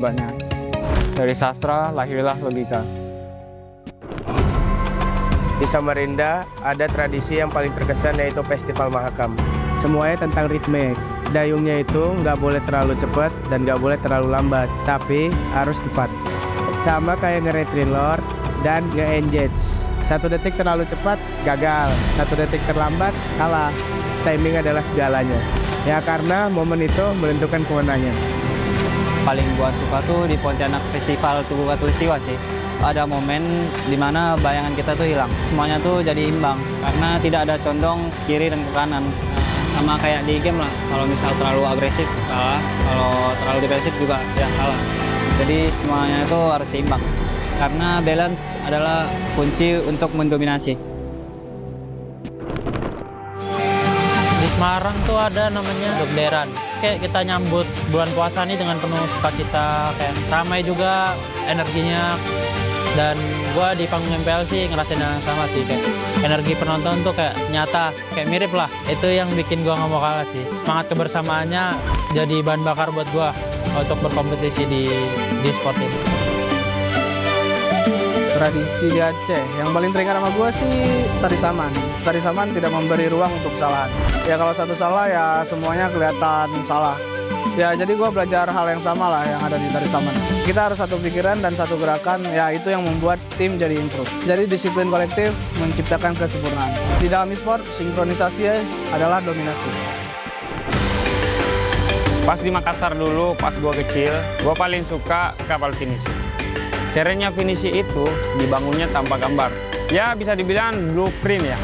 banyak. Dari sastra lahirlah logika. Di Samarinda ada tradisi yang paling terkesan yaitu Festival Mahakam. Semuanya tentang ritme. Dayungnya itu nggak boleh terlalu cepat dan nggak boleh terlalu lambat, tapi harus tepat. Sama kayak nge-retrin lord dan nge-engage. 1 detik terlalu cepat, gagal. 1 detik terlambat, kalah. Timing adalah segalanya. Ya karena momen itu menentukan kemenangan. Paling gua suka tuh di Pontianak Festival Tugu Katulistiwa sih. Ada momen dimana bayangan kita tuh hilang. Semuanya tuh jadi imbang karena tidak ada condong kiri dan ke kanan. Sama kayak di game lah. Kalau misal terlalu agresif kalah, kalau terlalu defensif juga ya kalah. Jadi semuanya itu harus seimbang. Karena balance adalah kunci untuk mendominasi. Di Semarang tuh ada namanya Dokderan. Kayak kita nyambut bulan puasa nih dengan penuh sukacita, kayak ramai juga energinya. Dan gua di panggung MPL sih ngerasain yang sama sih, kayak energi penonton tuh kayak nyata, kayak mirip lah. Itu yang bikin gua nggak mau kalah sih. Semangat kebersamaannya jadi bahan bakar buat gua untuk berkompetisi di sport ini. Tradisi di Aceh yang paling teringat sama gue sih tari saman. Tari saman tidak memberi ruang untuk kesalahan. Ya kalau satu salah ya semuanya kelihatan salah. Ya jadi gue belajar hal yang sama lah yang ada di tari saman. Kita harus satu pikiran dan satu gerakan, ya itu yang membuat tim jadi improve. Jadi disiplin kolektif menciptakan kesempurnaan. Di dalam e-sport, sinkronisasi adalah dominasi. Pas di Makassar dulu, pas gue kecil, gue paling suka kapal finishing. Kerennya finishing itu dibangunnya tanpa gambar. Ya bisa dibilang blueprint ya.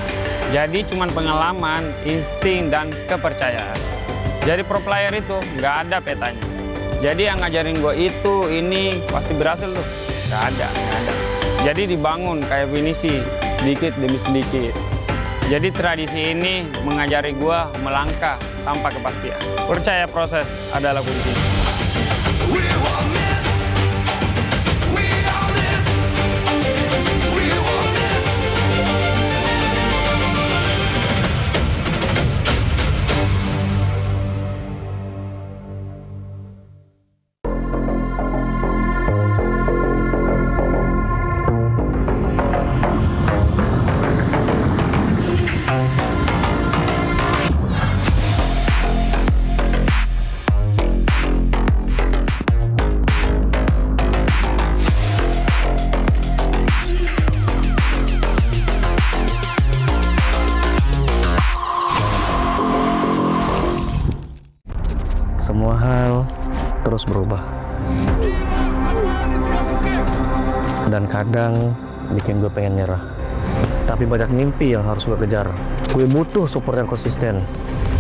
Jadi cuman pengalaman, insting, dan kepercayaan. Jadi pro player itu nggak ada petanya. Jadi yang ngajarin gue itu, ini pasti berhasil tuh. Nggak ada. Jadi dibangun kayak finishing, sedikit demi sedikit. Jadi tradisi ini mengajari gue melangkah tanpa kepastian. Percaya proses adalah kunci. Semua hal terus berubah. Dan kadang bikin gue pengen nyerah. Tapi banyak mimpi yang harus gue kejar. Gue butuh support yang konsisten.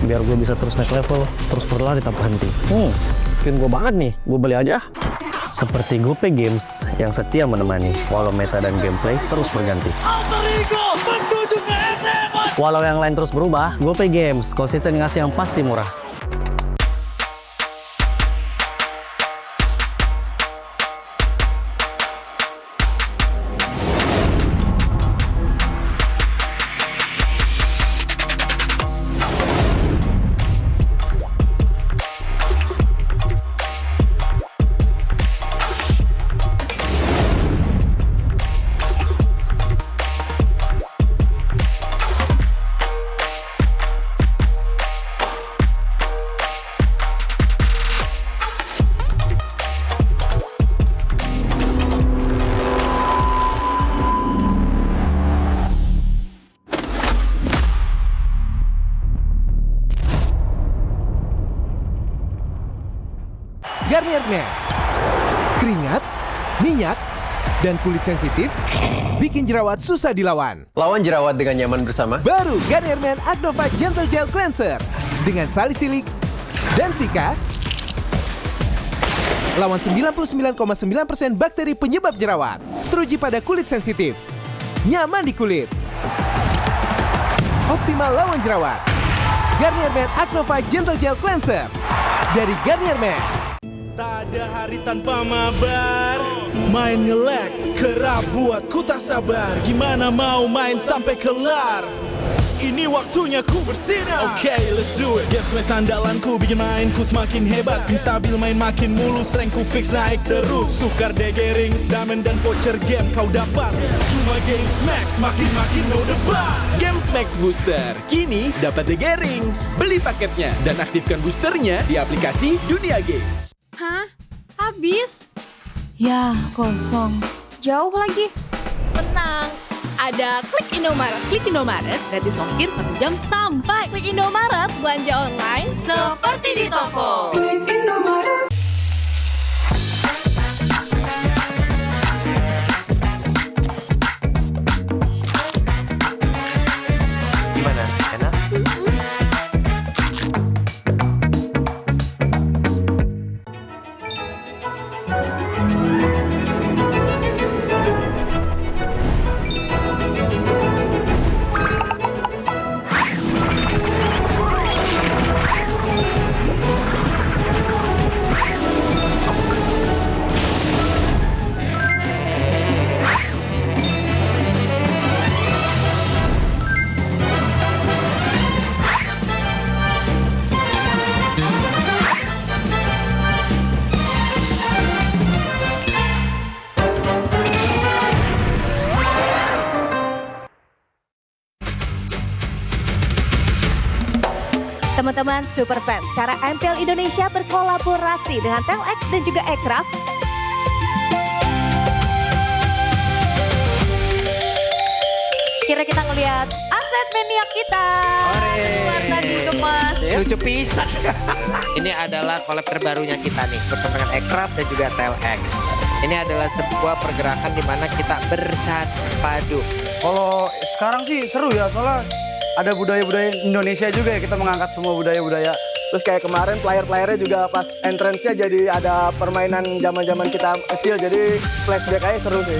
Biar gue bisa terus naik level, terus berlari tanpa henti. Skin gue banget nih, gue beli aja. Seperti GoPay Games yang setia menemani, walau meta dan gameplay terus berganti. Walau yang lain terus berubah, GoPay Games konsisten ngasih yang pasti murah. Garnier-Man. Keringat, minyak, dan kulit sensitif bikin jerawat susah dilawan. Lawan jerawat dengan nyaman bersama. Baru Garnier-Man Acnova Gentle Gel Cleanser dengan salisilik dan sika. Lawan 99,9% bakteri penyebab jerawat. Teruji pada kulit sensitif. Nyaman di kulit. Optimal lawan jerawat. Garnier-Man Acnova Gentle Gel Cleanser dari Garnier-Man. Tak ada hari tanpa mabar. Main nge-lag kerap buatku tak sabar. Gimana mau main sampai kelar? ini waktunya ku bersinar. Oke, let's do it. Game flash andalanku bikin mainku semakin hebat. Pin stabil main makin mulus, rankku fix naik terus. Tukar DG rings, diamond dan voucher game kau dapat. Cuma Games Max, makin no debat. Games Max Booster, kini dapat DG Rings. Beli paketnya dan aktifkan boosternya di aplikasi Dunia Games. Hah? Habis? Ya, kosong. Jauh lagi? Tenang, ada Klik Indomaret. Klik Indomaret, gratis ongkir 1 jam sampai. Klik Indomaret, belanja online seperti di toko. Klik Indomaret. Gimana? Enak? Teman-teman super fans, sekarang MPL Indonesia berkolaborasi dengan Telx dan juga Aircraft. Kira kita ngelihat aset maniak kita. Warna dikemas. Lucu pisan. Ini adalah collab terbarunya kita nih bersama dengan Aircraft dan juga Telx. Ini adalah sebuah pergerakan di mana kita bersatu padu. Kalau sekarang sih seru ya, soalnya ada budaya-budaya Indonesia juga ya, kita mengangkat semua budaya-budaya. Terus kayak kemarin player-playernya juga pas entrance-nya jadi ada permainan zaman-zaman kita kecil, jadi flashback aja seru sih.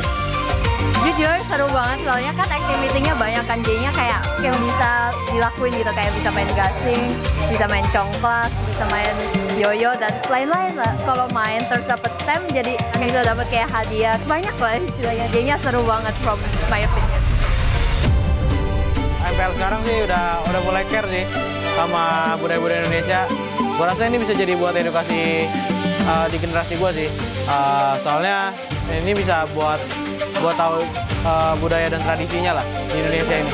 Jujur seru banget, soalnya kan activity-nya banyak kan, jadinya kayak yang bisa dilakuin gitu, kayak bisa main gasing, bisa main congklak, bisa main yoyo dan lain-lain lah. Kalau main terus dapat stem, jadi bisa dapat kayak hadiah, banyak lah istilahnya. Jadinya seru banget from my opinion. MPL sekarang sih udah mulai care sih sama budaya-budaya Indonesia. Gua rasa ini bisa jadi buat edukasi di generasi gua sih. Soalnya ini bisa buat tahu budaya dan tradisinya lah di Indonesia ini.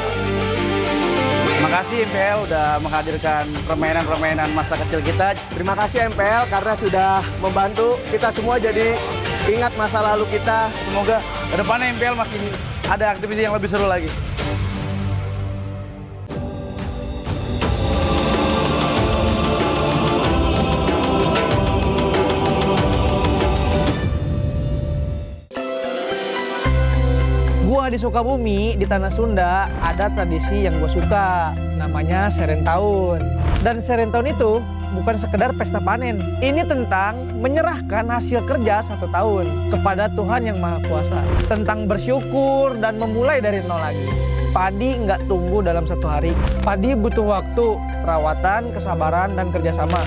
Makasih MPL udah menghadirkan permainan-permainan masa kecil kita. Terima kasih MPL karena sudah membantu kita semua jadi ingat masa lalu kita. Semoga kedepannya MPL makin ada aktivitas yang lebih seru lagi. Gua di Sukabumi, di Tanah Sunda, ada tradisi yang gue suka, namanya Seren Tahun. Dan Seren Tahun itu bukan sekedar pesta panen. Ini tentang menyerahkan hasil kerja 1 tahun kepada Tuhan Yang Maha Kuasa. Tentang bersyukur dan memulai dari nol lagi. Padi nggak tumbuh dalam 1 hari. Padi butuh waktu, perawatan, kesabaran, dan kerjasama.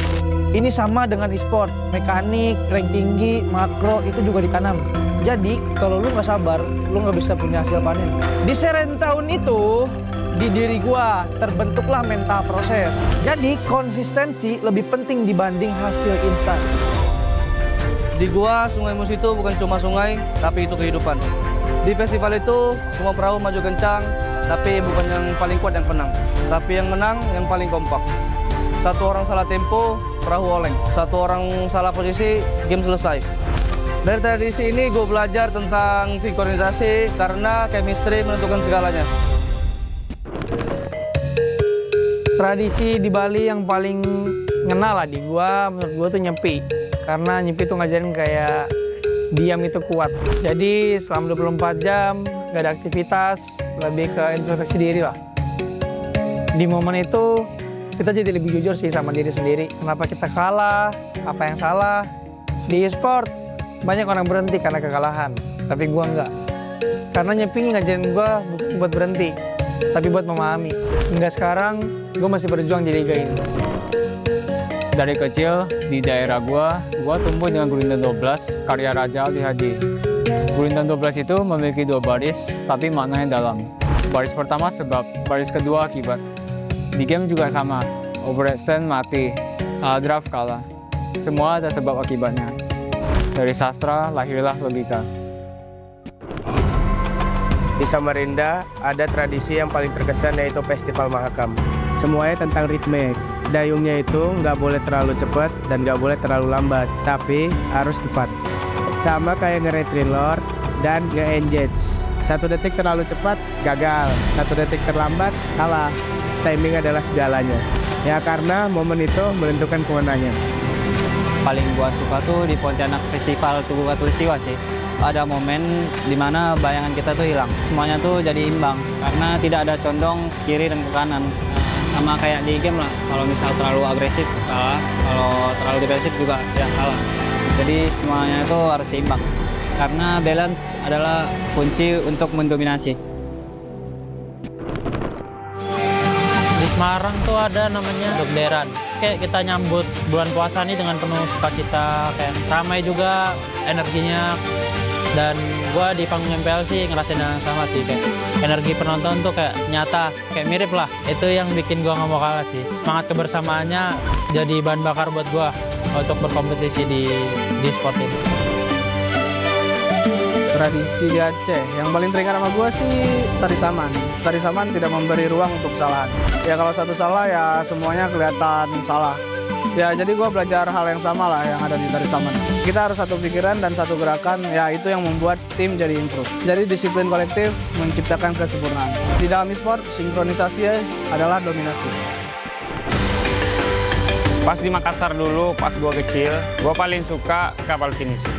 Ini sama dengan e-sport, mekanik, rank tinggi, makro, itu juga ditanam. Jadi, kalau lu nggak sabar, lu nggak bisa punya hasil panen. Di Seren Tahun itu, di diri gua terbentuklah mental proses. Jadi, konsistensi lebih penting dibanding hasil instan. Di gua, Sungai Mus itu bukan cuma sungai, tapi itu kehidupan. Di festival itu, semua perahu maju kencang, tapi bukan yang paling kuat yang menang. Tapi yang menang, yang paling kompak. 1 orang salah tempo, perahu oleng. 1 orang salah posisi, game selesai. Dari tradisi ini gue belajar tentang sinkronisasi karena chemistry menentukan segalanya. Tradisi di Bali yang paling ngena lah di gua, menurut gua tuh nyepi. Karena nyepi tuh ngajarin kayak diam itu kuat. Jadi selama 24 jam gak ada aktivitas, lebih ke introspeksi diri lah. Di momen itu kita jadi lebih jujur sih sama diri sendiri. Kenapa kita kalah, apa yang salah. Di e-sport banyak orang berhenti karena kekalahan, tapi gua enggak. Karena nyepi ngajarin gua bukan buat berhenti, tapi buat memahami. Hingga sekarang, gua masih berjuang di liga ini. Dari kecil di daerah gua tumbuh dengan Gurindam 12 karya Raja Ali Haji. Gurindam 12 itu memiliki 2 baris, tapi maknanya dalam. Baris pertama sebab, baris kedua akibat. Di game juga sama, overextend mati, salah draft kalah. Semua ada sebab akibatnya. Dari sastra lahirlah logika. Di Samarinda ada tradisi yang paling terkesan yaitu Festival Mahakam. Semuanya tentang ritme. Dayungnya itu nggak boleh terlalu cepat dan nggak boleh terlalu lambat, tapi harus tepat. Sama kayak nge-reload dan nge-engage. 1 detik terlalu cepat, gagal. 1 detik terlambat, kalah. Timing adalah segalanya. Ya karena momen itu menentukan kemenangan. Paling gua suka tuh di Pontianak Festival Tugu Katulistiwa sih. Ada momen dimana bayangan kita tuh hilang. Semuanya tuh jadi imbang karena tidak ada condong kiri dan ke kanan. Sama kayak di game lah, kalau misal terlalu agresif salah, kalau terlalu agresif juga ya salah. Jadi semuanya itu harus seimbang. Karena balance adalah kunci untuk mendominasi. Di Semarang tuh ada namanya Dokderan. Kayak kita nyambut bulan puasa nih dengan penuh sukacita, kayak ramai juga energinya. Dan gua di panggung MPL sih ngerasain yang sama sih, kayak energi penonton tuh kayak nyata, kayak mirip lah. Itu yang bikin gua nggak mau kalah sih. Semangat kebersamaannya jadi bahan bakar buat gua untuk berkompetisi di sport ini. Tradisi di Aceh yang paling teringat sama gue sih tari saman. Tari saman tidak memberi ruang untuk kesalahan. Ya kalau satu salah ya semuanya kelihatan salah. Ya jadi gue belajar hal yang sama lah yang ada di tari saman. Kita harus satu pikiran dan satu gerakan, ya itu yang membuat tim jadi improve. Jadi disiplin kolektif menciptakan kesempurnaan. Di dalam e-sport, sinkronisasi adalah dominasi. Pas di Makassar dulu, pas gue kecil, gue paling suka kapal finisi.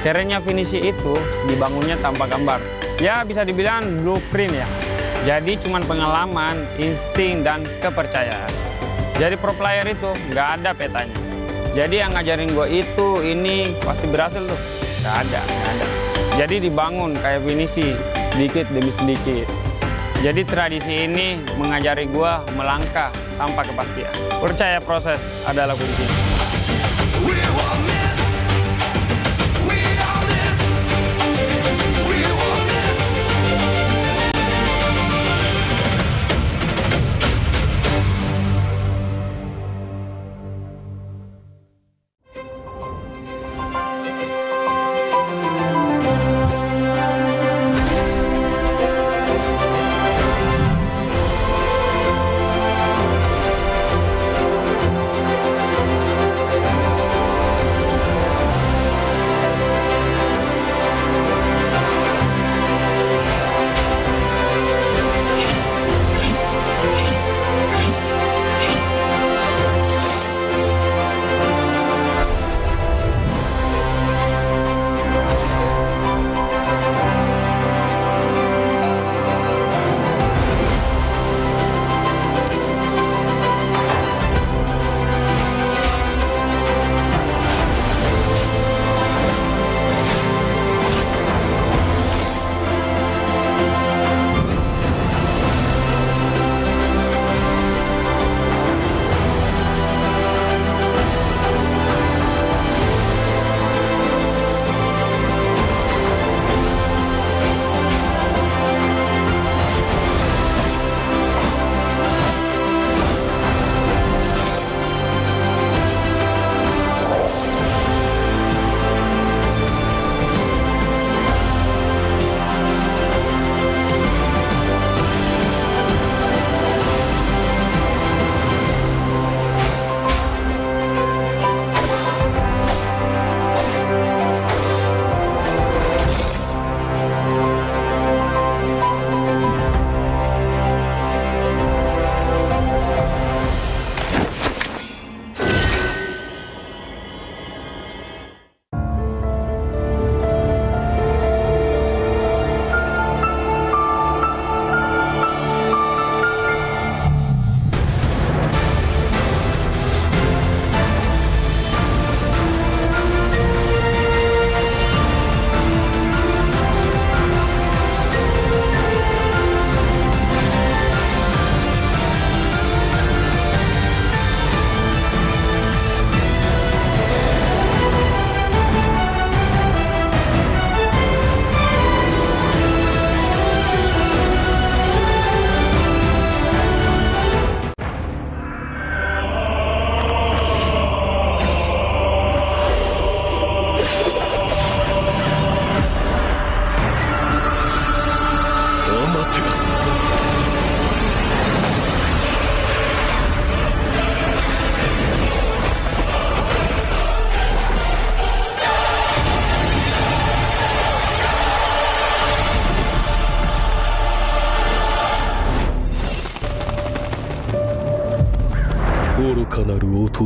Kerennya finisi itu dibangunnya tanpa gambar. Ya bisa dibilang blueprint ya. Jadi cuman pengalaman, insting, dan kepercayaan. Jadi pro player itu nggak ada petanya. Jadi yang ngajarin gue itu, ini pasti berhasil tuh. Nggak ada. Jadi dibangun kayak finisi, sedikit demi sedikit. Jadi tradisi ini mengajari gue melangkah tanpa kepastian. Percaya proses adalah kunci.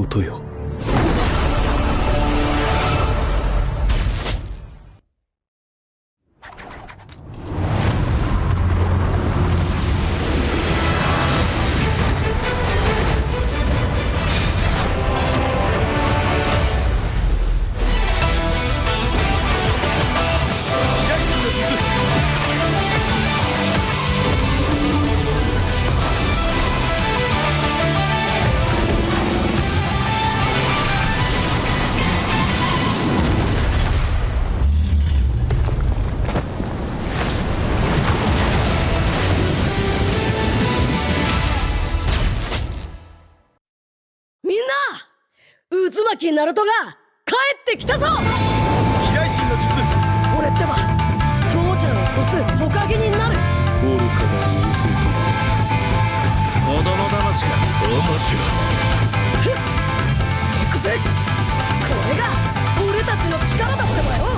弟よ。渦巻きナルトが帰ってきたぞ。飛来神の術。俺ってば父ちゃんを越す火影になる。愚かな子供騙しか。アマテラス。行くぜ。これが俺たちの力だってばよ。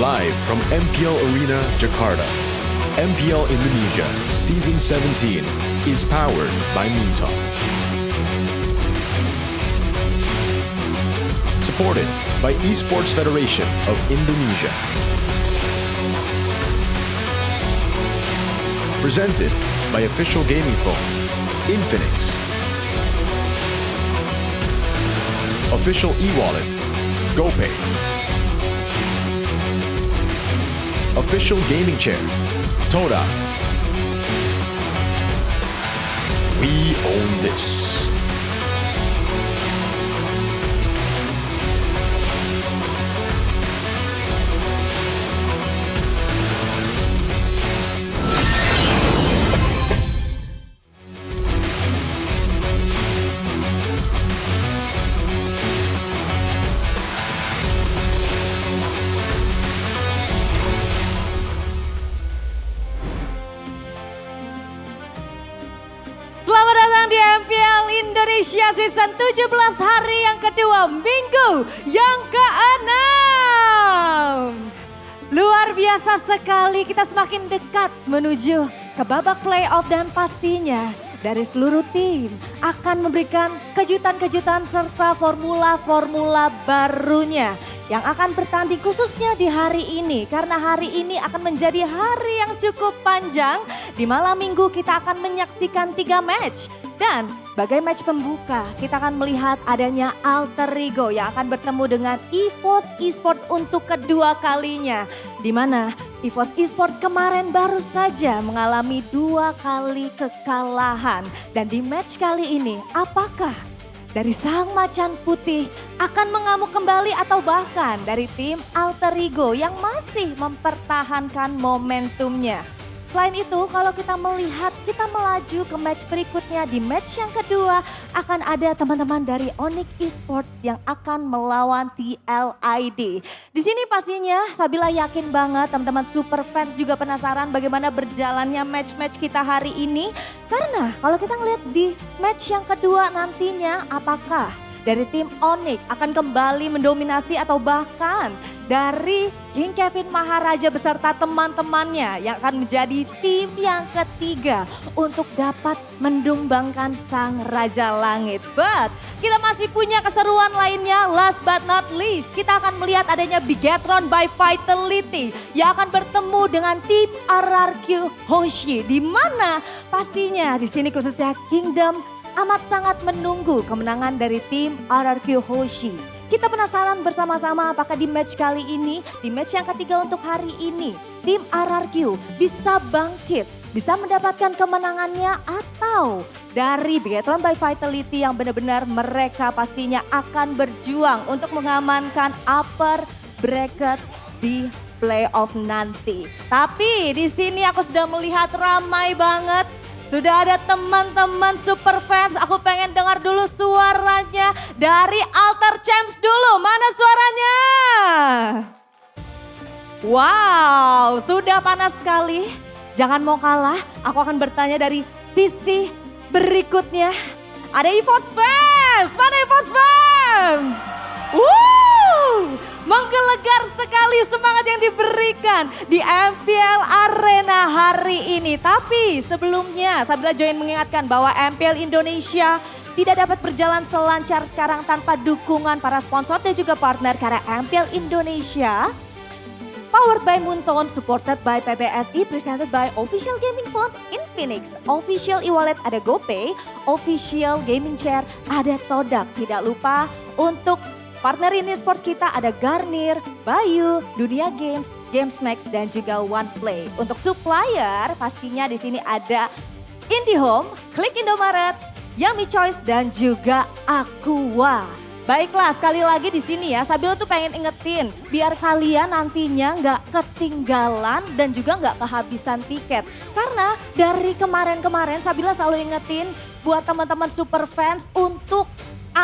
Live from MPL Arena, Jakarta. MPL Indonesia Season 17 is powered by Moontalk. Supported by Esports Federation of Indonesia. Presented by official gaming phone, Infinix. Official e-wallet, GoPay. Official gaming chair, Toda. We own this. Selamat datang di MPL Indonesia Season 17 hari yang kedua, minggu yang ke-6. Luar biasa sekali, kita semakin dekat menuju ke babak playoff dan pastinya dari seluruh tim akan memberikan kejutan-kejutan serta formula-formula barunya yang akan bertanding khususnya di hari ini. Karena hari ini akan menjadi hari yang cukup panjang. Di malam minggu kita akan menyaksikan 3 match. Dan sebagai match pembuka kita akan melihat adanya Alter Ego yang akan bertemu dengan EVOS Esports untuk kedua kalinya. Di mana EVOS Esports kemarin baru saja mengalami 2 kali kekalahan. Dan di match kali ini apakah dari sang macan putih akan mengamuk kembali atau bahkan dari tim Alter Ego yang masih mempertahankan momentumnya. Selain itu, kalau kita melihat, kita melaju ke match berikutnya. Di match yang kedua akan ada teman-teman dari Onyx Esports yang akan melawan TLID. Di sini pastinya Sabila yakin banget teman-teman super fans juga penasaran bagaimana berjalannya match-match kita hari ini. Karena kalau kita ngeliat di match yang kedua nantinya apakah dari tim Onyx akan kembali mendominasi atau bahkan dari King Kevin Maharaja beserta teman-temannya yang akan menjadi tim yang ketiga untuk dapat mendumbangkan sang Raja Langit. But kita masih punya keseruan lainnya, last but not least kita akan melihat adanya Bigatron by Vitality yang akan bertemu dengan tim RRQ Hoshi, di mana pastinya di sini khususnya Kingdom amat sangat menunggu kemenangan dari tim RRQ Hoshi. Kita penasaran bersama-sama apakah di match kali ini, di match yang ketiga untuk hari ini, tim RRQ bisa bangkit, bisa mendapatkan kemenangannya, atau dari Bigatron by Vitality yang benar-benar mereka pastinya akan berjuang untuk mengamankan upper bracket di playoff nanti. Tapi di sini aku sudah melihat ramai banget. Sudah ada teman-teman super fans, aku pengen dengar dulu suaranya dari Alter Champs dulu. Mana suaranya? Wow, sudah panas sekali. Jangan mau kalah, aku akan bertanya dari sisi berikutnya. Ada EVOS Fans, mana EVOS Fans? Menggelegar sekali semangat yang diberikan di MPL Arena hari ini. Tapi sebelumnya Sabila Join mengingatkan bahwa MPL Indonesia tidak dapat berjalan selancar sekarang tanpa dukungan para sponsor dan juga partner. Karena MPL Indonesia powered by Moonton, supported by PBSI, presented by official gaming phone Infinix, official e-wallet ada GoPay, official gaming chair ada Todak. Tidak lupa untuk partner ini sports kita ada Garnier, Bayu, Dunia Games, GamesMax dan juga OnePlay. Untuk supplier pastinya di sini ada IndiHome, Klik Indomaret, Yummy Choice dan juga Aqua. Baiklah, sekali lagi di sini ya, Sabila tuh pengen ingetin biar kalian nantinya nggak ketinggalan dan juga nggak kehabisan tiket. Karena dari kemarin-kemarin Sabila selalu ingetin buat teman-teman super fans untuk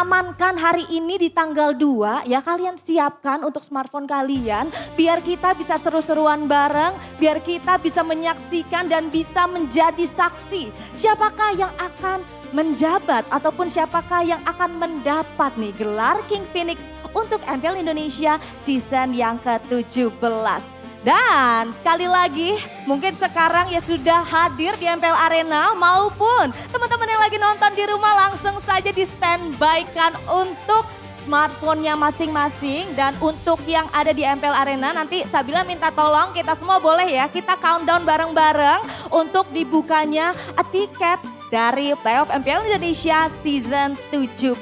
amankan hari ini di tanggal 2 ya, kalian siapkan untuk smartphone kalian biar kita bisa seru-seruan bareng, biar kita bisa menyaksikan dan bisa menjadi saksi siapakah yang akan menjabat ataupun siapakah yang akan mendapat nih gelar King Phoenix untuk MPL Indonesia season yang ke-17. Dan sekali lagi mungkin sekarang ya sudah hadir di MPL Arena maupun teman-teman yang lagi nonton di rumah langsung saja di standby-kan untuk smartphone-nya masing-masing. Dan untuk yang ada di MPL Arena nanti Sabila minta tolong kita semua boleh ya kita countdown bareng-bareng untuk dibukanya tiket dari playoff MPL Indonesia season 17.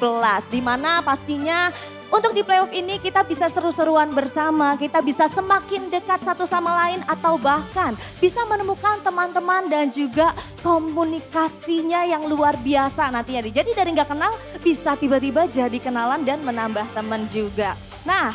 Dimana pastinya untuk di playoff ini kita bisa seru-seruan bersama, kita bisa semakin dekat satu sama lain atau bahkan bisa menemukan teman-teman dan juga komunikasinya yang luar biasa nantinya. Jadi dari nggak kenal bisa tiba-tiba jadi kenalan dan menambah teman juga. Nah,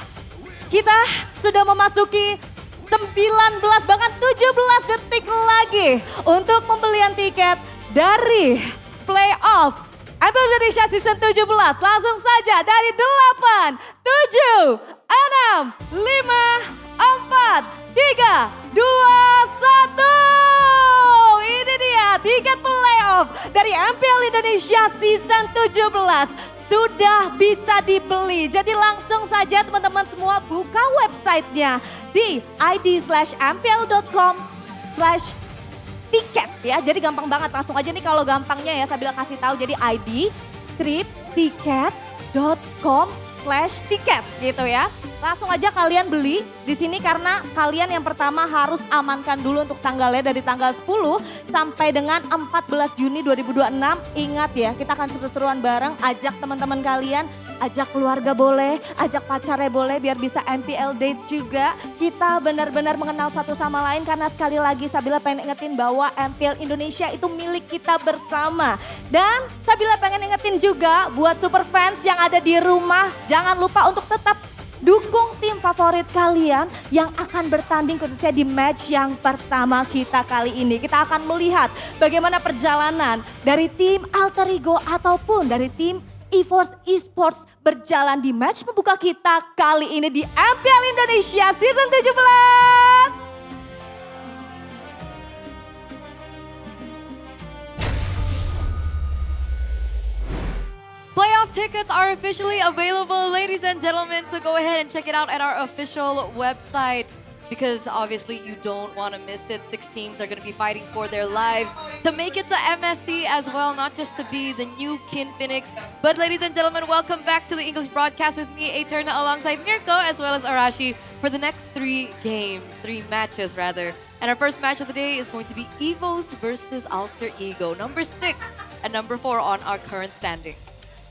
kita sudah memasuki 19 bahkan 17 detik lagi untuk pembelian tiket dari playoff MPL Indonesia season 17. Langsung saja dari 8, 7, 6, 5, 4, 3, 2, 1. Ini dia tiket playoff dari MPL Indonesia season 17. Sudah bisa dibeli. Jadi langsung saja teman-teman semua buka websitenya di id/mpl.com/tiket ya. Jadi gampang banget, langsung aja nih kalau gampangnya ya saya bilang kasih tahu. Jadi id/ticket.com/tiket gitu ya. Langsung aja kalian beli di sini karena kalian yang pertama harus amankan dulu untuk tanggalnya dari tanggal 10 sampai dengan 14 Juni 2026. Ingat ya, kita akan seru-seruan bareng, ajak teman-teman kalian, ajak keluarga boleh, ajak pacarnya boleh biar bisa MPL date juga. Kita benar-benar mengenal satu sama lain karena sekali lagi Sabila pengen ingetin bahwa MPL Indonesia itu milik kita bersama. Dan Sabila pengen ingetin juga buat super fans yang ada di rumah, jangan lupa untuk tetap dukung tim favorit kalian yang akan bertanding khususnya di match yang pertama kita kali ini. Kita akan melihat bagaimana perjalanan dari tim Alter Ego ataupun dari tim esports berjalan di match pembuka kita kali ini di MPL Indonesia season 17. Playoff tickets are officially available, ladies and gentlemen, so go ahead and check it out at our official website because obviously you don't want to miss it. 6 teams are going to be fighting for their lives to make it to MSC as well, not just to be the new Infinix. But ladies and gentlemen, welcome back to the English broadcast with me, Eterna, alongside Mirko as well as Arashi for the next 3 matches rather. And our first match of the day is going to be Evos versus Alter Ego, number 6 and number 4 on our current standing.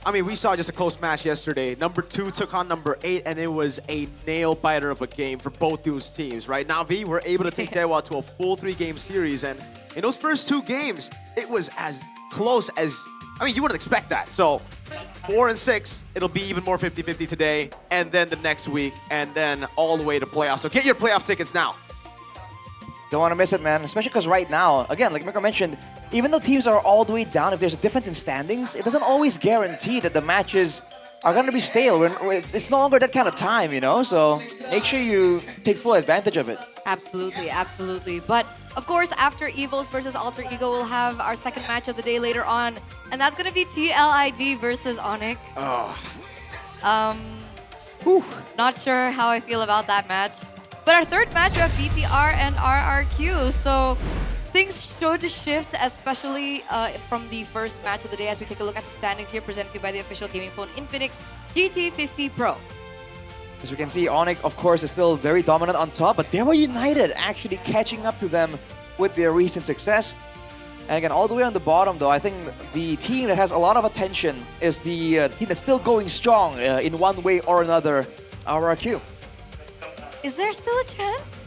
I mean, we saw just a close match yesterday. Number 2 took on number 8, and it was a nail-biter of a game for both those teams, right? Na'Vi were able to take Dewa to a full 3-game series, and in those first 2 games, it was as close as, I mean, you wouldn't expect that. So 4 and 6, it'll be even more 50-50 today, and then the next week, and then all the way to playoffs. So get your playoff tickets now. Don't want to miss it, man. Especially because right now, again, like Mirko mentioned, even though teams are all the way down, if there's a difference in standings, it doesn't always guarantee that the matches are going to be stale. It's no longer that kind of time, you know? So make sure you take full advantage of it. Absolutely, absolutely. But of course, after Evos versus Alter Ego, we'll have our second match of the day later on. And that's going to be TLID versus Onyx. Not sure how I feel about that match. But our third match, we have BTR and RRQ. So things should shift, especially from the first match of the day as we take a look at the standings here, presented to you by the official gaming phone Infinix GT50 Pro. As we can see, Onyx, of course, is still very dominant on top, but Dewa United actually catching up to them with their recent success. And again, all the way on the bottom, though, I think the team that has a lot of attention is the team that's still going strong in one way or another, RRQ. Is there still a chance?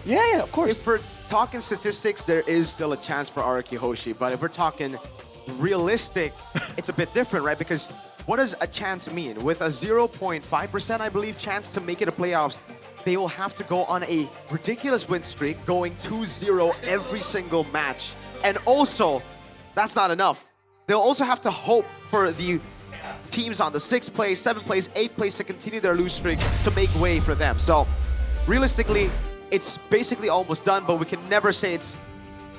Yeah, of course. If we're talking statistics, there is still a chance for RRQ Hoshi, but if we're talking realistic, it's a bit different, right? Because what does a chance mean? With a 0.5%, I believe, chance to make it to playoffs, they will have to go on a ridiculous win streak, going 2-0 every single match. And also, that's not enough. They'll also have to hope for the teams on the 6th place, 7th place, 8th place to continue their lose streak to make way for them. So realistically, it's basically almost done, but we can never say it's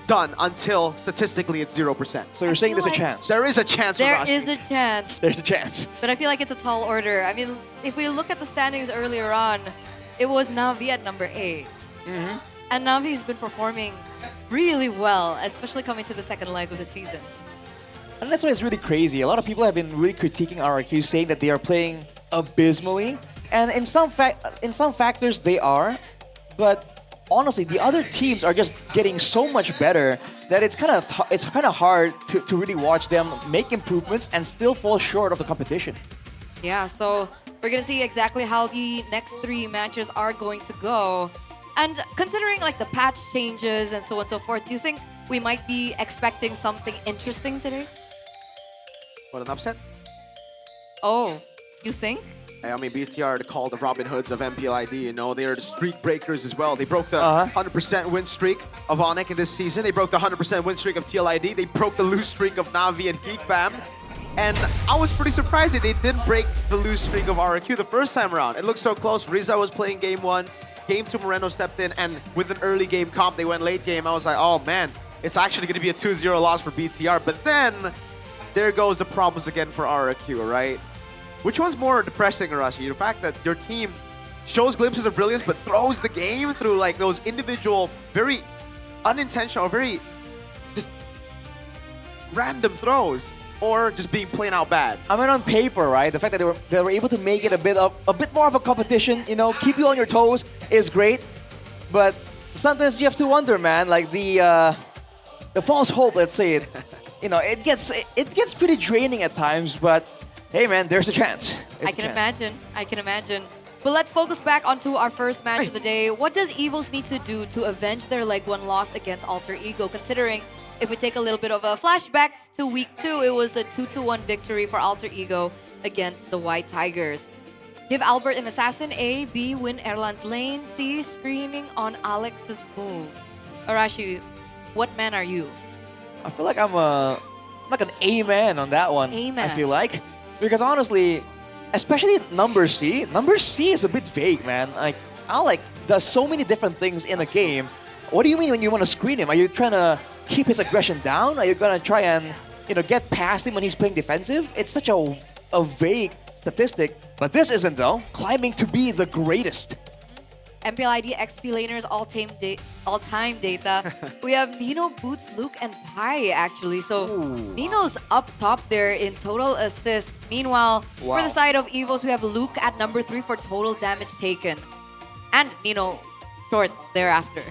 done until statistically it's 0%. So you're saying there's a chance? There is a chance. There is a chance. There's a chance. But I feel like it's a tall order. I mean, if we look at the standings earlier on, it was Navi at number 8. And Navi's been performing really well, especially coming to the second leg of the season. And that's why it's really crazy. A lot of people have been really critiquing RRQ, saying that they are playing abysmally. And in some factors, they are. But honestly, the other teams are just getting so much better that it's kind of hard to really watch them make improvements and still fall short of the competition. Yeah, so we're going to see exactly how the next 3 matches are going to go. And considering like the patch changes and so on and so forth, do you think we might be expecting something interesting today? What, an upset? Oh, you think? I mean, BTR called the Robin Hoods of MPL ID, you know, they are the streak breakers as well. They broke the 100% win streak of Onyx in this season. They broke the 100% win streak of TLID. They broke the lose streak of Navi and GeekFam. And I was pretty surprised that they didn't break the lose streak of RRQ the first time around. It looked so close. Riza was playing game 1. Game 2, Moreno stepped in, and with an early game comp, they went late game. I was like, oh man, it's actually going to be a 2-0 loss for BTR. But then, there goes the problems again for RRQ, right? Which one's more depressing, Arashi? The fact that your team shows glimpses of brilliance, but throws the game through like those individual, very unintentional, very just random throws, or just being plain out bad. I mean, on paper, right? The fact that they were able to make it a bit more of a competition, you know, keep you on your toes is great. But sometimes you have to wonder, man. Like the false hope, let's say it. You know, it gets pretty draining at times. But hey, man, there's a chance. I can imagine. But let's focus back onto our first match of the day. What does EVOS need to do to avenge their Leg 1 loss against Alter Ego, considering if we take a little bit of a flashback to week 2, it was a 2-1 victory for Alter Ego against the White Tigers. Give Albert an assassin, A, B, win Erlan's lane, C, screening on Alex's move. Arashi, what man are you? I feel like I'm like an A man on that one. A man. I feel like, because honestly, especially number C is a bit vague, man. Like Alex does so many different things in the game. What do you mean when you want to screen him? Are you trying to keep his aggression down? Are you gonna try and, you know, get past him when he's playing defensive? It's such a vague statistic, but this isn't though. Climbing to be the greatest. MPL ID XP laners all-time data. We have Nino, Boots, Luke, and Pai actually. So Nino's up top there in total assists. Meanwhile, for the side of EVOS, we have Luke at number 3 for total damage taken. And Nino short thereafter.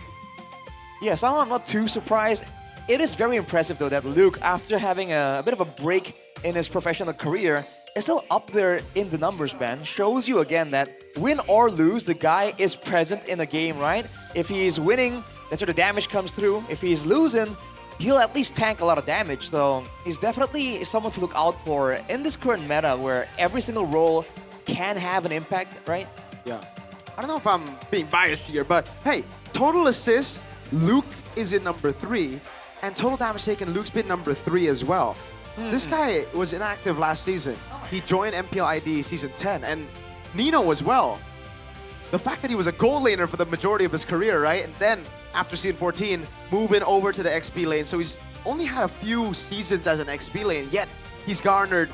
Yes, I'm not too surprised. It is very impressive though that Luke, after having a bit of a break in his professional career, is still up there in the numbers, man. Shows you again that win or lose, the guy is present in the game, right? If he's winning, that's where the damage comes through. If he's losing, he'll at least tank a lot of damage. So he's definitely someone to look out for in this current meta where every single role can have an impact, right? Yeah. I don't know if I'm being biased here, but hey, total assists, Luke is in number 3, and total damage taken, Luke's been number 3 as well. This guy was inactive last season. He joined MPL ID Season 10, and Nino as well. The fact that he was a gold laner for the majority of his career, right? And then, after Season 14, moving over to the XP lane. So he's only had a few seasons as an XP lane, yet he's garnered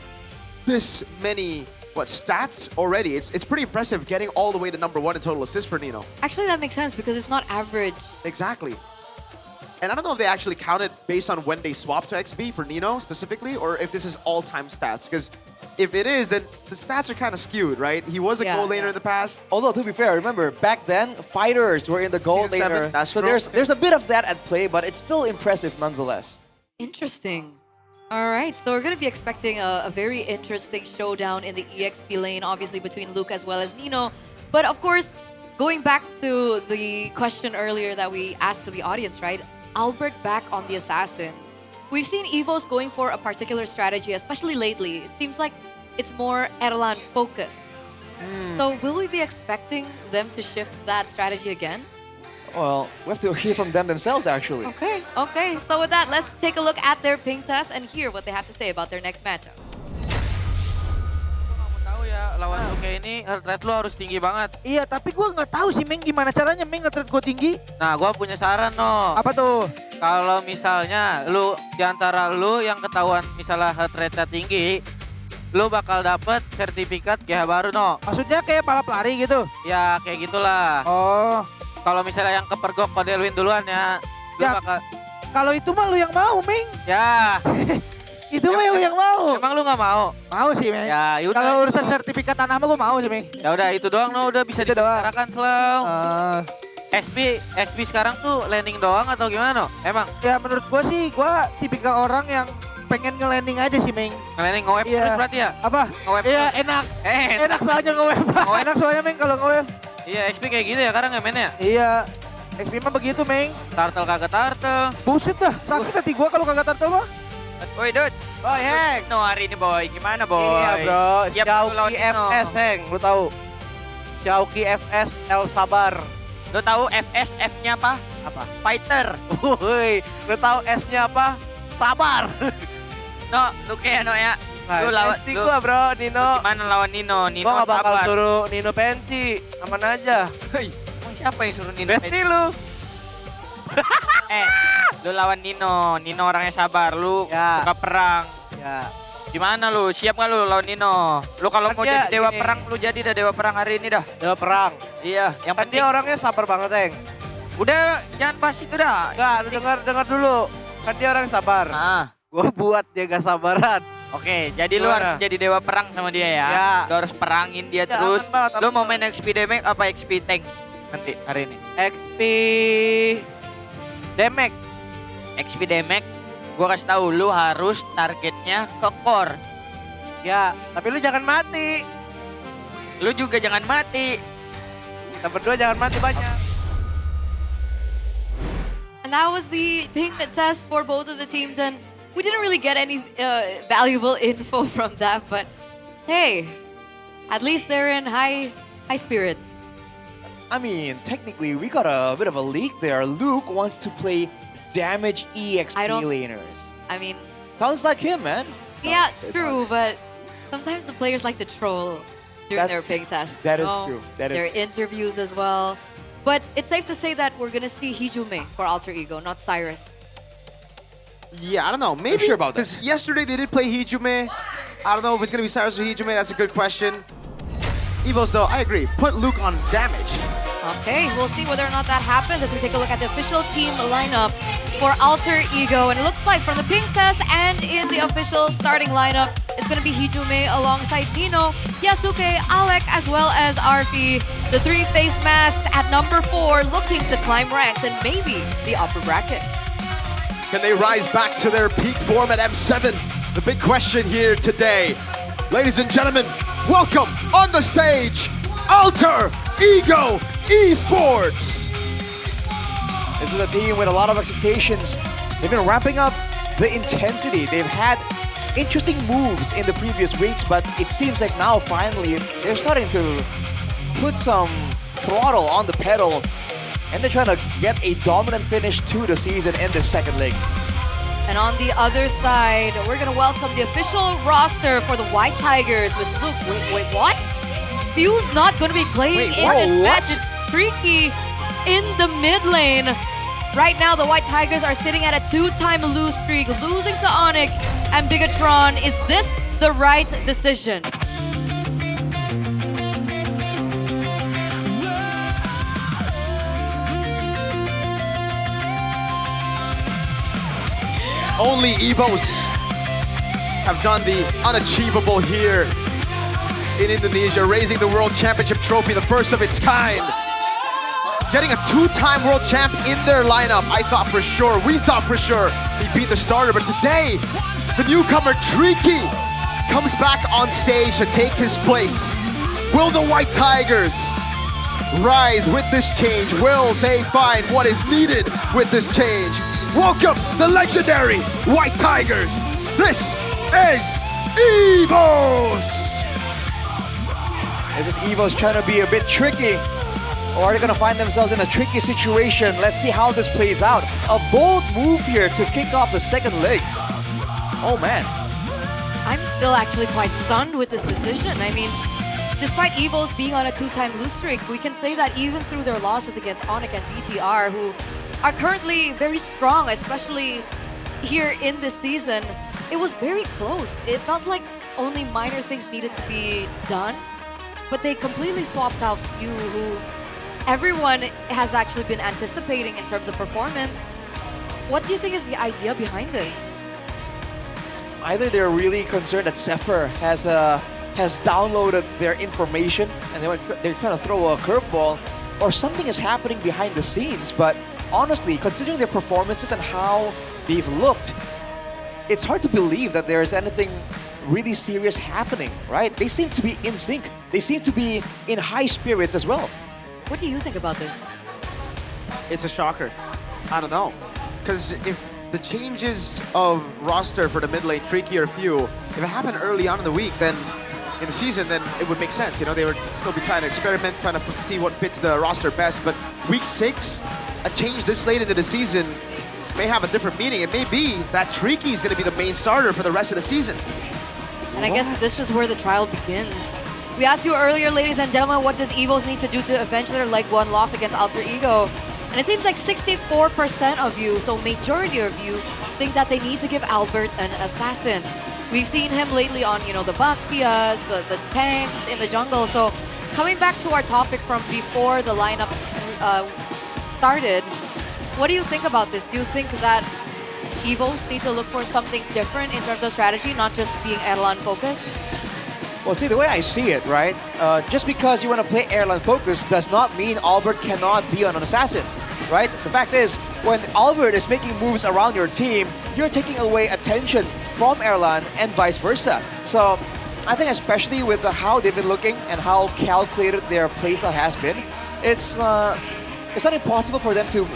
this many, stats already. It's pretty impressive getting all the way to number 1 in total assists for Nino. Actually, that makes sense because it's not average. Exactly. And I don't know if they actually counted based on when they swapped to XP for Nino specifically, or if this is all-time stats. Because if it is, then the stats are kind of skewed, right? He was a gold laner in the past. Although, to be fair, remember, back then, fighters were in the gold laner. So there's a bit of that at play, but it's still impressive nonetheless. Interesting. All right, so we're going to be expecting a very interesting showdown in the EXP lane, obviously between Luke as well as Nino. But of course, going back to the question earlier that we asked to the audience, right? Albert back on the Assassins. We've seen EVOS going for a particular strategy, especially lately. It seems like it's more Erlan focused. So will we be expecting them to shift that strategy again? Well, we have to hear from them themselves, actually. Okay. So with that, let's take a look at their ping test and hear what they have to say about their next matchup. pakai ini heart rate lu harus tinggi banget. Iya, tapi gue nggak tahu sih Meng gimana caranya Meng heart rate gue tinggi. Nah, gue punya saran no. Apa tuh? Kalau misalnya lu diantara lu yang ketahuan misalnya heart rate-nya tinggi, lu bakal dapet sertifikat GH baru no. Maksudnya kayak balap lari gitu? Ya kayak gitulah. Oh. Kalau misalnya yang kepergok kode win duluan ya, lu Ya, bakal. Kalau itu mah lu yang mau Meng. Ya. Itu mah lu yang mau. Emang lu nggak mau? Mau sih Meng. Ya yaudah. Kalau urusan sertifikat tanah mah gue mau sih Meng. Ya udah itu doang no, udah bisa dibicarakan Slow. XP sekarang tuh landing doang atau gimana no? Emang? Ya menurut gue sih, gue tipikal orang yang pengen nge-landing aja sih Meng. Nge-landing nge-web terus berarti ya? Apa? Nge-web Iya terus. enak. Enak soalnya nge-web. Enak soalnya Meng kalau nge-web. Iya XP kayak gitu ya karena mainnya. Iya. XP mah begitu Meng. Turtle kagak turtle. Buset dah, sakit hati gue kalau kagak turtle mah. Woi Dut. Boy, Heng. No hari ini boy, gimana boy? Iya bro, Jauki FS Heng, lu tahu. Jauki FS El Sabar. Lu tahu FS F-nya apa? Apa? Fighter. Woi, lu tahu S-nya apa? Sabar. No, lu kayak no ya. Lu lawan gua bro, Nino. Gimana lawan Nino? Nino Gua gak bakal sabar. suruh Nino pensi, aman aja. Emang siapa yang suruh Nino? Besti lu. Lu lawan Nino. Nino orangnya sabar. Lu suka perang. Ya. Gimana lu? Siap gak lu lawan Nino? Lu kalau mau dia jadi dewa gini. perang, lu jadi dah dewa perang hari ini dah. Dewa perang. Iya, yang Kan penting. dia orangnya sabar banget, Heng. Udah, jangan bahas itu dah. Enggak, lu dengar dulu. Kan dia orang sabar. Gua buat dia gak sabaran. Oke, jadi lu Gimana? harus jadi dewa perang sama dia ya. Ya. Lu harus perangin dia Ya, terus. aman banget, Lu aman mau main XP damage apa XP tank nanti hari ini? XP Demek. XP damage, gua kasih tahu lu harus targetnya ke core. Ya, tapi lu jangan mati. Lu juga jangan mati. Kita berdua jangan mati banyak. And that was the ping test for both of the teams, and we didn't really get any valuable info from that, but hey, at least they're in high spirits. I mean, technically, we got a bit of a leak there. Luke wants to play damage EXP I don't- laners. I mean, Sounds like him, man. yeah, true, but sometimes the players like to troll during their ping tests. that you is know? true. That is Their interviews as well. But it's safe to say that we're gonna see Hijume for Alter Ego, not Cyrus. Yeah, I don't know. Maybe sure about that. because yesterday they did play Hijume. I don't know if it's gonna be Cyrus or Hijume. That's a good question. Evos, though, I agree. Put Luke on damage. Okay, we'll see whether or not that happens as we take a look at the official team lineup for Alter Ego. And it looks like from the ping test and in the official starting lineup, it's going to be Hijume alongside Nino, Yasuke, Alec, as well as RP. The three face masks at number 4 looking to climb ranks and maybe the upper bracket. Can they rise back to their peak form at M7? The big question here today. Ladies and gentlemen, welcome on the stage, Alter Ego Esports. This is a team with a lot of expectations. They've been ramping up the intensity. They've had interesting moves in the previous weeks, but it seems like now finally they're starting to put some throttle on the pedal, and they're trying to get a dominant finish to the season in the second leg. And on the other side, we're going to welcome the official roster for the White Tigers with Luke. Wait, what? Few's not going to be playing in this match. It's Streaky in the mid lane. Right now, the White Tigers are sitting at a 2-time lose streak, losing to Onyx and Bigatron. Is this the right decision? Only Evos have done the unachievable here in Indonesia, raising the World Championship trophy, the first of its kind. Getting a 2-time world champ in their lineup. I thought for sure, we thought for sure he beat the starter, but today, the newcomer Tricky comes back on stage to take his place. Will the White Tigers rise with this change? Will they find what is needed with this change? Welcome the legendary White Tigers. This is EVOS. This is EVOS trying to be a bit tricky, or they're gonna find themselves in a tricky situation. Let's see how this plays out. A bold move here to kick off the second leg. Oh man. I'm still actually quite stunned with this decision. I mean, despite Evos being on a 2-time lose streak, we can say that even through their losses against Onyx and BTR, who are currently very strong, especially here in this season, it was very close. It felt like only minor things needed to be done, but they completely swapped out Few, who everyone has actually been anticipating in terms of performance. What do you think is the idea behind this? Either they're really concerned that Zephyr has downloaded their information and they're trying to throw a curveball, or something is happening behind the scenes. But honestly, considering their performances and how they've looked, it's hard to believe that there is anything really serious happening, right? They seem to be in sync. They seem to be in high spirits as well. What do you think about this? It's a shocker. I don't know. Because if the changes of roster for the mid lane, Tricky or Few, if it happened early on in the week, then in the season, then it would make sense. You know, they would still be trying to experiment, trying to see what fits the roster best. But week 6, a change this late into the season may have a different meaning. It may be that Tricky is going to be the main starter for the rest of the season. And I guess this is where the trial begins. We asked you earlier, ladies and gentlemen, what does Evos need to do to avenge their leg 1 loss against Alter Ego? And it seems like 64% of you, so majority of you, think that they need to give Albert an assassin. We've seen him lately on, you know, the Baxias, the tanks in the jungle. So coming back to our topic from before the lineup started, what do you think about this? Do you think that Evos need to look for something different in terms of strategy, not just being Erlan focused? Well, see, the way I see it, right? Just because you want to play Erlan focused does not mean Albert cannot be on an assassin, right? The fact is, when Albert is making moves around your team, you're taking away attention from Erlan and vice versa. So I think especially with how they've been looking and how calculated their playstyle has been, it's not impossible for them to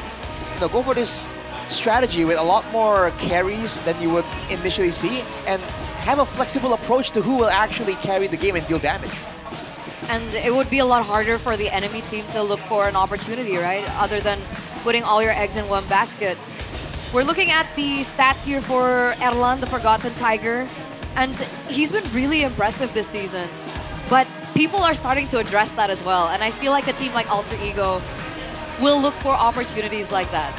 go for this strategy with a lot more carries than you would initially see, and have a flexible approach to who will actually carry the game and deal damage. And it would be a lot harder for the enemy team to look for an opportunity, right? Other than putting all your eggs in one basket. We're looking at the stats here for Erlan, the Forgotten Tiger, and he's been really impressive this season. But people are starting to address that as well, and I feel like a team like Alter Ego will look for opportunities like that.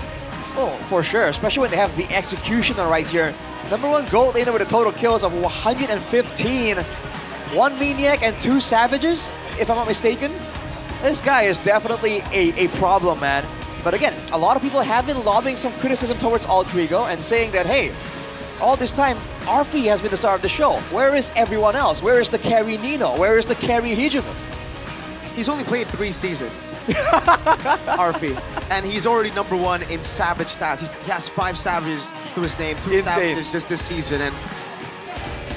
Oh, for sure, especially when they have the executioner right here. #1 gold laner with a total kills of 115. 1 Maniac and 2 Savages, if I'm not mistaken. This guy is definitely a problem, man. But again, a lot of people have been lobbing some criticism towards Alter Ego and saying that, hey, all this time, Arfi has been the star of the show. Where is everyone else? Where is the carry Nino? Where is the carry Hijime? He's only played 3 seasons. Arfi, and he's already #1 in Savage stats. He has 5 Savages to his name, 2 Savages just this season, and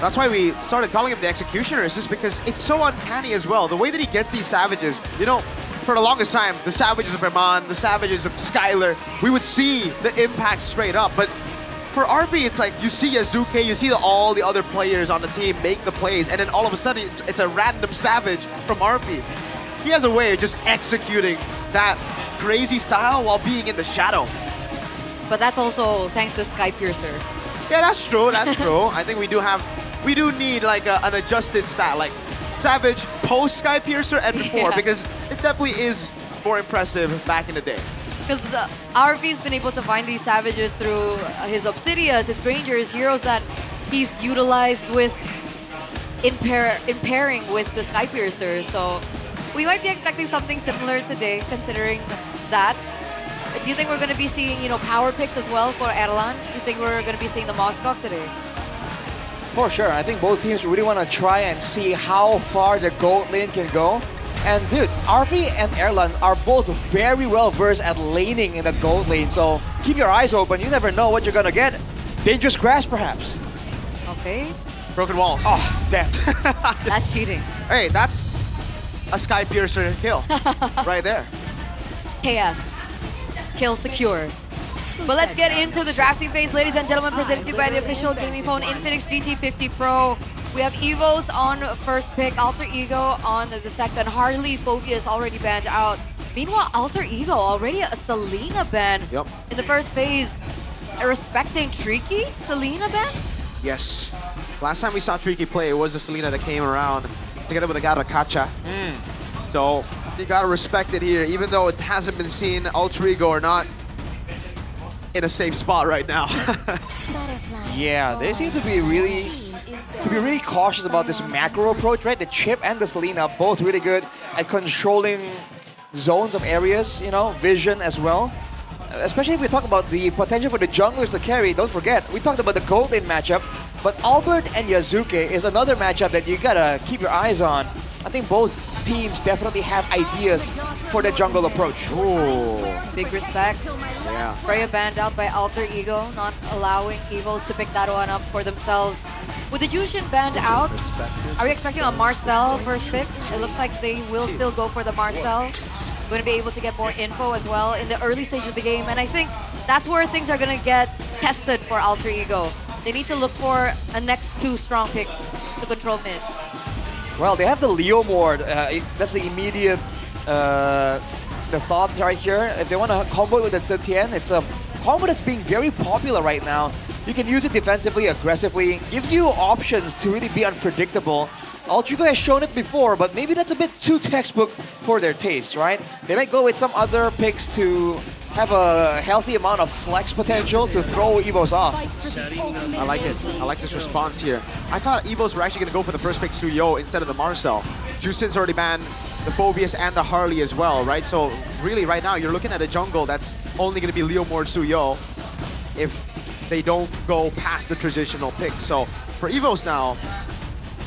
that's why we started calling him the Executioner. It's just because it's so uncanny as well. The way that he gets these Savages, you know, for the longest time, the Savages of Vermont, the Savages of Skylar, we would see the impact straight up, but for Arfi, it's like you see Azuke, you see all the other players on the team make the plays, and then all of a sudden it's a random Savage from Arfi. He has a way of just executing that crazy style while being in the shadow. But that's also thanks to Skypiercer. Yeah, that's true, that's true. I think we do need like an adjusted style, like Savage post Skypiercer and before, because it definitely is more impressive back in the day. Because RV's been able to find these Savages through his Obsidias, his Grangers, heroes that he's utilized with in pairing with the Skypiercer. So we might be expecting something similar today, considering that. Do you think we're going to be seeing, you know, power picks as well for Erlan? Do you think we're going to be seeing the Moskov today? For sure. I think both teams really want to try and see how far the gold lane can go. And dude, Arfi and Erlan are both very well versed at laning in the gold lane. So keep your eyes open. You never know what you're going to get. Dangerous grass, perhaps. Okay. Broken walls. Oh, damn. That's cheating. Hey, that's a Skypiercer kill right there. KS. Kill secure. But let's get into the drafting phase, ladies and gentlemen, presented to you by the official gaming phone Infinix GT50 Pro. We have Evos on first pick, Alter Ego on the second. Harley Phobius already banned out. Meanwhile, Alter Ego already a Selena ban in the first phase. Respecting Tricky, Selena ban? Yes. Last time we saw Tricky play, it was the Selena that came around. together with a Garakacha. So you gotta respect it here, even though it hasn't been seen Alter Ego or not in a safe spot right now. Yeah, they seem to be really cautious about this macro approach, right? The Chip and the Selena both really good at controlling zones of areas, you know, vision as well. Especially if we talk about the potential for the junglers to carry, don't forget, we talked about the gold lane matchup, but Albert and Yazuke is another matchup that you gotta keep your eyes on. I think both teams definitely have ideas for the jungle approach. Ooh. Big respect. Yeah. Freya banned out by Alter Ego, not allowing Evos to pick that one up for themselves. With the Jushin banned out, are we expecting a Marcel first pick? It looks like they will still go for the Marcel. Going to be able to get more info as well in the early stage of the game, and I think that's where things are going to get tested for Alter Ego. They need to look for a next 2 strong pick to control mid. Well, they have the Leo Mord. That's the immediate the thought right here. If they want to combo it with the S17, it's a combo that's being very popular right now. You can use it defensively, aggressively. Gives you options to really be unpredictable. Alter Ego has shown it before, but maybe that's a bit too textbook for their taste, right? They might go with some other picks to have a healthy amount of flex potential to throw Evos off. I like it. I like this response here. I thought Evos were actually going to go for the first pick Suyo instead of the Marcel. Justin's already banned the Phobius and the Harley as well, right? So really right now you're looking at a jungle that's only going to be Leo Mord Suyo if they don't go past the traditional pick. So for Evos now,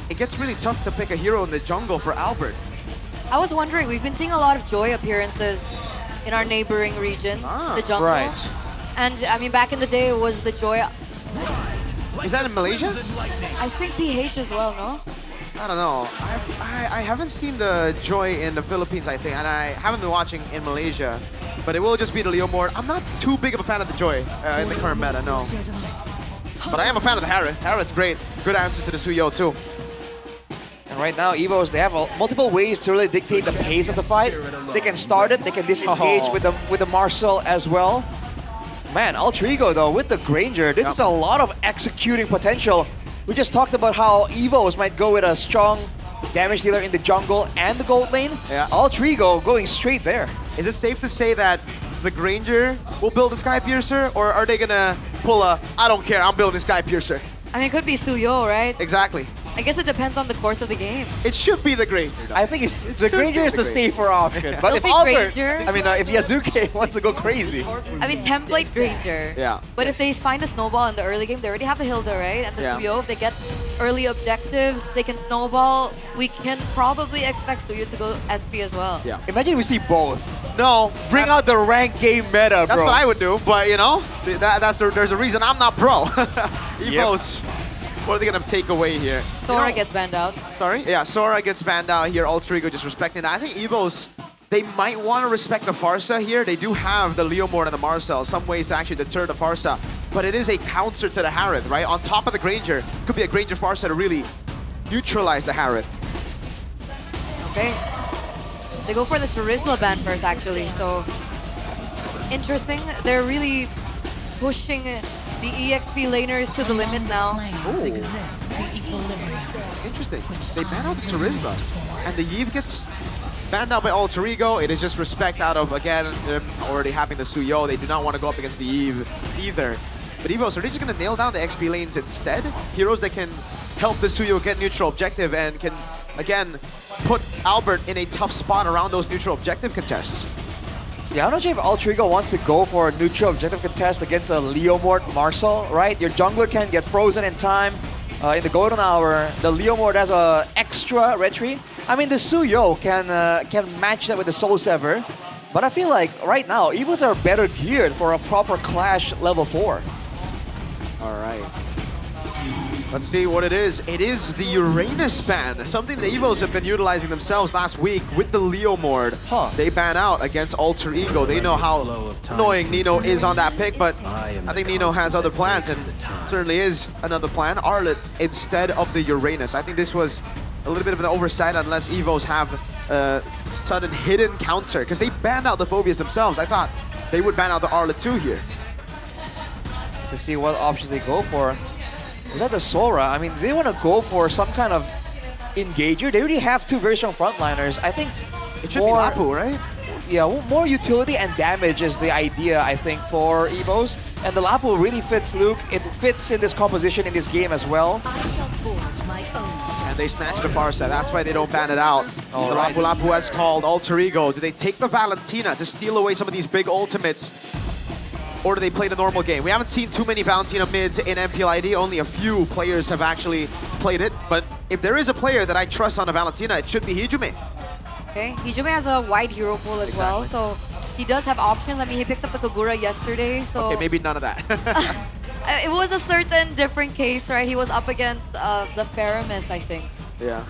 it gets really tough to pick a hero in the jungle for Albert. I was wondering, we've been seeing a lot of Joy appearances in our neighboring regions, the jungle. Right. And I mean, back in the day, it was the Joy. Is that in Malaysia? I think PH as well, no? I don't know. I haven't seen the Joy in the Philippines, I think, and I haven't been watching in Malaysia. But it will just be the Leo Mord. I'm not too big of a fan of the Joy in the current meta, no. But I am a fan of the Harith. Harith's great. Good answers to the Suyo too. And right now, Evos, they have multiple ways to really dictate the pace of the fight. They can start it, they can disengage with the Marcel as well. Man, Alter Ego though, with the Granger, this is a lot of executing potential. We just talked about how Evos might go with a strong damage dealer in the jungle and the gold lane. Yeah. Alter Ego going straight there. Is it safe to say that the Granger will build a Sky Piercer, or are they gonna pull a, I don't care, I'm building Sky Piercer? I mean, it could be Suyo, right? Exactly. I guess it depends on the course of the game. It should be the Granger. I think the Granger is the safer option. But if It'll be Albert, Granger. I mean, if Yazuke wants to go crazy. I mean, template Granger. Yeah. But if they find a snowball in the early game, they already have the Hilda, right? And the Yeah. Suyo, if they get early objectives, they can snowball. We can probably expect Suyo to go SP as well. Yeah. Imagine we see both. No. Bring out the ranked game meta, bro. That's what I would do, but you know, there's a reason I'm not pro. Evos. What are they gonna take away here? Sora gets banned out. Sorry? Yeah, Sora gets banned out here. Alter Ego just respecting that. I think Evos, they might want to respect the Farsa here. They do have the Leo Mord and the Marcel, some ways to actually deter the Farsa. But it is a counter to the Harith, right? On top of the Granger. Could be a Granger Farsa to really neutralize the Harith. Okay. They go for the Terizla ban first, actually. So, interesting. They're really pushing the EXP laners to the limit now. Interesting. They ban out the Terizla. And the Yve gets banned out by Alter Ego. It is just respect out of, again, them already having the Suyo. They do not want to go up against the Yve either. But Evos, are they just going to nail down the XP lanes instead? Heroes that can help the Suyo get neutral objective and can, again, put Albert in a tough spot around those neutral objective contests. Yeah, I'm not sure if Alter Ego wants to go for a neutral objective contest against a Leo Mord Marcel, right? Your jungler can get frozen in time in the golden hour. The Leo Mord has a extra retry. I mean, the Suyo can match that with the Soul Sever, but I feel like right now, Evos are better geared for a proper Clash level 4. All right. Let's see what it is. It is the Uranus ban, something the Evos have been utilizing themselves last week with the Leo Mord. They ban out against Alter Ego. They know how annoying Nino is on that pick, but I think Nino has other plans, and certainly is another plan. Arlet instead of the Uranus. I think this was a little bit of an oversight unless Evos have a sudden hidden counter, because they banned out the Phobias themselves. I thought they would ban out the Arlet too here. To see what options they go for. Was that the Sora? I mean, they want to go for some kind of engager. They already have two very strong frontliners. I think it should be Lapu, right? Yeah, more utility and damage is the idea, I think, for Evos. And the Lapu really fits Luke. It fits in this composition in this game as well. And they snatch the far side. That's why they don't ban it out. All the right. Lapu has called Alter Ego. Do they take the Valentina to steal away some of these big ultimates? Or do they play the normal game? We haven't seen too many Valentina mids in MPL ID. Only a few players have actually played it. But if there is a player that I trust on a Valentina, it should be Hijume. Okay, Hijume has a wide hero pool as well, so he does have options. I mean, he picked up the Kagura yesterday, so... Okay, maybe none of that. It was a certain different case, right? He was up against the Faramis, I think. Yeah.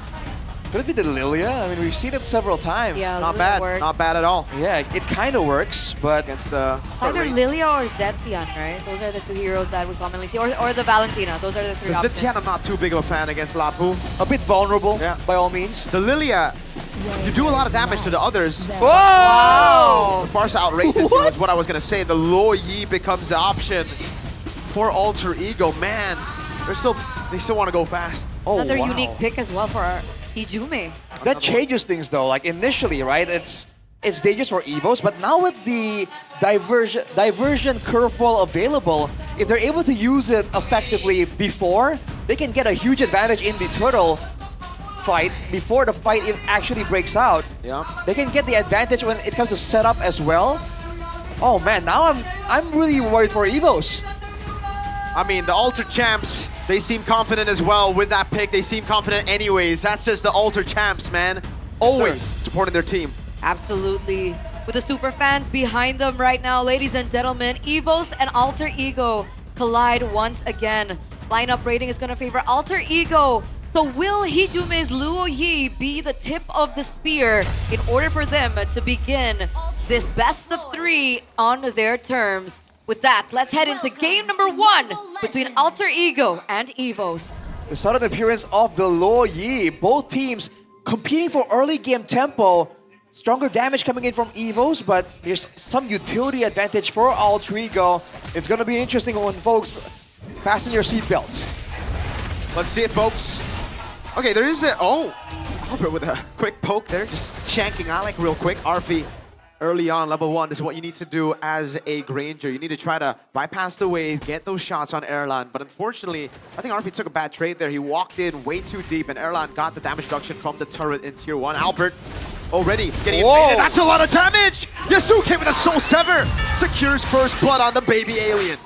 Could it be the Lilia? I mean, we've seen it several times. Yeah, Not Lilia bad. worked. Not bad at all. Yeah, it kind of works, but against the... It's either Lilia or Zetian, right? Those are the two heroes that we commonly see. Or the Valentina. Those are the three options. Zetian, I'm not too big of a fan against Lapu. A bit vulnerable, by all means. The Lilia, you do a lot of damage to the others. Whoa! Wow. The Farsa outrageous here is what I was going to say. The Lo Yi becomes the option for Alter Ego. Man, they still want to go fast. Oh, Another wow. unique pick as well for our Hijume. That changes things though. Like initially, right? It's dangerous for Evos, but now with the diversion curveball available, if they're able to use it effectively before, they can get a huge advantage in the turtle fight before the fight actually breaks out. Yeah. They can get the advantage when it comes to setup as well. Oh man, now I'm really worried for Evos. I mean, the Alter Champs, they seem confident as well with that pick. They seem confident anyways. That's just the Alter Champs, man. Always supporting their team. Absolutely. With the super fans behind them right now, ladies and gentlemen, Evos and Alter Ego collide once again. Lineup rating is going to favor Alter Ego. So will Hijume's Luo Yi be the tip of the spear in order for them to begin this best of 3 on their terms? With that, let's head into game number 1 between Alter Ego and Evos. The sudden appearance of the Lo Yi, both teams competing for early game tempo. Stronger damage coming in from Evos, but there's some utility advantage for Alter Ego. It's going to be interesting when folks fasten your seatbelts. Let's see it, folks. Okay, there is a... Oh, Albert with a quick poke there, just shanking Alec real quick. Arfi, early on, level 1 is what you need to do as a Granger. You need to try to bypass the wave, get those shots on Erlan. But unfortunately, I think Arfi took a bad trade there. He walked in way too deep, and Erlan got the damage reduction from the turret in Tier 1. Albert already getting invaded. That's a lot of damage! Yasuke with a Soul Sever secures first blood on the baby alien.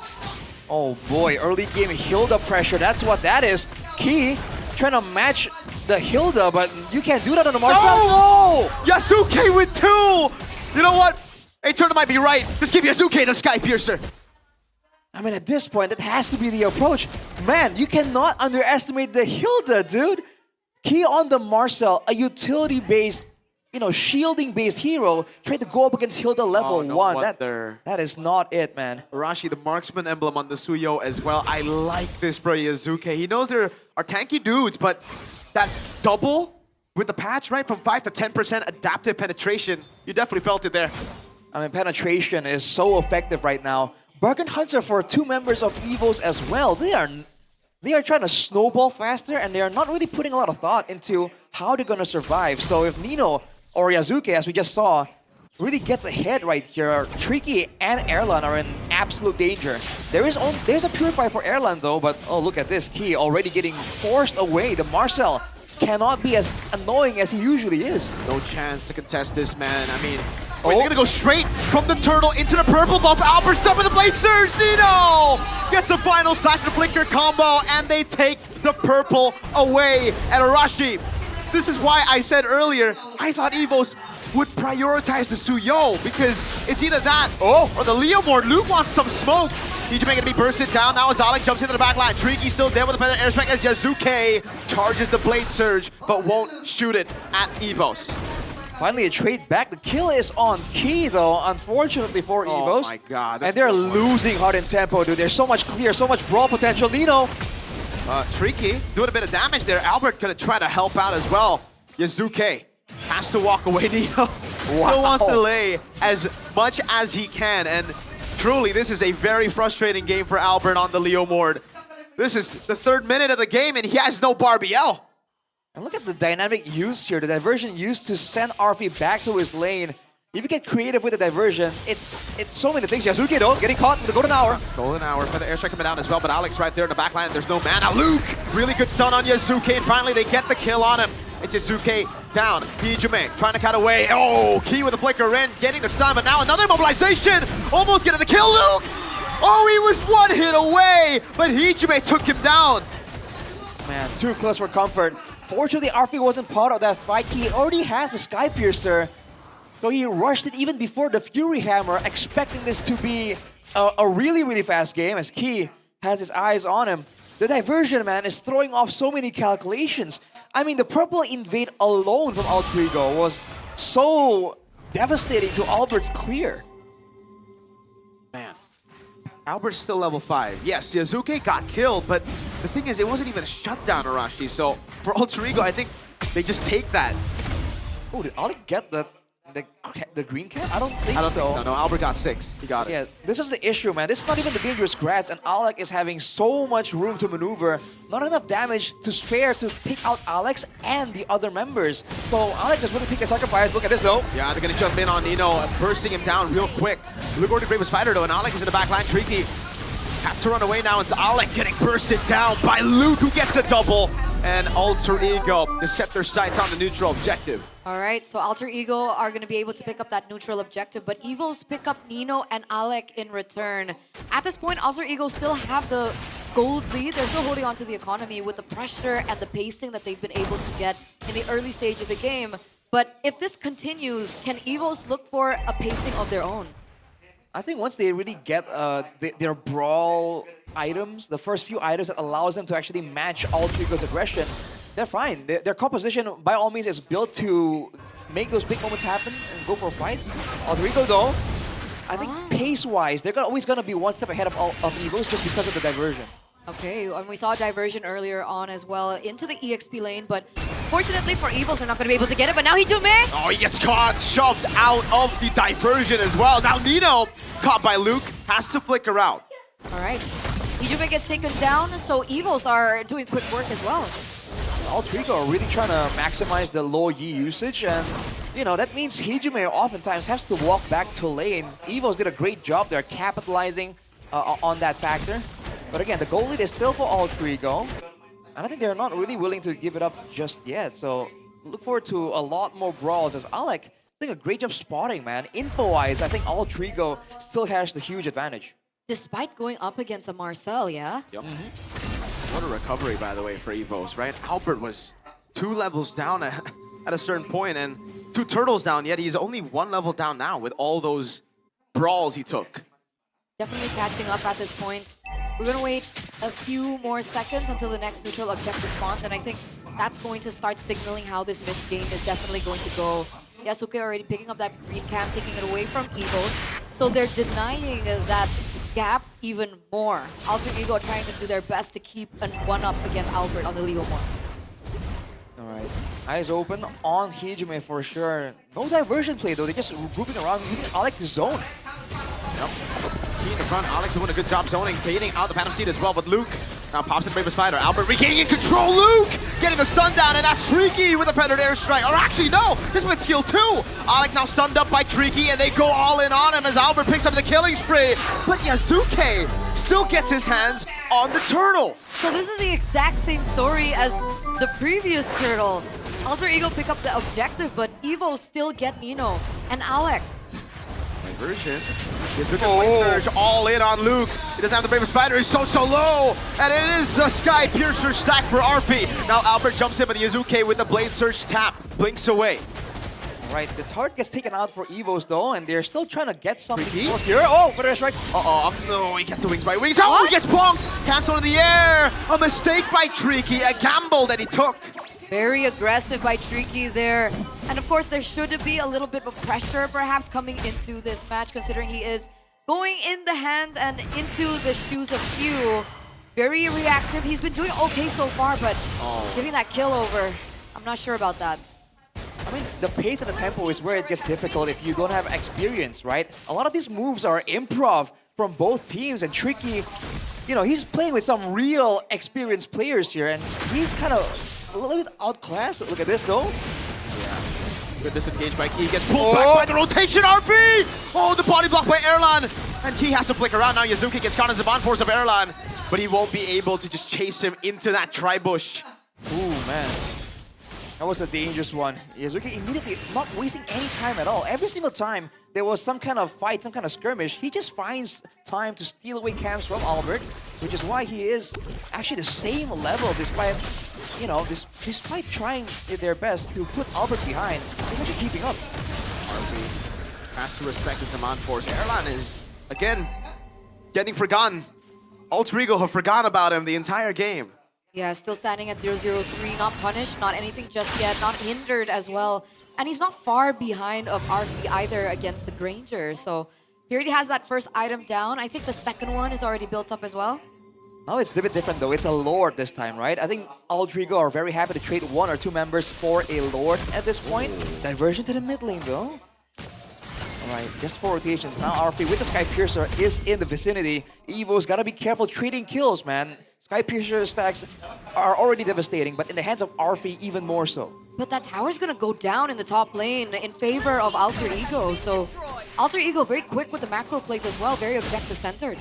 Oh boy, early game Hilda pressure. That's what that is. Key trying to match the Hilda, but you can't do that on the Marshall. No! Yasuke with 2! You know what? A-Turner might be right. Just give Yasuke the Sky Piercer. I mean, at this point, that has to be the approach. Man, you cannot underestimate the Hilda, dude. Key on the Marcel, a utility-based, shielding-based hero, tried to go up against Hilda level 1. That is not it, man. Arashi, the marksman emblem on the Suyo as well. I like this for Yasuke. He knows there are tanky dudes, but that double with the patch, right, from 5 to 10% adaptive penetration, you definitely felt it there. I mean, penetration is so effective right now. Bargain Hunter for 2 members of Evos as well. They are trying to snowball faster, and they are not really putting a lot of thought into how they're going to survive. So if Nino or Yasuke, as we just saw, really gets ahead right here, Tricky and Erlan are in absolute danger. There's a Purify for Erlan though, but oh, look at this. Key already getting forced away. The Marcel cannot be as annoying as he usually is. No chance to contest this, man. I mean, they're going to go straight from the turtle into the purple buff. Albert's done with the Blade Surge. Nino gets the final slash the flicker combo, and they take the purple away. And Arashi, this is why I said earlier, I thought Evos would prioritize the Suyo, because it's either that or the Leomord. Luke wants some smoke. Hijume gonna be bursted down. Now as Alec jumps into the back line. Tricky still there with the better airstrike as Yasuke charges the Blade Surge, but won't shoot it at Evos. Finally, a trade back. The kill is on Key, though, unfortunately for Evos. Oh my god. And they're losing heart and tempo, dude. There's so much clear, so much brawl potential. Nino. Tricky doing a bit of damage there. Albert gonna try to help out as well. Yasuke has to walk away. Nino still wants to lay as much as he can. And truly, this is a very frustrating game for Albert on the Leomord. This is the 3rd minute of the game, and he has no Barbiel. And look at the dynamic use here, the diversion used to send RP back to his lane. If you get creative with the diversion, it's so many things. Yasuke though, getting caught in the golden hour. Golden hour for the airstrike coming down as well, but Alex right there in the back line. There's no mana. Luke, really good stun on Yasuke, and finally they get the kill on him. It's Yasuke down. Hijime trying to cut away. Oh, Key with the flicker in, getting the stun, but now another mobilization. Almost getting the kill, Luke. Oh, he was one hit away, but Hijime took him down. Man, too close for comfort. Fortunately, RP wasn't part of that fight. He already has the Sky Piercer. So he rushed it even before the Fury Hammer, expecting this to be a really, really fast game as Key has his eyes on him. The diversion, man, is throwing off so many calculations. I mean, the purple invade alone from Altrigo was so devastating to Albert's clear. Man, Albert's still level 5. Yes, Yasuke got killed, but the thing is, it wasn't even a shutdown, Arashi. So for Altrigo, I think they just take that. Oh, did Alec get the green cap? I don't think so. No, Albert got 6. He got it. Yeah, this is the issue, man. This is not even the dangerous grabs, and Alec is having so much room to maneuver. Not enough damage to spare to take out Alex and the other members. So Alex is going to take a sacrifice. Look at this, though. Yeah, they're going to jump in on Nino, bursting him down real quick. Luke already bravest fighter, though, and Alec is in the back line. Tricky has to run away now. It's Alec getting bursted down by Luke, who gets a double. And Alter Ego to set their sights on the neutral objective. All right, so Alter Ego are going to be able to pick up that neutral objective, but Evos pick up Nino and Alec in return. At this point, Alter Ego still have the gold lead. They're still holding on to the economy with the pressure and the pacing that they've been able to get in the early stage of the game. But if this continues, can Evos look for a pacing of their own? I think once they really get their brawl items, the first few items that allows them to actually match Alter Ego's aggression, they're fine. Their composition, by all means, is built to make those big moments happen and go for fights. Alter Ego, though, I think pace-wise, they're always going to be one step ahead of Evos just because of the diversion. Okay, and we saw diversion earlier on as well into the EXP lane, but fortunately for Evos, they're not going to be able to get it, but now Hijime! Oh, he gets caught, shoved out of the diversion as well. Now Nino, caught by Luke, has to flicker out. All right, Hijime gets taken down, so Evos are doing quick work as well. Altrigo are really trying to maximize the low Yi usage, and you know that means Hijime oftentimes has to walk back to lane. Evos did a great job there capitalizing on that factor. But again, the goal lead is still for Altrigo, and I think they're not really willing to give it up just yet. So look forward to a lot more brawls as Alec is doing a great job spotting, man. Info-wise, I think Altrigo still has the huge advantage. Despite going up against a Marcel, yeah? Yep. What a recovery, by the way, for Evos, right? Albert was 2 levels down at a certain point and 2 turtles down, yet he's only 1 level down now with all those brawls he took. Definitely catching up at this point. We're going to wait a few more seconds until the next neutral objective spawns, and I think that's going to start signaling how this mid game is definitely going to go. Yasuke already picking up that green cam, taking it away from Evos. So they're denying that gap even more. Alter Ego trying to do their best to keep an 1-up against Albert on the Leo one. Alright, eyes open on Hijime for sure. No diversion play though, they're just grouping around using Alec to zone. Yep. Key in the front, Alex doing a good job zoning, baiting out the Phantom Seed as well, but Luke now pops in bravest fighter. Albert regaining control, Luke getting the stun down, and that's Tricky with a Predator airstrike. Or actually, no, this with skill 2. Alec now stunned up by Tricky, and they go all in on him as Albert picks up the killing spree. But Yasuke still gets his hands on the turtle. So this is the exact same story as the previous turtle. Alter Ego pick up the objective, but Evo still get Nino and Alec. Diversion. Surge all in on Luke. He doesn't have the bravest fighter. He's so low. And it is a Sky Piercer stack for RP. Now Albert jumps in, but Yasuke with the Blade Surge tap blinks away. Right, the turret gets taken out for Evos though, and they're still trying to get something for here. Oh, but that's right. No, he gets the wings by wings. Oh, he gets bonked. Cancel in the air. A mistake by Tricky. A gamble that he took. Very aggressive by Tricky there. And of course, there should be a little bit of pressure perhaps coming into this match, considering he is going in the hands and into the shoes of Hugh. Very reactive. He's been doing okay so far, but giving that kill over, I'm not sure about that. I mean, the pace and the tempo is where it gets difficult if you don't have experience, right? A lot of these moves are improv from both teams, and Tricky, you know, he's playing with some real experienced players here, and he's kind of a little bit outclassed. Look at this though. Good disengage by Key, gets pulled back by the rotation, RP! Oh, the body block by Erlan! And Key has to flick around, now Yazuki gets caught in the bond force of Erlan, but he won't be able to just chase him into that tri-bush. Ooh, man. That was a dangerous one. Yazuki immediately not wasting any time at all. Every single time there was some kind of fight, some kind of skirmish, he just finds time to steal away camps from Albert, which is why he is actually the same level despite, you know, despite trying their best to put Albert behind. He's actually keeping up. RP has to respect his Zaman force. Erlan is, again, getting forgotten. Alter Ego have forgotten about him the entire game. Yeah, still standing at 0-0-3, not punished, not anything just yet, not hindered as well. And he's not far behind of RP either against the Granger. So he already has that first item down. I think the second one is already built up as well. Oh, it's a bit different though. It's a Lord this time, right? I think Alter Ego are very happy to trade 1 or 2 members for a Lord at this point. Diversion to the mid lane though. Alright, just 4 rotations. Now RP with the Sky Piercer is in the vicinity. Evo's gotta be careful trading kills, man. Sky Piercer stacks are already devastating, but in the hands of RP even more so. But that tower's gonna go down in the top lane in favor of Alter Ego. So Alter Ego very quick with the macro plays as well, very objective centered.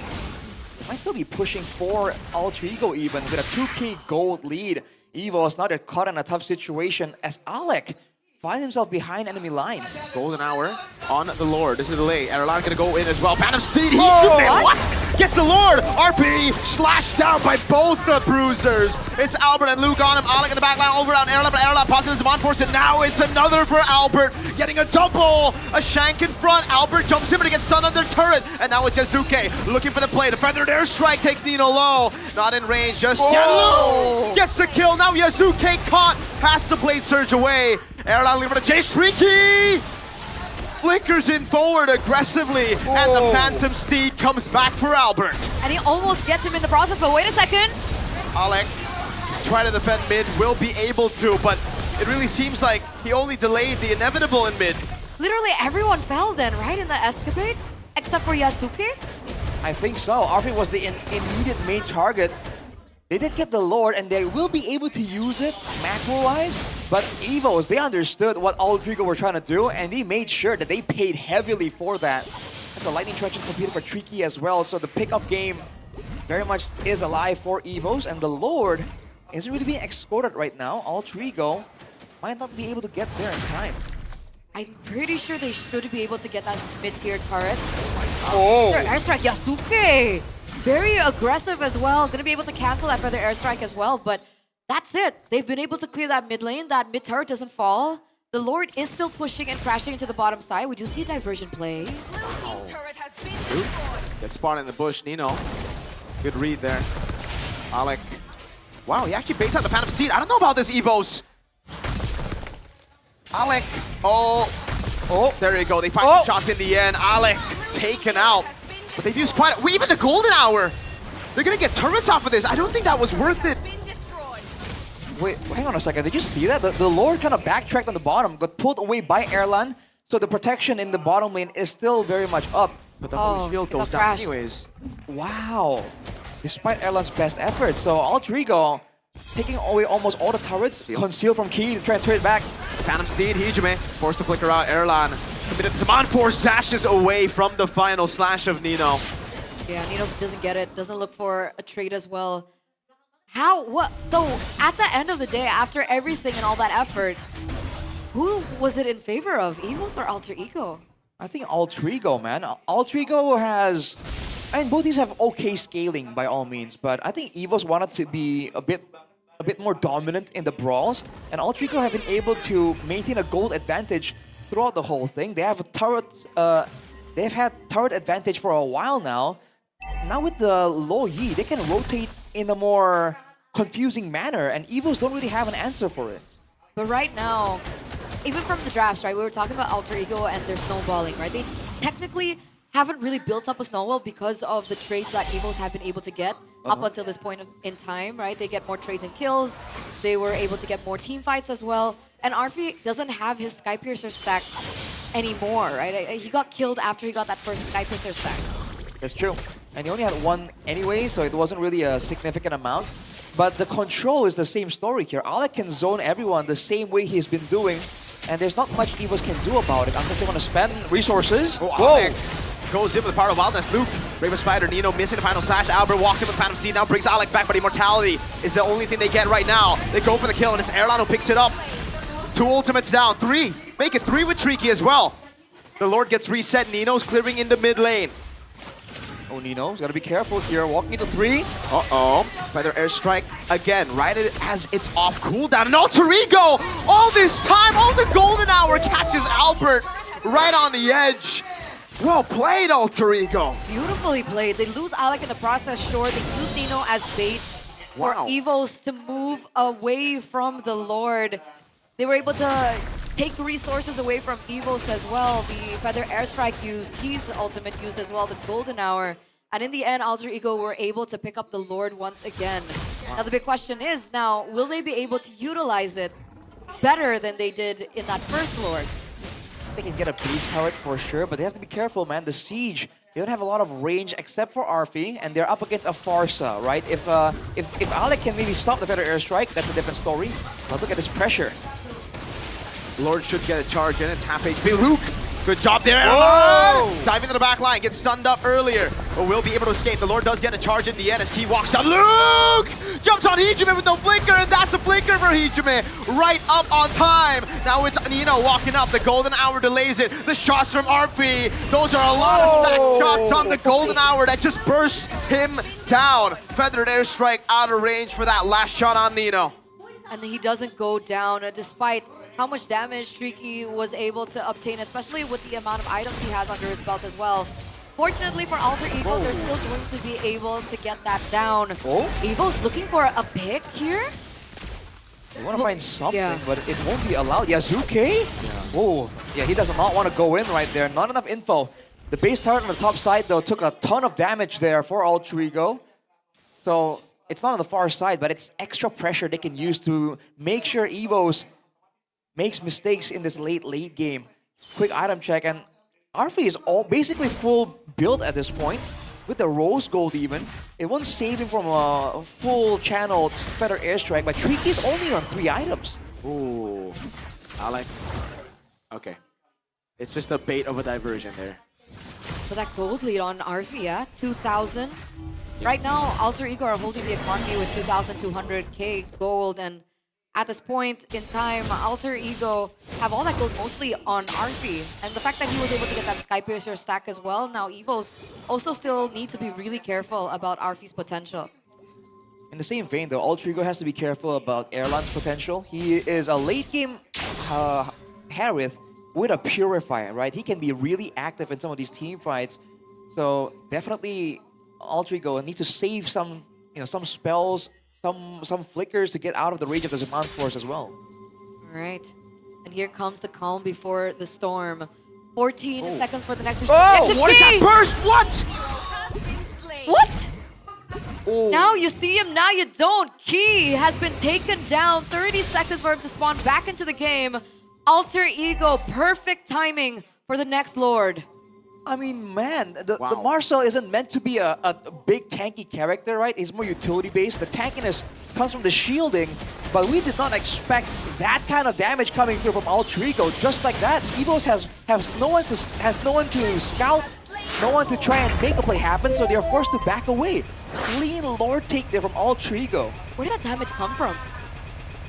Might still be pushing for Alter Ego even with a 2k gold lead. Evo is not caught in a tough situation as Alec finds himself behind enemy lines. Golden hour on the Lord. This is the lane. Erlan gonna go in as well. Phantom Steed, what? Gets the Lord! RP slashed down by both the bruisers. It's Albert and Luke on him. Alec in the back line over on Erlan, but Erlan pops in his Zaman force, and now it's another for Albert. Getting a double! A shank in front. Albert jumps in, but he gets stunned on their turret. And now it's Yazuki looking for the play. The feathered airstrike takes Nino low. Not in range, just yet. Luke gets the kill. Now Yazuki caught. Has to blade surge away. Erlan looking for the chase. Tricky! Flickers in forward aggressively, and the Phantom Steed comes back for Albert. And he almost gets him in the process, but wait a second. Alec, try to defend mid, will be able to, but it really seems like he only delayed the inevitable in mid. Literally everyone fell then, right, in the escapade? Except for Yasuke? I think so. RP was the immediate main target. They did get the Lord, and they will be able to use it macro-wise. But Evos, they understood what Alter Ego were trying to do, and they made sure that they paid heavily for that. And the Lightning Trench is completed for Tricky as well, so the pickup game very much is alive for Evos, and the Lord isn't really being escorted right now. Alter Ego might not be able to get there in time. I'm pretty sure they should be able to get that mid-tier turret. Oh! Their airstrike, Yasuke! Very aggressive as well. Gonna be able to cancel that further airstrike as well, but that's it. They've been able to clear that mid lane. That mid turret doesn't fall. The Lord is still pushing and crashing into the bottom side. We do see a diversion play. Gets spotted in the bush, Nino. Good read there. Alec. Wow, he actually baits out the Phantom Steed. I don't know about this, Evos. Alec. Oh, there you go. They find the shots in the end. Alec taken out. But they've used quite even the Golden Hour. They're gonna get turrets off of this. I don't think that was worth it. Wait, hang on a second. Did you see that? The Lord kind of backtracked on the bottom, got pulled away by Erlan. So the protection in the bottom lane is still very much up. But the Holy Shield goes down anyways. Wow. Despite Erlan's best efforts. So Alter Ego taking away almost all the turrets, concealed from Key to try and trade back. Phantom Steed, Hijime, forced to flicker out. Erlan committed Zaman Force, dashes away from the final slash of Nino. Yeah, Nino doesn't get it, doesn't look for a trade as well. So at the end of the day, after everything and all that effort, who was it in favor of, Evos or Alter Ego? I think Alter Ego, man. Alter Ego has, both teams have okay scaling by all means, but I think Evos wanted to be a bit more dominant in the brawls, and Alter Ego have been able to maintain a gold advantage throughout the whole thing. They have a turret, they've had turret advantage for a while now. Now with the low Yi, they can rotate in a more confusing manner, and Evos don't really have an answer for it. But right now, even from the drafts, right, we were talking about Alter Ego and their snowballing, right? They technically haven't really built up a snowball because of the trades that Evos have been able to get up until this point in time, right? They get more trades and kills. They were able to get more team fights as well. And RP doesn't have his Sky Piercer stack anymore, right? He got killed after he got that first Sky Piercer stack. That's true. And he only had one anyway, so it wasn't really a significant amount. But the control is the same story here. Alec can zone everyone the same way he's been doing, and there's not much Evos can do about it unless they want to spend resources. Whoa! Goes in with the power of wildness. Luke, Raven Spider, Nino missing the final slash. Albert walks in with Phantom Seed, now brings Alec back, but Immortality is the only thing they get right now. They go for the kill, and it's Erlan who picks it up. 2 ultimates down, 3. Make it 3 with Tricky as well. The Lord gets reset. Nino's clearing in the mid lane. Oh, Nino's gotta be careful here. Walking into 3. Uh-oh. Feather Airstrike again, right as it's off cooldown. And Alter Ego! All this time, all the golden hour catches Albert right on the edge. Well played, Alter Ego. Beautifully played. They lose Alec in the process, sure. They use Nino as bait for Evos to move away from the Lord. They were able to take resources away from Evos as well. The Feather Airstrike used, Key's ultimate used as well, the Golden Hour. And in the end, Alter Ego were able to pick up the Lord once again. Now the big question is now, will they be able to utilize it better than they did in that first Lord? They can get a base turret for sure, but they have to be careful, man. The Siege, they don't have a lot of range except for Arfi, and they're up against a Farsa, right? If Alec can maybe stop the Feather Airstrike, that's a different story. But look at this pressure. Lord should get a charge in. It's half HP. Luke, good job there. Diving to the back line, gets stunned up earlier, but will be able to escape. The Lord does get a charge in the end as Key walks up. Luke jumps on Hijime with no flinker, and that's the flinker for Hijime. Right up on time. Now it's Nino walking up. The Golden Hour delays it. The shots from Arfi. Those are a lot of stacked shots on the Golden Hour that just bursts him down. Feathered Airstrike out of range for that last shot on Nino. And he doesn't go down despite how much damage Tricky was able to obtain, especially with the amount of items he has under his belt as well. Fortunately for Alter Ego, they're still going to be able to get that down. Evo's looking for a pick here. They want to find something, but it won't be allowed. Yazuke? Oh, yeah, he does not want to go in right there. Not enough info. The base turret on the top side, though, took a ton of damage there for Alter Ego. So it's not on the far side, but it's extra pressure they can use to make sure Evos makes mistakes in this late game. Quick item check, and Arfi is all basically full build at this point with the rose gold even. It won't save him from a full channeled Feather Airstrike, but Tricky's only on 3 items. Ooh, Alec. Okay, it's just a bait of a diversion there. So that gold lead on Arfi, yeah, 2,000. Right now, Alter Ego are holding the economy with 2,200k gold, and at this point in time, Alter Ego have all that gold mostly on Arfi. And the fact that he was able to get that Sky Piercer stack as well, now Evos also still need to be really careful about Arfi's potential. In the same vein though, Alter Ego has to be careful about Erlan's potential. He is a late game Harith with a Purifier, right? He can be really active in some of these team fights. So definitely Alter Ego needs to save some spells, some flickers to get out of the range of the Zaman Force as well. All right. And here comes the calm before the storm. 14 seconds for the next... Oh! What is that burst? What? What? Now you see him, now you don't. Key has been taken down. 30 seconds for him to spawn back into the game. Alter Ego, perfect timing for the next Lord. I mean, man, the Marshall isn't meant to be a big tanky character, right? He's more utility-based. The tankiness comes from the shielding, but we did not expect that kind of damage coming through from Alter Ego. Just like that, Evos has no one to scout, no one to try and make a play happen, so they're forced to back away. Clean Lord take there from Alter Ego. Where did that damage come from?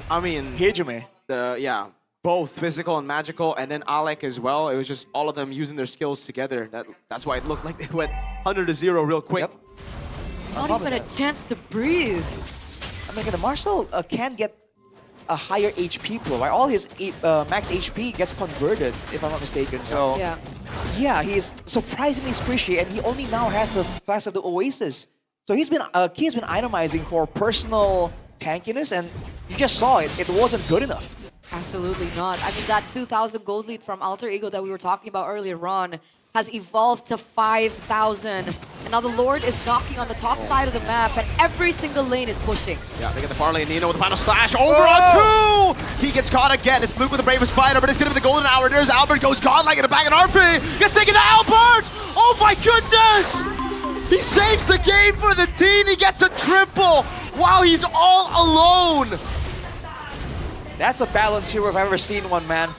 I mean, Hijime. Both physical and magical, and then Alec as well. It was just all of them using their skills together. That's why it looked like they went 100 to 0 real quick. Not even a chance to breathe. I mean, the Marshall can get a higher HP pool, right? All his max HP gets converted, if I'm not mistaken. So yeah, he's surprisingly squishy, and he only now has the Flash of the Oasis. So he's been itemizing for personal tankiness, and you just saw it. It wasn't good enough. Absolutely not. I mean, that 2,000 gold lead from Alter Ego that we were talking about earlier on has evolved to 5,000. And now the Lord is knocking on the top side of the map, and every single lane is pushing. Yeah, they get the parlay. Nino with the final slash. Over on 2! He gets caught again. It's Luke with the bravest fighter, but it's going to be the golden hour. There's Albert, goes godlike in the back, and RP gets taken to Albert! Oh my goodness! He saves the game for the team. He gets a triple while he's all alone. That's a balance here if I've ever seen one, man.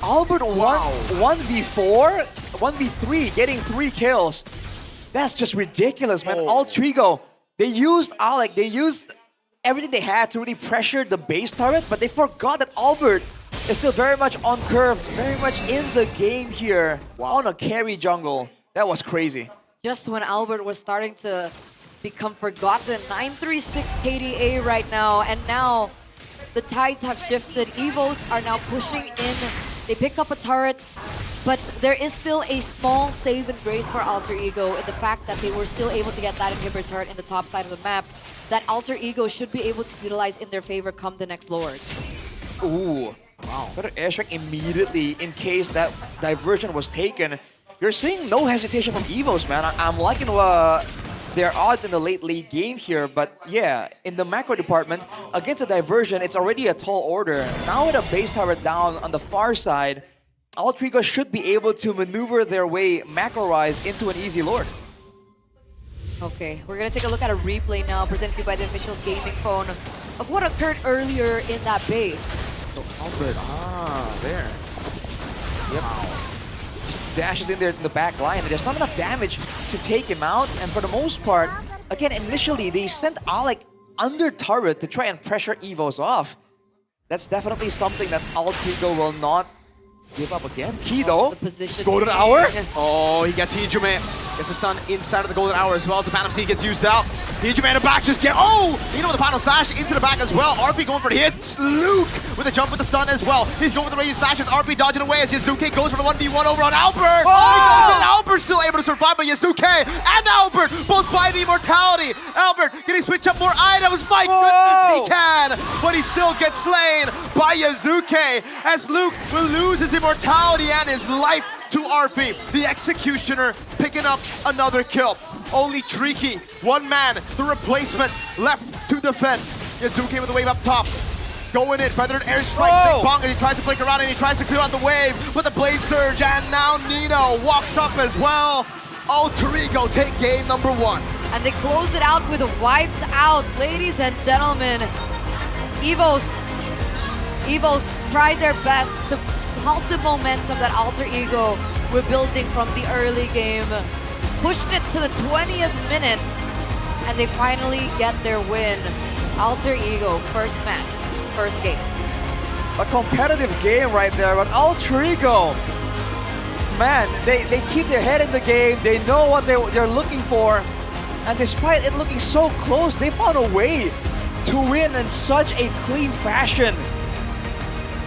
Albert 1v4, 1v3, getting 3 kills. That's just ridiculous, man. Altrigo, they used Alec, they used everything they had to really pressure the base turret, but they forgot that Albert is still very much on curve, very much in the game here on a carry jungle. That was crazy. Just when Albert was starting to become forgotten, 936 KDA right now, and now the tides have shifted. Evos are now pushing in. They pick up a turret, but there is still a small save and grace for Alter Ego in the fact that they were still able to get that inhibitor turret in the top side of the map that Alter Ego should be able to utilize in their favor come the next Lord. Ooh, wow. Better airstrike immediately in case that diversion was taken. You're seeing no hesitation from Evos, man. I'm liking their odds in the late game here, but yeah, in the macro department, against a diversion, it's already a tall order. Now with a base turret down on the far side, Altrigo should be able to maneuver their way macro-wise into an easy Lord. Okay, we're gonna take a look at a replay now presented to you by the official gaming phone of what occurred earlier in that base. So Albert, there. Yep. Just dashes in there in the back line, and there's not enough damage to take him out. And for the most part, again, initially they sent Alec under turret to try and pressure Evos off. That's definitely something that Altrigo will not give up again. Kido, golden hour. Oh, he gets Hijime. Gets a stun inside of the golden hour as well as the Phantom Seed gets used out. Hijime in the back just get, you know, the final slash into the back as well. RP going for the hits. Luke with a jump with the stun as well. He's going for the radiant slashes. RP dodging away as Yazuke goes for the 1v1 over on Albert. Oh! Albert's still able to survive, but Yazuke and Albert both buy the immortality. Albert, can he switch up more items? My goodness, he can! But he still gets slain by Yazuke as Luke will lose his immortality and his life to RP. The Executioner picking up another kill. Only Tricky, one man, the replacement left to defend. Yazuke with the wave up top. Going in, feathered airstrike, Big Bong, and he tries to flick around and he tries to clear out the wave with the Blade Surge, and now Nino walks up as well. Alter Ego take game number 1. And they close it out with a wiped out, ladies and gentlemen. Evos tried their best to halt the momentum that Alter Ego were building from the early game. Pushed it to the 20th minute, and they finally get their win. Alter Ego, first match, first game. A competitive game right there, but Alter Ego, man, they keep their head in the game. They know what they're looking for, and despite it looking so close, they found a way to win in such a clean fashion.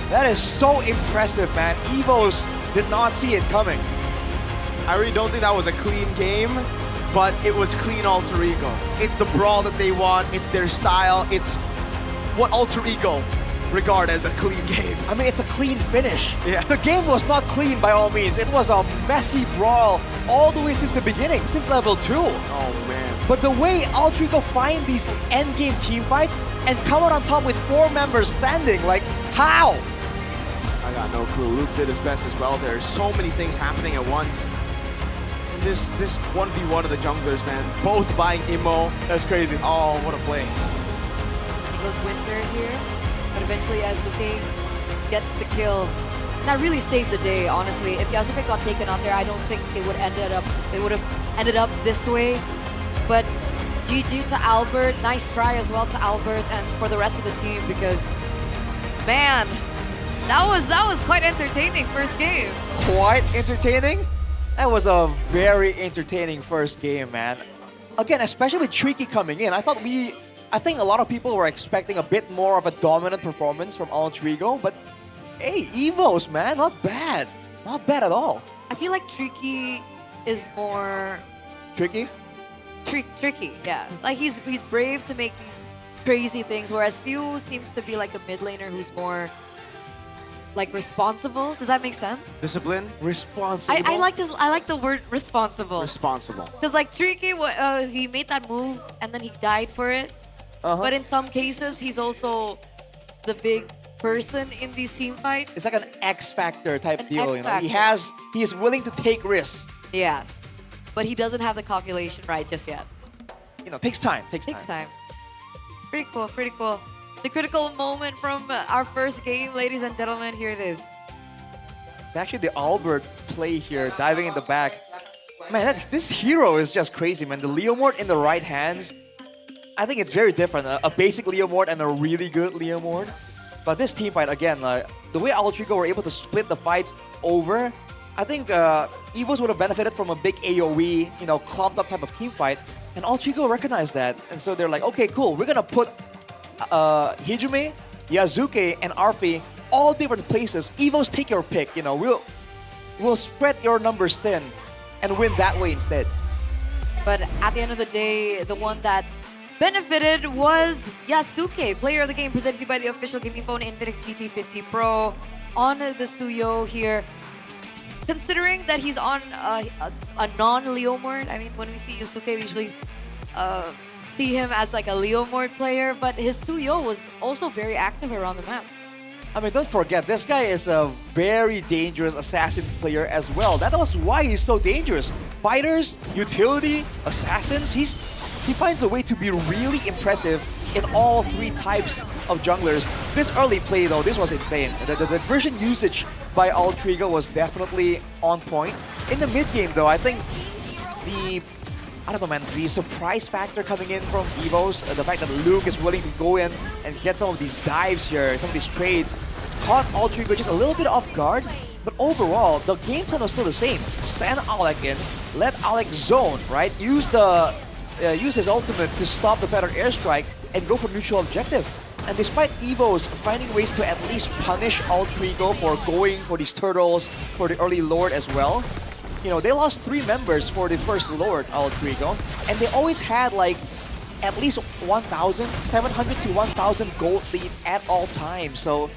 That is so impressive, man. Evos did not see it coming. I really don't think that was a clean game, but it was clean Alter Ego. It's the brawl that they want, it's their style, it's what Alter Ego regard as a clean game. I mean, it's a clean finish. Yeah. The game was not clean by all means. It was a messy brawl all the way since the beginning, since level 2. Oh, man. But the way Alter Ego find these endgame team fights and come out on top with 4 members standing, like, how? I got no clue. Luke did his best as well. There's so many things happening at once. And this 1v1 of the junglers, man. Both buying Immo. That's crazy. Oh, what a play. He goes Winter here, but eventually Yasuke gets the kill. And that really saved the day, honestly. If Yasuke got taken out there, I don't think it would have ended up this way. But GG to Albert. Nice try as well to Albert and for the rest of the team, because, man, that was quite entertaining first game. Quite entertaining? That was a very entertaining first game, man. Again, especially with Tricky coming in. I think a lot of people were expecting a bit more of a dominant performance from Alter Ego, but hey, Evos, man, not bad. Not bad at all. I feel like Tricky is more... Tricky? Tricky, yeah. Like he's brave to make these crazy things, whereas Few seems to be like a mid laner who's more like responsible. Does that make sense? Discipline? Responsible. I like the word responsible. Responsible. Because like Tricky, he made that move and then he died for it. But in some cases, he's also the big person in these team fights. It's like an X Factor type deal, you know. He is willing to take risks. Yes. but he doesn't have the calculation right just yet. You know, takes time. Takes time. Pretty cool, pretty cool. The critical moment from our first game, ladies and gentlemen, here it is. It's actually the Albert play here, diving in the back. Man, this hero is just crazy, man. The Leomord in the right hands, I think it's very different. A basic Leomord and a really good Leomord. But this team fight, again, the way Altrigo were able to split the fights over, I think EVOS would have benefited from a big AoE, you know, clumped up type of team fight. And Altrigo recognized that. And so they're like, okay, cool, we're gonna put Hijime, Yazuke, and Arfi all different places. EVOS, take your pick, you know, we'll spread your numbers thin and win that way instead. But at the end of the day, the one that benefited was Yasuke, player of the game, presented to you by the official gaming phone Infinix GT50 Pro on the Suyo here. Considering that he's on a non-Leomord, I mean, when we see Yasuke, we usually see him as like a Leomord player, but his Suyo was also very active around the map. I mean, don't forget, this guy is a very dangerous assassin player as well. That was why he's so dangerous. Fighters, utility, assassins, he finds a way to be really impressive in all three types of junglers. This early play though, this was insane. The version usage by Altrigo was definitely on point. In the mid game though, I think the surprise factor coming in from EVOS, the fact that Luke is willing to go in and get some of these dives here, some of these trades, caught Altrigo just a little bit off guard. But overall, the game plan was still the same. Send Alec in, let Alec zone, right? Use his ultimate to stop the Feather Airstrike and go for neutral objective. And despite EVOS finding ways to at least punish Altrigo for going for these turtles, for the early Lord as well, you know, they lost 3 members for the first Lord, Altrigo, and they always had like at least 1,700 to 1,000 gold lead at all times. So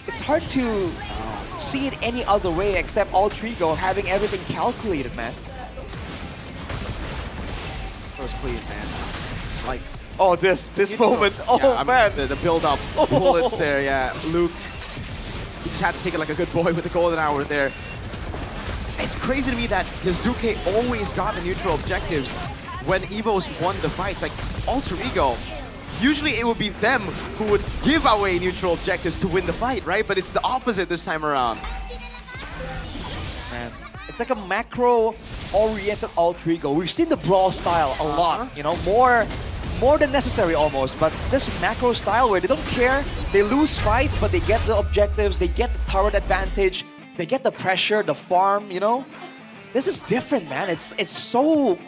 it's hard to see it any other way except Altrigo having everything calculated, man. First clean, man. Like, oh, this moment. Oh, yeah, man. The build-up, bullets there, yeah. Luke, he just had to take it like a good boy with the golden hour there. It's crazy to me that Yazuke always got the neutral objectives when EVOS won the fights. Like, Alter Ego, usually it would be them who would give away neutral objectives to win the fight, right? But it's the opposite this time around. Man, it's like a macro-oriented Alter Ego. We've seen the brawl style a lot, you know, more than necessary almost. But this macro style where they don't care, they lose fights, but they get the objectives, they get the turret advantage, they get the pressure, the farm, you know? This is different, man. It's so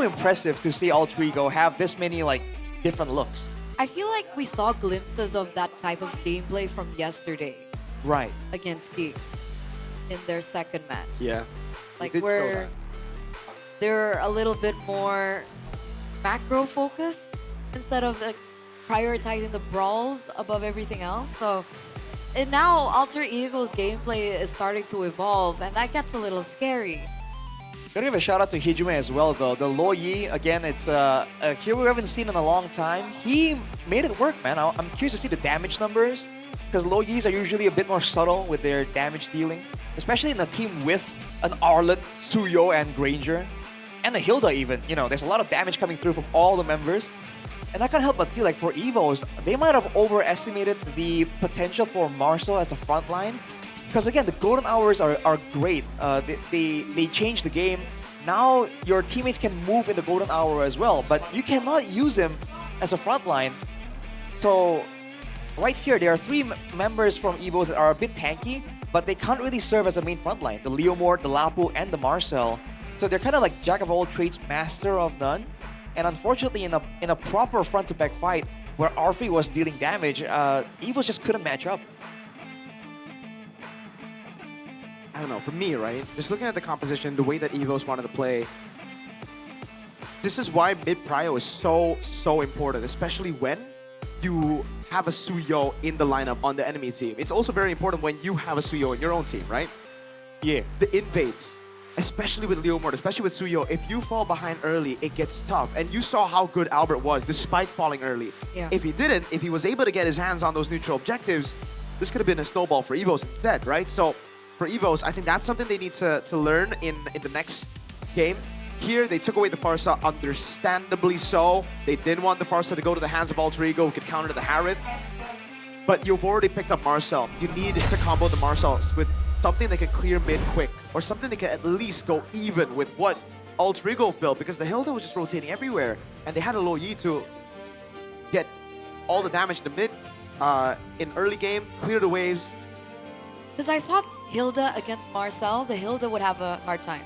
impressive to see Alter Ego have this many like different looks. I feel like we saw glimpses of that type of gameplay from yesterday. Right. Against Geek in their second match. Yeah. Like where they're a little bit more macro focused instead of like prioritizing the brawls above everything else. So and now Alter Ego's gameplay is starting to evolve, and that gets a little scary. Gotta give a shout out to Hijime as well, though. The Lo Yi, again, it's a hero we haven't seen in a long time. He made it work, man. I'm curious to see the damage numbers, because Lo Yis are usually a bit more subtle with their damage dealing, especially in a team with an Arlet, Suyo, and Granger, and a Hilda even. You know, there's a lot of damage coming through from all the members. And I can't help but feel like for EVOS, they might have overestimated the potential for Marcel as a frontline. Because again, the golden hours are great. They change the game. Now your teammates can move in the golden hour as well, but you cannot use him as a frontline. So right here, there are 3 members from EVOS that are a bit tanky, but they can't really serve as a main frontline. The Leomord, the Lapu, and the Marcel. So they're kind of like jack of all trades, master of none. And unfortunately, in a proper front-to-back fight where Arfi was dealing damage, EVOS just couldn't match up. I don't know, for me, right? Just looking at the composition, the way that EVOS wanted to play, this is why mid-prio is so important, especially when you have a Suyo in the lineup on the enemy team. It's also very important when you have a Suyo in your own team, right? Yeah. The invades, especially with Leomord, especially with Suyo, if you fall behind early, it gets tough. And you saw how good Albert was despite falling early. Yeah. If he was able to get his hands on those neutral objectives, this could have been a snowball for EVOS instead, right? So for EVOS, I think that's something they need to learn in the next game. Here, they took away the Parsa, understandably so. They didn't want the Parsa to go to the hands of Alter Ego, who could counter the Harith. But you've already picked up Marcel. You need to combo the Marcels with something that can clear mid quick, or something that can at least go even with what Alter Ego built, because the Hilda was just rotating everywhere, and they had a low Yi to get all the damage in the mid in early game, clear the waves. Because I thought Hilda against Marcel, the Hilda would have a hard time.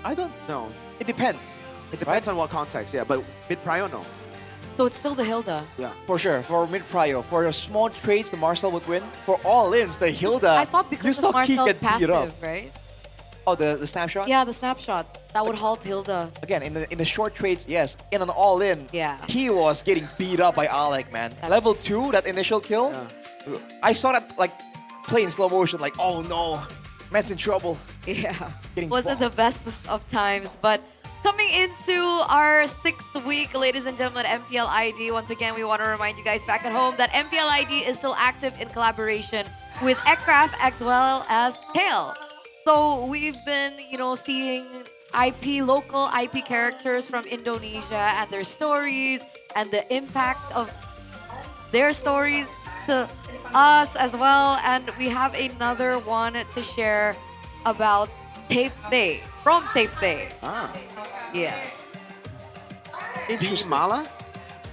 I don't know. It depends. It depends on what context, yeah, but mid prio, no. So it's still the Hilda. Yeah. For sure, for mid prio. For the small trades, the Marcel would win. For all-ins, the Hilda, I thought because you of saw Ki Marcel's get beat up. passive, right? Oh, the snapshot? Yeah, the snapshot. That would halt Hilda. Again, in the short trades, yes. In an all-in, Yeah. he was getting beat up by Alec, man. Level 2, that initial kill, I saw that like play in slow motion, like, oh no, man's in trouble. Yeah. Getting Wasn't the best of times, but coming into our 6th week, ladies and gentlemen, MPL ID. Once again, we want to remind you guys back at home that MPL ID is still active in collaboration with Ekraf as well as Tail. So we've been, seeing local IP characters from Indonesia and their stories and the impact of their stories to us as well. And we have another one to share about Tape Day, from Tape Day. Ah. Yes. Bimala?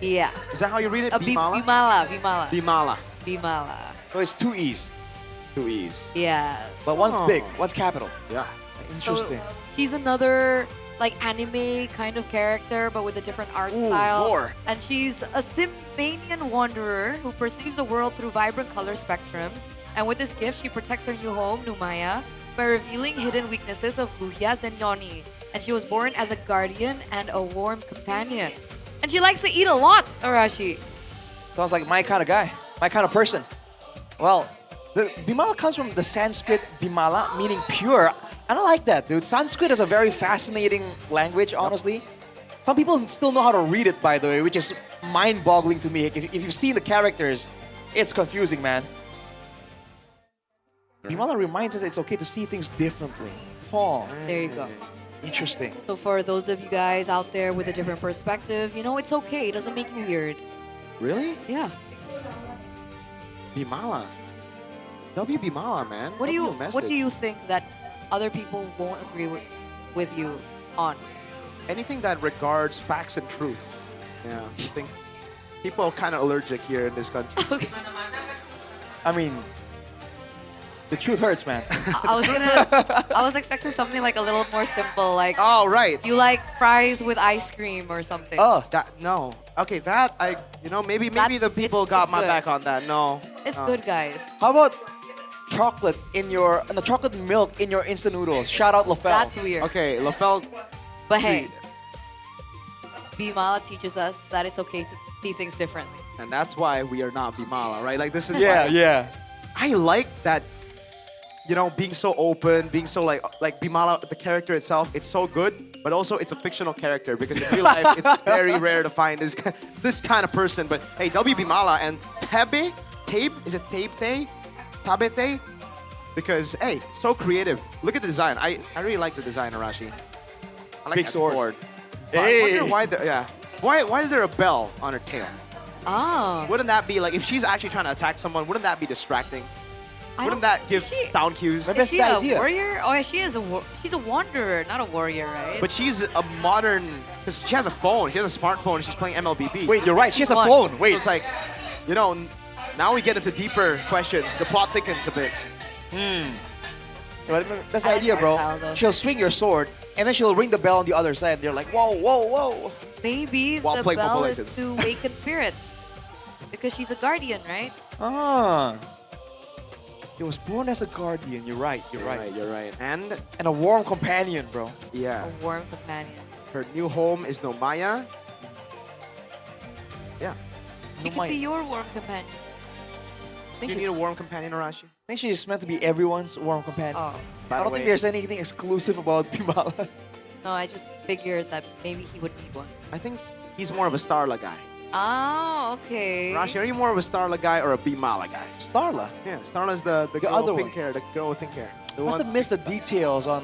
Yeah. Is that how you read it? Bimala? Bimala. Bimala. Bimala. So it's 2 E's. 2 E's. Yeah. But one's big, one's capital. Yeah. Interesting. So she's another anime kind of character, but with a different art style. More. And she's a Simmanian wanderer who perceives the world through vibrant color spectrums. And with this gift, she protects her new home, Numaya, by revealing hidden weaknesses of Luhyas and Yoni. And she was born as a guardian and a warm companion. And she likes to eat a lot, Arashi. Sounds like my kind of guy, my kind of person. Well, the Bimala comes from the Sanskrit Bimala, meaning pure. And I like that, dude. Sanskrit is a very fascinating language, honestly. Some people still know how to read it, by the way, which is mind-boggling to me. If you've seen the characters, it's confusing, man. Bimala reminds us it's okay to see things differently. Oh, there you go. Interesting. So for those of you guys out there with a different perspective, it's okay. It doesn't make you weird. Really? Yeah. Bimala. W Bimala, man. What do you think that other people won't agree with you on? Anything that regards facts and truths. Yeah, I think people are kind of allergic here in this country. Okay. I mean, the truth hurts, man. I was expecting something like a little more simple, like, oh, right. You like fries with ice cream or something. Oh, no. Okay, that maybe the people got my good. back on that. No. It's good, guys. How about chocolate chocolate milk in your instant noodles? Shout out Lafel. That's weird. Okay, Lafel. But hey, Bimala teaches us that it's okay to see things differently. And that's why we are not Bimala, right? Like, this is yeah. I like that, being so open, being so like Bimala, the character itself, it's so good, but also it's a fictional character because in real life, it's very rare to find this kind of person. But hey, W Bimala and Tabe, is it Tabe? Tabete? Because, hey, so creative. Look at the design. I really like the design, Arashi. I like Big that sword. I wonder why is there a bell on her tail? Oh. Wouldn't that be like, if she's actually trying to attack someone, wouldn't that be distracting? Wouldn't that give down cues? Is she a warrior? Oh, she's a wanderer, not a warrior, right? But she's a modern, because she has a phone, she has a smartphone, and she's playing MLBB. Wait, you're right, she has a phone. Wait. So it's like, now we get into deeper questions. The plot thickens a bit. But that's the idea, bro. She'll swing your sword, and then she'll ring the bell on the other side. They're like, whoa, whoa, whoa. Maybe the bell is to waken spirits. Because she's a guardian, right? Ah. He was born as a guardian. You're right. You're right. And a warm companion, bro. Yeah. A warm companion. Her new home is Nomaya. Yeah. She could be your warm companion. Do you need a warm companion, Arashi? I think she's meant to be everyone's warm companion. Oh. I don't think there's anything exclusive about Bimala. No, I just figured that maybe he would need one. I think he's more of a Starla guy. Oh, okay. Rashi, are you more of a Starla guy or a Bimala guy? Starla? Yeah, Starla's the girl other with one. pink hair, the girl with pink hair. Must have missed the details on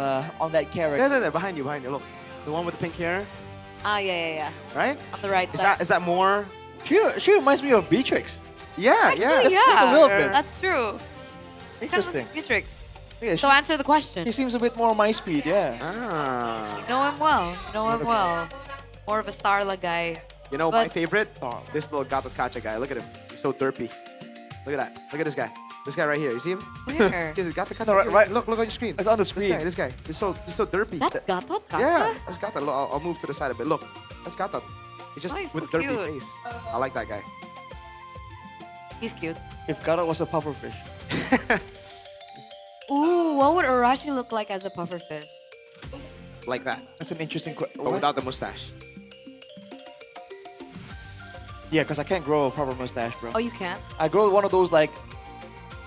that character. Yeah, behind you, look. The one with the pink hair, Ah, yeah. right? On the right Is side. that more? She reminds me of Beatrix. Yeah, Actually, Just a little bit. That's true. Interesting. Matrix. Yeah, So answer the question. She seems a bit more my speed, yeah. Ah. You know him well. You know him well. More of a Starla guy. You know my But- favorite? This little Gato Kacha guy. Look at him. He's so derpy. Look at that. Look at this guy. This guy right here. You see him? Where? Yeah, Gato Kacha. No, right- Look on your screen. It's on the screen. This guy. He's so derpy. That's Gatot Kaka? Yeah, that's Gato. Look, I'll move to the side a bit. Look, that's Gato. He's just Nice, with so a derpy cute. face. I like that guy. He's cute. If Gato was a pufferfish. Ooh, what would Arashi look like as a pufferfish? Like that. That's an interesting question. But without the mustache. Yeah, because I can't grow a proper mustache, bro. Oh, you can't? I grow one of those like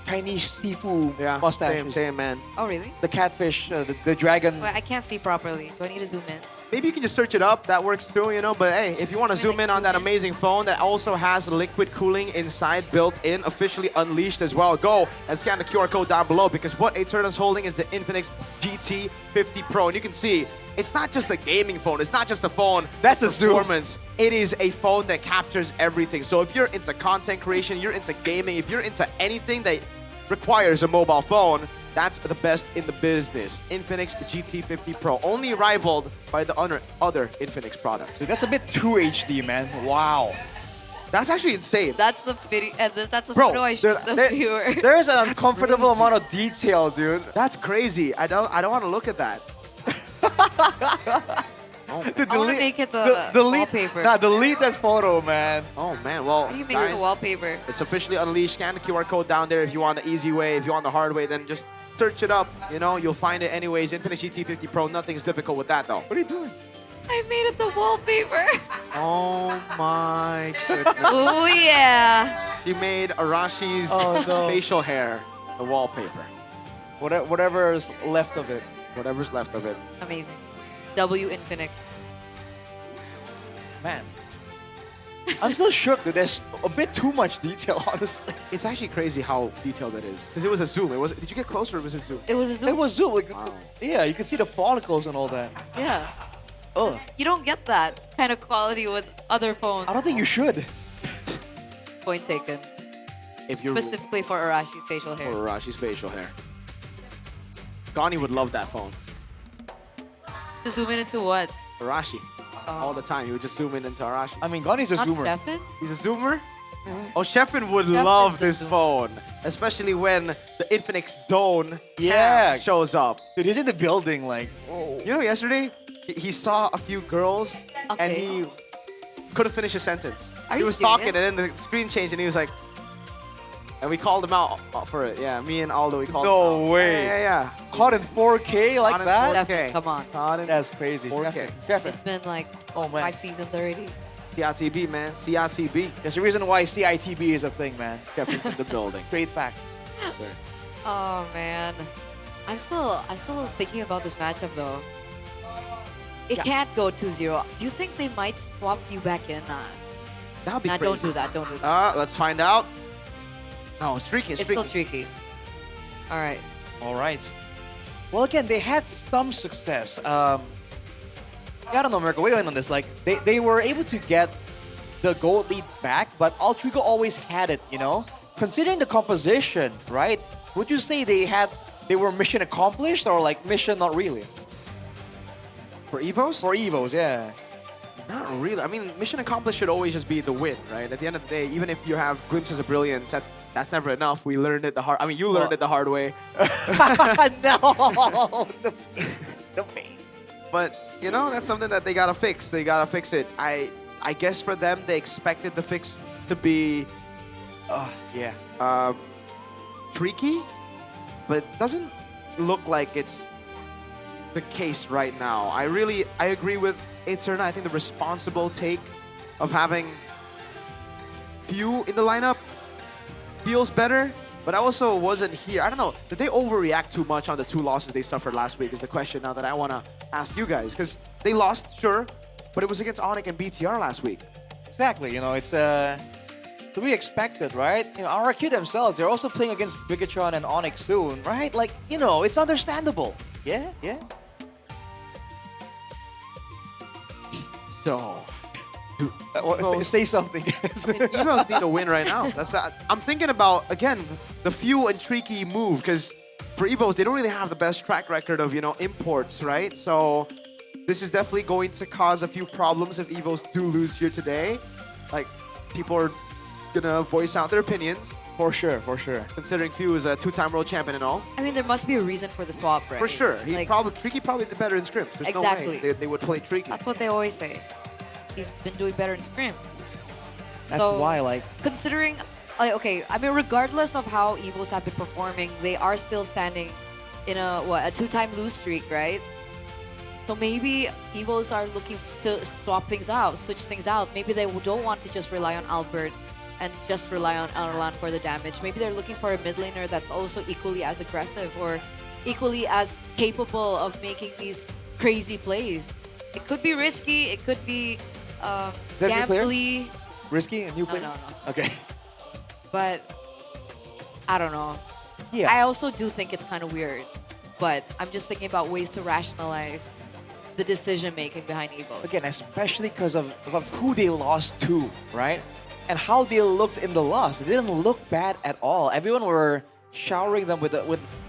Chinese seafood mustaches. Same, man. Oh, really? The catfish, the dragon. Wait, I can't see properly. Do I need to zoom in? Maybe you can just search it up. That works too, you know. But hey, if you want to zoom in on that amazing phone that also has liquid cooling inside, built in, officially unleashed as well, go and scan the QR code down below, because what Eterna's holding is the Infinix GT50 Pro. And you can see, it's not just a gaming phone. It's not just a phone. That's a zoom. Performance. It is a phone that captures everything. So if you're into content creation, you're into gaming, if you're into anything that requires a mobile phone, that's the best in the business. Infinix GT50 Pro, only rivaled by the other Infinix products. Dude, that's a bit too HD, man. Wow. That's actually insane. That's the video. That's the Bro, photo I showed the viewer. There's an uncomfortable amount of detail, dude. That's crazy. I don't want to look at that. I want to make it the wallpaper. Nah, delete that photo, man. Oh man, well, How do you make it the wallpaper? it's officially unleashed. Scan the QR code down there if you want the easy way. If you want the hard way, then just search it up. You know, you'll find it anyways. Infinix GT50 Pro, nothing's difficult with that though. What are you doing? I made it the wallpaper. Oh my goodness. Oh yeah. She made Arashi's facial hair the wallpaper. Whatever's left of it. Whatever's left of it. Amazing. W Infinix. Man. I'm still shook that there's a bit too much detail, honestly. It's actually crazy how detailed it is. Because it was a zoom. It was. Did you get closer or was it zoom? It was a zoom. It was zoom. Like, yeah, you can see the follicles and all that. Yeah. Oh. You don't get that kind of quality with other phones. I don't think you should. Point taken. If you're Specifically for Arashi's facial hair. for Arashi's facial hair. Gani would love that phone. To zoom in into what? Arashi. All the time. He would just zoom in into Arashi. I mean, Gani's a Not zoomer. Sheffin? He's a zoomer? Oh, Sheffin would love this phone. Especially when the Infinix Zone cam shows up. Dude, he's in the building, like, oh. You know, yesterday, he saw a few girls and he couldn't finish a sentence. Are he you was serious? talking and then the screen changed and he was like, and we called him out for it. Yeah, me and Aldo, we called him out. No way. Yeah. Caught in 4K like Caught in that? 4K. Come on. Caught in That's crazy. 4K. It's been like Oh, man. 5 seasons already. CITB, man. CITB. There's a reason why CITB is a thing, man. Kevin's in the building. Great facts. Sir. Oh man. I'm still thinking about this matchup though. It can't go 2-0. Do you think they might swap you back in? That would be Nah, crazy. don't do that. Don't do that. Let's find out. No, it's tricky. It's still tricky. All right. All right. Well, again, they had some success. I don't know, America, weigh in on this. Like, they were able to get the gold lead back, but Altrigo always had it, you know? Considering the composition, right? Would you say they were mission accomplished or like mission not really? For Evos? For Evos, yeah. Not really. I mean, mission accomplished should always just be the win, right? At the end of the day, even if you have glimpses of brilliance, that's never enough. We learned it the hard. I mean, you learned it the hard way. No, the pain. But you know, that's something that they gotta fix. They gotta fix it. I guess for them, they expected the fix to be, yeah, tricky, but it doesn't look like it's the case right now. I agree with Eterna. I think the responsible take of having few in the lineup feels better, but I also wasn't here. I don't know, did they overreact too much on the 2 losses they suffered last week is the question now that I want to ask you guys, because they lost, sure, but it was against Onyx and BTR last week. Exactly, you know, it's to be expected, right? You know, RRQ themselves, they're also playing against Bigatron and Onyx soon, right? Like, you know, it's understandable. Yeah, yeah. So, say something. Evos need a win right now. I'm thinking about, again, the Few and Tricky move, because for Evos, they don't really have the best track record of, you know, imports, right? So this is definitely going to cause a few problems if Evos do lose here today. Like, people are gonna voice out their opinions. For sure, for sure. Considering Few is a 2-time world champion and all. I mean, there must be a reason for the swap, right? For sure. Tricky probably did better in scrims. There's Exactly. no way they would play Tricky. That's what they always say. He's been doing better in scrim. That's why, like... Considering, okay, I mean, regardless of how Evos have been performing, they are still standing in a 2-time lose streak, right? So maybe Evos are looking to swap things out, switch things out. Maybe they don't want to just rely on Albert and just rely on Arlan for the damage. Maybe they're looking for a mid laner that's also equally as aggressive or equally as capable of making these crazy plays. It could be risky, it could be gambly. Risky? A new player? No. Okay. But I don't know. Yeah. I also do think it's kind of weird, but I'm just thinking about ways to rationalize the decision making behind Evo. Again, especially because of who they lost to, right? And how they looked in the loss. They didn't look bad at all. Everyone were showering them with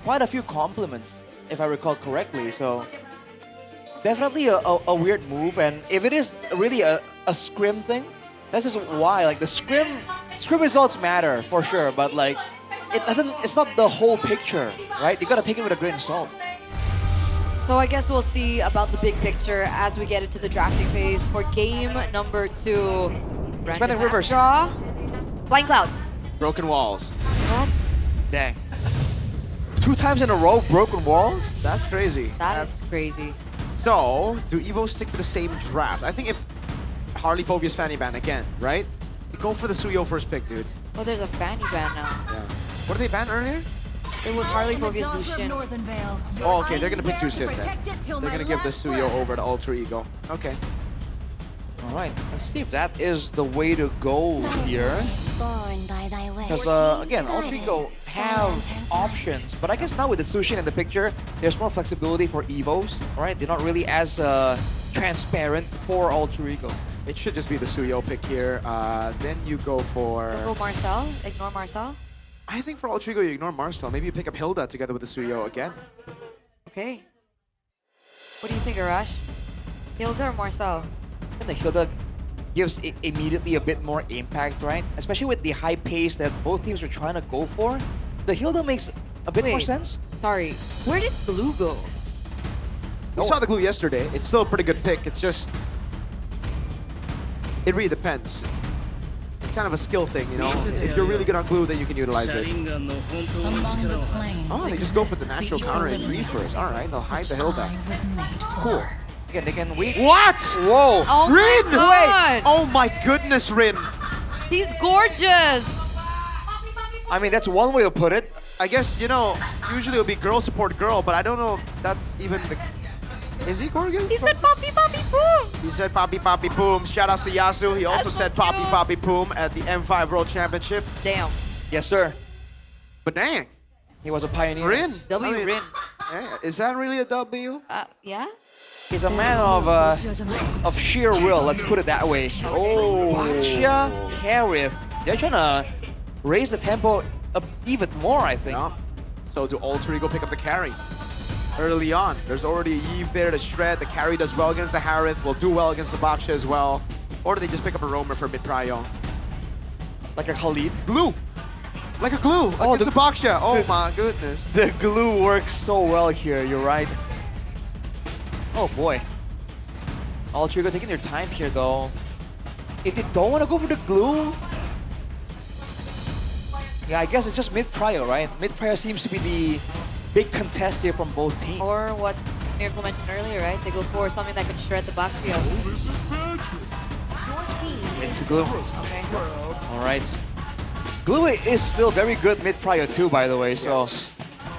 quite a few compliments, if I recall correctly. So definitely a weird move. And if it is really a scrim thing, this is why, like, the scrim results matter for sure, but like it's not the whole picture, right? You gotta take it with a grain of salt. So I guess we'll see about the big picture as we get into the drafting phase for game number 2. Spending rivers. Draw. Flying clouds. Broken walls. What? Dang. 2 times in a row, broken walls? That's crazy. That's crazy. So, do Evo stick to the same draft? I think if Harley Phobia's fanny ban again, right? They go for the Suyo first pick, dude. Oh, there's a fanny ban now. Yeah. What did they ban earlier? It was Harley Phobia's Lucian. Oh, okay, they're gonna pick Lucian then. They're gonna give the Suyo over to Alter Ego. Okay. All right, let's see if that is the way to go here. Because again, Alter Ego have options, but I guess now with the Sushin in the picture, there's more flexibility for Evos, right? They're not really as transparent for Alter Ego. It should just be the Suyo pick here. Then you go for... Go Marcel? Ignore Marcel? I think for Alter Ego, you ignore Marcel. Maybe you pick up Hilda together with the Suyo again. Okay. What do you think, Arash? Hilda or Marcel? And the Hilda gives it immediately a bit more impact, right? Especially with the high pace that both teams are trying to go for. The Hilda makes a bit more sense. Sorry, where did Blue go? We saw the Glue yesterday. It's still a pretty good pick. It's just... It really depends. It's kind of a skill thing, you know? If you're really good on Glue, then you can utilize it. Oh, they just go for the natural counter and Green first. Alright, they'll hide the Hilda. Cool. Again, they can wait. What? Whoa! Oh Rin! my God. Wait! Oh my goodness, Rin! He's gorgeous! I mean, that's one way to put it. I guess, you know, usually it'll be girl support girl, but I don't know if that's even the... Is he Gorgon? He said Poppy Poppy Boom! He said Poppy Poppy Boom. Shout out to Yasu. He also said Poppy Poppy Boom at the M5 World Championship. Damn. Yes, sir. But dang. He was a pioneer. Rin. Rin. Yeah, is that really a W? Yeah? He's a man of sheer will, let's put it that way. Oh, Bacha, Harith. They're trying to raise the tempo up even more, I think. Yeah. So do Alter Ego pick up the carry? Early on, there's already a Eve there to shred. The carry does well against the Harith, will do well against the Baksha as well. Or do they just pick up a roamer for mid-prio? Like a Khalid? Glue! Like a glue against the Baksha. Oh my goodness. The glue works so well here, you're right. Oh boy. Alter Ego taking their time here though. If they don't want to go for the glue, yeah, I guess it's just mid-prio, right? Mid-prio seems to be the big contest here from both teams. Or what Miracle mentioned earlier, right? They go for something that can shred the Baksha. It's the glue. Okay. Alright. Glue is still very good mid-prio too, by the way, so... Yes.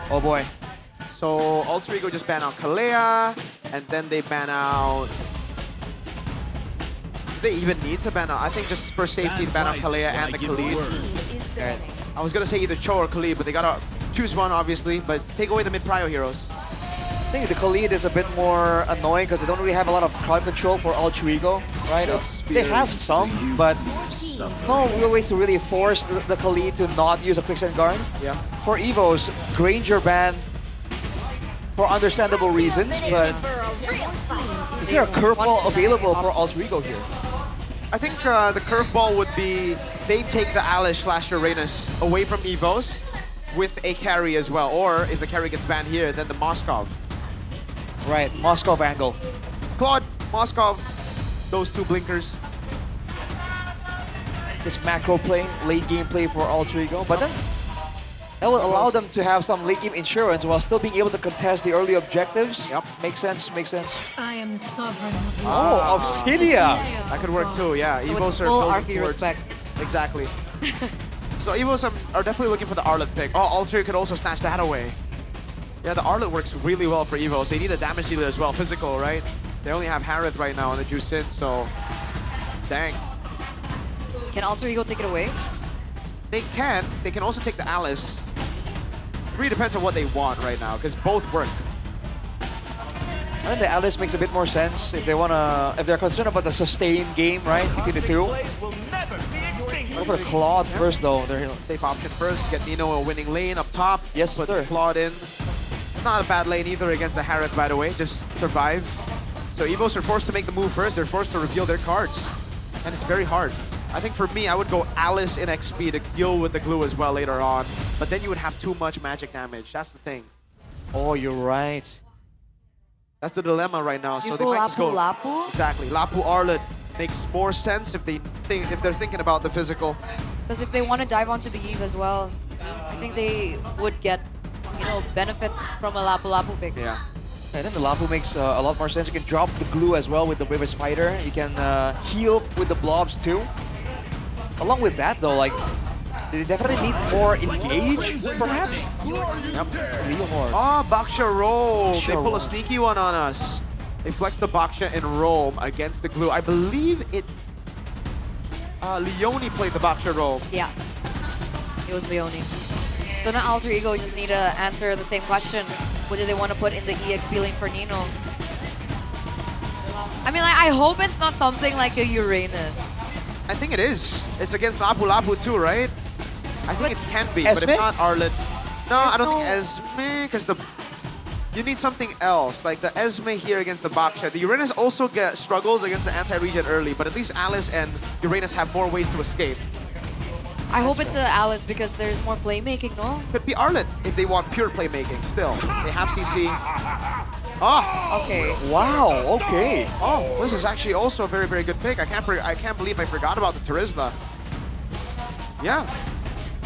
Oh boy. So Alter Ego just ban out Kalea, and then they ban out they even need to ban out? I think just for safety to ban out Kalea and the Khalid. I was gonna say either Cho or Khalid, but they gotta choose one obviously, but take away the mid-prio heroes. I think the Khalid is a bit more annoying because they don't really have a lot of crowd control for Ultra Ego, right? They have some, but no real ways to really force the Khalid to not use a quicksand guard. Yeah. For Evos, Granger ban for understandable reasons, but is there a curveball available for Ultra Ego here? I think the curveball would be they take the Alish/Uranus away from Evos with a carry as well, or if the carry gets banned here, then the Moskov. Right, Moskov angle. Claude, Moskov, those two blinkers. This macro play, late game play for Ultra Ego, but then that will allow them to have some late game insurance while still being able to contest the early objectives. Yep. Makes sense, makes sense. I am the sovereign of Oh, Obsidia! That could work too, yeah. So Evos with are full building RP towards- respect. Exactly. So Evos are definitely looking for the Arlet pick. Oh, Ultra could also snatch that away. Yeah, the Arlet works really well for Evos. They need a damage dealer as well, physical, right? They only have Harith right now on the Juice in, so dang. Can Alter Ego take it away? They can. They can also take the Alice. It really depends on what they want right now, because both work. I think the Alice makes a bit more sense if they wanna, if they're concerned about the sustained game, right, between the two. Go for the Claude first, though. They're safe option first. Get Nino a winning lane up top. Yes, put sir. Claude in. Not a bad lane either against the Harith, by the way. Just survive. So Evos are forced to make the move first. They're forced to reveal their cards, and it's very hard. I think for me, I would go Alice in XP to deal with the glue as well later on. But then you would have too much magic damage. That's the thing. Oh, you're right. That's the dilemma right now. You So go they might just go Lapu? exactly. Lapu Arlet makes more sense if they're thinking about the physical. Because if they want to dive onto the Eve as well, I think they would get, you know, benefits from a Lapu pick. Yeah. I think the Lapu makes a lot more sense. You can drop the glue as well with the Rivers Fighter. You can heal with the blobs too. Along with that though, like, they definitely need more engage, perhaps? Yep. Oh, Baksha roll. They pull roll. a sneaky one on us. They flex the Baksha and roll against the glue. I believe it... Leone played the Baksha roll. Yeah, it was Leone. So now Alter Ego just need to answer the same question. What do they want to put in the EXP lane for Nino? I mean, like, I hope it's not something like a Uranus. I think it is. It's against Lapu Lapu too, right? I think it can be, but Esme? if not Arlet... No, I don't think no- Esme, because you need something else, like the Esme here against the Baksha. The Uranus also struggles against the anti-regen early, but at least Alice and Uranus have more ways to escape. I hope it's Alice because there's more playmaking, no? Could be Arlet if they want pure playmaking still. They have CC. Oh! Okay. Wow, okay. Oh, this is actually also a very, very good pick. I can't believe I forgot about the Terizla. Yeah.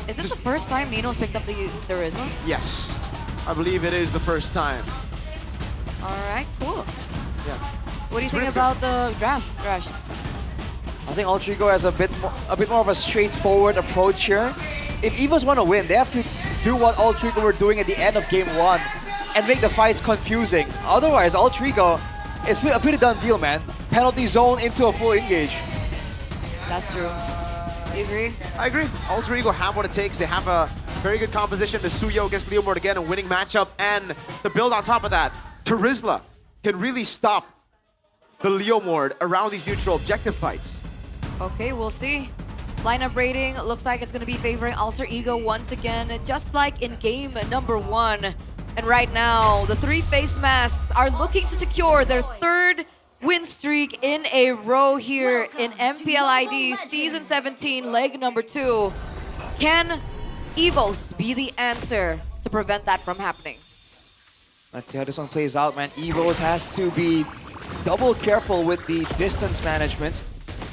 Is this the first time Nino's picked up the Terizla? Yes. I believe it is the first time. Alright, cool. Yeah. What do you It's think really about the drafts, Rash? I think Ultra Ego has a bit more of a straightforward approach here. If Evos want to win, they have to do what Ultra Ego were doing at the end of game 1 and make the fights confusing. Otherwise, Ultra Ego is a pretty done deal, man. Penalty zone into a full engage. That's true. You agree? I agree. Alter Ego have what it takes. They have a very good composition. The Suyo against Leomord again, a winning matchup. And the build on top of that, Terizla can really stop the Leomord around these neutral objective fights. Okay, we'll see. Lineup rating looks like it's going to be favoring Alter Ego once again, just like in game number 1. And right now, the three face masks are looking to secure their third win streak in a row here in MPL ID Season 17, leg number 2. Can Evos be the answer to prevent that from happening? Let's see how this one plays out, man. Evos has to be double careful with the distance management.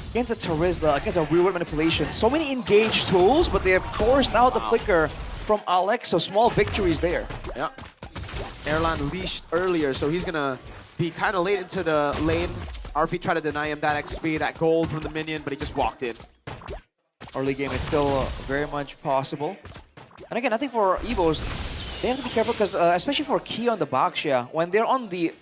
Against a Terizla, against a real-world manipulation. So many engaged tools, but they have forced out the flicker from Alex, so small victories there. Yeah. Erlan leashed earlier, so he's gonna be kind of late into the lane. RP tried to deny him that XP, that gold from the minion, but he just walked in. Early game, it's still very much possible. And again, I think for Evos, they have to be careful because, especially for Key on the Baksha, when they're on the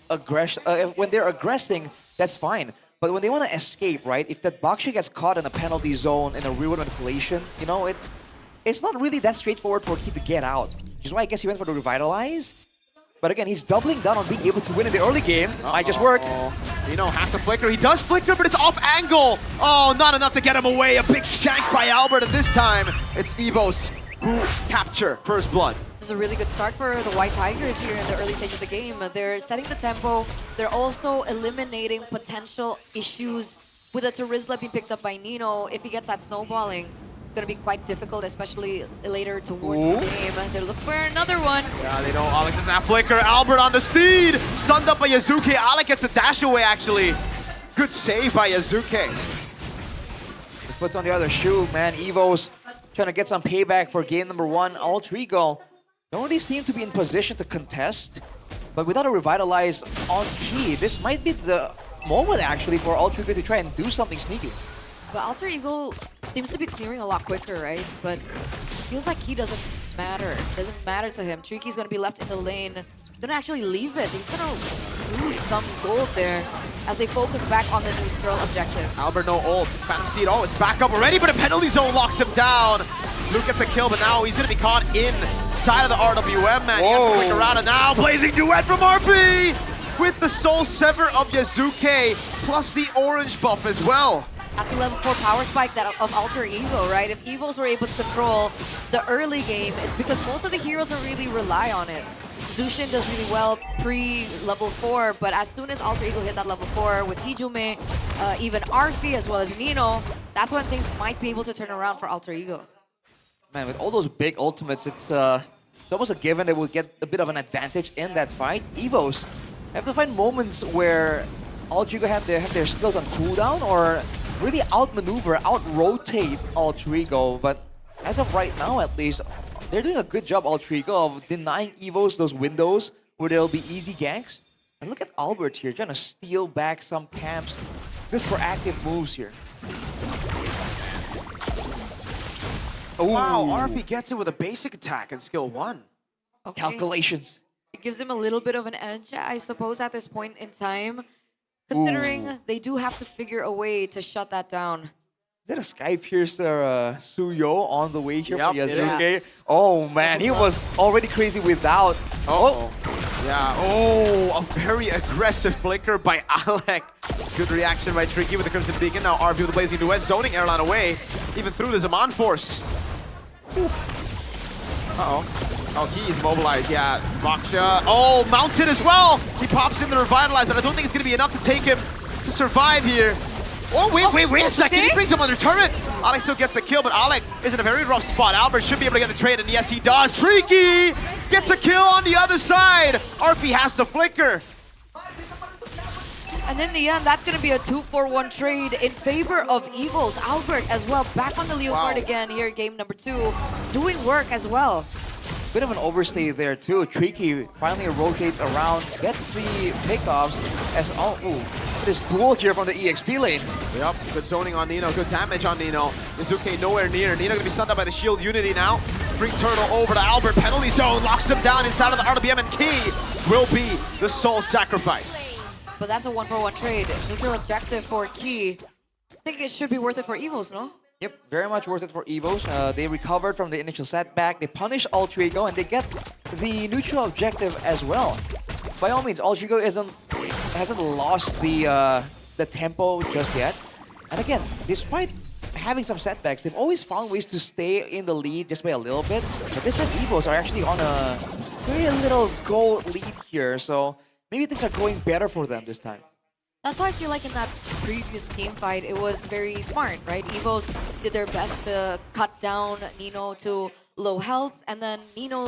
when they're aggressing, that's fine. But when they want to escape, right, if that Baksha gets caught in a penalty zone in a real-world manipulation, you know, it's not really that straightforward for Key to get out. Which is why I guess he went for the Revitalize. But again, he's doubling down on being able to win in the early game. Might just work. Nino has to flicker. He does flicker, but it's off angle. Oh, not enough to get him away. A big shank by Albert, and this time it's Evos who capture first blood. This is a really good start for the White Tigers here in the early stage of the game. They're setting the tempo. They're also eliminating potential issues with a Terizla being picked up by Nino. If he gets that snowballing, it's going to be quite difficult, especially later towards the game. They're looking for another one. Yeah, they know Alex doesn't have flicker. Albert on the steed. Stunned up by Yazuke. Alec gets a dash away, actually. Good save by Yazuke. The foot's on the other shoe, man. Evos trying to get some payback for game number 1. Altrigo don't really seem to be in position to contest. But without a Revitalize on Key, this might be the moment, actually, for Altrigo to try and do something sneaky. But Alter Ego seems to be clearing a lot quicker, right? But it feels like he doesn't matter. It doesn't matter to him. Triki's going to be left in the lane. He's going to actually leave it. He's going to lose some gold there as they focus back on the new Skrull objective. Albert no ult. Phantom Steed, oh, it's back up already, but a penalty zone locks him down. Luke gets a kill, but now he's going to be caught inside of the RWM, man. He has to click around, and now Blazing Duet from RP with the Soul Sever of Yazuke, plus the orange buff as well. That's a level 4 power spike of Alter Ego, right? If Evos were able to control the early game, it's because most of the heroes don't really rely on it. Zushin does really well pre-level 4, but as soon as Alter Ego hit that level 4 with Hijume, even Arfi as well as Nino, that's when things might be able to turn around for Alter Ego. Man, with all those big ultimates, it's almost a given they will get a bit of an advantage in that fight. Evos have to find moments where Alter Ego have their skills on cooldown or really outmaneuver, out-rotate Alter Ego, but as of right now at least, they're doing a good job, Alter Ego, of denying Evos those windows where there'll be easy ganks. And look at Albert here, trying to steal back some camps. Good proactive moves here. Wow, Arfi gets it with a basic attack in skill 1. Okay. Calculations. It gives him a little bit of an edge, I suppose, at this point in time. Considering they do have to figure a way to shut that down. Is that a Sky Piercer Suyo on the way here for Yazuke? Yeah. Oh man, he was already crazy without. Yeah, oh, a very aggressive flicker by Alec. Good reaction by Tricky with the Crimson Beacon. Now RB with the Blazing Duet, zoning Airline away, even through the Zaman Force. Oh, he is mobilized, yeah. Baksha, oh, mounted as well! He pops in the Revitalize, but I don't think it's going to be enough to take him to survive here. Oh, wait a second, he brings him under turret! Alex still gets the kill, but Alec is in a very rough spot. Albert should be able to get the trade, and yes, he does. Tricky gets a kill on the other side! RP has to flicker. And in the end, that's going to be a 2-for-1 trade in favor of Evos. Albert as well, back on the Leopard again here in game number 2, doing work as well. Bit of an overstay there too. Tricky finally rotates around, gets the pickoffs as this duel here from the EXP lane. Yep, good zoning on Nino, good damage on Nino. Yazuke nowhere near. Nino gonna be stunned up by the shield Unity now. Free turtle over to Albert, penalty zone, locks him down inside of the RWM, and Key will be the soul sacrifice. But that's a 1-for-1 trade. Neutral objective for Key. I think it should be worth it for Evos, no? Yep, very much worth it for Evos. They recovered from the initial setback. They punish Alter Ego and they get the neutral objective as well. By all means, Alter Ego hasn't lost the tempo just yet. And again, despite having some setbacks, they've always found ways to stay in the lead just by a little bit. But this time, Evos are actually on a very little goal lead here, so maybe things are going better for them this time. That's why I feel like in that previous team fight, it was very smart, right? Evos did their best to cut down Nino to low health, and then Nino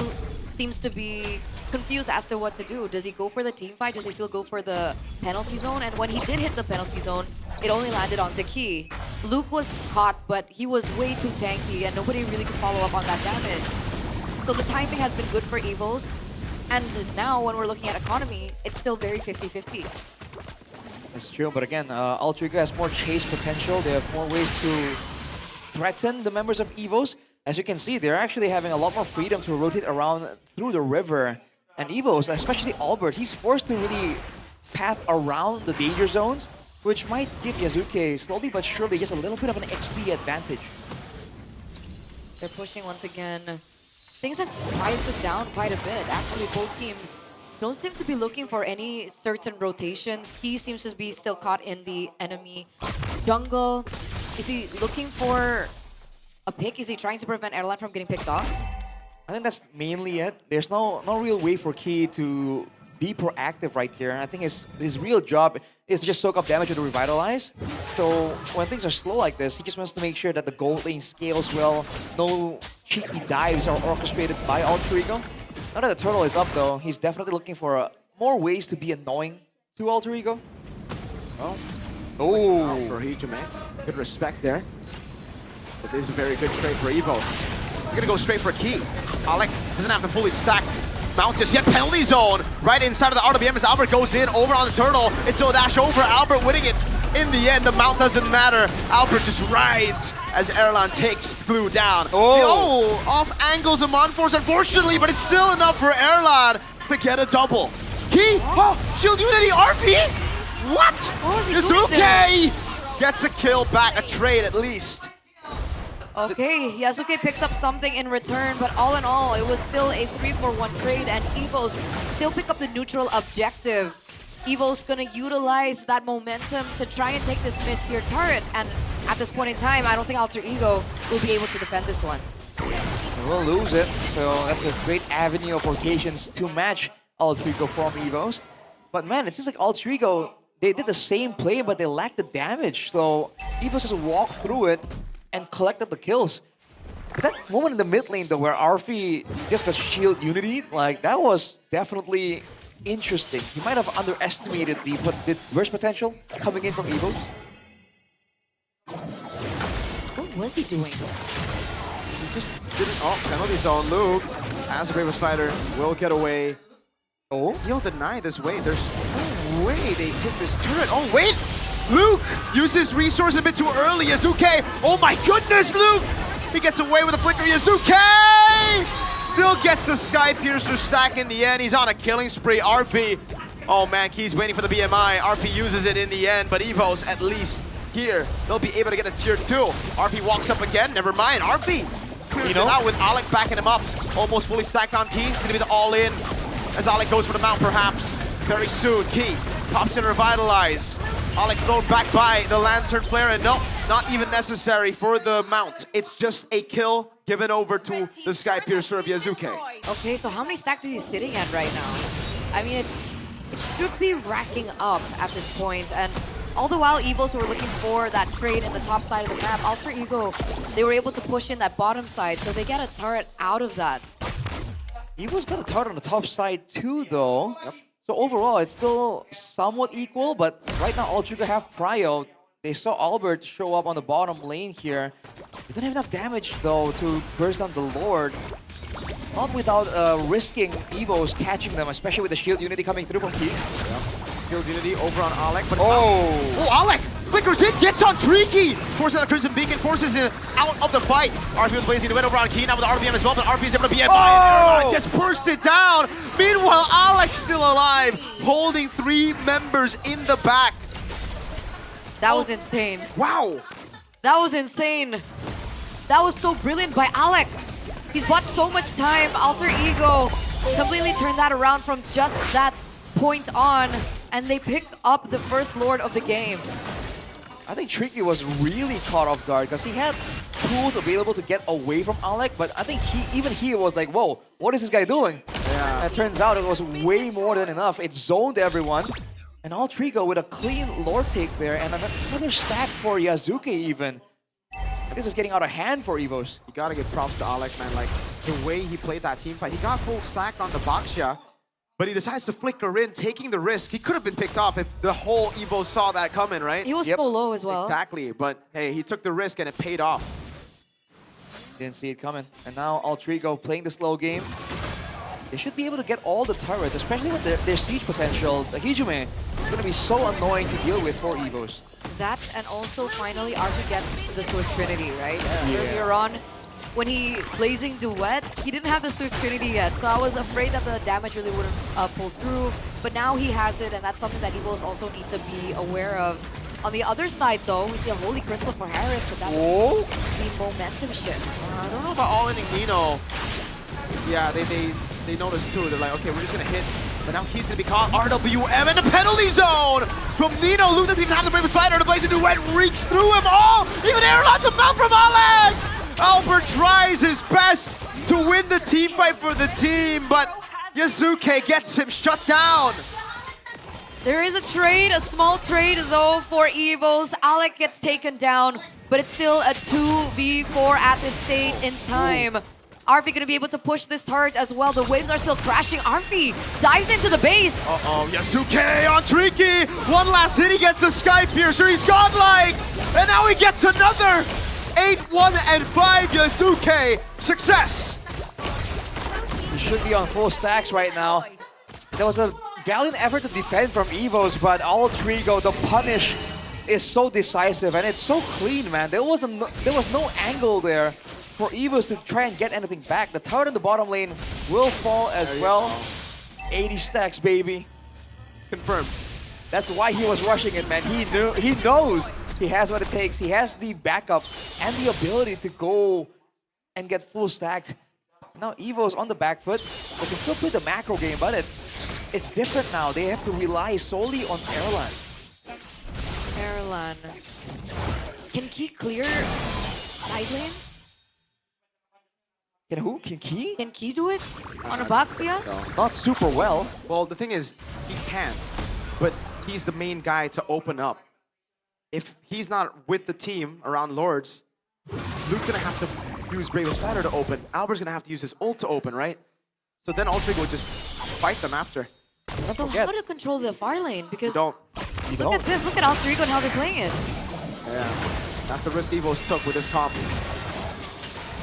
seems to be confused as to what to do. Does he go for the team fight? Does he still go for the penalty zone? And when he did hit the penalty zone, it only landed onto Key. Luke was caught, but he was way too tanky, and nobody really could follow up on that damage. So the timing has been good for Evos, and now when we're looking at economy, it's still very 50-50. That's true, but again, Alter Ego has more chase potential. They have more ways to threaten the members of Evos. As you can see, they're actually having a lot more freedom to rotate around through the river. And Evos, especially Albert, he's forced to really path around the danger zones. which might give Yazuke slowly but surely just a little bit of an XP advantage. They're pushing once again. Things have quieted down quite a bit. Actually, both teams don't seem to be looking for any certain rotations. He seems to be still caught in the enemy jungle. Is he looking for a pick? Is he trying to prevent Erlan from getting picked off? I think that's mainly it. There's no real way for Key to be proactive right here. I think his real job is to just soak up damage with the Revitalize. So when things are slow like this, he just wants to make sure that the gold lane scales well. No cheeky dives are orchestrated by Alter Ego. Now that the turtle is up though, he's definitely looking for more ways to be annoying to Alter Ego. Oh. Oh. For Hijime. Good respect there. But this is a very good trade for Evos. We're gonna go straight for Key. Alec doesn't have to fully stack mount just yet. Penalty zone right inside of the RWM as Albert goes in over on the turtle. It's still a dash over. Albert winning it. In the end, the mount doesn't matter. Albert just rides as Erlan takes Glue down. Oh, off angles of Monforce, unfortunately, but it's still enough for Erlan to get a double. Key, Shield Unity RP? What? Yasuke gets a kill back, a trade at least. Okay, Yasuke picks up something in return, but all in all, it was still a 3-for-1 trade, and Evos still pick up the neutral objective. Evo's gonna utilize that momentum to try and take this mid-tier turret, and at this point in time, I don't think Alter Ego will be able to defend this one. We'll lose it, so that's a great avenue of rotations to match Alter Ego from Evos. But man, it seems like Alter Ego, they did the same play, but they lacked the damage. So Evos just walked through it and collected the kills. But that moment in the mid lane though, where Arfi just got shield unity, like that was definitely interesting. He might have underestimated the burst potential coming in from Evos. What was he doing? He just didn't. Oh, penalty zone. Luke, as a Bravest Fighter, will get away. Oh, he'll deny this wave. There's no way they take this turret. Oh, wait! Luke used his resource a bit too early. Yasuke, oh my goodness, Luke! He gets away with a flicker. Yasuke still gets the Sky Piercer stack in the end. He's on a killing spree. RP, oh man, Key's waiting for the BMI. RP uses it in the end, but Evos at least here, they'll be able to get a tier 2. RP walks up again, never mind. RP clears it out with Alec backing him up. Almost fully stacked on Key. It's gonna be the all-in as Alec goes for the mount perhaps. Very soon, Key pops in Revitalize. Alec thrown back by the Lantern Flare, and no, not even necessary for the mount. It's just a kill given over to the Sky Piercer of Yasuke. Okay, so how many stacks is he sitting at right now? I mean, it should be racking up at this point, and all the while Evos were looking for that trade in the top side of the map, Alter Ego, they were able to push in that bottom side, so they get a turret out of that. Evos got a turret on the top side too, though. Yep. So overall, it's still somewhat equal, but right now, Alter Ego have prio. They saw Albert show up on the bottom lane here. They don't have enough damage, though, to burst down the Lord. Not without risking Evos catching them, especially with the Shield Unity coming through from Key. Yep. Shield Unity over on Alec, but oh, Alec flickers in, gets on Tricky! Forces the Crimson Beacon, forces him out of the fight. RP was blazing the win over on Key, now with the RBM as well, but RP is able to be and gets bursted down. Meanwhile, Alec's still alive, holding 3 members in the back. That was insane. Wow. That was insane. That was so brilliant by Alec. He's bought so much time. Alter Ego completely turned that around from just that point on, and they picked up the first Lord of the game. I think Tricky was really caught off guard because he had tools available to get away from Alec, but I think even he was like, whoa, what is this guy doing? Yeah. And it turns out it was way more than enough. It zoned everyone. And Alter Ego with a clean Lord take there and another stack for Yasuke even. This is getting out of hand for Evos. You gotta give props to Alec, man. Like, the way he played that team fight. He got full stack on the Baxia, but he decides to flicker in, taking the risk. He could have been picked off if the whole Evo saw that coming, right? He was so low as well. Exactly, but hey, he took the risk and it paid off. Didn't see it coming. And now Alter Ego playing the slow game. They should be able to get all the turrets, especially with their siege potential. The Hijime is going to be so annoying to deal with for Evos. That, and also finally Arthur gets the Swift Trinity, right? Earlier on, when he Blazing Duet, he didn't have the Swift Trinity yet, so I was afraid that the damage really wouldn't pull through. But now he has it, and that's something that Evos also need to be aware of. On the other side, though, we see a Holy Crystal for Harris, but that's Whoa. the momentum shift. I don't know about all-inning Nino. Yeah, they noticed too. They're like, okay, we're just gonna hit. But now he's gonna be caught. RWM in the penalty zone from Nino. Luke doesn't even have the Brave Spider. The Blazing Duet reeks through him all. Even airlock to mount from Alec. Albert tries his best to win the team fight for the team, but Yasuke gets him shut down. There is a trade, a small trade though for Evos. Alec gets taken down, but it's still a 2v4 at this stage in time. Arfi gonna be able to push this turret as well. The waves are still crashing. Arfi dives into the base. Uh-oh, Yasuke on Tricky. One last hit, he gets the Sky Piercer. He's godlike. And now he gets another 8-1 and 5 Yasuke. Success. He should be on full stacks right now. There was a valiant effort to defend from Evos, but all Trigo, the punish is so decisive and it's so clean, man. There was no angle there for Evos to try and get anything back. The turret in the bottom lane will fall as well. 80 stacks, baby. Confirmed. That's why he was rushing it, man. He knows he has what it takes. He has the backup and the ability to go and get full stacked. Now Evo's on the back foot. They can still play the macro game, but it's different now. They have to rely solely on Erlan. Erlan. Can he clear side lane? Can who? Can Key? Can Key do it on a Baxia? No. Not super well. Well, the thing is, he can, but he's the main guy to open up. If he's not with the team around Lords, Luke's gonna have to use Bravest Spatter to open. Albert's gonna have to use his ult to open, right? So then Ultrigo will just fight them after. So how to control the far lane? Because You look at this, look at Ultrigo and how they're playing it. Yeah, that's the risk Evos took with this comp.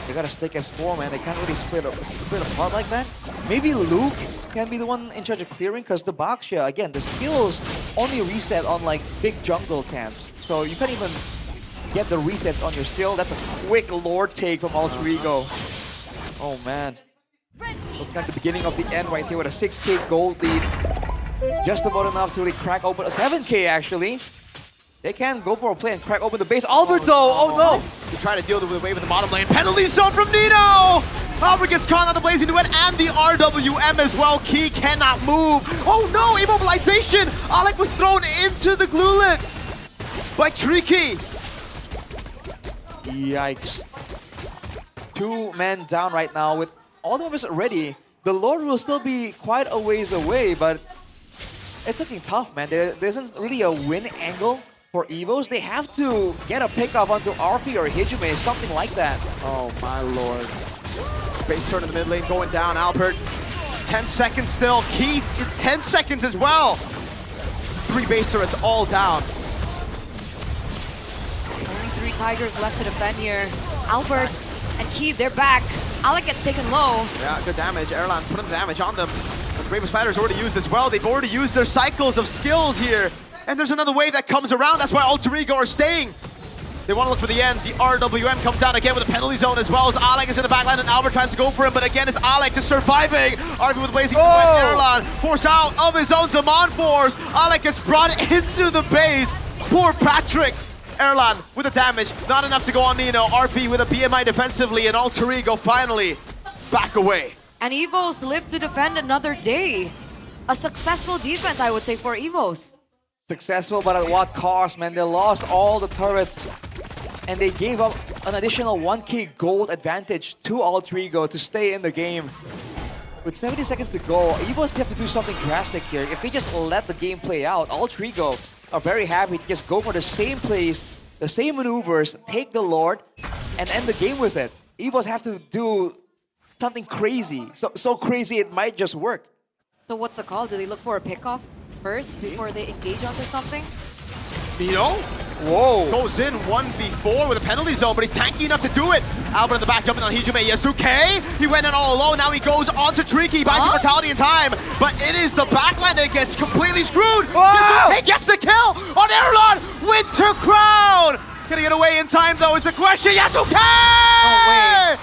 They gotta stick as 4, man. They can't really split apart like that. Maybe Luke can be the one in charge of clearing, because the Baxia, again, the skills only reset on like big jungle camps. So you can't even get the resets on your skill. That's a quick Lord take from Ultrigo. Oh man. Looking at the beginning of the end right here with a 6k gold lead. Just about enough to really crack open a 7k actually. They can go for a play and crack open the base. Albert though, oh no! They're trying to deal with the wave in the bottom lane. Penalty zone from Nino! Albert gets caught on the Blazing Duet and the RWM as well. Key cannot move. Oh no, immobilization! Alec was thrown into the gluelet by Tricky. Yikes. 2 men down right now with all the members ready. The Lord will still be quite a ways away, but it's looking tough, man. There isn't really a win angle for Evos. They have to get a pickoff onto RP or Hijume, something like that. Oh my lord. Base turn in the mid lane going down. Albert, 10 seconds still. Keith, 10 seconds as well. 3 base turrets all down. Only 3 Tigers left to defend here. Albert and Keith, they're back. Alec gets taken low. Yeah, good damage. Erlan putting the damage on them. But the Bravest Fighters already used as well. They've already used their cycles of skills here. And there's another wave that comes around. That's why Ultrigo are staying. They want to look for the end. The RWM comes down again with a penalty zone as well as Alec is in the backline and Albert tries to go for him. But again, it's Alec just surviving. RB with Blazing Duet. Erlan forced out of his own Zaman Force. Alec gets brought into the base. Poor Patrick. Erlan with the damage. Not enough to go on Nino. RP with a BMI defensively and Ultrigo finally back away. And Evos live to defend another day. A successful defense, I would say, for Evos. Successful, but at what cost, man? They lost all the turrets and they gave up an additional 1k gold advantage to Ultrigo to stay in the game. With 70 seconds to go, Evos have to do something drastic here. If they just let the game play out, Ultrigo are very happy to just go for the same plays, the same maneuvers, take the Lord, and end the game with it. Evos have to do something crazy, so crazy it might just work. So what's the call? Do they look for a pickoff first before they engage onto something? Nino? Whoa. Goes in 1v4 with a penalty zone, but he's tanky enough to do it. Albert in the back jumping on Hijume. Yasuke, he went in all alone. Now he goes on to Tricky, buys some mortality in time. But it is the backline that gets completely screwed. Yasuke gets the kill on Erlan. Winter Crown. Gonna get away in time though is the question. Yasuke! No way.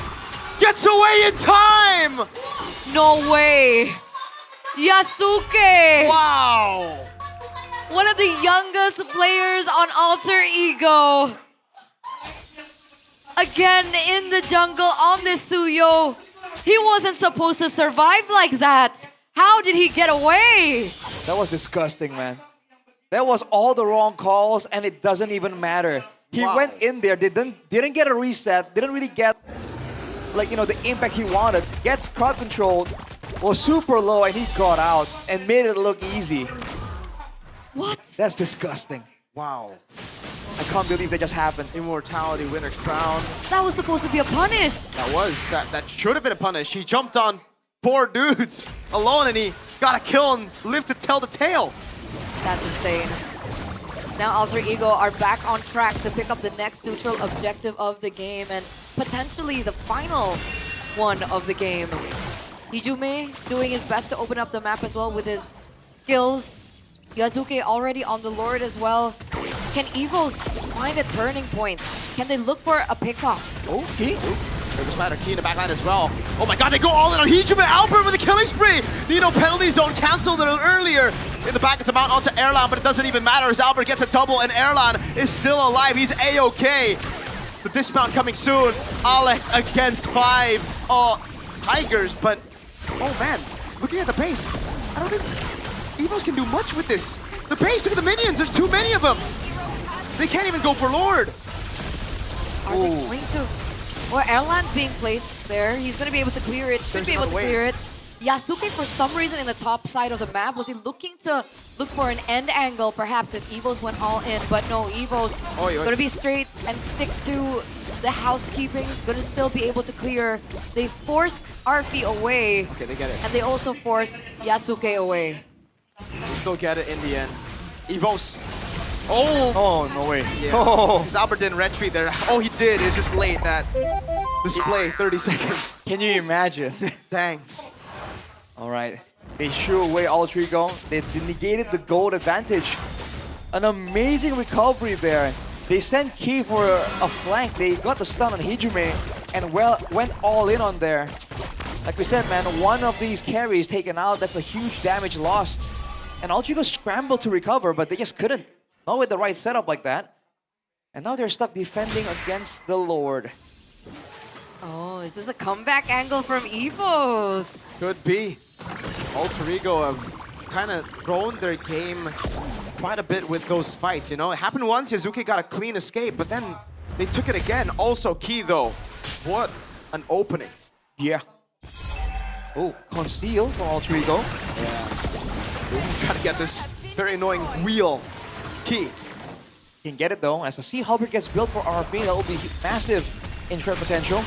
Gets away in time. No way. Yasuke! Wow! What a of the youngest players on Alter Ego. Again in the jungle on this Suyo. He wasn't supposed to survive like that. How did he get away? That was disgusting, man. That was all the wrong calls, and it doesn't even matter. He went in there, didn't get a reset, didn't really get, like, you know, the impact he wanted. Gets crowd control, was super low, and he got out and made it look easy. What? That's disgusting. Wow. I can't believe that just happened. Immortality winner crown. That was supposed to be a punish. That should have been a punish. He jumped on 4 dudes alone and he got a kill and lived to tell the tale. That's insane. Now Alter Ego are back on track to pick up the next neutral objective of the game and potentially the final one of the game. Hijume doing his best to open up the map as well with his skills. Yasuke already on the Lord as well. Can Evos find a turning point? Can they look for a pickoff? Oh, Key. Doesn't matter. Key in the backline as well. Oh my god, they go all in on Hijume. Albert with a killing spree. Nino penalty zone canceled it earlier. In the back, it's a mount onto Erlan, but it doesn't even matter as Albert gets a double and Erlan is still alive. He's A-OK. The dismount coming soon. Alec against 5 Tigers, but oh man, looking at the pace, I don't think Evos can do much with this. The pace, look at the minions, there's too many of them. They can't even go for Lord. Are they going to? Well, Erlan's being placed there. He's going to be able to clear it. Should be able to clear it. Yasuke, for some reason, in the top side of the map, was he looking to look for an end angle, perhaps, if Evos went all in? But no, Evos going to be straight and stick to the housekeeping. Going to still be able to clear. They forced Arfi away. Okay, they get it. And they also forced Yasuke away. Still get it in the end. Evos. Oh, no way. Yeah. Oh. Albert didn't retreat there. Oh, he did. It's just late. That display, 30 seconds. Can you imagine? Dang. All right. They shoo away Alter Ego. They negated the gold advantage. An amazing recovery there. They sent Key for a flank. They got the stun on Hijume and went all in on there. Like we said, man, one of these carries taken out. That's a huge damage loss. And Alter Ego scrambled to recover, but they just couldn't. Not with the right setup like that. And now they're stuck defending against the Lord. Oh, is this a comeback angle from Evos? Could be. Alter Ego have kind of thrown their game quite a bit with those fights, you know? It happened once, Yasuke got a clean escape, but then they took it again. Also, Key, though. What an opening. Yeah. Oh, conceal for Alter Ego. Yeah. Gotta get this very annoying wheel. Key. Can get it though, as the Sea Halberd gets built for RP, that will be massive in threat potential.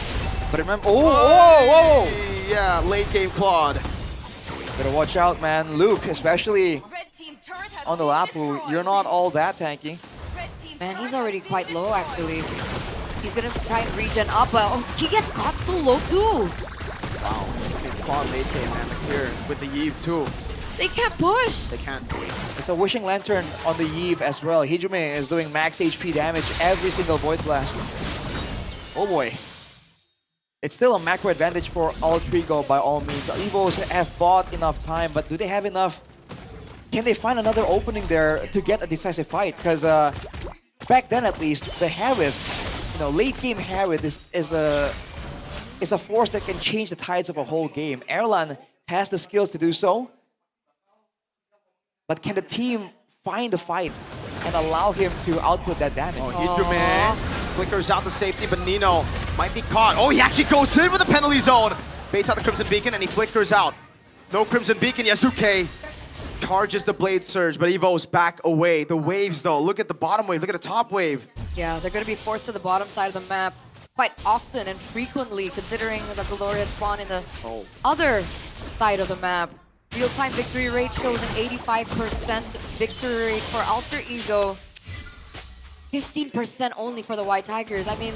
But remember, whoa! Yeah, late game Claude. Better watch out, man. Luke, especially on the Lapu, you're not all that tanky. Man, he's already quite low actually. He's gonna try and regen up, but he gets caught so low too. Wow, Claude late game, man. Here with the Yves too. They can't push. They can't. It's a Wishing Lantern on the Yves as well. Hijume is doing max HP damage every single Void Blast. Oh boy. It's still a macro advantage for Alter Ego by all means. Evos have bought enough time, but do they have enough? Can they find another opening there to get a decisive fight? Because back then at least, the Harith, you know, late game Harith is a force that can change the tides of a whole game. Erlan has the skills to do so. But can the team find the fight and allow him to output that damage? Oh, Hijume flickers out the safety, but Nino might be caught. Oh, he actually goes in with the penalty zone. Baits out the Crimson Beacon and he flickers out. No Crimson Beacon, Yasuke charges the Blade Surge, but Evo's back away. The waves though, look at the bottom wave, look at the top wave. Yeah, they're going to be forced to the bottom side of the map quite often and frequently, considering that the Lord has spawned in the other side of the map. Real-time victory rate shows an 85% victory rate for Alter Ego. 15% only for the White Tigers. I mean,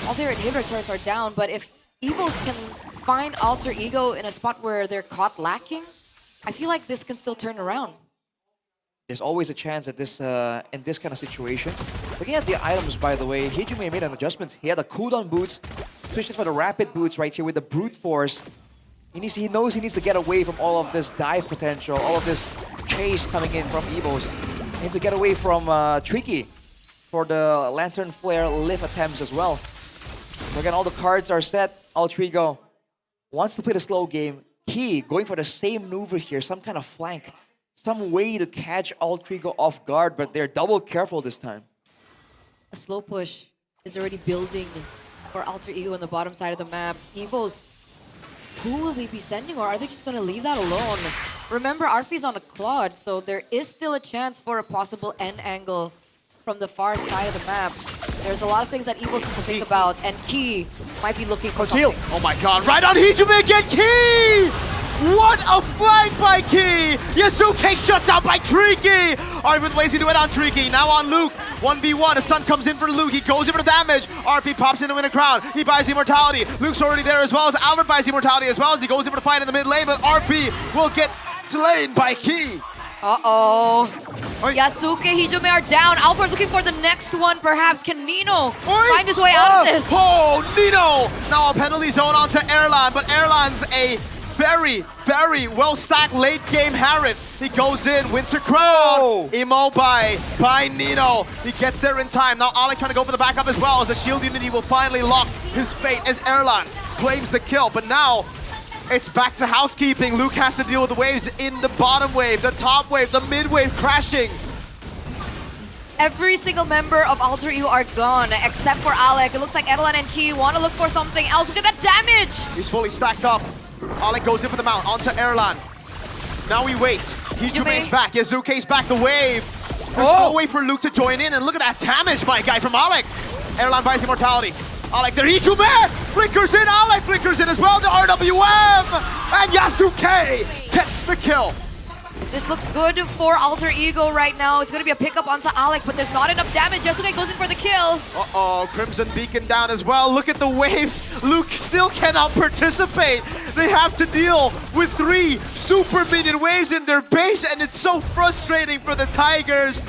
all their inhibitor turrets are down, but if Evos can find Alter Ego in a spot where they're caught lacking, I feel like this can still turn around. There's always a chance at this in this kind of situation. Looking at the items, by the way, Hijume made an adjustment. He had the cooldown boots, switched it for the rapid boots right here with the brute force. He knows he needs to get away from all of this dive potential, all of this chase coming in from Evos. Needs to get away from Tricky for the Lantern Flare lift attempts as well. So again, all the cards are set. Altrigo wants to play the slow game. Key going for the same maneuver here, some kind of flank, some way to catch Altrigo off guard, but they're double careful this time. A slow push is already building for Alter Ego on the bottom side of the map. Evos, who will they be sending, or are they just going to leave that alone? Remember, RP's on a Claude, so there is still a chance for a possible end angle from the far side of the map. There's a lot of things that Evos need to think about, and Key might be looking for Conceal. something. Oh my god, right on Hijime again, Key! What a flank by Key! Yasuke shut down by Tricky! Alright, with lazy to it on Tricky. Now on Luke. 1v1. A stun comes in for Luke. He goes in for the damage. RP pops in to win a crown. He buys the immortality. Luke's already there as well as Albert buys the immortality as well as he goes in for the fight in the mid lane, but RP will get slain by Key. Uh-oh. Yasuke, Hijime are down. Albert looking for the next one, perhaps. Can Nino find his way out of this? Oh, Nino! Now a penalty zone onto Erlan, but Erlan's a very, very well-stacked late-game Harith. He goes in, Winter Crown, Emo by Nino. He gets there in time. Now Alec trying to go for the backup as well, as the shield unity will finally lock his fate as Erlan claims the kill. But now, it's back to housekeeping. Luke has to deal with the waves in the bottom wave, the top wave, the mid wave crashing. Every single member of Alter Ego are gone, except for Alec. It looks like Edelon and Key want to look for something else. Look at that damage! He's fully stacked up. Alec goes in for the mount, onto Erlan. Now we wait. Hijime is back, Yazuke's back, the wave. There's no way for Luke to join in, and look at that damage by a guy from Alec. Erlan buys immortality. Alec there, Hijime flickers in, Alec flickers in as well, the RWM! And Yasuke gets the kill. This looks good for Alter Ego right now. It's going to be a pickup onto Alec, but there's not enough damage. Yasuke goes in for the kill. Uh-oh, Crimson Beacon down as well. Look at the waves. Luke still cannot participate. They have to deal with 3 super minion waves in their base, and it's so frustrating for the Tigers.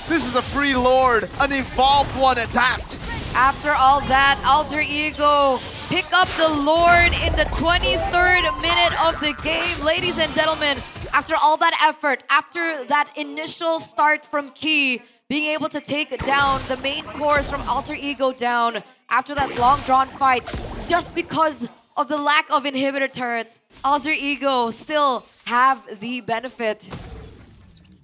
This is a free Lord, an evolved one adapt. After all that, Alter Ego pick up the Lord in the 23rd minute of the game. Ladies and gentlemen, after all that effort, after that initial start from Key, being able to take down the main course from Alter Ego down, after that long drawn fight, just because of the lack of inhibitor turrets, Alter Ego still have the benefit.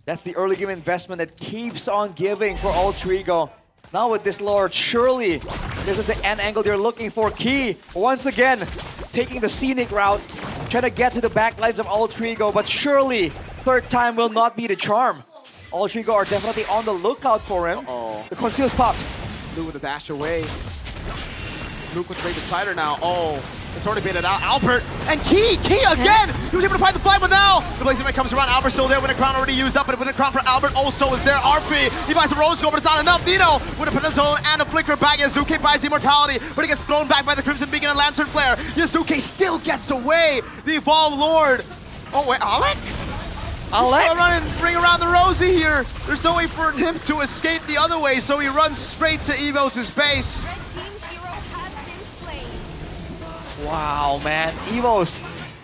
That's the early game investment that keeps on giving for Alter Ego. Now with this Lord, surely this is the end angle they're looking for. Key, once again, taking the scenic route, trying to get to the back lines of Alter Ego, but surely third time will not be the charm. Alter Ego are definitely on the lookout for him. The conceal's popped. Luke with a dash away. Luke with Raven Spider now. Oh, it's already baited out. Albert and Key again! He was able to find the flag, but now the Blazing Man comes around. Albert still there. Winter Crown already used up, but Winter Crown for Albert also is there. RP, he buys the Rose Gold, but it's not enough. Nino with a Peninsula Zone and a Flicker back. Yazuke buys the Immortality, but he gets thrown back by the Crimson Beacon and Lantern Flare. Yazuke still gets away. The Evolved Lord. Oh, wait, Alec? Alec? Run and bring around the Rosie here. There's no way for him to escape the other way, so he runs straight to Evos' base. Wow, man. Evos,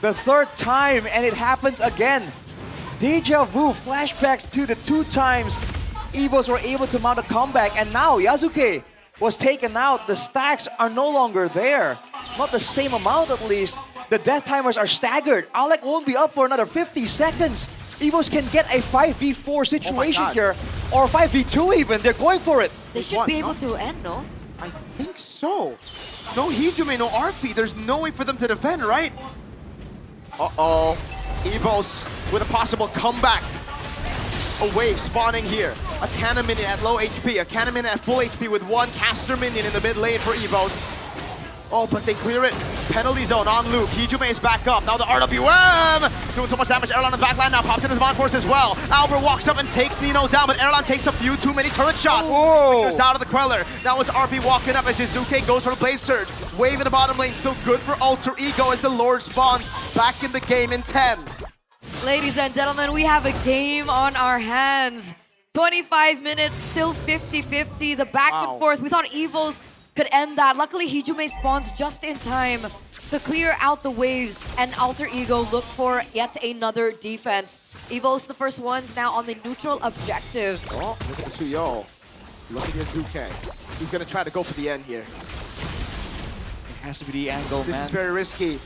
the third time, and it happens again. Deja vu, flashbacks to the 2 times Evos were able to mount a comeback, and now Yasuke was taken out. The stacks are no longer there. Not the same amount, at least. The death timers are staggered. Alec won't be up for another 50 seconds. Evos can get a 5v4 situation here, or 5v2 even. They're going for it. They should be able to end, no? I think so. No Hijime, no RP. There's no way for them to defend, right? Uh-oh. Evos with a possible comeback. A wave spawning here. A cannon minion at low HP. A cannon minion at full HP with 1 caster minion in the mid lane for Evos. Oh, but they clear it. Penalty zone on Luke. Hijime is back up. Now the RWM doing so much damage. Erlan in the back line now pops in his Bond Force as well. Albert walks up and takes Nino down, but Erlan takes a few too many turret shots. Flickers out of the Queller. Now it's RP walking up as Shizuke goes for the Blade Surge. Wave in the bottom lane. Still good for Alter Ego as the Lord spawns back in the game in 10. Ladies and gentlemen, we have a game on our hands. 25 minutes, still 50-50. The back and forth. We thought Evos could end that. Luckily, Hijime spawns just in time to clear out the waves, and Alter Ego look for yet another defense. Evo's the first ones now on the neutral objective. Oh, look at the Suyo. Look at Yazuke. He's going to try to go for the end here. It has to be the angle, man. This is very risky.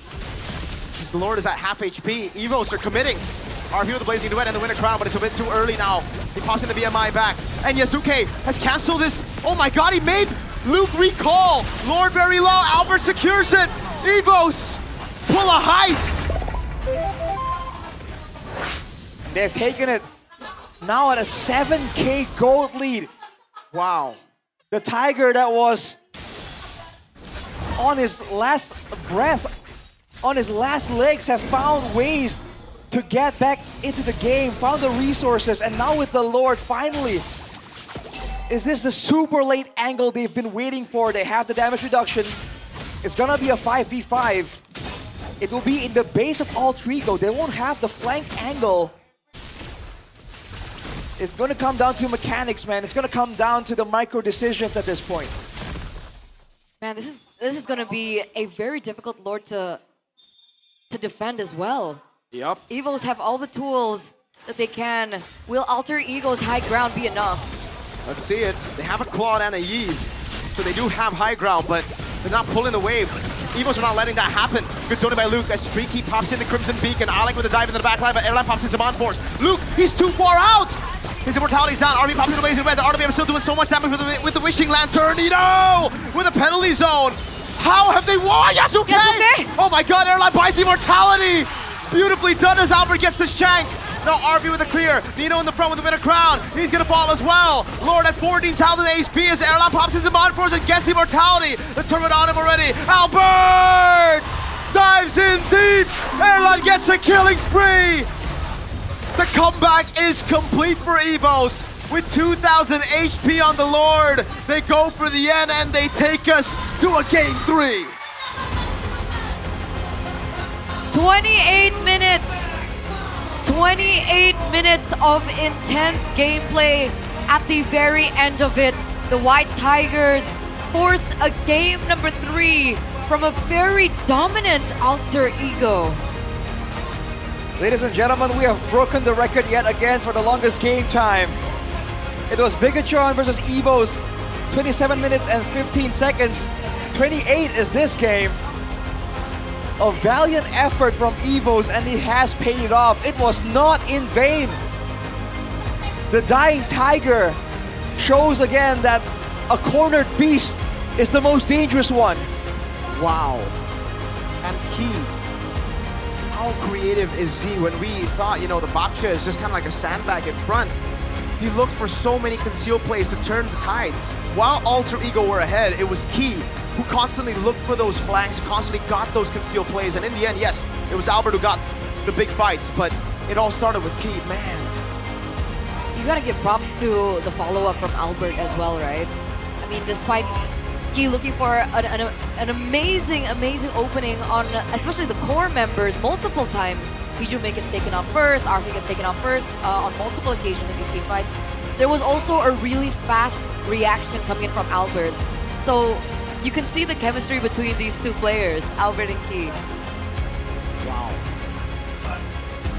The Lord is at half HP. Evos are committing. RP with the Blazing Duet and the Winter Crown, but it's a bit too early now. He pops in the BMI back. And Yazuke has canceled this. Oh my god, he made Luke recall. Lord very low. Albert secures it. Evos pull a heist. They've taken it now at a 7K gold lead. Wow. The Tiger that was on his last breath, on his last legs, have found ways to get back into the game, found the resources, and now with the Lord, finally, is this the super late angle they've been waiting for? They have the damage reduction. It's gonna be a 5v5. It will be in the base of Altrigo. They won't have the flank angle. It's gonna come down to mechanics, man. It's gonna come down to the micro decisions at this point. Man, this is gonna be a very difficult Lord to defend as well. Yep. Evos have all the tools that they can. Will Alter Ego's high ground be enough? Let's see it. They have a Claude and a Yi, so they do have high ground, but they're not pulling the wave. Evos are not letting that happen. Good zoning by Luke as Streaky pops in the Crimson Beacon. Alec with a dive into the backline, but Airline pops in Zaman Force. Luke, he's too far out! His immortality's down. RB pops in the Blazing Red. The RWM is still doing so much damage with the Wishing Lantern. Nito with a penalty zone. How have they won? Yasuke! Oh my god, Airline buys the immortality! Beautifully done as Albert gets the shank. Now RB with a clear. Nino in the front with the Winter Crown. He's gonna fall as well. Lord at 14,000 HP as Airline pops into Zaman Force and gets the immortality. The turret on him already. Albert dives in deep. Airline gets a killing spree. The comeback is complete for Evos. With 2,000 HP on the Lord, they go for the end and they take us to a game 3. 28 minutes. 28 minutes of intense gameplay. At the very end of it, the White Tigers forced a game number 3 from a very dominant Alter Ego. Ladies and gentlemen, we have broken the record yet again for the longest game time. It was Bigatron versus Evos, 27 minutes and 15 seconds. 28 is this game. A valiant effort from Evos, and it has paid off. It was not in vain. The Dying Tiger shows again that a cornered beast is the most dangerous one. Wow. And key. How creative is Z when we thought, you know, the Baksha is just kind of like a sandbag in front. He looked for so many concealed plays to turn the tides. While Alter Ego were ahead, it was Key who constantly looked for those flanks, who constantly got those concealed plays. And in the end, yes, it was Albert who got the big fights, but it all started with Key. Man. You gotta give props to the follow-up from Albert as well, right? I mean, despite Key looking for an amazing opening on especially the core members multiple times. Biju gets taken off first, RP gets taken off first on multiple occasions in these team fights. There was also a really fast reaction coming in from Albert. So you can see the chemistry between these two players, Albert and Key. Wow.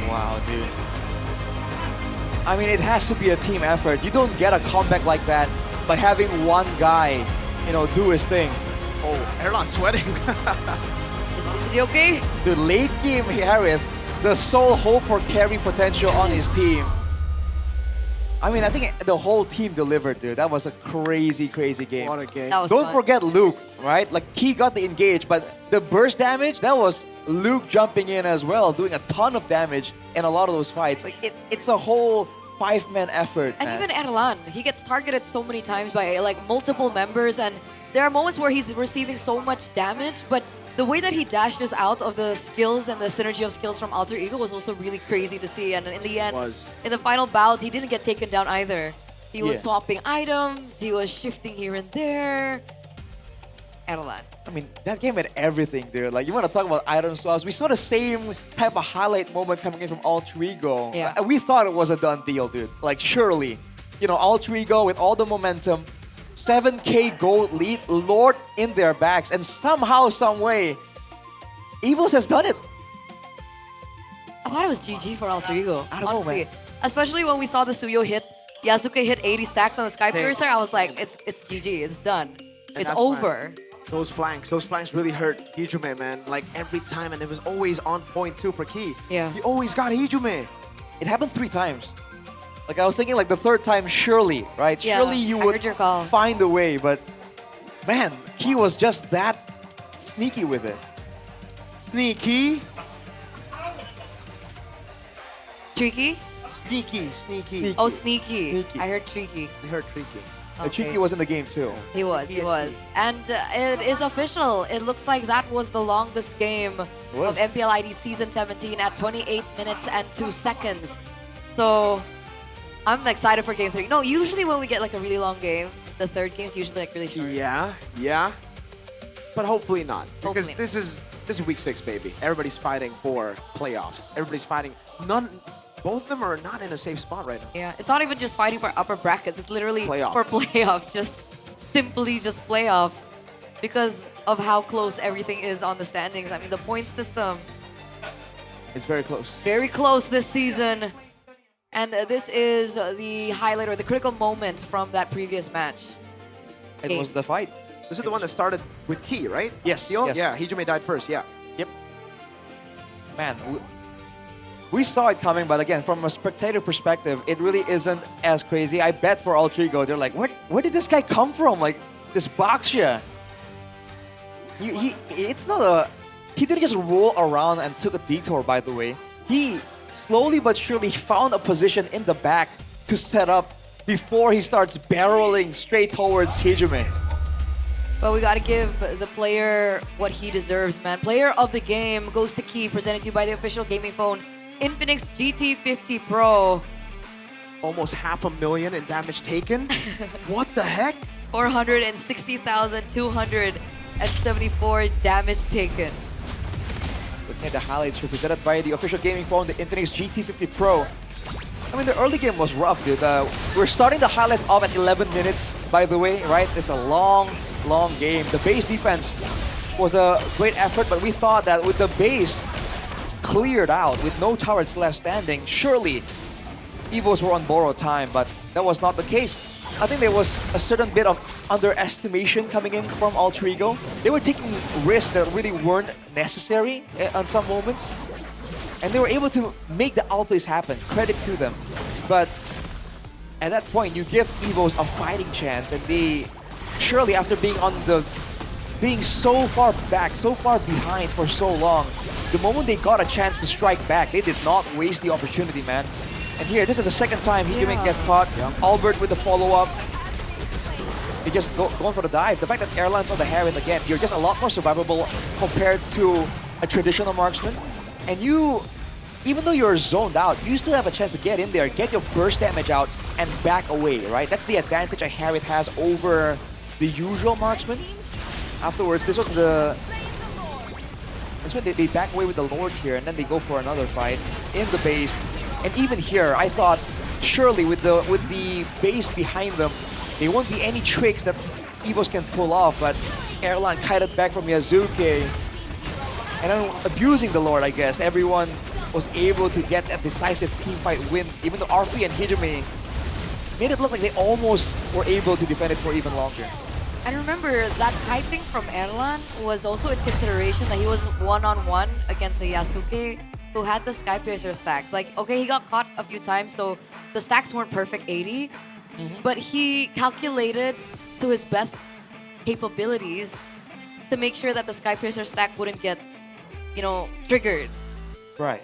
Wow, dude. I mean, it has to be a team effort. You don't get a comeback like that by having one guy, you know, do his thing. Oh, Erlan's sweating. Is he okay? The late game Harith, the sole hope for carry potential on his team. I mean, I think the whole team delivered, dude. That was a crazy, crazy game. What a game. That was Don't fun. forget Luke, right? Like, he got the engage, but the burst damage, that was Luke jumping in as well, doing a ton of damage in a lot of those fights. Like, it's a whole 5-man effort, And man. even Erlan, he gets targeted so many times by like multiple members, and there are moments where he's receiving so much damage, but the way that he dashes out of the skills and the synergy of skills from Alter Ego was also really crazy to see. And in the end, in the final bout, he didn't get taken down either. He was swapping items, he was shifting here and there. Erlan. I mean, that game had everything, dude. Like, you want to talk about item swaps? We saw the same type of highlight moment coming in from Alter Ego. Yeah. And we thought it was a done deal, dude. Like, surely, you know, Alter Ego with all the momentum, 7K gold lead, Lord in their backs, and somehow, some way, Evos has done it. I thought it was GG for Alter Ego, I don't know, honestly. man. Especially when we saw the Suyo hit, Yasuke hit 80 stacks on the Sky Hey. Piercer, I was like, it's GG, it's done. And It's that's over. why those flanks really hurt Hijume, man. Like every time, and it was always on point too for Key. Yeah. He always got Hijume. It happened 3 times. Like I was thinking like the 3rd time, surely, right? Yeah, Surely you I would heard your call. find a way, but man, Key was just that sneaky with it. Sneaky. Tricky? Sneaky. Oh, sneaky. Sneaky. I heard tricky. You heard Tricky. Tricky was in the game too. He was. And it is official. It looks like that was the longest game was. of MPL ID Season 17 at 28 minutes and 2 seconds. So I'm excited for Game 3. No, usually when we get like a really long game, the third game is usually like really short. Yeah. But hopefully not. Because Hopefully this is week 6, baby. Everybody's fighting for playoffs. Everybody's fighting. Both of them are not in a safe spot right now. Yeah, it's not even just fighting for upper brackets. It's literally Playoff. for playoffs. Just simply just playoffs. Because of how close everything is on the standings. I mean, the point system, It's very close. very close this season. And this is the highlight or the critical moment from that previous match. It was the fight. This is the one that started with Key, right? Yes. Seal? yes. Yeah, Hijume died first, yeah. Yep. Man, we saw it coming, but again, from a spectator perspective, it really isn't as crazy. I bet for Alter Ego, they're like, where did this guy come from? Like, this Baxia. It's not a... He didn't just roll around and took a detour, by the way. He slowly but surely found a position in the back to set up before he starts barreling straight towards Hijume. But we got to give the player what he deserves, man. Player of the game goes to Key, presented to you by the official gaming phone, Infinix GT50 Pro. Almost 500,000 in damage taken? What the heck? 460,274 damage taken. Looking at the highlights represented by the official gaming phone, the Infinix GT50 Pro. I mean, the early game was rough, dude. We're starting the highlights off at 11 minutes, by the way, right? It's a long game. The base defense was a great effort, but we thought that with the base cleared out, with no turrets left standing, surely Evos were on borrowed time, but that was not the case. I think there was a certain bit of underestimation coming in from Alter Ego. They were taking risks that really weren't necessary on some moments. And they were able to make the outplays happen. Credit to them. But at that point, you give Evos a fighting chance, and they surely, after being so far back, so far behind for so long, the moment they got a chance to strike back, they did not waste the opportunity, man. And here, this is the second time Hijume gets caught. Albert with the follow-up. They just going for the dive. The fact that Airline's on the Heron again, you're just a lot more survivable compared to a traditional marksman. And you, even though you're zoned out, you still have a chance to get in there, get your burst damage out, and back away, right? That's the advantage a Harriet has over the usual marksman. Afterwards, this was the... That's when they back away with the Lord here, and then they go for another fight in the base. And even here, I thought, surely with the base behind them, there won't be any tricks that Evos can pull off, but Airline kited back from Yazuke. And then abusing the Lord, I guess. Everyone was able to get a decisive teamfight win, even though RP and Hijume made it look like they almost were able to defend it for even longer. And remember, that kiting from Erlan was also in consideration that he was one-on-one against a Yasuke who had the Sky Piercer stacks. Like, okay, he got caught a few times, so the stacks weren't perfect 80, but he calculated to his best capabilities to make sure that the Sky Piercer stack wouldn't get, you know, triggered. Right.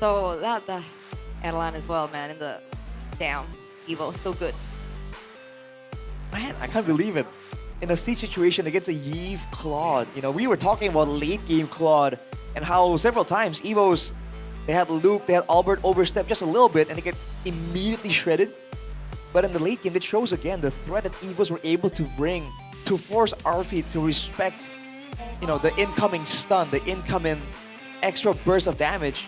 So that Erlan as well, man, in the damn Evo, so good. Man, I can't believe it. In a siege situation against a Yves Claude, you know, we were talking about late game Claude and how several times Evos, they had Luke, they had Albert overstep just a little bit and they get immediately shredded. But in the late game, it shows again the threat that Evos were able to bring to force RP to respect, you know, the incoming stun, the incoming extra burst of damage.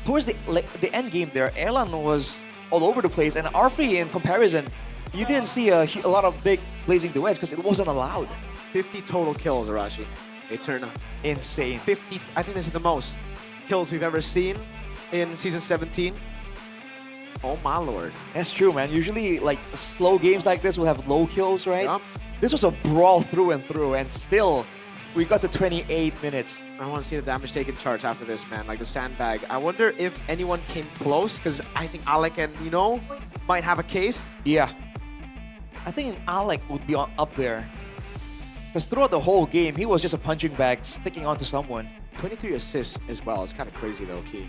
Towards the end game there, Erlan was all over the place, and RP in comparison, you didn't see a lot of big blazing duets because it wasn't allowed. 50 total kills, Arashi. Eterna. Insane. 50, I think this is the most kills we've ever seen in Season 17. Oh my lord. That's true, man. Usually, like, slow games like this will have low kills, right? Yup. This was a brawl through and through, and still, we got to 28 minutes. I want to see the damage taken charge after this, man. Like the sandbag. I wonder if anyone came close, because I think Alec and Nino might have a case. Yeah. I think Alec would be up there. Because throughout the whole game, he was just a punching bag sticking onto someone. 23 assists as well. It's kind of crazy though, Key.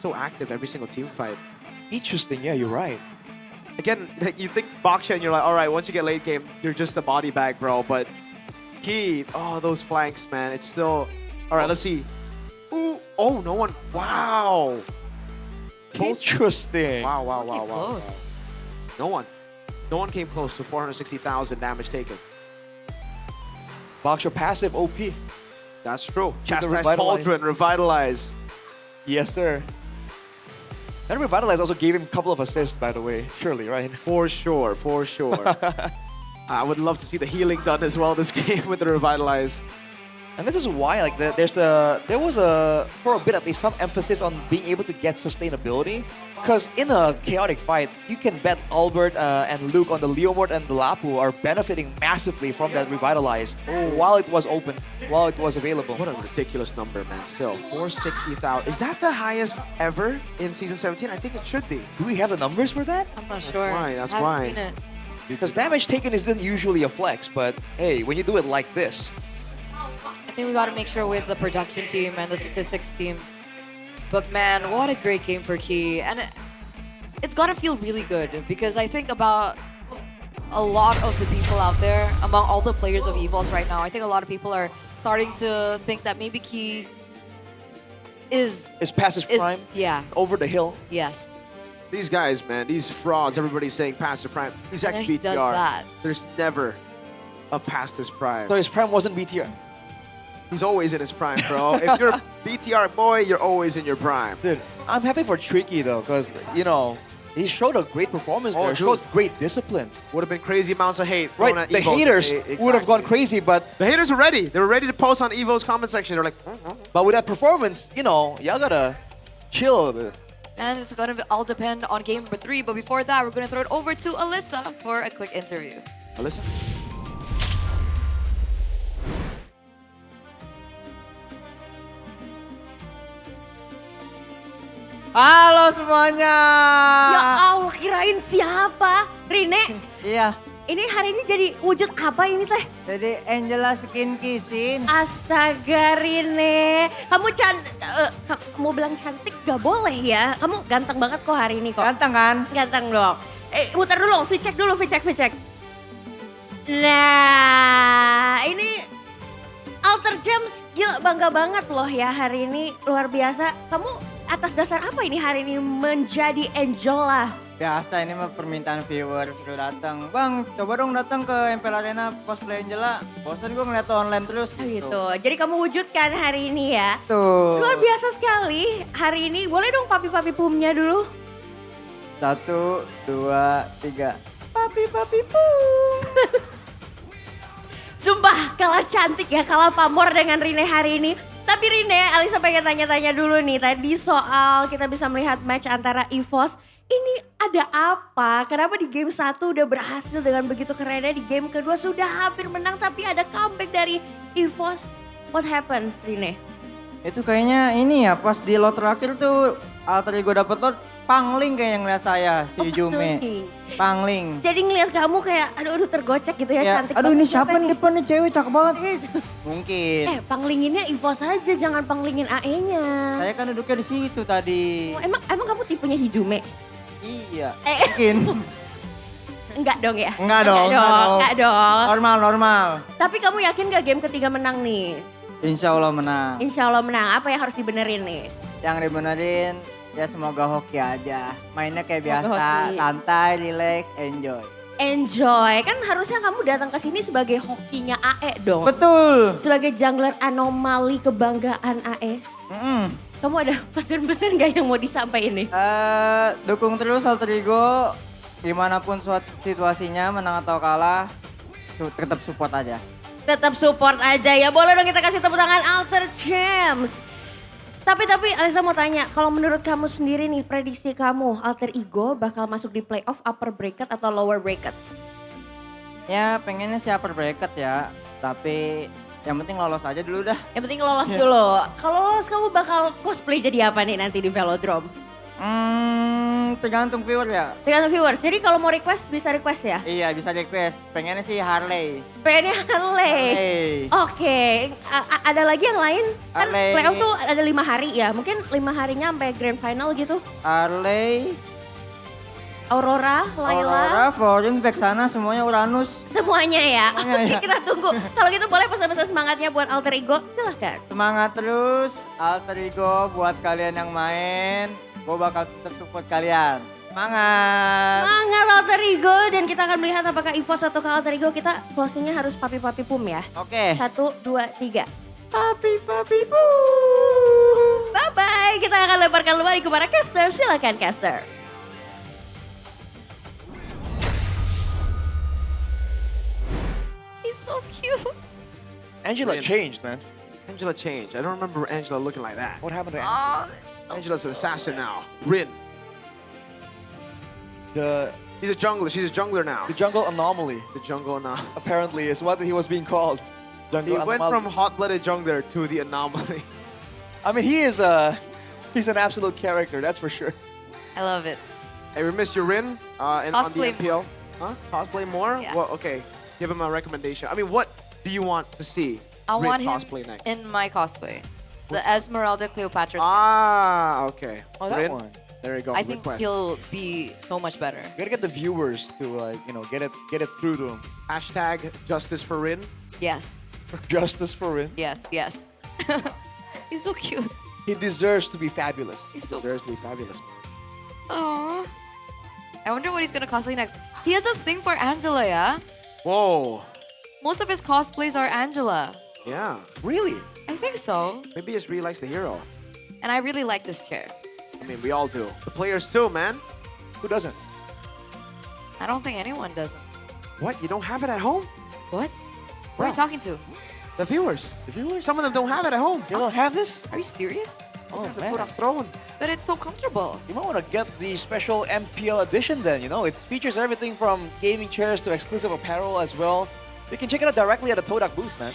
So active every single team fight. Interesting, yeah, you're right. Again, like, you think Baksha and you're like, all right, once you get late game, you're just a body bag, bro. But Key, oh, those flanks, man. It's still... All right, let's see. Ooh, oh, no one... Wow. Interesting. Wow, wow, wow, Came wow. close. wow. No one. No one came close to 460,000 damage taken. Baksha passive OP. That's true. the Chastise Revitalize. Pauldron, Revitalize. Yes, sir. And Revitalize also gave him a couple of assists, by the way. Surely, right? For sure, for sure. I would love to see the healing done as well this game with the Revitalize. And this is why, like, there was for a bit at least, some emphasis on being able to get sustainability. Because in a chaotic fight, you can bet Albert and Luke on the Leomord and the Lapu are benefiting massively from that Revitalize while it was open, while it was available. What a ridiculous number, man. Still, 460,000. Is that the highest ever in Season 17? I think it should be. Do we have the numbers for that? I'm not sure. Why? That's I haven't why. seen it. Because damage taken isn't usually a flex, but hey, when you do it like this, I think we got to make sure with the production team and the statistics team. But man, what a great game for Key. And it's got to feel really good because I think about a lot of the people out there, among all the players of EVOS right now, I think a lot of people are starting to think that maybe Key is past his prime. Yeah. Over the hill. Yes. These guys, man, these frauds, everybody's saying past the prime. He's And actually he does BTR. that. There's never a past his prime. So his prime wasn't BTR. He's always in his prime, bro. If you're a BTR boy, you're always in your prime. Dude, I'm happy for Tricky though, because, you know, he showed a great performance there. dude. Showed great discipline. Would have been crazy amounts of hate thrown Right, at the Evo's. haters Exactly. would have gone crazy, but The haters were ready. They were ready to post on Evo's comment section. They're like, but with that performance, you know, y'all gotta chill a bit. And it's going to all depend on game number 3. But before that, we're going to throw it over to Alyssa for a quick interview. Alyssa? Halo semuanya. Ya Allah, kirain siapa? Rine? Iya. Ini hari ini jadi wujud apa ini teh? Jadi Angela skin kissin. Astaga Rine, kamu mau bilang cantik gak boleh ya. Kamu ganteng banget kok hari ini kok. Ganteng kan? Ganteng dong. Muter dulu, V-check dulu, V-check. Nah, ini Alter James gila bangga banget loh ya hari ini, luar biasa. Kamu atas dasar apa ini hari ini menjadi Angela? Biasa ini mah permintaan viewers udah datang. Bang, coba dong datang ke MPL Arena cosplay Angela. Bosan gue ngeliat online terus gitu. Gitu. Jadi kamu wujudkan hari ini ya. Tuh. Luar biasa sekali hari ini. Boleh dong papi-papi pumnya dulu? 1, 2, 3. Papi pum. Sumpah kalah cantik ya, kalah pamor dengan Rine hari ini. Tapi Rine, Alisa pengen tanya-tanya dulu nih. Tadi soal kita bisa melihat match antara EVOS. Ini ada apa? Kenapa di game 1 udah berhasil dengan begitu kerennya, di game kedua sudah hampir menang tapi ada comeback dari EVOS. What happened, Rine? Itu kayaknya ini ya, pas di lot terakhir tuh alter ego dapet lot, Pangling kayak yang ngeliat saya, si Jume. Pangling. Jadi ngeliat kamu kayak aduh tergocek gitu ya, cantik aduh banget. ini siapa nih depan nih cewek cakep banget. Mungkin. Panglinginnya EVOS aja, jangan panglingin AE-nya. Saya kan duduknya di situ tadi. Oh, emang kamu tipenya Hijume? Iya, mungkin. Enggak dong ya? Enggak dong. Normal. Tapi kamu yakin gak game ketiga menang nih? Insya Allah menang. Insya Allah menang. Apa yang harus dibenerin nih? Yang dibenerin ya semoga hoki aja. Mainnya kayak biasa, hoki. santai, relax, enjoy. Enjoy, kan harusnya kamu datang ke sini sebagai hokinya AE dong. Betul. Sebagai jungler anomali kebanggaan AE. Kamu ada pesan-pesan gak yang mau disampaikan nih? Dukung terus alter ego, gimana pun situasinya, menang atau kalah, tetap support aja. Tetap support aja ya. Boleh dong kita kasih tepuk tangan Alter Champs. Tapi Alisa mau tanya, kalau menurut kamu sendiri nih prediksi kamu Alter Ego bakal masuk di playoff upper bracket atau lower bracket? Ya pengennya sih upper bracket ya, tapi yang penting lolos aja dulu dah. Yang penting lolos dulu. Kalau lolos kamu bakal cosplay jadi apa nih nanti di Velodrome? Tergantung viewer ya. Tergantung viewers. Jadi kalau mau request bisa request ya? Iya bisa request. Pengennya sih Harley. Pengennya Harley. Oke. Ada lagi yang lain? Kan Harley. playoff tuh ada 5 hari ya. Mungkin 5 harinya sampai grand final gitu. Harley. Aurora, Laila. Aurora, Florin, Vexana, semuanya Uranus. Semuanya ya. Semuanya, Oke ya. kita tunggu. Kalau gitu boleh pesan-pesan semangatnya buat Alter Ego. Silahkan. Semangat terus, Alter Ego buat kalian yang main. Gue bakal tetap support kalian. Semangat. Semangat Alter Ego. Dan kita akan melihat apakah EVOS atau Alter Ego. Kita closingnya harus papi-papi pum ya. Oke. 1, 2, 3. Papi-papi pum. Bye-bye. Kita akan lemparkan kembali kepada caster. Silakan caster. He's so cute. Angela changed, man. Angela changed. I don't remember Angela looking like that. What happened to Oh, Angela's an assassin now. Rin. He's a jungler. She's a jungler now. The jungle anomaly. The jungle now. Apparently is what he was being called. Jungle He went anomaly. from hot-blooded jungler to the anomaly. I mean, he's an absolute character, that's for sure. I love it. Hey, we miss your Rin on the Cosplay MPL. Huh? Cosplay more? Yeah. Well, okay. Give him a recommendation. I mean, what do you want to see I Rin want him cosplay next? in my cosplay. The Esmeralda Cleopatra. Ah, okay. Oh, that Rin? one. There you go. I Good think question. he'll be so much better. You gotta get the viewers to get it through to him. Hashtag justice for Rin. Yes. Justice for Rin. Yes. He's so cute. He deserves to be fabulous. He's so deserves to be fabulous. Aww. I wonder what he's gonna cosplay next. He has a thing for Angela, yeah? Whoa. Most of his cosplays are Angela. Yeah. Really? I think so. Maybe he just really likes the hero. And I really like this chair. I mean, we all do. The players too, man. Who doesn't? I don't think anyone doesn't. What? You don't have it at home? What? Who are you talking to? The viewers. The viewers? Some of them don't have it at home. You don't have this? Are you serious? Oh, The man. Kurak throne. But it's so comfortable. You might want to get the special MPL edition then, It features everything from gaming chairs to exclusive apparel as well. You can check it out directly at the Todak booth, man.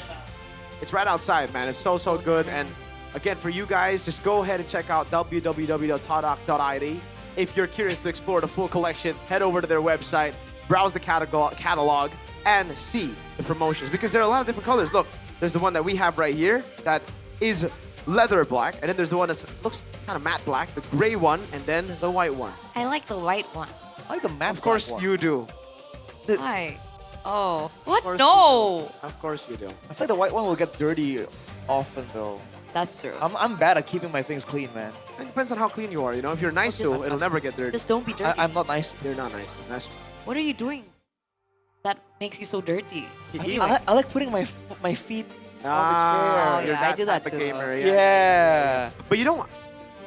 It's right outside, man. It's so good. And again, for you guys, just go ahead and check out www.todak.id. If you're curious to explore the full collection, head over to their website, browse the catalog, and see the promotions. Because there are a lot of different colors. Look, there's the one that we have right here that is leather black. And then there's the one that looks kind of matte black, the gray one, and then the white one. I like the white one. I like the matte Of course black one. you do. Why? Oh. What? course No. Of course you do. I feel like the white one will get dirty often, though. That's true. I'm bad at keeping my things clean, man. It depends on how clean you are. If you're nice to, it'll never get dirty. Just don't be dirty. I'm not nice. You're not nice. That's What are you doing that makes you so dirty? I like putting my feet on the chair. You're yeah, I that do that type of too. gamer. Yeah. But you don't.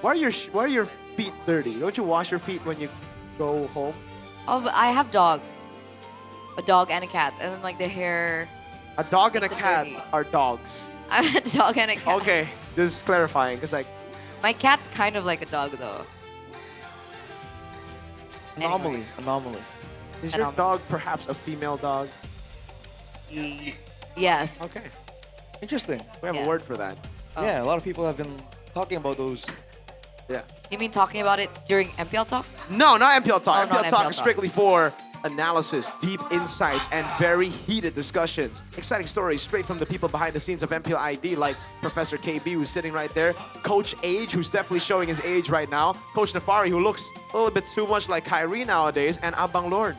Why are your feet dirty? Don't you wash your feet when you go home? Oh, but I have dogs. A dog and a cat. And then like their hair. A dog and a It's cat dirty. are dogs. I'm a dog and a cat. Okay, just clarifying, because like My cat's kind of like a dog though. Anomaly. is your dog perhaps a female dog? Yes. Okay, Interesting. we have a Yes. word for that. Yeah, a lot of people have been talking about those. Yeah. You mean talking about it during MPL talk? No, not MPL talk. Oh, not MPL talk MPL is talk. strictly for analysis, deep insights, and very heated discussions. Exciting stories straight from the people behind the scenes of MPL ID, like Professor KB, who's sitting right there, Coach Age, who's definitely showing his age right now, Coach Nafari, who looks a little bit too much like Kyrie nowadays, and Abang Lord.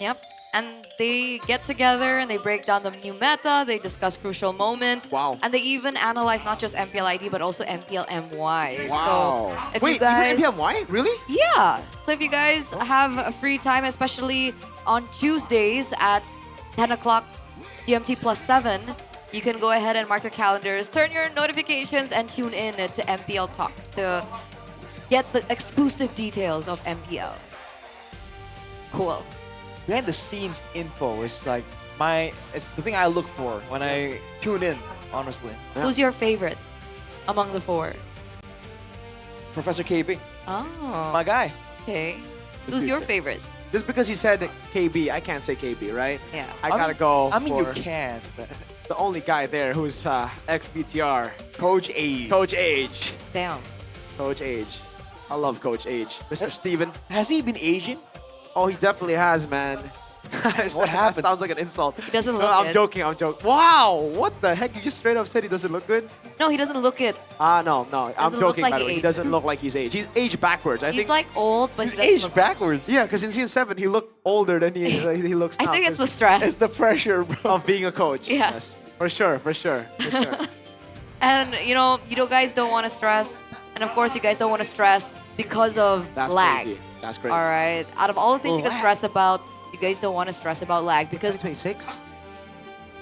Yep. And they get together and they break down the new meta, they discuss crucial moments. Wow. And they even analyze not just MPL ID, but also MPL MY. Wow. So if Wait, you guys... even MPMY? Really? Yeah. So if you guys have a free time, especially on Tuesdays at 10 o'clock GMT plus 7, you can go ahead and mark your calendars, turn your notifications, and tune in to MPL Talk to get the exclusive details of MPL. Cool. Behind the scenes info is like it's the thing I look for when I tune in, honestly. Who's your favorite among the four? Professor KB, Oh. my guy. Okay. Who's your favorite? Just because he said KB, I can't say KB, right? Yeah. I gotta go. I mean, you for can. But the only guy there who's ex-BTR. Coach Age. Coach Age. Damn. Coach Age. I love Coach Age. Mr. Steven. Has he been Asian? Oh, he definitely has, man. What happened? That sounds like an insult. He doesn't No, look I'm good. joking. Wow, what the heck? You just straight up said he doesn't look good? No, he doesn't look it. No. I'm Doesn't look joking, like by the he way. He aged. doesn't look like he's aged. He's aged backwards. I He's think like old, but He's he doesn't aged look backwards. Yeah, because in season 7, he looked older than he looks I now. think it's the stress. It's the pressure, bro. of being a coach. Yeah. Yes. For sure. And you guys don't want to stress. And of course, you guys don't want to stress because of That's lag. crazy. That's crazy. All right. Out of all the things you can Lag. stress about, you guys don't want to stress about lag because 26?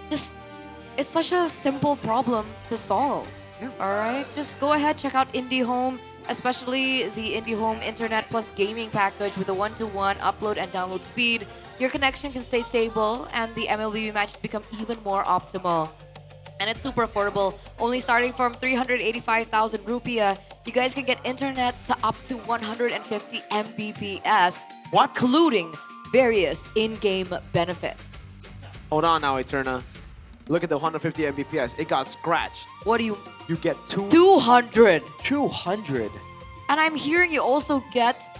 just it's such a simple problem to solve. Yeah. All right. Just go ahead, check out IndieHome, especially the IndieHome Internet Plus gaming package with a 1-to-1 upload and download speed. Your connection can stay stable, and the MLB matches become even more optimal. And it's super affordable, only starting from 385,000 rupiah. You guys can get internet to up to 150 Mbps, What? including various in-game benefits. Hold on now, Eterna. Look at the 150 Mbps. It got scratched. What do you... You get 200. 200. And I'm hearing you also get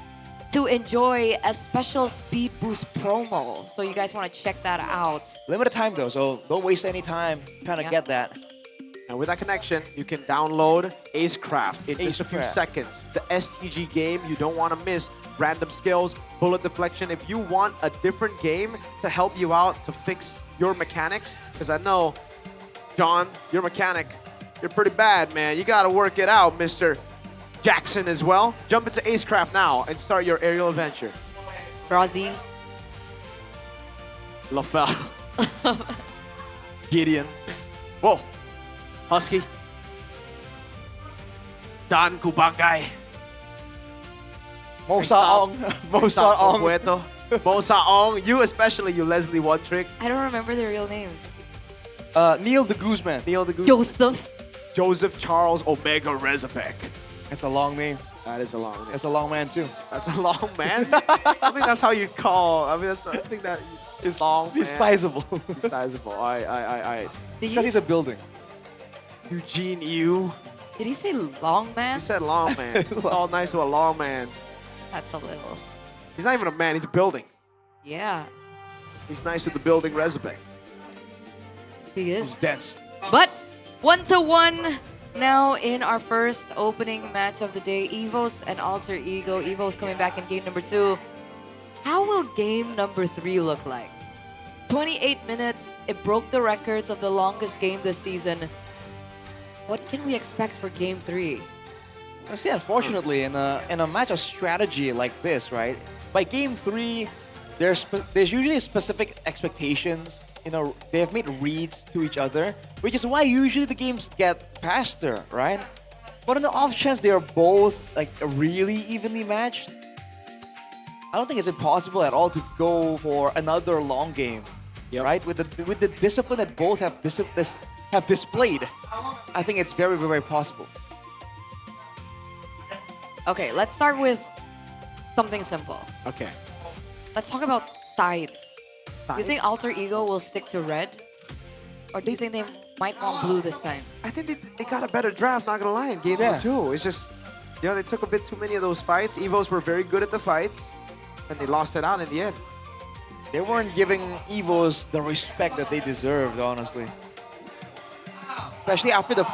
to enjoy a special speed boost promo. So you guys want to check that out. Limited time though, so don't waste any time trying to Yeah. get that. And with that connection, you can download Acecraft in just a few Acecraft. seconds. The STG game you don't want to miss. Random skills, bullet deflection. If you want a different game to help you out to fix your mechanics, because I know, John, your mechanic, you're pretty bad, man. You got to work it out, Mr. Jackson as well. Jump into Acecraft now and start your aerial adventure. Brazzy. LaFell. Gideon. Whoa. Husky. Dan Kubangay. Mosaong. Mosaong. Pueto. Mosaong. You especially, you Leslie One Trick. I don't remember their real names. Neil the Gooseman. Neil the Goose. Joseph. Joseph Charles Omega Rezabek. That's a long name. That is a long name. That's a long man too. That's a long man? I think that's how you call. I mean, I think that is long. He's man. sizable. He's sizable. I. Because he's a building. Eugene Yu. Did he say long man? He said long man. It's all nice to a long man. That's a little. He's not even a man. He's a building. Yeah, He's nice to the building Rezabek. he is. He's dense. But 1-to-1 now in our first opening match of the day. Evos and Alter Ego. Evos coming back in game number 2. How will game number 3 look like? 28 minutes. It broke the records of the longest game this season. What can we expect for game 3? I see, unfortunately, in a match of strategy like this, right? By game 3, there's usually specific expectations. They have made reads to each other, which is why usually the games get faster, right? But on the off chance they are both like really evenly matched, I don't think it's impossible at all to go for another long game, right? With the discipline that both have displayed, I think it's very, very possible. Okay, let's start with something simple. Okay. Let's talk about sides. Do you Sides? think Alter Ego will stick to red? Or do you think they might want blue this time? I think they got a better draft, not gonna lie, in game number 2. It's just, they took a bit too many of those fights. Evos were very good at the fights, and they lost it out in the end. They weren't giving Evos the respect that they deserved, honestly. Especially after the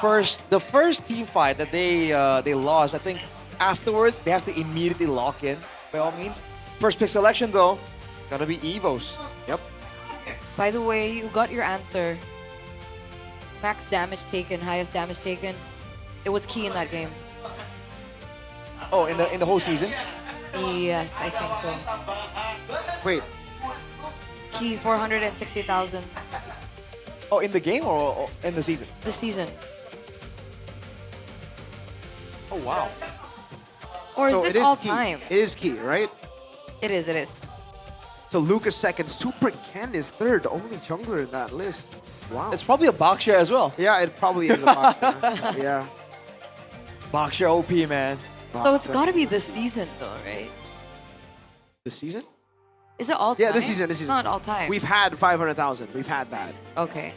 first team fight that they lost. I think afterwards they have to immediately lock in, by all means. First pick selection though, gotta be Evos. Yep. By the way, you got your answer. Max damage taken, highest damage taken. It was key in that game. Oh, in the whole season? Yes, I think so. Wait. Key 460,000 Oh, in the game or in the season? this season. Oh wow. Or is So this it all key. time? It is key, right? It is, it is. So Lucas second, Super Ken is third, only jungler in that list. Wow. It's probably a box share as well. Yeah, it probably is a box share. Yeah. Box share OP, man. So it's got to be this season, though, right? This season? Is it all time? Yeah, this season. It's not all time. We've had 500,000. We've had that. Okay.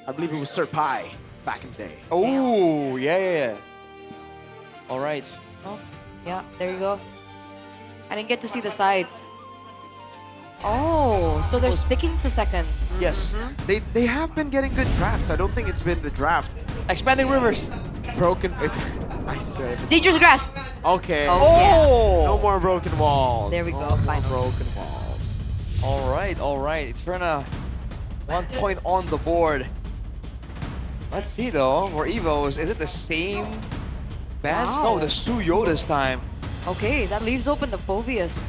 I believe it was Sir Pi back in the day. Oh, yeah. All right. Oh, yeah, there you go. I didn't get to see the sides. Oh, so they're sticking to second. Yes. They have been getting good drafts. I don't think it's been the draft. Expanding rivers. Broken. Nice. Dangerous grass. Okay. Oh! No more broken walls. There we go. No more Finally. broken walls. All right. It's Ferna 1 point on the board. Let's see though, for Evos, is it the same bands? Wow. No, the Suyo this time. Okay, that leaves open the Phobius.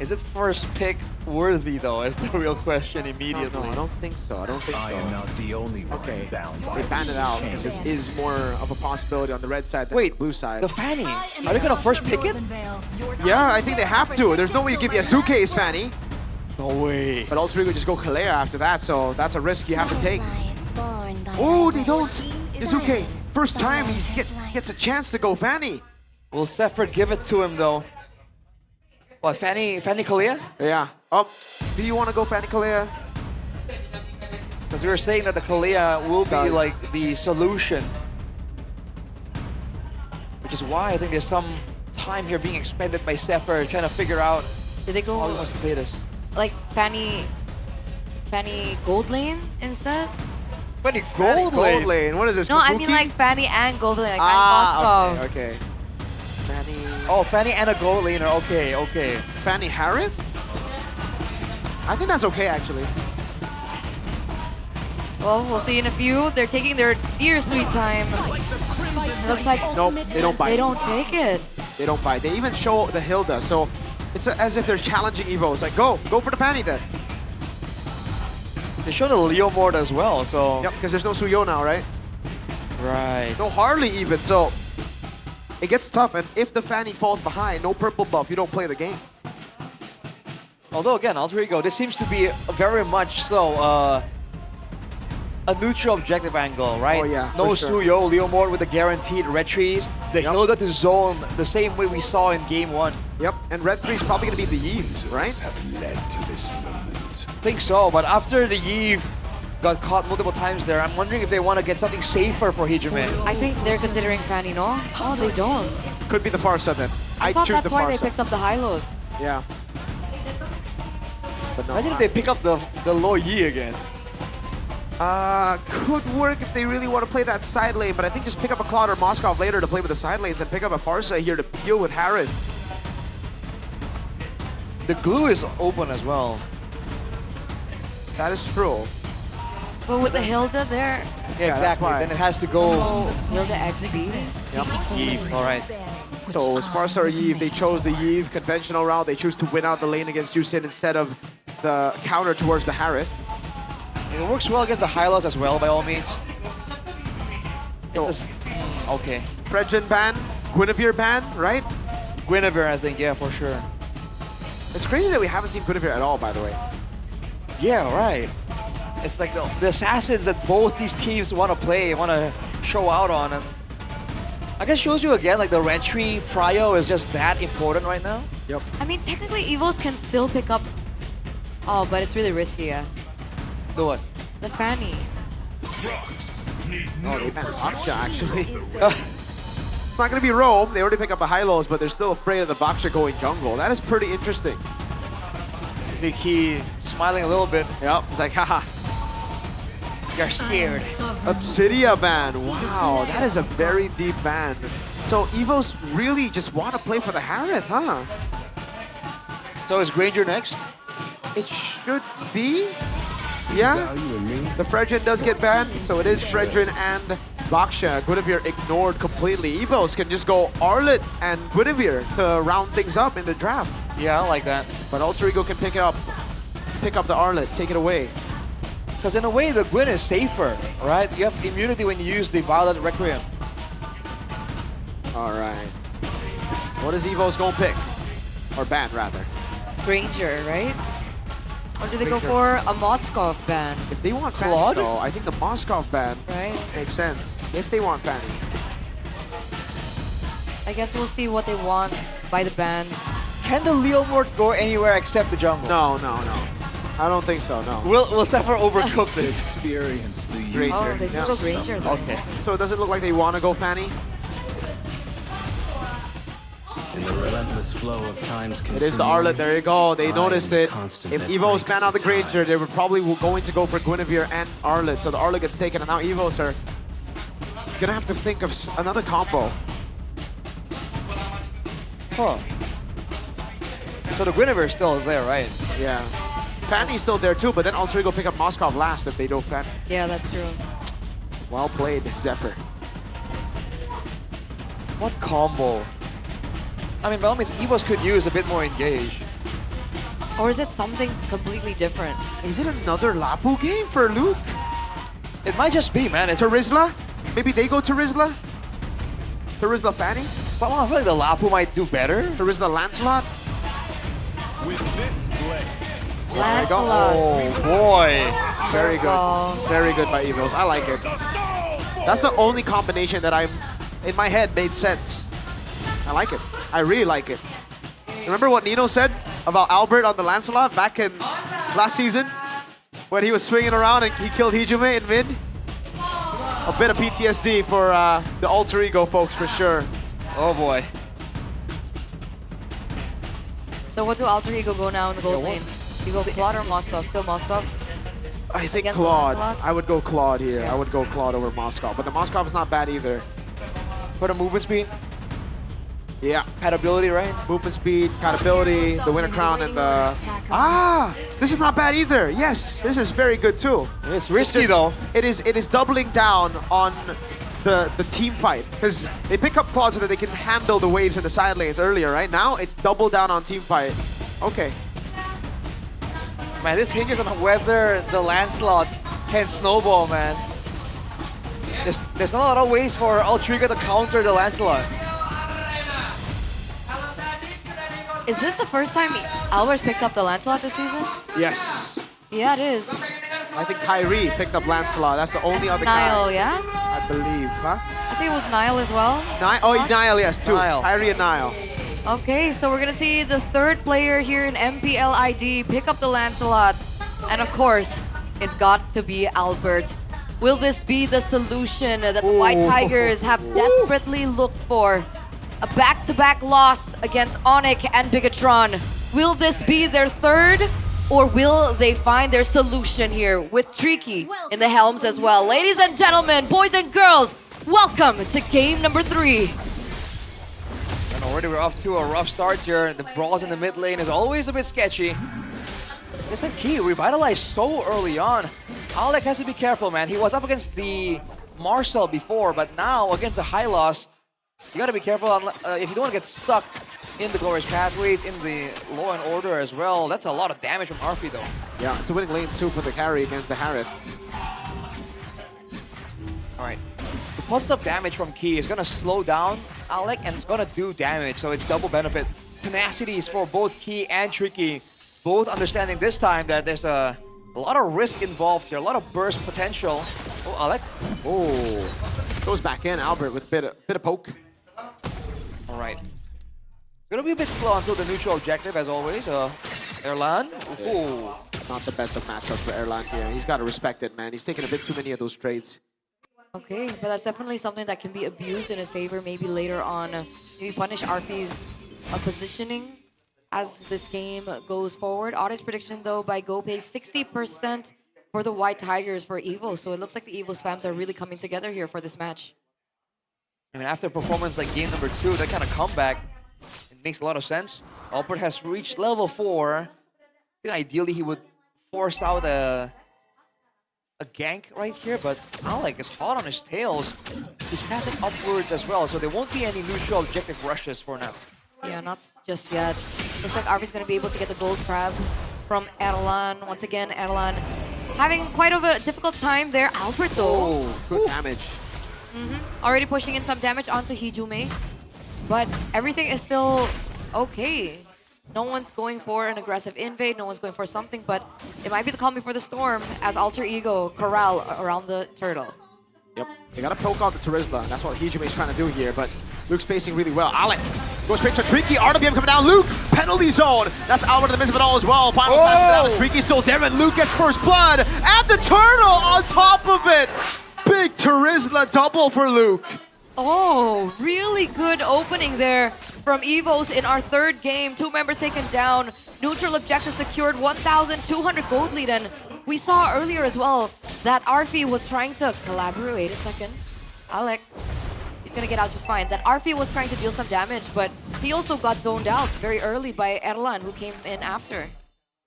Is it first pick worthy though? Is the real question immediately. No, I don't think so. I don't think so. I am not the only one Okay. bound They by banned it this out because it champion. is more of a possibility on the red side than Wait, the blue side. The Fanny. Are they gonna first pick it? Yeah, I think they have to. There's no way you give Yasuke's Fanny. No way. But Ultra Ego just go Kalea after that, so that's a risk you have to take. Oh, they don't. Yasuke, first time he gets a chance to go Fanny. Will Sephard give it to him though? What, Fanny Kalia? Yeah. Oh, do you want to go Fanny Kalea? Because we were saying that the Kalia will be like the solution. Which is why I think there's some time here being expended by Sephard trying to figure out Did they go how he wants to play this. like Fanny Gold Lane instead? Fanny Gold Lane? What is this? No, I mean Kabuki? like Fanny and Gold Lane, like Fanny Bosco. Okay. Fanny. Oh, Fanny and a gold laner. Okay. Fanny Harris? I think that's okay actually. Well, we'll see in a few. They're taking their dear sweet time. It looks like Nope, they don't bite. They don't take it. They don't bite. They even show the Hilda, so it's as if they're challenging Evo. It's like, go for the Fanny then. They showed the Leo Mord as well, so. Yep, because there's no Suyo now, right? Right. No Harley even, so it gets tough. And if the Fanny falls behind, no purple buff, you don't play the game. Although again, Alter Ego, this seems to be very much so a neutral objective angle, right? Oh, yeah, No for sure. Suyo, Leo Mord with the guaranteed red trees. The Hilda to zone the same way we saw in game 1. Yep, and red 3 is probably going to be the Eve, right? I think so, but after the Eve got caught multiple times there, I'm wondering if they want to get something safer for Hijime. I think they're considering Fanny, no? Oh, they don't. Could be the Farsa then. I thought choose that's the why they Farsa. picked up the Hylos. Yeah. But no, Imagine if they pick up the low Yi again. could work if they really want to play that side lane, but I think just pick up a Cloud or Moskov later to play with the side lanes and pick up a Farsa here to deal with Harris. The glue is open as well. That is true. But with the Hilda there, Yeah, exactly. Then it has to go. oh, Hilda XP. Yep. Eve, all right. So as Farsa or Yve, they chose the Yve conventional route. They choose to win out the lane against Jusin instead of the counter towards the Harith. It works well against the Hylos as well, by all means. It's okay. Fredrin ban, Guinevere ban, right? Guinevere, I think, yeah, for sure. It's crazy that we haven't seen Guinevere at all, by the way. Yeah, right. It's like the assassins that both these teams want to play, want to show out on. And I guess shows you again, like the red tree prio is just that important right now. Yep. I mean, technically, Evos can still pick up. Oh, but it's really risky, yeah. The what? The Fanny. Oh, they banned Baksha, actually. It's not going to be Rome. They already pick up a Hylos, but they're still afraid of the Baksha going jungle. That is pretty interesting. You see Key smiling a little bit. Yep. It's like, haha. You're scared. Obsidia ban. Wow, that is a very deep ban. So Evos really just want to play for the Harith, huh? So is Granger next? It should be. Yeah. The Fredrin does get banned, so it is Fredrin and Baksha. Guinevere ignored completely. Evos can just go Arlet and Guinevere to round things up in the draft. Yeah, I like that. But Alter Ego can pick up the Arlet, take it away. Because in a way, the Gwyn is safer, right? You have immunity when you use the Violet Requiem. All right. What is Evos gonna pick? Or ban, rather. Granger, right? Or do they go for a Moskov ban? If they want Fanny, though, I think the Moskov ban makes sense. If they want Fanny. I guess we'll see what they want by the bans. Can the Leo Mort go anywhere except the jungle? No, no, no. I don't think so, no. Will Zephyr overcook this? Experience the Granger. Oh, they still go Granger though. Okay. So does it look like they want to go Fanny? In the relentless flow of time's It is the Arlet, there you go. They noticed it. If Evo span out the Granger, they were probably going to go for Guinevere and Arlet. So the Arlet gets taken, and now Evos are gonna have to think of another combo. Huh. So the Guinevere is still there, right? Yeah. Fanny's still there too, but then Alter Ego pick up Moskov last if they don't Fanny. Yeah, that's true. Well played, Zephyr. What combo? I mean, by all means, Evos could use a bit more engage. Or is it something completely different? Is it another Lapu game for Luke? It might just be, man. Terizla? Maybe they go Terizla? Terizla Fanny? Somehow I feel like the Lapu might do better. Terizla Lancelot? With this play. Lancelot. Oh boy. Very good. Very good by Evos. I like it. That's the only combination that in my head made sense. I like it. I really like it. Remember what Nino said about Albert on the Lancelot back in last season? When he was swinging around and he killed Hijume in mid? A bit of PTSD for the Alter Ego folks for sure. Oh boy. So what do Alter Ego go now in the gold lane? You go Claude or Moskov? Still Moskov? I think Against Claude. Lancelot? I would go Claude here. I would go Claude over Moskov. But the Moskov is not bad either. For the movement speed? Yeah. Compatibility, right? Movement speed, compatibility, the winner crown, and the... Ah! This is not bad either. Yes, this is very good too. It's risky though. It is doubling down on the team fight. Because they pick up Claude so that they can handle the waves in the side lanes earlier, right? Now it's double down on team fight. Okay. Man, this hinges on whether the Lancelot can snowball, man. There's not a lot of ways for Altriga to counter the Lancelot. Is this the first time Albert's picked up the Lancelot this season? Yes. Yeah, it is. I think Kyrie picked up Lancelot. That's the only other Niall, guy. yeah? I believe, huh? I think it was Niall as well. Niall, yes, two. Niall. Kyrie and Niall. Okay, so we're gonna see the third player here in MPL ID pick up the Lancelot. And of course, it's got to be Albert. Will this be the solution that the White Tigers have desperately looked for? A back-to-back loss against Onyx and Bigatron. Will this be their third? Or will they find their solution here with Tricky in the helms as well? Ladies and gentlemen, boys and girls, welcome to game number 3. And already we're off to a rough start here. The brawls in the mid lane is always a bit sketchy. Just like Key revitalized so early on. Alec has to be careful, man. He was up against the Marcel before, but now against the Hylos, you gotta be careful if you don't want to get stuck in the glorious pathways, in the Law and Order as well. That's a lot of damage from Arfi though. Yeah, it's a winning lane too for the carry against the Harith. Alright. The positive damage from Key is gonna slow down Alec and it's gonna do damage, so it's double benefit. Tenacities for both Key and Tricky, both understanding this time that there's a lot of risk involved here, a lot of burst potential. Oh, Alec. Oh, goes back in, Albert with a bit of poke. Alright. It's gonna be a bit slow until the neutral objective, as always. Erlan. Ooh. Not the best of matchups for Erlan here. He's got to respect it, man. He's taking a bit too many of those trades. Okay, but that's definitely something that can be abused in his favor maybe later on. Maybe punish Arfi's positioning as this game goes forward. Audit's prediction though by GoPay 60% for the White Tigers for Evo. So it looks like the Evo spams are really coming together here for this match. I mean, after a performance like game number 2, that kind of comeback, it makes a lot of sense. Albert has reached level 4. I think ideally he would force out a gank right here, but Alec is hot on his tails. He's pathing upwards as well, so there won't be any neutral objective rushes for now. Yeah, not just yet. Looks like Arfi's going to be able to get the gold crab from Erlan. Once again, Erlan having quite of a difficult time there. Albert though. Oh, good damage. Already pushing in some damage onto Hijume. But everything is still okay. No one's going for an aggressive invade, no one's going for something, but it might be the calm before the storm as Alter Ego corral around the turtle. Yep, they gotta poke out the Terizla, and that's what Hijume is trying to do here, but Luke's spacing really well. Alec goes straight to Tricky, RWM coming down, Luke, penalty zone! That's Albert in the midst of it all as well. Final time down, Tricky still there, and Luke gets first blood, and the turtle on top of it! Big Terizla double for Luke. Oh, really good opening there from Evos in our third game. 2 members taken down. Neutral objective secured, 1,200 gold lead. And we saw earlier as well that Arfi was trying to collaborate. Wait a second. Alec, he's going to get out just fine. That Arfi was trying to deal some damage, but he also got zoned out very early by Erlan, who came in after.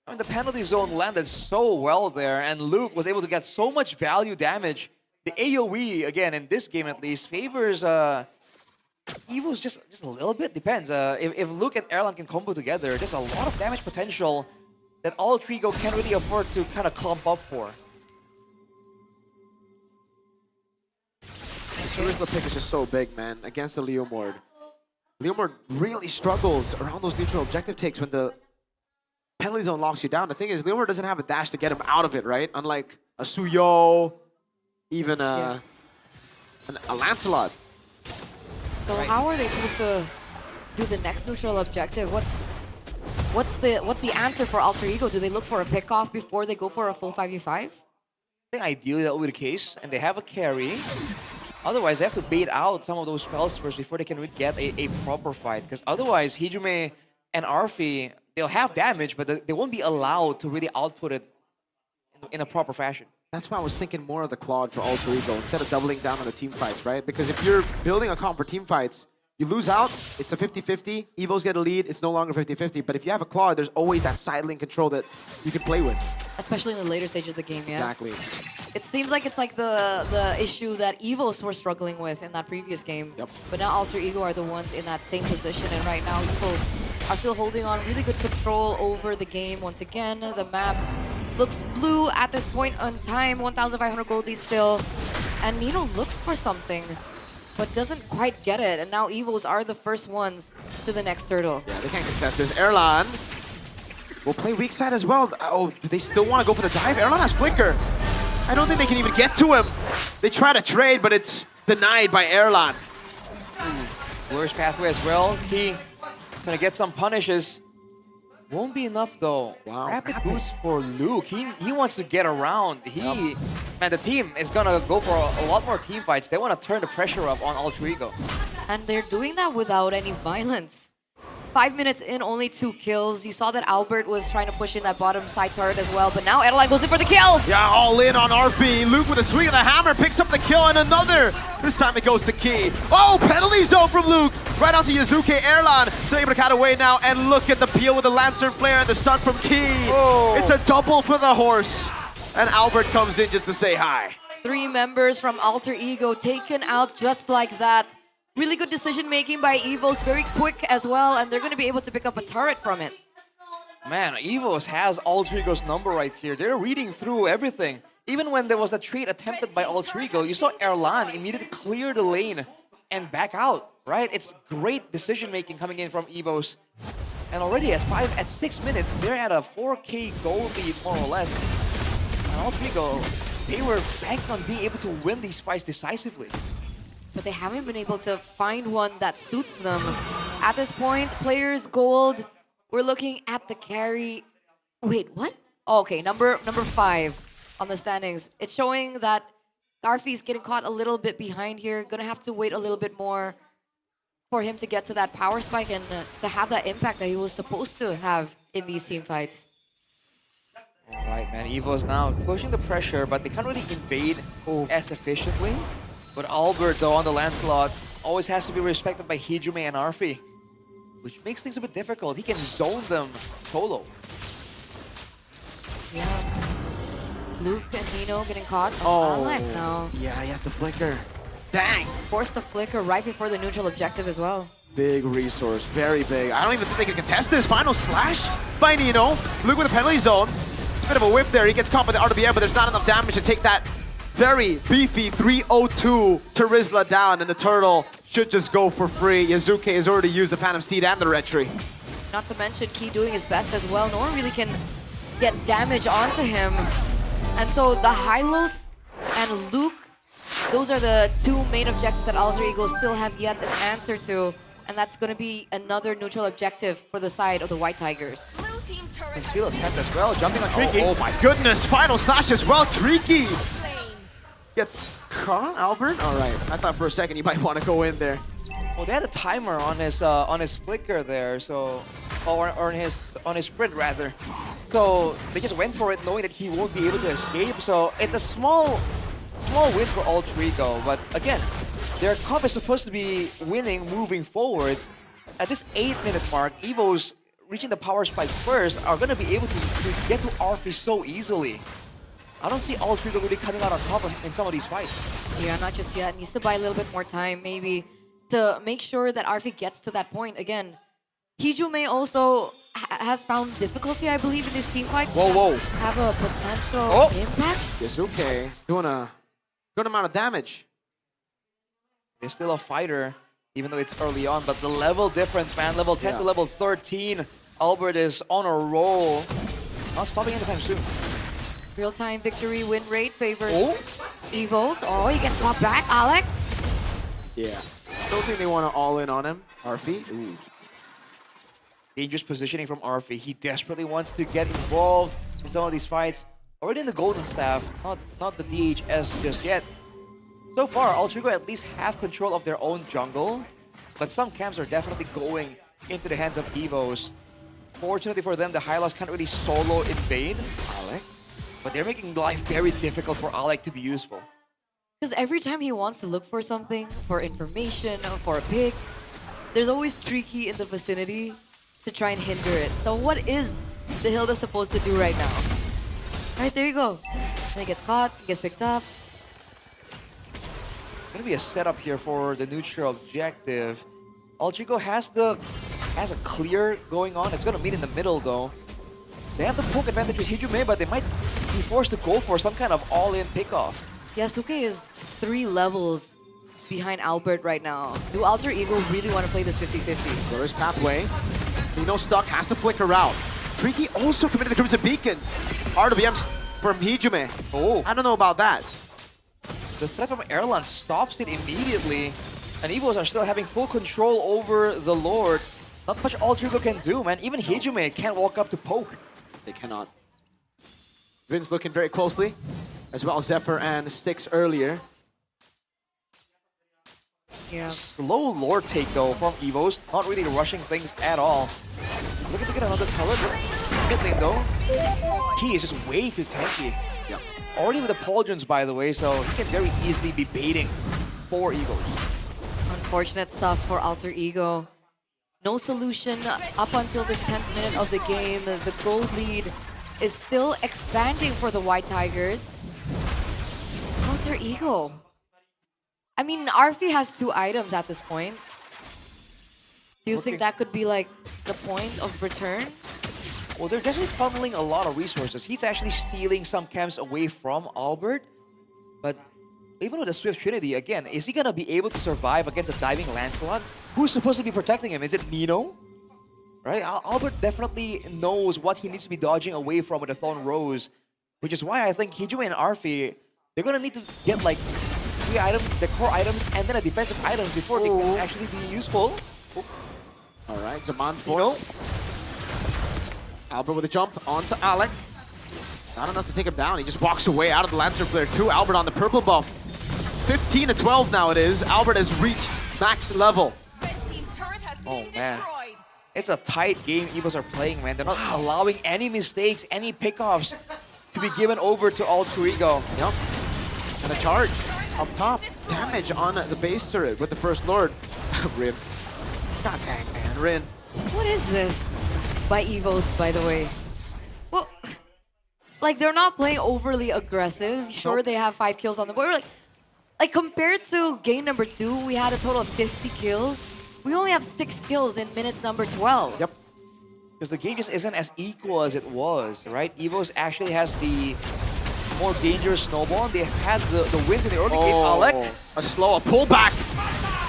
I mean, the penalty zone landed so well there, and Luke was able to get so much value damage. The AoE, again, in this game at least, favors Evo's just a little bit. Depends. If Luke and Erlan can combo together, there's a lot of damage potential that all Trigo can't really afford to kind of clump up for. The Terizla pick is just so big, man, against the Leomord. Leomord really struggles around those neutral objective takes when the penalty zone locks you down. The thing is, Leomord doesn't have a dash to get him out of it, right? Unlike a Suyo, even a Lancelot. So how are they supposed to do the next neutral objective? What's the answer for Alter Ego? Do they look for a pick-off before they go for a full 5v5? I think ideally that will be the case, and they have a carry. Otherwise, they have to bait out some of those spells first before they can really get a proper fight. Because otherwise, Hijume and Arfi, they'll have damage, but they won't be allowed to really output it in a proper fashion. That's why I was thinking more of the Claude for Alter Ego instead of doubling down on the team fights, right? Because if you're building a comp for team fights, you lose out, it's a 50-50. Evos get a lead, it's no longer 50-50. But if you have a Claude, there's always that side lane control that you can play with. Especially in the later stages of the game, yeah? Exactly. It seems like it's like the issue that Evos were struggling with in that previous game. Yep. But now Alter Ego are the ones in that same position, and right now Evos are still holding on really good control over the game. Once again, the map looks blue at this point on time, 1,500 gold lead still. And Nino looks for something, but doesn't quite get it. And now Evos are the first ones to the next turtle. Yeah, they can't contest this. Erlan will play weak side as well. Oh, do they still want to go for the dive? Erlan has Flicker. I don't think they can even get to him. They try to trade, but it's denied by Erlan. Worst pathway as well. He's gonna get some punishes. Won't be enough though. Wow. Rapid boost for Luke. He wants to get around. Man, the team is gonna go for a lot more team fights. They want to turn the pressure up on Alter Ego. And they're doing that without any violence. 5 minutes in, only 2 kills. You saw that Albert was trying to push in that bottom side turret as well, but now Erlan goes in for the kill! Yeah, all in on RP. Luke with a swing of the hammer picks up the kill, and another. This time it goes to Key. Oh, penalty zone from Luke! Right onto Yazuke. Erlan still able to cut away now, and look at the peel with the Lantern Flare and the stun from Key. Oh. It's a double for the horse. And Albert comes in just to say hi. 3 members from Alter Ego taken out just like that. Really good decision-making by Evos, very quick as well, and they're going to be able to pick up a turret from it. Man, Evos has Alter Ego's number right here. They're reading through everything. Even when there was a trade attempted by Alter Ego, you saw Erlan immediately clear the lane and back out, right? It's great decision-making coming in from Evos. And already at 6 minutes, they're at a 4K gold lead, more or less. And Alter Ego, they were banking on being able to win these fights decisively. But they haven't been able to find one that suits them. At this point, players gold, we're looking at the carry. Wait, what? Oh, okay, number 5 on the standings. It's showing that Garfi's getting caught a little bit behind here. Gonna have to wait a little bit more for him to get to that power spike and to have that impact that he was supposed to have in these team fights. All right, man, Evo's now pushing the pressure, but they can't really invade as efficiently. But Albert, though, on the Lancelot, always has to be respected by Hijume and Arfi, which makes things a bit difficult. He can zone them solo. Yeah. Luke and Nino getting caught. Oh, no. Yeah, he has the Flicker. Dang! Forced the Flicker right before the neutral objective as well. Big resource, very big. I don't even think they can contest this. Final slash by Nino. Luke with a penalty zone. Bit of a whip there. He gets caught by the RWM, but there's not enough damage to take that very beefy 302 Terizla down, and the turtle should just go for free. Yazuke has already used the Phantom Steed and the Retry. Not to mention Key doing his best as well. No one really can get damage onto him. And so the Hylos and Luke, those are the two main objectives that Alter Ego still have yet an answer to. And that's going to be another neutral objective for the side of the White Tigers. Conceal attempt as well, jumping on Tricky. Oh my goodness, final slash as well, Tricky! Gets caught, Albert? Alright, I thought for a second he might want to go in there. Well, they had a timer on his flicker there, so or on his sprint rather. So they just went for it knowing that he won't be able to escape. So it's a small win for Alter Ego, but again, their comp is supposed to be winning moving forwards. At this 8-minute mark, Evo's reaching the power spikes first are going to be able to get to Arfi so easily. I don't see Alter Ego really coming out on top in some of these fights. Yeah, not just yet. Needs to buy a little bit more time, maybe, to make sure that Arfi gets to that point. Again, Hijume also has found difficulty, I believe, in his team fights. Whoa. Have a potential impact. Yasuke doing a good amount of damage. They're still a fighter, even though it's early on, but the level difference, man, level 10 to level 13, Albert is on a roll. Not stopping anytime soon. Real-time victory win rate favors Evos. Oh, he gets caught back, Alec. Yeah. Don't think they want to all in on him. Arfi. Ooh. Dangerous positioning from Arfi. He desperately wants to get involved in some of these fights. Already in the Golden Staff, not the DHS just yet. So far, Alter Ego at least have control of their own jungle, but some camps are definitely going into the hands of Evos. Fortunately for them, the Hylos can't really solo invade Alec, but they're making life very difficult for Alec to be useful. Because every time he wants to look for something, for information, or for a pick, there's always Tricky in the vicinity to try and hinder it. So what is the Hilda supposed to do right now? Alright, there you go. And he gets caught, he gets picked up. Gonna be a setup here for the neutral objective. Alter Ego has a clear going on. It's gonna meet in the middle though. They have the poke advantage with Hijume, but they might be forced to go for some kind of all-in pickoff. Yasuke is 3 levels behind Albert right now. Do Alter Ego really want to play this 50-50? There is pathway. Nino stuck, has to flicker out. Tricky also committed the Crimson Beacon. RWM from Hijume. Oh. I don't know about that. The threat from Erland stops it immediately, and Evos are still having full control over the Lord. Not much Alter Ego can do, man. Even Hijume can't walk up to poke. They cannot. Vin's looking very closely, as well as Zephyr and Styx earlier. Yeah. Slow Lord take though from Evos, not really rushing things at all. Looking to get another color, mid lane though. He is just way too tanky. Yeah. Already with the Pauldrons, by the way, so he can very easily be baiting 4 Egos. Unfortunate stuff for Alter Ego. No solution up until this 10th minute of the game. The gold lead is still expanding for the White Tigers. Alter Ego. I mean, Arfi has 2 items at this point. Do you think that could be like the point of return? Well, they're definitely funneling a lot of resources. He's actually stealing some camps away from Albert. But even with the Swift Trinity, again, is he going to be able to survive against a diving Lancelot? Who's supposed to be protecting him? Is it Nino? Right? Albert definitely knows what he needs to be dodging away from with the Thorn Rose. Which is why I think Hijume and Arfi, they're going to need to get like 3 items, the core items, and then a defensive item before they can actually be useful. Alright, Zaman for Albert with a jump onto Alec. Not enough to take him down. He just walks away out of the Lancer Flare too. Albert on the purple buff. 15-12 now it is. Albert has reached max level. Oh man. It's a tight game Evos are playing, man. They're not allowing any mistakes, any pickoffs to be given over to Alter Ego. Yep. And a charge up top. Damage on the base turret with the First Lord. Rin. God dang, man. Rin. What is this? By Evos, by the way. Well, like they're not playing overly aggressive. Sure, they have 5 kills on the board. Like compared to game number 2, we had a total of 50 kills. We only have 6 kills in minute number 12. Yep. Because the game just isn't as equal as it was, right? Evos actually has the more dangerous snowball. And they had the wins in the early game. Alec. A pullback.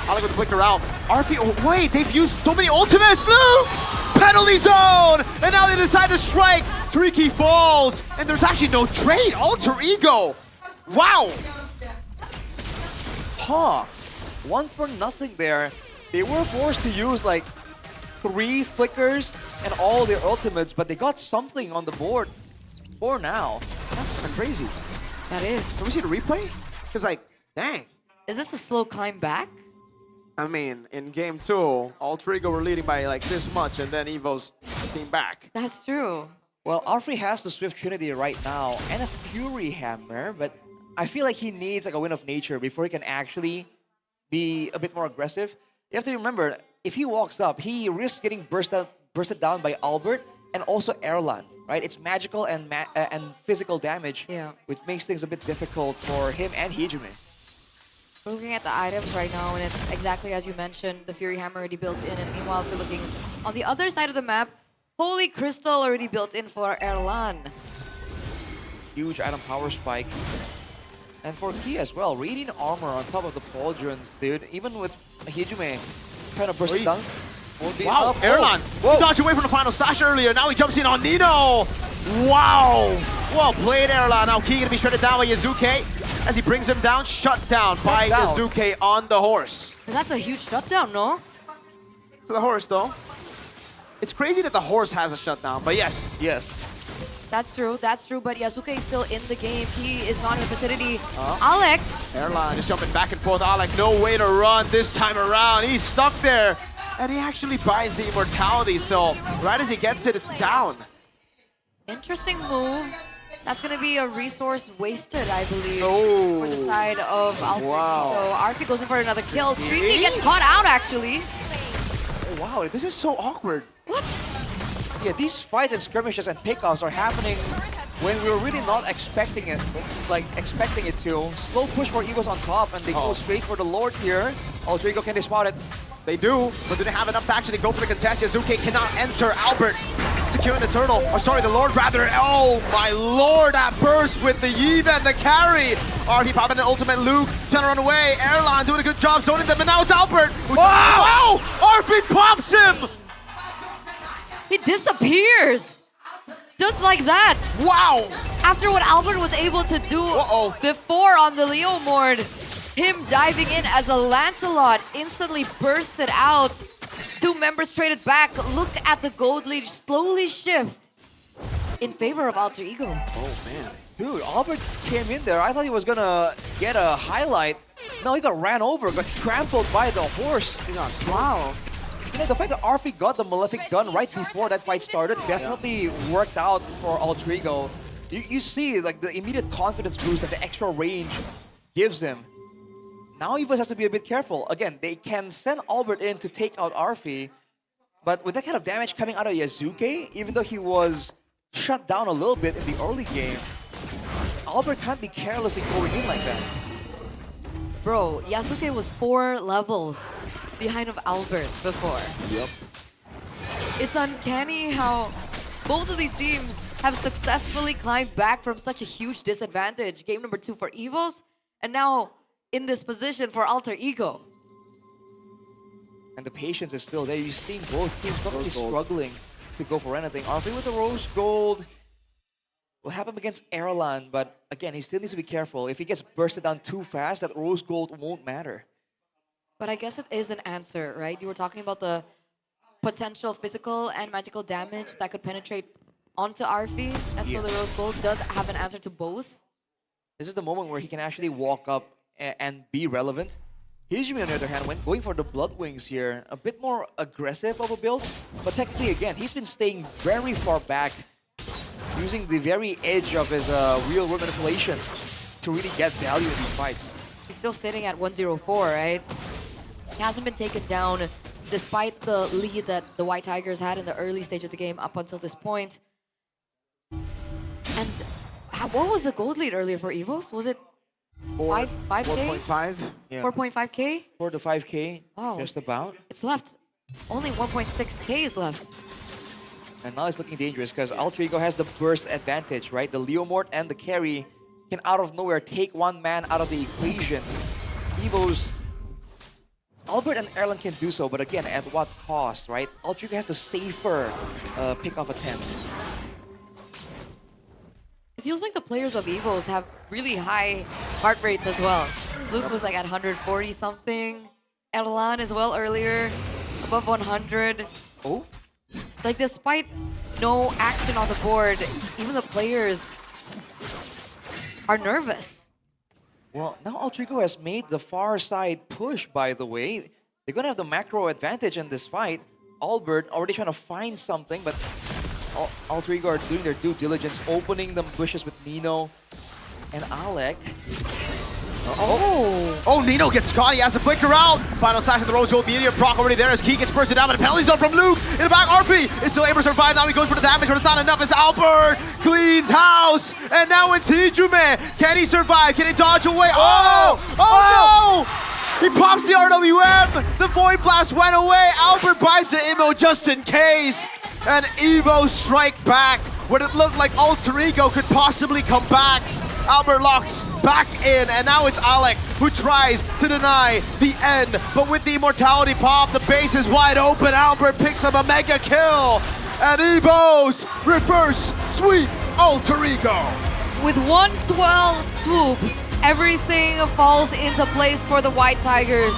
Alec with flicker out. Arfi, oh, wait, they've used so many ultimates. Luke! penalty zone! And now they decide to strike. Tricky falls, and there's actually no trade. Alter Ego. Wow. Huh. 1-for-0 there. They were forced to use like 3 flickers and all their ultimates, but they got something on the board for now. That's kind of crazy. That is. Can we see the replay? Because like, dang. Is this a slow climb back? I mean, in game 2, Alter Ego were leading by like this much, and then Evo's came back. That's true. Well, Arfrey has the Swift Trinity right now and a Fury Hammer, but I feel like he needs like a Wind of Nature before he can actually be a bit more aggressive. You have to remember, if he walks up, he risks getting bursted down by Albert and also Erlan, right? It's magical and physical damage, which makes things a bit difficult for him and Hijime. We're looking at the items right now, and it's exactly as you mentioned, the Fury Hammer already built in, and meanwhile, if we're looking on the other side of the map, Holy Crystal already built in for Erlan. Huge item power spike. And for Key as well, Radiant Armor on top of the Pauldrons, dude. Even with Hijime trying to burst it down. Wow, Erlan dodged away from the final stash earlier. Now he jumps in on Nino. Wow. Well played, Erlan. Now Key gonna be shredded down by Yazuke as he brings him down. Shut down by Yazuke on the horse. And that's a huge shutdown, no? To the horse, though. It's crazy that the horse has a shutdown, but yes. Yes. That's true, but Yasuke is still in the game. He is not in the vicinity. Alec! Erlan is jumping back and forth. Alec, no way to run this time around. He's stuck there. And he actually buys the immortality, so right as he gets it, it's down. Interesting move. That's going to be a resource wasted, I believe, for the side of Alfred. Wow. So Arfi goes in for another kill. Tricky gets caught out, actually. Oh, wow, this is so awkward. What? Yeah, these fights and skirmishes and pickoffs are happening when we're really not expecting it. Expecting it to. Slow push for Evo's on top, and they go straight for the Lord here. Alter Ego, can they spot it? They do, but do they have enough to actually go for the contest? Yazuke cannot enter. Albert securing the turtle. Or sorry, the Lord rather. Oh my Lord, that burst with the Yves and the carry. RP popping an ultimate Luke, trying to run away. Erlan doing a good job zoning them, and now it's Albert. Wow! RP pops him! He disappears. Just like that. Wow! After what Albert was able to do before on the Leomord, him diving in as a Lancelot instantly bursted out. 2 members traded back. Look at the gold lead slowly shift in favor of Alter Ego. Oh man. Dude, Albert came in there. I thought he was gonna get a highlight. No, he got ran over, got trampled by the horse. Wow. You know, the fact that Arfi got the Malefic gun right before that fight started definitely worked out for Alter Ego. You see like the immediate confidence boost that the extra range gives him. Now Evos has to be a bit careful. Again, they can send Albert in to take out Arfi, but with that kind of damage coming out of Yazuke, even though he was shut down a little bit in the early game, Albert can't be carelessly going in like that. Bro, Yasuke was 4 levels behind of Albert before. Yep. It's uncanny how both of these teams have successfully climbed back from such a huge disadvantage. Game number 2 for Evos, and now in this position for Alter Ego. And the patience is still there. You've seen both teams probably struggling to go for anything. Arfi with the Rose Gold will happen against Erlan, but again, he still needs to be careful. If he gets bursted down too fast, that Rose Gold won't matter. But I guess it is an answer, right? You were talking about the potential physical and magical damage that could penetrate onto Arfi, and so the Rose Gold does have an answer to both. This is the moment where he can actually walk up and be relevant. Hijime, on the other hand, when going for the Blood Wings here, a bit more aggressive of a build, but technically, again, he's been staying very far back, using the very edge of his real-world manipulation to really get value in these fights. He's still sitting at 104, right? He hasn't been taken down despite the lead that the White Tigers had in the early stage of the game up until this point. And what was the gold lead earlier for Evos? Was it 5K? 4.5? Yeah. 4.5K? 4 to 5K, wow, just about. It's left. Only 1.6K is left. And now it's looking dangerous because Alter Ego has the burst advantage, right? The Leomort and the carry can out of nowhere take one man out of the equation. Evos Albert and Erlen can do so, but again, at what cost, right? Ultrico has the safer pick-off attempt. It feels like the players of Evos have really high heart rates as well. Luke was like at 140 something. Erlan as well earlier, above 100. Oh? Like despite no action on the board, even the players are nervous. Well, now Ultrico has made the far side push, by the way. They're gonna have the macro advantage in this fight. Albert already trying to find something, but Ultrico are doing their due diligence, opening the bushes with Nino and Alec. Oh, Nino gets caught. He has to flicker out. Final slash of the Rose Gold meteor. Proc already there as Key gets bursted down, but a penalty zone from Luke. In the back, RP is still able to survive. Now he goes for the damage, but it's not enough as Albert cleans house. And now it's Hijume. Can he survive? Can he dodge away? Oh no! He pops the RWM. The Void Blast went away. Albert buys the ammo just in case. And Evo strike back. What it looked like Alter Ego could possibly come back. Albert locks back in, and now it's Alec who tries to deny the end. But with the immortality pop, the base is wide open. Albert picks up a mega kill. And Evo's reverse sweep Alter Ego. With one swell swoop, everything falls into place for the White Tigers.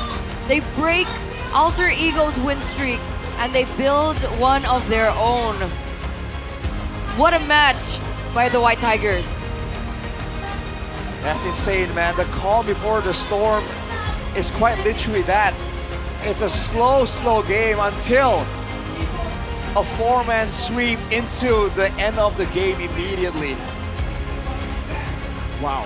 They break Alter Ego's win streak, and they build one of their own. What a match by the White Tigers. That's insane, man. The calm before the storm is quite literally that. It's a slow game until a 4-man sweep into the end of the game immediately. Wow.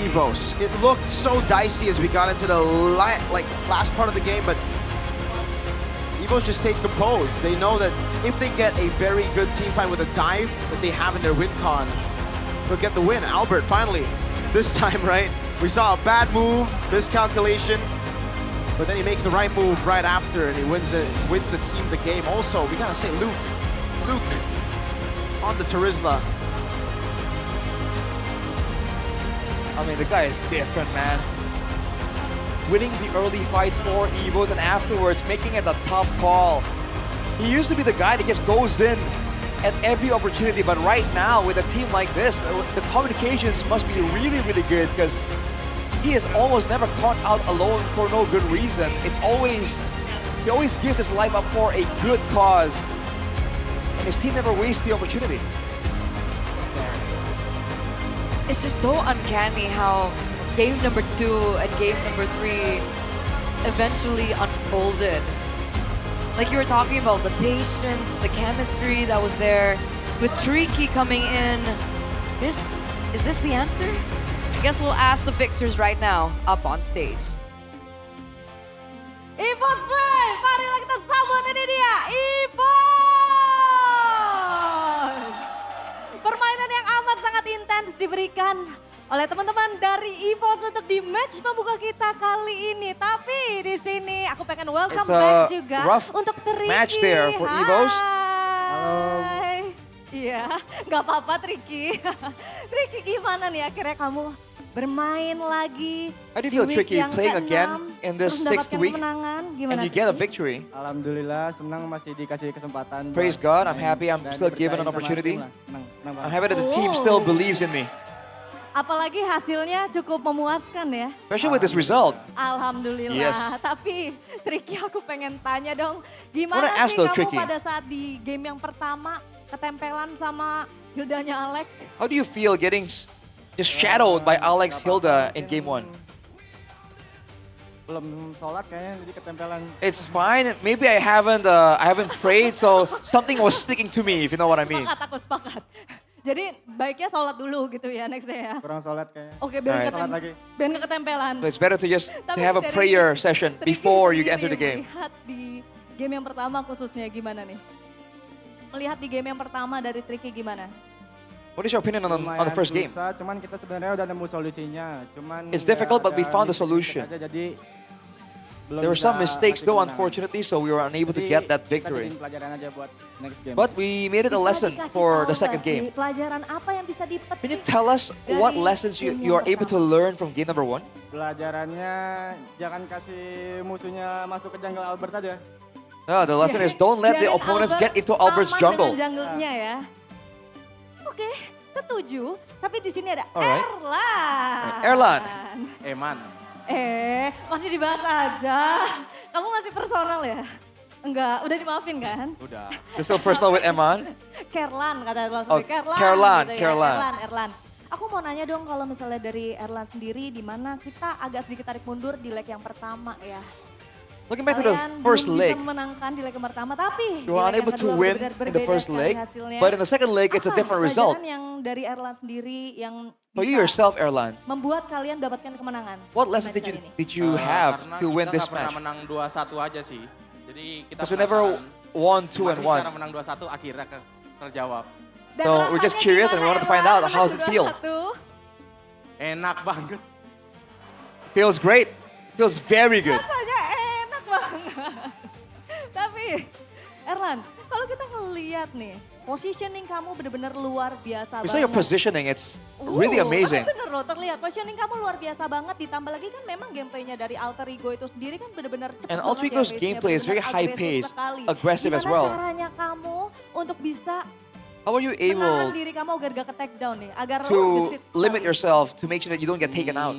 Evos. It looked so dicey as we got into the last part of the game, but Evos just stayed composed. They know that if they get a very good team fight with a dive that they have in their win con, they'll get the win. Albert, finally, this time, right? We saw a bad move, miscalculation, but then he makes the right move right after, and he wins the team the game. Also, we gotta say Luke on the Terizla. I mean, the guy is different, man. Winning the early fight for Evos and afterwards making it a tough call. He used to be the guy that just goes in at every opportunity, but right now with a team like this, the communications must be really, really good because he is almost never caught out alone for no good reason. He always gives his life up for a good cause, and his team never wastes the opportunity. It's just so uncanny how game number 2 and game number 3 eventually unfolded. Like you were talking about the patience, the chemistry that was there, with Tricky coming in. Is this the answer? I guess we'll ask the victors right now up on stage. Evos Friend, marilah kita sambut ini dia, Evos! Permainan yang amat sangat intens diberikan oleh teman-teman dari Evos untuk di match pembuka kita kali ini. Tapi di sini aku pengen welcome back juga untuk Tricky. Match there for Evos. Hai. Iya, nggak apa-apa Tricky. Tricky gimana nih akhirnya kamu bermain lagi? How do you feel, Tricky, playing again in this 6th week and you get a victory? Alhamdulillah, senang masih dikasih kesempatan. Praise God, I'm happy I'm still given an opportunity. I'm happy that the team still believes in me. Apalagi hasilnya cukup memuaskan ya. Especially with this result. Alhamdulillah. Yes. Tapi Tricky aku pengen tanya dong, gimana sih kamu pada saat di game yang pertama ketempelan sama Hildanya Alex? How do you feel getting just shadowed by Alex Hilda in game 1? Belum sholat kayaknya, jadi ketempelan. It's fine. Maybe I haven't prayed, so something was sticking to me, if you know what I mean. Sepakat, aku sepakat. Jadi baiknya sholat dulu gitu ya next ya. Kurang sholat kayaknya. Oke, biar nggak ketempelan. So it's better to just have a prayer session before you enter the game. Melihat di game yang pertama khususnya gimana nih? Melihat di game yang pertama dari Tricky gimana? What is your opinion on the first game? Cuman kita sebenarnya udah nemu solusinya. Cuman it's difficult, but we found the solution. Jadi There were some mistakes though, unfortunately, so we were unable to get that victory. But we made it a lesson for the second game. Pelajaran apa yang bisa dipetik? Can you tell us what lessons you are able to learn from game number 1? Pelajarannya jangan kasih musuhnya masuk ke jungle Albert aja. No, the lesson is don't let the opponents get into Albert's jungle. Jungle-nya ya. Oke, setuju. Tapi di sini ada Alright. Erlan. Eman. Masih dibahas aja. Kamu masih personal ya? Enggak, udah dimaafin kan? Udah. This still personal with Eman? Kerlan kata maksudnya. Kerlan. Gitu ya. Erlan. Aku mau nanya dong kalau misalnya dari Erlan sendiri, di mana kita agak sedikit tarik mundur di leg yang pertama ya. Looking back to the first leg, bisa menangkan di leg yang pertama, tapi you were unable to win in the first leg, but in the second leg it's a different result. Pelajaran yang dari Erlan sendiri yang So you yourself, Erlan, membuat kalian dapatkan kemenangan. what lesson did you have to win this Karena match? kita menang 2-1 aja sih. Jadi kita Because we never won 2 and 1. Cara menang 2-1 akhirnya terjawab. So we're just curious and we wanted to find out how does it feel. Enak banget. Feels great. Feels very good. Rasanya enak banget. Tapi Erlan, kalau kita ngelihat nih, positioning kamu benar-benar luar biasa We banget. saw your positioning. It's really amazing. Bener loh, terlihat positioning kamu luar biasa banget. Ditambah lagi kan memang gameplaynya dari Alter Ego itu sendiri kan benar-benar cepat And banget Alter Ego's ya, gameplay is very benar-benar high agresif pace, sekali. aggressive as Gimana well. caranya kamu untuk bisa How are you menahan able diri kamu agar gak ke take down nih? Agar lo to gesit limit sekali. yourself to make sure that you don't get taken out?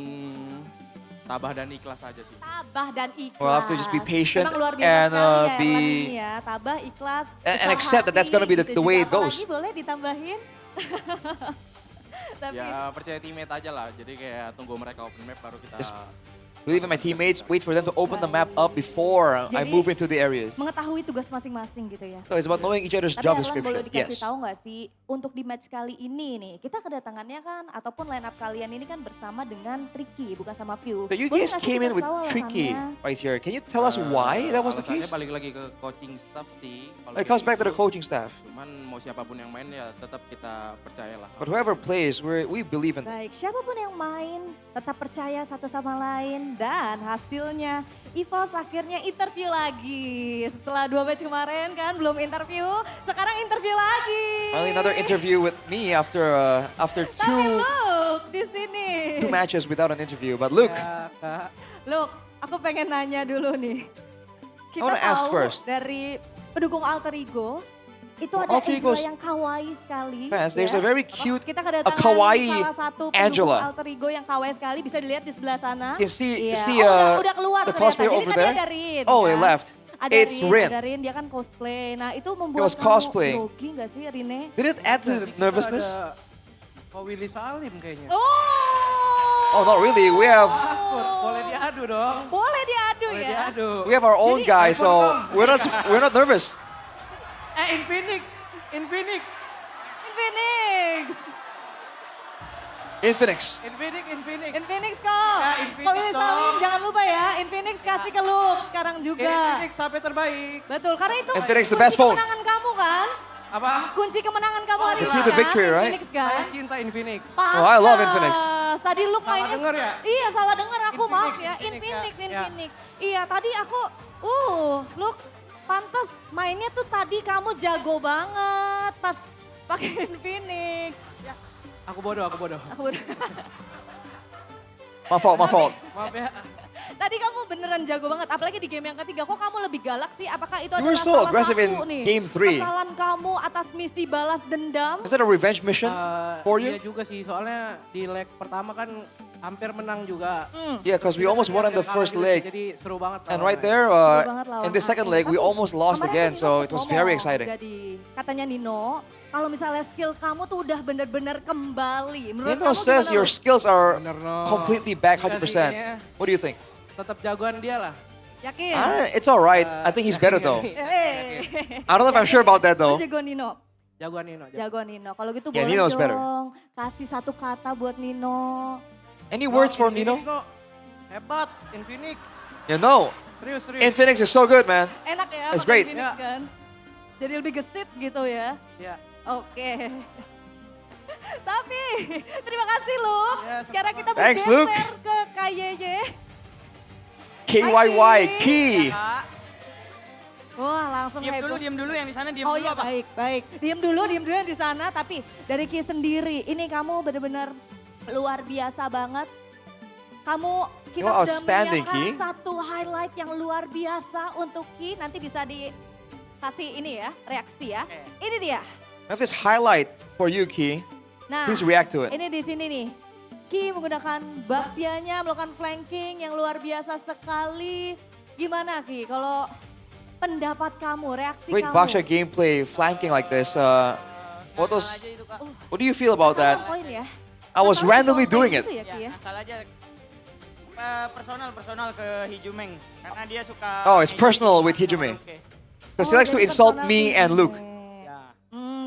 Tabah dan ikhlas aja sih. Tabah dan ikhlas. We'll have to just be patient Memang luar biasa and sekali ya, be Erlan ini ya. Tabah, ikhlas, and besar accept that that's gonna be hati, the gitu way juga. it goes. Apalagi boleh ditambahin? Tapi Ya percaya teammate aja lah. Jadi kayak tunggu mereka open map baru kita. Just believe in my teammates, wait for them to open the map up before I Jadi, move into the areas. mengetahui tugas masing-masing gitu ya. So it's about knowing each other's Tapi job Erlan boleh description. dikasih Yes. tahu nggak sih, untuk di match kali ini nih, kita kedatangannya kan, ataupun line up kalian ini kan bersama dengan Tricky, bukan sama View. So you Boleh guys nggak sih came in kita with tahu Tricky alasannya? right here. Can you tell us why that was the Alasannya case? balik lagi ke coaching staff sih. Kalau It comes kayak back to the gitu. coaching staff. Cuman mau siapapun yang main ya tetap kita percayalah. But whoever plays, we believe in them. Baik, siapapun yang main, tetap percaya satu sama lain, dan hasilnya EVOS akhirnya interview lagi. Setelah 2 match kemarin kan belum interview, sekarang interview lagi. Finally another interview with me after Tapi two Luke di sini. matches without an interview. But look, Luke, aku pengen nanya dulu nih. I wanna ask tahu first. dari pendukung Alter Ego, itu ada Alter Angela Ego's yang kawaii sekali. fans, there's a very cute, Kita a kedatangan kawaii salah satu pendukung Angela. Alter Ego yang kawaii sekali, bisa dilihat di sebelah sana. You can see, Iya. see udah keluar the ternyata. cosplayer Jadi over tadi there. ada Rin, Oh, kan? they left. Ada It's Rin. Ada Rin, dia kan cosplay. Nah itu was membuat kamu cosplaying. grogi gak sih Rine? Did it add to the nervousness? Kok Willy Salim kayaknya. Oh, not really. We have Boleh diadu dong. Boleh diadu Boleh ya. diadu. we have our own guys, so we're not nervous. Infinix. Infinix. Infinix. Infinix kok. Kok Willy Salim, jangan lupa ya. Infinix kasih ke Luke sekarang juga. Infinix sampai terbaik. Betul, karena itu Infinix the kunci best phone. kemenangan kamu kan? Apa? Kunci kemenangan kamu hari Secure ini the kan? victory, right? Infinix kan? Saya cinta Infinix. Oh, I love Infinix. Pantes. Tadi Luke Salah mainnya. denger ya? Iya, salah denger aku, maaf ya. Infinix ya. Infinix. Iya, tadi aku, Luke, pantes mainnya tuh tadi kamu jago banget pas pakai Infinix. Ya, Aku bodoh. aku udah. My fault. Maaf ya. Tadi kamu beneran jago banget, apalagi di game yang ketiga. Kok kamu lebih galak sih? Apakah itu You were adalah so salah aggressive satu in nih game 3. kesalahan kamu atas misi balas dendam? Is that a revenge mission for Iya you? juga sih, soalnya di leg pertama kan hampir menang juga. Yeah, because we almost won in the first leg. Jadi seru banget. And lawannya. right there, Seru banget lawan in the second hati. leg, we Tapi almost lost kemarin again, Nino so it was ngomong, very exciting. Jadi katanya Nino, kalau misalnya skill kamu tuh udah bener-bener kembali. Menurut Nino kamu says gimana, your Lu? skills are Bener, no. completely back Enggak 100%. sih, kayaknya What do you think? Tetap jagoan dia lah. Yakin? It's all right. I think he's better though. I don't know if I'm sure about that though. Lu jago Nino. Jagoan Nino. Jago Nino. Kalau gitu Yeah, boleh Nino's dong better. kasih satu kata buat Nino. Any words for Infinix Nino? kok hebat, Infinix. You know, Serius. Infinix is so good, man. Enak ya That's pakai great. Infinix kan? Jadi lebih gesit gitu ya. Ya. Oke. Tapi terima kasih Luke. Ya, Sekarang kita Thanks, bergeser Luke. ke KYY. KYY, Key. Wah, langsung heboh. Diem dulu yang di sana, diem oh, dulu iya, apa? baik. Diem dulu yang di sana. Tapi dari Ki sendiri, ini kamu benar-benar luar biasa banget. Kita You're sudah outstanding, menyiapkan Ki. satu highlight yang luar biasa untuk Ki. Nanti bisa dikasih ini ya, reaksi ya. Ini dia. I have this highlight for you, Key. Nah, Please react to it. ini di sini nih. Ki menggunakan Baxianya, melakukan flanking yang luar biasa sekali. Gimana Ki, kalau pendapat kamu, reaksi Great kamu? Baksha gameplay, flanking like this. What do you feel about that? Poin ya. I was randomly doing it. Gitu ya, Ki ya? Asal aja personal ke Hijumeng karena dia suka. Oh, it's personal with Hijume. Because he likes to insult me and Luke.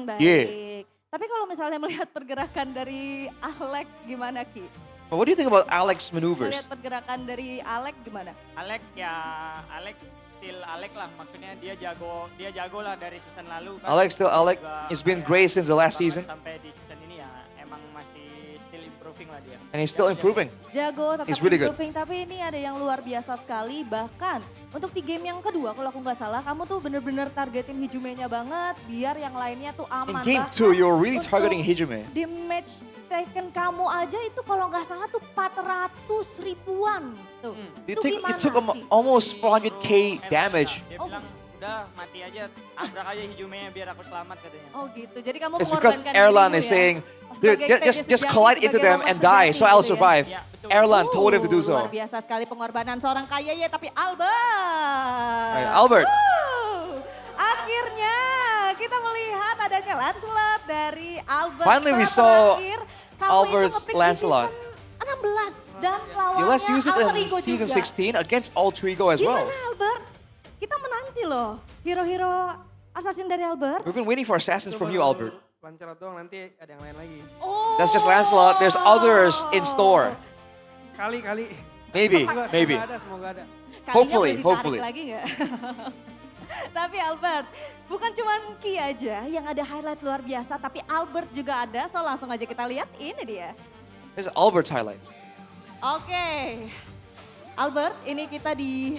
Baik. Yeah. Tapi kalau misalnya melihat pergerakan dari Alek gimana Ki? But what do you think about Alex's maneuvers? Melihat pergerakan dari Alek gimana? Alek still Alek lah, maksudnya dia jago lah dari season lalu. Kan Alex still Alex. juga He's been kayak great since the last season. Sampai di season ini ya emang masih still improving lah dia. And he's still improving. Jago, tetap He's really good. improving, tapi ini ada yang luar biasa sekali. Bahkan untuk di game yang kedua, kalau aku nggak salah, kamu tuh bener-bener targetin Hijumenya banget, biar yang lainnya tuh In aman. game Bahkan 2, you're really untuk targeting Hijume. di match taken kamu aja itu kalau nggak salah tuh 400 ribuan. Tuh, You itu gimana? took almost 400k damage. Dia bilang udah mati aja, abrak aja Hijumenya biar aku selamat katanya. Oh gitu, jadi kamu It's because mengorbankan Erlan dirimu is ya? saying, Sebagai dude, stage just sejati, collide into sebagai them lawan and die, so sejati I'll gitu ya? survive. Erlan told him to do so. Luar biasa sekali pengorbanan seorang kaya ya, tapi Albert. Right, Albert. Akhirnya kita melihat adanya Lancelot dari Albert. Finally we saw Albert's Lancelot. 16 dan lawannya Let's use it Alter in Ego season juga. 16 against Alter Ego as well. Gimana Albert? Kita menanti loh hero-hero assassin dari Albert. We've been waiting for assassins from you, Albert. Lancelot doang, nanti ada yang lain lagi. Oh. That's just Lancelot. There's others in store. Kali. Maybe. Semoga ada. Hopefully. Lagi nggak? Tapi Albert, bukan cuma Ki aja yang ada highlight luar biasa, tapi Albert juga ada. So langsung aja kita lihat, ini dia. This is Albert's highlights. Oke. Albert, ini kita di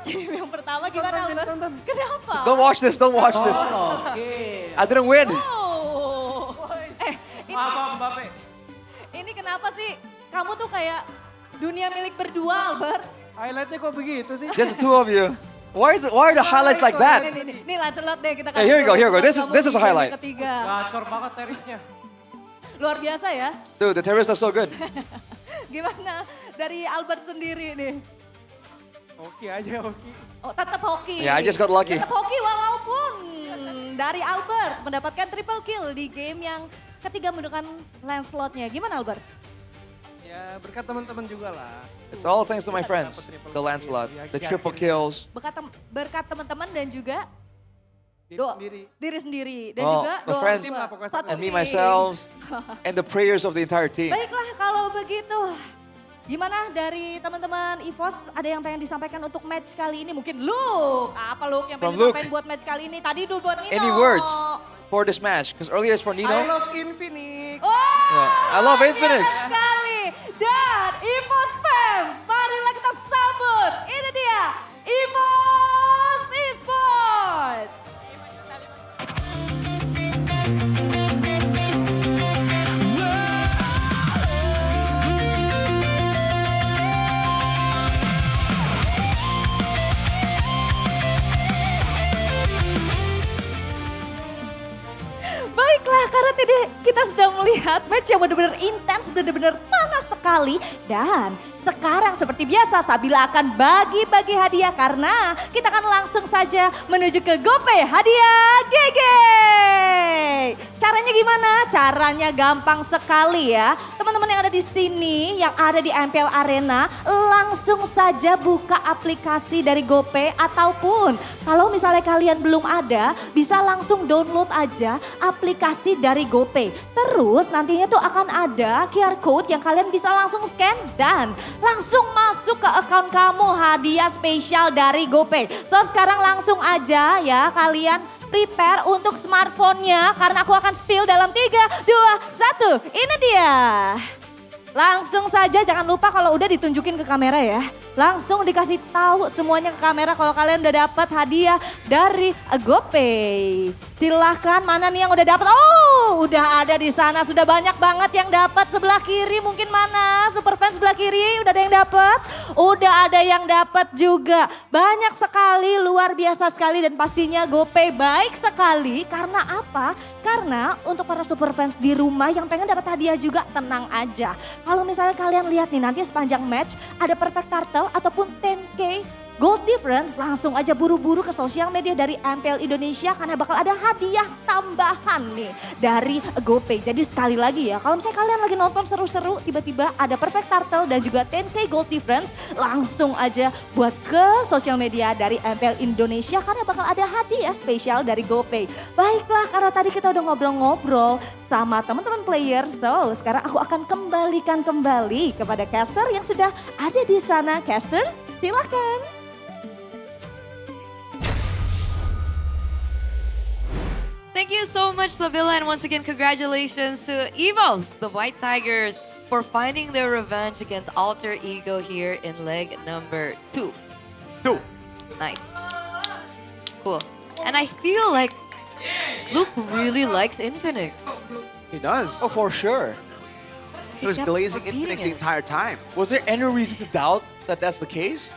game yang pertama. Gimana Albert? Kenapa? Don't watch this. I didn't win. Oh. Ini kenapa sih? Kamu tuh kayak dunia milik berdua, Albert. Highlightnya kok begitu sih? Just the two of you. Why are the highlights like that? Ini Lancelot deh kita Hey, here you go. This is a highlight. Ketiga. Gacor banget terisnya. Luar biasa ya. Dude, the terrorists are so good. Gimana dari Albert sendiri nih? Oke aja, oke. Oh, tetap hoki. Yeah, I just got lucky. Tetap hoki walaupun dari Albert mendapatkan triple kill di game yang ketiga menggunakan Lancelot-nya. Gimana Albert? Ya berkat teman-teman juga lah. It's all thanks to my friends. The Lancelot, the triple kills. Berkat teman-teman dan juga diri sendiri. Dan Oh, juga the friends and me myself and the prayers of the entire team. Baiklah kalau begitu. Gimana dari teman-teman EVOS, ada yang pengen disampaikan untuk match kali ini? Mungkin Luke, apa Luke yang pengen From Luke. disampaikan buat match kali ini? Tadi dulu buat Nino. Any words for this match? Because earlier it's for Nino. I love Infinix. Oh, Yeah, I love Infinix. sekali. Dan EVOS fans, marilah kita sambut. Ini dia, EVOS Esports. Baiklah, karena tadi kita sudah melihat match yang benar-benar intens, benar-benar panas sekali. Dan sekarang seperti biasa Sabila akan bagi-bagi hadiah karena kita akan langsung saja menuju ke GoPay hadiah GG. Caranya gimana? Caranya gampang sekali ya. Teman-teman yang ada di sini, yang ada di MPL Arena, langsung saja buka aplikasi dari GoPay ataupun kalau misalnya kalian belum ada, bisa langsung download aja aplikasi dari GoPay. Terus nantinya tuh akan ada QR code yang kalian bisa langsung scan dan langsung masuk ke account kamu hadiah spesial dari GoPay. So sekarang langsung aja ya kalian prepare untuk smartphone-nya karena aku akan spill dalam 3, 2, 1. Ini dia. Langsung saja jangan lupa kalau udah ditunjukin ke kamera ya. langsung dikasih tahu semuanya ke kamera kalau kalian udah dapat hadiah dari GoPay. Silahkan, mana nih yang udah dapat? Oh, udah ada di sana, sudah banyak banget yang dapat. Sebelah kiri mungkin mana? Superfans sebelah kiri udah ada yang dapat? Udah ada yang dapat juga. Banyak sekali, luar biasa sekali dan pastinya GoPay baik sekali. Karena apa? Karena untuk para superfans di rumah yang pengen dapat hadiah juga, tenang aja. Kalau misalnya kalian lihat nih nanti sepanjang match ada perfect turtle ataupun 10K gold difference, langsung aja buru-buru ke sosial media dari MPL Indonesia karena bakal ada hadiah tambahan nih dari GoPay. Jadi sekali lagi ya, kalau misalnya kalian lagi nonton seru-seru, tiba-tiba ada perfect turtle dan juga 10K gold difference, langsung aja buat ke sosial media dari MPL Indonesia karena bakal ada hadiah spesial dari GoPay. Baiklah, karena tadi kita udah ngobrol-ngobrol sama teman-teman player, so sekarang aku akan kembalikan kembali kepada caster yang sudah ada di sana. Casters, silakan. Thank you so much, Sabila, and once again, congratulations to Evos, the White Tigers, for finding their revenge against Alter Ego here in leg number 2. Nice. Cool. And I feel like Luke really likes Infinix. He does. Oh, for sure. He was kept glazing repeating Infinix the it. entire time. Was there any reason to doubt that that's the case?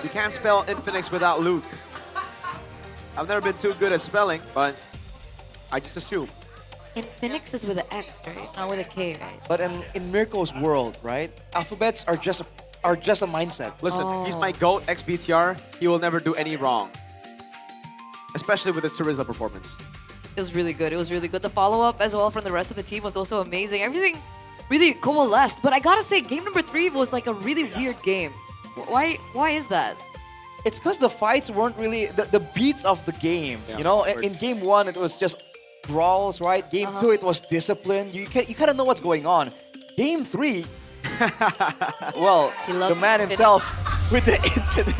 You can't spell Infinix without Luke. I've never been too good at spelling, but I just assume. Infinix is with an X, right? Not with a K, right? But in Mirko's world, right? Alphabets are just a mindset. Listen, he's my GOAT XBTR. He will never do any wrong. Especially with his Terizla performance. It was really good. It was really good. The follow-up as well from the rest of the team was also amazing. Everything really coalesced. But I gotta say, game number 3 was like a really weird game. Why is that? It's because the fights weren't really the beats of the game. Yeah, you know, word. in game 1 it was just brawls, right? Game 2 it was discipline. You kind of know what's going on. Game 3, well, the man himself with the Infinix.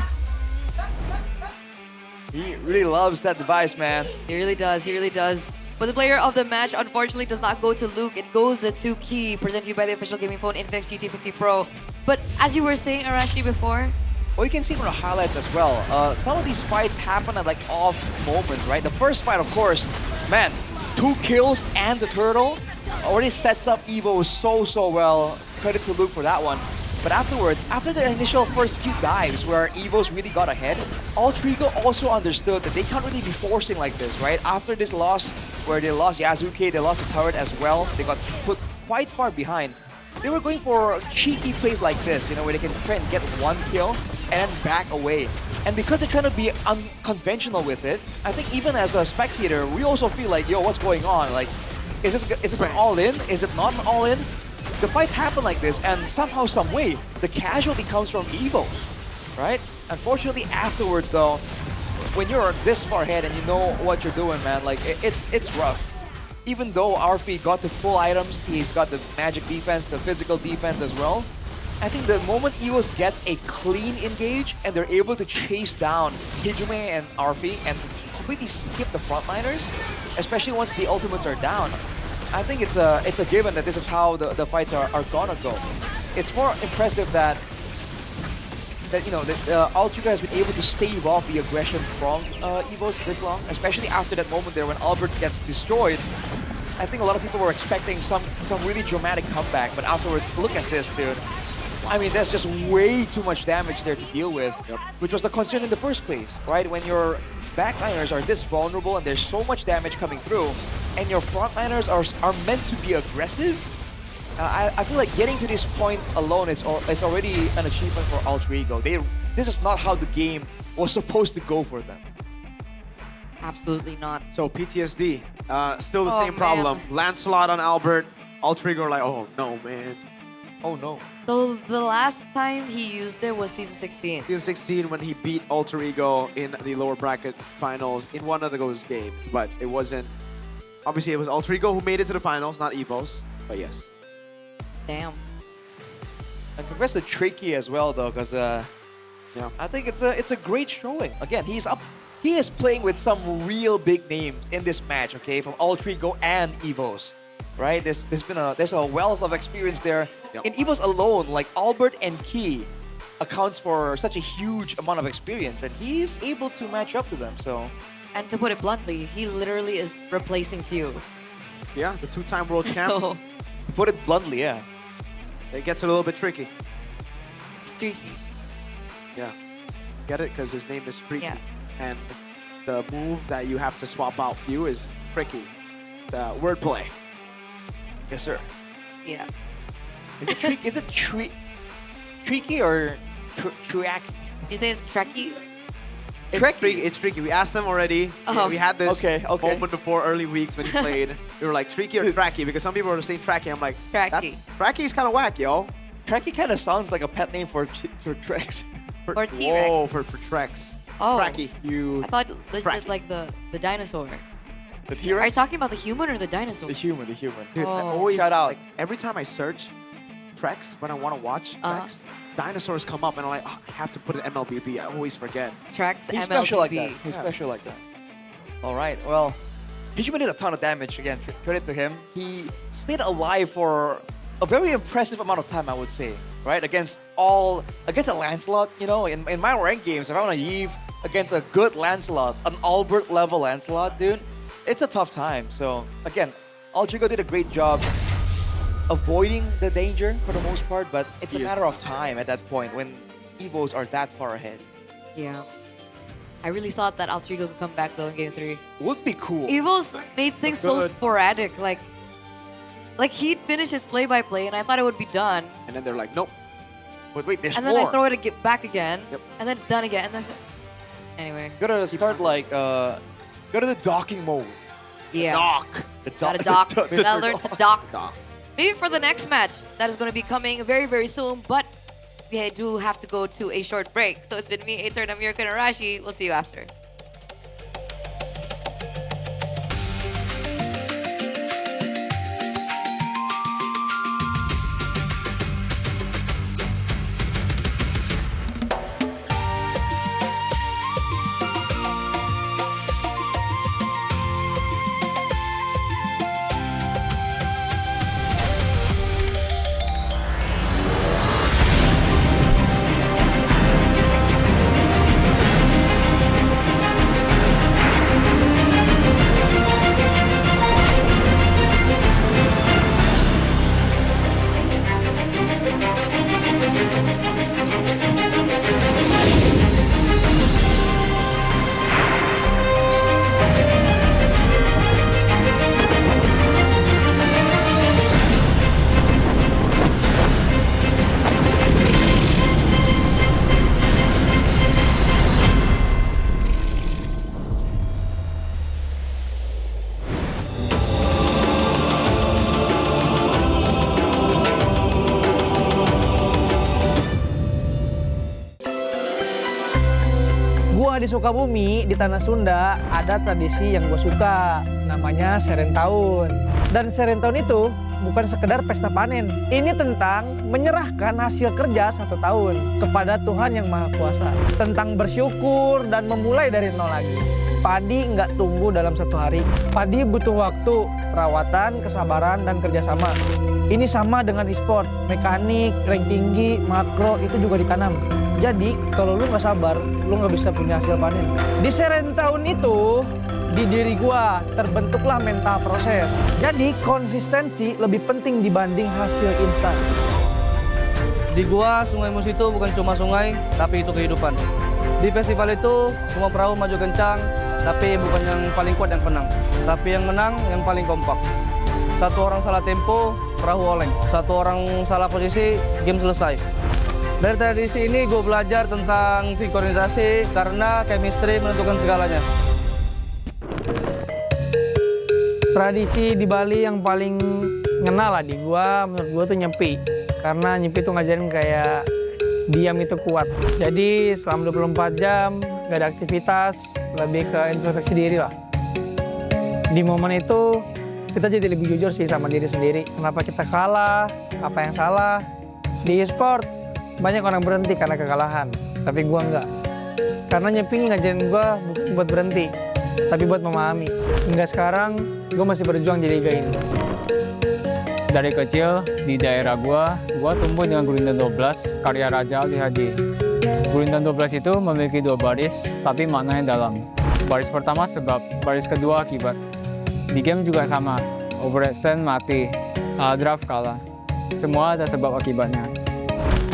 He really loves that device, man. He really does. He really does. But the player of the match, unfortunately, does not go to Luke. It goes to Key, presented to you by the official gaming phone Infinix GT50 Pro. But as you were saying, Arashi, before, Well, you can see from the highlights as well. Some of these fights happen at like off moments, right? The first fight, of course, man, 2 kills and the turtle already sets up Evo so well. Credit to Luke for that one. But afterwards, after the initial first few dives where Evos really got ahead, Altrigo also understood that they can't really be forcing like this, right? After this loss, where they lost Yasuke, they lost the turret as well, they got put quite far behind. They were going for cheeky plays like this, you know, where they can try and get 1 kill and then back away. And because they're trying to be unconventional with it, I think even as a spectator, we also feel like, yo, what's going on? Like, is this an all-in? Is it not an all-in? The fights happen like this, and somehow, some way, the casualty comes from Evo, right? Unfortunately, afterwards, though, when you're this far ahead and you know what you're doing, man, like, it's rough. Even though RP got the full items, he's got the magic defense, the physical defense as well. I think the moment Evos gets a clean engage and they're able to chase down Hijume and RP and completely skip the frontliners, especially once the ultimates are down, I think it's a given that this is how the fights are gonna go. It's more impressive that you know that Altrigo has been able to stave off the aggression from Evos this long, especially after that moment there when Albert gets destroyed. I think a lot of people were expecting some really dramatic comeback, but afterwards, look at this, dude. I mean, there's just way too much damage there to deal with, which was the concern in the first place, right? When your backliners are this vulnerable and there's so much damage coming through, and your frontliners are meant to be aggressive, I feel like getting to this point alone is already an achievement for Altrigo. This is not how the game was supposed to go for them. absolutely not. So PTSD, still the same man. problem. Lancelot on Albert, Altrigo like, oh no, man. Oh no. So the last time he used it was season 16. Season 16 when he beat Alter Ego in the lower bracket finals in one of those games, but it wasn't. Obviously, it was Alter Ego who made it to the finals, not Evos. But yes. Damn. And congrats to Tricky as well, though, because I think it's a great showing. Again, he is playing with some real big names in this match. Okay, from Alter Ego and Evos. Right? There's a wealth of experience there. Yep. In Evos alone, like Albert and Key, accounts for such a huge amount of experience, and he's able to match up to them. So, And to put it bluntly, he literally is replacing Few. Yeah, the two-time world champ. So, to put it bluntly, yeah. It gets a little bit tricky. tricky. Yeah. Get it? Because his name is Tricky. Yeah. And the move that you have to swap out Few is Tricky. The wordplay. Yes, sir. Yeah. Is it tricky? Is it tricky or tricky? You think it's tricky? It's tricky. We asked him already. Oh. We had this Okay. moment before early weeks when he played. We were like, tricky or tracky? Because some people were saying tracky. I'm like, Tracky. Tracky's kind of whack, yo. Tracky kind of sounds like a pet name for Trex. Or T-Rex. Whoa, for Trex. Oh. Tracky, you. I thought Tracky. like the dinosaur. The Are T-Rex? you talking about the human or the dinosaur? The human. Dude, I Oh. always, Shout out. Like, every time I search Trex, when I want to watch Trex, dinosaurs come up and I'm like, oh, I have to put an MLBB. I always forget. Trex He's MLBB. special like that. He's Yeah. special like that. All right. Well, Hijima did a ton of damage again. Credit to him. He stayed alive for a very impressive amount of time, I would say. Right against a Lancelot. You know, in my ranked games, if I want to Eve against a good Lancelot, an Albert level Lancelot, dude, it's a tough time. So again, Aldrigo did a great job avoiding the danger for the most part, but it's a matter of time at that point when Evos are that far ahead. Yeah. I really thought that Altrigo could come back though in game 3. Would be cool. Evos made things so Good. sporadic. Like he'd finish his play-by-play and I thought it would be done. And then they're like, nope. But wait, there's And more. then I throw it back again. Yep. And then it's done again. And then anyway. Gotta start like go to the docking mode. Yeah. Dock. The Gotta dock. the Gotta learn to dock. Dock. Maybe for the next match that is going to be coming very, very soon. But we do have to go to a short break. So it's been me, Ater, and Amir Kanarashi. We'll see you after. Gua di Sukabumi, di Tanah Sunda, ada tradisi yang gue suka. Namanya Serentahun. Dan Serentahun itu bukan sekedar pesta panen. Ini tentang menyerahkan hasil kerja 1 tahun kepada Tuhan Yang Maha Kuasa. Tentang bersyukur dan memulai dari nol lagi. Padi nggak tumbuh dalam 1 hari. Padi butuh waktu, perawatan, kesabaran, dan kerjasama. Ini sama dengan e-sport, mekanik, rank tinggi, makro, itu juga ditanam. Jadi kalau lu nggak sabar, lu nggak bisa punya hasil panen. Di Serentahun itu, di diri gua terbentuklah mental proses. Jadi konsistensi lebih penting dibanding hasil instan. Di gua, Sungai Musi itu bukan cuma sungai, tapi itu kehidupan. Di festival itu, semua perahu maju kencang, tapi bukan yang paling kuat yang menang. Tapi yang menang, yang paling kompak. 1 orang salah tempo, perahu oleng. 1 orang salah posisi, game selesai. Dari tradisi ini gue belajar tentang sinkronisasi karena chemistry menentukan segalanya. Tradisi di Bali yang paling ngena lah di gua, menurut gua tuh nyepi. Karena nyepi tuh ngajarin kayak diam itu kuat. Jadi selama 24 jam gak ada aktivitas, lebih ke introspeksi diri lah. Di momen itu kita jadi lebih jujur sih sama diri sendiri. Kenapa kita kalah, apa yang salah. Di e-sport banyak orang berhenti karena kekalahan, tapi gua enggak. Karena nyepi ngajarin gua bukan buat berhenti, tapi buat memahami. Hingga sekarang gua masih berjuang di liga ini. Dari kecil di daerah gua tumbuh dengan gurindam 12 karya Raja Ali Haji. Gurindam 12 itu memiliki 2 baris, tapi maknanya dalam. Baris pertama sebab, baris kedua akibat. Di game juga sama, overextend mati, salah draft kalah. Semua ada sebab akibatnya.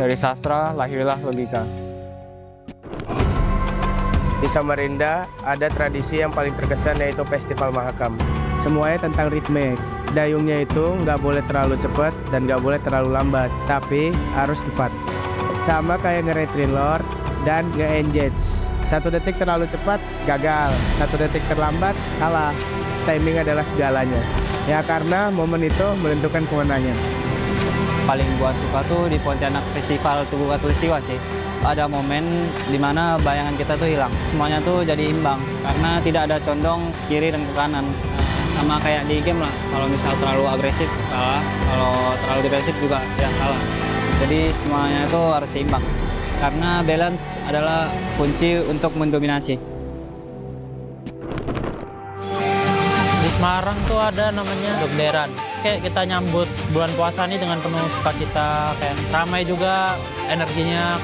Dari sastra lahirlah logika. Di Samarinda ada tradisi yang paling terkesan yaitu Festival Mahakam. Semuanya tentang ritme. Dayungnya itu nggak boleh terlalu cepat dan nggak boleh terlalu lambat, tapi harus tepat. Sama kayak nge-retry lord dan nge-engage. 1 detik terlalu cepat, gagal. 1 detik terlambat, kalah. Timing adalah segalanya. Ya karena momen itu menentukan kemenangan. Paling gua suka tuh di Pontianak Festival Tugu Katulistiwa sih. Ada momen dimana bayangan kita tuh hilang. Semuanya tuh jadi imbang karena tidak ada condong kiri dan ke kanan. Sama kayak di game lah, kalau misal terlalu agresif salah, kalau terlalu defensif juga ya salah. Jadi semuanya itu harus seimbang. Karena balance adalah kunci untuk mendominasi. Di Semarang tuh ada namanya Dokderan. Kayak kita nyambut bulan puasa nih dengan penuh sukacita, kayak ramai juga energinya.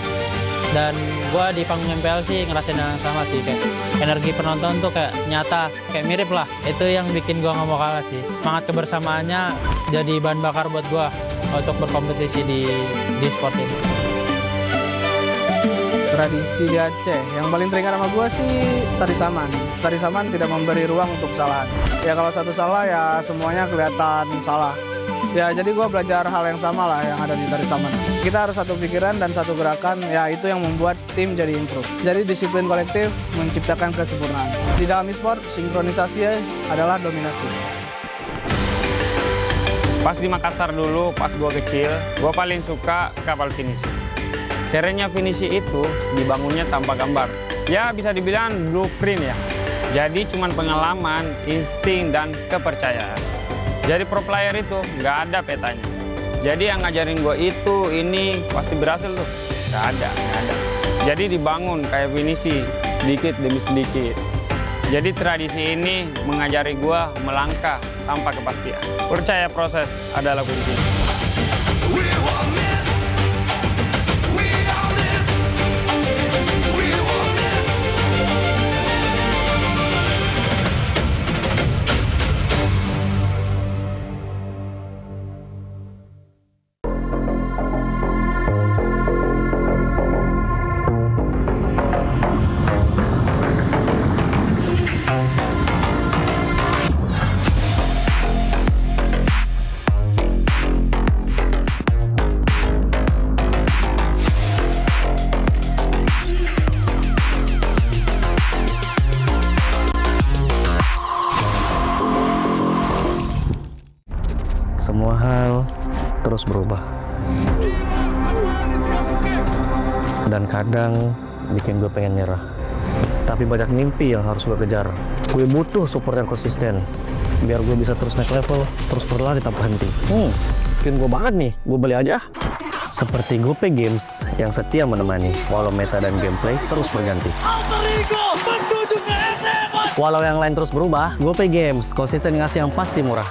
Dan gua di panggung MPL sih ngerasain yang sama sih, kayak energi penonton tuh kayak nyata, kayak mirip lah. Itu yang bikin gua nggak mau kalah sih. Semangat kebersamaannya jadi bahan bakar buat gua untuk berkompetisi di sport ini. Tradisi di Aceh yang paling teringat sama gue sih tari saman. Tari saman tidak memberi ruang untuk kesalahan. Ya kalau satu salah ya semuanya kelihatan salah. Ya jadi gue belajar hal yang sama lah yang ada di tari saman. Kita harus satu pikiran dan satu gerakan, ya itu yang membuat tim jadi improve. Jadi disiplin kolektif menciptakan kesempurnaan. Di dalam e-sport, sinkronisasi adalah dominasi. Pas di Makassar dulu, pas gue kecil, gue paling suka kapal finisi. Kerennya finisi itu dibangunnya tanpa gambar. Ya bisa dibilang blueprint ya. Jadi cuman pengalaman, insting, dan kepercayaan. Jadi pro player itu nggak ada petanya. Jadi yang ngajarin gue itu, ini pasti berhasil tuh. Nggak ada. Jadi dibangun kayak finisi, sedikit demi sedikit. Jadi tradisi ini mengajari gue melangkah tanpa kepastian. Percaya proses adalah kunci. Semua hal terus berubah. Dan kadang bikin gue pengen nyerah. Tapi banyak mimpi yang harus gue kejar. Gue butuh support yang konsisten. Biar gue bisa terus naik level, terus berlari tanpa henti. Skin gue banget nih, gue beli aja. Seperti GoPay Games yang setia menemani, walau meta dan gameplay terus berganti. Walau yang lain terus berubah, GoPay Games konsisten ngasih yang pasti murah.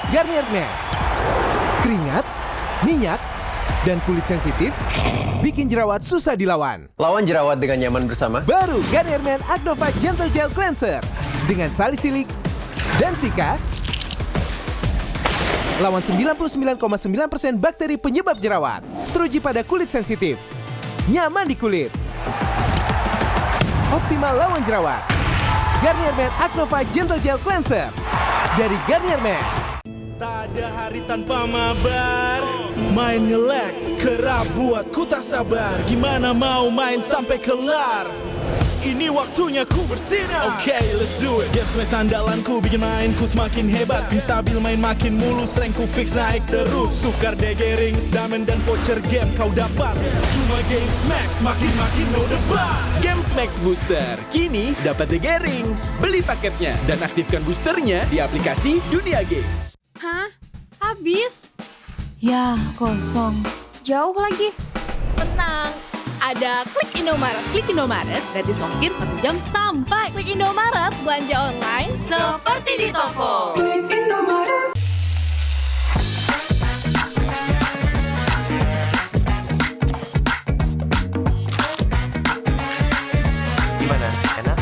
Garnier Men. Keringat, minyak, dan kulit sensitif bikin jerawat susah dilawan. Lawan jerawat dengan nyaman bersama. Baru Garnier Men Acnova Gentle Gel Cleanser dengan salisilik dan sika. Lawan 99,9% bakteri penyebab jerawat. Teruji pada kulit sensitif. Nyaman di kulit. Optimal lawan jerawat. Garnier Men Acnova Gentle Gel Cleanser. dari Garnier Man. Tak ada hari tanpa mabar, main nge-lag, kerap buatku tak sabar. Gimana mau main sampai kelar? Ini waktunya ku bersinar. Okay, let's do it. Game flash andalanku bikin mainku semakin hebat. Pin stabil main makin mulus, rankku fix naik terus. Tukar DG rings, diamond dan voucher game kau dapat. Cuma Games Max, makin no debat. Games Max Booster, kini dapat DG Rings. Beli paketnya dan aktifkan boosternya di aplikasi Dunia Games. Hah? Habis? Ya, kosong. Jauh lagi. Tenang. Ada Klik Indomaret. Klik Indomaret, gratis ongkir 1 jam sampai. Klik Indomaret, belanja online seperti di toko. Klik Indomaret. Gimana? Enak?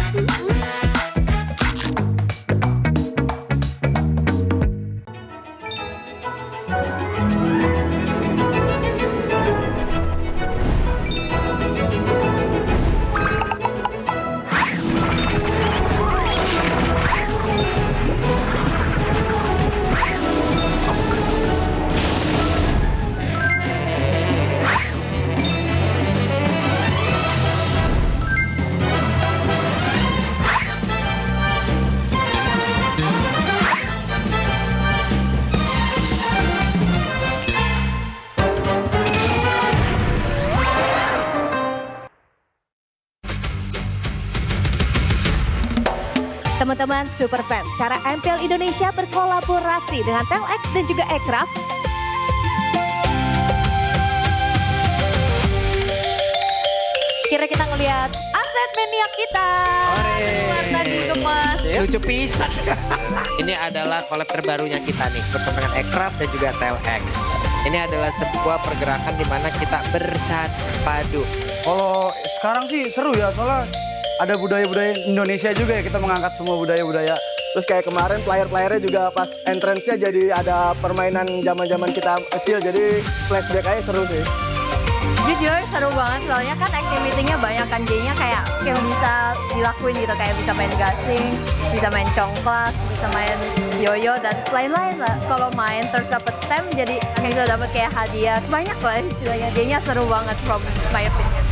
Teman-teman super fans, sekarang MPL Indonesia berkolaborasi dengan Telx dan juga Aircraft. Kira kita ngelihat aset maniak kita. Warna dikemas. Lucu pisan. Ini adalah collab terbarunya kita nih bersama dengan Aircraft dan juga Telx. Ini adalah sebuah pergerakan di mana kita bersatu padu. Kalau sekarang sih seru ya, soalnya ada budaya-budaya Indonesia juga ya, kita mengangkat semua budaya-budaya. Terus kayak kemarin player-playernya juga pas entrance-nya jadi ada permainan zaman-zaman kita kecil, jadi flashback aja seru sih. Jujur seru banget, soalnya kan activity-nya banyak kan, jadinya kayak yang bisa dilakuin gitu, kayak bisa main gasing, bisa main congklak, bisa main yoyo dan lain-lain lah. Kalau main terus dapet stem jadi bisa dapet kayak hadiah, banyak lah istilahnya, jadinya seru banget from my opinion.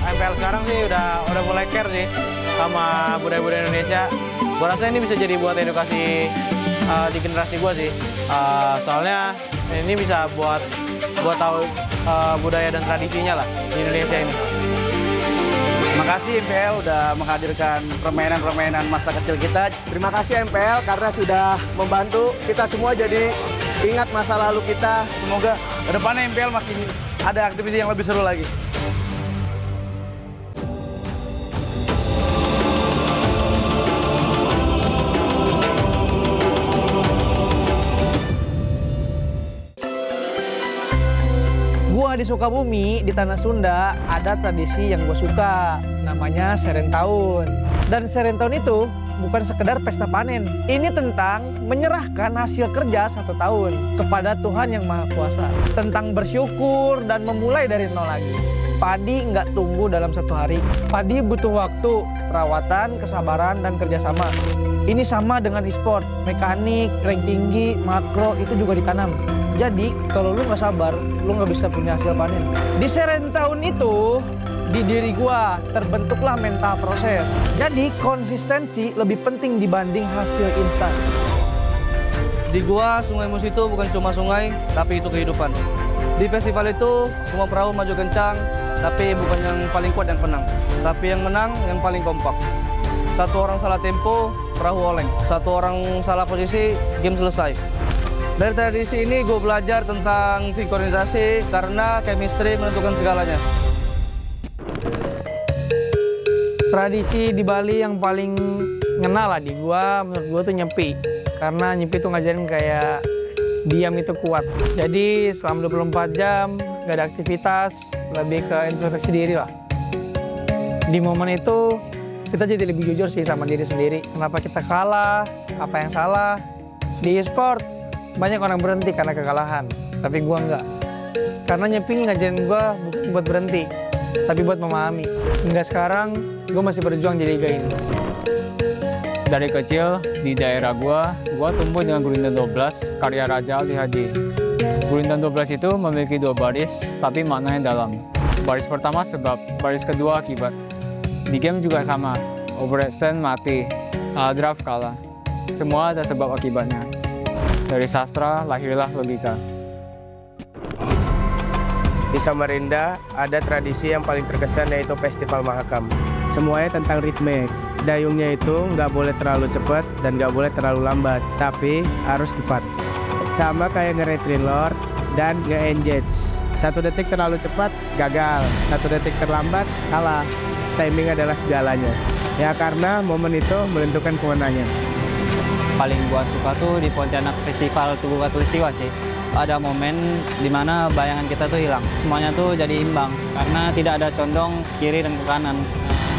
MPL sekarang sih udah mulai care sih sama budaya-budaya Indonesia. Gue rasa ini bisa jadi buat edukasi di generasi gue sih. Soalnya ini bisa buat tahu budaya dan tradisinya lah di Indonesia ini. Terima kasih MPL udah menghadirkan permainan-permainan masa kecil kita. Terima kasih MPL karena sudah membantu kita semua jadi ingat masa lalu kita. Semoga kedepannya MPL makin ada aktivitas yang lebih seru lagi. Gua di Sukabumi, di Tanah Sunda, ada tradisi yang gue suka, namanya Serentahun. Dan Serentahun itu bukan sekedar pesta panen. Ini tentang menyerahkan hasil kerja 1 tahun kepada Tuhan Yang Maha Kuasa. Tentang bersyukur dan memulai dari nol lagi. Padi nggak tumbuh dalam 1 hari. Padi butuh waktu, perawatan, kesabaran, dan kerjasama. Ini sama dengan e-sport, mekanik, rank tinggi, makro, itu juga ditanam. Jadi kalau lu nggak sabar, lu nggak bisa punya hasil panen. Di Serentahun itu, di diri gua terbentuklah mental proses. Jadi konsistensi lebih penting dibanding hasil instan. Di gua, Sungai Musi itu bukan cuma sungai, tapi itu kehidupan. Di festival itu, semua perahu maju kencang, tapi bukan yang paling kuat yang menang. Tapi yang menang yang paling kompak. 1 orang salah tempo, perahu oleng. 1 orang salah posisi, game selesai. Dari tradisi ini gue belajar tentang sinkronisasi karena chemistry menentukan segalanya. Tradisi di Bali yang paling ngena lah di gua, menurut gua tuh nyepi. Karena nyepi tuh ngajarin kayak diam itu kuat. Jadi selama 24 jam gak ada aktivitas, lebih ke introspeksi diri lah. Di momen itu kita jadi lebih jujur sih sama diri sendiri. Kenapa kita kalah, apa yang salah. Di e-sport banyak orang berhenti karena kekalahan, tapi gua enggak. Karena nyepi ngajarin gua bukan buat berhenti, tapi buat memahami. Hingga sekarang gua masih berjuang di liga ini. Dari kecil di daerah gua tumbuh dengan gurindam 12 karya Raja Ali Haji. Gurindam 12 itu memiliki 2 baris tapi maknanya dalam. Baris pertama sebab, baris kedua akibat. Di game juga sama, overextend mati, salah draft kalah. Semua ada sebab akibatnya. Dari sastra lahirlah logika. Di Samarinda ada tradisi yang paling terkesan yaitu Festival Mahakam. Semuanya tentang ritme. Dayungnya itu nggak boleh terlalu cepat dan nggak boleh terlalu lambat, tapi harus tepat. Sama kayak nge-retry lord dan nge-engage. 1 detik terlalu cepat, gagal. 1 detik terlambat, kalah. Timing adalah segalanya. Ya karena momen itu menentukan kemenangan. Paling gua suka tuh di Pontianak Festival Tugu Katulistiwa sih. Ada momen dimana bayangan kita tuh hilang. Semuanya tuh jadi imbang karena tidak ada condong kiri dan ke kanan.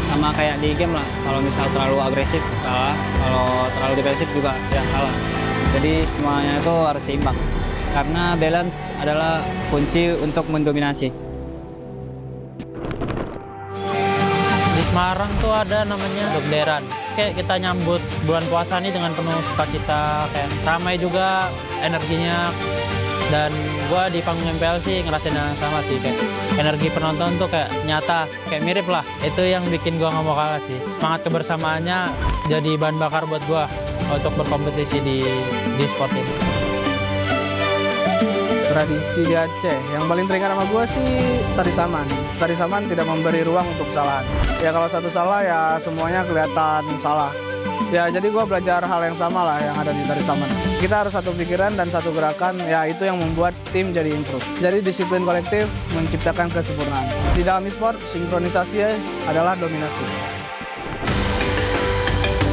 Sama kayak di game lah, kalau misal terlalu agresif salah, kalau terlalu agresif juga ya salah. Jadi semuanya itu harus seimbang. Karena balance adalah kunci untuk mendominasi. Di Semarang tuh ada namanya Dokderan. Kayak kita nyambut bulan puasa nih dengan penuh sukacita, kayak ramai juga energinya. Dan gua di panggung MPL sih ngerasain yang sama sih, kayak energi penonton tuh kayak nyata, kayak mirip lah. Itu yang bikin gua nggak mau kalah sih. Semangat kebersamaannya jadi bahan bakar buat gua untuk berkompetisi di sport ini. Tradisi di Aceh yang paling teringat sama gue sih tari saman. Tari saman tidak memberi ruang untuk kesalahan. Ya kalau satu salah ya semuanya kelihatan salah. Ya jadi gue belajar hal yang sama lah yang ada di tari saman. Kita harus satu pikiran dan satu gerakan, ya itu yang membuat tim jadi improve. Jadi disiplin kolektif menciptakan kesempurnaan. Di dalam e-sport, sinkronisasi adalah dominasi.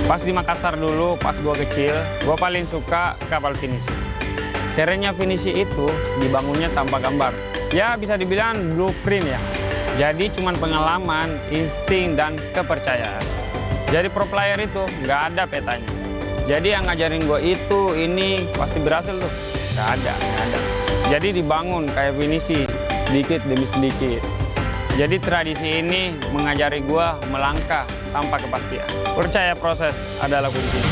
Pas di Makassar dulu, pas gue kecil, gue paling suka kapal finisi. Kerennya finisi itu dibangunnya tanpa gambar. Ya bisa dibilang blueprint ya. Jadi cuman pengalaman, insting, dan kepercayaan. Jadi pro player itu nggak ada petanya. Jadi yang ngajarin gue itu, ini pasti berhasil tuh. Nggak ada. Jadi dibangun kayak finisi, sedikit demi sedikit. Jadi tradisi ini mengajari gue melangkah tanpa kepastian. Percaya proses adalah kunci.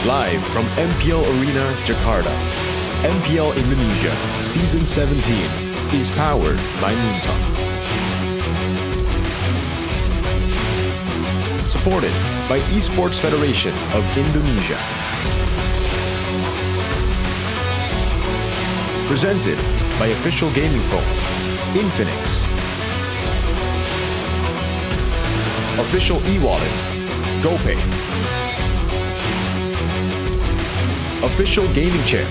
Live from MPL Arena, Jakarta. MPL Indonesia Season 17 is powered by Moontalk. Supported by Esports Federation of Indonesia. Presented by official gaming phone, Infinix. Official e-wallet, GoPay. Official gaming chair,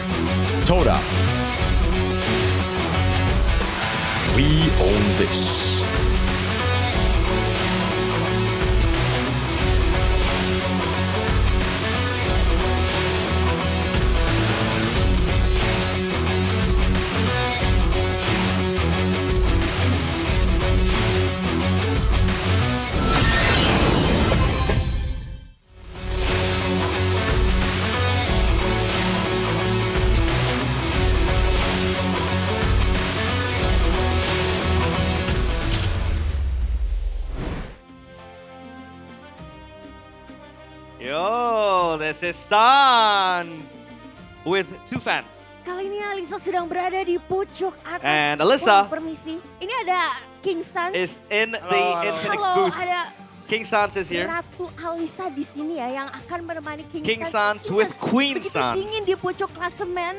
Toda. We own this. Yo, this is Sans with 2 fans. Kali ini Alisa sedang berada di pucuk atas. And Alyssa Mohon permisi. Ini ada King Sans. is in the Infinix Halo, booth. ada King Sans is here. Ratu Alisa di sini ya yang akan menemani King Sans with Queen Begitu Sans. dingin di pucuk klasemen.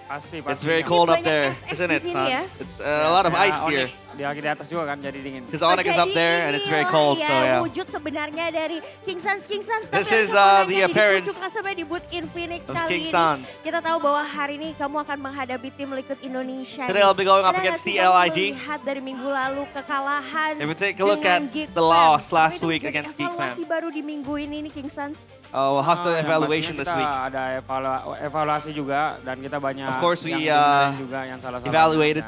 Pasti. It's very cold up there, SS isn't di it, sini ya. Sans? It's a lot of ice here. Di atas juga kan, jadi dingin. Because Onyx is up there and it's very cold, so yeah. Wujud sebenarnya dari King Sans. King Sans. This tapi is Alisa the di appearance pucuk klasemen di booth Infinix of kali King ini. Sans. Kita tahu bahwa hari ini kamu akan menghadapi tim Liquid Indonesia. Today I'll be going up Ada against nggak sih kamu TLID. melihat dari minggu lalu kekalahan. If we take a look dengan at Geek the Fam. loss last Itu week jadi against Geek Fam. evaluasi baru di minggu ini nih King Sans. Oh, well, how's the Yang evaluation pastinya this week? kita ada evaluasi juga dan kita banyak Of course, we yang juga yang salah-salah. evaluated.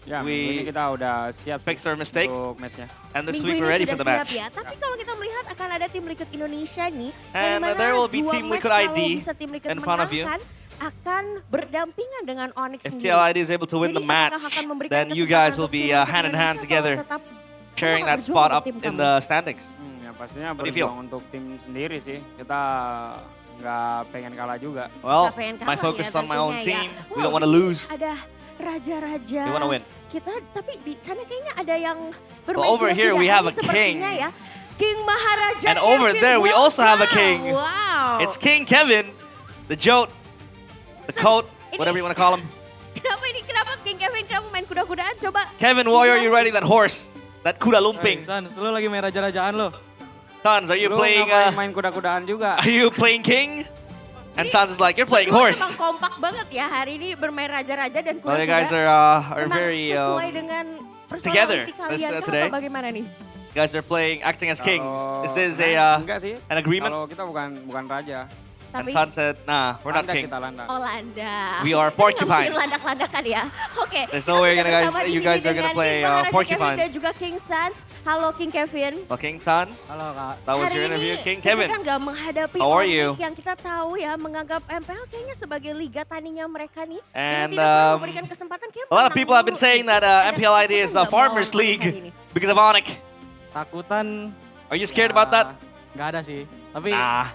Ya, We minggu ini kita udah siap fixed our mistakes. untuk match-nya. And this Minggu week ini we're ready sudah for the siap match. ya. Tapi kalau kita melihat akan ada tim Liquid Indonesia nih. And dari mana there will be dua Team match Liquid kalau ID bisa tim Liquid in front of you. menangkan, akan berdampingan dengan Onyx If sendiri. TLID is able to win the Jadi match, apakah akan memberikan then you kesempatan guys will untuk be tim Liquid hand in hand Indonesia together, atau tetap sharing kamu that berjuang spot untuk up tim in kamu? the standings. Ya pastinya What do you feel? berjuang untuk tim sendiri sih. Kita nggak pengen kalah juga. Well, Nggak pengen my kalah focus ya is on my own tentunya team. ya. We Wow, don't want to di sini lose. Ada raja-raja. We want to win. Kita tapi di sana kayaknya ada yang bermain Well, over sudah here tidak we have adil a sepertinya king. ya. King Maharaja And over Kevin. there we also have a king. Wow. It's King Kevin, the Jote, the Coat, whatever you want to call him. Kenapa King Kevin kamu main kuda-kudaan? Coba. Kevin, why are you riding that horse? That kuda lumping. Sans, lu lagi main raja-rajaan lo. Sans, are you Lu playing? ngapain main kuda-kudaan juga? Are you playing king? And Sans is like, you're playing Berdua horse. Memang kompak banget ya hari ini bermain raja-raja dan kuda-kuda. Well, you guys are Memang very sesuai dengan together personality kalian. Kenapa today. bagaimana nih? You guys are playing, acting as kings. Is this enggak sih. an agreement? Kalau kita bukan raja. And Sans said, nah, we're not Landak kings. kita landak. Oh Landa. We are Nggak porcupines. mungkin landak-landakan ya. Oke. There's kita no way sudah you bersama di guys sini are gonna dengan play King Maharaja porcupine. Kevin dan juga King Sans. Halo King Kevin. Well, King Sans, Halo Kak. that was Hari your interview. ini King kita Kevin, kan gak menghadapi how are Onyx you? yang kita tahu ya menganggap MPL kayaknya sebagai liga tandingnya mereka nih. And, Dengan tidak pernah memberikan kesempatan kayak a lot of menang people have been dulu. saying that MPL ID is the Farmers League because of Onyx. Takutan. Are you scared about that? Gak ada sih. Tapi Nah,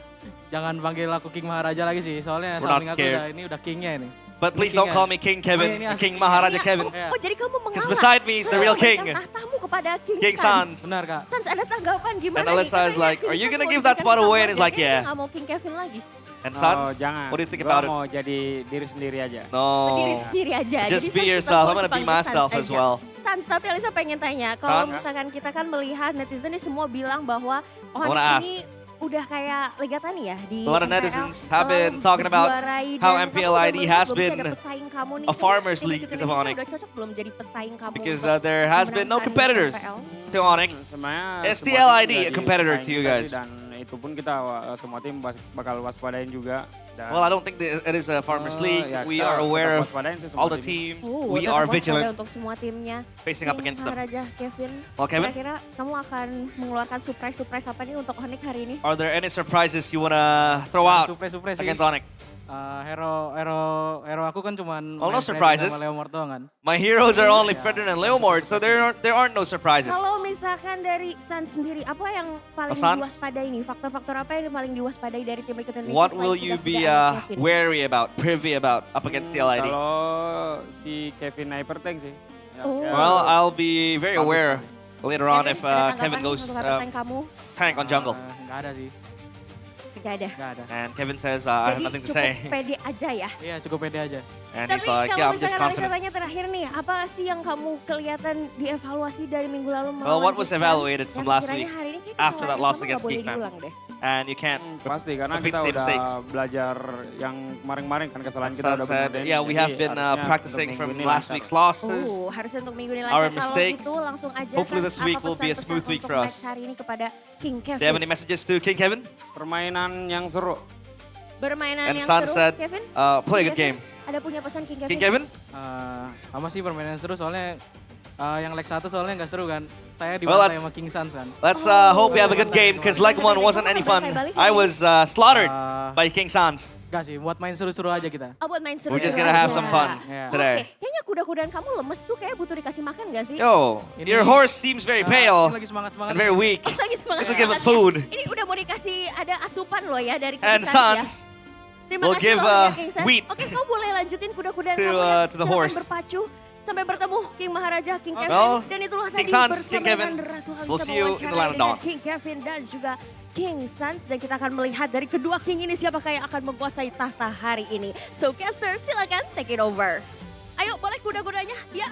jangan panggil aku King Maharaja lagi sih. Soalnya We're not samping aku scared. udah kingnya ini. but please Ini don't king call ya. me King Kevin, Ini or asli. King Maharaja Kevin. Oh jadi kamu mengalah. Because beside me is the real king. Memberikan tahtamu kepada King, King Sans. Sans. Benar Kak. Sans ada tanggapan gimana And nih? Alyssa is Katanya like, King are you Sans gonna mau give that dijadikan spot away? And sama he's like, dia, dia yeah. nggak mau King Kevin lagi. And Oh, Sans, jangan. what do you think Gua about it? mau jadi diri sendiri aja. No. Diri sendiri aja. Just Jadi be Sans tetap yourself. mau I'm gonna be dipanggil myself Sans as aja. well. Sans, tapi Alyssa pengen tanya, kalau Sans? misalkan kita kan melihat netizen ini semua bilang bahwa wanna Onyx ask. ini udah kayak Liga Tani ya di A lot of MPL. netizens have been talking about Berjuarai how dan MPL kamu ID udah has belum been ada pesaing kamu nih. a farmers Tim league Liquid because of Indonesia Onyx. Udah cocok belum jadi pesaing kamu Because untuk there has been no memenangkan competitors MPL? to Onyx. Sebenarnya Is semua tim TLID a jadi competitor pesaing to you kita guys? sih, dan itu pun kita semua tim bakal waspadain juga. Dan, Well, I don't think that it is a farmers league. ya, We kita are aware tetap of waspadain sih semua all the tim. teams. Oh, We tetap are waspada vigilant. untuk semua timnya. Facing up King against them. Maharaja Kevin. Well, Kevin? Kira-kira kamu akan mengeluarkan surprise apa nih untuk Onyx hari ini? Are there any surprises you wanna throw out Surprise sih. against Onyx? Hero aku kan cuman Well, no main Freddy surprises. sama Leomord doang kan. My heroes are only Ferdinand and Leomord, so there aren't no surprises. Kalau misalkan dari Suns sendiri, apa yang paling Suns? diwaspadai nih? Faktor-faktor apa yang paling diwaspadai dari tim Liquid Indonesia? What selain will sudah you be tidak ada Kevin? wary about, privy about up against TLID? Kalau si Kevin Hypertank sih. Ya, Oh. ya. Well, I'll be very Bagus aware later on Kevin, if ada Kevin tanggapan goes untuk Hypertank kamu? tank on jungle. Nggak ada sih. Gak ada. Nggak ada. And Kevin says, I have Jadi nothing to cukup say. pede aja ya. Iya, cukup pede aja. And Tapi he's like, kalau yeah, I'm just misalkan Alisa confident. tanya terakhir nih, apa sih yang kamu kelihatan dievaluasi dari minggu lalu? Well, what was melawan evaluated Japan from yang last sekiranya week hari ini kayaknya after that kesalahan loss sama against nggak boleh Geek Fam? diulang deh. And you can't Pasti karena repeat kita same udah mistakes. belajar yang kemarin-kemarin kan kesalahan kita Sun udah said, benerin. yeah, we jadi have been harusnya practicing untuk from minggu ini last lancar. week's losses. Harusnya untuk minggu ini Our lancar. Kalau mistakes. gitu langsung aja. Hopefully San, this week apa will be a pesan-pesan smooth week untuk for match us. hari ini kepada King Do you have Kevin? any messages to King Kevin? Permainan yang seru. Bermainan And yang Sun seru, said, Kevin? play a good Kevin, game. Ada punya pesan King Kevin? King Kevin? Sama sih permainan seru soalnya yang leg 1 soalnya nggak seru kan. Saya Well, dibantai let's- sama King Sans kan. Let's hope we have a good game because leg 1 wasn't any fun. I was slaughtered by King Sans. Enggak sih, buat main seru-seru aja kita. Oh, buat main seru. We're just gonna have some fun today. Kayaknya kuda-kudaan kamu lemes tuh kayak butuh dikasih makan gak sih? Yo, your horse seems very pale Lagi semangat-semangat. and very weak. Lagi semangat Let's give it banget ya. food. Ini udah mau dikasih ada asupan loh ya dari King And Sans ya. Sans Terima will kasih give loh ya, King Sans. wheat Oke, kamu boleh lanjutin kuda-kudaan to, kamu ya. to the Silakan horse. berpacu sampai bertemu King Maharaja, King Kevin. Well, Dan itulah King tadi Sans, bersama King Kevin. dengan Ratu Alisa We'll see you in the mewawancarai Land of dengan Dawn. King Kevin dan juga King Sans. Dan kita akan melihat dari kedua King ini siapakah yang akan menguasai tahta hari ini. So caster silakan take it over. Ayo boleh kuda-kudanya, ya.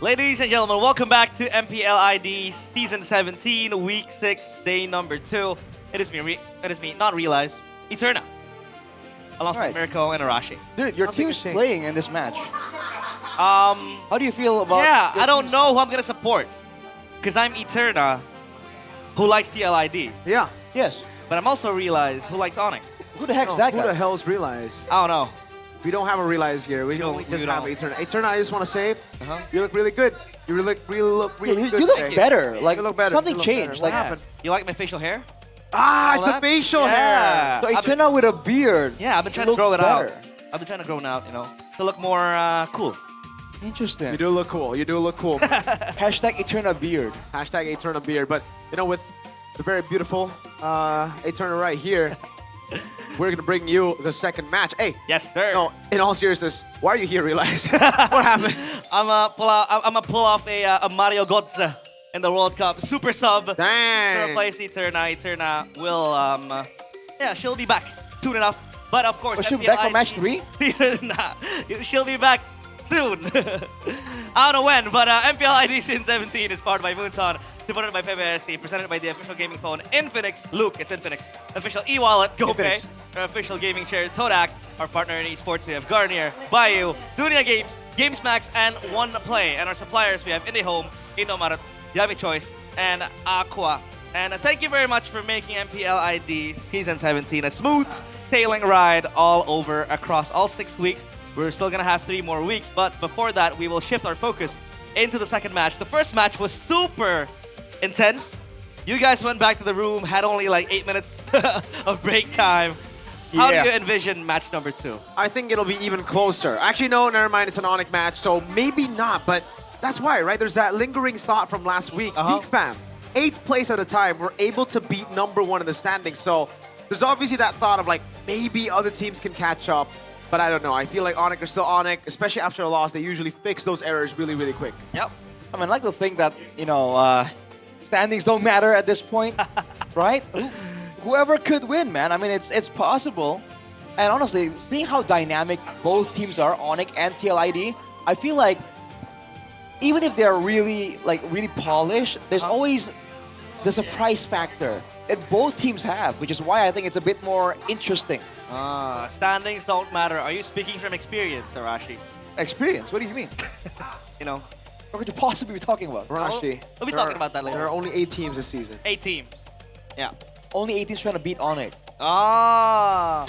Ladies and gentlemen, welcome back to MPL ID Season 17, Week 6, Day number 2. It is me, not realized, Eterna. Alongside Mirko and Arashi. Dude, your team's playing in this match. How do you feel about Yeah, your I don't team's- know who I'm gonna support. Because I'm Eterna, who likes TLID. Yeah. Yes. But I'm also Realize, who likes Onyx. Who the heck's that Who guy? the hell's Realize? I don't know. We don't have a Realize here. We don't- only just we have don't. Eterna. Eterna, I just want to say, you look really good. You look really good you look today. better. Like, you look better. something You look changed. better. What Like- happened? You like my facial hair? Ah, it's All the that? facial Yeah. hair. So Eterna with a beard. Yeah, I've been trying You to grow look it out. better. I've been trying to grow it out, you know, to look more cool. Interesting. You do look cool. You do look cool. Hashtag Eterna beard. Hashtag Eterna beard. But, you know, with the very beautiful Eterna right here, we're going to bring you the second match. Hey. Yes, sir. No, in all seriousness, why are you here, Realize? What happened? I'm gonna pull off a Mario Götze in the World Cup super sub Dang. to replace Eterna. Eterna will yeah, she'll be back soon enough. But of course, Oh, she'll be back for match 3? Nah, she'll be back soon. I don't know when, but MPL ID Season 17 is powered by Moonton, supported by PBSC, presented by the official gaming phone Infinix. Luke, it's Infinix. Official e-wallet, GoPay. Our official gaming chair, Todak. Our partner in esports, we have Garnier, Bayou, Dunia Games, GamesMax, and One Play. And our suppliers, we have IndyHome, Indomaret, Yami Choice, and Aqua. And thank you very much for making MPL ID Season 17 a smooth sailing ride all over across all 6 weeks. We're still gonna have 3 more weeks, but before that, we will shift our focus into the second match. The first match was super intense. You guys went back to the room, had only like 8 minutes of break time. How Yeah. do you envision match number 2? I think it'll be even closer. Actually, no, never mind. It's an Onyx match, so maybe not. But that's why, right? There's that lingering thought from last week. Geek Fam, 8th place at a time, were able to beat number 1 in the standings. So there's obviously that thought of like, maybe other teams can catch up. But I don't know. I feel like Onyx are still Onyx, especially after a loss. They usually fix those errors really, really quick. Yep. I mean, I like to think that, you know, standings don't matter at this point, right? Whoever could win, man. I mean, it's possible. And honestly, seeing how dynamic both teams are, Onyx and TLID, I feel like even if they're really polished, there's always the surprise factor that both teams have, which is why I think it's a bit more interesting. Standings don't matter. Are you speaking from experience, Arashi? Experience? What do you mean? You know. What could you possibly be talking about? Rashi, We'll be talking about that later. There are only 8 teams this season. 8 teams. Yeah. Only 8 teams trying to beat Onyx.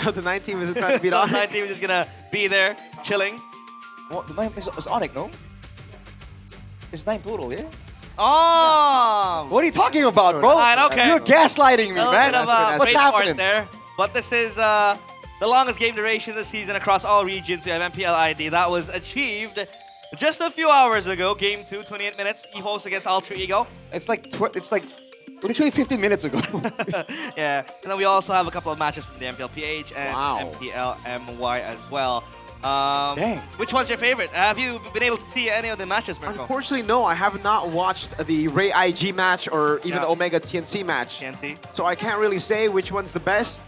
So the 9 team isn't trying to beat The Onyx? 9 team is just gonna be there, chilling. What, the 9 is Onyx, no? It's 9 total, yeah? Oh! What are you talking about, bro? Alright, okay. You're gaslighting me, A little man. bit of a What's great part happening? there. But this is the longest game duration this season across all regions. We have MPL ID. That was achieved just a few hours ago. Game 2, 28 minutes. EVOS against Alter Ego. It's like literally 15 minutes ago. Yeah. And then we also have a couple of matches from the MPL PH and MPL MY as well. Dang. Which one's your favorite? Have you been able to see any of the matches, Mirko? Unfortunately, no. I have not watched the Ray IG match or even the Omega TNC match. TNC. So I can't really say which one's the best.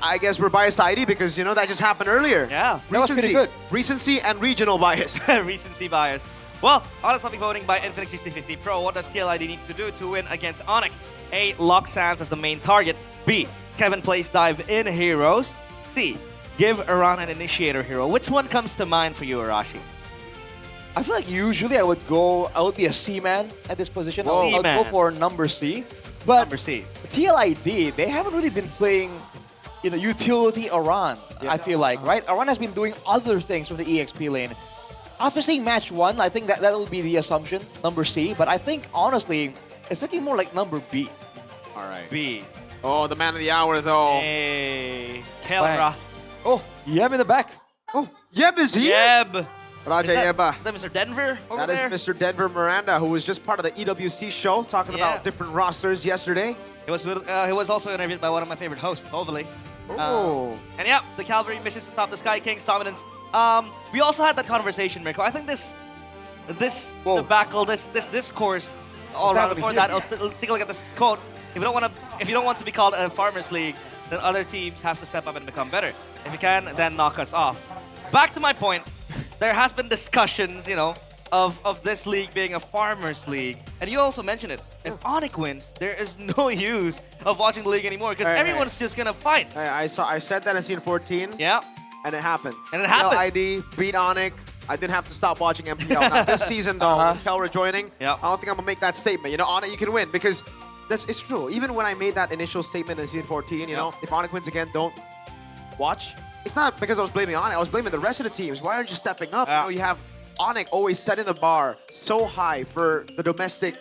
I guess we're biased to ID because, you know, that just happened earlier. Yeah. That was pretty good. Recency and regional bias. Recency bias. Well, honest topic voting by Infinix 6050 Pro. What does TLID need to do to win against Onyx? A. Lock Sans as the main target. B. Kevin plays dive in heroes. C. Give Iran an initiator hero. Which one comes to mind for you, Arashi? I feel like usually I would be a C man at this position. I would go for number C. But number C. TLID, they haven't really been playing, you know, utility Iran, I feel like, right? Iran has been doing other things from the EXP lane. After seeing match 1, I think that will be the assumption, number C. But I think, honestly, it's looking more like number B. All right. B. Oh, the man of the hour, though. Hey, Kelra. Oh, Yeb in the back. Oh, Yeb is here. Yeb. Raja Yeba. Is that Mr. Denver over That is Mr. Denver Miranda, who was just part of the EWC show, talking about different rosters yesterday. He was also interviewed by one of my favorite hosts, hopefully. Oh. And yeah, the Cavalry missions to stop the Sky King's dominance. We also had that conversation, Mirko. I think this debacle, this discourse all around before that. I'll take a look at this quote. If you don't want to be called a farmers league, then other teams have to step up and become better. If you can, then knock us off. Back to my point, there has been discussions, you know, of this league being a farmers league, and you also mentioned it. If Onyx wins, there is no use of watching the league anymore because everyone's just gonna fight. I said that in scene 14. Yeah. And it happened. And it happened. ID beat Onyx. I didn't have to stop watching MPL. Now, this season, though, with Kelra joining, I don't think I'm gonna make that statement. You know, Onyx, you can win because it's true. Even when I made that initial statement in scene 14, you know, if Onyx wins again, don't watch. It's not because I was blaming Onyx. I was blaming the rest of the teams. Why aren't you stepping up? You know, you have Onyx always setting the bar so high for the domestic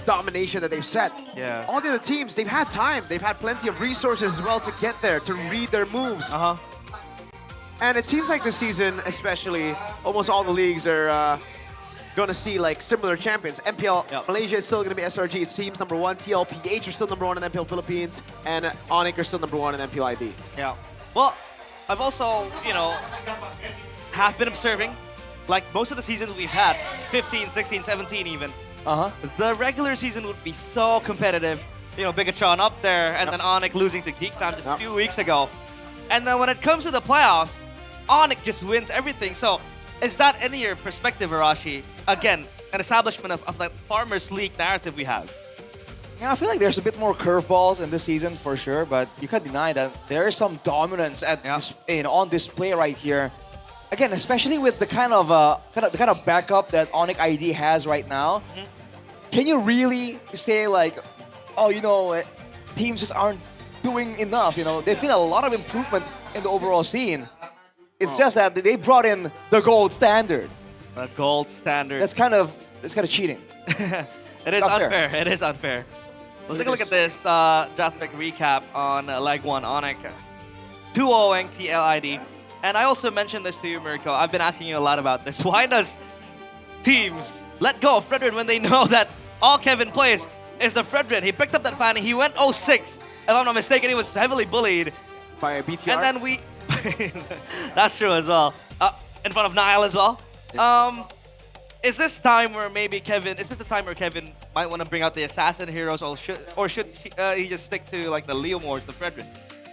domination that they've set. Yeah. All the other teams, they've had time. They've had plenty of resources as well to get there, to read their moves. And it seems like this season, especially, almost all the leagues are going to see like similar champions. MPL Malaysia is still going to be SRG. It seems #1. TLPH are still #1 in MPL Philippines, and Onyx are still #1 in MPL ID. Yeah. Well, I've also, you know, have been observing, like most of the seasons we've had, 15, 16, 17 even. The regular season would be so competitive. You know, Bigatron up there, and then Onyx losing to Geek Fam just a few weeks ago. And then when it comes to the playoffs, Onyx just wins everything. So, is that in your perspective, Arashi? Again, an establishment of that Farmers League narrative we have. Yeah, I feel like there's a bit more curveballs in this season for sure, but you can't deny that there is some dominance at on display right here. Again, especially with the kind of backup that Onyx ID has right now. Can you really say like, oh, you know, teams just aren't doing enough? You know, there's been a lot of improvement in the overall scene. It's just that they brought in the gold standard. The gold standard. It's kind of cheating. It is unfair. It is unfair. Let's take a look at this draft pick recap on leg 1 Onyx. 2-0ing TLID. And I also mentioned this to you, Mirko. I've been asking you a lot about this. Why does teams let go of Fredrin when they know that all Kevin plays is the Fredrin? He picked up that Fanny. He went 0-6. If I'm not mistaken, he was heavily bullied. By a BTR? And then we... That's true as well. In front of Nile as well. Is this time where maybe Kevin... Is this the time where Kevin might want to bring out the assassin heroes, or should he just stick to like the Leomords, the Fredrin?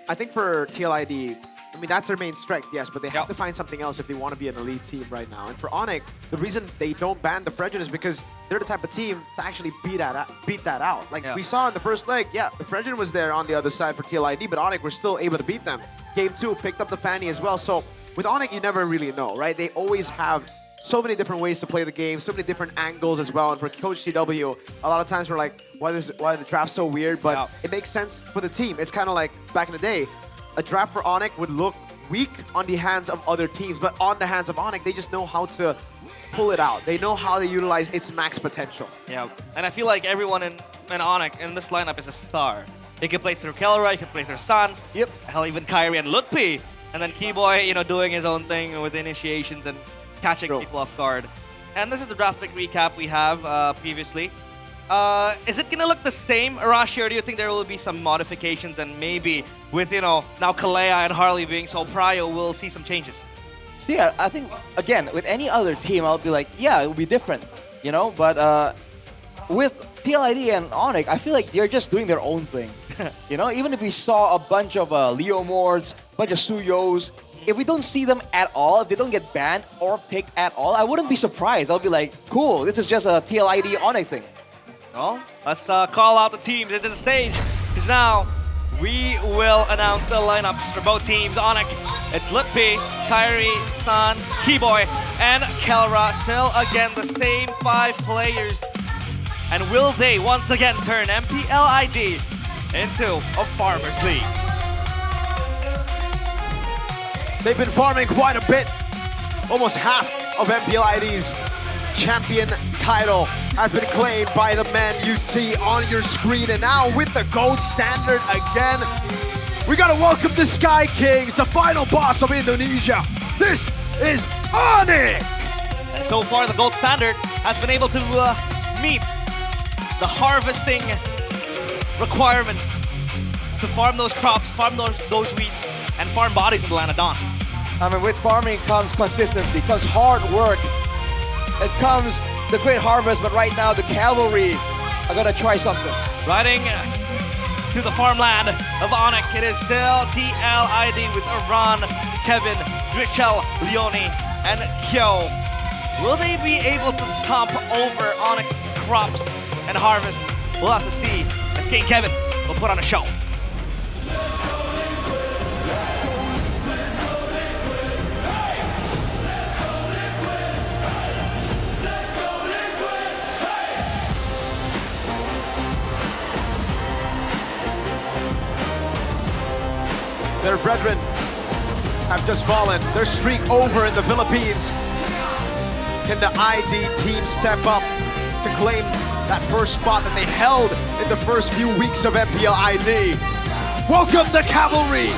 I think for TLID, I mean, that's their main strength, yes, but they have to find something else if they want to be an elite team right now. And for Onyx, the reason they don't ban the Fredrin is because they're the type of team to actually beat that out. Like we saw in the first leg, the Fredrin was there on the other side for TLID, but Onyx were still able to beat them. Game 2 picked up the Fanny as well. So with Onyx, you never really know, right? They always have so many different ways to play the game, so many different angles as well. And for Coach CW, a lot of times we're like, why is the draft so weird? But it makes sense for the team. It's kind of like back in the day, a draft for Onyx would look weak on the hands of other teams, but on the hands of Onyx, they just know how to pull it out. They know how to utilize its max potential. Yeah, and I feel like everyone in Onyx in this lineup is a star. You can play through Kelra, you can play through Sans. Yep. Hell, even Kyrie and Lutpi. And then Keyboy, you know, doing his own thing with initiations and catching people off guard. And this is the draft pick recap we have previously. Is it gonna look the same, Arashi, or do you think there will be some modifications and maybe with, you know, now Kalea and Harley being so prio, we'll see some changes? So yeah, I think, again, with any other team, I'll be like, yeah, it will be different, you know? But with TLID and Onyx, I feel like they're just doing their own thing. You know, even if we saw a bunch of Leo Mords, bunch of Suyos, if we don't see them at all, if they don't get banned or picked at all, I wouldn't be surprised. I'll be like, cool, this is just a TLID Onyx thing. Well, let's call out the teams into the stage, because now we will announce the lineups for both teams. Onyx, it's Lutpi, Kyrie, Sans, Keyboy, and Kelra. Still, again, the same 5 players. And will they once again turn MPL ID into a Farmers League? They've been farming quite a bit. Almost half of MPL ID's champion title has been claimed by the men you see on your screen. And now with the gold standard again, we gotta welcome the Sky Kings, the final boss of Indonesia. This is Onyx! And so far, the gold standard has been able to meet the harvesting requirements to farm those crops, farm those weeds, and farm bodies in the land of Dawn. I mean, with farming comes consistency, comes hard work. It comes the great harvest, but right now the cavalry are gonna try something. Riding to the farmland of Onyx, it is still TLID with Iran, Kevin, Drichel, Leone, and Kyo. Will they be able to stomp over Onyx's crops and harvest? We'll have to see if King Kevin will put on a show. Their brethren have just fallen. Their streak over in the Philippines. Can the ID team step up to claim that first spot that they held in the first few weeks of MPL ID? Welcome the cavalry,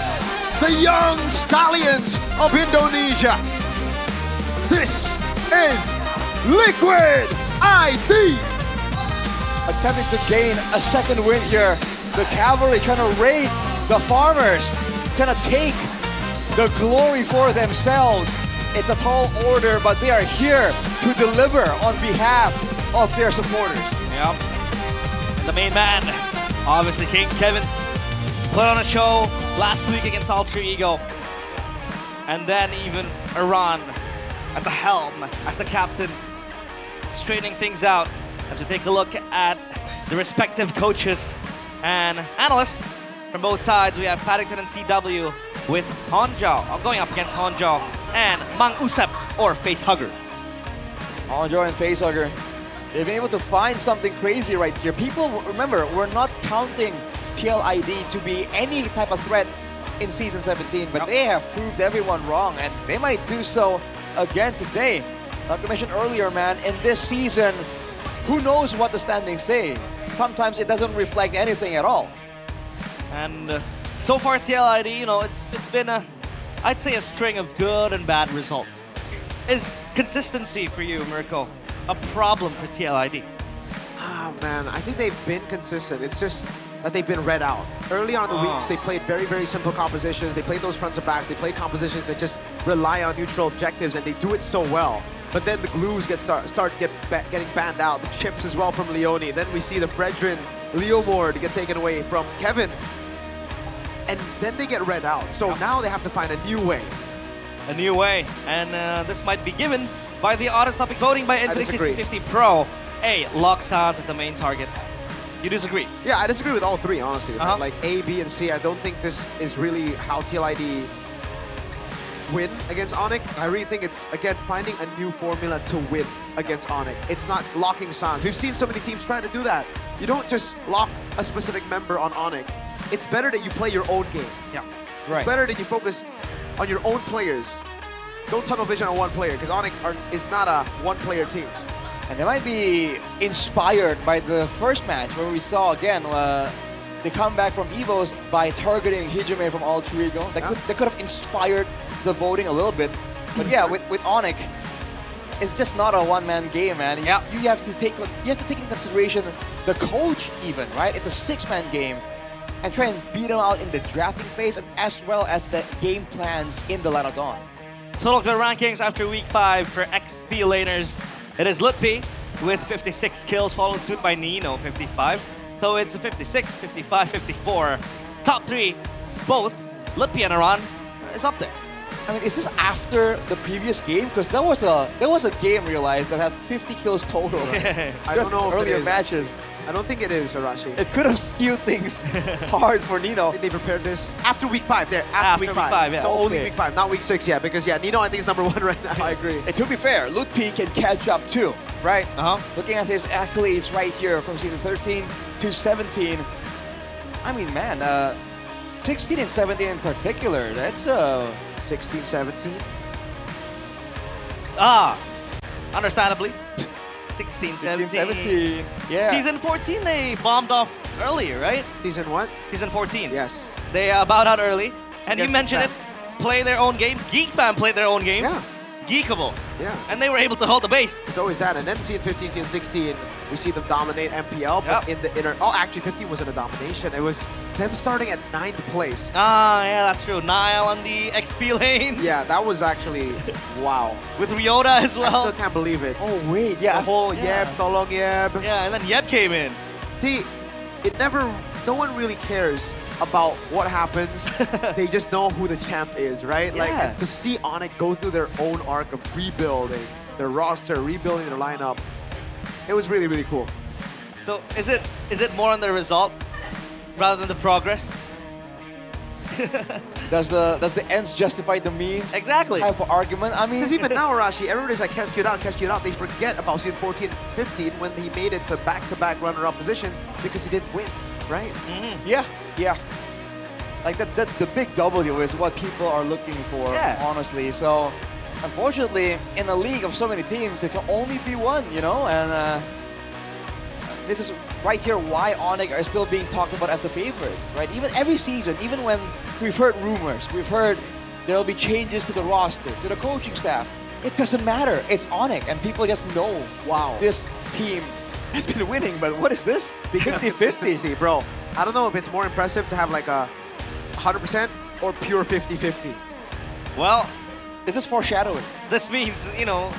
the young stallions of Indonesia. This is Liquid ID. Attempting to gain a second win here. The cavalry trying to raid the farmers, trying to take the glory for themselves. It's a tall order, but they are here to deliver on behalf of their supporters. Yep. The main man, obviously King Kevin, put on a show last week against Alter Ego. And then even Iran at the helm as the captain, straightening things out as we take a look at the respective coaches and analysts from both sides. We have Paddington and CW with Honjo going up against Honjo and Mang Usep or Facehugger. Honjo and Facehugger, they've been able to find something crazy right here. People, remember, we're not counting TLID to be any type of threat in Season 17, but they have proved everyone wrong, and they might do so again today. Like I mentioned earlier, man, in this season, who knows what the standings say? Sometimes it doesn't reflect anything at all. And so far, TLID, you know, it's been I'd say a string of good and bad results. Is consistency for you, Mirko, a problem for TLID? Ah, man, I think they've been consistent. It's just that they've been read out. Early on in the weeks, they played very, very simple compositions. They played those fronts and backs. They played compositions that just rely on neutral objectives, and they do it so well. But then the glues getting banned out. The chips as well from Leone. Then we see the Fredrin, Leomord get taken away from Kevin. And then they get read out. So now they have to find a new way. A new way. And this might be given by the honest topic voting by Infinix 50 Pro. A, lock Sans as the main target. You disagree? Yeah, I disagree with all three, honestly. Like A, B, and C, I don't think this is really how TLID win against Onyx. I really think it's, again, finding a new formula to win against Onyx. It's not locking Sans. We've seen so many teams trying to do that. You don't just lock a specific member on Onyx. It's better that you play your own game. Yeah. Right. It's better that you focus on your own players don't tunnel vision on one player because Onyx is not a one-player team. And they might be inspired by the first match where we saw again the comeback from Evos by targeting Hijime from Alter Ego. That could have inspired the voting a little bit. But yeah, with Onyx, it's just not a one-man game, man. You have to take into consideration the coach even, right? It's a six-man game, and try and beat them out in the drafting phase, and as well as the game plans in the Light of Dawn. Total kill rankings after week 5 for XP laners. It is Litpi with 56 kills, followed suit by Nino, 55. So it's a 56, 55, 54. Top 3, both Litpi and Aran is up there. I mean, is this after the previous game? Because there was a game realized that had 50 kills total. I don't know if earlier it is. matches. I don't think it is, Arashi. It could have skewed things hard for Nino. They prepared this after week 5. There, After week week 5, yeah. No, only Okay. week 5, not week 6 yet. Because Nino I think is number 1 right now. I agree. And to be fair, Lutpi can catch up too, right? Looking at his accolades right here from season 13 to 17. I mean, man, 16 and 17 in particular, that's 16, 17. Understandably. 16, 17. Yeah. Season 14, they bombed off earlier, right? Season what? Season 14. Yes. They bowed out early. And you Against mentioned it, play their own game. Geek Fam played their own game. Yeah. Geekable. Yeah. And they were able to hold the base. It's always that. And then season 15, season 16, we see them dominate MPL. But in the inner... Oh, actually, 15 wasn't a domination. It was them starting at 9th place. Yeah, that's true. Nile on the XP lane. Yeah, that was actually... wow. With Ryota as well. I still can't believe it. Oh, wait. Yeah. The whole Yeb, Tolong Yeb. Yeah, and then Yeb came in. See, it never... No one really cares about what happens. They just know who the champ is, right? Yeah. Like, to see Onyx go through their own arc of rebuilding their roster, rebuilding their lineup, it was really, really cool. So is it more on the result rather than the progress? Does the ends justify the means? Exactly. Type of argument. I mean, Because even now, Arashi, everybody's like, Kes out. They forget about season 14 and 15 when he made it to back-to-back runner-up positions because he didn't win, right? Yeah. Like the big W is what people are looking for, honestly. So, unfortunately, in a league of so many teams, there can only be one, you know? And this is right here why Onyx are still being talked about as the favorites, right? Even every season, even when we've heard rumors, we've heard there'll be changes to the roster, to the coaching staff. It doesn't matter. It's Onyx, and people just know, wow, this team has been winning, but what is this? 50-50. Bro, I don't know if it's more impressive to have like a 100% or pure 50-50. Well, this is foreshadowing. This means, you know,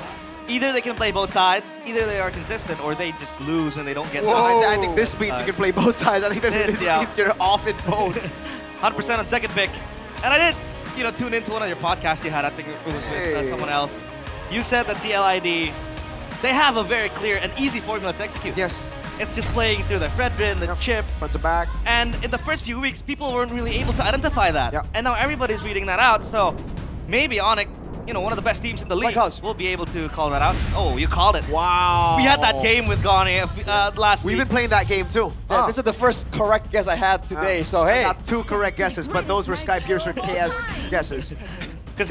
either they can play both sides, either they are consistent, or they just lose when they don't get I think this means you can play both sides. I think this means you're off in both. 100% on second pick. And I did, you know, tune into one of your podcasts you had. I think it was with someone else. You said that TLID, they have a very clear and easy formula to execute. Yes. It's just playing through the Fredrin, the chip. Front to back. And in the first few weeks, people weren't really able to identify that. And now everybody's reading that out. So maybe Onyx, you know, one of the best teams in the league, will be able to call that out. Oh, you called it. Wow. We had that game with Gani last week. We've been playing that game too. Yeah, this is the first correct guess I had today, so hey. I got 2 correct guesses, but those were Sky Piercer KS guesses. Because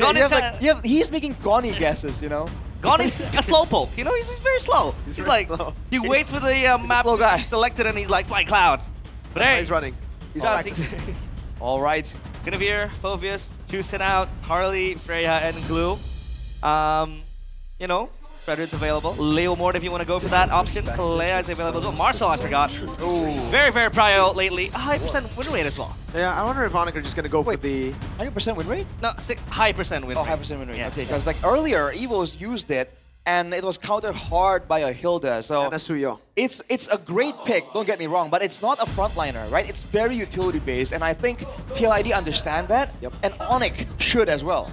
he's making Gani guesses, you know? Gani's a slowpoke, you know, he's just very slow. He's like, he waits for the map to be selected and he's like, fly cloud. But hey, he's running. He's practicing. All right. Guinevere, Phovius, Houston out, Harley, Freya, and Glue. You know, Frederick's available. Leo Mort if you want to go for that option. Kalea is available as well. Marcel, I forgot. Ooh. Very, very prio lately. A high percent win rate as well. Yeah, I wonder if Onyx are just going to go for the... 100% win rate? No, high percent win rate. Oh, high percent win rate. Okay, because like earlier, Evos used it, and it was countered hard by a Hilda. So and a Suyo. It's a great pick, don't get me wrong, but it's not a frontliner, right? It's very utility-based, and I think TLID understand that, and Onyx should as well.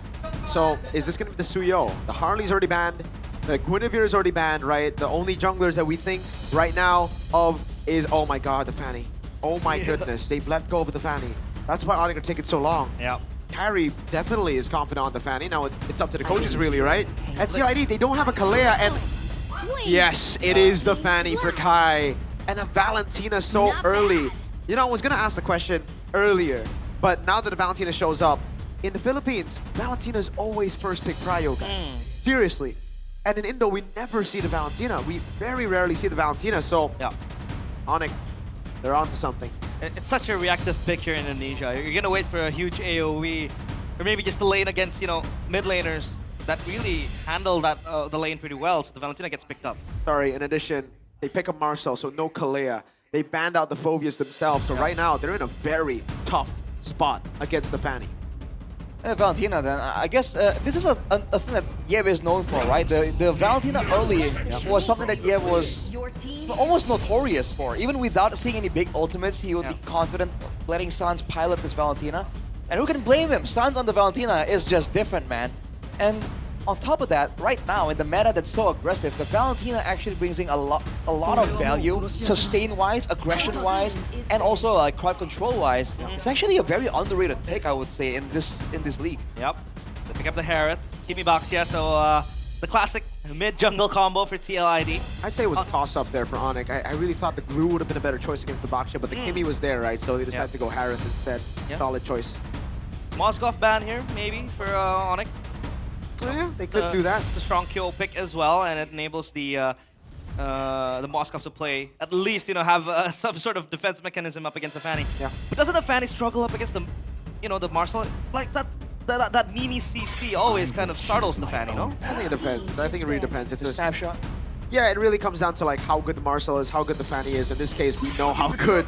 So, is this going to be the Suyo? The Harley's already banned. The Guinevere is already banned, right? The only junglers that we think right now of is, oh my god, the Fanny. Oh my goodness, they've let go of the Fanny. That's why Onyx are taking so long. Yeah. Kyrie definitely is confident on the Fanny. Now it's up to the coaches really, right? At TLID, they don't have a Kalea, and yes, it is the Fanny for Kai. And a Valentina so early. You know, I was going to ask the question earlier, but now that the Valentina shows up, in the Philippines, Valentina is always first pick prio, guys. Seriously. And in Indo, we never see the Valentina. We very rarely see the Valentina. So, yeah, Onyx, they're onto something. It's such a reactive pick here in Indonesia. You're gonna wait for a huge AOE, or maybe just a lane against, you know, mid laners that really handle that the lane pretty well. So the Valentina gets picked up. Sorry, in addition, they pick up Marcel, so no Kalea. They banned out the Phobias themselves. So right now, they're in a very tough spot against the Fanny. Valentina then, I guess this is a thing that Yev is known for, right? The Valentina early was something that Yev was almost notorious for. Even without seeing any big ultimates, he would be confident letting Sans pilot this Valentina. And who can blame him? Sans on the Valentina is just different, man. And on top of that, right now in the meta that's so aggressive, the Valentina actually brings in a lot of value, sustain-wise, aggression-wise, and also like crowd control-wise. It's actually a very underrated pick, I would say, in this league. Yep. They pick up the Harith, Kimi Boxia, so the classic mid-jungle combo for TLID. I'd say it was a toss-up there for Onyx. I really thought the glue would have been a better choice against the Boxia, but the Kimi was there, right? So they decided to go Harith instead. Solid choice. Moskov ban here, maybe, for Onyx. Oh, yeah, they could do that. The strong kill pick as well, and it enables the Moskov to play, at least, you know, have some sort of defense mechanism up against the Fanny. Yeah. But doesn't the Fanny struggle up against the, you know, the Marcel? Like that mini CC always kind of startles the Fanny, no? I think it depends. I think it really depends. It's a snapshot. Yeah, it really comes down to like how good the Marcel is, how good the Fanny is. In this case, we know how good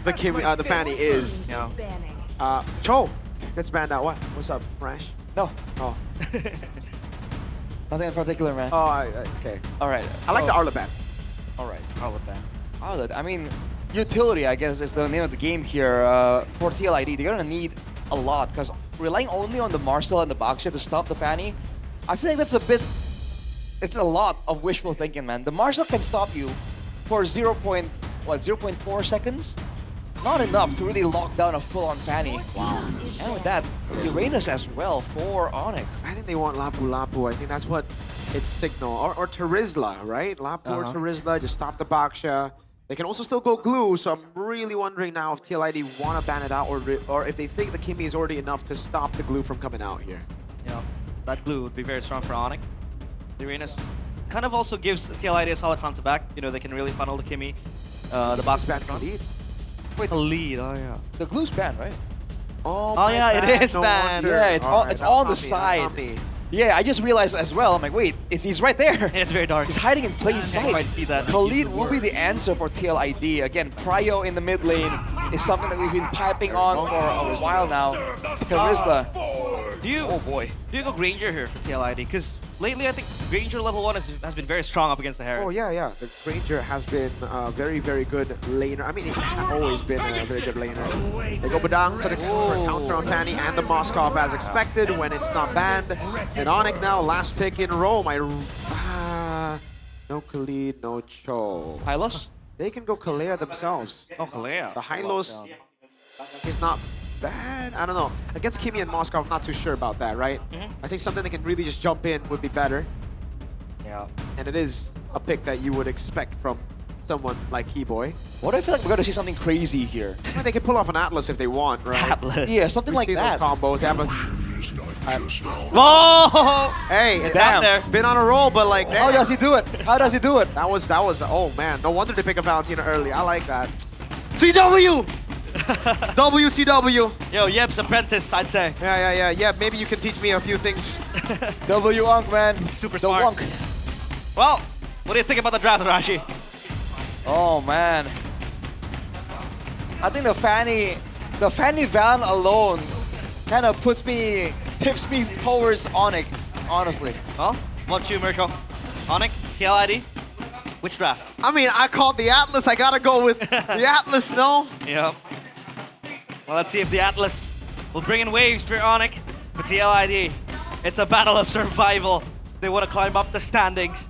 the Fanny is. Yeah. Cho gets banned out. What's up, Rash? No. Oh. Nothing in particular, man. Oh, okay. All right. I like the Arla ban. All right. Arla ban. Arla, I mean, utility, I guess, is the name of the game here. For TLID, they're gonna need a lot, because relying only on the Marcel and the Boxia to stop the Fanny, I feel like that's a bit... It's a lot of wishful thinking, man. The Marcel can stop you for 0.4 seconds? Not enough to really lock down a full-on Fanny. Wow. And with that, Uranus as well for Onyx. I think they want Lapu. I think that's what it's signal. Or Terizla, right? Lapu or Terizla, just stop the Boxia. They can also still go glue, so I'm really wondering now if TLID want to ban it out or if they think the Kimi is already enough to stop the glue from coming out here. Yeah, that glue would be very strong for Onyx. The Uranus kind of also gives TLID a solid front to back. You know, they can really funnel the Kimi, the box ban front. Wait, Khalid, oh yeah. The glue's banned, right? Oh yeah, it is banned. Yeah, it's on the side. Yeah, I just realized as well. I'm like, wait, he's right there. It's very dark. He's hiding in plain sight. I can't quite see that. Khalid will be the answer for TLID. Again, prio in the mid lane is something that we've been piping on for a while now. Terizla. Oh boy. Do you go Granger here for TLID? Because lately I think Granger level 1 has been very strong up against the Harry. Oh yeah. The Granger has been a very, very good laner. I mean, he's always been a very good laner. They go Badang to the counter on Fanny and the Moskov as expected when it's not banned. And Onyx now, last pick in row. No Khalid, no Cho. Hylos? They can go Kalea themselves. Oh, Kalea. The Hylos is not bad. I don't know. Against Kimi and Moskov, I'm not too sure about that, right? I think something that can really just jump in would be better. Yeah. And it is a pick that you would expect from someone like Keyboy. What I feel like we're going to see something crazy here. I mean, they can pull off an Atlas if they want, right? Atlas. Yeah, something like that. Those combos. They have a... Whoa! Hey, it's out there. Been on a roll, but like, how does he do it? How does he do it? That was, oh man, no wonder they pick a Valentina early. I like that. CW! WCW. Yo, Yeb's apprentice, I'd say. Yeah. Maybe you can teach me a few things. W-Unk, man. Super smart. Wunk. Well, what do you think about the draft, Rashi? Oh, man. I think the Fanny Van alone kind of tips me towards Onyx, honestly. Well, what about you, Mirko? Onyx, TLID? Which draft? I mean, I called the Atlas. I gotta go with the Atlas, no? Yep. Well, let's see if the Atlas will bring in waves for Onyx. For TLID, it's a battle of survival. They want to climb up the standings.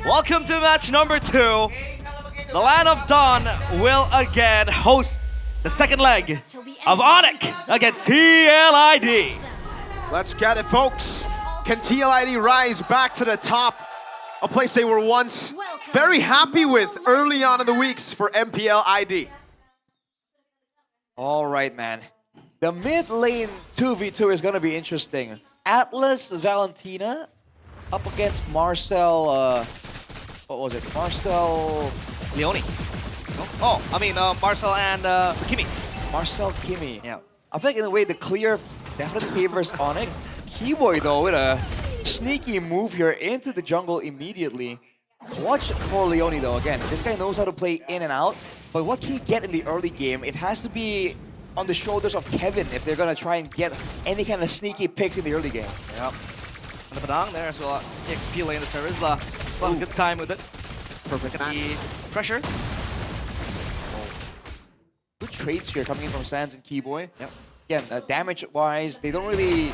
Welcome to match number 2. The Land of Dawn will again host the second leg of Onyx against TLID. Let's get it, folks. Can TLID rise back to the top? A place they were once very happy with early on in the weeks for MPL ID. All right, man. The mid lane 2v2 is gonna be interesting. Atlas Valentina up against Marcel, what was it? Marcel... Leone. Oh, I mean Marcel and Kimi. Marcel Kimi. Yeah. I think in a way the clear definitely favors Onyx. Keyboy though with a sneaky move here into the jungle immediately. Watch for Leone though, again, this guy knows how to play in and out, but what can he get in the early game? It has to be on the shoulders of Kevin if they're gonna try and get any kind of sneaky picks in the early game. Yep. And the Badang there as well. XP lane, the Terizla. Well, good time with it. Perfect. The pressure. Good trades here coming in from Sans and Keyboy. Yep. Again, damage-wise, they don't really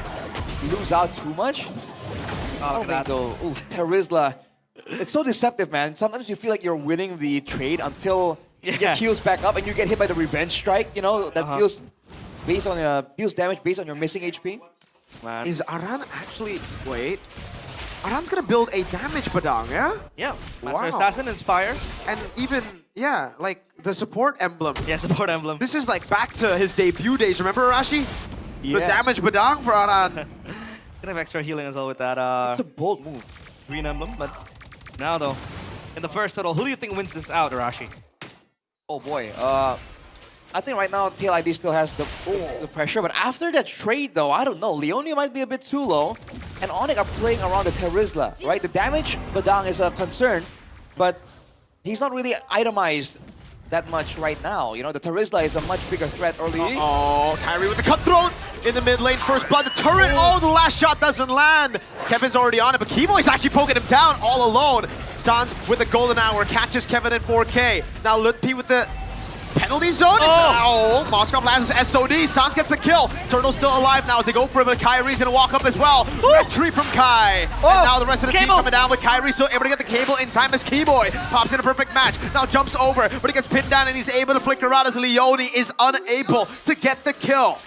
lose out too much. Oh, look at that. Though. Ooh, Terizla. It's so deceptive, man. Sometimes you feel like you're winning the trade until he just heals back up and you get hit by the revenge strike, you know, that deals based on deals damage based on your missing HP. Man. Is Aran actually... Wait. Aran's gonna build a damage Badang, yeah? Yeah. Master Assassin, Inspire. And even, yeah, like the support emblem. Yeah, support emblem. This is like back to his debut days, remember Arashi? Yeah. The damage Badang for Aran. Gonna have extra healing as well with that It's a bold move. green emblem, but now though, in the first total, who do you think wins this out, Arashi? Oh boy, I think right now TLID still has the pressure, but after that trade though, I don't know. Leone might be a bit too low, and Onyx are playing around the Terizla, right? The damage Badang is a concern, but he's not really itemized that much right now. You know, the Terizla is a much bigger threat early. Oh, Kyrie with the cutthroat in the mid lane. First blood, the turret. Oh, the last shot doesn't land. Kevin's already on it, but Keyboy's actually poking him down all alone. Sans with the golden hour catches Kevin in 4K. Now Lutpi with the penalty zone. Oh, Moscow lands his SOD. Sans gets the kill. Turtle's still alive now as they go for it, but Kyrie's gonna walk up as well. Red tree from Kai. And now the rest of the team coming down with Kyrie still able to get the cable in time as Keyboy pops in a perfect match. Now jumps over, but he gets pinned down and he's able to flicker out as Leone is unable to get the kill.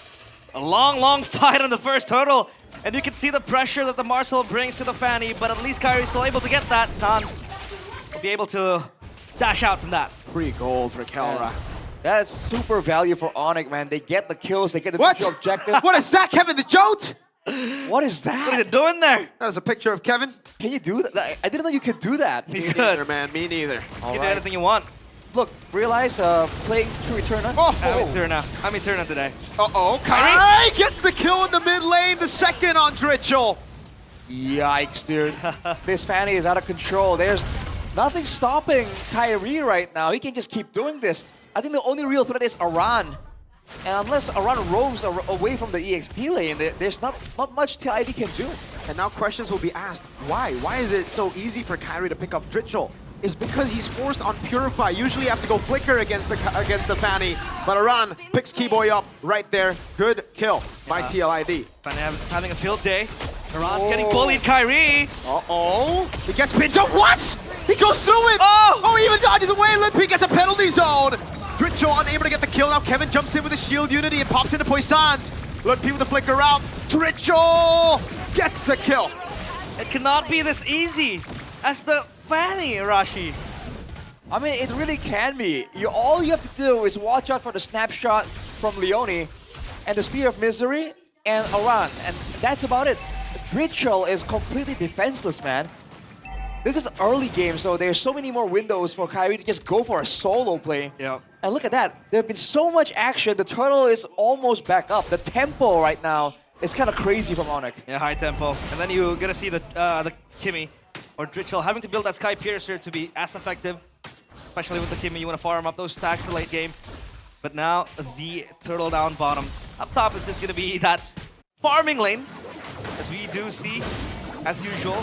A long fight on the first turtle, and you can see the pressure that the Marcel brings to the Fanny, but at least Kyrie's still able to get that. Sans will be able to dash out from that. Free gold for Kelra. That's super value for Onyx, man. They get the kills, they get the neutral objective. What is that, Kevin the Jote? What is that? What is it doing there? That is a picture of Kevin. Can you do that? I didn't know you could do that. Me neither, man. Me neither. You can do anything you want. Look, realize playing True Eterna. I'm Eterna today. Uh-oh, Kyrie gets the kill in the mid lane, the second on Dritchel. Yikes, dude. This Fanny is out of control. There's nothing stopping Kyrie right now. He can just keep doing this. I think the only real threat is Aran. And unless Aran roams away from the EXP lane, there's not much TLID can do. And now questions will be asked, why? Why is it so easy for Kyrie to pick up Dritchel? It's because he's forced on Purify. Usually you have to go Flicker against the Fanny. But Aran picks Keyboy up right there. Good kill by TLID. Fanny having a field day. Aran's getting bullied, Kyrie. Uh-oh. He gets pinned up. What? He goes through it. Oh, he even dodges away. Limpy gets a penalty zone. Dritchel unable to get the kill. Now Kevin jumps in with a shield unity and pops into Poissons. Limpy with the flicker out. Dritchel gets the kill. It cannot be this easy as the Fanny, Arashi. I mean, it really can be. All you have to do is watch out for the snapshot from Leone and the Spear of Misery and Aran, and that's about it. Dritchel is completely defenseless, man. This is early game, so there's so many more windows for Kyrie to just go for a solo play. Yeah. And look at that. There have been so much action. The turtle is almost back up. The tempo right now is kind of crazy from Onyx. Yeah, high tempo. And then you're gonna see the Kimi or Dritchel having to build that Sky Piercer to be as effective. Especially with the Kimi, you want to farm up those stacks for late game. But now the turtle down bottom. Up top, it's just gonna be that farming lane, as we do see, as usual.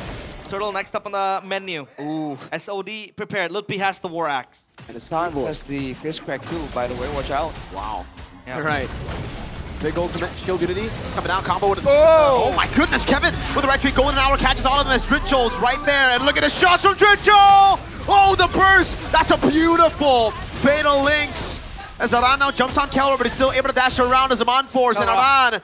Turtle next up on the menu. Ooh. SOD prepared. Lutpi has the War Axe. And the Sans has the Fist Crack too, by the way. Watch out. Wow. Yeah. All right. Big ultimate, shield unity, coming down, combo with it. Oh my goodness, Kevin with the right tree, golden hour catches all of them as Dritchel's right there. And look at the shots from Dritchel! Oh, the burst! That's a beautiful fatal links. As Aran now jumps on Kelra, but he's still able to dash around as a on force. And Aran,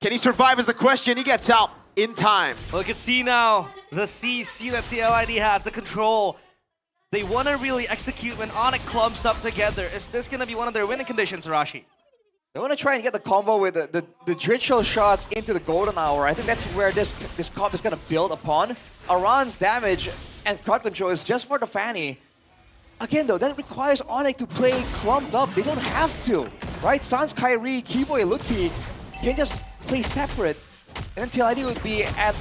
can he survive is the question. He gets out in time. Look at C now. The CC that TLID has, the control. They want to really execute when Onyx clumps up together. Is this going to be one of their winning conditions, Arashi? They want to try and get the combo with the Dritchel shots into the golden hour. I think that's where this comp is going to build upon. Aran's damage and crowd control is just for the Fanny. Again though, that requires Onyx to play clumped up. They don't have to, right? Sans, Kyrie, Keyboy, Lucky can just play separate. And then TLID would be at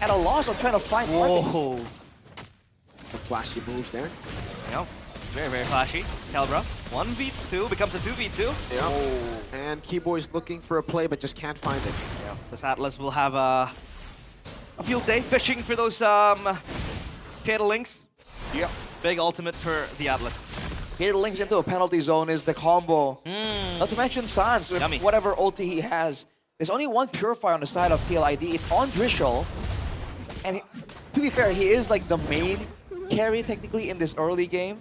a loss of trying to find Whoa. The flashy moves there. Yeah, very, very flashy. Calbra, 1v2 becomes a 2v2. Yeah. Oh. And Keyboy's looking for a play, but just can't find it. Yeah. This Atlas will have a field day fishing for those Fatal Links. Yeah. Big ultimate for the Atlas. Fatal Links into a penalty zone is the combo. Not to mention Sans with whatever ulti he has. There's only one Purifier on the side of TLID. It's on Dritchel. And to be fair, he is like the main carry technically in this early game.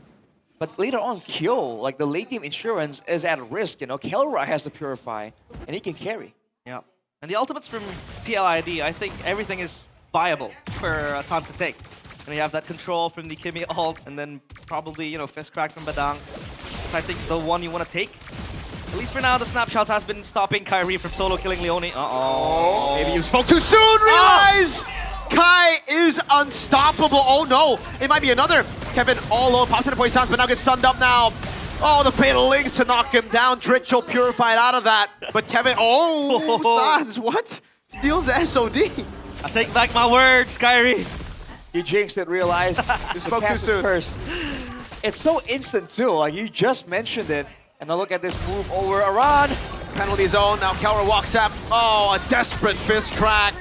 But later on, Kyo, like the late game insurance, is at risk. You know, Kelra has to Purify, and he can carry. Yeah. And the ultimates from TLID, I think everything is viable for Sans to take. And you have that control from the Kimmy ult, and then probably, you know, Fist Crack from Badang. It's, I think, the one you want to take. At least for now, the snapshots has been stopping Kyrie from solo killing Leone. Uh-oh. Maybe you spoke too soon, realize! Kai is unstoppable. Oh no, it might be another. Kevin all alone, pops into poison, but now gets stunned up now. Oh, the Fatal Links to knock him down. Dritchel purified out of that. But Kevin, Sans, what? Steals the SOD. I take back my words, Kyrie. You jinxed it, realize. You spoke too soon. It's so instant too, like you just mentioned it. And now look at this move over Aran. Penalty zone, now Kelra walks up. Oh, a desperate fist crack.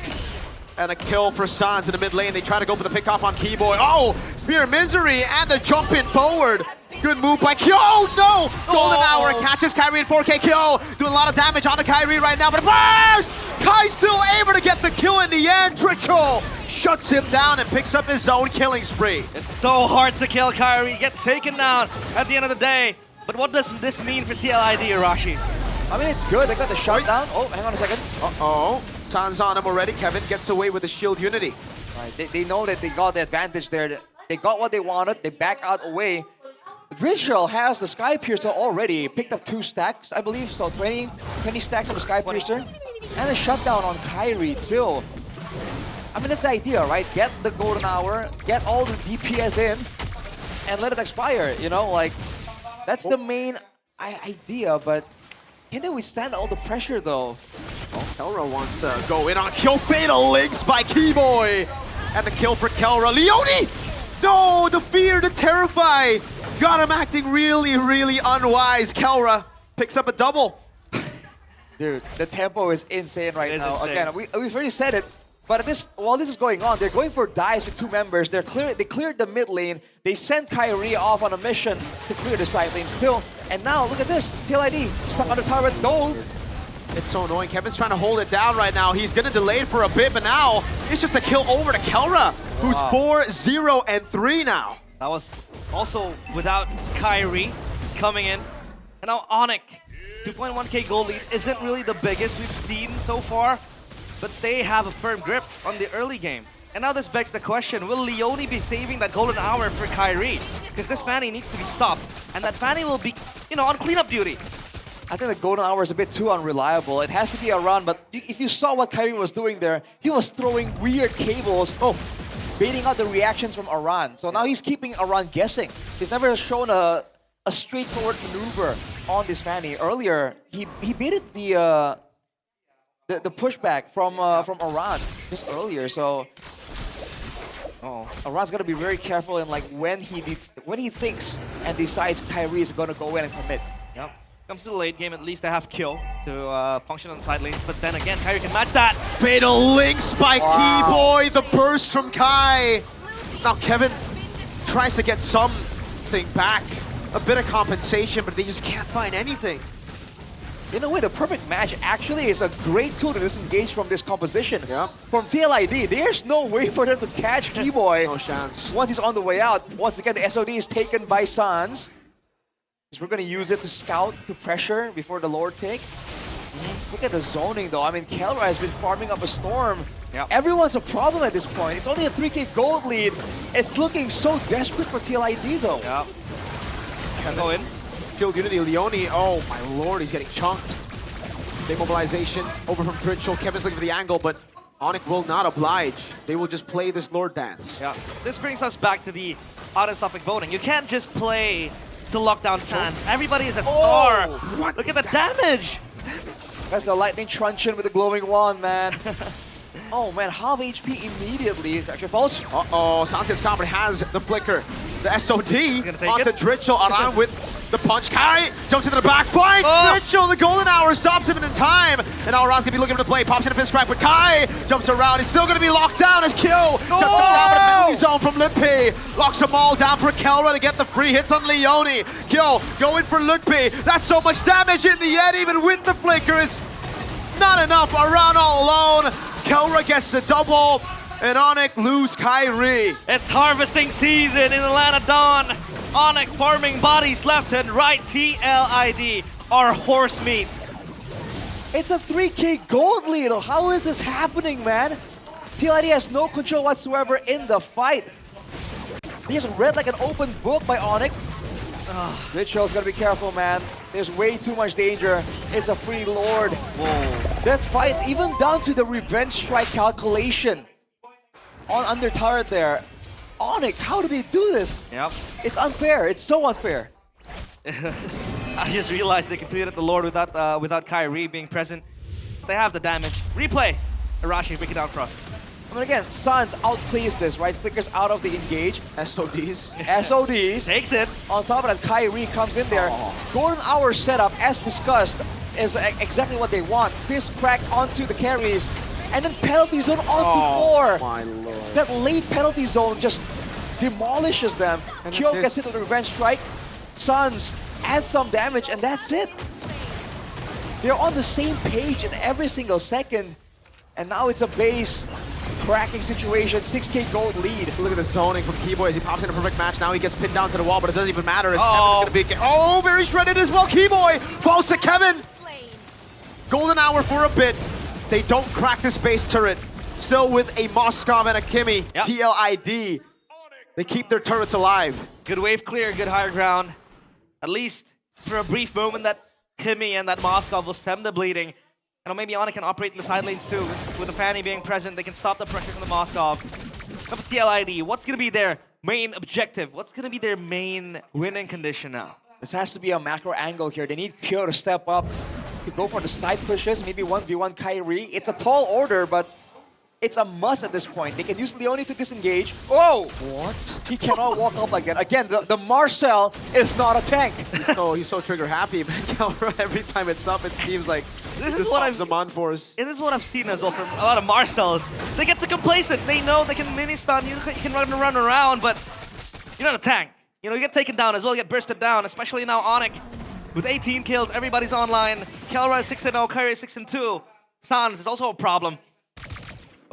And a kill for Sans in the mid lane. They try to go for the pick off on Keyboy. Oh, Spear of Misery and the jump in forward. Good move by Kyo. No! Golden Hour catches Kyrie in 4K. Kyo doing a lot of damage on the Kyrie right now, but burst! Kai still able to get the kill in the end. Dritchel shuts him down and picks up his own killing spree. It's so hard to kill Kyrie. He gets taken down at the end of the day. But what does this mean for TLID, Arashi? I mean, it's good. They got the shutdown. Oh, hang on a second. Uh-oh. Sans on him already. Kevin gets away with the shield unity. Right. They know that they got the advantage there. They got what they wanted. They back out away. Dritchel has the Sky Piercer already. Picked up 2 stacks, I believe. So 20 stacks of the Sky Piercer. And a shutdown on Kyrie too. I mean, that's the idea, right? Get the Golden Hour, get all the DPS in, and let it expire, you know? Like, that's the main idea, but can they withstand all the pressure though? Oh, Kelra wants to go in on kill. Fatal Links by Keyboy. And the kill for Kelra. Leone! No, the fear, the terrify. Got him acting really, really unwise. Kelra picks up a double. Dude, the tempo is insane right now. Insane. Again, we've already said it, but while this is going on, they're going for dives with 2 members. They cleared the mid lane. They sent Kyrie off on a mission to clear the side lane still. And now, look at this. TLID stuck on the turret. No. It's so annoying. Kevin's trying to hold it down right now. He's going to delay it for a bit, but now it's just a kill over to Kelra, who's 4-0-3 now. That was also without Kyrie coming in. And now Onyx, 2.1k gold lead isn't really the biggest we've seen so far, but they have a firm grip on the early game. And now this begs the question, will Leone be saving that golden hour for Kyrie? Because this Fanny needs to be stopped, and that Fanny will be, you know, on cleanup duty. I think the golden hour is a bit too unreliable. It has to be a run, but if you saw what Kyrie was doing there, he was throwing weird cables. Oh, baiting out the reactions from Aran. So now he's keeping Aran guessing. He's never shown a straightforward maneuver on this Fanny. Earlier, he baited the pushback from Aran just earlier. So Aran's gonna be very careful in like when he thinks and decides Kyrie is gonna go in and commit. Yep. Comes to the late game, at least they have kill to function on the side lanes, but then again, Kyrie can match that. Fatal Links by Keyboy, the burst from Kai. Now Kevin tries to get something back, a bit of compensation, but they just can't find anything. In a way, the perfect match actually is a great tool to disengage from this composition. From TLID, there's no way for them to catch Keyboy. No chance. Once he's on the way out, once again, the SOD is taken by Sans. We're going to use it to scout, to pressure before the Lord take. Look at the zoning though. I mean, Kelra has been farming up a storm. Everyone's a problem at this point. It's only a 3k gold lead. It's looking so desperate for TLID though. Can go in. Shield Unity, Leone, oh my lord, he's getting chunked. Demobilization over from Twitchell. Kevin's looking for the angle, but Onyx will not oblige. They will just play this Lord dance. Yeah, this brings us back to the honest topic voting. You can't just play to lock down Sans. Everybody is a star. Look at the damage. That's the lightning truncheon with the glowing wand, man. Oh man, half HP immediately. Actually falls. Uh-oh, Sans gets caught, but has the flicker. The SOD onto Dritchell, around with the punch. Kai jumps into the back fight. Dritchell, the golden hour stops him in time. And now Ron's gonna be looking for the play. Pops in a fist crack, but Kai jumps around. He's still gonna be locked down as Kill shuts him down with a penalty zone from Lippy. Locks them all down for Kelra to get the free hits on Leone. Kill going for Lippy. That's so much damage in the end, even with the flicker. It's not enough. Around all alone. Kelra gets the double. And Onyx lose Kyrie. It's harvesting season in Atlanta Dawn. Onyx farming bodies left and right. TLID, our horse meat. It's a 3K gold lead. How is this happening, man? TLID has no control whatsoever in the fight. He just read like an open book by Onyx. Richard's gotta be careful, man. There's way too much danger. It's a free Lord. Whoa. That fight, even down to the revenge strike calculation. On under turret there. Onyx, how did they do this? Yep. It's unfair. It's so unfair. I just realized they completed the Lord without Kyrie being present. They have the damage. Replay. Arashi, break it down for us. I mean, again, Sans outplays this, right? Flickers out of the engage. SODs. SODs. Takes it. On top of that, Kyrie comes in there. Golden Hour setup, as discussed, is exactly what they want. Fist crack onto the carries. And then penalty zone onto 4. My lord. That late penalty zone just demolishes them. Kyo gets hit with a revenge strike. Sans adds some damage, and that's it. They're on the same page in every single second. And now it's a base cracking situation. 6K gold lead. Look at the zoning from Keyboy as he pops in a perfect match. Now he gets pinned down to the wall, but it doesn't even matter as Kevin's gonna be very shredded as well. Keyboy falls to Kevin. Golden hour for a bit. They don't crack this base turret. Still with a Moskov and a Kimmy. TLID. They keep their turrets alive. Good wave clear, good higher ground. At least for a brief moment that Kimmy and that Moskov will stem the bleeding. And maybe Onyx can operate in the side lanes too. With the Fanny being present, they can stop the pressure from the Moskov. But for TLID, what's gonna be their main objective? What's gonna be their main winning condition now? This has to be a macro angle here. They need Kyo to step up, to go for the side pushes, maybe 1v1 Kyrie. It's a tall order, but it's a must at this point. They can use Leone to disengage. Oh! What? He cannot walk up like that. Again, the Marcel is not a tank. He's so trigger happy, but every time it's up, it seems like this is what I've seen as well from a lot of Marcels. They get too complacent. They know they can mini stun. You can run around, but you're not a tank. You know, you get taken down as well, you get bursted down, especially now Onyx. With 18 kills, everybody's online. Kelra is 6-0, Kyrie is 6-2. Sans is also a problem.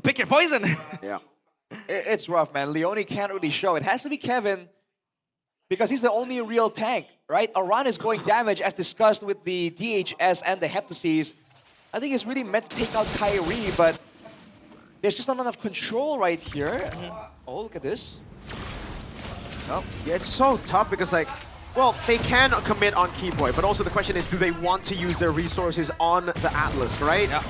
Pick your poison. Yeah. It's rough, man. Leone can't really show. It has to be Kevin because he's the only real tank, right? Aran is going damage as discussed with the DHS and the Heptoses. I think it's really meant to take out Kyrie, but there's just not enough control right here. Oh, look at this. Oh, yeah, it's so tough because, like, well, they can commit on Keyboy, but also the question is, do they want to use their resources on the Atlas, right? Yeah.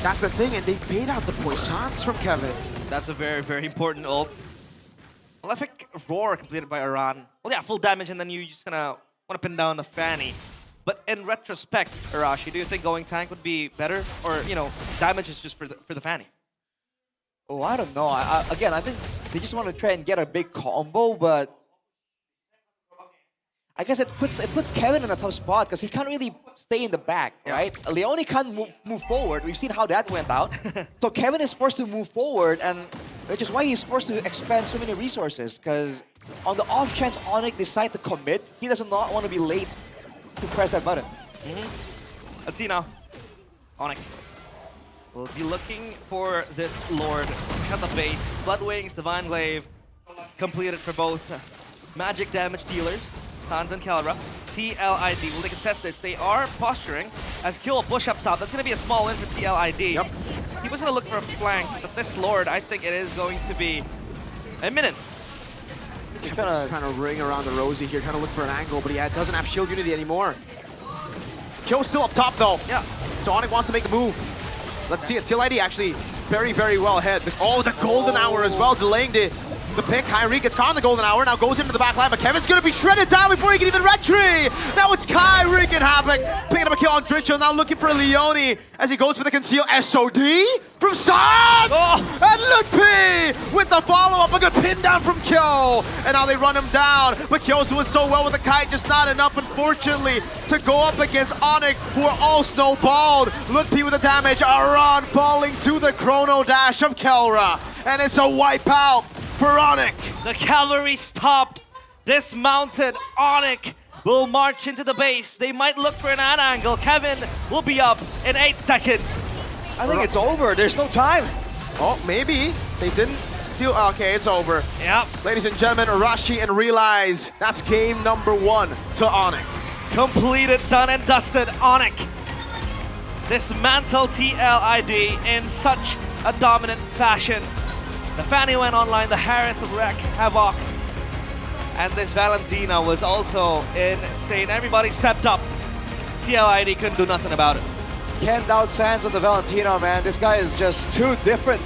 That's the thing, and they bait out the poisons from Kevin. That's a very, very important ult. Well, I think Roar completed by Aran. Well, yeah, full damage, and then you just want to pin down the Fanny. But in retrospect, Arashi, do you think going tank would be better? Or, you know, damage is just for the Fanny? Oh, I don't know. Again, I think they just want to try and get a big combo, but I guess it puts Kevin in a tough spot because he can't really stay in the back, right? Leone can't move forward. We've seen how that went out. So Kevin is forced to move forward, and which is why he's forced to expend so many resources. Because on the off chance Onyx decide to commit, he does not want to be late to press that button. Let's see now. Onyx will be looking for this Lord. Cut the base. Blood Wings, Divine Glaive, completed for both magic damage dealers. Sans and Kelra. TLID, will they contest this? They are posturing as Kill will push up top. That's going to be a small win for TLID. Yep. He was going to look for a flank, but this Lord, I think it is going to be imminent. Trying to ring around the Rosie here, trying to look for an angle, but he doesn't have shield unity anymore. Kyo's still up top though. Yeah. So Onyx wants to make a move. Let's see it. TLID actually very, very well ahead. Oh, the golden hour as well, delaying the pick. Kyrie gets caught in the golden hour, now goes into the back line, but Kevin's gonna be shredded down before he can even retry. Now it's Kai wreaking havoc, picking up a kill on Dritcho, now looking for Leone as he goes for the conceal SOD from Sans! And look P with the follow-up, a good pin down from Kyo. And now they run him down, but Kyo's doing so well with the kite, just not enough, unfortunately, to go up against Onyx, who are all snowballed. Look P with the damage, Aran falling to the chrono dash of Kelra. And it's a wipeout for Onyx. The cavalry stopped, dismounted. Onyx will march into the base. They might look for an ad angle. Kevin will be up in 8 seconds. I think it's over. There's no time. Oh, maybe. They didn't feel... Okay, it's over. Yep. Ladies and gentlemen, Arashi and Realize. That's game number 1 to Onyx. Completed, done and dusted. Onyx dismantled TLID in such a dominant fashion. The Fanny went online, the Harith wreck havoc. And this Valentina was also insane. Everybody stepped up. TLID couldn't do nothing about it. Can't doubt Sans on the Valentina, man. This guy is just too different.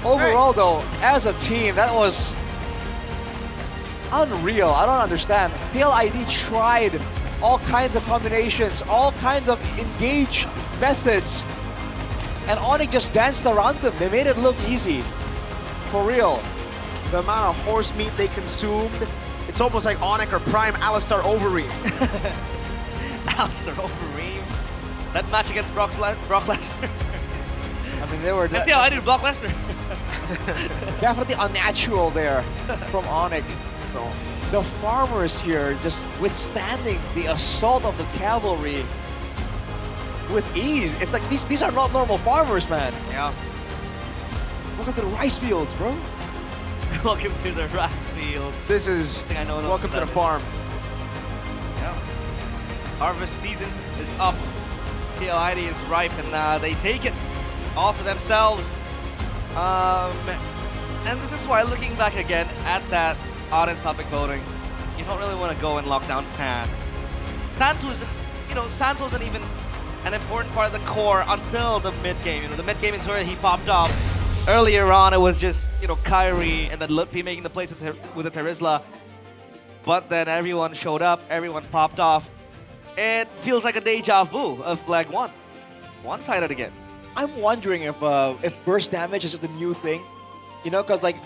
Overall, though, as a team, that was unreal. I don't understand. TLID tried all kinds of combinations, all kinds of engage methods, and Onyx just danced around them. They made it look easy. For real. The amount of horse meat they consumed, it's almost like Onyx or Prime Alistar Overeem. Alistar Overeem. That match against Brock Lesnar. I mean, they were... I did Brock Lesnar. Definitely unnatural there from Onyx. The farmers here just withstanding the assault of the cavalry with ease. It's like these are not normal farmers, man. Yeah. Welcome to the rice fields, bro. Welcome to the rice field. This is welcome to the farm. Yeah. Harvest season is up. TLID is ripe, and they take it all for themselves. And this is why, looking back again at that audience topic voting, you don't really want to go and lock down Sans. Sans wasn't even an important part of the core until the mid game. The mid game is where he popped up. Earlier on, it was just Kyrie and then Lutpi making the plays with the Terizla. But then everyone showed up, everyone popped off. It feels like a deja vu of Flag 1. One-sided again. I'm wondering if burst damage is just a new thing. Because like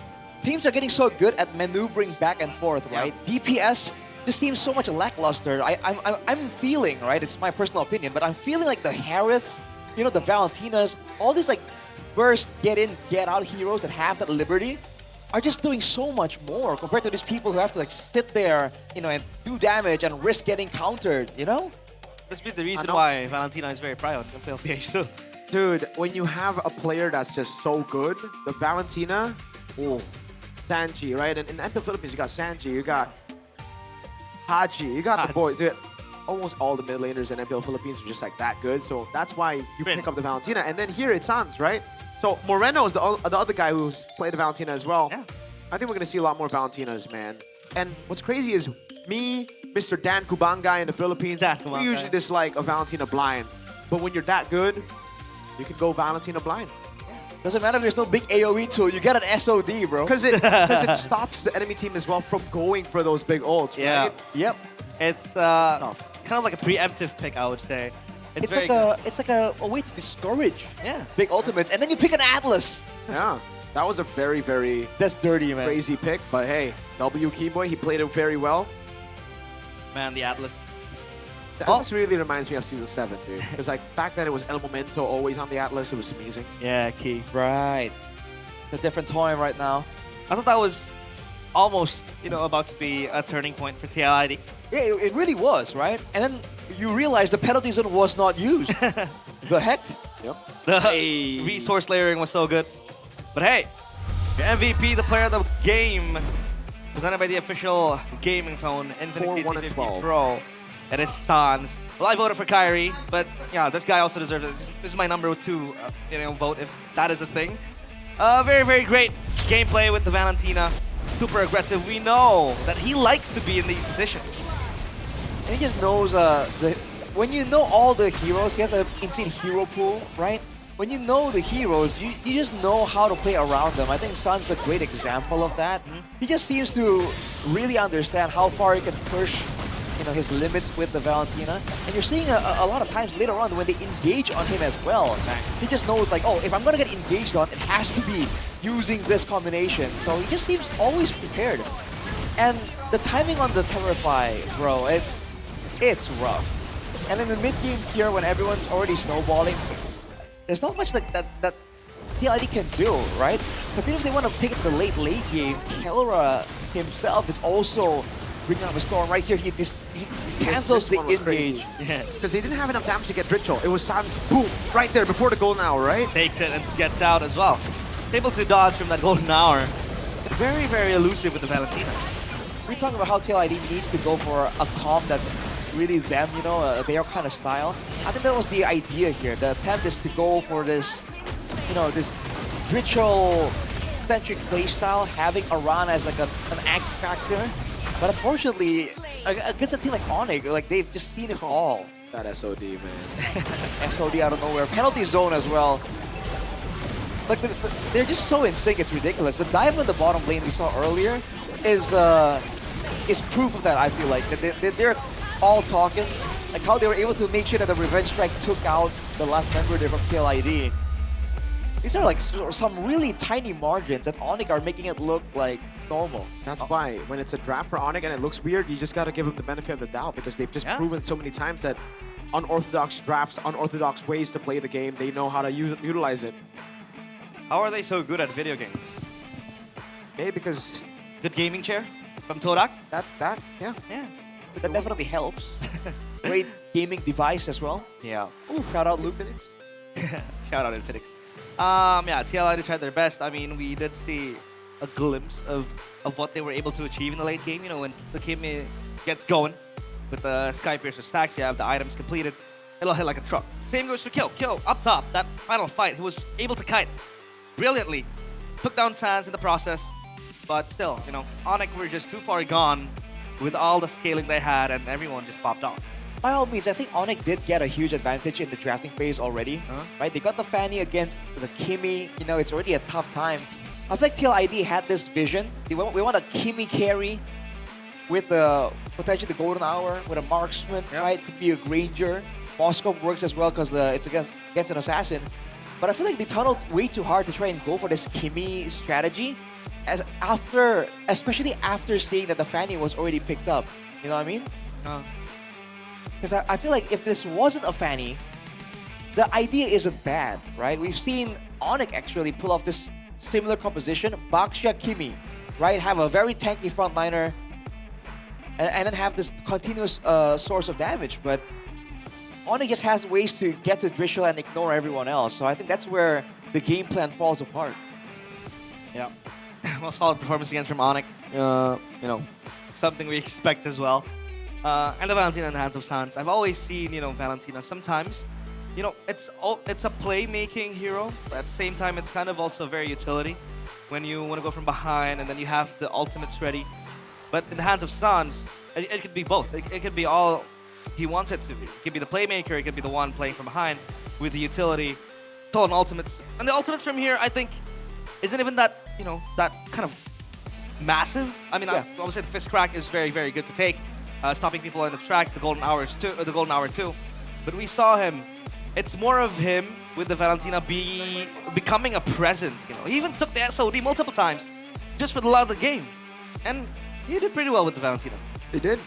teams are getting so good at maneuvering back and forth, right? Yeah. DPS just seems so much lackluster. I'm feeling, right? It's my personal opinion, but I'm feeling like the Hariths, the Valentinas, all these like burst, get in, get out heroes that have that liberty are just doing so much more compared to these people who have to like sit there, and do damage and risk getting countered, This be the reason why Valentina is very proud of PH too. Dude, when you have a player that's just so good, the Valentina, Sanji, right? And in MPL Philippines, you got Sanji, you got Haji, you got the boys. Dude, almost all the mid laners in MPL Philippines are just like that good. So that's why you pick up the Valentina. And then here it's Sans, right? So Moreno is the other guy who's played the Valentina as well. Yeah. I think we're going to see a lot more Valentinas, man. And what's crazy is me, Mr. Dan Kubangay in the Philippines, we usually dislike a Valentina blind. But when you're that good, you can go Valentina blind. Doesn't matter if there's no big AoE tool, you get an SOD, bro. Because it stops the enemy team as well from going for those big ults, right? Yep. It's kind of like a preemptive pick, I would say. It's like a way to discourage big ultimates, and then you pick an Atlas. Yeah, that was a very, very that's dirty, man. Crazy pick, but hey, W Keyboy, he played it very well. Man, the Atlas. The Atlas really reminds me of Season 7, dude. Because like back then it was El Momento always on the Atlas. It was amazing. Yeah, key. Right. It's a different time right now. I thought that was almost, about to be a turning point for TLID. Yeah, it really was, right? And then you realize the penalty zone was not used. The heck? Yep. The resource layering was so good. But hey, your MVP, the player of the game, presented by the official gaming phone, Infinix 350 Pro. It is Sans. Well, I voted for Kyrie, but yeah, this guy also deserves it. This is my number 2 vote, if that is a thing. Very, very great gameplay with the Valentina. super aggressive. We know that he likes to be in these positions. And he just knows when you know all the heroes, he has an insane hero pool, right? When you know the heroes, you just know how to play around them. I think Sun's a great example of that. He just seems to really understand how far he can push, his limits with the Valentina. And you're seeing a lot of times later on when they engage on him as well. He just knows like, oh, if I'm gonna get engaged on, it has to be using this combination. So he just seems always prepared. And the timing on the Terrify, bro, it's rough. And in the mid game here, when everyone's already snowballing, there's not much that TLID can do, right? But if they want to take it to the late game, Kelra himself is also bringing up a storm right here. He cancels the engage. Yeah, because they didn't have enough damage to get Ritual. It was Sans boom right there before the golden hour, right? Takes it and gets out as well. Able to dodge from that golden hour. Very, very elusive with the Valentina. We're talking about how TLID needs to go for a comp that's really them, their kind of style. I think that was the idea here. The attempt is to go for this, this ritual-centric playstyle, having Aran as like an X factor. But unfortunately, against a team like Onyx, like they've just seen it all. That SOD, man. SOD out of nowhere. Penalty zone as well. Like they're just so in sync, it's ridiculous. The dive in the bottom lane we saw earlier is proof of that. I feel like they're all talking, like how they were able to make sure that the Revenge Strike took out the last member there from TLID. These are like some really tiny margins, and Onyx are making it look like normal. That's why when it's a draft for Onyx and it looks weird, you just got to give them the benefit of the doubt, because they've just proven so many times that unorthodox drafts, unorthodox ways to play the game, they know how to utilize it. How are they so good at video games? Maybe because good gaming chair from Torak. Yeah. That definitely helps. Great gaming device as well. Yeah. Ooh, shout out Infinix. Shout out Infinix. Yeah, TLID tried their best. I mean, we did see a glimpse of what they were able to achieve in the late game. When the game gets going with the Sky Piercer stacks, you have the items completed, it'll hit like a truck. Same goes for Kill. Kill up top, that final fight, he was able to kite brilliantly. Took down Sans in the process, but still, Onyx were just too far gone with all the scaling they had, and everyone just popped off. By all means, I think Onyx did get a huge advantage in the drafting phase already, right? They got the Fanny against the Kimmy. It's already a tough time. I think TLID had this vision. We want a Kimmy carry with potentially the Golden Hour, with a marksman, right? Could be a Granger. Moscow works as well because it's against an assassin. But I feel like they tunneled way too hard to try and go for this Kimmy strategy, especially after seeing that the Fanny was already picked up. You know what I mean? Because I feel like if this wasn't a Fanny, the idea isn't bad, right? We've seen Onyx actually pull off this similar composition, Baksha Kimmy, right? Have a very tanky frontliner, and then have this continuous source of damage. But Onyx just has ways to get to Drishel and ignore everyone else. So I think that's where the game plan falls apart. Yeah. Well, solid performance against from Onyx. Something we expect as well. And the Valentina in the hands of Sans. I've always seen, Valentina sometimes, it's a playmaking hero, but at the same time, it's kind of also very utility when you want to go from behind and then you have the ultimates ready. But in the hands of Sans, it could be both. It could be all he wants it to be. It could be the playmaker, it could be the one playing from behind with the utility, total ultimates. And the ultimates from here, I think, isn't even that, that kind of massive. I mean, I would say the Fist Crack is very, very good to take. Stopping people in the tracks, the Golden Hour too. But we saw him. It's more of him with the Valentina becoming a presence. He even took the SOD multiple times just for the love of the game, and he did pretty well with the Valentina. He did.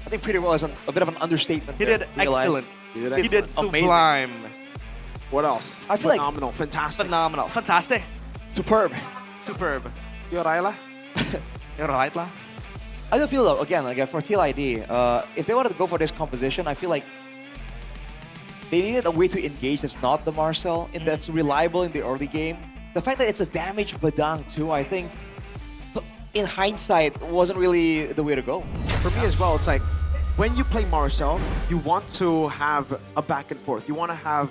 I think pretty well is a bit of an understatement. He did excellent. He did sublime. What else? I feel phenomenal, fantastic, phenomenal, fantastic, superb. Yoraila. Yoraila. I do feel though, again, like for TLID, if they wanted to go for this composition, I feel like they needed a way to engage that's not the Marcel, and that's reliable in the early game. The fact that it's a damage Badang too, I think, in hindsight, wasn't really the way to go. For me as well, it's like, when you play Marcel, you want to have a back and forth. You want to have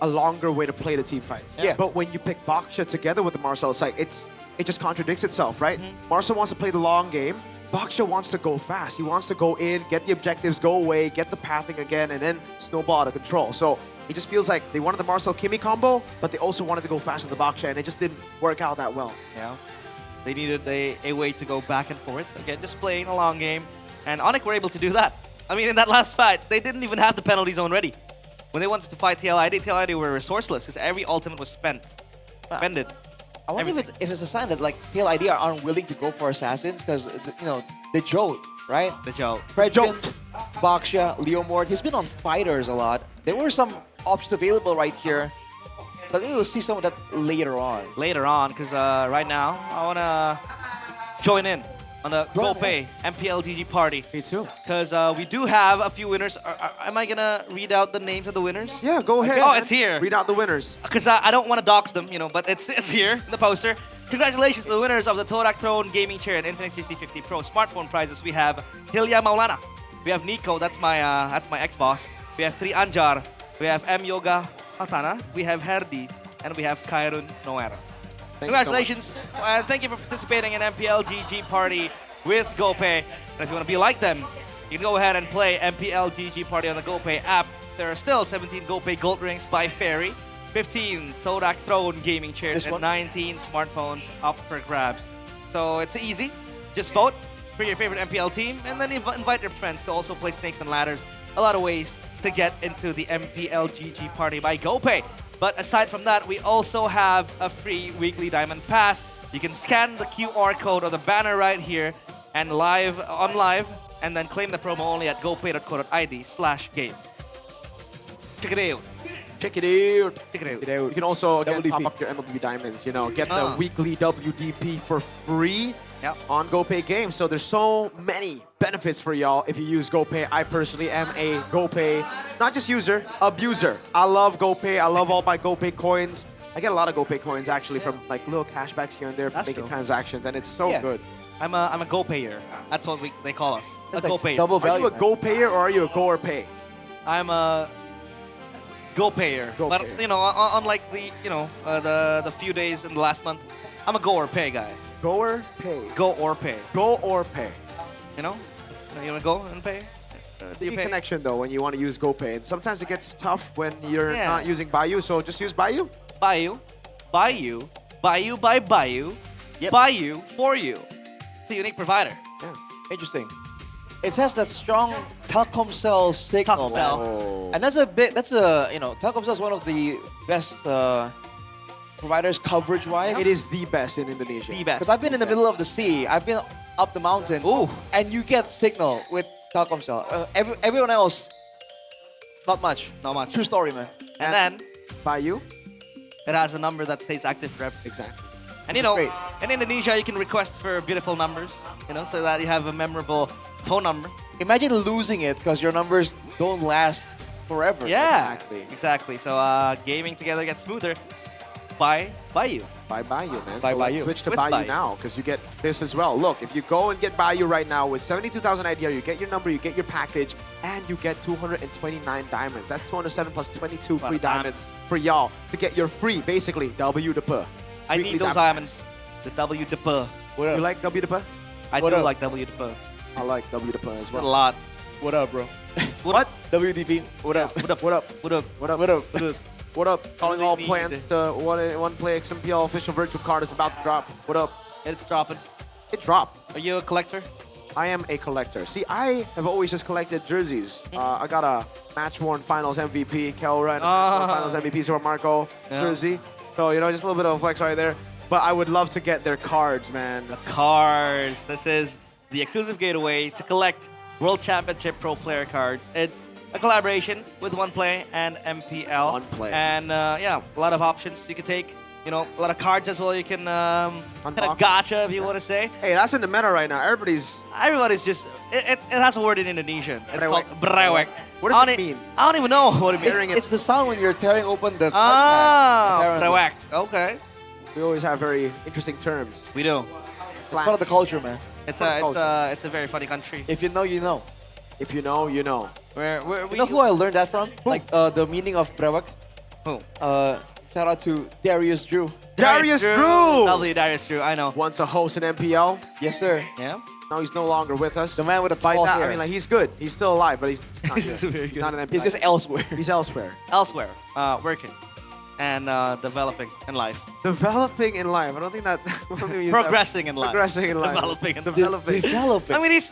a longer way to play the team fights. Yeah. But when you pick Baksha together with the Marcel, it's like it just contradicts itself, right? Marcel wants to play the long game. Baksha wants to go fast. He wants to go in, get the objectives, go away, get the pathing again, and then snowball out of control. So it just feels like they wanted the Marcel Kimi combo, but they also wanted to go fast with the Baksha, and it just didn't work out that well. Yeah. They needed a way to go back and forth. Again, just playing a long game. And Onyx were able to do that. I mean, in that last fight, they didn't even have the penalty zone ready. When they wanted to fight TLID were resourceless because every ultimate was spended. I wonder if it's a sign that like TLID are unwilling to go for assassins because you know the Joe, right? The Joe. Predjin, Baksha, Leomord. He's been on fighters a lot. There were some options available right here, but maybe we'll see some of that later on. Later on, because right now I wanna join in on the GoPay MPL GG party. Me too. Because we do have a few winners. Am I gonna read out the names of the winners? Yeah, go ahead. Oh, it's here. Read out the winners. Because I don't want to dox them, you know, but it's here in the poster. Congratulations to the winners of the Torak Throne Gaming Chair and Infinix 5050 Pro smartphone prizes. We have Hilya Maulana. We have Nico, that's my ex-boss. We have Tri Anjar. We have M Yoga Altana. We have Herdi. And we have Kairun Noera. Congratulations, and thank you for participating in MPL GG Party with GoPay. And if you want to be like them, you can go ahead and play MPL GG Party on the GoPay app. There are still 17 GoPay Gold Rings by Ferry, 15 Torak Throne Gaming Chairs, and 19 smartphones up for grabs. So it's easy. Just vote for your favorite MPL team, and then invite your friends to also play Snakes and Ladders. A lot of ways to get into the MPL GG Party by GoPay. But aside from that, we also have a free weekly Diamond Pass. You can scan the QR code or the banner right here and on live, and then claim the promo only at gopay.co.id/game. Check it out. Check it out. Check it out. You can also again top up your MLB Diamonds. You know, get the weekly WDP for free on GoPay games. So there's so many benefits for y'all if you use GoPay. I personally am a GoPay, not just user, abuser. I love GoPay. I love all my GoPay coins. I get a lot of GoPay coins actually from like little cashbacks here and there for making transactions, and it's so good. I'm a GoPayer. That's what they call us. That's a like GoPayer. double Are you a GoPayer or are you a Goer Pay? I'm a GoPayer. But you know, unlike the few days in the last month, I'm a Go or Pay guy. Go or Pay. Go or Pay. Go or Pay. You know, you wanna go and pay? Do you pay? Connection though when you want to use GoPay, and sometimes it gets tough when you're not using Bayou. So just use Bayou. Bayou by Bayou. Yep. Bayou for you. It's a unique provider. Yeah. Interesting. It has that strong Telkomsel signal, man. And that's Telkomsel is one of the best providers coverage-wise. It is the best in Indonesia. The best. Because I've been in the middle of the sea. I've been up the mountain. And you get signal with Telkomsel. Everyone else, not much. Not much. True story, man. And then, Bayou, it has a number that stays active forever. Exactly. And you know, in Indonesia, you can request for beautiful numbers, you know, so that you have a memorable phone number. Imagine losing it because your numbers don't last forever. Yeah, exactly. So gaming together gets smoother by Bayou. By Bayou, man. By So let's Bayou. switch to With Bayou Bayou. now because you get this as well. Look, if you go and get Bayou right now with 72,000 IDR, you get your number, you get your package, and you get 229 diamonds. That's 207 plus 22 free diamonds for y'all to get your free, basically, W to P. I need those diamonds. The W to P. You like W to P? I do like W to P. I like W to P as well. A lot. What up, bro? What? WDP. What up? What up? What up? What up? What up? What up? What up? What up? Calling all plans to one play XMPL official virtual card is about to drop. What up? It's dropping. It dropped. Are you a collector? I am a collector. See, I have always just collected jerseys. I got a match-worn finals MVP, Kelra, and a match-worn finals MVP, Super Marco jersey. So, you know, just a little bit of flex right there. But I would love to get their cards, man. The cards. This is the exclusive gateway to collect World Championship Pro Player cards. It's a collaboration with OnePlay and MPL. OnePlay. And yeah, a lot of options you can take. You know, a lot of cards as well. You can kind of gotcha if you want to say. Hey, that's in the meta right now. Everybody's just. It has a word in Indonesian. It's called brewek. What does it mean? I don't even know what it means. It's the sound when you're tearing open the brewek. Okay. We always have very interesting terms. We do. It's part of the culture, man. It's a very funny country. If you know, you know. If you know, you know. You know who I learned that from? Like the meaning of brewek? Who? Shout out to Darius Drew. Darius Drew! Lovely Darius Drew, I know. Once a host in MPL. Yes, sir. Yeah. Now he's no longer with us. The man with the By tall that, hair. I mean, like, he's good. He's still alive, but he's not good. Very He's good. not an MPL. He's just elsewhere. He's elsewhere. Elsewhere, working and developing in life. Developing in life. I don't think that... I don't think we use Progressing that. in life. Progressing in life. Developing and Developing. Developing. I mean, he's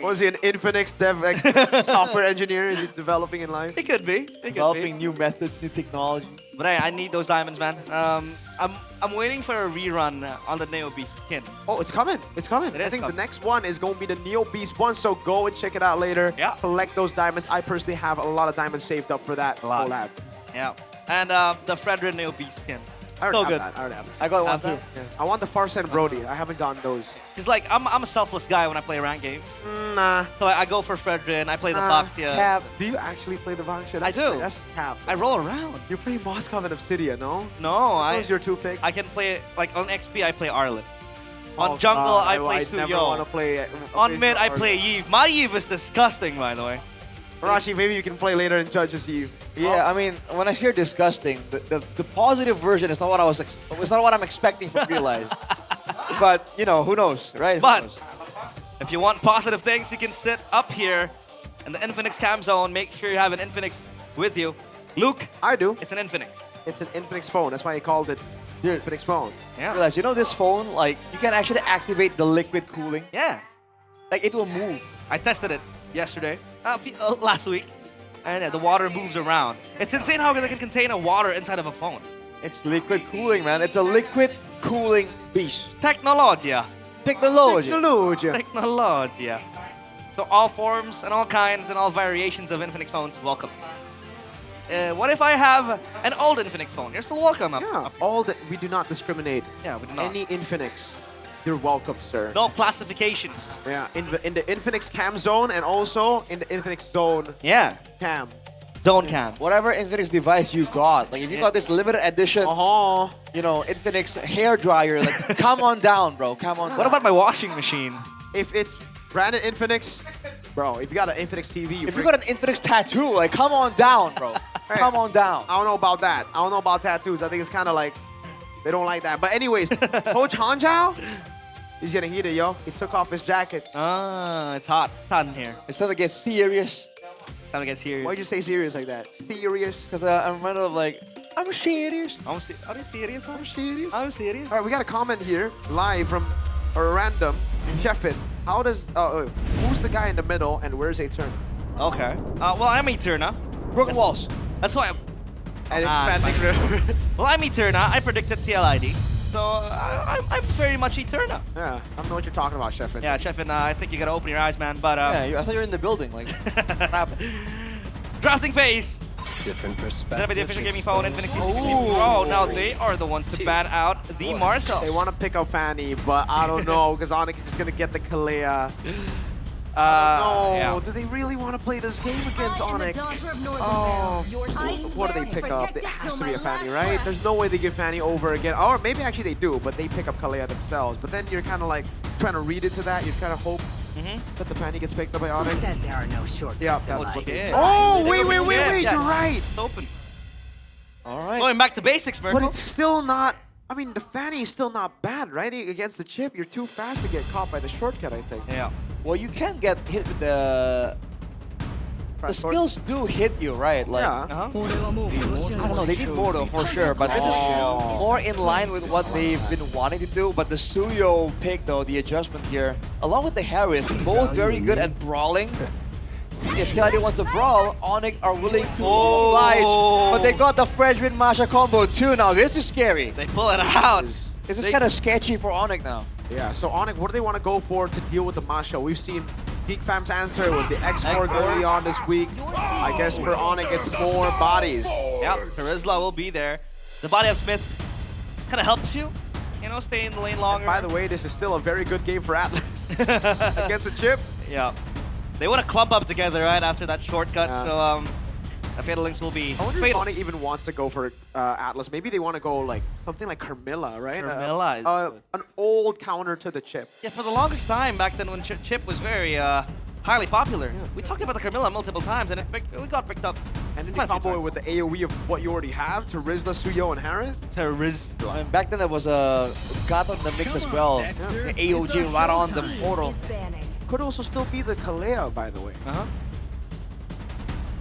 Was he an Infinix software engineer? Is he developing in life? He could be. He could Developing be. new methods, new technology. But hey, I need those diamonds, man. I'm waiting for a rerun on the Neo Beast skin. Oh, it's coming. It's coming. It I is think coming. the next one is going to be the Neo Beast one, so go and check it out later. Yeah. Collect those diamonds. I personally have a lot of diamonds saved up for that collab. Yeah. And the Fredrin Neo Beast skin. I already So have good. that. I already have that. I got one Have too. that? Yeah. I want the Farsen Brody. I haven't gotten those. Cause like I'm a selfless guy when I play a ranked game. Nah. So I go for Fredrin. I play the Boxia. Cap. Do you actually play the Boxia? I do. That's Cap. I roll around. You play Moskov and Obsidian, no? No, Those your two picks? I can play like on XP. I play Arlen. On Oh, jungle, God, I play never want to Suyo. play. On mid, I play Yves. My Yves is disgusting, by the way. Rashi, maybe you can play later and judge as Eve. Yeah, I mean, when I hear disgusting, the positive version is not what I was. It's not what I'm expecting from Realize. But you know, who knows, right? Who But knows? if you want positive things, you can sit up here in the Infinix cam zone. Make sure you have an Infinix with you. Luke, I do. it's an Infinix. It's an Infinix phone. That's why he called it Infinix phone. Yeah. Realize, you know, this phone, like, you can actually activate the liquid cooling. Yeah. Like, it will move. I tested it yesterday, last week, and the water moves around. It's insane how they can contain a water inside of a phone. It's liquid cooling, man. It's a liquid cooling beast. Technologia. Technology. Technologia. So all forms and all kinds and all variations of Infinix phones, welcome. What if I have an old Infinix phone? You're still welcome. Yeah, all that we do not discriminate. Yeah, we do not. Any Infinix, you're welcome, sir. No classifications. Yeah, in the Infinix cam zone and also in the Infinix zone. Yeah. Cam. Zone cam. Whatever Infinix device you got, like if you got this limited edition, you know, Infinix hair dryer, like come on down, bro. Come on. What about my washing machine? If it's branded Infinix, bro, if you got an Infinix TV, if you got an Infinix tattoo, like come on down, bro. Hey, come on down. I don't know about that. I don't know about tattoos. I think it's kind of like they don't like that. But anyways, Coach Hanjiao, he's gonna heat it, yo. He took off his jacket. Ah, it's hot. It's hot in here. It's time to get serious. Time to get serious. Why'd you say serious like that? Serious? Because I'm kind of like, I'm serious. Are you serious? I'm serious. I'm serious. All right, we got a comment here live from a random Sheffin. How does who's the guy in the middle and where's a turn? Okay. Well, I'm Eterna. Broken walls. That's why I'm... And expanding Well, I'm Eterna. I predicted TLID. So I'm very much Eterna. Yeah, I don't know what you're talking about, Sheffin. Yeah, Sheffin, I think you gotta open your eyes, man. But yeah, I thought you were in the building. Like, what happened? Drafting phase. Different Presented by the perspectives. official gaming phone, Infinix. Oh, now they are the ones to ban out the Marcel. They want to pick up Fanny, but I don't know because Onyx is gonna get the Kalea. No, yeah. do they really want to play this game against Onyx? Oh, what do they pick up? It has to be a Fanny, right? There's no way they give Fanny over again. Or maybe actually they do, but they pick up Kalea themselves. But then you're kind of like trying to read it to that. You're trying to hope that the Fanny gets picked up by Onyx. Said there are no shortcuts. Yeah, in that was life. what Yeah. Oh, They wait, go wait, for wait, the wait, yeah. you're right. It's open. All right. Going back to basics, Merkel. But it's still not, I mean, the Fanny is still not bad, right? Against the chip, you're too fast to get caught by the shortcut, I think. Yeah. Well, you can get hit with the skills do hit you, right? Like, Yeah. I don't know, they did more though, for sure, but this is more in line with what they've been wanting to do. But the Suyo pick though, the adjustment here, along with the Harris, both very good at brawling. If Kadi wants to brawl, Onyx are willing to oblige. But they got the Fredrin Masha combo too. Now this is scary. They pull it out. This is kind of sketchy for Onyx now. Yeah, so Onyx, what do they want to go for to deal with the Masha? We've seen Geek Fam's answer was the export early on this week. I guess for Onyx, it's more bodies. Yep, Terizla will be there. The body of Smith kind of helps you, you know, stay in the lane longer. By the way, this is still a very good game for Atlas against a chip. Yeah. They want to clump up together right after that shortcut. So the Fatal Links will be I wonder if fatal. Onyx even wants to go for Atlas. Maybe they want to go like something like Carmilla, right? Carmilla is an old counter to the chip. Yeah, for the longest time back then when Chip was very highly popular. We talked about the Carmilla multiple times and it got picked up And then you combo it with the AoE of what you already have to Rizla, Suyo, and Harith. Rizla. I mean, back then there was a God on the mix as well. The AOG right on the portal. Could also still be the Kalea, by the way.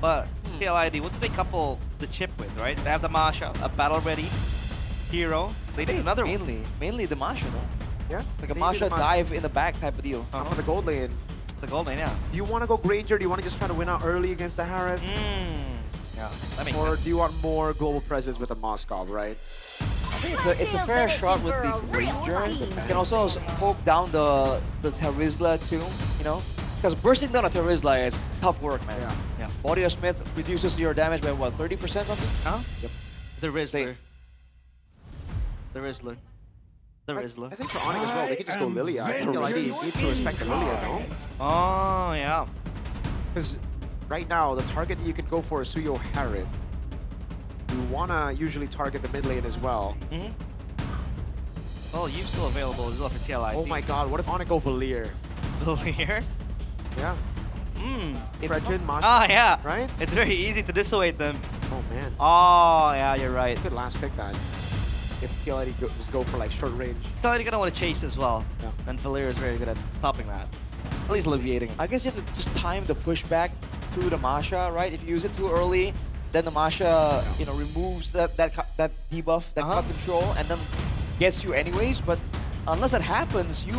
But KLID, what do they couple the chip with, right? They have the Masha, a battle-ready hero. They need another one. Mainly the Masha, though. Yeah. Like a Masha dive in the back type of deal. For the gold lane. The gold lane, yeah. Do you want to go Granger? Do you want to just try to win out early against the Harith? Yeah, that makes Or sense. do you want more global presence with the Moskov, right? I think it's a fair shot with the Granger. You can also poke down the Terizla too, you know? Because bursting down a Terizla is tough work, man. Yeah. Body of Smith reduces your damage by what, 30% something? Yep. The Rizzler. The Rizzler. The Rizzler. I think for Onyx as well, they could just go Lilia. I think LID needs to respect the Lilia, no? Oh, yeah. Because right now, the target you can go for is Suyo Harith. You want to usually target the mid lane as well. Oh, you're still available as well for TLID. Oh my god, what if Onyx go Valir? Valir? Yeah. Fredrin, Masha. Ah, yeah. Right? It's very easy to dissuade them. Oh, man. Oh, yeah, you're right. Good last pick that. If TLID just go for like short range. TLID gonna want to chase as well. Yeah. And Valir is very good at stopping that. At least alleviating it. I guess you have to just time the pushback to the Masha, right? If you use it too early, then the Masha, you know, removes that debuff, that cut control, and then gets you anyways. But unless that happens, you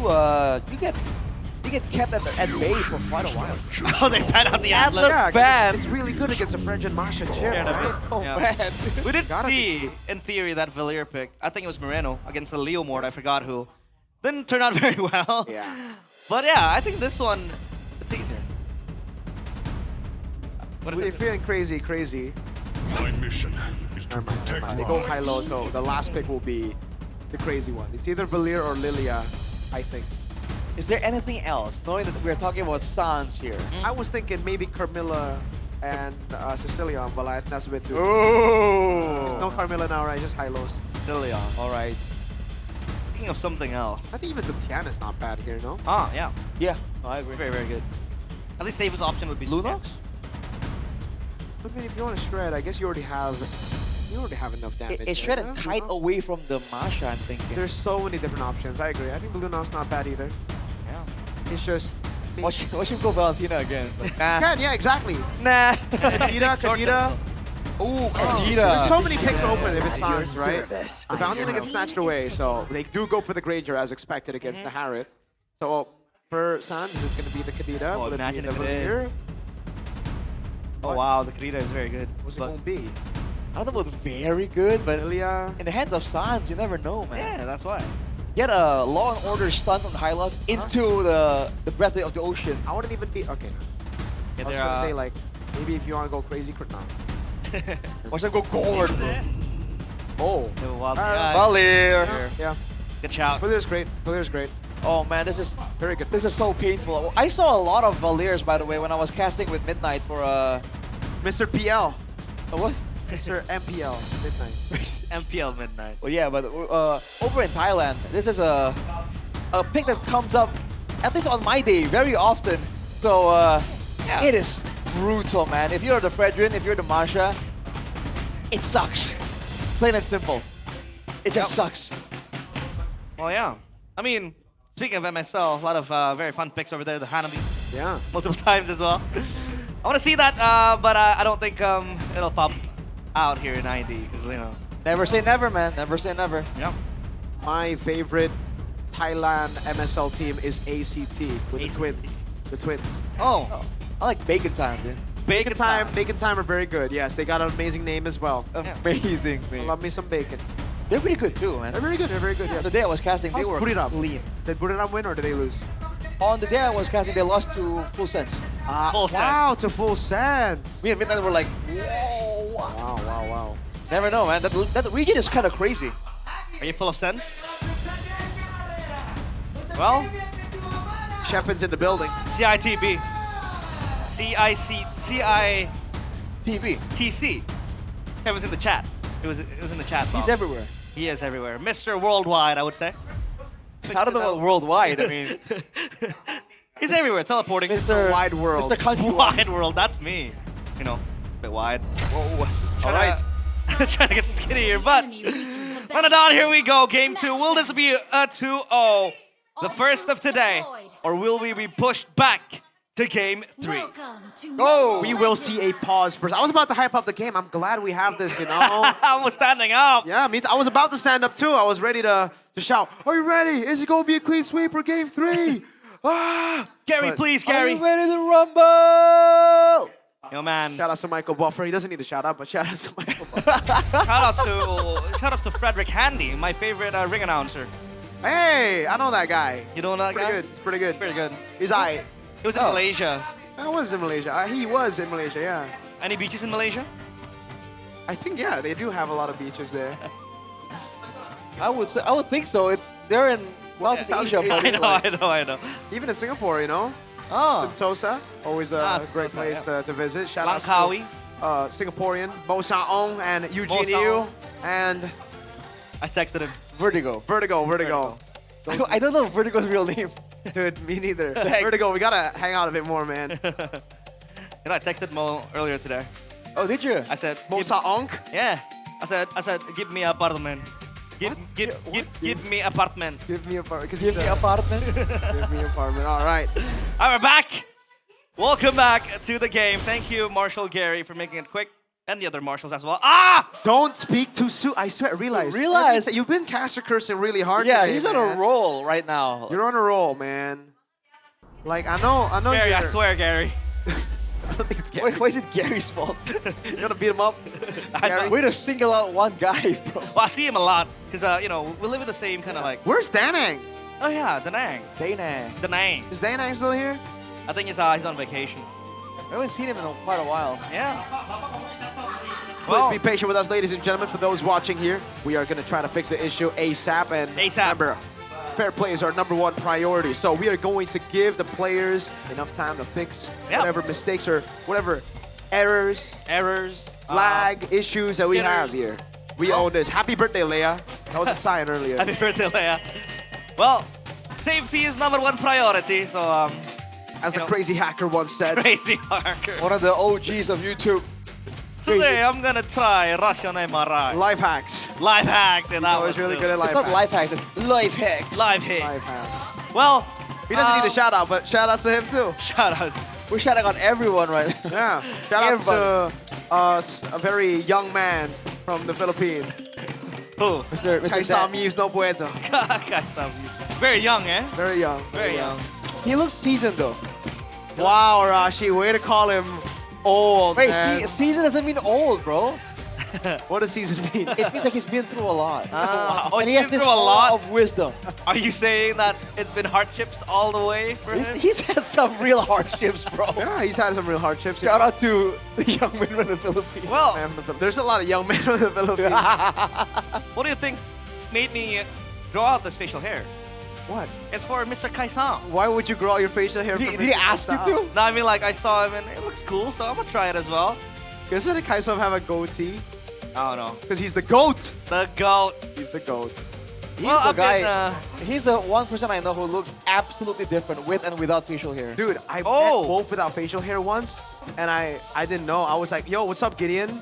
get kept at bay for quite a while. Oh, they ban out the Atlas. Yeah, it's really good against a Fredrin Masha chair, right? Oh man. We did see, in theory, that Valir pick. I think it was Moreno against the Leo Mord, I forgot who. Didn't turn out very well. Yeah. But yeah, I think this one, it's easier. What is We're it? feeling crazy. My mission is to protect They go high-low, so the last pick will be the crazy one. It's either Valir or Lilia, I think. Is there anything else, knowing that we're talking about Sans here? I was thinking maybe Carmilla and Cecilia on Valiant. That's a bit too. Oh! There's no Carmilla now, right? Just high-lows. Leon. All right. Thinking of something else. I think even Zentiana's not bad here, no? Ah, yeah. Yeah, I agree. Very, very good. At least safest option would be Lunox? I mean, if you want to shred, I guess you already have enough damage. It shred and kite away from the Masha, I'm thinking. There's so many different options. I agree. I think the Lunox not bad either. Yeah. It's just... Watch him go Valentina again. Like, nah. Can, yeah, exactly. Nah. Kadita. Ooh, Kadita. There's so many picks open if it's Sans, right? The Valentina gets snatched away, so they do go for the Granger as expected against the Harith. So for Sans, is it going to be the Kadita? Oh, Will it be imagine the if it is. Valir? Oh wow, the Krita is very good. What's it going to be? I don't know about very good, but Lilia. in the hands of Sans, you never know, man. Yeah, that's why. Get a Law and Order stun from Hylos into the breath of the ocean. I wouldn't even be... Okay. Yeah, I was going to say, like, maybe if you want to go crazy... No. Watch them go gourd. Oh. Valir. Yeah. Good shout. Valir's great. Valir's great. Oh man, this is very good. This is so painful. I saw a lot of Valirs, by the way, when I was casting with Midnight for Mr. PL. What? Mr. MPL Midnight. MPL Midnight. Well, yeah, but over in Thailand, this is a pick that comes up, at least on my day, very often. So it is brutal, man. If you're the Fredrin, if you're the Masha, it sucks. Plain and simple. It just sucks. Well, yeah. I mean, speaking of MSL, a lot of very fun picks over there. The Hanabi. Yeah. Multiple times as well. I want to see that, but I don't think it'll pop out here in ID because, you know. Never say never, man. Never say never. Yeah. My favorite Thailand MSL team is ACT with the twins. The twins. Oh. I like Bacon Time, dude. Bacon Time are very good. Yes, they got an amazing name as well. Amazing I name. love me some bacon. They're pretty good too, man. They're very good. They're very good. Yes. The day I was casting, they How's were Buriram? clean. Did Buriram win or did they lose? On the day I was casting, they lost to Full Sense. Full Sense. Wow, to Full Sense. Me and Midnight were like, whoa. Wow. Never know, man. That region is kind of crazy. Are you full of sense? Well, Sheffen's in the building. CITB. TV. TC. Kevin's in the chat. It was in the chat. He's Bob. everywhere. He is everywhere. Mr. Worldwide, I would say. I don't know about worldwide. I mean, he's everywhere, teleporting. Mr. Wide world. Mr. Country. Wide world, that's me. You know. bit wide. Whoa. All right. Trying to get skinny here, but Manadon, here we go. Game 2. Will this be a 2-0? The first of today? Or will we be pushed back to game 3? Oh, we will see a pause first. I was about to hype up the game. I'm glad we have this, you know. I was standing up. Yeah, I was about to stand up too. I was ready to shout, are you ready? Is it going to be a clean sweep or game 3? Gary, please, Gary. Are you ready to rumble? Yo, man. Shout out to Michael Buffer. He doesn't need a shout out, but shout out to Michael Buffer. Shout outs to Frederick Handy, my favorite ring announcer. Hey, I know that guy. You know that pretty guy? Good. He's pretty good. Pretty good. He's aight. He was in Malaysia. I was in Malaysia. He was in Malaysia, yeah. Any beaches in Malaysia? I think, yeah, they do have a lot of beaches there. I would think so. They're in Southeast Asia. I know. Even in Singapore, you know. Oh. Sentosa, always a great Sentosa, place yeah. to visit. Shout out Langkawi. to Singaporean, Bo Saong and Eugene Yu. And I texted him. Vertigo. I don't know Vertigo's real name. Dude, me neither. Vertigo, we gotta hang out a bit more, man. You know, I texted Mo earlier today. Oh, did you? I said, Mo Saong? Yeah. I said, give me apartment. Give me apartment. Give me apartment. Give me apartment. Give me apartment. All right. All right, we're back. Welcome back to the game. Thank you, Marshall Gary, for making it quick. And the other marshals as well. Don't speak too soon. I swear, realize. You've been caster cursing really hard Yeah, today, he's man. on a roll right now. You're on a roll, man. Like, I know Gary, you're... I swear, Gary. I don't think it's Gary. Why is it Gary's fault? You want to beat him up? Gary? Way to single out one guy, bro. Well, I see him a lot. Because, you know, we live in the same kind of like... Where's Danang? Oh, yeah, Danang. Danang. Is Danang still here? I think he's on vacation. I haven't seen him in quite a while. Yeah. Please be patient with us, ladies and gentlemen. For those watching here, we are going to try to fix the issue ASAP. And remember, fair play is our #1 priority. So we are going to give the players enough time to fix whatever mistakes or whatever errors, lag, issues that we have here. We own this. Happy birthday, Leia. That was a sign earlier. Happy birthday, Leia. Well, safety is #1 priority. So, as the crazy hacker once said. Crazy hacker. One of the OGs of YouTube. Today, I'm going to try Russian MRI. Life hacks. Life hacks. And that was really good at life hacks. It's not life hacks, it's life hacks. Life hacks. Well, he doesn't need a shout out, but shout outs to him too. Shout outs. We're shouting out everyone right now. Yeah. Shout outs to a very young man from the Philippines. Who? Mr. Kaisami's no puedo. Very young, eh? Very young. Very young. He looks seasoned though. Wow, Rashi, way to call him old, Wait, man. season doesn't mean old, bro. What does season mean? It means like he's been through a lot. Oh, and he he's has been this through a lot of wisdom. Are you saying that it's been hardships all the way for him? He's had some real hardships, bro. Yeah, he's had some real hardships. Shout out to the young men from the Philippines. Well, there's a lot of young men from the Philippines. What do you think made me grow out this facial hair? What? It's for Mr. Kaisang. Why would you grow out your facial hair? Did he ask you to? No, I mean like I saw him and it looks cool, so I'm gonna try it as well. Doesn't Kaisam have a goatee? I don't know. Because he's the GOAT. The GOAT. He's the GOAT. He's the guy. He's the one person I know who looks absolutely different with and without facial hair. Dude, I met both without facial hair once, and I didn't know. I was like, yo, what's up, Gideon?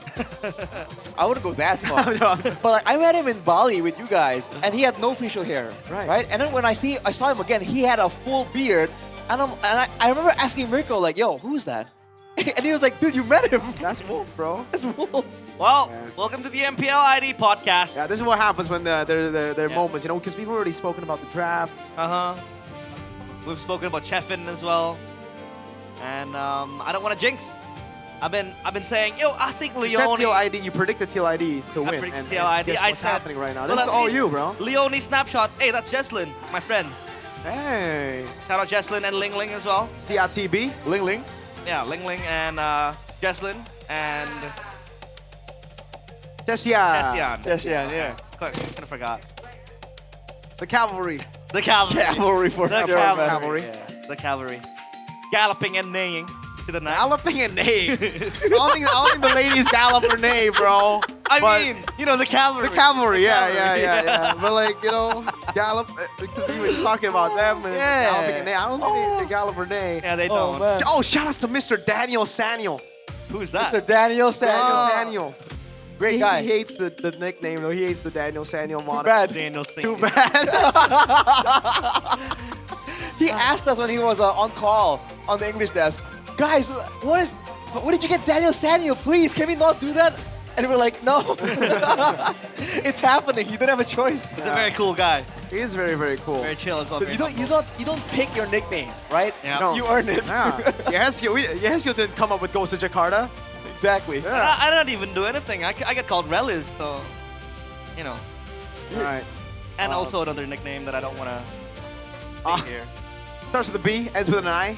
I wouldn't go that far. But like, I met him in Bali with you guys, and he had no facial hair. Right. And then when I saw him again, he had a full beard, and I remember asking Mirko like, yo, who's that? And he was like, dude, you met him. That's Wolf, bro. That's Wolf. Well, welcome to the MPL ID podcast. Yeah, this is what happens when there are moments, you know, because we've already spoken about the drafts. We've spoken about Cheffin as well, and I don't want to jinx. I've been saying, yo, I think Leone. You said Teal ID. You predicted Teal ID to win. predicted Teal ID. Guess what's happening right now? This well, is all you, bro. Leone snapshot. Hey, that's Jesslyn, my friend. Hey. Shout out Jesslyn and Ling Ling as well. CRTB. Ling Ling. Yeah, Ling Ling and Jesslyn and Jessian. yeah. Kind of forgot. The cavalry. The cavalry. Cavalry for the sure, cavalry. man. Yeah. The cavalry. Galloping and neighing to the night. Galloping and neighing. I don't think the ladies gallop or neigh, bro. I mean, you know, the cavalry. The cavalry, yeah. But like, you know, gallop, because we were just talking about them and galloping and neigh. I don't think they gallop or neigh. Yeah, they don't. Oh, shout out to Mr. Daniel Saniel. Who's that? Mr. Daniel Oh. Daniel. Great guy. He hates the nickname though. He hates the Daniel Saniel moniker. bad. Daniel Too bad. He asked us when he was on call on the English desk, guys, what did you get Daniel Samuel? Please, can we not do that? And we're like, no, it's happening. You don't have a choice. He's a very cool guy. He is very, very cool. Very chill as well. You don't pick your nickname, right? Yeah. No. You earn it. Yeah. Yehesio didn't come up with Ghost of Jakarta. Exactly. Yeah. I don't even do anything. I get called Relis, so, you know. All right. And also another nickname that I don't want to say here. Starts with a B, ends with an I.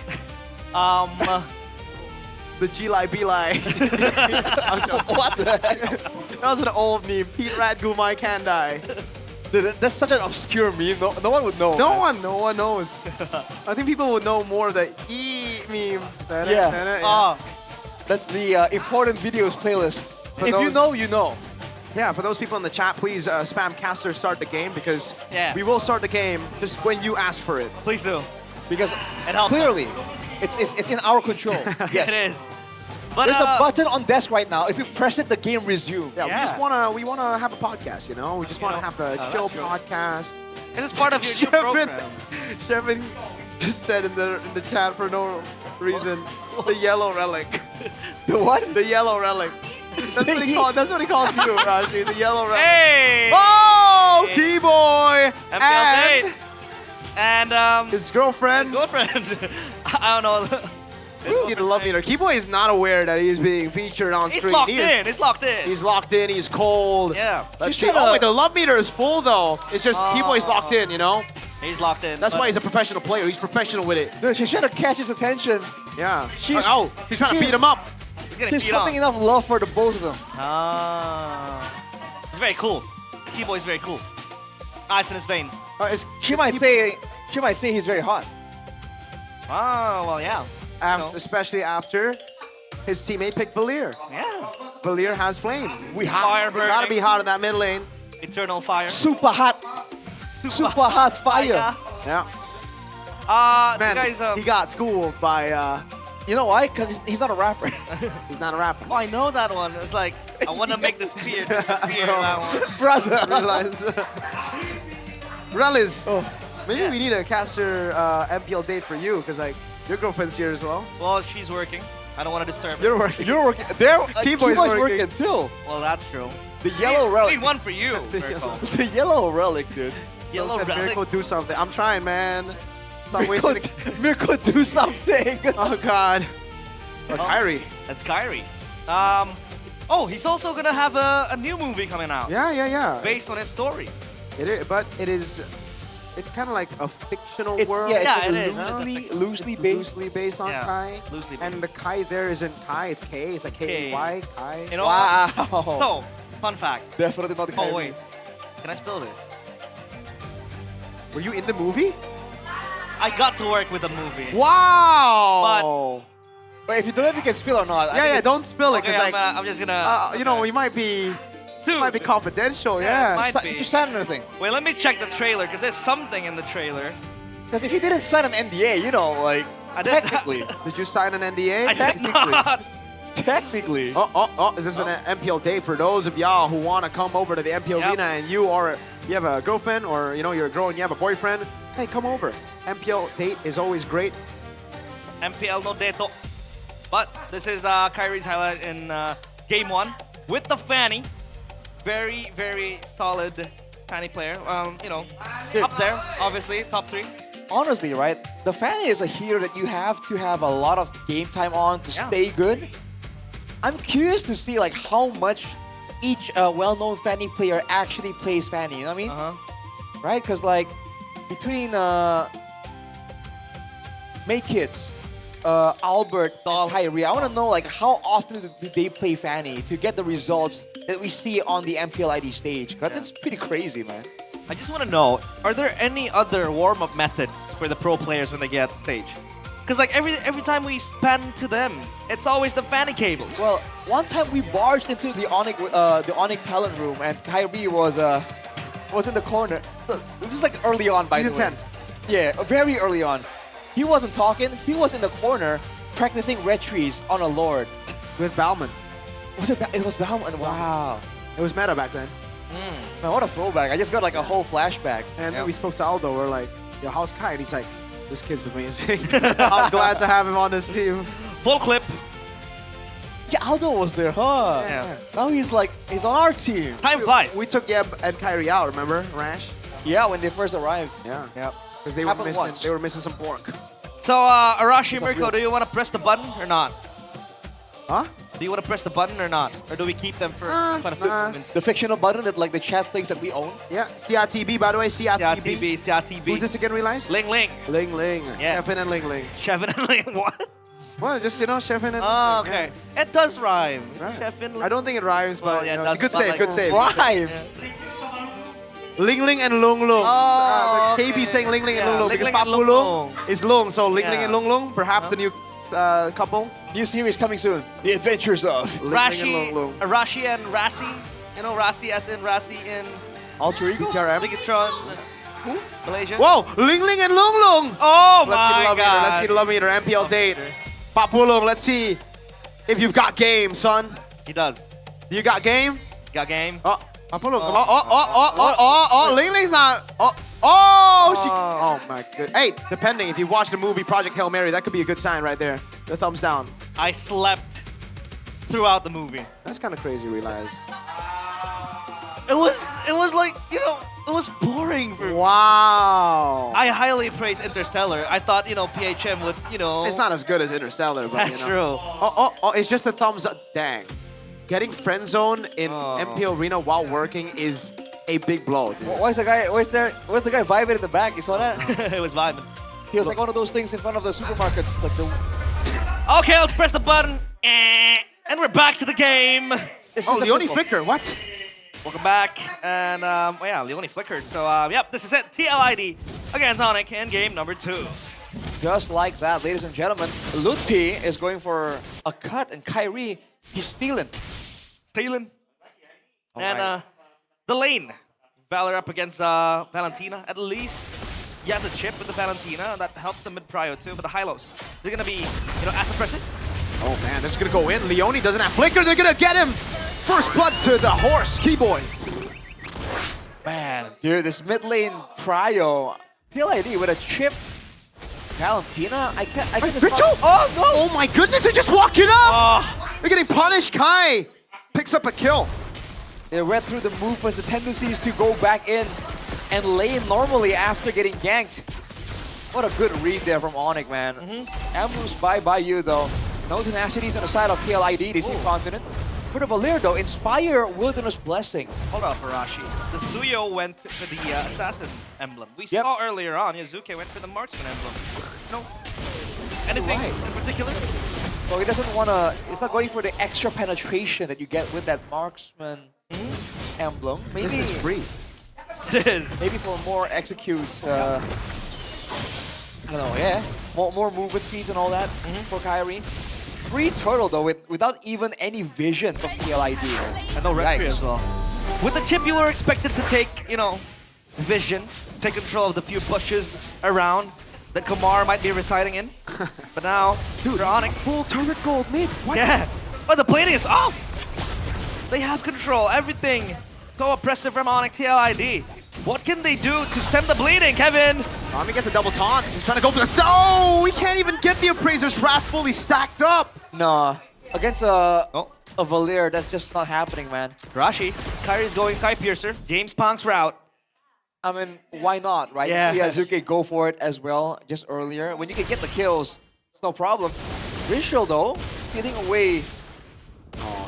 The G-Lie B-Lie. What the heck? That was an old meme. Pete Radgu, my can die. Dude, that's such an obscure meme. No one would know. No man. one knows. I think people would know more of the E meme. Yeah. That's the important videos playlist. For If you those- know, you know. Yeah, for those people in the chat, please spam caster start the game because Yeah. we will start the game just when you ask for it. Please do. Because It helps. clearly, it's in our control. Yes. It is. But There's a button on desk right now. If you press it, the game resumes. Yeah, we wanna have a podcast, you know? We just wanna have a chill podcast. This is part of your new program. Shevin just said in the chat for no reason, the yellow relic. The what? The yellow relic. That's what he calls you, Raji, the yellow relic. Hey! Oh, Hey. Keyboy! MPL date. And his girlfriend. His girlfriend. I don't know. You'd love meter. Keyboy is not aware that he's being featured on He's screen. locked in. He's locked in. He's locked in. He's cold. Yeah. Let's see. Oh wait, the love meter is full though. It's just Keyboy's locked in, you know. He's locked in. That's why he's a professional player. He's professional with it. No, she's trying to catch his attention. Yeah. She's She's trying to beat him up. He's getting She's beat up. putting enough love for the both of them. It's very cool. Keyboy's very cool. Ice in his veins. She might say he's very hot. Oh, well, yeah. Especially after his teammate picked Valir. Yeah. Valir has flames. We Fire gotta be hot in that mid lane. Eternal fire. Super hot. Super hot fire. Yeah. Man, you guys, he got schooled by. You know why? Because he's not a rapper. He's not a rapper. Oh, I know that one. It's like, I want to make this beer disappear. That one. Brother. Realize. Oh. Maybe we need a caster MPL date for you, because like your girlfriend's here as well. Well, she's working. I don't want to disturb her. You're working. You're working. There, Keyboy's working too. Well, that's true. The yellow relic. Need one for you, Miracle. The yellow relic, dude. Yellow Said, relic. Miracle, do something. I'm trying, man. Stop wasting. Miracle, do something. Oh God. Oh, Kyrie. That's Kyrie. Oh, he's also gonna have a new movie coming out. Yeah. Based on his story. It is, but it is. It's kind of like a fictional world. Yeah, it is. Loosely based on Yeah, Kai. loosely And the Kai there isn't Kai, it's K. It's like K-A-Y, Kai. You know Wow. what? So, fun fact. Definitely not the Oh, wait. Can I spill this? Were you in the movie? I got to work with the movie. Wow! Wait, if you don't know if you can spill or not. Yeah, don't spill it, because Okay, like, I'm just gonna... you know, we might be confidential, Yeah, yeah. it might be. Just sign anything. Wait, let me check the trailer, because there's something in the trailer. Because if you didn't sign an NDA, you know, like, technically. Did you sign an NDA? I did not. Technically. Oh, is this an MPL day for those of y'all who want to come over to the MPL arena and you have a girlfriend or, you know, you're a girl and you have a boyfriend? Hey, come over. MPL date is always great. MPL no deto. But this is Kyrie's highlight in game 1 with the Fanny. Very, very solid Fanny player. You know, up there, obviously, top 3. Honestly, right? The Fanny is a hero that you have to have a lot of game time on to stay good. I'm curious to see like how much each well-known Fanny player actually plays Fanny. You know what I mean? Right? Because like between May Kids, Albert, and Kyrie, I want to know like how often do they play Fanny to get the results that we see on the MPL ID stage? Because it's pretty crazy, man. I just want to know, are there any other warm-up methods for the pro players when they get on stage? Because like every time we span to them, it's always the Fanny cables. Well, one time we barged into the Onyx talent room and Kyrie was in the corner. This is like early on, by the way. Season 10. Yeah, very early on. He wasn't talking. He was in the corner practicing retries on a Lord. With Bauman. Was it? It was Bauman. Wow. It was meta back then. Man, what a throwback. I just got like a whole flashback. And then we spoke to Aldo. We're like, yo, how's Kai? And he's like, this kid's amazing. I'm glad to have him on this team. Full clip. Yeah, Aldo was there, huh? Yeah. Now he's on our team. Time flies. We took Yeb and Kyrie out, remember, Rash? Yeah, when they first arrived. Yeah. Yep. Because they were missing some pork. So, Arashi Mirko, do you want to press the button or not? Huh? Do you want to press the button or not? Or do we keep them for quite a few moments? The fictional button that like the chat thinks that we own? Yeah, CRTB, by the way, CRTB. CRTB. Who's this again, realize? Ling Ling. Ling Ling. Yeah. Chefin and Ling Ling. Chefin and Ling, what? Well, just, Chefin and Oh, okay. It does rhyme. Right. Chefin Ling. I don't think it rhymes, Well, but yeah, it does, good but save, like- good save. Rhymes. Ling Ling and Lung Lung. Oh, KB okay. saying Ling Ling and Yeah, Lung Lung Ling because Ling and Papu Lung Lung is Lung, so Ling Ling Yeah. and Lung Lung, perhaps the new couple. New series coming soon. The Adventures of Ling Ling and Lung Lung. Rashi and Rasi. You know Rasi as in Rasi in Alter Ego? BTRM. Ligatron. Who? Malaysia. Whoa, Ling Ling and Lung Lung. Oh Let's see the my love meter. god. Let's see the love meter. MPL date. Papu Lung, let's see if you've got game, son. He does. You got game? Got game. Oh, Papu Lung. Oh, Ling Ling's not. Oh, my god. Hey, depending, if you watch the movie Project Hail Mary, that could be a good sign right there. The thumbs down. I slept throughout the movie. That's kind of crazy, realize. It was like, it was boring for me. Wow. I highly praise Interstellar. I thought, PHM would, It's not as good as Interstellar, but That's true. Oh, it's just a thumbs up. Dang. Getting friend zone in MPL Arena while working is a big blow, dude. Where's the guy vibing in the back? You saw that? It was vibing. He was like one of those things in front of the supermarkets. Like the... Okay, let's press the button. And we're back to the game. Leone flicker, what? Welcome back. And, Leone flickered. So, yep, this is it. TLID against Onic in game number 2. Just like that, ladies and gentlemen, Lutpi is going for a cut, and Kyrie, he's stealing. Stealing. And right. the lane. Valor up against Valentina. At least you have the chip with the Valentina. That helps the mid-prio too. But the high-lows, they're going to be, as oppressive. Oh man, this is gonna go in. Leone doesn't have flicker. They're gonna get him. First blood to the horse, Keyboy. Man, dude, this mid lane prio, TLID with a chip. Valentina, I can't Ritual? Oh no! Oh my goodness, they're just walking up! They're getting punished. Kai picks up a kill. They read through the movements, the tendencies to go back in and lane normally after getting ganked. What a good read there from Onic, man. Ambush by you though. No tenacities on the side of TLID, they seem confident. For the Valir though, Inspire Wilderness Blessing. Hold up, Arashi. The Suyo went for the Assassin emblem. We saw earlier on, Yazuke went for the Marksman emblem. No. Anything in particular? So he doesn't want to, he's not going for the extra penetration that you get with that Marksman emblem. Maybe This is free. It is. Maybe for more executes, I don't know, yeah. More movement speeds and all that for Kyrie. Free turtle though, without even any vision from TLID. And no red tree as well. With the chip, you were expected to take, vision, take control of the few bushes around that Kumar might be residing in. But now, dude, Onic. Full turret gold mid. What? Yeah. But the plating is off. They have control. Everything so oppressive from Onic TLID. What can they do to stem the bleeding, Kevin? Nami gets a double taunt. He's trying to go for the... Oh, we can't even get the Appraiser's Wrath fully stacked up. Nah, against a Valir, that's just not happening, man. Rashi, Kyrie's going Sky Piercer. James Pong's route. I mean, why not, right? Yeah. Yazuke go for it as well, just earlier. When you can get the kills, it's no problem. Ritual though, stealing away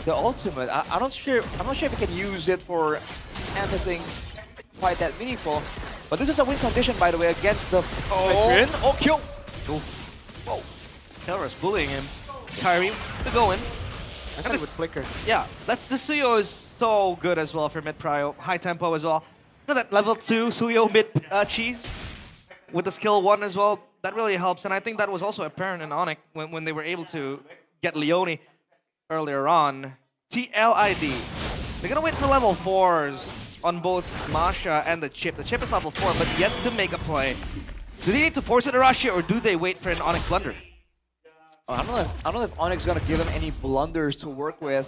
the ultimate. I'm not sure if he can use it for anything quite that meaningful. But this is a win condition, by the way, against the veteran. Oh, kill! Whoa. Terrorist bullying him. Kyrie, to go in. I thought it would flicker. Yeah, the Suyo is so good as well for mid-prio. High tempo as well. That level 2 Suyo mid cheese with the skill 1 as well, that really helps. And I think that was also apparent in Onic when they were able to get Leone earlier on. TLID. They're going to wait for level 4s on both Masha and the chip. The chip is level 4, but yet to make a play. Do they need to force it, Arashi, or do they wait for an Onic blunder? I don't know if Onyx is gonna give them any blunders to work with.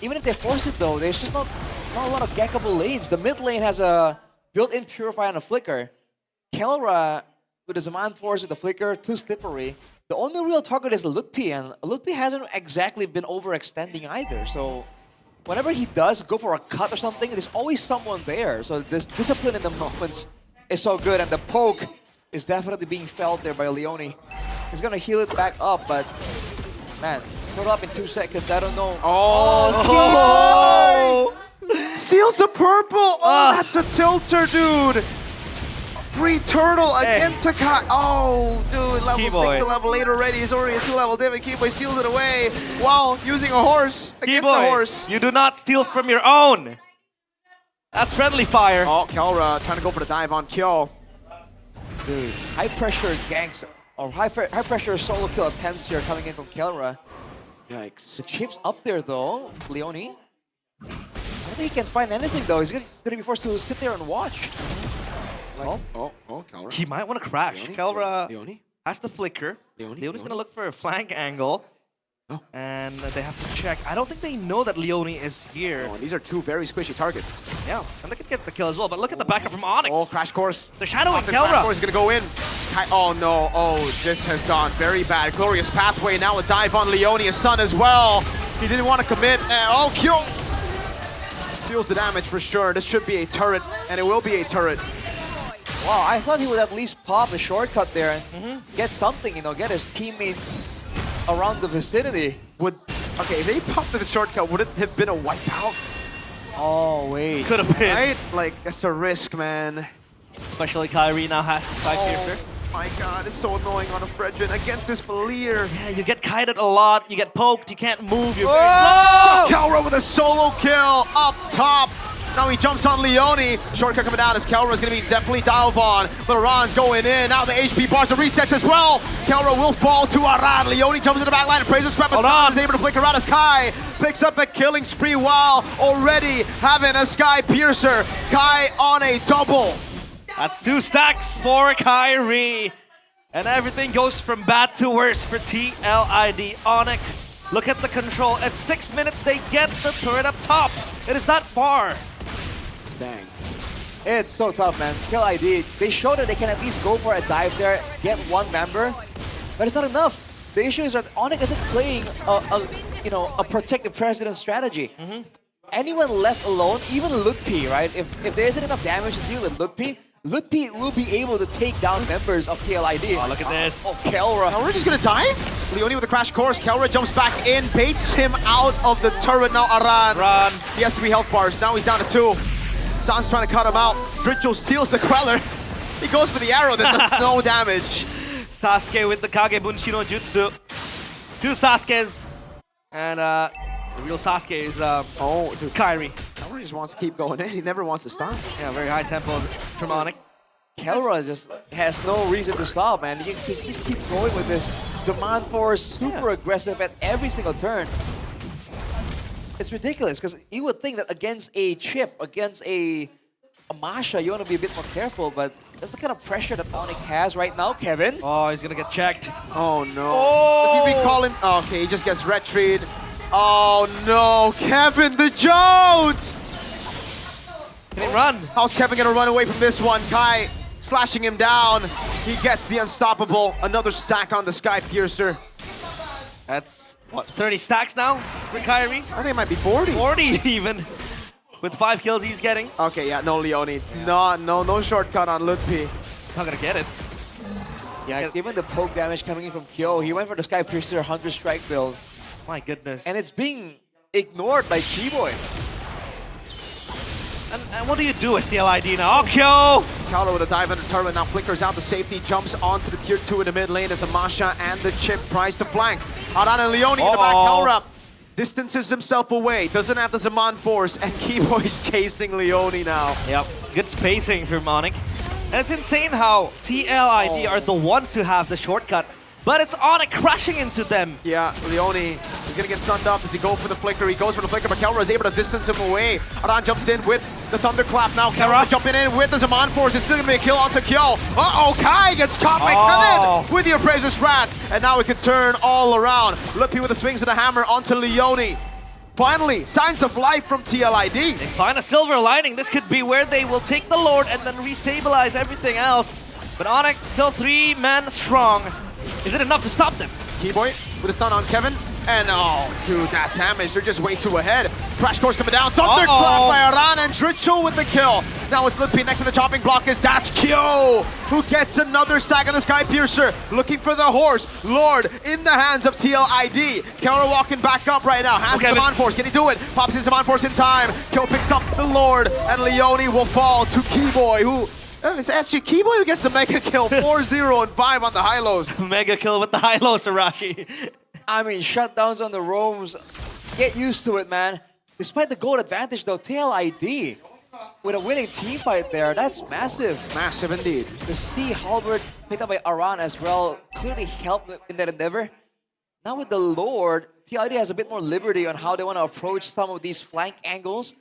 Even if they force it though, there's just not a lot of gankable lanes. The mid lane has a built-in Purify and a Flicker. Kelra with the Zaman Force with the Flicker, too slippery. The only real target is Lutpi, and Lutpi hasn't exactly been overextending either. So whenever he does go for a cut or something, there's always someone there. So this discipline in the moments is so good, and the poke is definitely being felt there by Leone. He's gonna heal it back up, but man, throw it up in 2 seconds. I don't know. Oh! Steals the purple! Oh, that's a tilter, dude! Free turtle again to Kai. Oh, dude, level 6 to level 8 already. He's already a 2-level div, and Keyboy steals it away while using a horse against the horse. You do not steal from your own. That's friendly fire. Oh, Kelra trying to go for the dive on Kyo. Dude, high pressure ganks or high pressure solo kill attempts here coming in from Kelra. Yikes. The chip's up there though, Leone. I don't think he can find anything though. He's gonna be forced to sit there and watch. Kelra. He might want to crash. Kelra has the flicker. Leone's going to look for a flank angle. And they have to check. I don't think they know that Leone is here. Oh, these are two very squishy targets. Yeah, and they could get the kill as well. But look at the backup from Onyx. Oh, Crash Course. They're shadowing Crash Kelra. Course is going to go in. Oh, no. Oh, this has gone very bad. Glorious Pathway. Now a dive on Leone, his son as well. He didn't want to commit. Oh, Kyo feels the damage for sure. This should be a turret, and it will be a turret. Wow, I thought he would at least pop a shortcut there and get something, you know, get his teammates around the vicinity. Okay, if they popped the shortcut, would it have been a wipeout? Oh, wait. Could have been. Right? Like, it's a risk, man. Especially Kyrie now has the Sky Piercer. My god, it's so annoying on a Fredrin against this Faleer. Yeah, you get kited a lot, you get poked, you can't move, you're very slow! Kelra with a solo kill up top. Now he jumps on Leone. Shortcut coming down as Kelra is going to be definitely dive on. But Aran's going in. Now the HP bars are resets as well. Kelra will fall to Aran. Leone jumps in the back line and praises Scrap. Aran is able to flick around as Kai picks up a killing spree while already having a Sky Piercer. Kai on a double. That's 2 stacks for Kyrie. And everything goes from bad to worse for TLID. Onyx, look at the control. At 6 minutes, they get the turret up top. It is not far. Dang. It's so tough, man. TLID, they showed that they can at least go for a dive there, get 1 member, but it's not enough. The issue is that Onyx isn't playing a protect the president strategy. Anyone left alone, even Lutpi, right? If there isn't enough damage to deal with Lutpi will be able to take down members of TLID. Oh, look at this. Oh, Kelra. Kelra just gonna dive? Leone with a Crash Course. Kelra jumps back in, baits him out of the turret. Now Aran. He has 3 health bars. Now he's down to 2. San's trying to cut him out. Virgil steals the Queller. He goes for the arrow that does no damage. Sasuke with the Kage Bunshi Jutsu. 2 Sasukes. And the real Sasuke is dude. Kyrie. Kelra just wants to keep going in. He never wants to stop. Yeah, very high tempo from Onyx. Kelra just has no reason to stop, man. He can just keep going with this demand force, super aggressive at every single turn. It's ridiculous, because you would think that against a chip, against a Masha, you want to be a bit more careful, but that's the kind of pressure that Onyx has right now, Kevin. Oh, he's going to get checked. Oh, no. Does he be calling? Oh, okay, he just gets retried. Oh, no. Kevin, the Jolt! Can he run? How's Kevin going to run away from this one? Kai slashing him down. He gets the unstoppable. Another stack on the Sky Piercer. That's, what, 30 stacks now for Kyrie? I think it might be 40. 40 even. With 5 kills he's getting. Okay, yeah, no Leone. No shortcut on Lutpi. Not gonna get it. Yeah, given the poke damage coming in from Kyo, he went for the Sky Piercer 100 strike build. My goodness. And it's being ignored by Keyboy. And what do you do as TLID now? Oh, Kyo! Kelra with a dive under turret, now flickers out the safety, jumps onto the tier 2 in the mid lane as the Masha and the Chip tries to flank. Aran and Leone in the back, Kelra distances himself away, doesn't have the Zaman force, and Keyboy's chasing Leone now. Yep, good spacing for Onyx. And it's insane how TLID are the ones who have the shortcut. but it's Onyx crashing into them. Yeah, Leone is gonna get stunned up. Does he go for the flicker? He goes for the flicker, but Kelra is able to distance him away. Aran jumps in with the thunderclap now. Kelra jumping in with the Zaman Force. It's still gonna be a kill onto Kyo. Uh-oh, Kai gets caught by Kevin with the Appraiser's Rat. And now we can turn all around. Lippy with the swings of the hammer onto Leone. Finally, signs of life from TLID. They find a silver lining. This could be where they will take the Lord and then restabilize everything else. But Onyx still 3 men strong. Is it enough to stop them? Keyboy with a stun on Kevin. And oh, dude, that damage. They're just way too ahead. Crash Course coming down. Thunderclap by Aran and Dritchel with the kill. Now it's Lippy next to the chopping block is that's Kyo, who gets another sack on the Sky Piercer. Looking for the horse. Lord in the hands of TLID. Kelra walking back up right now. Has the Zaman Force. Can he do it? Pops his Zaman Force in time. Kyo picks up the Lord. And Leone will fall to Keyboy, who... It's actually Keyboy who gets the mega kill. 4-0 and 5 on the high-lows. Mega kill with the high-lows, Arashi. I mean, shutdowns on the roams. Get used to it, man. Despite the gold advantage, though, TLID with a winning team fight there, that's massive. Massive indeed. To see Halberd picked up by Aran as well clearly helped in that endeavor. Now with the Lord, TLID has a bit more liberty on how they want to approach some of these flank angles.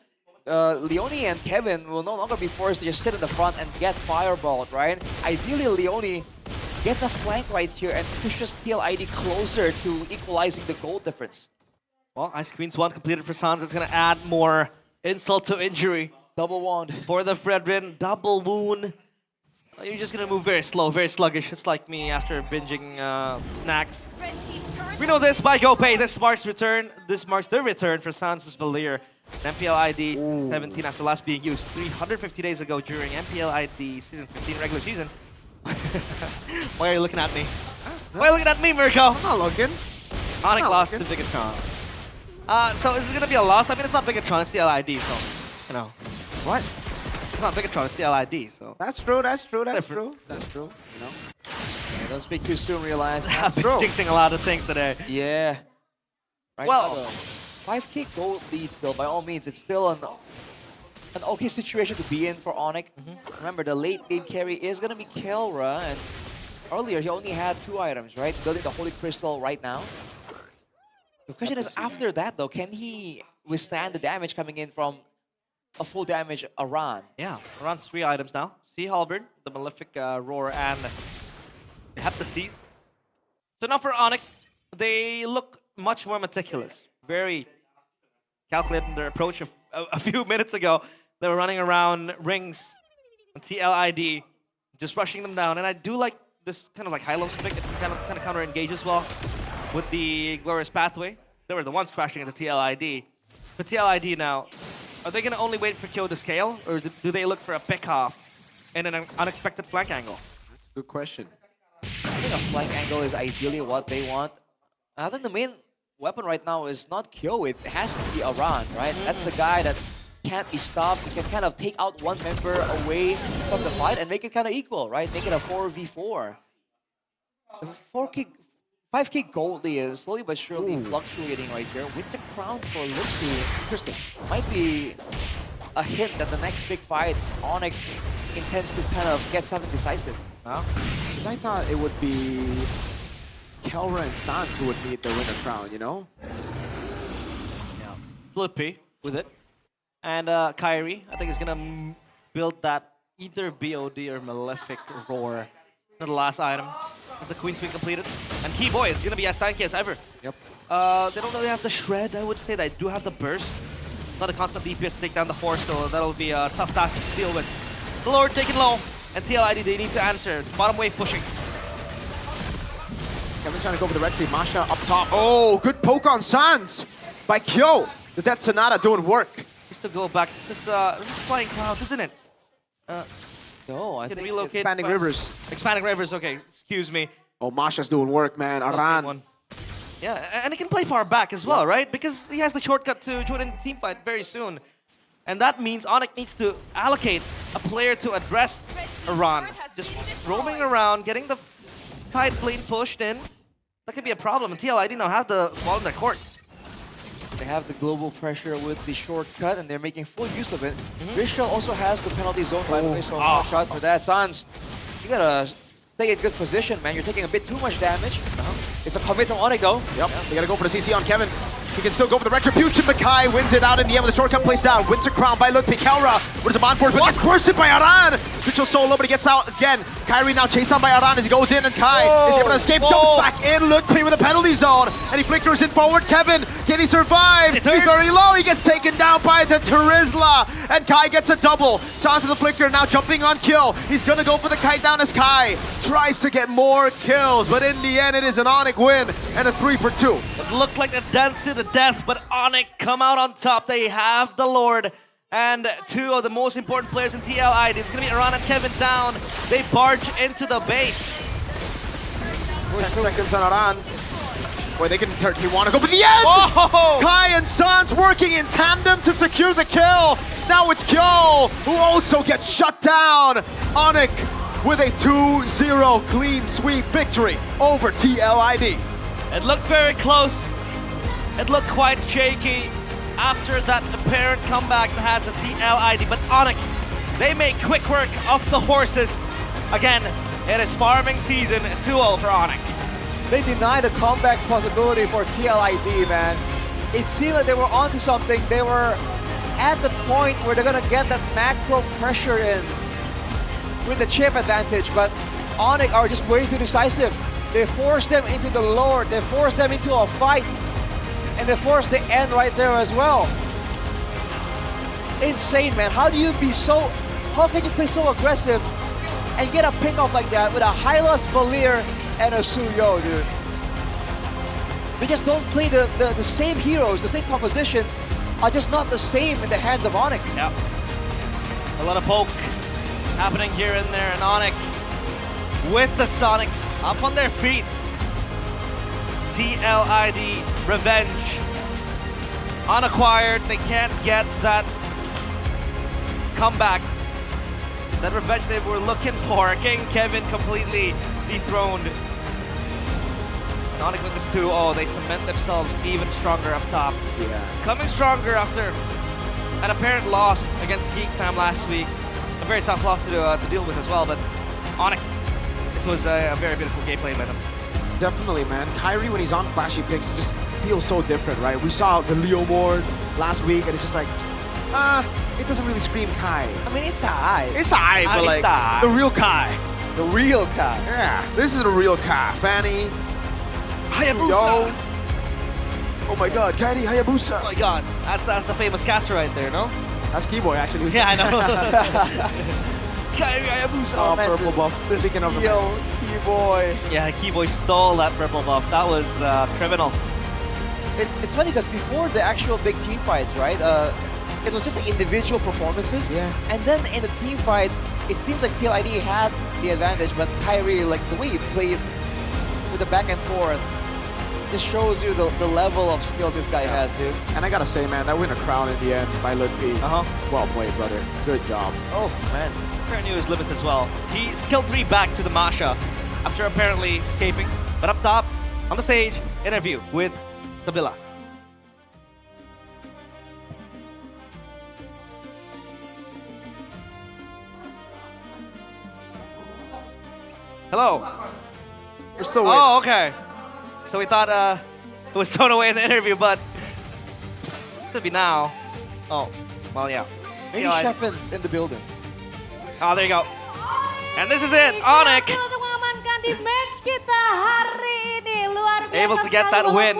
Leone and Kevin will no longer be forced to just sit in the front and get fireballed, right? Ideally, Leone gets a flank right here and pushes TLID closer to equalizing the goal difference. Well, Ice Queen's 1 completed for Sans. It's going to add more insult to injury. Double wound. For the Fredrin, double wound. You're just going to move very slow, very sluggish. It's like me after binging snacks. We know this by GoPay. This marks the return for Sans' Valir. MPL ID 17 after last being used 350 days ago during MPL ID Season 15 regular season. Why are you looking at me? Why are you looking at me, Mirko? I'm not looking. Onyx lost to Bigatron. So is this going to be a loss? I mean, it's not Bigatron, it's the LID, so, you know. What? It's not Bigatron, it's the LID, so. That's true, that's true, that's true. That's true, you know. Yeah, don't speak too soon, realize. I've been jinxing a lot of things today. Yeah. Right well, now, 5k gold lead still, by all means, it's still an okay situation to be in for Onyx. Remember, the late game carry is going to be Kelra, and earlier he only had 2 items, right? Building the Holy Crystal right now. The question is, after that though, can he withstand the damage coming in from a full damage Aran? Yeah, Aran's 3 items now. Sea Halberd, the Malefic Roar, and the Heptaseas. So now for Onyx, they look much more meticulous. Very calculated in their approach. A few minutes ago, they were running around rings on TLID, just rushing them down. And I do like this kind of like high-low pick. It kind of counter-engage as well with the Glorious Pathway. They were the ones crashing into TLID. For TLID now, are they going to only wait for Kyo to scale? Or do they look for a pick-off in an unexpected flank angle? That's a good question. I think a flank angle is ideally what they want. I think the main weapon right now is not Kyo, it has to be Aran, right? That's the guy that can't be stopped. He can kind of take out one member away from the fight and make it kind of equal, right? Make it a 4v4. The 5k gold is slowly but surely fluctuating right there. With the crown for Lippy, interesting. Might be a hint that the next big fight, Onyx intends to kind of get something decisive. Because I thought it would be Kelra and Sans who would need the winner crown, you know? Yeah. Flippy with it. And Kyrie, I think is going to build that either BOD or Malefic Roar. The last item is the Queen Swing completed. And Keyboy is going to be as tanky as ever. Yep. They don't really have the Shred, I would say. They do have the Burst. Not a constant DPS to take down the horse, so that'll be a tough task to deal with. The Lord taken low. And TLID, they need to answer. Bottom wave pushing. Kevin's trying to go for the red tree. Masha up top. Oh, good poke on Sans by Kyo. The Death Sonata doing work. Just to go back. This is Flying Clouds, isn't it? No, I think relocate Expanding Rivers. Expanding Rivers, okay. Excuse me. Oh, Masha's doing work, man. Aran. Yeah, and he can play far back as well, right? Because he has the shortcut to join in the team fight very soon. And that means Onyx needs to allocate a player to address Aran. Just roaming around, getting the tide plane pushed in. That could be a problem. And TLID now have the ball in their court. They have the global pressure with the shortcut, and they're making full use of it. Vishal also has the penalty zone, by the way, so shot for that. Sans, you gotta stay in good position, man. You're taking a bit too much damage. It's a commit from Onyx, though. Yep, they gotta go for the CC on Kevin. He can still go for the Retribution. Makai wins it out in the end with the shortcut placed down. Winter Crown by Ludwig. Kelra what is him on for, but gets crushed by Aran. Control solo, but he gets out again. Kyrie now chased down by Aran as he goes in, and Kai is able to escape. Jumps back in. Ludwig with a penalty zone, and he flickers in forward. Kevin, can he survive? He's very low. He gets taken down by the Terizla, and Kai gets a double. Sans to the flicker, now jumping on kill. He's gonna go for the kite down as Kai tries to get more kills, but in the end, it is an Onyx win and a 3-for-2. It looked like a dance to the death, but Onyx come out on top. They have the Lord and two of the most important players in TLID. It's gonna be Aran and Kevin down. They barge into the base. 10 seconds on Aran. Boy, they can he want to go for the end! Oh! Kai and Sans working in tandem to secure the kill. Now it's Kyo who also gets shut down. Onyx with a 2-0 clean sweep victory over TLID. It looked very close. It looked quite shaky after that apparent comeback that had to TLID, but Onyx, they make quick work of the horses. Again, it is farming season, 2-0 for Onyx. They denied a comeback possibility for TLID, man. It seemed like they were onto something. They were at the point where they're gonna get that macro pressure in with the chip advantage, but Onyx are just way too decisive. They forced them into the Lord, they forced them into a fight, and they forced the end right there as well. Insane, man. How can you play so aggressive and get a pick-off like that with a Hylos, Valir, and a Suyo, dude? They just don't play the same heroes, the same compositions are just not the same in the hands of Onyx. Yep. A lot of poke happening here and there, and Onyx with the Sonics up on their feet. TLID revenge. Unacquired, they can't get that comeback. That revenge they were looking for. King Kevin completely dethroned. And Onyx with this 2-0, they cement themselves even stronger up top. Yeah. Coming stronger after an apparent loss against Geek Fam last week. A very tough loss to deal with as well, but Onyx, this was a very beautiful game played by them. Definitely, man. Kyrie, when he's on flashy picks, it just feels so different, right? We saw the Leo Mord last week, and it's just like, it doesn't really scream Kai. I mean, it's high. It's high, but like, the real Kai. The real Kai. Yeah, this is the real Kai. Fanny. Hayabusa. Oh my god, Kairi Hayabusa. Oh my god, that's a famous caster right there, no? That's Keyboy, actually. Yeah, I know. Kairi Hayabusa. Oh, purple buff. Speaking of Keyboy. Yeah, Keyboy stole that purple buff. That was criminal. It's funny because before the actual big team fights, right? It was just the individual performances. Yeah. And then in the team fights, it seems like TLID had the advantage, but Kyrie, like the way you played with the back and forth, just shows you the level of skill this guy has, dude. And I gotta say, man, that win a crown in the end by Ludwig. Well played, brother. Good job. Oh, man. Fair knew his limits as well. He skilled 3 back to the Masha after apparently escaping. But up top, on the stage, interview with Tabila. Hello. We're still waiting. Oh, okay. So we thought it was thrown away in the interview, but could be now. Oh, well, yeah. Maybe Sheffen's in the building. Oh, there you go. And this is it, Onyx. Untuk mengamankan di match kita hari ini luar biasa. Able to get that win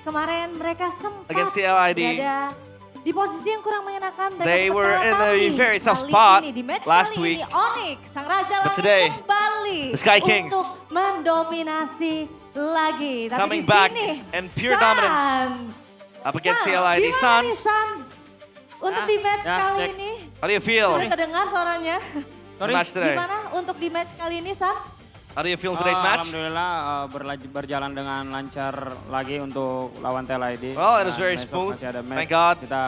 kemarin mereka sempat against TLID. berada di posisi yang kurang menyenangkan. Mereka They were in a very tough kali spot ini, di match last kali week. Ini, Onyx, sang raja But langit today, kembali the Sky Kings untuk mendominasi lagi. Tapi coming di back sini, in pure dominance up against TLID. Gimana nih, Sans, Sans? Untuk di match kali ini, how do you feel? sudah terdengar suaranya. The match today. Gimana untuk di match kali ini, San? How do you feel today's match? Alhamdulillah berjalan dengan lancar lagi untuk lawan TLID. Well, it was Dan very besok smooth. masih ada match. Thank God. Kita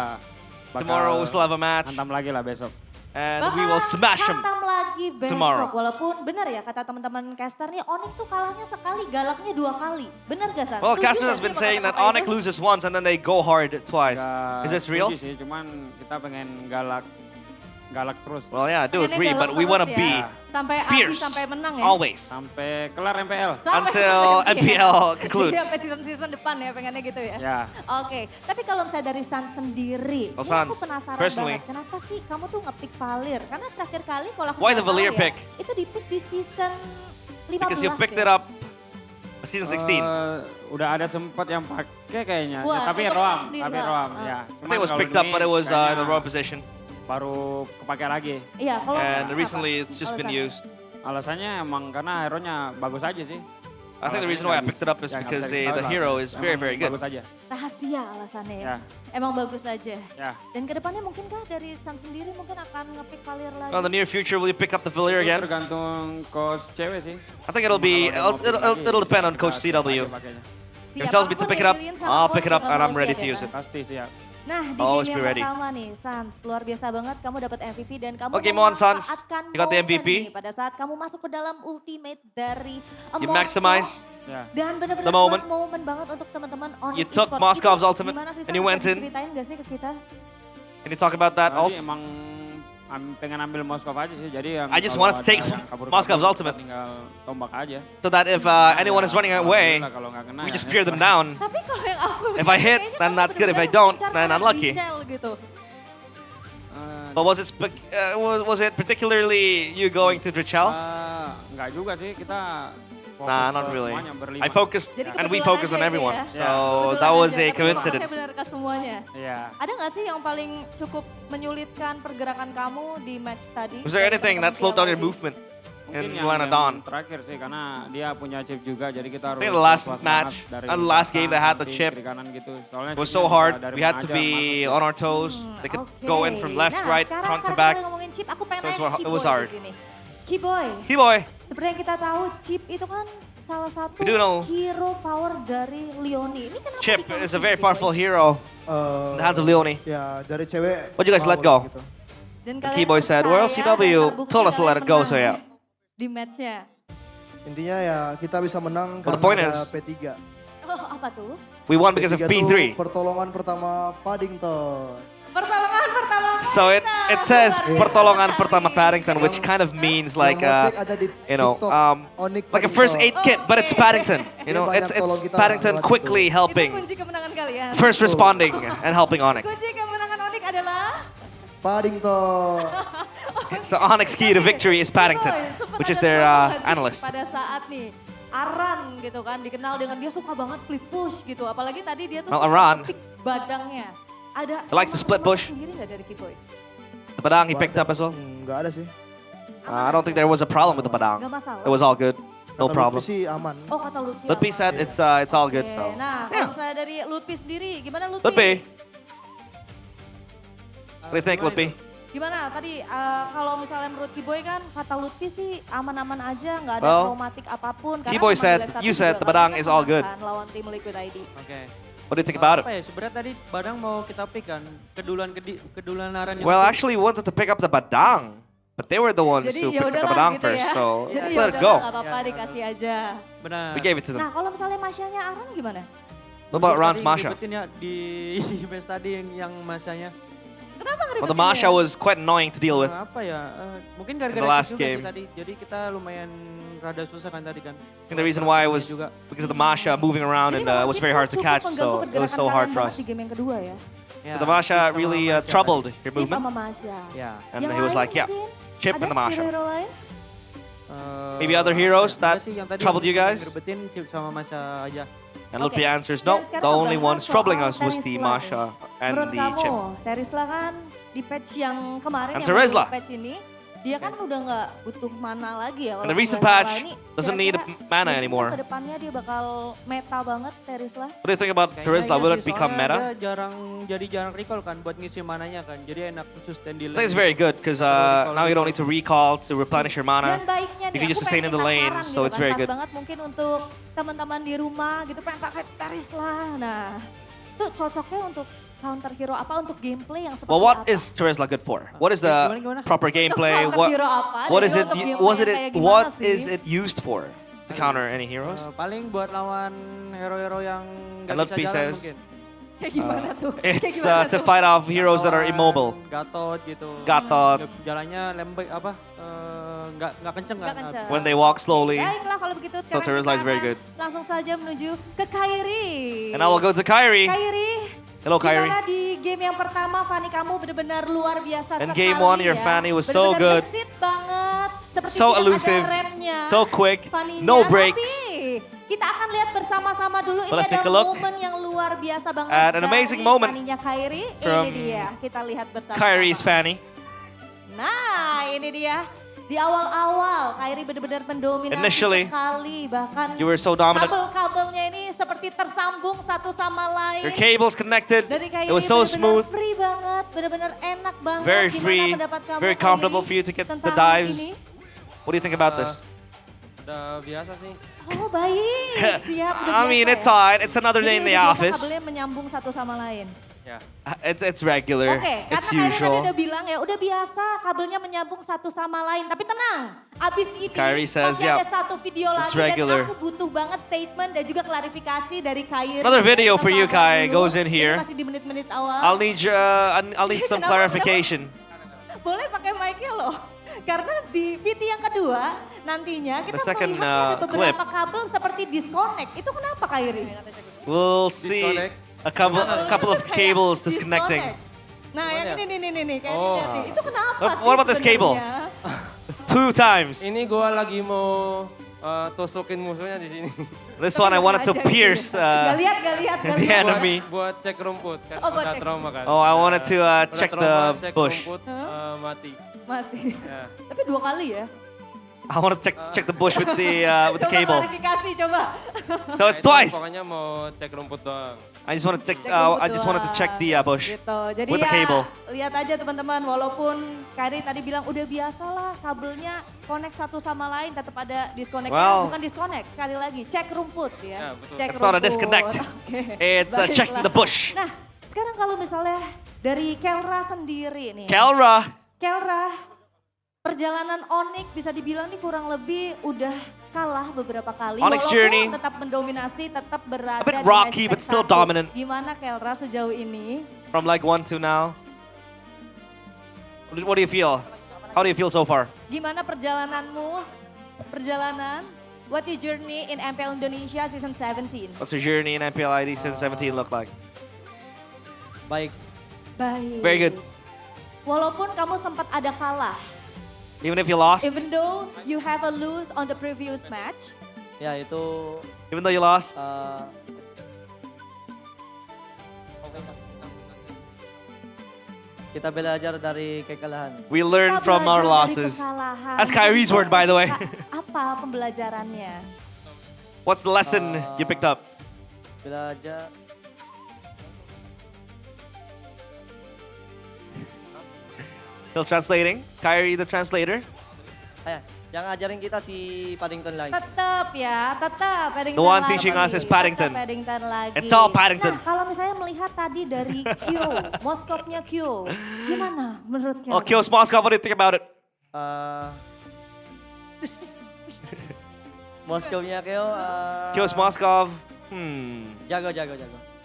bakal Tomorrow we still have a match. hantam lagi lah besok. And we will smash them hantam lagi besok. tomorrow. Walaupun benar ya kata teman-teman caster nih, Onyx tuh kalahnya sekali, galaknya 2 kali. Benar gak, San? Well, Setuju Caster gak has sih been sama saying that kata-kata Onyx itu? loses once and then they go hard twice. Nggak Is this real? setuju sih, cuman kita pengen galak galak terus. Well, yeah, I do Pengennya agree, galak but we terus want to ya. be Sampai fierce, habis, sampai menang ya. always, Sampai kelar MPL. until MPL concludes. Jadi sampai season depan ya pengennya gitu ya. Ya. Oke, tapi kalau misalnya dari Sans sendiri, Well, ini aku Sans, penasaran personally. banget. Kenapa sih kamu tuh nge-pick Valir? Karena terakhir kali kalau aku Why nggak the Valir salah ya, pick? itu di-pick di season 15 Because you picked ya. it up season 16. Udah ada sempat yang pakai kayaknya. Wah, Ya, tapi untuk roam, sendiri tapi lah. roam. Ah. Ya. I think it was picked up, but it was in the wrong position. Baru kepake lagi. Iya, kalau And sekarang recently apa it's just been alasannya? used. Alasannya emang karena hero-nya bagus aja sih. I think the reason why I picked it up is because the hero is very, very good. Bagus aja. Rahasia alasannya ya. Ya. Emang bagus aja. Ya. Dan kedepannya mungkinkah dari Sans sendiri mungkin akan nge-pick Valir lagi? Well, in the near future, will you pick up the Valir again? Tergantung coach cewek sih. I think it'll depend on Coach CW. If he tells me to pick it up, I'll pick it up and I'm ready to use it. Pasti siap. Nah, di Always game be yang ready. pertama nih, Sans, luar biasa banget kamu dapat MVP dan kamu Oh, game on, Sans. memanfaatkan You got the momen MVP. nih pada saat kamu masuk ke dalam ultimate dari You Moscow. maximize Dan benar-benar the moment. buat momen banget untuk teman-teman on You took esports. Moscow's Itu ultimate gimana sih, and you Sans? went Bisa in. Ceritain gak sih ke kita? Can you talk about that ult? Tadi emang pengen ambil Moskov aja sih. Jadi yang I just kalau wanted to ada take yang kabur-kabur, Moscow's ultimate. Tinggal tombak aja. So that if anyone is running away, Kalau nggak kena we ya just peer them down. Tapi kalau yang aku If I hit, then that's good. If I don't, then unlucky. gitu. But was it particularly you going to Drichel? Nggak juga sih, kita Nah, fokus not ke really. semuanya, berlima. I focused, Jadi and we kebetulan focused aja on ini everyone. ya. So Kebetulan that was aja, a tapi coincidence. benar ke semuanya. Iya. Ada nggak sih yang paling cukup menyulitkan pergerakan kamu di match tadi? Was there anything that slowed down your movement Mungkin in yang Glenadon? terakhir sih, karena dia punya chip juga, jadi kita harus I think the last was-was match, banget dari the last game that had the samping, chip, kiri kanan gitu. Soalnya it was chipnya so bisa hard. dari We had mana to aja be masuk. on our toes. They could go in from left, Nah, right, sekarang front to karena back. kita udah ngomongin chip, aku pengen So nanya it was Keyboy hard. di sini. Keyboy. Keyboy. Seperti yang kita tahu, chip itu kan salah satu We do know. hero power dari Leoni. Ini kenapa Chip dikasih is a very Keyboy? powerful hero in the hands of Leoni. Ya, dari cewek. What'd you guys let go? Dan And kalian Keyboy said, well, percaya dan CW terbukti told us to let it kalian go, menang so yeah. Di matchnya. Intinya ya kita bisa menang Well, the karena point ada is- P3. Oh, apa tuh? We won because of P3 tuh P3. pertolongan pertama Paddington. Pertolongan pertama. So it says pertolongan pertama Paddington, which kind of means like like a first aid kit, but it's Paddington. You know, it's Paddington quickly helping, Kunci kemenangan kalian. first responding and helping Onyx. Kunci kemenangan Onyx adalah Paddington. So Onyx key to victory is Paddington, which is their analyst. pada saat nih Aran gitu kan dikenal dengan dia suka banget split push gitu. Apalagi tadi dia tuh Well, suka Aran. pick badangnya. Ada He likes to split push. sendiri nggak dari Keyboy? The Padang he picked up as well. Enggak ada sih. I don't think there was a problem with the Padang. Nggak masalah. It was all good, no Kata problem. Lutfi sih aman. Oh kata Lutfi. Lutfi aman. said it's all good. Oke, So Nah, kalau misalnya dari Lutfi sendiri, gimana Lutfi? Lutfi, what do you think, Lutfi? Gimana tadi kalau misalnya menurut Keyboy kan kata Lutfi sih aman-aman aja, nggak ada Well, traumatik apapun. Karena Keyboy emang di said, live satu you said juga the Badang kan is all good. kan lawan tim Liquid ID. Oke. What do you think about Apa it? ya, sebenarnya tadi Badang mau kita pick kan, keduluan Aran yang Well, pick. actually, we wanted to pick up the Badang, but they were the ones Jadi who ya picked up the udahlah Badang gitu first, ya. so Jadi let yaudahlah, it go. nggak apa-apa dikasih aja. Benar. We gave it to Nah them. kalau misalnya Masyanya Aran gimana? What about Ron's Tadi Masha? ngeribetin ya di match tadi yang Mashanya. Kenapa Well, the Masha was quite annoying to deal with. Apa ya? Mungkin In the gara-gara last itu juga game. sih tadi. Jadi kita lumayan rada susah kan tadi kan. I think the reason why was because of the Masha moving around and it was very hard to catch, so it was so hard for us. Di game yang kedua ya. But the Masha really troubled your Chip movement, sama Masya. Ya. and Yang he was lain like, yeah, mungkin? Chip Ada and the Masha. hero-hero lain? Maybe other heroes that Sih, yang tadi troubled you yang guys? ngerebetin Chip sama Masha aja. And Lutfi Oke. answers, Dan no, sekarang the only ngebahas ones troubling soal us was the Terisla Masha nih. and Menurut the kamu, Chip. Terisla kan di patch yang kemarin And yang Terisla. baru patch ini, dia kan udah nggak butuh mana lagi ya. And the kalau recent nggak patch salah. Ini doesn't need kira-kira mana mungkin anymore. ke depannya dia bakal meta banget Terisla. What do you think about Terisla? Will it become meta? Dia jarang recall kan buat ngisi mananya kan. Jadi enak sustain di I lane. think it's very good because now you don't need to recall to replenish your mana. Dan baiknya You nih, can just aku sustain in the pengen lane, saran so gitu it's kan, very pas good. banget mungkin untuk teman-teman di rumah gitu pengen pakai Terisla. Nah, itu cocoknya untuk counter hero apa untuk gameplay yang seperti Well, what apa? is Terisla good for? What is the Gimana? proper gameplay? Counter hero apa? What Jadi is it? untuk gameplay Was it? yang kayak What gimana is sih? it used for? To counter any heroes? Paling buat lawan hero-hero yang And nggak bisa Lutfi jalan says, mungkin. Kayak gimana tuh? It's to fight off heroes that are immobile. Gatot gitu. Gatot. Jalannya lembek apa? Nggak kenceng kan? When they walk slowly. Baiklah kalau begitu So sekarang Terizla is kita very akan good. langsung saja menuju ke Kyrie. And I will go to Kyrie. Kyrie. Hello, Kyrie. Gimana di game yang pertama Fanny kamu benar-benar luar biasa And sekali game one, your ya. Fanny was so Benar-benar good. gesit banget. Seperti So tidak elusive, ada remnya. so quick, Fanny-nya. no breaks. Tapi kita akan lihat bersama-sama dulu. But let's Ini take ada a look momen yang luar biasa banget. at an amazing dari moment Fanny-nya Kyrie. from Ini dia, kita lihat bersama. Kyrie's Fanny. Nah, ini dia. Di awal-awal, Kyrie benar-benar mendominasi Initially, sekali. Bahkan you were so dominant. kabel-kabelnya ini seperti tersambung satu sama lain. Your cables connected. Dari Kyrie It was so benar-benar smooth. free banget, benar-benar enak banget. Very Gimana free, pendapat kamu, very Kyrie, comfortable for you to get the tentang dives. ini? What do you think about this? Udah biasa sih. Oh baik, siap. udah I mean, biasa it's ya? alright. It's another day Jadi in the udah biasa office. kabelnya menyambung satu sama lain. Ya. It's regular. Oke, It's karena Kyrie tadi usual. udah bilang ya, udah biasa kabelnya menyambung satu sama lain. Tapi tenang, abis ini Kyrie says, masih ada "Yep, satu video it's lagi regular." dan aku butuh banget statement dan juga klarifikasi dari Kyrie. Another video for you, Sabar Kai, dulu. goes in Ini here. masih di menit-menit awal. I'll need some Kenapa? clarification. Boleh pakai mic-nya loh. Karena di VT yang kedua, nantinya kita The second, melihat ada beberapa clip. kabel seperti disconnect. Itu kenapa Kyrie? We'll see a couple of cables disconnecting. Nah, yang ini kayak Oh. hati. Itu kenapa What about this cable? sebenarnya? 2 times. Ini gua lagi mau tusukin musuhnya di sini. This one I wanted to pierce Gak lihat. the enemy. Buat cek rumput kan. Oh, buat Udah cek. trauma kan. Oh, I wanted to Udah check trauma, the cek bush. rumput, mati. Mati. Ya. Tapi 2 kali ya. I want to check the bush with the Coba cable. klarifikasi coba. So it's Nah, itu twice. Pokoknya mau cek rumput doang. I just want to check. Cek rumput I just wanted to check the bush Gitu. Jadi with the ya, cable. lihat aja teman-teman, walaupun Kyrie tadi bilang udah biasa lah kabelnya connect satu sama lain, tetap ada disconnect. Well. Bukan disconnect, sekali lagi cek rumput ya. Ya, betul. Cek It's not a rumput. disconnect. Oke. It's checking the bush. Nah, sekarang kalau misalnya dari Kelra sendiri nih. Kelra. Perjalanan Onyx bisa dibilang nih kurang lebih udah kalah beberapa kali. Onyx walaupun journey. tetap mendominasi, tetap berada A bit di rocky, match but still satu. dominant. Gimana Kelra sejauh ini? From like 1 to now. What do you feel? How do you feel so far? Gimana perjalananmu? What your journey in MPL Indonesia season 17? What's your journey in MPL ID since 17 look like? Baik. Baik. Very good. Walaupun kamu sempat ada kalah, Even if you lost. even though you have a lose on the previous match, Ya itu Even though you lost. kita belajar dari kekalahan. We learn kita from our belajar dari losses. kekalahan. That's Kyrie's word, by the way. Apa pembelajarannya? What's the lesson you picked up? Belajar Still translating. Kyrie, the translator. yang ngajarin kita si Paddington lagi. Tetap ya, tetap Paddington The one lagi. teaching us is Paddington. Tetap Paddington lagi. It's all Paddington. Nah, kalau misalnya melihat tadi dari Kyo, Moskovnya Kyo, gimana menurut Kyo? Oh, Kios Moscow, what do you think about it? Moskovnya Kyo. Kios Moscow. Jago.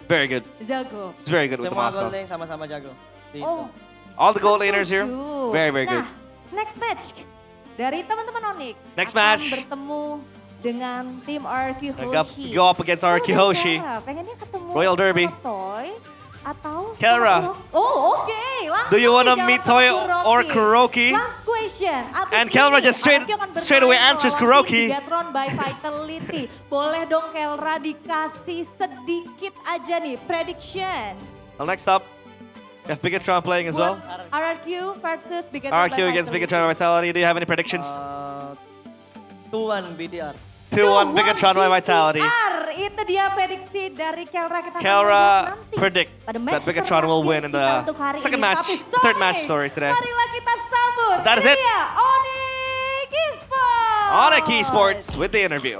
Very good. Jago. It's very good with the Semua Moscow. gold lane sama-sama jago. Oh, All the gold laners here, setuju. very, very good. Nah, next match dari teman-teman Onyx Next akan match. bertemu dengan tim RQ Hoshi. Go up against RQ Hoshi. Pengennya ketemu Royal Derby. sama Toy atau Kelra. sama Kurok- Oh, oke. Langsung Do you want to dijawab meet sama Toy or Kuroki? Last question. Abis And Kelra ini, just straight RQ akan away bermain answers melawan Kuroki. tim Bigatron by Vitality. Boleh dong Kelra dikasih sedikit aja nih prediction. Well, next up, we have Bigatron playing as well. RRQ versus Bigatron RQ by against Vitality. Bigatron Vitality. Do you have any predictions? 2-1 BTR. 2-1 Bigatron by Vitality. Itu dia prediksi dari Kelra. Kita akan Kelra melihat nanti predicts pada that match Bigatron will win in kita the untuk hari second ini. match, Tapi third match, sorry, today. Marilah kita sambut. That is Ini it. dia, Onyx Esports. Onyx Esports with the interview.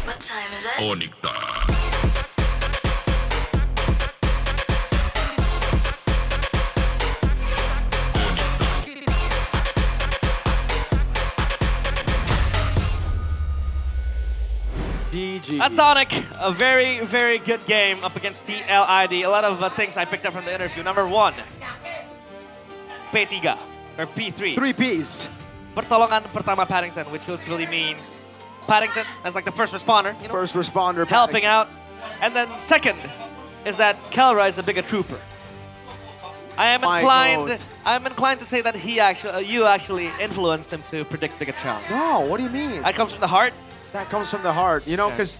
What time is it? GG. That's Sonic. A very, very good game up against TLID. A lot of things I picked up from the interview. Number 1, P3 or P3. 3 Ps. Pertolongan pertama Paddington, which literally means Paddington as like the first responder. You know, First responder. helping out. And then second is that Kelra is a bigger trooper. I am inclined to say that you actually influenced him to predict Bigatron. No, what do you mean? That comes from the heart? That comes from the heart, you know, because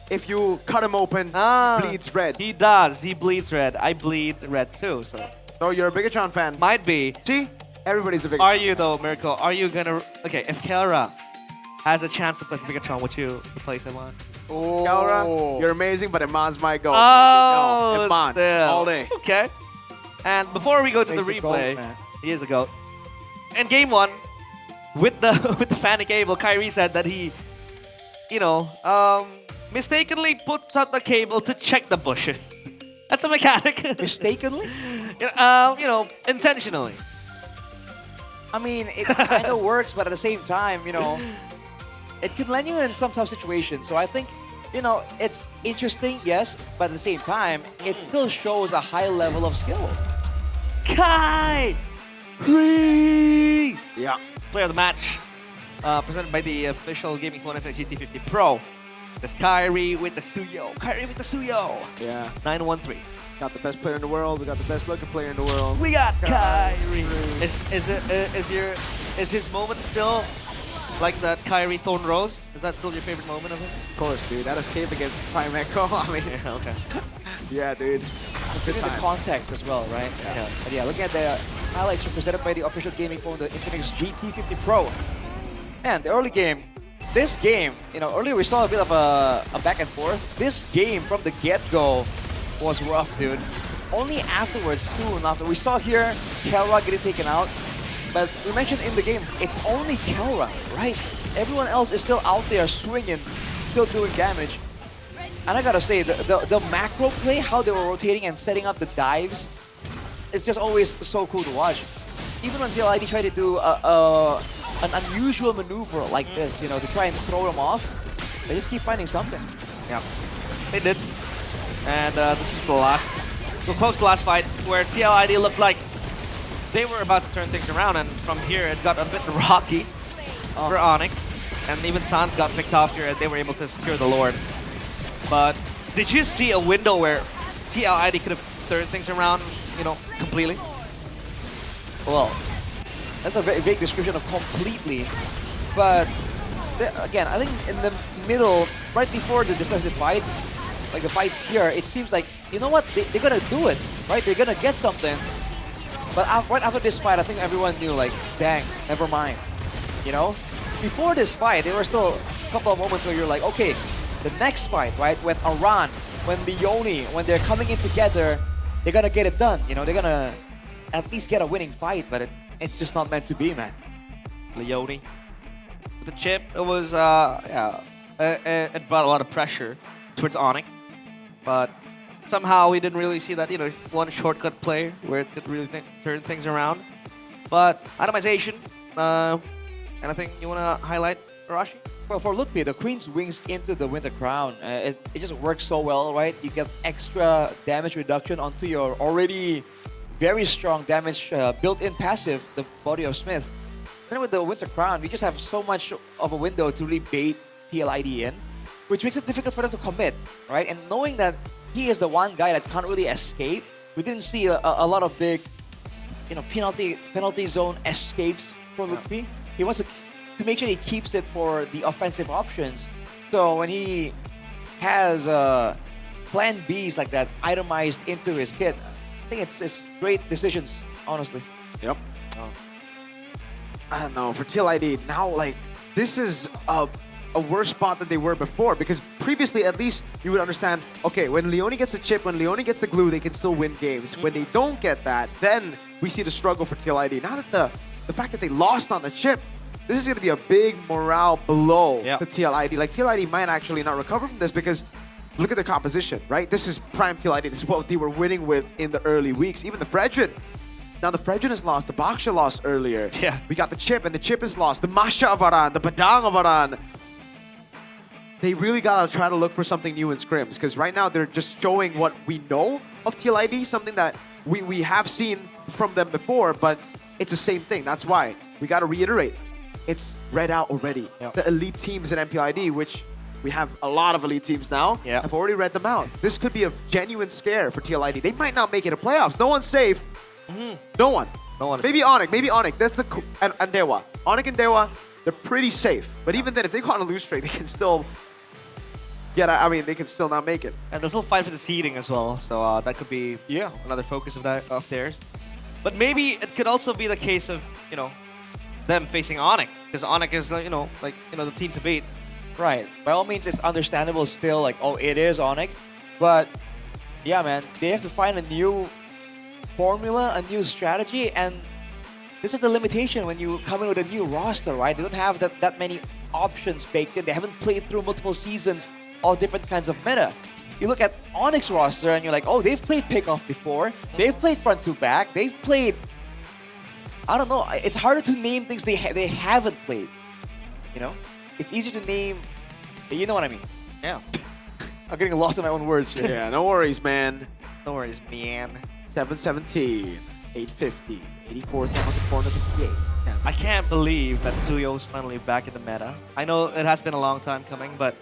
if you cut him open, he bleeds red. He does. He bleeds red. I bleed red too, so. So you're a Bigatron fan. Might be. See? Everybody's a Bigatron. Are you though, Miracle? Are you gonna... Okay, if Kelra has a chance to play for Bigatron, would you replace him on? Oh. Kelra, you're amazing, but Iman's my goal. Oh, no, Iman, damn. all day. Okay. And before we go to the He's the replay, GOAT, man. he is the GOAT. In game 1, with the Fanny cable, Kyrie said that he, you know, mistakenly puts out the cable to check the bushes. That's a mechanic. Mistakenly? You know, intentionally. I mean, it kind of works, but at the same time, you know, it can land you in some tough situations. So I think, you know, it's interesting, yes, but at the same time, it still shows a high level of skill. Kyrie! Yeah. Player of the match, presented by the official gaming phone Infinix GT50 Pro. This Kyrie with the Suyo. Kyrie with the Suyo. Yeah. 913. Got the best player in the world. We got the best looking player in the world. We got Kyrie. Is his moment still like that Kyrie Thorn Rose? Is that still your favorite moment of him? Of course, dude. That escape against Prime Echo. I mean, Yeah, okay. yeah, dude. Considering the context as well, right? Yeah. But yeah, looking at the highlights presented by the official gaming phone, the Infinix GT50 Pro. And the early game, this game, you know, earlier we saw a bit of a back and forth. This game from the get-go was rough, dude. Only afterwards, soon after, we saw here Kelra getting taken out. But we mentioned in the game, it's only Kelra, right? Everyone else is still out there swinging, still doing damage. And I gotta say, the macro play, how they were rotating and setting up the dives, it's just always so cool to watch. Even until ID tried to do an unusual maneuver like this, you know, to try and throw them off, they just keep finding something. Yeah, they did. And this is the close to last fight where TLID looked like they were about to turn things around, and from here it got a bit rocky for Onyx. And even Sans got picked off here and they were able to secure the Lord. But did you see a window where TLID could have turned things around, you know, completely? Well, that's a very vague description of completely. But again, I think in the middle, right before the decisive fight, like the fights here, it seems like, you know what, they're gonna do it, right? They're gonna get something. But right after this fight, I think everyone knew, like, dang, never mind. You know? Before this fight, there were still a couple of moments where you're like, okay, the next fight, right? When Aran, when Leone, when they're coming in together, they're gonna get it done. You know, they're gonna at least get a winning fight, but it's just not meant to be, man. Leone. With the chip, it was, it brought a lot of pressure towards Onyx. But somehow we didn't really see that, you know, one shortcut play where it could really turn things around. But itemization, anything you want to highlight, Arashi? Well, for Lutfi, the Queen's Wings into the Winter Crown, it just works so well, right? You get extra damage reduction onto your already very strong damage built-in passive, the Body of Smith. Then with the Winter Crown, we just have so much of a window to really bait TLID in, which makes it difficult for them to commit, right? And knowing that he is the one guy that can't really escape, we didn't see a lot of big, you know, penalty zone escapes for Lutfi. He wants to make sure he keeps it for the offensive options. So when he has plan Bs like that itemized into his kit, I think it's great decisions, honestly. Yep. I don't know, for TLID, now, like, this is a worse spot than they were before, because previously, at least, you would understand, okay, when Leone gets the chip, when Leone gets the glue, they can still win games. When they don't get that, then we see the struggle for TLID. Now that the fact that they lost on the chip, this is going to be a big morale blow to TLID. Like, TLID might actually not recover from this because look at their composition, right? This is prime TLID. This is what they were winning with in the early weeks. Even the Fredrin. Now, the Fredrin is lost. The Baksha lost earlier. Yeah. We got the chip, and the chip is lost. The Masha of Aran, the Badang of Aran. they really gotta try to look for something new in scrims, because right now they're just showing what we know of TLID, something that we have seen from them before, but it's the same thing. That's why we gotta reiterate, it's read out already. The elite teams in MPLID, which we have a lot of elite teams now, have already read them out. This could be a genuine scare for TLID. They might not make it to playoffs. No one's safe. No one. Maybe Onyx. That's the and Dewa. Onyx and Dewa, they're pretty safe. But even then, if they go on a lose streak, they can still they can still not make it. And they'll still fight for the seeding as well, so that could be another focus of theirs. But maybe it could also be the case of them facing Onyx, because Onyx is the team to beat. Right. By all means, it's understandable still, like, oh, it is Onyx. But yeah, man, they have to find a new formula, a new strategy, and this is the limitation when you come in with a new roster, right? They don't have that many options baked in. They haven't played through multiple seasons of different kinds of meta. You look at Onyx roster and you're like, oh, they've played pickoff before. They've played front to back. They've played, I don't know. It's harder to name things they haven't played. It's easy to name, you know what I mean? Yeah. I'm getting lost in my own words here. Yeah, no worries, man. No worries, man. 717, 850, 84,458. I can't believe that Suyo's finally back in the meta. I know it has been a long time coming, but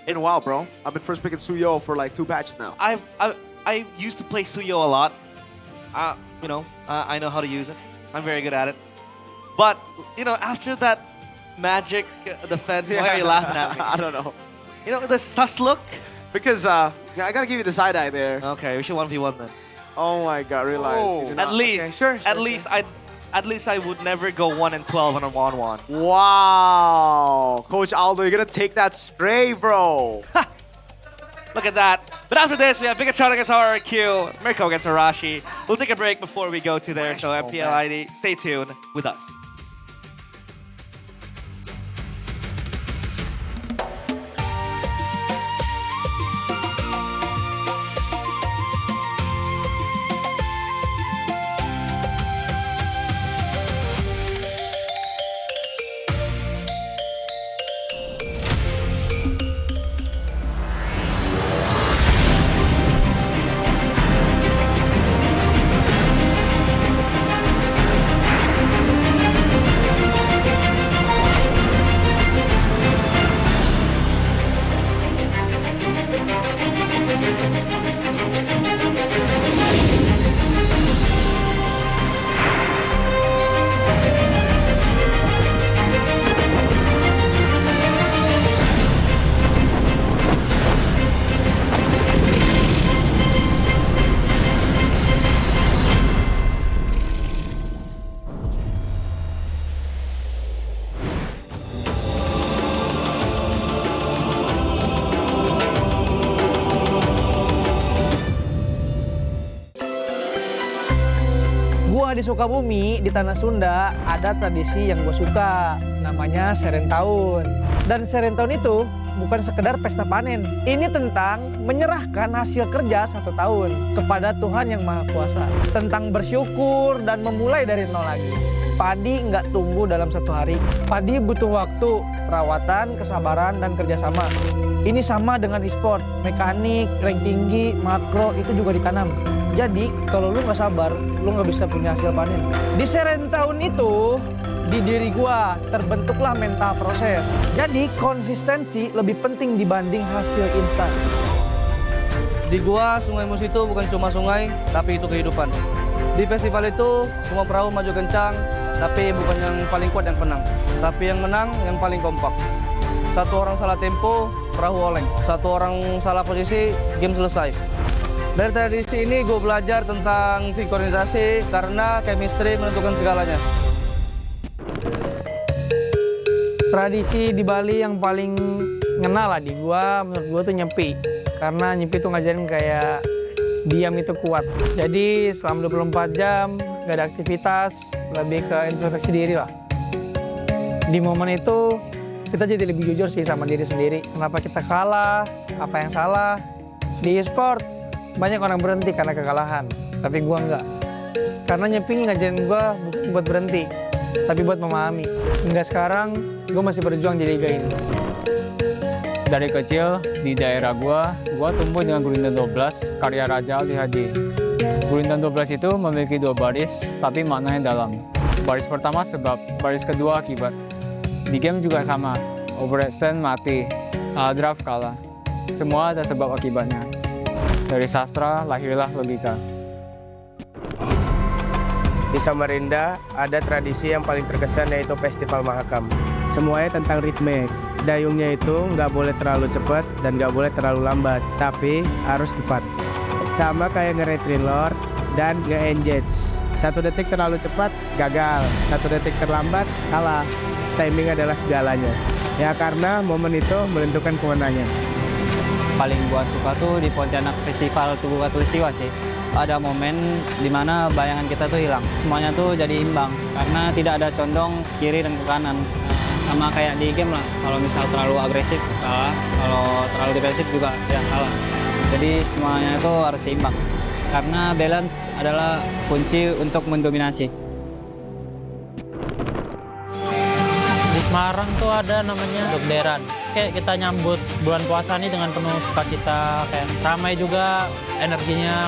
in a while, bro. I've been first picking Suyo for like 2 patches now. I used to play Suyo a lot. I know how to use it. I'm very good at it. But after that magic defense, why are you laughing at me? I don't know. The sus look? Because I gotta give you the side eye there. Okay, we should 1v1 then. Oh my god, realize. Oh, at least I would never go 1-12 on a 1-1. Wow. Coach Aldo, you're gonna take that stray, bro. Look at that. But after this, we have Bigatron against RRQ, Mirko against Arashi. We'll take a break before we go to there, so MPLID, stay tuned with us. Di Sukabumi, di Tanah Sunda, ada tradisi yang gue suka, namanya Seren Tahun. Dan Seren Tahun itu bukan sekedar pesta panen. Ini tentang menyerahkan hasil kerja 1 tahun kepada Tuhan Yang Maha Kuasa. Tentang bersyukur dan memulai dari nol lagi. Padi nggak tumbuh dalam 1 hari. Padi butuh waktu, perawatan, kesabaran, dan kerjasama. Ini sama dengan e-sport, mekanik, rank tinggi, makro, itu juga ditanam. Jadi kalau lu nggak sabar, lu nggak bisa punya hasil panen. Di Seren Tahun itu, di diri gua terbentuklah mental proses. Jadi konsistensi lebih penting dibanding hasil instan. Di gua, Sungai Mus itu bukan cuma sungai, tapi itu kehidupan. Di festival itu, semua perahu maju kencang, tapi bukan yang paling kuat yang menang. Tapi yang menang, yang paling kompak. 1 orang salah tempo, perahu oleng. 1 orang salah posisi, game selesai. Dari tradisi ini gue belajar tentang sinkronisasi karena chemistry menentukan segalanya. Tradisi di Bali yang paling ngena lah di gua, menurut gua tuh nyepi. Karena nyepi tuh ngajarin kayak diam itu kuat. Jadi selama 24 jam gak ada aktivitas, lebih ke introspeksi diri lah. Di momen itu kita jadi lebih jujur sih sama diri sendiri. Kenapa kita kalah, apa yang salah. Di e-sport banyak orang berhenti karena kekalahan, tapi gua enggak. Karena nyepi ngajarin gua bukan buat berhenti, tapi buat memahami. Hingga sekarang, gua masih berjuang di liga ini. Dari kecil di daerah gua tumbuh dengan Gurindam 12 karya Raja Ali Haji. Gurindam 12 itu memiliki 2 baris, tapi maknanya dalam. Baris pertama sebab, baris kedua akibat. Di game juga sama, overextend mati, salah draft kalah. Semua ada sebab akibatnya. Dari sastra lahirlah logika. Di Samarinda ada tradisi yang paling terkesan yaitu Festival Mahakam. Semuanya tentang ritme. Dayungnya itu nggak boleh terlalu cepat dan nggak boleh terlalu lambat, tapi harus tepat. Sama kayak nge-red reload dan nge-engage. 1 detik terlalu cepat, gagal. 1 detik terlambat, kalah. Timing adalah segalanya. Ya karena momen itu menentukan kemenangan. Paling gua suka tuh di Pontianak Festival Tugu Katulistiwa sih. Ada momen di mana bayangan kita tuh hilang. Semuanya tuh jadi imbang karena tidak ada condong kiri dan ke kanan. Sama kayak di game lah, kalau misal terlalu agresif kalah, kalau terlalu defensif juga ya kalah. Jadi semuanya itu harus seimbang, karena balance adalah kunci untuk mendominasi. Di Semarang tuh ada namanya Dokderan. Kayak kita nyambut bulan puasa nih dengan penuh sukacita, kayak ramai juga energinya.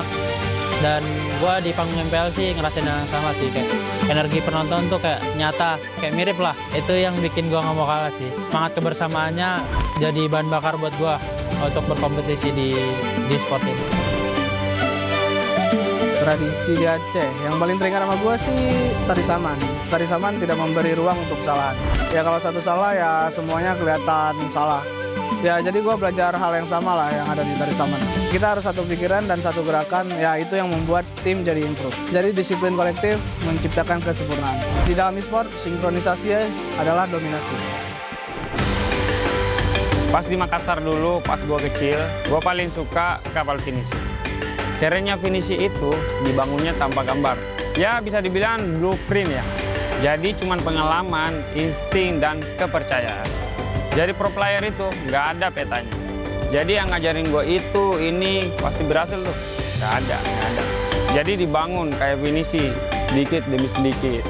Dan gua di panggung MPL sih ngerasain yang sama sih, kayak energi penonton tuh kayak nyata, kayak mirip lah. Itu yang bikin gua nggak mau kalah sih. Semangat kebersamaannya jadi bahan bakar buat gua untuk berkompetisi di sport ini. Tradisi di Aceh yang paling teringat sama gue sih tari saman. Tari saman tidak memberi ruang untuk kesalahan. Ya kalau satu salah ya semuanya kelihatan salah. Ya jadi gue belajar hal yang sama lah yang ada di tari saman. Kita harus satu pikiran dan satu gerakan, ya itu yang membuat tim jadi improve. Jadi disiplin kolektif menciptakan kesempurnaan. Di dalam e-sport, sinkronisasi adalah dominasi. Pas di Makassar dulu, pas gue kecil, gue paling suka kapal finisi. Kerennya finisi itu dibangunnya tanpa gambar. Ya bisa dibilang blueprint ya. Jadi cuman pengalaman, insting, dan kepercayaan. Jadi pro player itu nggak ada petanya. Jadi yang ngajarin gue itu, ini pasti berhasil tuh. Nggak ada. Jadi dibangun kayak finisi, sedikit demi sedikit.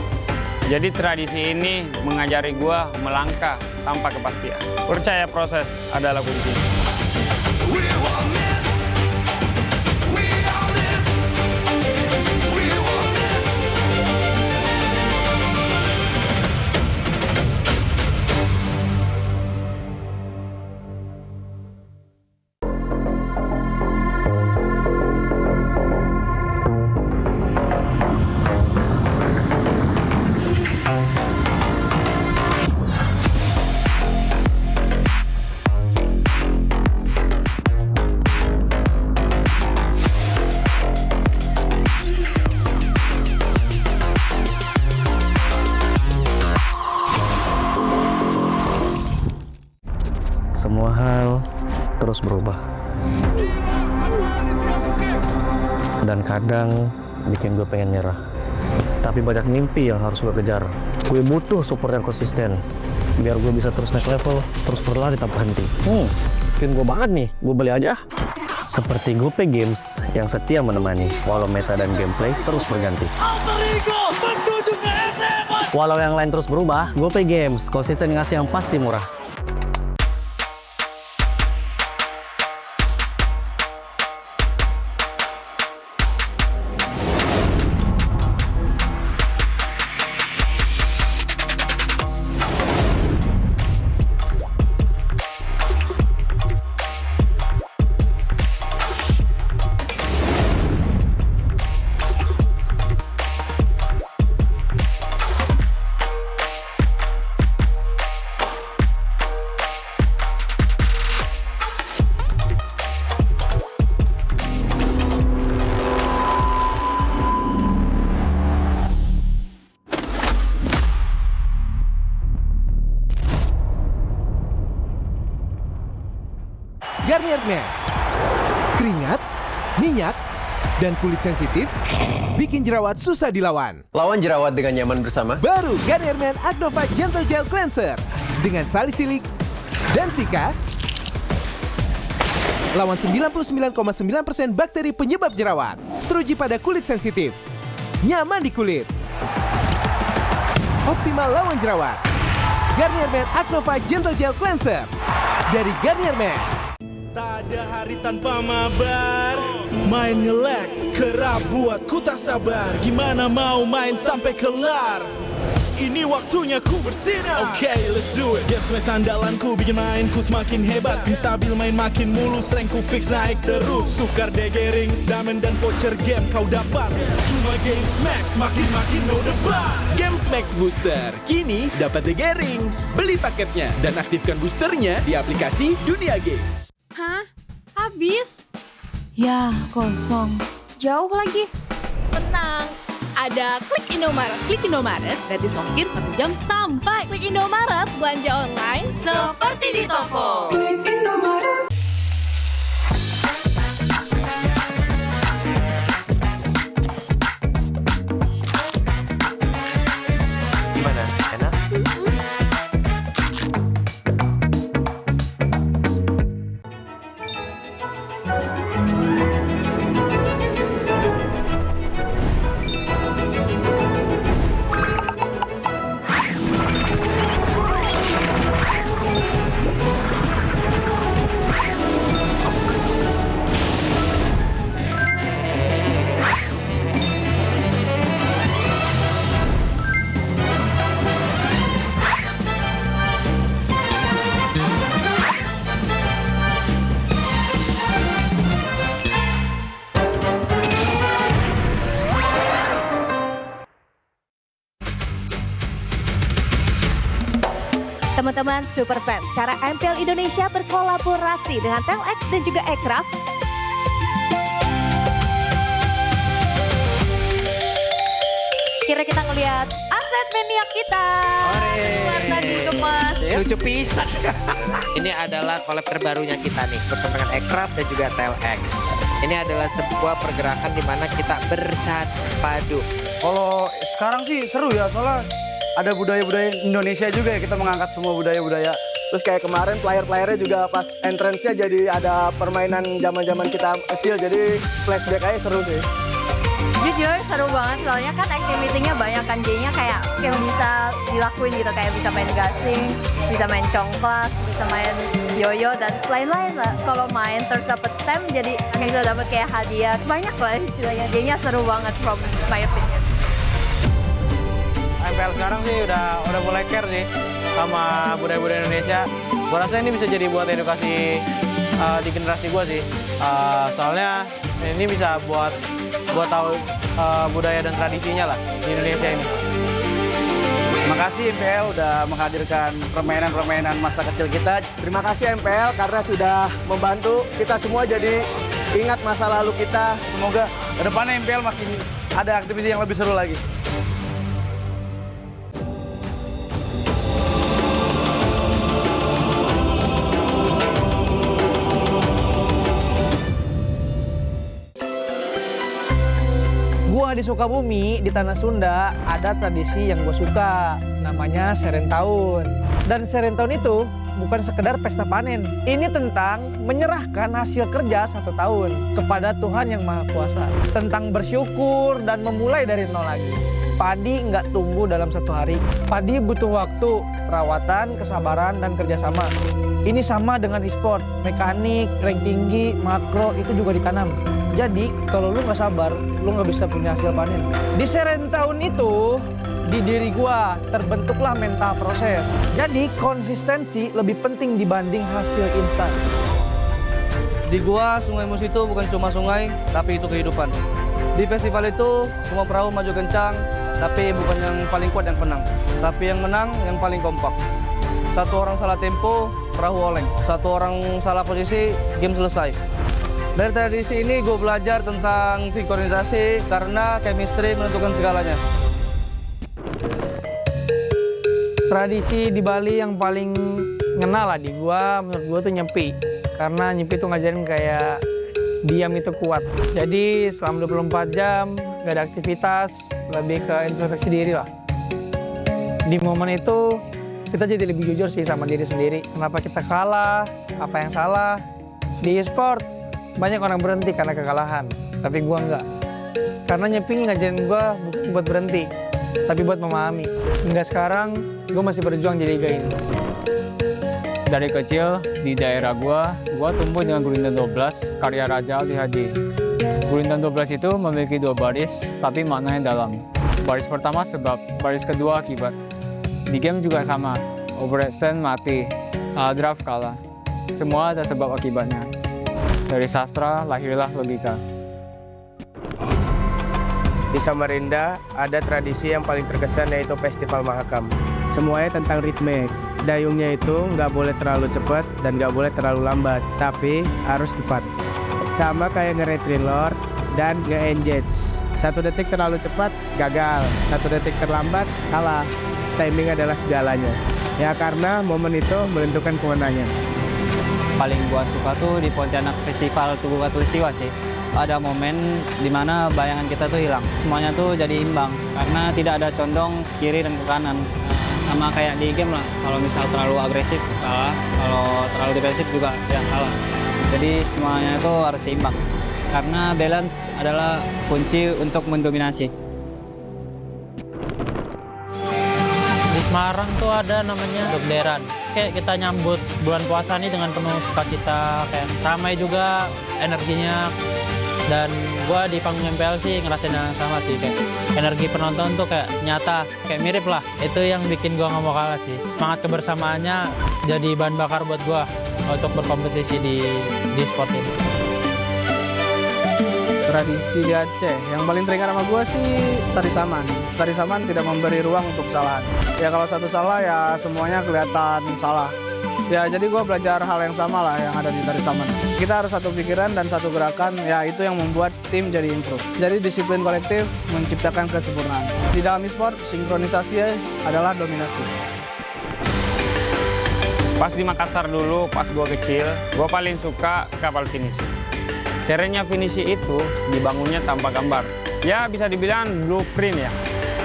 Jadi tradisi ini mengajari gue melangkah tanpa kepastian. Percaya proses adalah kunci. Semua hal terus berubah. Dan kadang bikin gue pengen nyerah. Tapi banyak mimpi yang harus gue kejar. Gue butuh support yang konsisten. Biar gue bisa terus naik level, terus berlari tanpa henti. Skin gue banget nih, gue beli aja. Seperti GoPay Games yang setia menemani, walau meta dan gameplay terus berganti. Walau yang lain terus berubah, GoPay Games konsisten ngasih yang pasti murah. Garnier Men. Keringat, minyak, dan kulit sensitif bikin jerawat susah dilawan. Lawan jerawat dengan nyaman bersama. Baru Garnier Men Acno Fight Gentle Gel Cleanser dengan salisilik dan sika. Lawan 99,9% bakteri penyebab jerawat. Teruji pada kulit sensitif. Nyaman di kulit. Optimal lawan jerawat. Garnier Men Acno Fight Gentle Gel Cleanser. dari Garnier Man. Tak ada hari tanpa mabar, main nge-lag, kerap buatku tak sabar. Gimana mau main sampai kelar? Ini waktunya ku bersinar. Oke, let's do it. Game smash andalanku bikin mainku semakin hebat. Tim stabil main makin mulus, rankku fix naik terus. Tukar DG rings, diamond dan voucher game kau dapat. Cuma Game Smash makin no debat. Game Max Booster, kini dapat DG Rings. Beli paketnya dan aktifkan boosternya di aplikasi Dunia Games. Hah? Habis? Ya, kosong. Jauh lagi. Tenang. Ada Klik Indomaret. Klik Indomaret, gratis ongkir 1 jam sampai. Klik Indomaret, belanja online seperti di toko. Klik Indomaret. Gimana? Enak? Teman-teman super fans, sekarang MPL Indonesia berkolaborasi dengan Telx dan juga Aircraft. Kira kita ngelihat aset maniak kita. Keluar tadi gemas. Lucu pisan. Ini adalah collab terbarunya kita nih bersama dengan Aircraft dan juga Telx. Ini adalah sebuah pergerakan di mana kita bersatu padu. Kalau sekarang sih seru ya, soalnya ada budaya-budaya Indonesia juga ya, kita mengangkat semua budaya-budaya. Terus kayak kemarin player-playernya juga pas entrance-nya jadi ada permainan zaman-zaman kita kecil, jadi flashback aja seru sih. Jujur seru banget, soalnya kan activity-nya banyak kan, jadinya kayak yang bisa dilakuin gitu, kayak bisa main gasing, bisa main congklak, bisa main yoyo dan lain-lain lah. Kalau main terus dapet stem, jadi kayak kita dapet kayak hadiah, banyak lah istilahnya. Jadinya seru banget from my opinion. MPL sekarang sih udah mulai care sih sama budaya-budaya Indonesia. Gua rasa ini bisa jadi buat edukasi di generasi gua sih. Soalnya ini bisa buat tahu budaya dan tradisinya lah di Indonesia ini. Terima kasih MPL udah menghadirkan permainan-permainan masa kecil kita. Terima kasih MPL karena sudah membantu kita semua jadi ingat masa lalu kita. Semoga kedepannya MPL makin ada aktivitas yang lebih seru lagi. Gua di Sukabumi, di Tanah Sunda, ada tradisi yang gue suka. Namanya Serentahun. Dan Serentahun itu bukan sekedar pesta panen. Ini tentang menyerahkan hasil kerja 1 tahun kepada Tuhan Yang Maha Kuasa. Tentang bersyukur dan memulai dari nol lagi. Padi nggak tumbuh dalam 1 hari. Padi butuh waktu, perawatan, kesabaran, dan kerjasama. Ini sama dengan e-sport. Mekanik, rank tinggi, makro, itu juga ditanam. Jadi kalau lu nggak sabar, lu nggak bisa punya hasil panen. Di Serentahun itu, di diri gua terbentuklah mental proses. Jadi konsistensi lebih penting dibanding hasil instan. Di gua, Sungai Mus itu bukan cuma sungai, tapi itu kehidupan. Di festival itu, semua perahu maju kencang, tapi bukan yang paling kuat yang menang. Tapi yang menang yang paling kompak. 1 orang salah tempo, perahu oleng. 1 orang salah posisi, game selesai. Dari tradisi ini gue belajar tentang sinkronisasi karena chemistry menentukan segalanya. Tradisi di Bali yang paling ngena lah di gua, menurut gua tuh nyepi. Karena nyepi tuh ngajarin kayak diam itu kuat. Jadi selama 24 jam gak ada aktivitas, lebih ke introspeksi diri lah. Di momen itu kita jadi lebih jujur sih sama diri sendiri. Kenapa kita kalah, apa yang salah. Di e-sport banyak orang berhenti karena kekalahan, tapi gua enggak. Karena nyepi ngajarin gua bukan buat berhenti, tapi buat memahami. Hingga sekarang gua masih berjuang di liga ini. Dari kecil di daerah gua tumbuh dengan Gulindan 12 karya Raja Ali Haji. Gulindan 12 itu memiliki 2 baris, tapi maknanya dalam. Baris pertama sebab, baris kedua akibat. Di game juga sama, overextend mati, salah draft kalah. Semua ada sebab akibatnya. Dari sastra lahirlah logika. Di Samarinda ada tradisi yang paling terkesan yaitu Festival Mahakam. Semuanya tentang ritme. Dayungnya itu nggak boleh terlalu cepat dan nggak boleh terlalu lambat, tapi harus tepat. Sama kayak nge-retrelord dan nge-engage. 1 detik terlalu cepat, gagal. 1 detik terlambat, kalah. Timing adalah segalanya. Ya karena momen itu menentukan kemenangan. Paling gua suka tuh di Pontianak Festival Tugu Katulistiwa sih. Ada momen dimana bayangan kita tuh hilang. Semuanya tuh jadi imbang karena tidak ada condong kiri dan ke kanan. Sama kayak di game lah, kalau misal terlalu agresif salah, kalau terlalu agresif juga ya salah. Jadi semuanya itu harus seimbang. Karena balance adalah kunci untuk mendominasi. Di Semarang tuh ada namanya Dokderan. Kayak kita nyambut bulan puasa ini dengan penuh sukacita, kayak ramai juga energinya. Dan gua di panggung MPL sih ngerasain yang sama sih, kayak energi penonton tuh kayak nyata, kayak mirip lah. Itu yang bikin gua nggak mau kalah sih. Semangat kebersamaannya jadi bahan bakar buat gua untuk berkompetisi di sport ini. Tradisi di Aceh yang paling teringat sama gue sih tari saman. Tari saman tidak memberi ruang untuk kesalahan. Ya kalau satu salah ya semuanya kelihatan salah. Ya jadi gue belajar hal yang sama lah yang ada di tari saman. Kita harus satu pikiran dan satu gerakan, ya itu yang membuat tim jadi improve. Jadi disiplin kolektif menciptakan kesempurnaan. Di dalam e-sport, sinkronisasi adalah dominasi. Pas di Makassar dulu, pas gue kecil, gue paling suka kapal finisi. Kerennya finisi itu dibangunnya tanpa gambar. Ya bisa dibilang blueprint ya.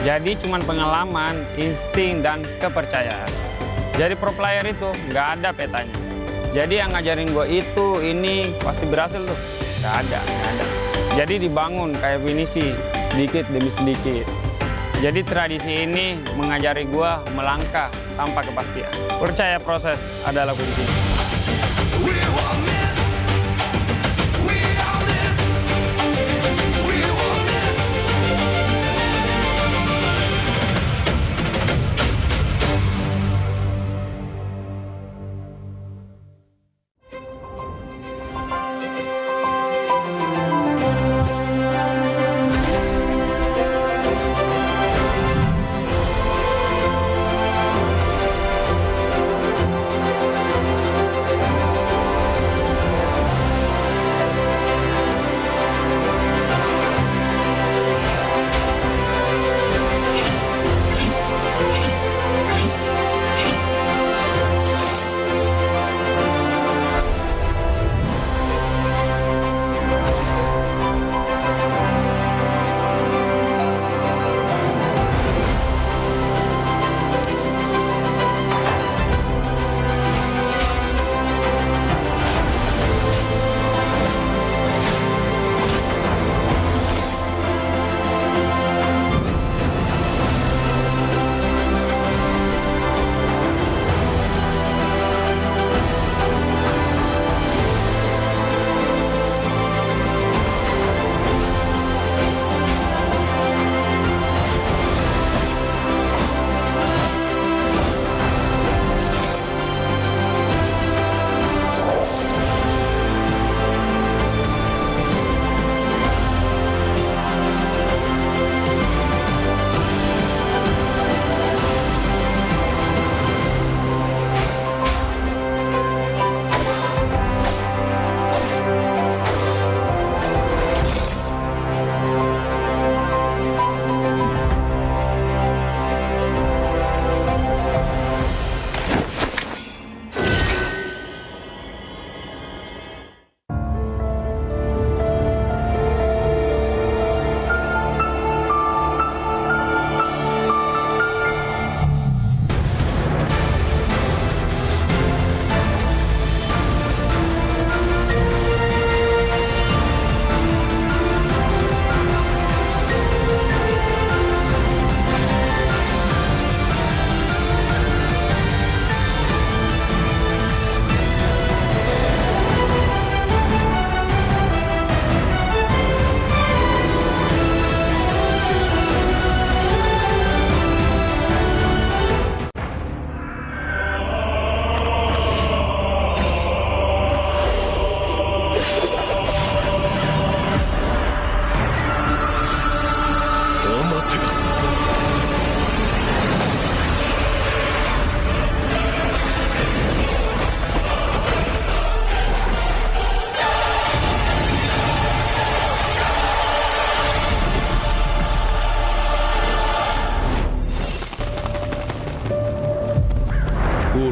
Jadi cuman pengalaman, insting, dan kepercayaan. Jadi pro player itu nggak ada petanya. Jadi yang ngajarin gue itu, ini pasti berhasil tuh. Nggak ada. Jadi dibangun kayak finisi, sedikit demi sedikit. Jadi tradisi ini mengajari gue melangkah tanpa kepastian. Percaya proses adalah kunci.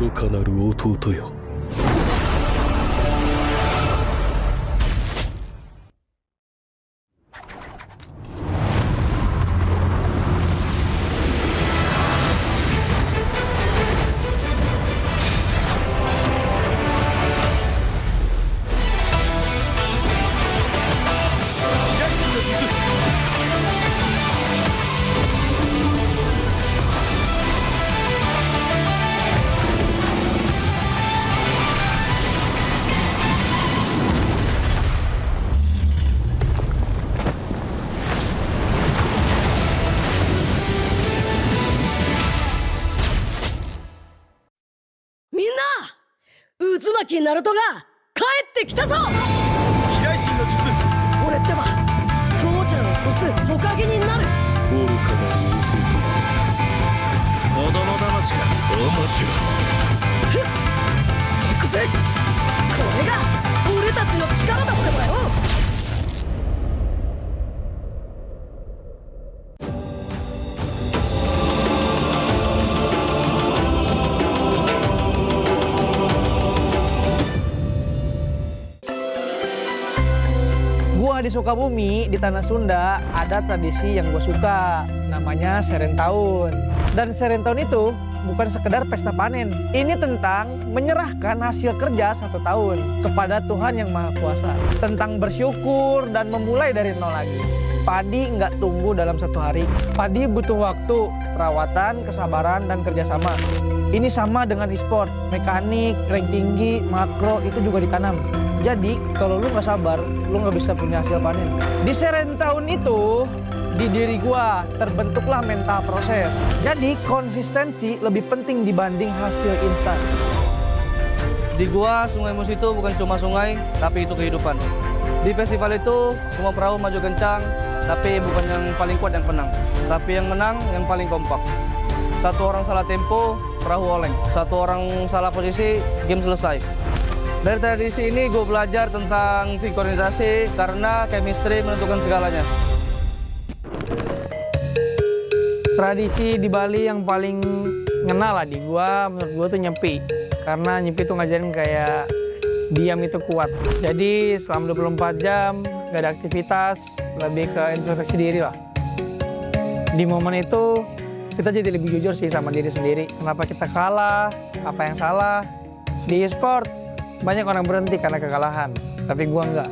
愚かなる弟よ。みんな、渦巻きナルトが帰ってきたぞ。飛来神の術。俺ってば父ちゃんを越す火影になる。愚かなる弟。子供騙しか。ふっ、行くぜ。これが俺たちの力だってばよ。Gua di Sukabumi, di tanah Sunda, ada tradisi yang gue suka, namanya Serentahun. Dan Serentahun itu bukan sekedar pesta panen. Ini tentang menyerahkan hasil kerja 1 tahun kepada Tuhan Yang Maha Kuasa. Tentang bersyukur dan memulai dari nol lagi. Padi nggak tumbuh dalam 1 hari. Padi butuh waktu, perawatan, kesabaran, dan kerjasama. Ini sama dengan e-sport, mekanik, rank tinggi, makro, itu juga ditanam. Jadi kalau lu nggak sabar, lu nggak bisa punya hasil panen. Di Serentahun itu, di diri gua terbentuklah mental proses. Jadi konsistensi lebih penting dibanding hasil instan. Di gua, Sungai Musi itu bukan cuma sungai, tapi itu kehidupan. Di festival itu, semua perahu maju kencang, tapi bukan yang paling kuat yang menang. Tapi yang menang yang paling kompak. 1 orang salah tempo, perahu oleng. 1 orang salah posisi, game selesai. Dari tradisi ini gue belajar tentang sinkronisasi karena chemistry menentukan segalanya. Tradisi di Bali yang paling ngena lah di gua, menurut gua tuh nyepi. Karena nyepi tuh ngajarin kayak diam itu kuat. Jadi selama 24 jam gak ada aktivitas, lebih ke introspeksi diri lah. Di momen itu kita jadi lebih jujur sih sama diri sendiri. Kenapa kita kalah, apa yang salah. Di e-sport banyak orang berhenti karena kekalahan, tapi gua enggak.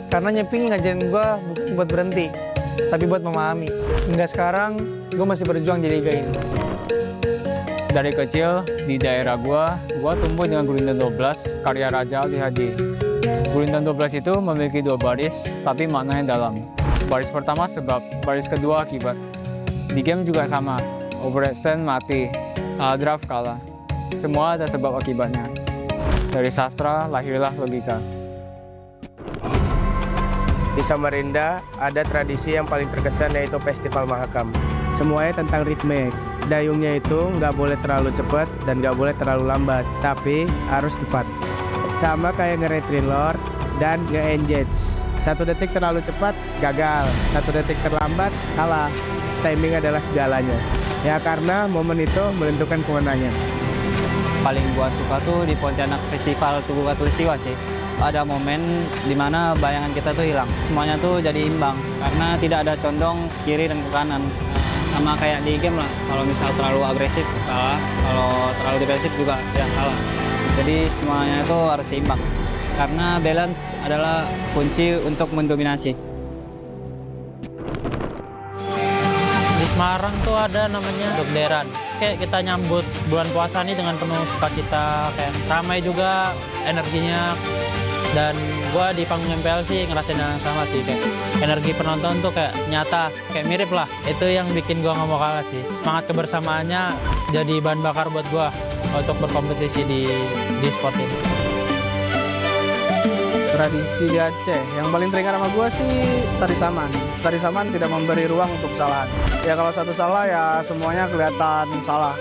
Karena nyepi ngajarin gua bukan buat berhenti, tapi buat memahami. Hingga sekarang, gua masih berjuang di liga ini. Dari kecil, di daerah gua tumbuh dengan Gurindam 12, karya Raja Ali Haji. Gurindam 12 itu memiliki 2 baris, tapi maknanya dalam. Baris pertama sebab, baris kedua akibat. Di game juga sama, overextend mati, salah draft kalah. Semua ada sebab akibatnya. Dari sastra lahirlah logika. Di Samarinda ada tradisi yang paling terkesan yaitu Festival Mahakam. Semuanya tentang ritme. Dayungnya itu nggak boleh terlalu cepat dan nggak boleh terlalu lambat, tapi harus tepat. Sama kayak nge-retrelord dan nge-engage. 1 detik terlalu cepat, gagal. 1 detik terlambat, kalah. Timing adalah segalanya. Ya karena momen itu menentukan kemenangan. Paling gua suka tuh di Pontianak Festival Tugu Katulistiwa sih. Ada momen dimana bayangan kita tuh hilang. Semuanya tuh jadi imbang karena tidak ada condong kiri dan ke kanan. Sama kayak di game lah. Kalau misal terlalu agresif salah, kalau terlalu defensif juga ya salah. Jadi semuanya itu harus seimbang. Karena balance adalah kunci untuk mendominasi. Di Semarang tuh ada namanya Dokderan. Kayak kita nyambut bulan puasa ini dengan penuh sukacita, kayak ramai juga energinya. Dan gua di panggung MPL sih ngerasain yang sama sih, kayak energi penonton tuh kayak nyata, kayak mirip lah. Itu yang bikin gua nggak mau kalah sih. Semangat kebersamaannya jadi bahan bakar buat gua untuk berkompetisi di sport ini. Tradisi di Aceh, yang paling teringat sama gue sih tari saman. Tari saman tidak memberi ruang untuk kesalahan. Ya kalau satu salah ya semuanya kelihatan salah.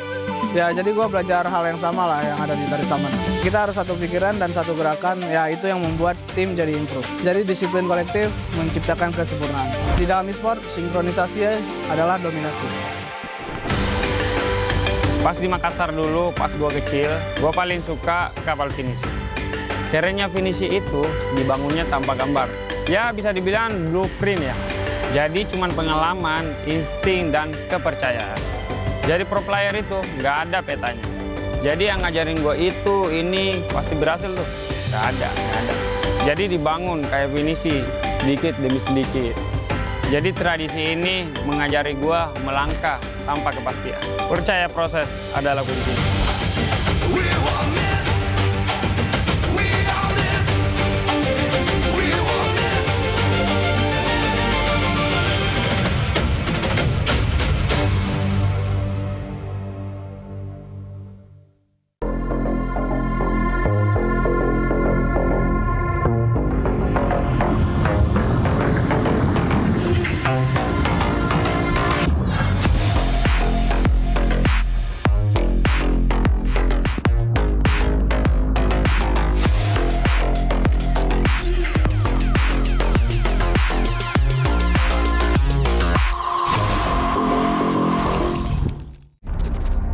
Ya jadi gue belajar hal yang sama lah yang ada di tari saman. Kita harus satu pikiran dan satu gerakan, ya itu yang membuat tim jadi improve. Jadi disiplin kolektif menciptakan kesempurnaan. Di dalam e-sport, sinkronisasi adalah dominasi. Pas di Makassar dulu, pas gue kecil, gue paling suka kapal finisi. Kerennya finisi itu dibangunnya tanpa gambar. Ya bisa dibilang blueprint ya. Jadi cuman pengalaman, insting, dan kepercayaan. Jadi pro player itu nggak ada petanya. Jadi yang ngajarin gue itu, ini pasti berhasil tuh. Nggak ada. Jadi dibangun kayak finisi, sedikit demi sedikit. Jadi tradisi ini mengajari gue melangkah tanpa kepastian. Percaya proses adalah kunci.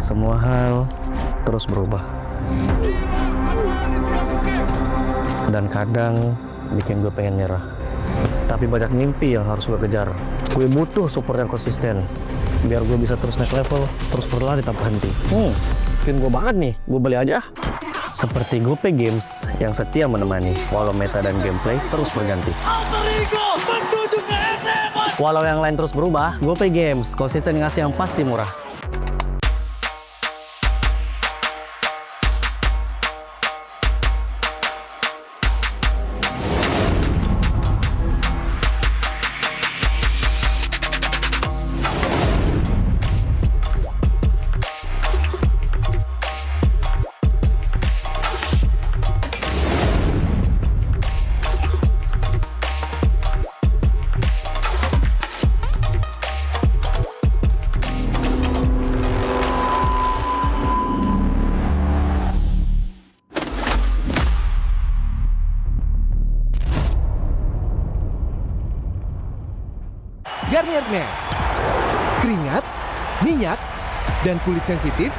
Semua hal terus berubah. Dan kadang bikin gue pengen nyerah. Tapi banyak mimpi yang harus gue kejar. Gue butuh support yang konsisten. Biar gue bisa terus naik level, terus berlari tanpa henti. Skin gue banget nih, gue beli aja. Seperti GoPay Games yang setia menemani, walau meta dan gameplay terus berganti. Walau yang lain terus berubah, GoPay Games konsisten ngasih yang pasti murah. Garnier Men. Keringat, minyak, dan kulit sensitif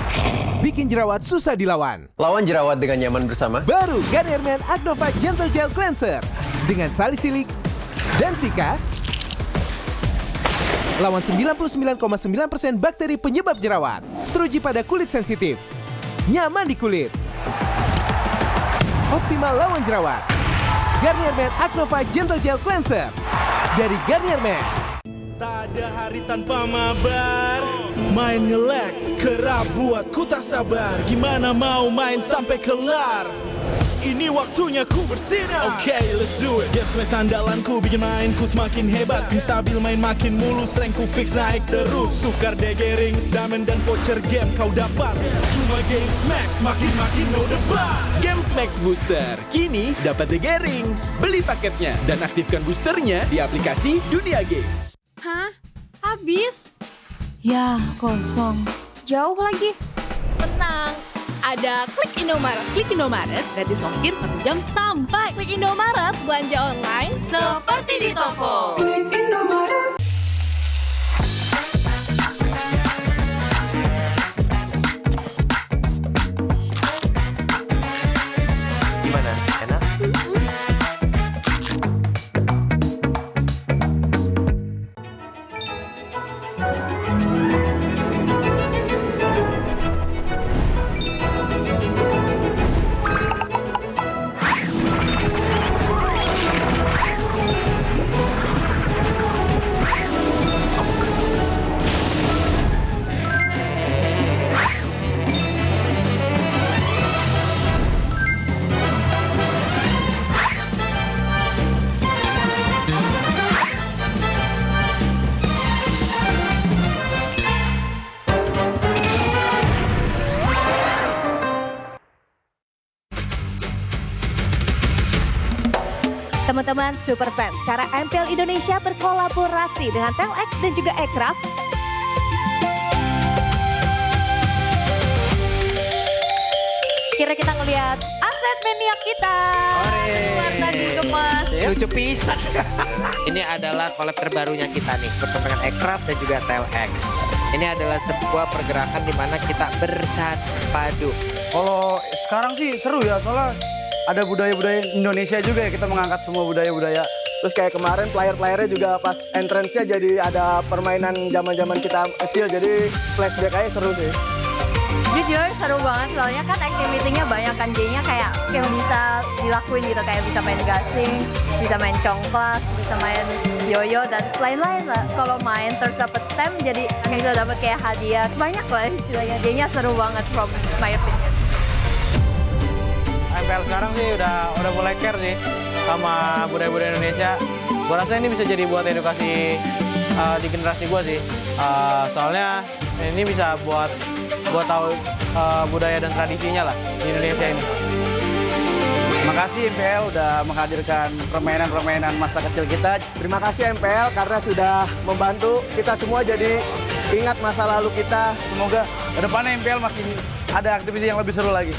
bikin jerawat susah dilawan. Lawan jerawat dengan nyaman bersama. Baru Garnier Men Acno 5 Gentle Gel Cleanser dengan salisilik dan sika. Lawan 99,9% bakteri penyebab jerawat. Teruji pada kulit sensitif. Nyaman di kulit. Optimal lawan jerawat. Garnier Men Acno 5 Gentle Gel Cleanser dari Garnier Men. Tak ada hari tanpa mabar. Main nge-lag, kerap buatku tak sabar. Gimana mau main sampai kelar? Ini waktunya ku bersinar. Okay, let's do it. Game smash andalanku bikin mainku semakin hebat. Pin stabil main makin mulus, rankku fix naik terus. Tukar DG rings, diamond dan voucher game kau dapat. Cuma Game Smash makin no debat. Game Max Booster, kini dapat DG Rings. Beli paketnya dan aktifkan boosternya di aplikasi Dunia Games. Hah? Habis? Ya, kosong. Jauh lagi. Tenang. Ada Klik Indomaret. Klik Indomaret gratis ongkir 1 jam sampai. Klik Indomaret, belanja online seperti di toko. Klik Indomaret. Gimana? Enak? Teman-teman super fans, sekarang MPL Indonesia berkolaborasi dengan Telex dan juga Aircraft. Kira kita ngelihat AC set maniak kita. Keluar tadi gemas. Lucu pisan. Ini adalah collab terbarunya kita nih bersama dengan Ekraf dan juga TLX. Ini adalah sebuah pergerakan di mana kita bersatu padu. Kalau sekarang sih seru ya, soalnya ada budaya-budaya Indonesia juga ya, kita mengangkat semua budaya-budaya. Terus kayak kemarin player-playernya juga pas entrance-nya jadi ada permainan zaman-zaman kita kecil, jadi flashback aja seru sih. Jujur seru banget soalnya kan activity-nya banyak kan, jadinya kayak yang bisa dilakuin gitu, kayak bisa main gasing, bisa main congklak, bisa main yoyo dan lain-lain lah. Kalau main terus dapat stem jadi bisa dapat kayak hadiah, banyak lah istilahnya. Jadinya seru banget from my opinion. MPL sekarang sih udah mulai care sih sama budaya-budaya Indonesia. Gua rasa ini bisa jadi buat edukasi di generasi gua sih. Soalnya ini bisa buat tahu budaya dan tradisinya lah di Indonesia ini. Makasih MPL udah menghadirkan permainan-permainan masa kecil kita. Terima kasih MPL karena sudah membantu kita semua jadi ingat masa lalu kita. Semoga kedepannya MPL makin ada aktivitas yang lebih seru lagi.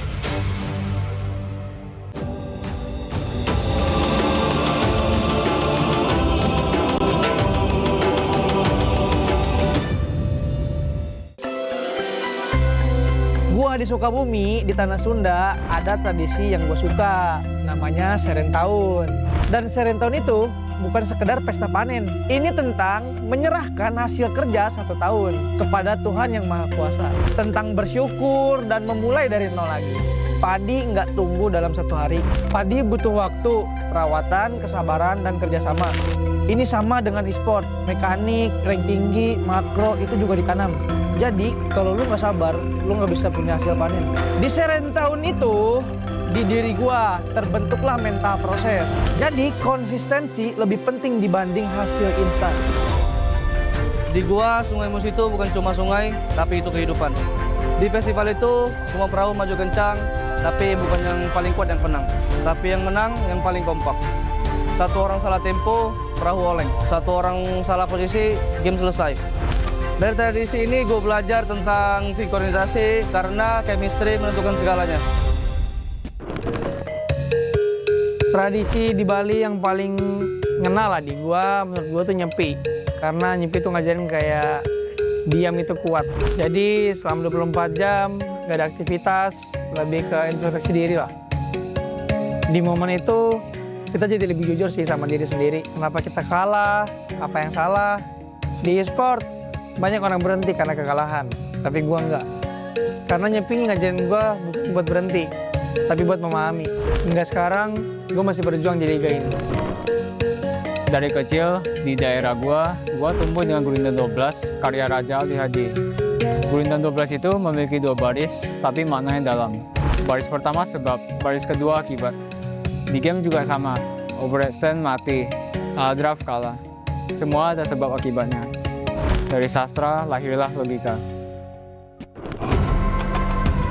Di Sukabumi, di Tanah Sunda, ada tradisi yang gue suka, namanya Seren Tahun. Dan Seren Tahun itu bukan sekedar pesta panen. Ini tentang menyerahkan hasil kerja 1 tahun kepada Tuhan Yang Maha Kuasa. Tentang bersyukur dan memulai dari nol lagi. Padi nggak tumbuh dalam 1 hari. Padi butuh waktu, perawatan, kesabaran, dan kerjasama. Ini sama dengan e-sport, mekanik, rank tinggi, makro, itu juga ditanam. Jadi kalau lu nggak sabar, lu nggak bisa punya hasil panen. Di Seren Tahun itu, di diri gua terbentuklah mental proses. Jadi konsistensi lebih penting dibanding hasil instan. Di gua, Sungai Musi itu bukan cuma sungai, tapi itu kehidupan. Di festival itu, semua perahu maju kencang, tapi bukan yang paling kuat yang menang. Tapi yang menang yang paling kompak. 1 orang salah tempo, perahu oleng. 1 orang salah posisi, game selesai. Dari tradisi ini gue belajar tentang sinkronisasi karena chemistry menentukan segalanya. Tradisi di Bali yang paling ngena lah di gua, menurut gua tuh nyepi. Karena nyepi tuh ngajarin kayak diam itu kuat. Jadi selama 24 jam gak ada aktivitas, lebih ke introspeksi diri lah. Di momen itu kita jadi lebih jujur sih sama diri sendiri. Kenapa kita kalah, apa yang salah. Di e-sport banyak orang berhenti karena kekalahan, tapi gua enggak. Karena nyepi ngajarin gua bukan buat berhenti, tapi buat memahami. Hingga sekarang, gua masih berjuang di liga ini. Dari kecil, di daerah gua tumbuh dengan Gurindam 12, karya Raja Ali Haji. Gurindam 12 itu memiliki 2 baris, tapi maknanya dalam. Baris pertama sebab, baris kedua akibat. Di game juga sama, overextend mati, salah draft kalah. Semua ada sebab akibatnya. Dari sastra lahirlah logika.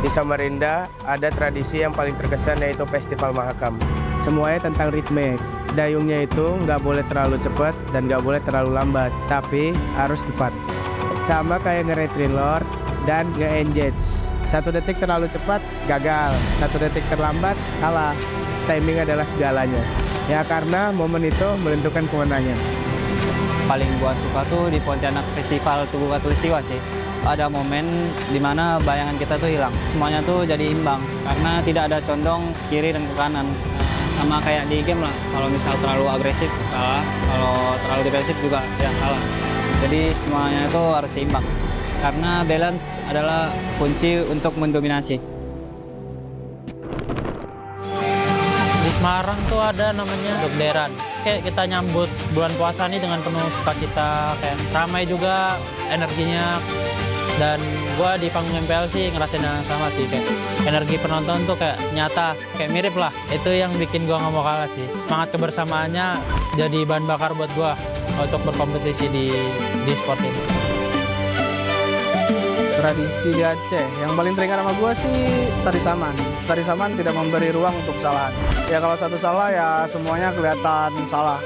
Di Samarinda ada tradisi yang paling terkesan yaitu Festival Mahakam. Semuanya tentang ritme. Dayungnya itu nggak boleh terlalu cepat dan nggak boleh terlalu lambat, tapi harus tepat. Sama kayak nge-retry lord dan nge-engage. 1 detik terlalu cepat, gagal. 1 detik terlambat, kalah. Timing adalah segalanya. Ya karena momen itu menentukan kemenangan. Paling gua suka tuh di Pontianak Festival Tugu Katulistiwa sih. Ada momen di mana bayangan kita tuh hilang. Semuanya tuh jadi imbang karena tidak ada condong kiri dan ke kanan. Sama kayak di game lah. Kalau misal terlalu agresif kalah, kalau terlalu defensif juga ya kalah. Jadi semuanya itu harus seimbang. Karena balance adalah kunci untuk mendominasi. Di Semarang tuh ada namanya Dokderan. Kayak kita nyambut bulan puasa nih dengan penuh sukacita, kayak ramai juga energinya. Dan gue di panggung MPL sih ngerasain yang sama sih, kayak energi penonton tuh kayak nyata, kayak mirip lah. Itu yang bikin gue nggak mau kalah sih. Semangat kebersamaannya jadi bahan bakar buat gue untuk berkompetisi di sport ini. Tradisi di Aceh yang paling teringat sama gue sih tari saman. Tari saman tidak memberi ruang untuk kesalahan. Ya kalau satu salah ya semuanya kelihatan salah.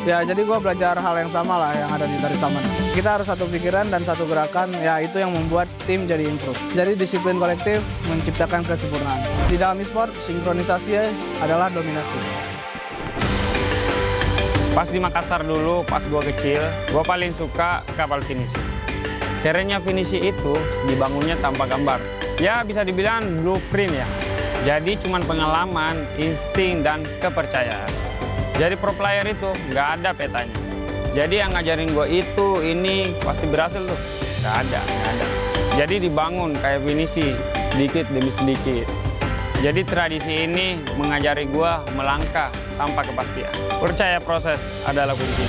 Ya jadi gue belajar hal yang sama lah yang ada di Tarisaman. Kita harus satu pikiran dan satu gerakan, ya itu yang membuat tim jadi improve. Jadi disiplin kolektif menciptakan kesempurnaan. Di dalam e-sport, sinkronisasi adalah dominasi. Pas di Makassar dulu, pas gue kecil, gue paling suka kapal finisi. Kerennya finisi itu dibangunnya tanpa gambar. Ya bisa dibilang blueprint ya. Jadi cuman pengalaman, insting, dan kepercayaan. Jadi pro player itu nggak ada petanya. Jadi yang ngajarin gue itu, ini pasti berhasil tuh. Nggak ada. Jadi dibangun kayak finisi, sedikit demi sedikit. Jadi tradisi ini mengajari gue melangkah tanpa kepastian. Percaya proses adalah kunci.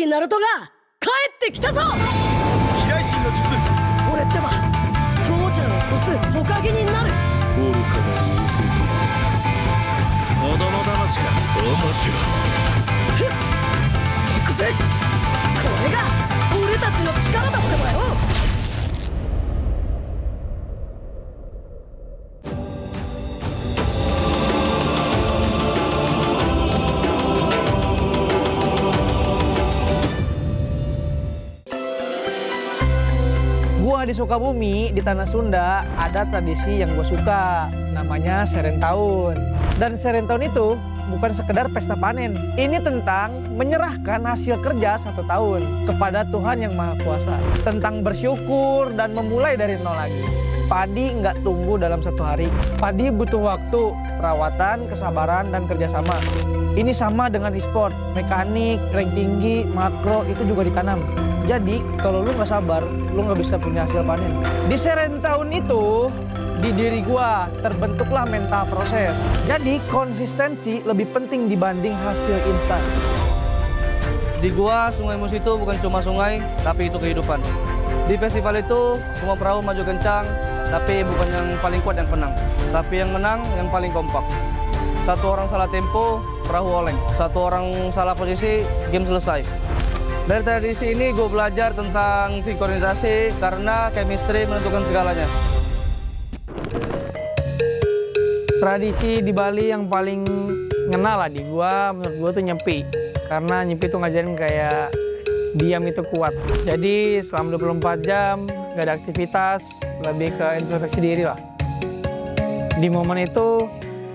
ナルトが帰ってきたぞ。飛来神の術。俺ってば父ちゃんを越す火影になる。愚かな子供騙しか。お待てろ。せ。これが俺たちの力だってばよ。Gua di Sukabumi, di Tanah Sunda, ada tradisi yang gue suka. Namanya Serentahun. Dan Serentahun itu bukan sekedar pesta panen. Ini tentang menyerahkan hasil kerja 1 tahun kepada Tuhan Yang Maha Kuasa. Tentang bersyukur dan memulai dari nol lagi. Padi nggak tumbuh dalam 1 hari. Padi butuh waktu, perawatan, kesabaran, dan kerjasama. Ini sama dengan e-sport, mekanik, rank tinggi, makro, itu juga ditanam. Jadi kalau lu nggak sabar, lu nggak bisa punya hasil panen. Di Serentahun itu, di diri gua terbentuklah mental proses. Jadi konsistensi lebih penting dibanding hasil instan. Di gua, Sungai Musi itu bukan cuma sungai, tapi itu kehidupan. Di festival itu, semua perahu maju kencang, tapi bukan yang paling kuat yang menang. Tapi yang menang, yang paling kompak. 1 orang salah tempo, perahu oleng. 1 orang salah posisi, game selesai. Dari tradisi ini gue belajar tentang sinkronisasi karena chemistry menentukan segalanya. Tradisi di Bali yang paling ngena lah di gua, menurut gua tuh nyepi. Karena nyepi tuh ngajarin kayak diam itu kuat. Jadi selama 24 jam gak ada aktivitas, lebih ke introspeksi diri lah. Di momen itu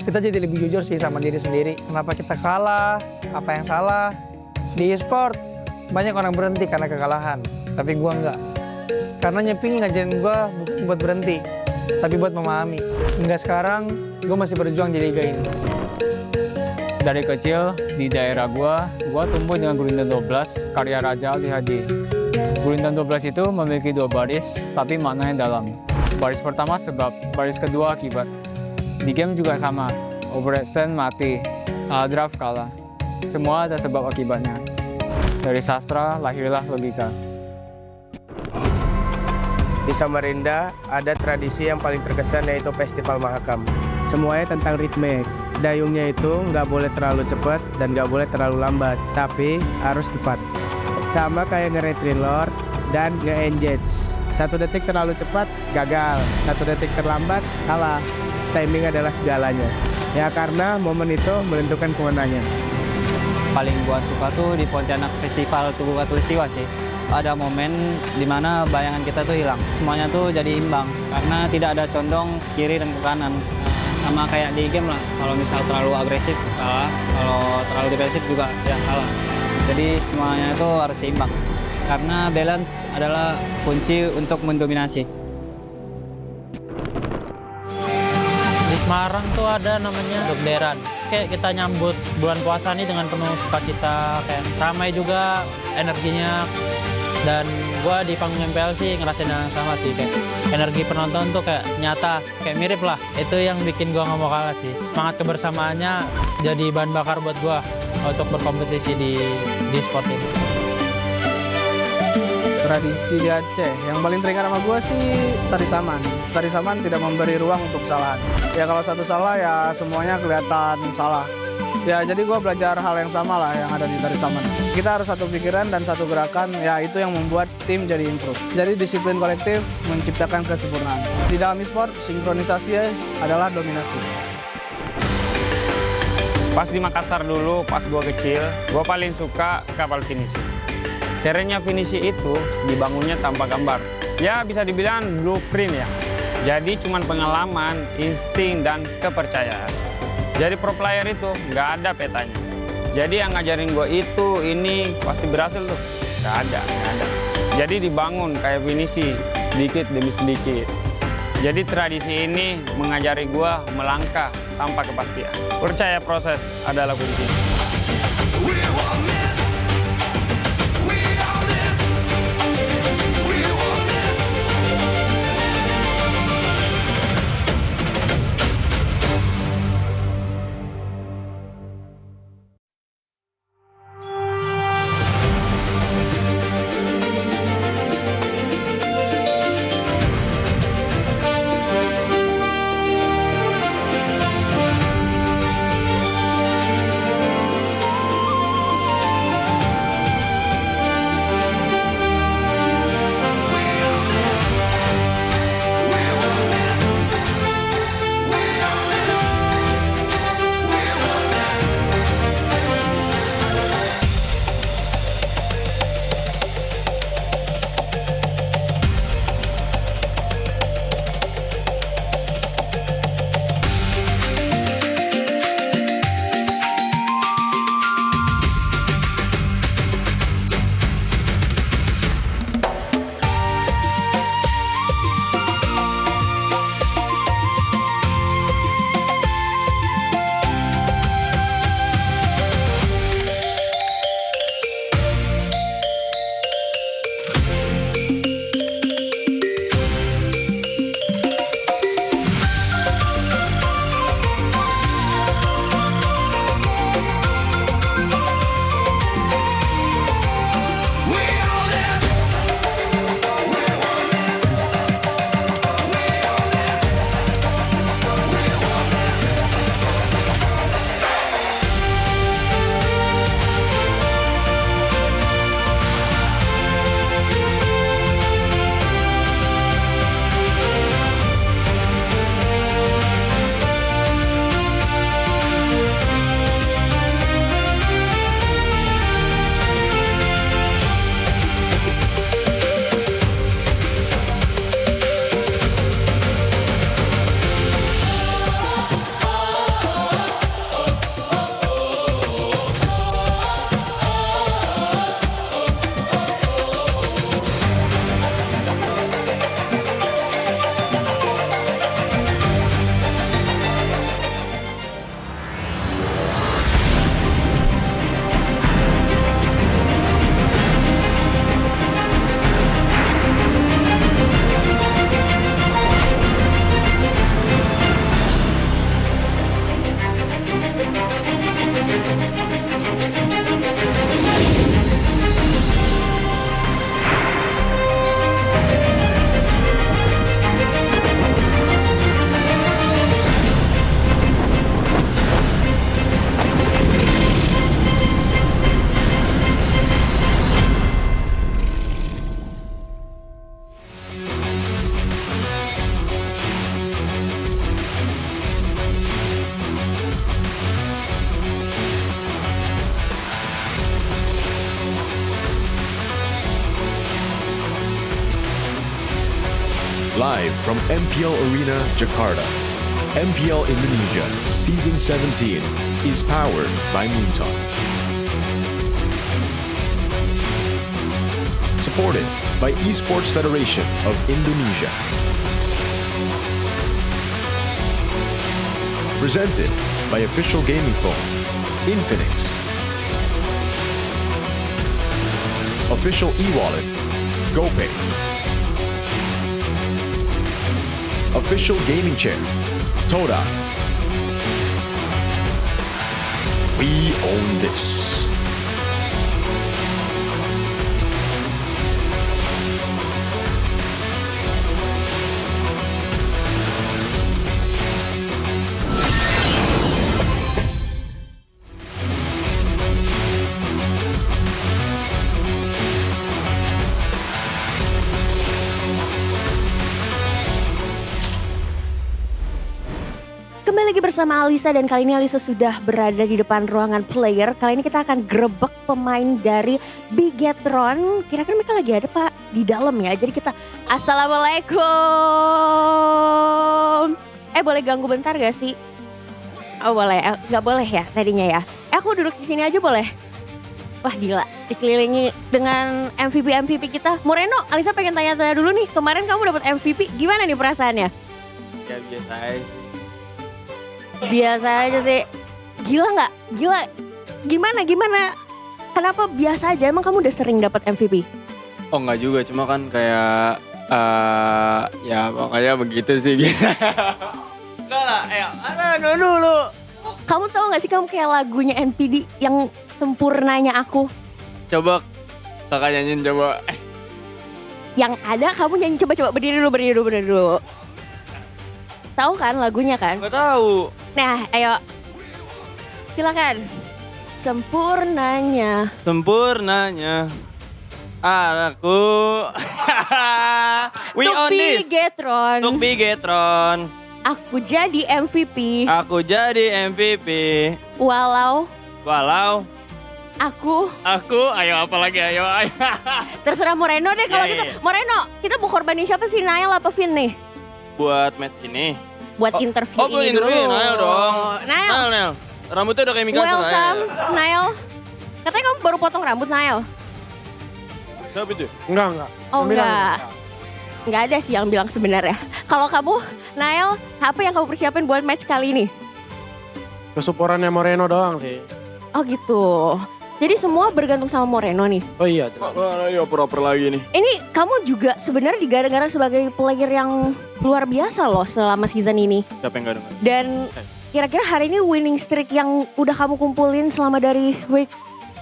kita jadi lebih jujur sih sama diri sendiri. Kenapa kita kalah, apa yang salah. Di e-sport banyak orang berhenti karena kekalahan, tapi gua enggak. Karena nyepi ngajarin gua bukan buat berhenti, tapi buat memahami. Hingga sekarang gua masih berjuang di liga ini. Dari kecil di daerah gua tumbuh dengan Gurindam 12 karya Raja Ali Haji. Gurindam 12 itu memiliki 2 baris, tapi maknanya dalam. Baris pertama sebab, baris kedua akibat. Di game juga sama, overextend mati, salah draft kalah. Semua ada sebab akibatnya. Dari sastra lahirlah logika. Di Samarinda ada tradisi yang paling terkesan yaitu Festival Mahakam. Semuanya tentang ritme. Dayungnya itu nggak boleh terlalu cepat dan nggak boleh terlalu lambat, tapi harus tepat. Sama kayak nge-retrelord dan nge-engage. 1 detik terlalu cepat, gagal. 1 detik terlambat, kalah. Timing adalah segalanya. Ya karena momen itu menentukan kemenangan. Paling gua suka tuh di Pontianak Festival Tugu Katulistiwa sih. Ada momen di mana bayangan kita tuh hilang. Semuanya tuh jadi imbang karena tidak ada condong kiri dan ke kanan. Sama kayak di game lah. Kalau misal terlalu agresif salah, kalau terlalu defensif juga ya salah. Jadi semuanya itu harus seimbang. Karena balance adalah kunci untuk mendominasi. Di Semarang tuh ada namanya Dokderan. Kayak kita nyambut bulan puasa nih dengan penuh sukacita, kayak ramai juga energinya. Dan gua di panggung MPL sih ngerasain yang sama sih, kayak energi penonton tuh kayak nyata, kayak mirip lah. Itu yang bikin gua nggak mau kalah sih. Semangat kebersamaannya jadi bahan bakar buat gua untuk berkompetisi di sport ini. Tradisi di Aceh yang paling teringat sama gue sih tari saman. Tari saman tidak memberi ruang untuk kesalahan. Ya kalau satu salah ya semuanya kelihatan salah. Ya jadi gue belajar hal yang sama lah yang ada di tari saman. Kita harus satu pikiran dan satu gerakan, ya itu yang membuat tim jadi improve. Jadi disiplin kolektif menciptakan kesempurnaan. Di dalam e-sport, sinkronisasi adalah dominasi. Pas di Makassar dulu, pas gue kecil, gue paling suka kapal finisi. Kerennya finisi itu dibangunnya tanpa gambar. Ya bisa dibilang blueprint ya. Jadi cuman pengalaman, insting, dan kepercayaan. Jadi pro player itu nggak ada petanya. Jadi yang ngajarin gue itu, ini pasti berhasil tuh. Nggak ada. Jadi dibangun kayak finisi, sedikit demi sedikit. Jadi tradisi ini mengajari gue melangkah tanpa kepastian. Percaya proses adalah kunci. Live from MPL Arena, Jakarta. MPL Indonesia Season 17 is powered by Moontalk. Supported by Esports Federation of Indonesia. Presented by official gaming phone, Infinix. Official e-wallet, GoPay. Official gaming chair, Toda. We own this. Kembali lagi bersama Alisa dan kali ini Alisa sudah berada di depan ruangan player. Kali ini kita akan grebek pemain dari Bigetron. Kira-kira mereka lagi ada Pak di dalam ya. Jadi kita Assalamualaikum. Boleh ganggu bentar gak sih? Oh boleh, gak boleh ya tadinya ya. Aku duduk di sini aja boleh? Wah gila, dikelilingi dengan MVP kita. Moreno, Alisa pengen tanya-tanya dulu nih. Kemarin kamu dapat MVP, gimana nih perasaannya? Ya biasa aja. Biasa aja sih. Gila nggak? Gila. Gimana? Kenapa biasa aja? Emang kamu udah sering dapat MVP? Oh nggak juga, cuma kan kayak ya makanya begitu sih biasa. Enggak lah, ada dulu. Kamu tahu nggak sih kamu kayak lagunya NPD yang Sempurnanya Aku? Coba kakak nyanyiin coba. Yang ada kamu nyanyi, coba berdiri dulu. Tahu kan lagunya kan? Nggak tahu. Nah, ayo. Silakan. Sempurnanya aku. We on this. Untuk Bigetron. Aku jadi MVP. Walau Aku ayo apa lagi ayo. Terserah Moreno deh kalau gitu. Moreno, kita mau korbanin siapa sih, Nael apa Vin nih? Buat match ini. Buat interview ini dulu. Nael dong. Nael. Rambutnya udah kayak Mikasa. Welcome, Nael. Katanya kamu baru potong rambut, Nael. Siapa itu? Enggak. Oh enggak. Enggak ada sih yang bilang sebenarnya. Kalau kamu, Nael, apa yang kamu persiapin buat match kali ini? Kesuporannya Moreno doang sih. Oh gitu. Jadi semua bergantung sama Moreno nih. Oh iya. Ini oper-oper lagi nih. Ini kamu juga sebenarnya digadang-gadang sebagai player yang luar biasa loh selama season ini. Siapa yang gak dengar? Dan kira-kira hari ini winning streak yang udah kamu kumpulin selama dari week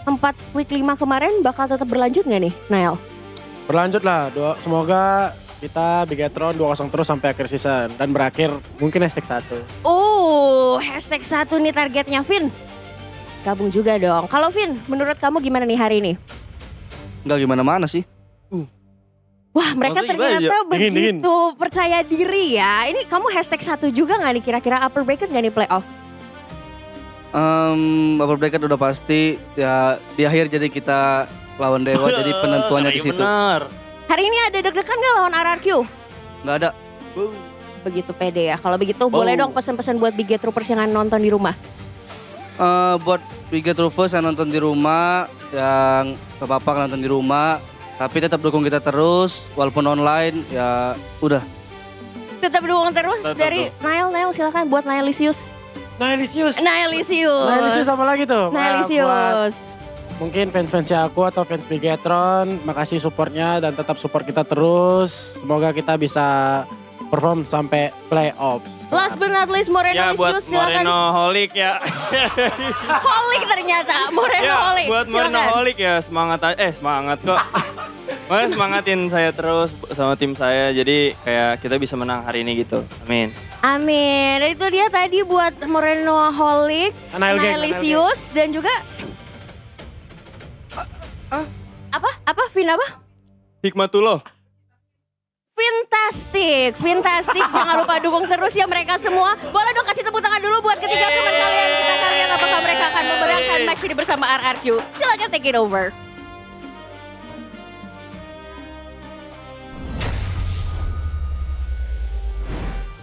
4, week 5 kemarin bakal tetap berlanjut gak nih, Nael? Berlanjut lah. Semoga kita Bigetron 2-0 terus sampai akhir season. Dan berakhir mungkin #1. #1 nih targetnya, Vin. Gabung juga dong. Kalau Vin, menurut kamu gimana nih hari ini? Nggak gimana-mana sih. Wah, mereka ternyata begitu percaya diri ya. Ini kamu #1 juga nggak nih kira-kira upper bracket nggak nih playoff? Upper bracket udah pasti ya di akhir, jadi kita lawan Dewa jadi penentuannya di situ. Benar. Hari ini ada deg-degan nggak lawan RRQ? Nggak ada. Begitu pede ya. Kalau begitu boleh dong pesan-pesan buat Big Troopers yang nonton di rumah. Buat Big Troopers yang nonton di rumah, yang gak apa-apa nonton di rumah, tapi tetap dukung kita terus, walaupun online ya udah. Tetap dukung terus dari Nael silakan buat Naelisius apa lagi tuh? Naelisius. Mungkin fans-fansnya aku atau fans Bigetron, makasih supportnya dan tetap support kita terus. Semoga kita bisa perform sampai playoff. Last but not least, Moreno ya, buat silakan. Moreno Holik ya. Holik ternyata, Moreno ya, Holik. Buat Moreno Holik ya, semangat kok. Makanya semangatin saya terus sama tim saya, jadi kayak kita bisa menang hari ini gitu. Amin. Dan itu dia tadi buat Moreno Holik, Naelisius dan juga apa Vin apa? Hikmatullah. Fantastic. Jangan lupa dukung terus ya mereka semua. Boleh dong kasih tepuk tangan dulu buat ketiga teman kalian. Kita akan lihat apakah mereka akan memenangkan match ini bersama RRQ. Silakan take it over.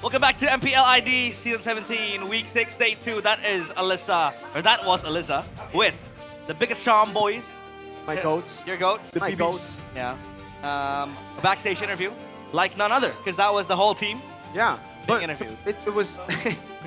Welcome back to MPL ID Season 17, Week 6, Day 2. That was Alyssa with the Bigatron boys. My goats. Your goats. My goats. Yeah. A backstage interview, like none other, because that was the whole team. Yeah. Being interviewed. It was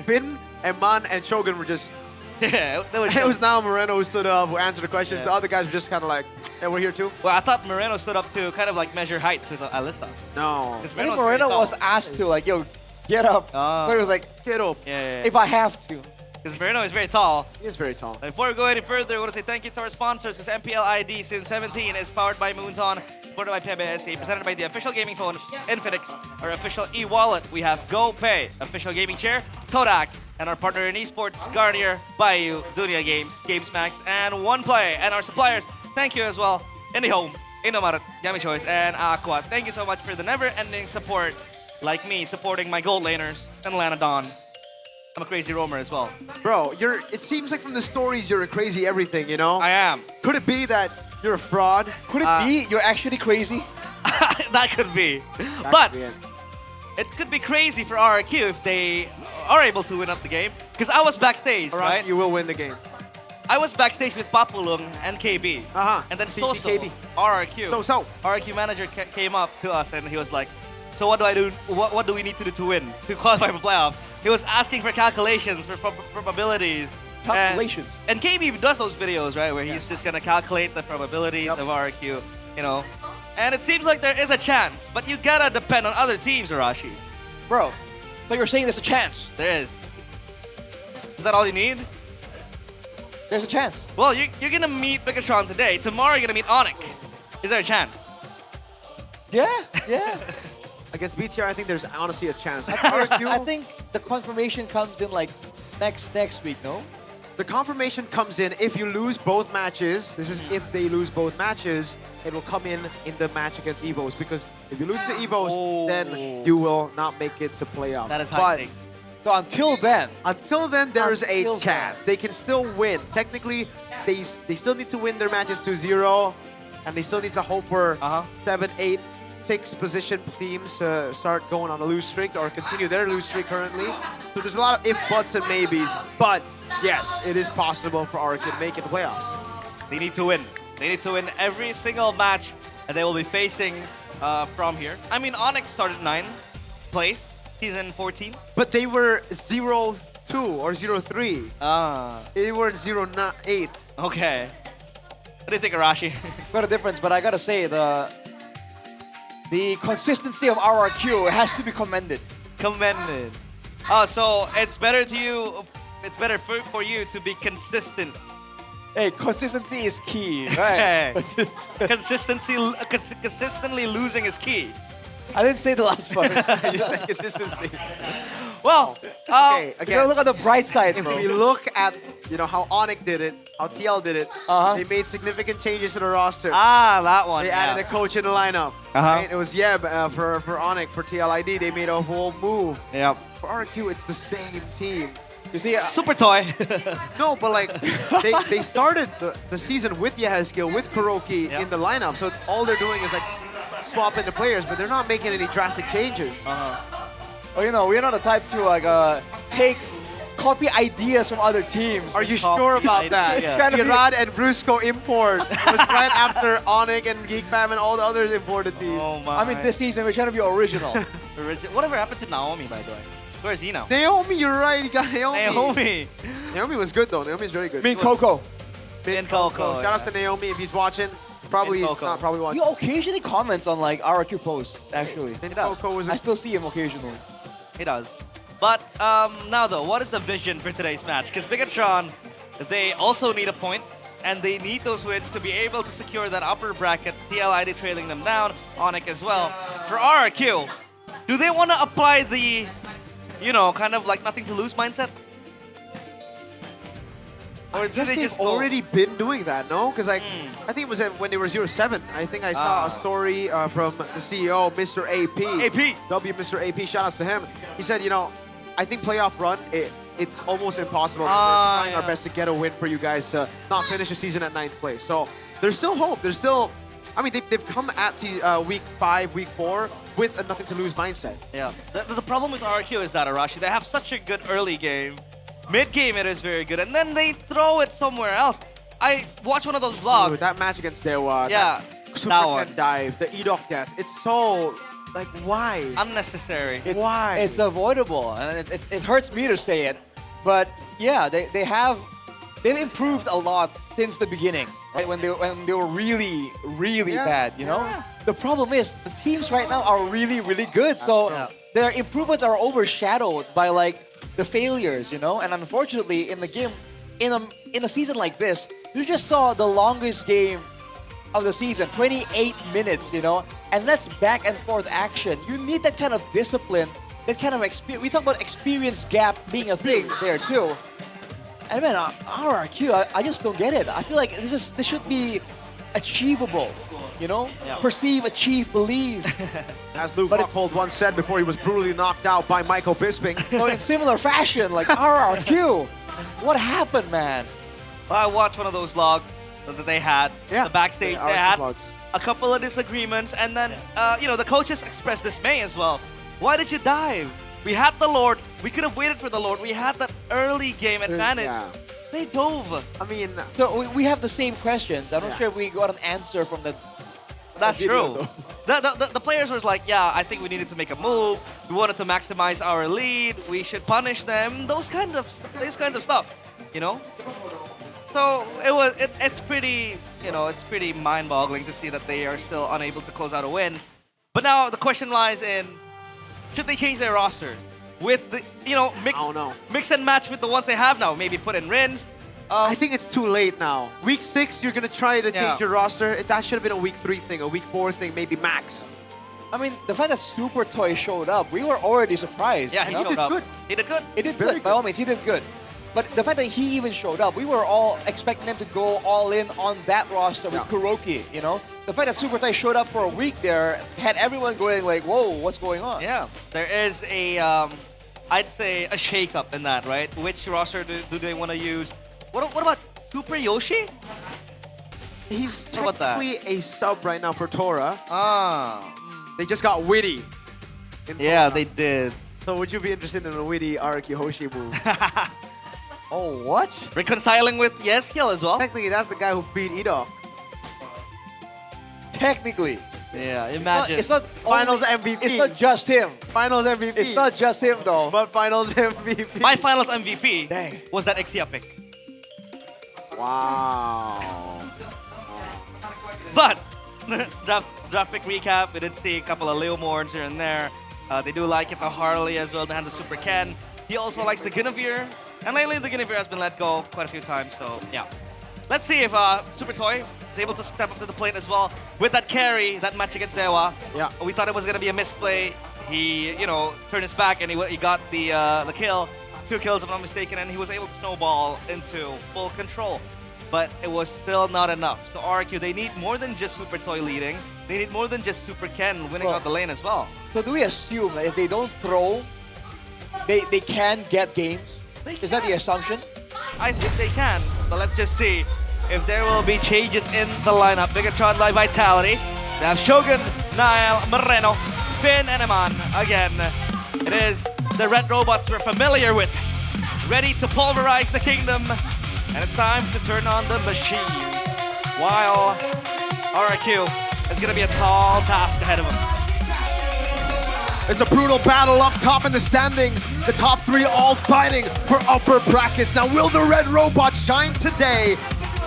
Bin and Man and Shogun were just. Yeah, it was now Moreno who stood up, who answered the questions. Yeah. The other guys were just kind of like, "Yeah, we're here too." Well, I thought Moreno stood up to kind of like measure heights with Alyssa. No. Because I think Moreno was asked to like, yo, get up. So he was like, get up. Yeah. If I have to. Because Moreno is very tall. He is very tall. Before we go any further, I want to say thank you to our sponsors, because MPL ID Season 17 is powered by Moonton, supported by PBSC, presented by the official gaming phone, Infinix, our official e-wallet. We have GoPay, official gaming chair, Kodak, and our partner in esports, Garnier, Bayou, Dunia Games, GamesMax, and OnePlay. And our suppliers, thank you as well, IndyHome, Indomaret, Yummy Choice, and Aqua. Thank you so much for the never-ending support, like me supporting my gold laners and Lanadon. I'm a crazy roamer as well. Bro, it seems like from the stories you're a crazy everything, you know? I am. Could it be that you're a fraud? Could it be you're actually crazy? That could be. That But could be it could be crazy for RRQ if they are able to win up the game. Because I was backstage, right? You will win the game. I was backstage with Papulung and KB. And then Soso, KB. RRQ. Soso. RRQ manager came up to us and he was like, so what do I do? What do we need to do to win, to qualify for playoffs? He was asking for calculations, for probabilities. Calculations. And KB does those videos, right, where he's just gonna calculate the probabilities of RRQ, you know. And it seems like there is a chance, but you gotta depend on other teams, Arashi. Bro, but you're saying there's a chance. There is. Is that all you need? There's a chance. Well, you're gonna meet Bigatron today. Tomorrow you're gonna meet Onyx. Is there a chance? Yeah. Against BTR, I think there's honestly a chance. I think the confirmation comes in like next week, no? The confirmation comes in if you lose both matches. This is if they lose both matches. It will come in the match against Evos, because if you lose to Evos, then you will not make it to playoff. That is high stakes. So until then, there's a chance. They can still win. Technically, they still need to win their matches 2-0, and they still need to hope for 7, 8, 6 position teams start going on a lose streak or continue their lose streak currently. So there's a lot of if, buts, and maybes. But yes, it is possible for Arcade to make it to playoffs. They need to win. They need to win every single match that they will be facing from here. I mean, Onyx started 9th place, season 14. But they were 0-2 or 0-3. They were 0-8. Okay. What do you think, Arashi? Got a difference, but I gotta say the consistency of RRQ has to be commended. Commended. Oh, so it's better to you. It's better for you to be consistent. Hey, consistency is key, right? Consistently losing is key. I didn't say the last part. You said consistency. Well, okay, you gotta look at the bright side, if bro. we look at how Onyx did it, how TL did it, they made significant changes to the roster. That one. They added a coach in the lineup. Right? It was Yeb for Onyx, for TLID. They made a whole move. Yep. For RQ, it's the same team. You see, Super Toy. No, but like they started the season with Yehezkiel, with Kuroki in the lineup. So all they're doing is like swapping the players, but they're not making any drastic changes. Well, you know, we're not the type to copy ideas from other teams. Are you sure about that? Gerard and Brusco import. It was right after Onyx and GeekFam and all the other imported teams. Oh my. I mean, this season we're trying to be original. Whatever happened to Naomi, by the way? Where is he now? Naomi, you're right. You got Naomi. Naomi. Naomi was good though. Naomi's very good. Min Coco. Min Coco. Shout outs to Naomi if he's watching. Probably he's not probably watching. He occasionally comments on like RRQ posts, actually. Min Coco was I still see him occasionally. He does. But now though, what is the vision for today's match? Because Bigatron, they also need a point, and they need those wins to be able to secure that upper bracket. TLID trailing them down, Onyx as well. For RRQ, do they want to apply the, kind of like nothing to lose mindset? Or I guess they've already been doing that, no? Because I think it was when they were 0-7. I think I saw a story from the CEO, Mr. AP. W Mr. AP, shout outs to him. He said, I think playoff run, it's almost impossible. We're trying our best to get a win for you guys to not finish the season at 9th place. So there's still hope. There's still I mean, they've come at week 5, week 4 with a nothing to lose mindset. Yeah. The problem with RRQ is that, Arashi, they have such a good early game. Mid-game it is very good, and then they throw it somewhere else. I watched one of those vlogs. Ooh, that match against Dewa. Yeah, that Super that Ken one. dive, the Edok death. It's so, like, why? Unnecessary. Why? It's avoidable, and it hurts me to say it, but yeah, they've improved a lot since the beginning, right? When they were really bad, you know. Yeah. The problem is the teams right now are really good, so their improvements are overshadowed by like the failures, you know. And unfortunately, in the game, in a season like this, you just saw the longest game of the season, 28 minutes, you know, and that's back and forth action. You need that kind of discipline, that kind of experience. We talk about experience gap being a thing there too. And man, RRQ, I just don't get it. I feel like this should be achievable, you know? Yeah. Perceive, achieve, believe. As Luke Buckhold once said before he was brutally knocked out by Michael Bisping. So in similar fashion, like RRQ, what happened, man? I watched one of those vlogs that they had, the backstage. Yeah, they RRQ had vlogs. a couple of disagreements, and then the coaches expressed dismay as well. Why did you dive? We had the Lord. We could have waited for the Lord. We had that early game advantage. Yeah. They dove. I mean, so we have the same questions. I'm not sure if we got an answer from the. That's true. The players were like, yeah, I think we needed to make a move. We wanted to maximize our lead. We should punish them. Those kinds of stuff, you know. So it's pretty mind-boggling to see that they are still unable to close out a win. But now the question lies in, should they change their roster with the mix and match with the ones they have now? Maybe put in Rins. I think it's too late now. Week 6, you're gonna try to change your roster. That should have been a week 3 thing, a week 4 thing, maybe max. I mean, the fact that Super Toy showed up, we were already surprised. Yeah, he showed up. Good. He did good. He did good. By all means, he did good. But the fact that he even showed up, we were all expecting them to go all in on that roster with Kuroki, you know? The fact that Super Toy showed up for a week there had everyone going like, whoa, what's going on? Yeah, there is I'd say a shake-up in that, right? Which roster do they want to use? What about Super Yoshi? He's What about that? technically a sub right now for Tora. They just got Witty. Yeah, they did. So would you be interested in a Witty Araki Hoshi move? Oh, what? Reconciling with Yeskiel as well? Technically, that's the guy who beat Edok. Technically. Yeah, imagine. It's not Finals only, MVP. It's not just him. Finals MVP. It's not just him though. But Finals MVP. My finals MVP was that Xia pick. Wow. But draft pick recap, we did see a couple of Leo Morns here and there. They do like it, the Harley as well, the hands of Super Ken. He also likes the Guinevere. And lately the Guinevere has been let go quite a few times, so yeah. Let's see if Super Toy is able to step up to the plate as well with that carry, that match against Dewa. Yeah. We thought it was going to be a misplay. He, turned his back and he got the kill. 2 kills if I'm not mistaken, and he was able to snowball into full control. But it was still not enough. So RQ, they need more than just Super Toy leading. They need more than just Super Ken winning out the lane as well. So do we assume that if they don't throw, they can get games? Is that the assumption? I think they can, but let's just see if there will be changes in the lineup. Bigatron by Vitality. They have Shogun, Niall, Moreno, Finn, and Eman. Again, it is the red robots we're familiar with, ready to pulverize the kingdom. And it's time to turn on the machines. While RQ is going to be a tall task ahead of him. It's a brutal battle up top in the standings. The top 3 all fighting for upper brackets. Now, will the red robot shine today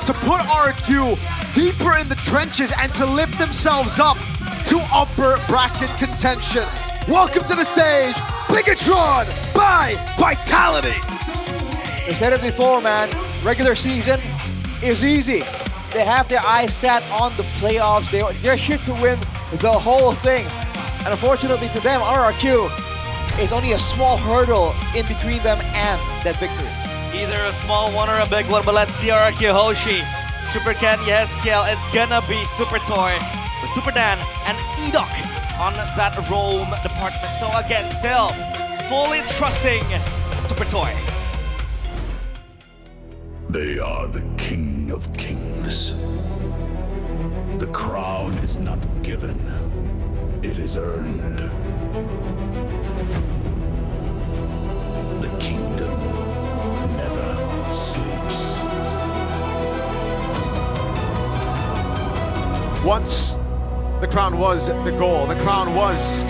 to put RQ deeper in the trenches and to lift themselves up to upper bracket contention? Welcome to the stage, Bigatron by Vitality. We said it before, man. Regular season is easy. They have their eyes set on the playoffs. They're here to win the whole thing. And unfortunately to them, RRQ is only a small hurdle in between them and that victory. Either a small one or a big one, but let's see RQ Hoshi. Super Ken, Yeskiel, it's gonna be Super Toy with Super Dan and Edok on that roam department. So again, still fully trusting Super Toy. They are the king of kings. The crown is not given, it is earned. The kingdom never sleeps. Once, the crown was the goal. The crown was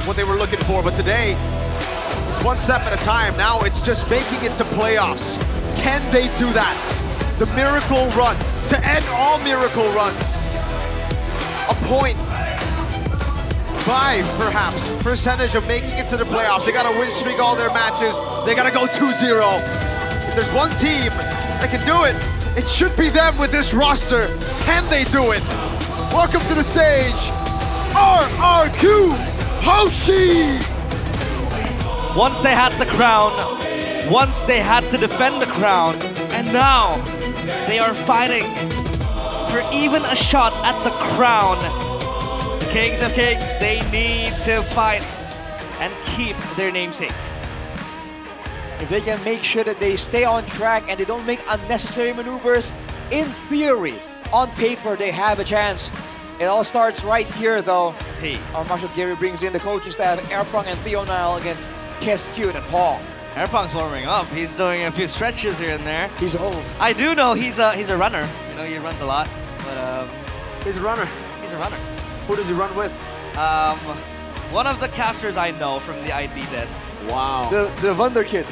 what they were looking for, but today, it's one step at a time. Now it's just making it to playoffs. Can they do that? The miracle run, to end all miracle runs. A 0.5, perhaps, percentage of making it to the playoffs. They gotta win streak all their matches. They gotta go 2-0. If there's one team that can do it, it should be them with this roster. Can they do it? Welcome to the stage, RRQ Hoshi! Once they had the crown, once they had to defend the crown, and now they are fighting for even a shot at the crown. The Kings of Kings, they need to fight and keep their namesake. If they can make sure that they stay on track and they don't make unnecessary maneuvers, in theory, on paper, they have a chance. It all starts right here, though. Hey. Marshall Gary brings in the coaching staff, Airprong and Theo Nile against Keskune and Paul. Airprong's warming up. He's doing a few stretches here and there. He's old. I do know he's a runner. You know, he runs a lot. But he's a runner. He's a runner. Who does he run with? One of the casters I know from the ID desk. Wow. The Wonder Kid.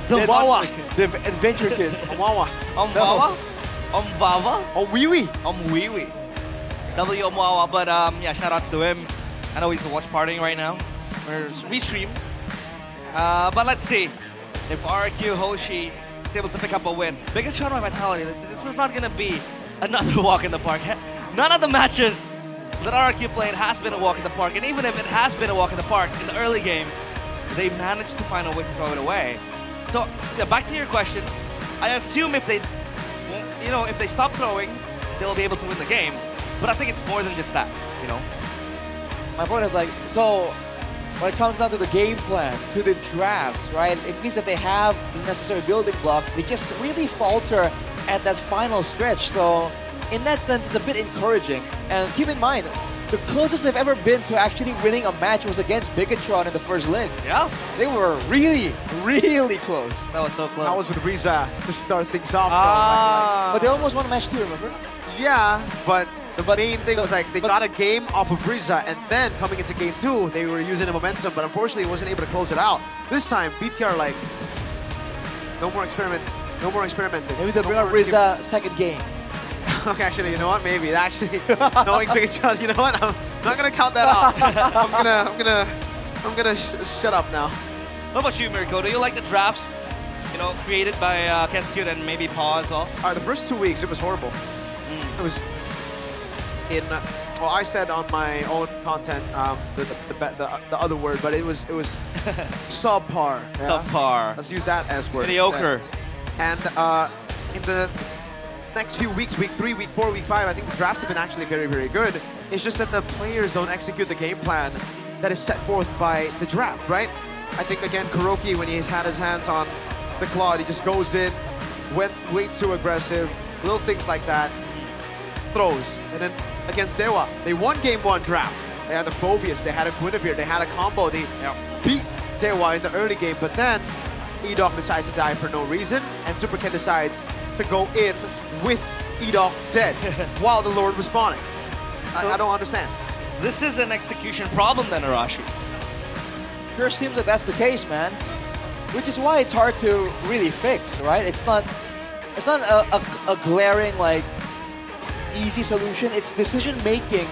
The Wawa. The Adventure Kid. Wawa. Wawa? Vava? Wiwi. Wiwi. W Wawa. But yeah, shout outs to him. I know he's watch partying right now. Or restream. But let's see if RQ Hoshi is able to pick up a win. Bigatron by Vitality, this is not going to be another walk in the park. None of the matches that RQ played has been a walk in the park. And even if it has been a walk in the park in the early game, they managed to find a way to throw it away. So, yeah, back to your question. I assume if they, you know, if they stop throwing, they'll be able to win the game. But I think it's more than just that, you know. My point is like, so when it comes down to the game plan, to the drafts, right? It means that they have the necessary building blocks. They just really falter at that final stretch. So in that sense, it's a bit encouraging. And keep in mind, the closest they've ever been to actually winning a match was against Bigatron in the first leg. Yeah. They were really, really close. That was so close. That was with Riza to start things off. But they almost won a match too, remember? Yeah, but the main thing was like they got a game off of Riza, and then coming into game 2, they were using the momentum, but unfortunately wasn't able to close it out. This time, BTR like, no more experimenting. Maybe they'll bring out Riza second game. Okay, actually, you know what? Maybe actually, knowing Bigatron, you know what? I'm not gonna count that out. I'm gonna shut up now. What about you, Mirko? Do you like the drafts, you know, created by Keskune and maybe Paw as well? The first 2 weeks, it was horrible. It was in. Well, I said on my own content the other word, but it was subpar. Yeah? Subpar. Let's use that S word. Mediocre. And in the next few weeks, week 3, week 4, week 5, I think the drafts have been actually very, very good. It's just that the players don't execute the game plan that is set forth by the draft, right? I think, again, Kuroki, when he's had his hands on the Claude, he just goes in, went way too aggressive, little things like that, throws. And then against Dewa, they won game 1 draft. They had the Phobius, they had a Guinevere, they had a combo, they beat Dewa in the early game, but then Edok decides to die for no reason, and Super Ken decides to go in with Edok dead while the Lord was spawning. I don't understand. This is an execution problem then, Arashi. Sure seems that that's the case, man. Which is why it's hard to really fix, right? It's not a glaring, like, easy solution. It's decision-making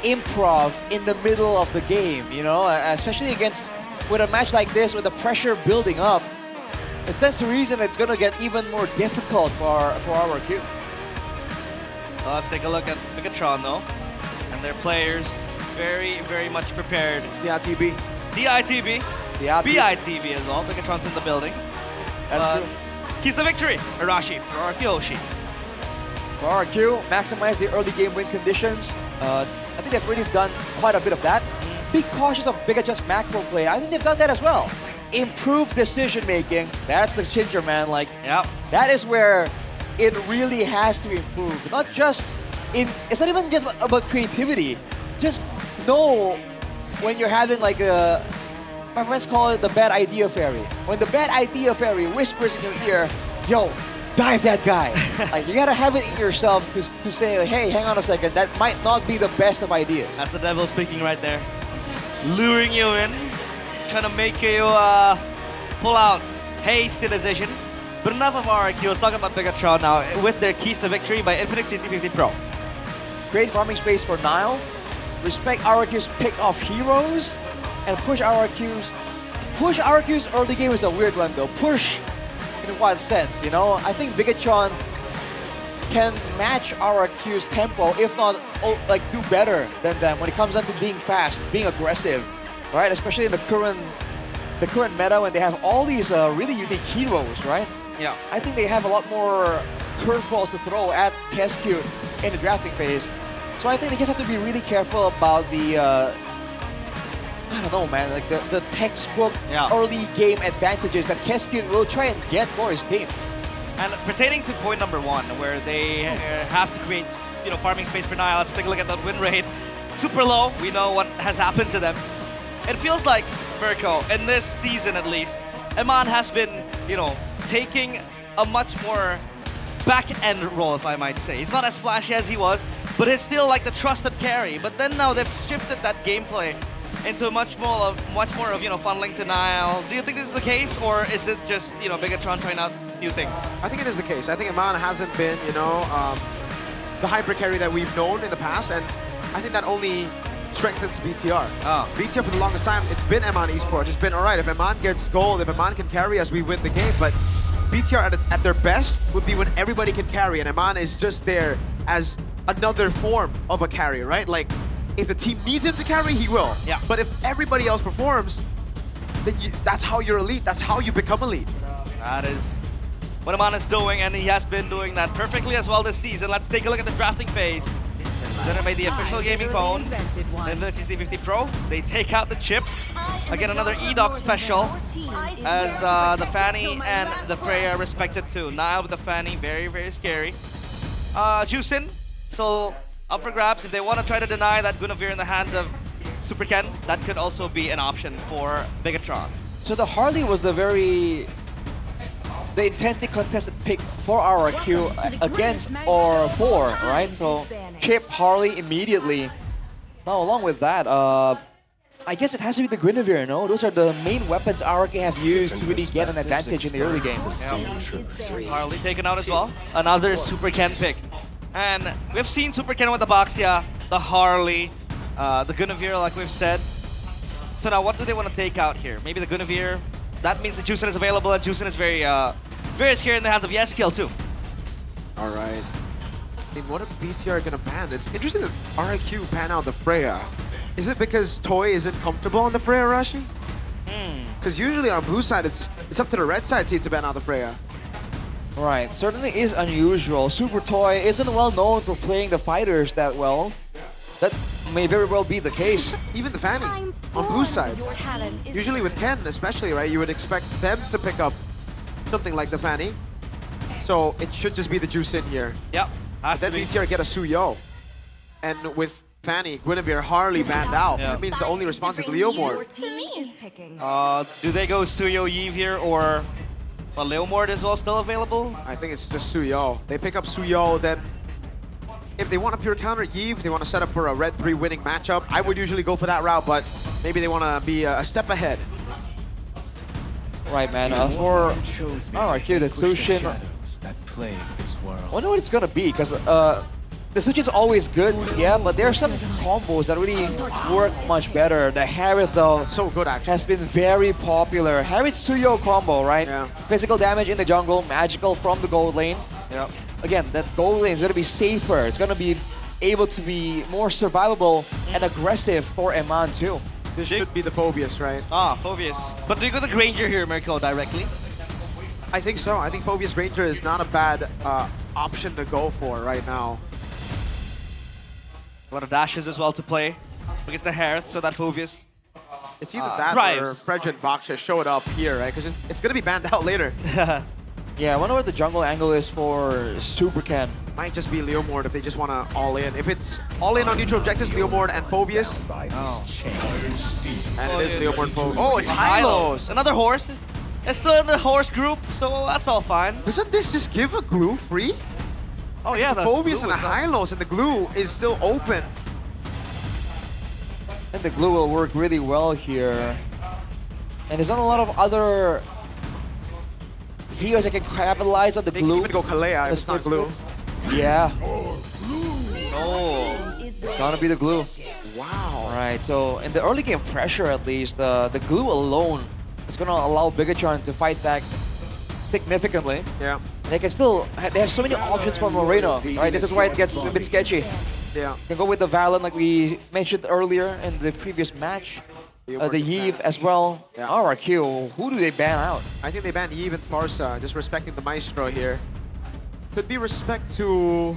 improv in the middle of the game, you know? Especially with a match like this, with the pressure building up, that's the reason it's going to get even more difficult for our queue. Well, let's take a look at Bigatron, though. And their players, very, very much prepared. DITB. DITB. BITB as well. Bigatron's in the building. Keys the victory, Arashi, for RQ Hoshi. For RQ, maximize the early game win conditions. I think they've really done quite a bit of that. Be cautious of Bigatron's macro play. I think they've done that as well. Improve decision making. That's the ginger, man. Like, that is where it really has to improve. Not just it's not even just about creativity. Just know when you're having like a, my friends call it the bad idea fairy. When the bad idea fairy whispers in your ear, yo, dive that guy. Like you gotta have it in yourself to say, like, hey, hang on a second, that might not be the best of ideas. That's the devil speaking right there. Luring you in, trying to make you pull out hasty decisions. But enough of RRQ, let's talk about Bigatron now with their keys to victory by Infinix 5050 Pro. Great farming space for Nile. Respect RRQ's pick off heroes and push RRQ's. Push RRQ's early game is a weird one though. Push in what sense, you know? I think Bigatron can match RRQ's tempo, if not like do better than them when it comes down to being fast, being aggressive, right? Especially in the current meta when they have all these really unique heroes, right? Yeah. I think they have a lot more curveballs to throw at Kescute in the drafting phase. So I think they just have to be really careful about the, I don't know, man, like the textbook early game advantages that Kescute will try and get for his team. And pertaining to point number 1, where they have to create, farming space for Nile, let's take a look at that win rate. Super low. We know what has happened to them. It feels like, Mirko, in this season at least, Eman has been, taking a much more back-end role, if I might say. He's not as flashy as he was, but he's still like the trusted carry. But then now they've shifted that gameplay into much more of funneling to Nile. Do you think this is the case, or is it just Bigatron trying out new things? I think it is the case. I think Eman hasn't been the hyper carry that we've known in the past, and I think that only strengthens BTR. BTR for the longest time, it's been Eman esports. It's been alright. If Eman gets gold, if Eman can carry us, we win the game. But BTR at their best would be when everybody can carry, and Eman is just there as another form of a carry, right? Like, if the team needs him to carry, he will. Yeah. But if everybody else performs, then that's how you're elite. That's how you become elite. That is what Eman is doing, and he has been doing that perfectly as well this season. Let's take a look at the drafting phase. Presented by the official gaming phone, Infinix 5050 Pro. They take out the chip. Again, another EDOC special as the Fanny and the Freya respected too. Nile with the Fanny, very, very scary. Juicin, still up for grabs. If they want to try to deny that Guinevere in the hands of Super Ken, that could also be an option for Bigatron. So the Harley was the intensely contested pick for RRQ against R4, right? So chip Harley immediately. Now along with that, I guess it has to be the Guinevere, no? Those are the main weapons RRQ have used to really get an advantage in the early game. Harley taken out as well. Another Super Ken pick. And we've seen Super Ken with the Baxia, the Harley, the Guinevere, like we've said. So now what do they want to take out here? Maybe the Guinevere. That means the Juicin is available, and Juicin is very, very scary in the hands of Yeskill too. All right. I mean, what if BTR gonna ban? It's interesting that RIQ ban out the Freya. Is it because Toy isn't comfortable on the Freya, Rashi? Because usually on blue side, it's up to the red side team to ban out the Freya. Right, certainly is unusual. Super Toy isn't well known for playing the fighters that well. That may very well be the case. Even the Fanny on blue side. Usually with Ken especially, right, you would expect them to pick up something like the Fanny. So it should just be the juice in here. Yep. Then BTR get a Suyo. And with Fanny, Guinevere, Harley banned out. Yeah. That means the only response is Leomord. Do they go Suyo Yves here, or Leomord as well still available? I think it's just Suyo. They pick up Suyo, then if they want a pure counter Yves, they want to set up for a red 3 winning matchup. I would usually go for that route, but maybe they want to be a step ahead. Right, man. For RRQ, the Sushin. I wonder what it's gonna be, because the Sushin's always good, yeah, but there are some combos that really work much better. The Harith, though, so good actually, has been very popular. Harith Suyo combo, right? Yeah. Physical damage in the jungle, magical from the gold lane. Yep. Again, that gold lane is gonna be safer. It's gonna be able to be more survivable and aggressive for Eman too. This should be the Phobius, right? Ah, Phobius. But do you go the Granger here, Mirko, directly? I think so. I think Phobius Granger is not a bad option to go for right now. A lot of dashes as well to play against the Harith, so that Phobius. It's either that or Fredrin Baksha show it up here, right? Because it's going to be banned out later. Yeah, I wonder what the jungle angle is for Super Ken. Might just be Leomord if they just want to all in. If it's all in on neutral objectives, Leomord and Phobius. And it is Leomord Phobius. Oh, it's Hylos. Another horse. It's still in the horse group, so that's all fine. Doesn't this just give a glue free? Oh yeah, the Phobius and a Hylos, and the glue is still open. And the glue will work really well here. And there's not a lot of other heroes that can capitalize on the glue. They can even go Kalea if it's not glue. Yeah. Oh. It's gonna be the glue. Wow. Alright, so in the early game pressure at least, the glue alone is gonna allow Bigatron to fight back significantly. Yeah. They can still, they have so many options for Moreno, right? This is why it gets a bit sketchy. Yeah. You can go with the Valen like we mentioned earlier in the previous match. The Yves as well. Yeah. RRQ, who do they ban out? I think they banned Yves and Farsa, just respecting the Maestro here. Could be respect to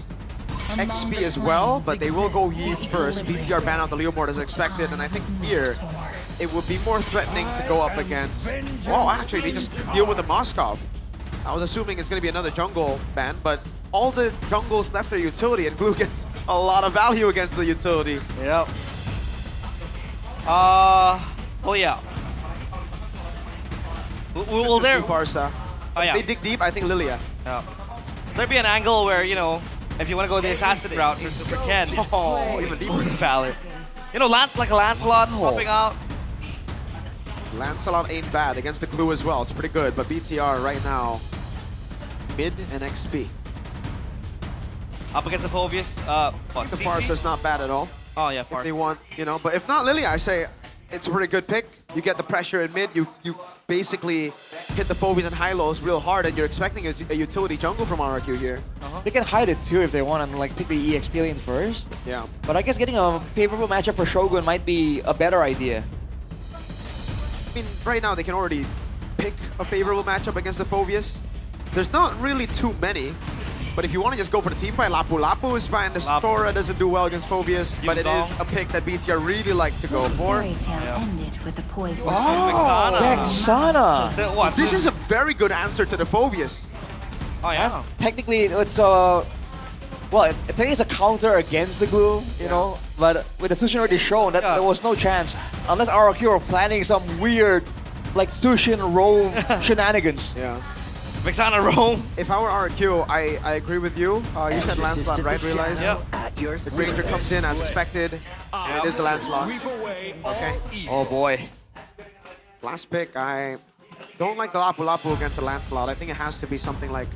XP as well, but they will go Yves first. BTR ban out the Leomord as expected, and I think here it would be more threatening to go up against. Oh, actually, they just deal with the Moskov. I was assuming it's going to be another jungle ban, but all the jungles left are utility, and Glue gets a lot of value against the utility. Yep. Oh yeah. Will there? Farsa. Oh yeah. They dig deep. I think Lilia. Yeah. There'd be an angle where, you know, if you want to go the assassin route for Super Ken, even deeper. Valor. You know, like a Lancelot popping out. Lancelot ain't bad against the Glue as well. It's pretty good, but BTR right now, mid and XP. Up against the Phobius. What, The Farsa's not bad at all. Oh yeah, If Farsa. they want, you know, but if not Lilia, I say it's a pretty good pick. You get the pressure in mid, you basically hit the Phobies and Hylos real hard, and you're expecting a utility jungle from RRQ here. They can hide it too if they want and like pick the EXP lane first. Yeah. But I guess getting a favorable matchup for Shogun might be a better idea. I mean, right now they can already pick a favorable matchup against the Phobius. There's not really too many, but if you want to just go for the team fight, Lapu Lapu is fine. The Stora doesn't do well against Phobius, but it is a pick that BTR really like to go for. Ended with a poison. Oh, Vexana! What? This is a very good answer to the Phobius. Oh yeah. Technically, it's well, technically it's a counter against the glue, you know. But with the Sushin already shown that there was no chance unless RRQ were planning some weird, like Sushin roam shenanigans. Yeah. Vexana roam. If I were RRQ, I agree with you. You said Lancelot, right? Realize? Yep. The Granger comes in as expected, and it is the Lancelot. Okay. Oh boy. Last pick, I don't like the Lapu Lapu against the Lancelot. I think it has to be something like.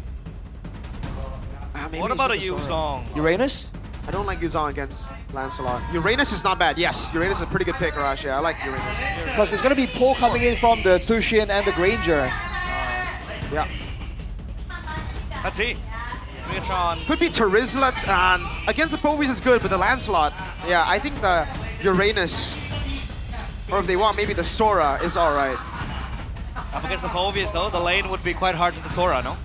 Maybe What it's about a just Sora. Yuzong? Uranus? I don't like Yuzong against Lancelot. Uranus is not bad. Yes, Uranus is a pretty good pick, Arash. Yeah, I like Uranus. Because there's gonna be pull coming in from the Sushin and the Granger. Yeah. Let's see. Megatron. Could be Terizla. Against the Phobies is good, but the Lancelot, yeah, I think the Uranus, or if they want, maybe the Sora is all right. Up against the Phobius though, the lane would be quite hard for the Sora, no?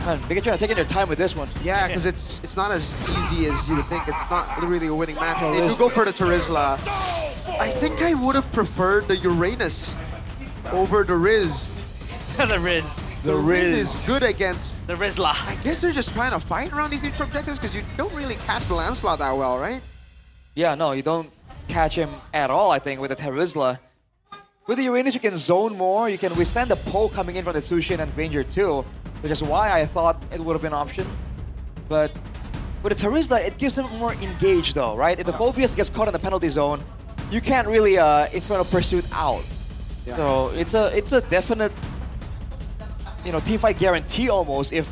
Man, Bigatron are taking their time with this one. Yeah, because it's not as easy as you would think. It's not really a winning match. They do go for the Terizla. I think I would have preferred the Uranus over the Riz. The Riz. The Riz is good against the Rizla. I guess they're just trying to fight around these neutral objectives because you don't really catch the Lancelot that well, right? Yeah, no, you don't catch him at all, I think, with the Terizla. With the Uranus, you can zone more. You can withstand the pull coming in from the Sushin and Granger too, which is why I thought it would have been an option. But with the Terizla, it gives him more engaged though, right? If the Phobius gets caught in the penalty zone, you can't really Inferno Pursuit out. Yeah. So it's a definite, you know, teamfight guarantee almost if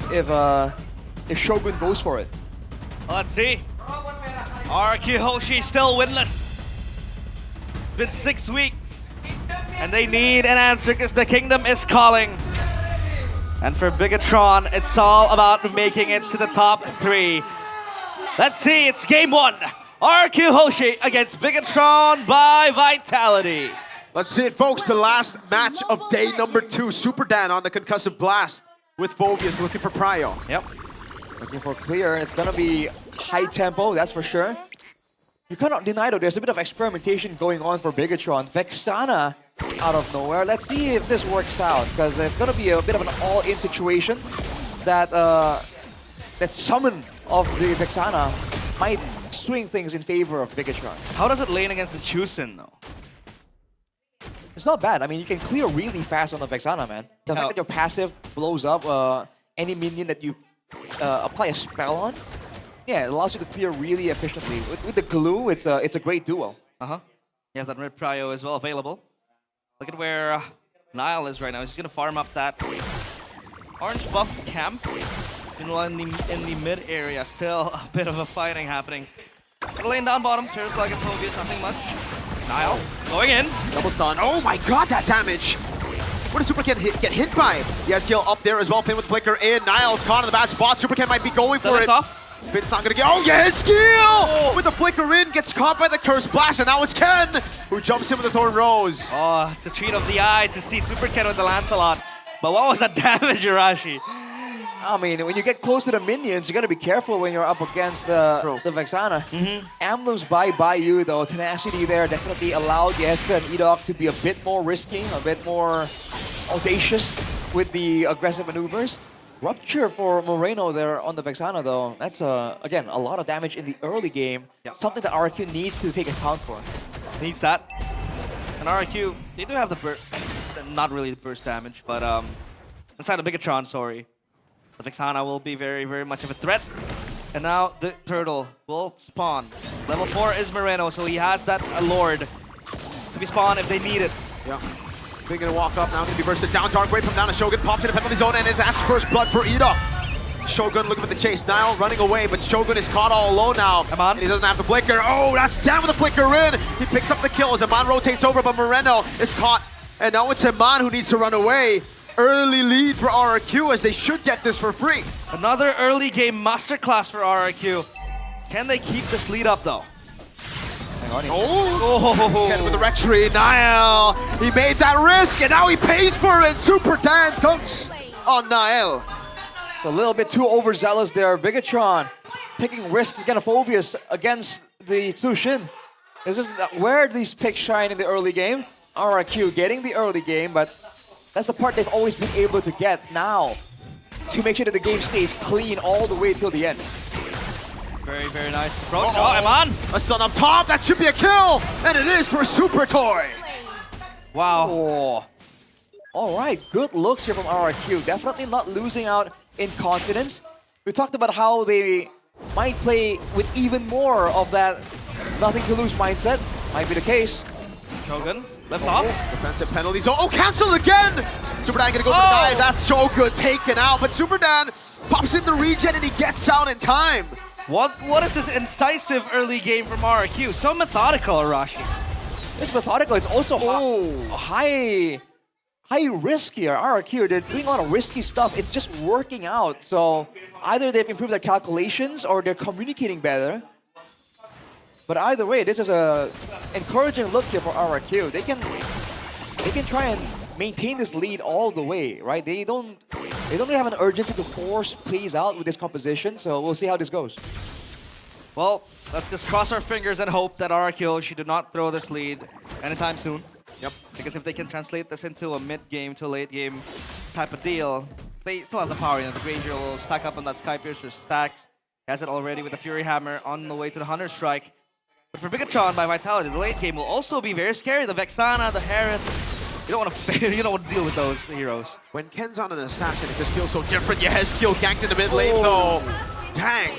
Shogun goes for it. Let's see. RRQ Hoshi still winless. Been 6 weeks. And they need an answer because the kingdom is calling. And for Bigatron, it's all about making it to the top 3. Let's see, it's game 1. RRQ Hoshi against Bigatron by Vitality. Let's see it, folks. The last match of day number 2. Super Dan on the concussive blast with Phobius looking for Prio. Yep. Looking for clear. It's gonna be high tempo, that's for sure. You cannot deny though, there's a bit of experimentation going on for Bigatron. Vexana out of nowhere. Let's see if this works out, because it's going to be a bit of an all-in situation that that summon of the Vexana might swing things in favor of Bigatron. How does it lane against the Chusin, though? It's not bad. I mean, you can clear really fast on the Vexana, man. The fact that your passive blows up any minion that you apply a spell on, yeah, it allows you to clear really efficiently. With the glue, it's a great duo. You have that Red Prio as well available. Look at where Nile is right now. He's going to farm up that orange buff camp. Meanwhile, in the mid area, still a bit of a fighting happening. Lane down bottom, Tears like a Phobius, nothing much. Nile going in. Double stun. Oh my god, that damage! What did Supercat get hit by? Yes, kill up there as well. Finn with Flicker in. Niles caught in the bad spot. Supercat might be going for it. Finn's not gonna get. Oh yeah, his skill! With the Flicker in, gets caught by the Curse Blast, and now it's Ken who jumps in with the Thorn Rose. Oh, it's a treat of the eye to see Super Ken with the Lancelot. But what was that damage, Urashi? I mean, when you get close to the minions, you gotta be careful when you're up against the Vexana. Emblems by you, though. Tenacity there definitely allowed Yeska and Edok to be a bit more risky, a bit more audacious with the aggressive maneuvers. Rupture for Moreno there on the Vexana, though. That's, again, a lot of damage in the early game. Something that RQ needs to take account for. Needs that. And RQ, they do have the burst, not really the burst damage, but inside the Bigatron, sorry. The Vexana will be very, very much of a threat. And now the Turtle will spawn. Level 4 is Moreno, so he has that Lord to be spawned if they need it. Yeah. Big gonna walk up now, gonna be bursted down. Dark Wave from down to Shogun, pops in the penalty zone, and that's first blood for Edok. Shogun looking for the chase. Nile running away, but Shogun is caught all alone now. Come on. And he doesn't have the flicker. Oh, that's down with the flicker in. He picks up the kill as Eman rotates over, but Moreno is caught. And now it's Eman who needs to run away. Early lead for RRQ as they should get this for free. Another early game masterclass for RRQ. Can they keep this lead up though? Hang on. Oh! Again with the Retry, Niall. He made that risk and now he pays for it. Super Dan dunks on Niall. It's a little bit too overzealous there. Bigatron taking risks against Phobius against the Tsushin. This is where these picks shine in the early game. RRQ getting the early game, but that's the part they've always been able to get now to make sure that the game stays clean all the way till the end. Very, very nice approach. Oh, Eman! A stun up top, that should be a kill! And it is for Super Toy! Wow. Oh. All right, good looks here from RRQ. Definitely not losing out in confidence. We talked about how they might play with even more of that nothing to lose mindset. Might be the case. Shogun, left off. Defensive penalties. Oh, cancel again! Super Dan gonna go for the dive. That's so good, taken out. But Super Dan pops in the regen and he gets out in time. What is this incisive early game from RRQ? So methodical, Arashi. It's methodical. It's also high risk here. RRQ, they're doing a lot of risky stuff. It's just working out. So either they've improved their calculations or they're communicating better. But either way, this is a encouraging look here for RRQ. They can try and maintain this lead all the way, right? They don't really have an urgency to force plays out with this composition, so we'll see how this goes. Well, let's just cross our fingers and hope that RRQ should do not throw this lead anytime soon. Yep. Because if they can translate this into a mid-game to late-game type of deal, they still have the power. You know, the Granger will stack up on that Skypiercer stacks. He has it already with the Fury Hammer on the way to the Hunter Strike. But for Bigatron by Vitality, the late game will also be very scary. The Vexana, the Harith, you don't want to deal with those heroes. When Ken's on an assassin, it just feels so different. Yeah, his skill ganked in the mid lane though. Dang.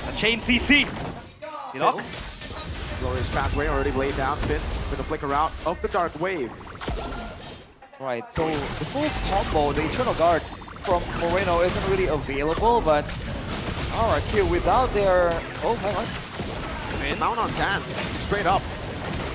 A chain CC. You know? Glorious pathway already laid down. Finn with a flicker out of the Dark Wave. Right, so the full combo, the Eternal Guard from Moreno isn't really available, but RRQ without their... Oh, hang on. Mount on Dan, straight up.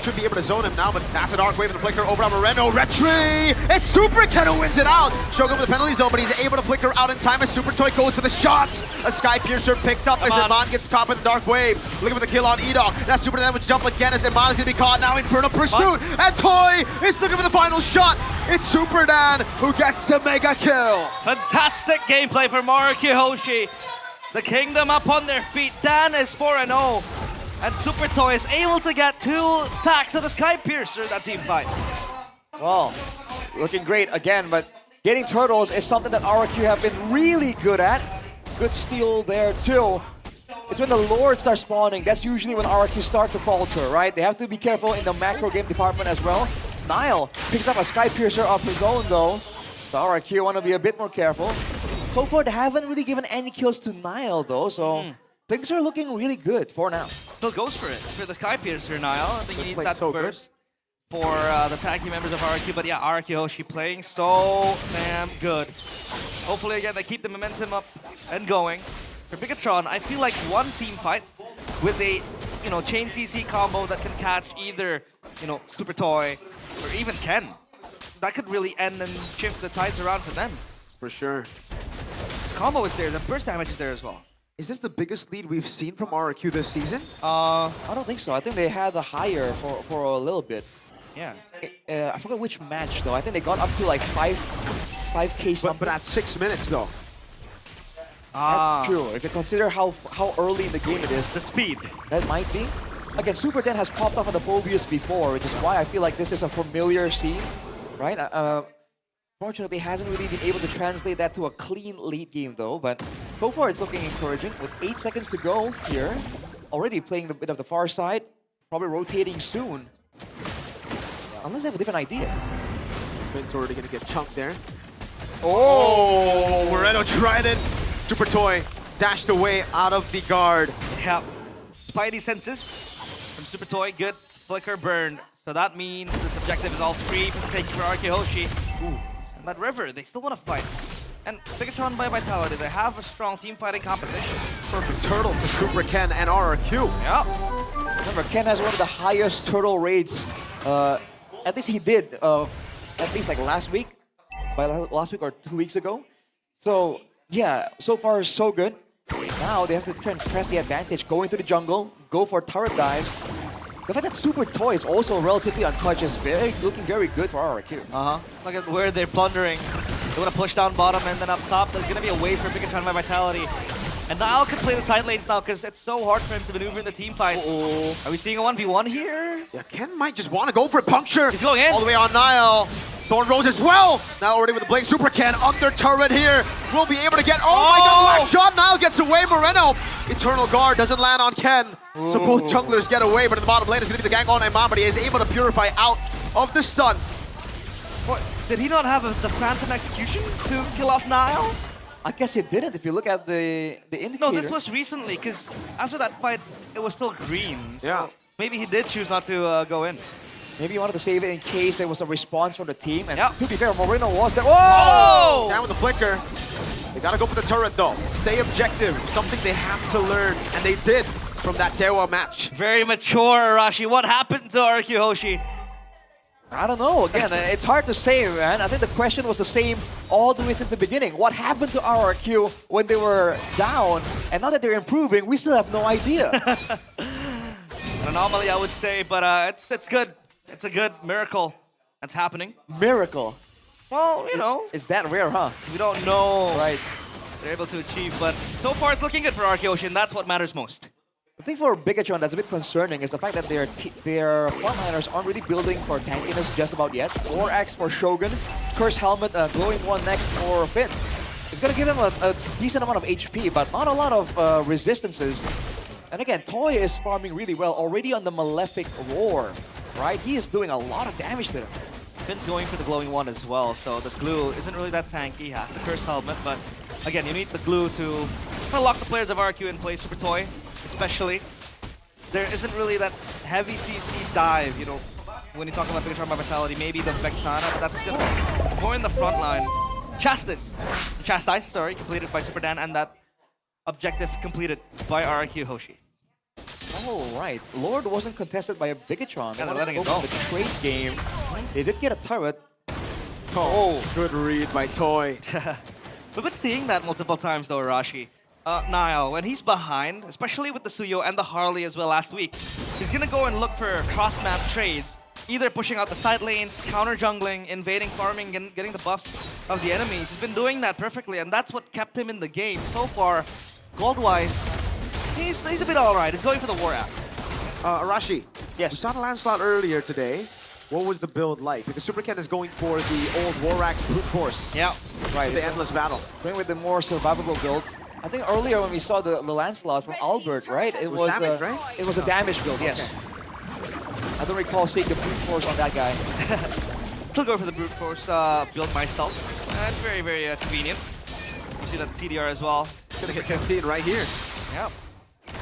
Should be able to zone him now, but that's a Dark Wave and a flicker over on Moreno. Retry! It's Super Ken who wins it out! Shogun with the penalty zone, but he's able to flicker out in time as Super Toy goes for the shots. A Skypiercer picked up as Eman gets caught by the Dark Wave. Looking for the kill on Edok. Now Super Dan would jump again as Eman is going to be caught. Now Infernal Pursuit, and Toy is looking for the final shot. It's Super Dan who gets the mega kill. Fantastic gameplay from RRQ Hoshi. The Kingdom up on their feet. Dan is 4-0. And Super Toy is able to get 2 stacks of the Skypiercer that team fight. Well, looking great again, but getting turtles is something that RRQ have been really good at. Good steal there too. It's when the Lord starts spawning, that's usually when RRQ start to falter, right? They have to be careful in the macro game department as well. Nile picks up a Sky Piercer of his own though. So RRQ want to be a bit more careful. So far, they haven't really given any kills to Nile though, so things are looking really good for now. Still goes for it. For the Sky Piercer, Niall. I think you need that so burst for the tanky members of RRQ. But yeah, RRQ Hoshi playing so damn good. Hopefully, again, they keep the momentum up and going. For Bigatron, I feel like one team fight with a, chain CC combo that can catch either, Super Toy or even Ken. That could really end and shift the tides around for them. For sure. Combo is there, the burst damage is there as well. Is this the biggest lead we've seen from RRQ this season? I don't think so. I think they had the higher for a little bit. Yeah. I forgot which match though. I think they got up to like 5K something. But at 6 minutes though. That's true. If you consider how early in the game it is. The speed. That might be. Again, Super Den has popped off on the Phobius before, which is why I feel like this is a familiar scene, right? Fortunately, hasn't really been able to translate that to a clean late game though, but so far it's looking encouraging. With 8 seconds to go here, already playing a bit of the far side, probably rotating soon. Unless they have a different idea. Finn's already gonna get chunked there. Oh, Moreno tried it. Super Toy dashed away out of the guard. Yeah. Spidey senses from Super Toy. Good flicker burn. So that means this objective is all free for taking for RRQ Hoshi. Ooh. And that river, they still want to fight. And Bigatron by Vitality, they have a strong team fighting competition. Perfect turtle for Cooper Ken and RRQ. Yeah. Remember, Ken has one of the highest turtle rates. At least he did, at least like last week. By last week or 2 weeks ago. So, yeah, so far so good. Now they have to try and press the advantage, go into the jungle, go for turret dives. The fact that Super Toy is also relatively untouched is looking very good for RRQ. Look at where they're plundering. They want to push down bottom and then up top. There's going to be a wave for Bigatron by Vitality. And Niall can play the side lanes now because it's so hard for him to maneuver in the team fight. Are we seeing a 1v1 here? Yeah, Ken might just want to go for a puncture. He's going in. All the way on Niall. Thorn Rose as well. Now already with the Blade. Super Ken under turret here. Will be able to get, oh my god, last shot. Niall gets away. Moreno. Eternal Guard doesn't land on Ken. So both junglers get away, but in the bottom lane is going to be the gank on Imam, but he is able to purify out of the stun. What? Did he not have the Phantom Execution to kill off Niall? I guess he didn't if you look at the indicator. No, this was recently, because after that fight, it was still green. So yeah. Maybe he did choose not to go in. Maybe he wanted to save it in case there was a response from the team. And yeah. To be fair, Moreno was there. Whoa! Down with the flicker. They gotta go for the turret though. Stay objective. Something they have to learn, and they did from that Dewa match. Very mature, Arashi. What happened to RRQ Hoshi? I don't know. Again, it's hard to say, man. I think the question was the same all the way since the beginning. What happened to RRQ when they were down? And now that they're improving, we still have no idea. An anomaly, I would say, but it's good. It's a good miracle that's happening. Miracle? Well, you know. Is that rare, huh? We don't know. Right. They're able to achieve, but so far it's looking good for RRQ Hoshi, and that's what matters most. The thing for Bigatron that's a bit concerning is the fact that their frontliners aren't really building for tankiness just about yet. 4x for Shogun, Curse Helmet, Glowing One next for Finn. It's going to give them a decent amount of HP, but not a lot of resistances. And again, Toy is farming really well, already on the Malefic Roar, right? He is doing a lot of damage to them. Finn's going for the Glowing One as well, so the glue isn't really that tanky. He has the Curse Helmet, but again, you need the glue to lock the players of RRQ in place. Super Toy, especially. There isn't really that heavy CC dive, you know, when you talk about Bigatron by Vitality. Maybe the Vexana, but that's just more in the front line. Chastise, sorry, completed by Super Dan, and that objective completed by RRQ Hoshi. Oh, right. Lord wasn't contested by a Bigatron. Yeah, they're letting it go. The trade game. They did get a turret. Oh, good read by Toy. We've been seeing that multiple times though, Arashi. Niall, when he's behind, especially with the Suyo and the Harley as well last week, he's gonna go and look for cross-map trades, either pushing out the side lanes, counter-jungling, invading, farming, and getting the buffs of the enemies. He's been doing that perfectly, and that's what kept him in the game. So far, gold-wise, he's a bit alright. He's going for the War App. Arashi, yes. We saw the Lancelot earlier today. what was the build like? Because Super Ken is going for the old Warax brute force. Yeah. Right. The endless battle. Going with the more survivable build. I think earlier when we saw the Lancelot from Albert, right? It was damage, right? It was a damage build, yes. I don't recall seeing the brute force on that guy. Still go for the brute force build myself. That's very, very convenient. You see that CDR as well. Gonna get canteen right here. Yeah.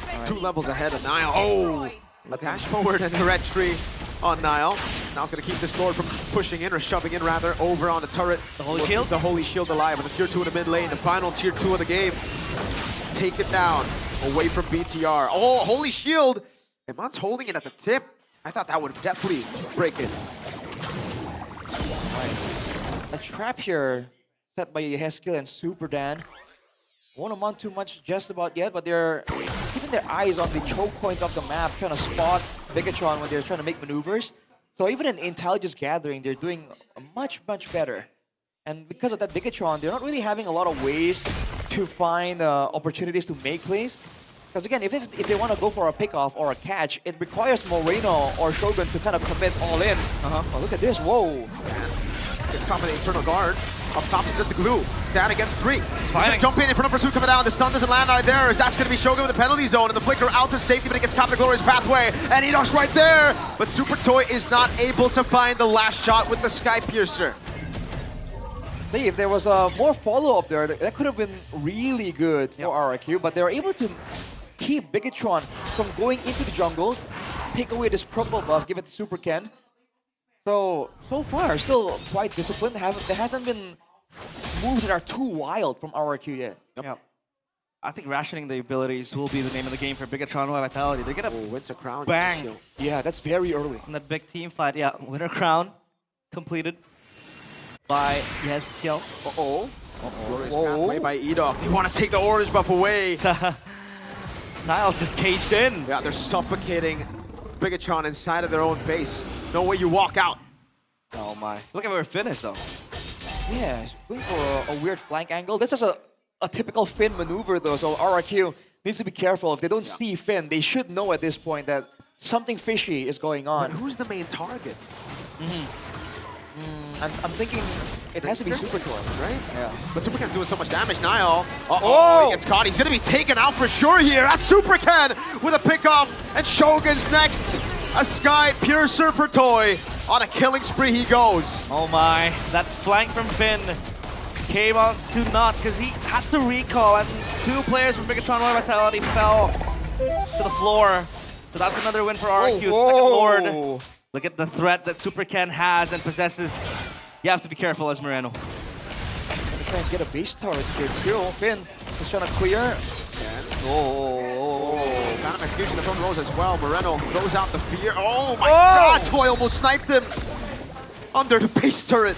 Right. 2 levels ahead of Nile. Oh! A dash forward and a red tree on Nile. Now it's gonna keep this Lord from pushing in, or shoving in rather, over on the turret. The Holy Shield? The Holy Shield alive, and the tier 2 in the mid lane, the final tier 2 of the game. Take it down, away from BTR. Oh, Holy Shield! Iman's holding it at the tip. I thought that would definitely break it. A trap here set by Yeheskiel and Super Dan. Won't amount too much just about yet, but they're keeping their eyes on the choke points of the map, trying to spot Bigatron when they're trying to make maneuvers. So even in intelligence gathering, they're doing much, much better. And because of that Bigatron, they're not really having a lot of ways to find opportunities to make plays. Because again, if they want to go for a pickoff or a catch, it requires Moreno or Shogun to kind of commit all in. Oh, look at this, whoa. It's caught by the internal guard. Up top is just the glue. Down against 3. He's gonna jump in front of Pursuit coming down. The stun doesn't land right there. That's gonna be Shogun with the penalty zone, and the flicker out to safety, but it gets caught in the glorious pathway. And Edox right there. But Super Toy is not able to find the last shot with the Sky Piercer. See, if there was more follow-up there, that could have been really good for RRQ, but they were able to keep Bigatron from going into the jungle, take away this purple buff, give it to Super Ken. So far, still quite disciplined. There hasn't been moves that are too wild from RRQ yet. Yep. I think rationing the abilities will be the name of the game for Bigatron Vitality. They're gonna Winter Crown. bang. Yeah, that's very early. In that big team fight, yeah, Winter Crown completed by Yeheskiel. Glorious pathway by Edox. They want to take the orange buff away. Niles just caged in. Yeah, they're suffocating Bigatron inside of their own base. No way you walk out. Oh my. Look at where Finn is though. Yeah, he's going for a weird flank angle. This is a typical Finn maneuver though, so RRQ needs to be careful. If they don't see Finn, they should know at this point that something fishy is going on. But who's the main target? I'm thinking it has to be Super Toy, right? Yeah. But Super Ken's doing so much damage. Nile. He gets caught. He's going to be taken out for sure here. That's Super Ken with a pickoff. And Shogun's next. A Sky Piercer for Toy. On a killing spree he goes. Oh my. That flank from Finn came out to naught because he had to recall, and 2 players from Bigatron Vitality fell to the floor. So that's another win for RRQ. Second Lord. Look at the threat that Super Ken has and possesses. You have to be careful as Moreno. They're trying to get a base tower to kill. Finn is trying to clear. Kind of execution in the front rows as well. Moreno throws out the fear. Oh my god, Toy almost sniped him under the base turret.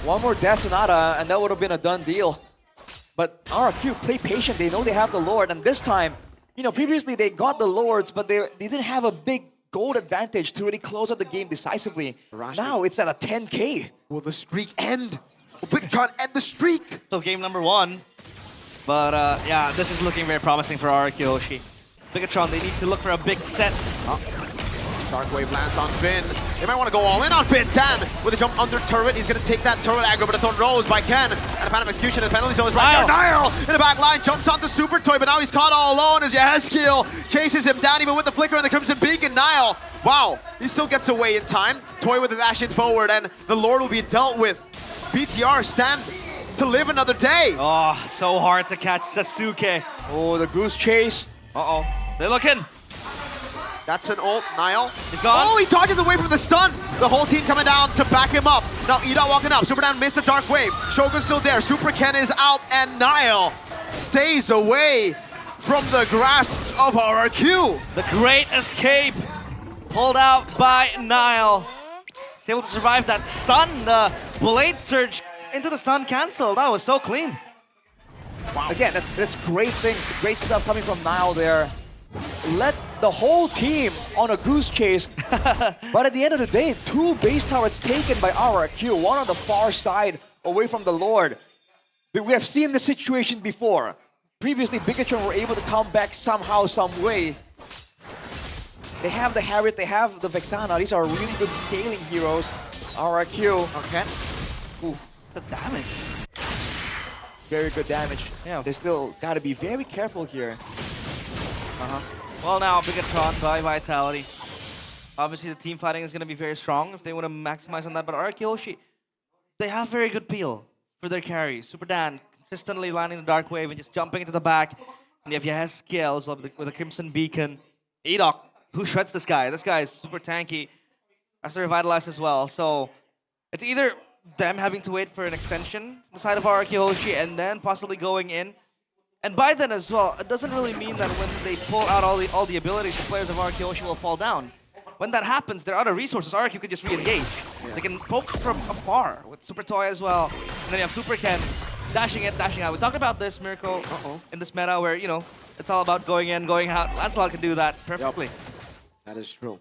One more Death Sonata and that would have been a done deal. But RRQ play patient. They know they have the Lord, and this time, you know, previously they got the Lords, but they didn't have a big gold advantage to really close out the game decisively. Now it's at a 10K. Will the streak end? Will Bigatron end the streak? So game number 1. But yeah, this is looking very promising for RRQ Oshi. Bigatron, they need to look for a big set. Dark Wave lands on Finn. They might want to go all in on Finn. 10 with a jump under turret. He's going to take that turret aggro, but it's on Rose by Ken. And a Phantom Execution in the penalty zone is right there. Nile in the back line jumps onto Super Toy, but now he's caught all alone as Yeheskiel chases him down even with the flicker and the Crimson Beacon. Nile, wow, he still gets away in time. Toy with the dash in forward, and the Lord will be dealt with. BTR stand to live another day. Oh, so hard to catch Sasuke. Oh, the goose chase. Uh-oh, they're looking. That's an ult. Nile. He's gone. Oh, he dodges away from the stun. The whole team coming down to back him up. Now Edox walking up. Super Dan missed the Dark Wave. Shogun's still there. Super Ken is out, and Nile stays away from the grasp of RRQ. The great escape pulled out by Nile. He's able to survive that stun. The Blade Surge into the stun cancel. That was so clean. Wow. Again, that's great things. Great stuff coming from Nile there. Let the whole team on a goose chase. But at the end of the day, 2 base towers taken by RRQ, one on the far side away from the Lord. We have seen this situation before. Previously, Bigatron were able to come back somehow, some way. They have the Harriet, they have the Vexana. These are really good scaling heroes. RRQ. Okay. Ooh, the damage. Very good damage. Yeah. They still gotta be very careful here. Well, now Bigatron by Vitality. Obviously, the team fighting is going to be very strong if they want to maximize on that. But Arkeyoshi, they have very good peel for their carry. Super Dan consistently landing the Dark Wave and just jumping into the back. And you have Yaskiel with a Crimson Beacon. Edok, who shreds this guy? This guy is super tanky. Has to revitalize as well. So it's either them having to wait for an extension on the side of Arkeyoshi and then possibly going in. And by then as well, it doesn't really mean that when they pull out all the abilities, the players of Arkeyoshi will fall down. When that happens, their other resources, Arkeyo could just re-engage. They can poke from afar with Super Toy as well. And then you have Super Ken dashing in, dashing out. We talked about this, Miracle, in this meta where, you know, it's all about going in, going out. Lancelot can do that perfectly. Yep. That is true.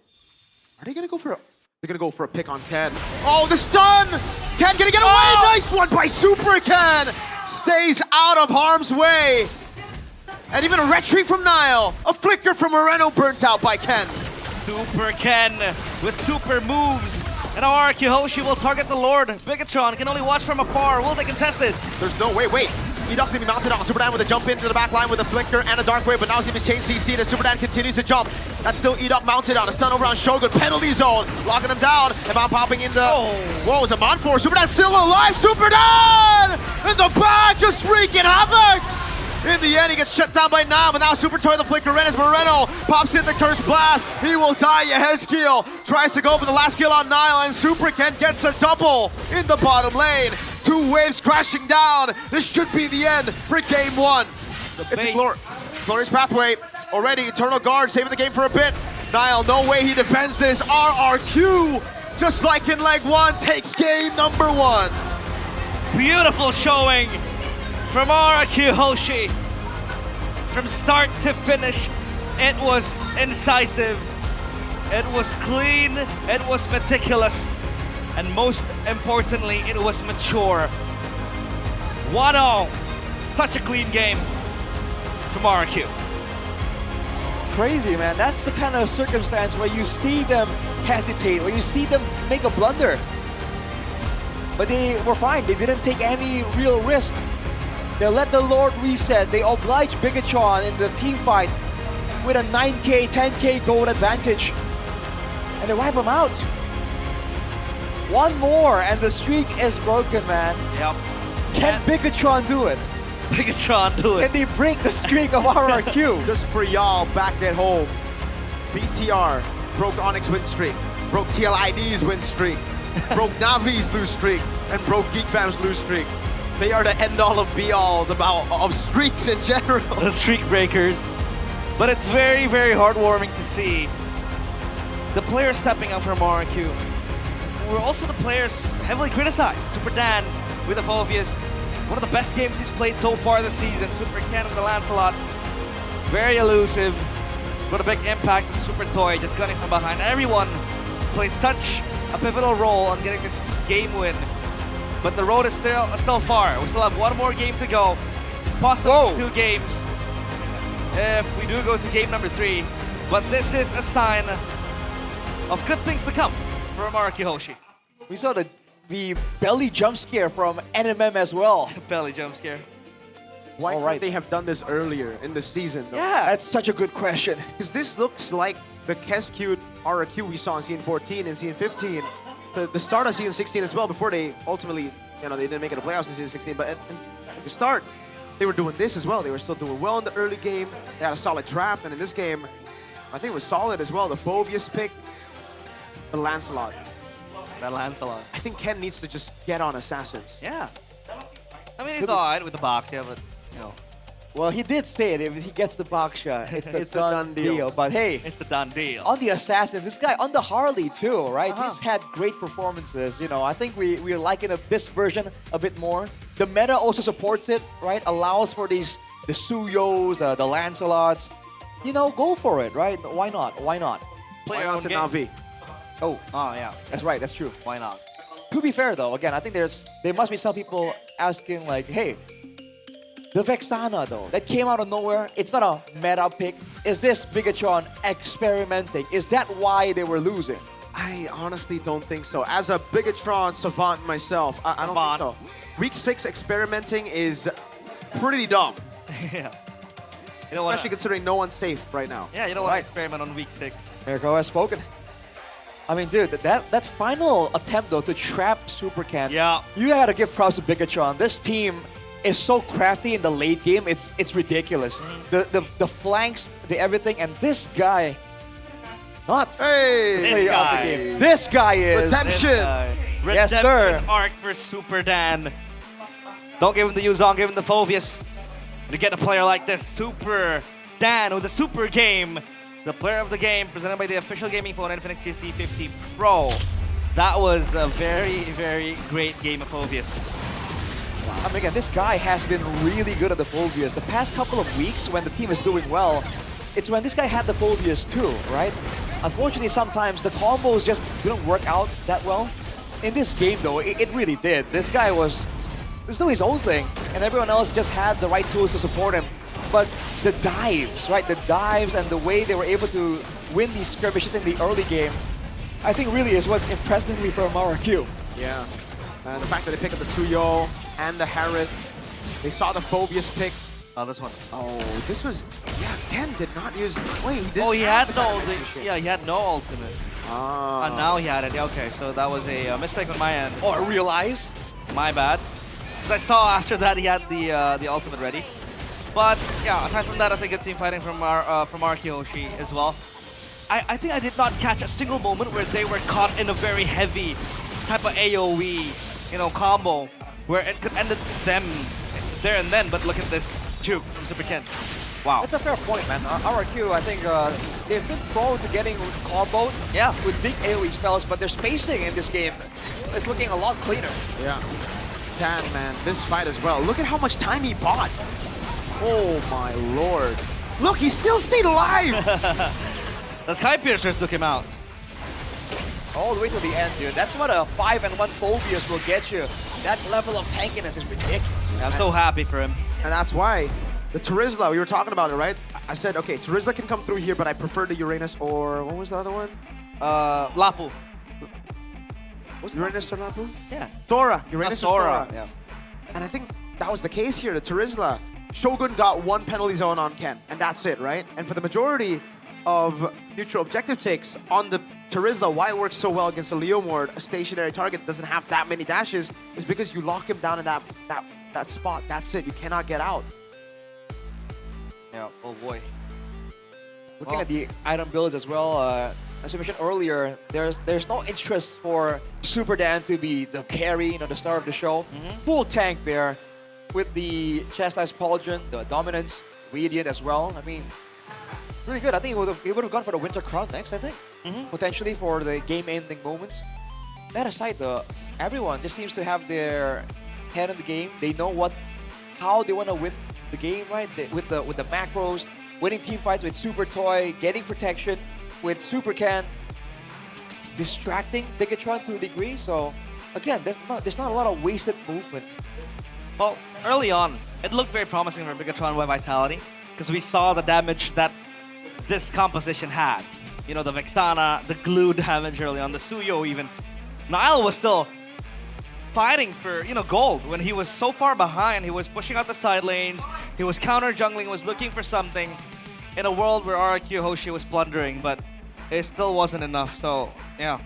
Are they gonna go for a... They're gonna go for a pick on Ken. Oh, the stun! Ken gonna get away! Nice one by Super Ken! Stays out of harm's way. And even a retreat from Nile. A flicker from Moreno burnt out by Ken. Super Ken with super moves. And now Arkeyoshi will target the Lord. Bigatron can only watch from afar. Will they contest this? There's no way. Wait. Edok's gonna be mounted on Super Dan with a jump into the back line with a flicker and a dark wave, but now he's gonna be changed CC as Super Dan continues to jump. That's still Edok mounted on a stun over on Shogun. Penalty zone, locking him down. Amon popping in the... Whoa, it's a Mon for Super Dan still alive. Super Dan in the back, just wreaking havoc. In the end, he gets shut down by Nam, and now Super Toy the flicker in as Moreno pops in the Curse Blast. He will die. Yaheskiel tries to go for the last kill on Nile, and Super Ken gets a double in the bottom lane. 2 waves crashing down. This should be the end for game 1. It's a glorious pathway. Already, Eternal Guard saving the game for a bit. Nile, no way he defends this. RRQ, just like in leg 1, takes game number 1. Beautiful showing from Arkeyoshi. From start to finish, it was incisive, it was clean, it was meticulous, and most importantly, it was mature. 1-0, such a clean game from RQ. Crazy, man. That's the kind of circumstance where you see them hesitate, where you see them make a blunder. But they were fine. They didn't take any real risk. They let the Lord reset. They obliged Bigatron in the team fight with a 9k, 10k gold advantage. And they wipe him out. One more and the streak is broken, man. Yep. Can Bigatron do it? Bigatron do it. Can they break the streak of RRQ? Just for y'all back at home, BTR broke Onyx win streak, broke TLID's win streak, broke Navi's lose streak, and broke GeekFam's lose streak. They are the end-all of be-alls of streaks in general. The streak breakers. But it's very, very heartwarming to see the players stepping up from RQ. We're also the players heavily criticized. Super Dan with the Phobius. One of the best games he's played so far this season. Super Ken with the Lancelot. Very elusive. Got a big impact with Super Toy, just gunning from behind. Everyone played such a pivotal role on getting this game win. But the road is still far. We still have 1 more game to go. Possibly 2 games if we do go to game number 3. But this is a sign of good things to come from Arkeyoshi. We saw the belly jump scare from NMM as well. Belly jump scare. Why can't they have done this earlier in the season, though? Yeah, that's such a good question. Because this looks like the Kescute RRQ we saw in Season 14 and Season 15. The start of Season 16 as well, before they ultimately, they didn't make it to playoffs in Season 16, but at the start, they were doing this as well. They were still doing well in the early game. They had a solid draft, and in this game, I think it was solid as well. The Phobius pick, the Lancelot. That Lancelot. I think Ken needs to just get on Assassins. Yeah. I mean, he's alright with the box, yeah, but, you know. Well, he did say it. If he gets the box shot, it's a done deal. But hey, it's a done deal. On the Assassin, this guy on the Harley too, right? He's had great performances. I think we're liking this version a bit more. The meta also supports it, right? Allows for the Suyos, the Lancelots. Go for it, right? Why not? Why not? Play your own game. Navi. Oh, yeah. That's right. That's true. Why not? To be fair though, again, I think there must be some people asking like, hey, The Vexana though, that came out of nowhere, it's not a meta pick. Is this Bigatron experimenting? Is that why they were losing? I honestly don't think so. As a Bigatron savant myself, I don't think so. Week 6 experimenting is pretty dumb. Yeah. Especially considering no one's safe right now. Yeah, you don't want to experiment on week 6. Mirko has spoken. I mean, dude, that final attempt though to trap Supercan. Yeah. You gotta give props to Bigatron. This team is so crafty in the late game. It's ridiculous. The flanks, the everything, and this guy. Not. Hey! This guy is. Redemption. Yes, sir. Redemption arc for Super Dan. Don't give him the Yuzong, give him the Phoveus. To get a player like this, Super Dan with the super game. The player of the game presented by the official gaming phone Infinix 5050 Pro. That was a very, very great game of Phoveus. I mean, again, this guy has been really good at the Phoveus. The past couple of weeks when the team is doing well, it's when this guy had the Phoveus too, right? Unfortunately, sometimes the combos just didn't work out that well. In this game though, it really did. This guy was doing his own thing, and everyone else just had the right tools to support him. But the dives, right? The dives and the way they were able to win these skirmishes in the early game, I think really is what's impressing me from RRQ. Yeah. And the fact that they pick up the Suyo and the Harith. They saw the Phoveus pick. Oh, this one. Oh, this was... Yeah, Ken did not use... Wait, he didn't Oh, he have had the no... animation. Yeah, he had no ultimate. Ah. And now he had it. Okay, so that was a mistake on my end. Oh, I realize? My bad. Because I saw after that he had the ultimate ready. But yeah, aside from that, I think good team fighting from Arkiyoshi as well. I think I did not catch a single moment where they were caught in a very heavy type of AoE, you know, combo, where it could end them there and then. But look at this juke from Super Ken. Wow. That's a fair point, man. RRQ, I think they've been prone to getting comboed with big AoE spells, but their spacing in this game is looking a lot cleaner. Yeah. Ken, man, this fight as well. Look at how much time he bought. Oh my lord. Look, he still stayed alive! The Sky Piercers took him out. All the way to the end, dude. That's what a 5-1 Phoveus will get you. That level of tankiness is ridiculous. Yeah, I'm so happy for him. And that's why the Terizla, we were talking about it, right? I said, okay, Terizla can come through here, but I prefer the Uranus or... What was the other one? Lapu. Was it Uranus or Lapu? Yeah. Sora. Uranus or Sora. Yeah. And I think that was the case here. The Terizla. Shogun got one penalty zone on Ken, and that's it, right? And for the majority of neutral objective takes on the Terizla, why it works so well against a Leomord, a stationary target doesn't have that many dashes, is because you lock him down in that spot. That's it. You cannot get out. Yeah. Oh boy. Looking at the item builds as well, as we mentioned earlier, there's no interest for Super Dan to be the carry, you know, the star of the show. Full tank there with the Chastised Pauldron, the Dominance, Radiant as well. I mean, really good. I think he would have gone for the Winter Crown next, I think. Potentially for the game-ending moments. That aside, though, everyone just seems to have their head in the game. They know how they want to win the game, right? With the macros, winning team fights with Super Toy, getting protection with Super Can, distracting Bigatron to a degree. So again, there's not a lot of wasted movement. Well, early on, it looked very promising for Bigatron by Vitality because we saw the damage that this composition had. You know, the Vexana, the glue damage early on, the Suyo even. Nile was still fighting for, you know, gold when he was so far behind. He was pushing out the side lanes. He was counter-jungling, was looking for something in a world where RRQ Hoshi was plundering, but it still wasn't enough. So, yeah.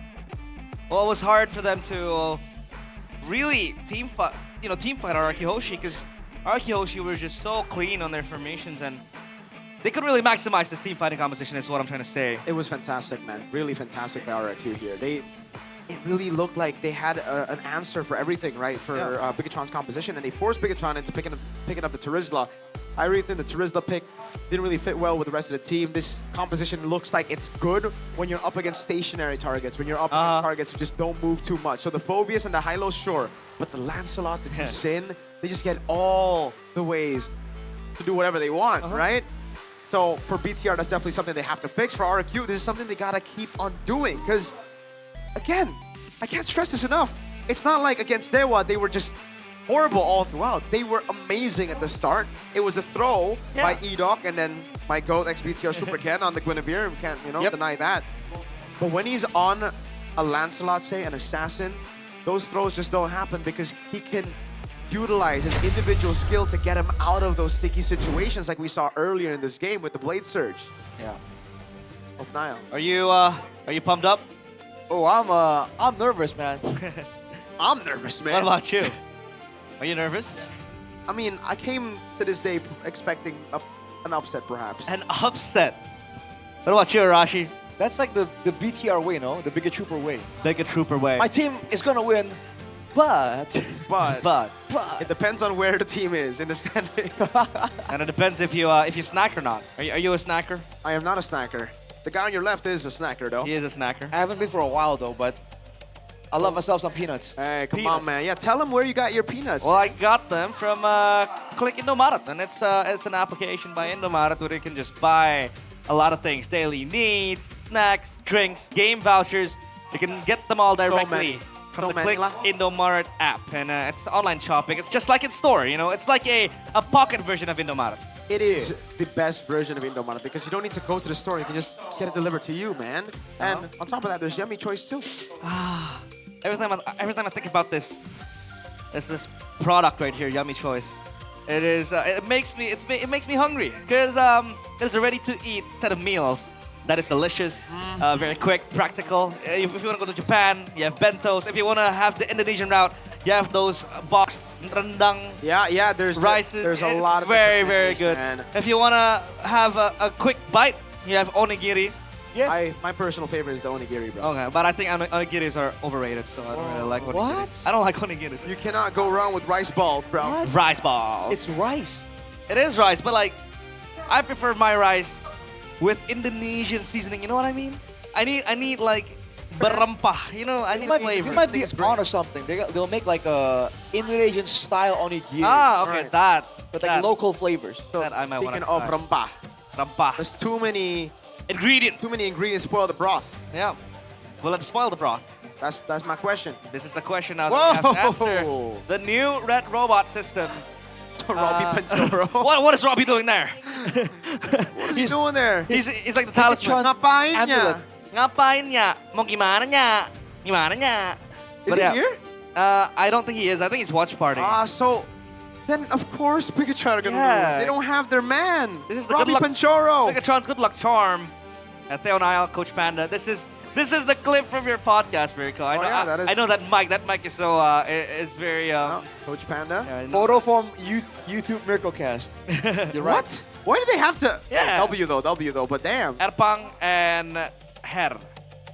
Well, it was hard for them to really team fight RRQ Hoshi because RRQ Hoshi were just so clean on their formations and they could really maximize this team fighting composition is what I'm trying to say. It was fantastic, man. Really fantastic by RRQ here. It really looked like they had an answer for everything, right? For Bigatron's composition, and they forced Bigatron into picking up the Terizla. I really think the Terizla pick didn't really fit well with the rest of the team. This composition looks like it's good when you're up against stationary targets, when you're up against targets who just don't move too much. So the Phoveus and the Hylo, sure, but the Lancelot, the Sin, they just get all the ways to do whatever they want, right? So for BTR, that's definitely something they have to fix. For RRQ, this is something they gotta keep on doing. Because, again, I can't stress this enough. It's not like against Dewa, they were just horrible all throughout. They were amazing at the start. It was a throw by Edok and then my GOAT XBTR Super Ken on the Guinevere. We can't, deny that. But when he's on a Lancelot, say, an Assassin, those throws just don't happen because he can utilize his individual skill to get him out of those sticky situations like we saw earlier in this game with the Blade Surge. Yeah. Of Niall. Are you pumped up? Oh, I'm nervous, man. I'm nervous, man. What about you? Are you nervous? I mean, I came to this day expecting an upset, perhaps. An upset? What about you, Arashi? That's like the BTR way, no? The Bigger Trooper way. Bigger Trooper way. My team is gonna win, but it depends on where the team is in the standing. And it depends if you snack or not. Are you a snacker? I am not a snacker. The guy on your left is a snacker, though. He is a snacker. I haven't been for a while, though, but I love myself some peanuts. Hey, come on, man. Yeah, tell him where you got your peanuts. Well, I got them from Click Indomaret, and it's an application by Indomaret where you can just buy a lot of things: daily needs, snacks, drinks, game vouchers. You can get them all directly from the Click Indomaret app, and it's online shopping. It's just like in store, It's like a pocket version of Indomaret. It is the best version of Indomaret because you don't need to go to the store. You can just get it delivered to you, man. And on top of that, there's Yummy Choice too. Every time I think about this, there's this product right here, Yummy Choice. It is. It makes me hungry because there's a ready-to-eat set of meals that is delicious, very quick, practical. If you want to go to Japan, you have bentos. If you want to have the Indonesian route, you have those boxed rendang. Yeah. There's rices. There's a lot of very good. Man. If you want to have a quick bite, you have onigiri. Yeah. My personal favorite is the onigiri, bro. Okay, but I think onigiris are overrated, so I don't really like onigiris. What? I don't like onigiris. You cannot go wrong with rice balls, bro. What? Rice balls. It's rice. It is rice, but like, I prefer my rice with Indonesian seasoning. You know what I mean? I need like berempah. I need flavor. They might be on or something. They'll make like a Indonesian style onigiri. Ah, okay, Right. that. But like local flavors. That I might want Speaking to of rempah, Rempah. there's too many Ingredients. spoil the broth. Yeah. Will it spoil the broth? That's my question. This is the question now that we have to answer. Whoa! The new Red Robot system. Robbie Panjoro. What is Robbie doing there? What is he doing there? He's like the talisman. Ngapain niya? Ngapain niya? Mau gimana niya? Gimana niya? Is he here? I don't think he is. I think he's watch party. So then of course Pikachu are gonna lose. They don't have their man. This is the Robbie good luck, Panjoro. Megatron's good luck charm. Theo Niall, Coach Panda. This is the clip from your podcast, Virko. I know that mic. That mic is so is very Coach Panda. Yeah, Photo from YouTube Miraclecast. You're right. What? Why do they have to? Yeah. W though. But damn. Erpang and Her.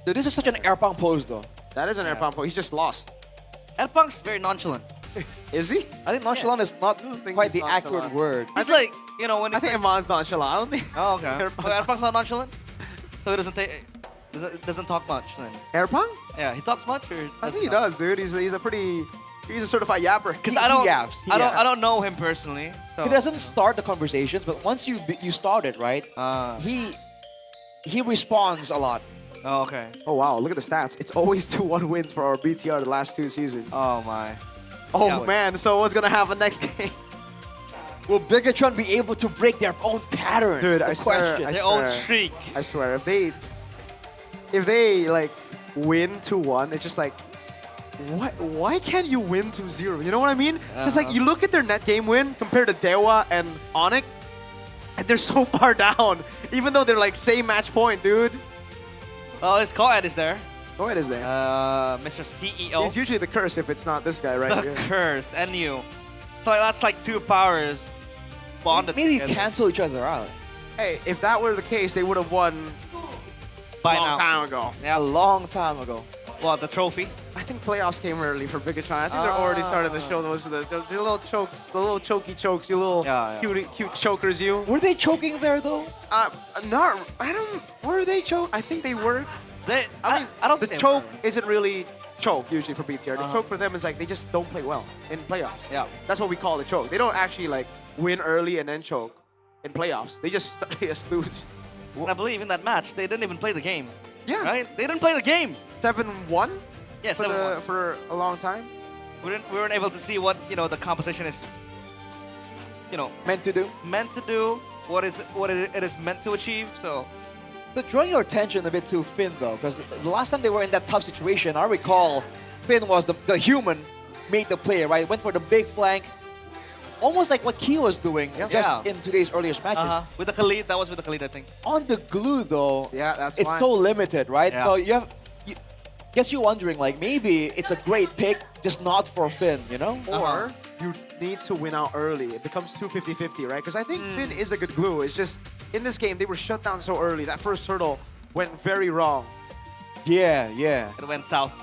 Dude, this is such an Airpong pose, though. That is an airpump. He's just lost. Erpang's very nonchalant. Is he? I think nonchalant is not quite the accurate word. He's like, when I think Iman's nonchalant. I don't think. Oh, okay. But Erpang's not nonchalant, so he doesn't talk much then. Airpong? Yeah, he talks much, or I think he does, dude. He's a certified yapper. Because He I yaps. I don't know him personally. So. He doesn't start the conversations, but once you start it, right? He responds a lot. Oh, okay. Oh wow, look at the stats. It's always 2-1 wins for our BTR the last 2 seasons. Oh my. Oh Yeah. man, so what's gonna happen next game? Will Bigatron be able to break their own pattern? Dude, The I swear, question. Their own streak. I swear, if they like win 2-1, it's just like, why can't you win 2-0? You know what I mean? Because like you look at their net game win compared to Dewa and Onyx, and they're so far down, even though they're like same match point, dude. Well, his co-ed is there. Co-ed is there. Mr. CEO. He's usually the curse if it's not this guy right The here. curse, and you. So that's like two powers bonded Maybe together. cancel each other out. Hey, if that were the case, they would have won By a long now. time ago. Yeah. A long time ago. What, the trophy? I think playoffs came early for Bigatron. I think they're already starting to show those the little chokes, the little chokey chokes, you little cute chokers, you. Were they choking there though? Were they choke? I think they were. I don't the think they choke were. isn't really choke usually for BTR. The choke for them is like they just don't play well in playoffs. Yeah. That's what we call the choke. They don't actually like win early and then choke in playoffs. They just lose. And I believe in that match, they didn't even play the game. Yeah. Right? They didn't play the game. 7-1? Yeah, 7-1. For a long time? we weren't able to see what the composition is. Meant to do. What it is meant to achieve. So drawing your attention a bit to Finn though, because the last time they were in that tough situation, I recall Finn was the human made the play, right? Went for the big flank, almost like what Key was doing just in today's earliest matches. With the Khalid, that was with the Khalid, I think. On the glue though, that's it's fine. so limited, right? Yeah. So gets you wondering, like maybe it's a great pick, just not for Finn, Or you need to win out early. It becomes 250-50, right? Because I think Finn is a good glue. It's just in this game they were shut down so early. That first turtle went very wrong. Yeah. It went south.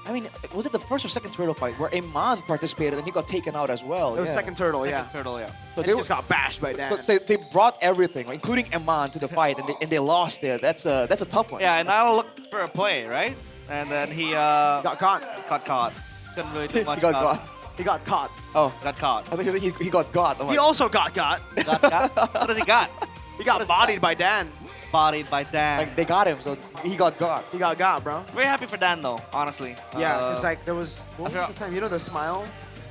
I mean, was it the first or second turtle fight where Iman participated and he got taken out as well? It was second turtle, Second turtle, yeah. So And he just got bashed by Dan. So they brought everything, including Iman, to the fight, and they lost there. That's a tough one. Yeah, and I'll look for a play, right? And then he got caught. Got caught. Couldn't really do much. He got about caught. He got caught. Oh, Got caught. I think he got got. He also got got. What does he got? He got bodied by Dan. Bodied by Dan. Like they got him, so he got got. He got got, bro. Very happy for Dan though, honestly. Yeah, it's like there was, what was the time? You know the smile?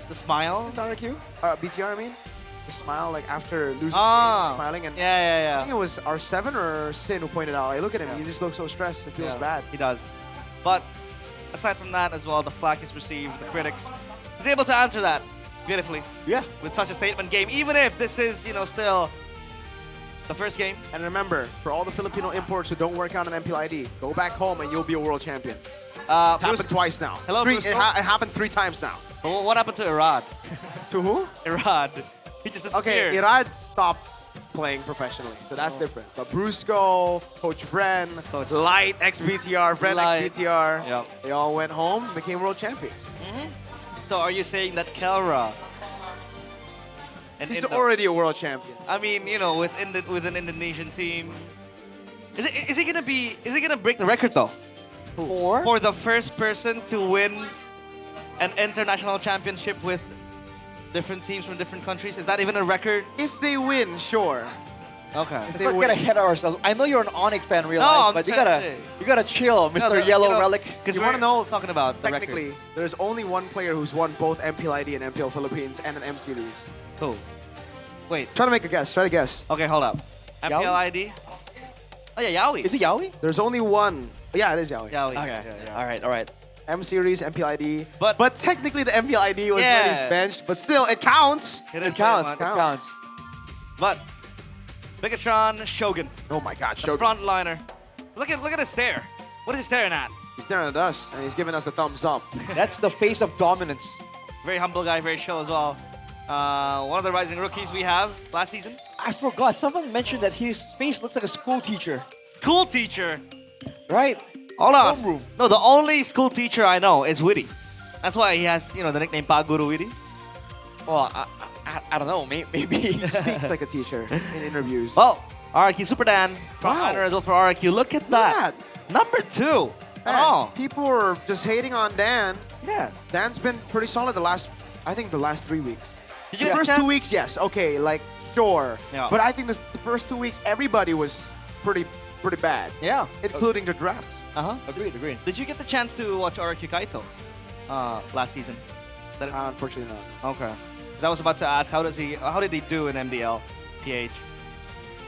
The smile? It's RQ? BTR, I mean? The smile, like after losing the Ah. game, smiling. And Yeah. I think it was R7 or Sin who pointed out, like, look at him, he just looks so stressed, it feels bad. He does. But aside from that as well, the flack is received, the critics. He's able to answer that beautifully. Yeah. With such a statement game, even if this is, still the first game. And remember, for all the Filipino imports who don't work out in MPL ID, go back home and you'll be a world champion. It's happened twice now. Hello, It Brusco? happened 3 times now. But what happened to Irad? To who? Irad. He just Okay, disappeared. Irad stopped playing professionally, so that's different. But Brusco, Coach Bren, Light, ex-BTR, Bren, Light. ex-BTR, Yep. they all went home, became world champions. So are you saying that Kelra... He's already a world champion. I mean, with an Indonesian team, is he gonna break the record though? For the first person to win an international championship with different teams from different countries? Is that even a record? If they win, sure. Okay. Let's not get ahead of ourselves. I know you're an Onyx fan, realize, but you gotta chill, Mr. Yellow Relic. Because You wanna know, talking about the Technically, record. there's only one player who's won both MPL ID and MPL Philippines and an M Series. Who? Wait. Try to make a guess. Try to guess. Okay, hold up. MPL ID. Oh yeah, Yaoi. Is it Yaoi? There's only one. Yeah, it is Yaoi. Yaoi. Okay. Yeah. All right. M Series, MPL ID. But technically the MPL ID was Yeah. Reddy's bench, but still, it counts. It counts. But Bigatron Shogun. Oh my God, The Shogun. frontliner. Look at his stare. What is he staring at? He's staring at us, and he's giving us the thumbs up. That's the face of dominance. Very humble guy, very chill as well. One of the rising rookies we have last season. I forgot. Someone mentioned that his face looks like a school teacher. School teacher. Right? Hold on. Homeroom. No, the only school teacher I know is Witty. That's why he has, the nickname Paguru Witty. Well, I don't know. Maybe He speaks like a teacher in interviews. Well, RQ Super Dan, frontliner as well for RQ. Look at that. Number 2. Man, people were just hating on Dan. Yeah. Dan's been pretty solid the last 3 weeks. Did you The get first the 2 chance? weeks, yes. Okay, like, sure. Yeah. But I think the first 2 weeks, everybody was pretty bad. Yeah. Including the drafts. Agreed. Did you get the chance to watch RQ Kaito last season? Unfortunately not. Okay. Because I was about to ask, how did he do in MDL, PH?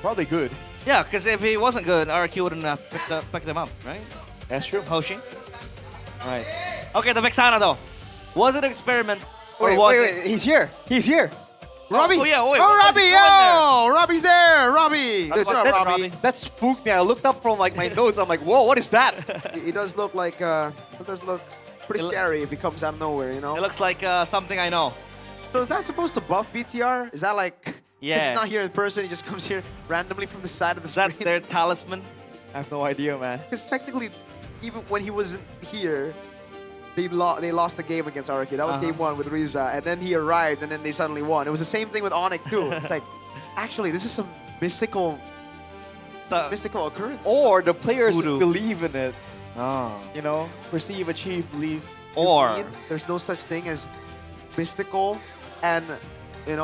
Probably good. Yeah, because if he wasn't good, RQ wouldn't have picked him up, right? That's true. Hoshi. Right. Okay, the Vexana though. Was it an experiment? Or Wait, was wait, it? wait. He's here. He's here. Robbie! Oh, yeah, wait. Oh, what's Robbie! he doing there? Yo! Robbie's there! Robbie! Robbie, What's up, that- Robbie? Robbie? That spooked me. I looked up from like my notes. I'm like, whoa, what is that? He does look like, he does look pretty scary if he comes out of nowhere, you know? It looks like something I know. So is that supposed to buff BTR? Is that like, Yeah. he's not here in person, he just comes here randomly from the side of the Is screen? that their talisman? I have no idea, man. Because technically, even when he wasn't here, they lost the game against RQ. That was game 1 with Riza, and then he arrived, and then they suddenly won. It was the same thing with Onyx too. It's like, actually, this is some mystical occurrence. Or the players Voodoo. just believe in it. Oh. You know, perceive, achieve, believe. Or There's no such thing as mystical and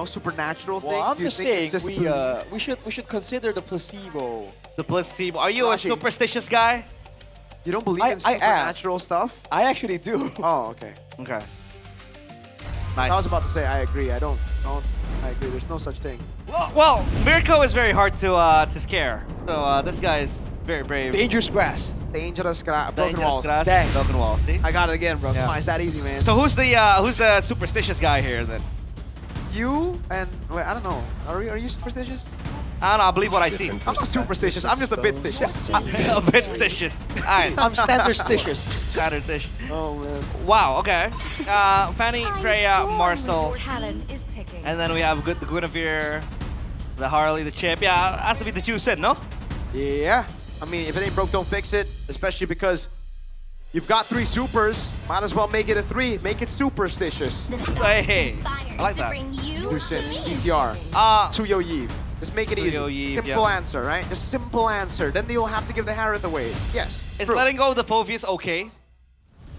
supernatural things. Well, I'm You just think saying it's just we should consider the placebo. the placebo. Are you a Rashi. superstitious guy? You don't believe I in am. supernatural stuff? I actually do. Oh, okay. Okay. Nice. I was about to say I agree. I agree. There's no such thing. Well, Mirko is very hard to scare. So this guy is very brave. Dangerous grass. Dangerous grass. Broken Dangerous walls. grass, Dang. broken walls. See? I got it again, bro. Yeah. Come on, it's that easy, man. So who's the superstitious guy here then? You and wait, I don't know. Are you superstitious? I don't know. I believe what I see. I'm not superstitious. I'm just a bit stitious. A bit stitious. Alright. I'm standard-stitious. Standard-stitious. Oh man. Wow. Okay. Fanny, Freya, Marcel, Talent is picking. and then we have the Guinevere, the Harley, the Chip. Yeah, has to be the Juicin, no? Yeah. I mean, if it ain't broke, don't fix it. Especially because you've got 3 supers. Might as well make it a 3. Make it superstitious. Hey, I like that. Juicin, BTR, Tsuyo Yves. Just make it easy. Tsuyo Yves, Simple yeah. answer, right? Just simple answer. Then you'll have to give the Harith away. Yes. Is true. letting go of the Phobius okay?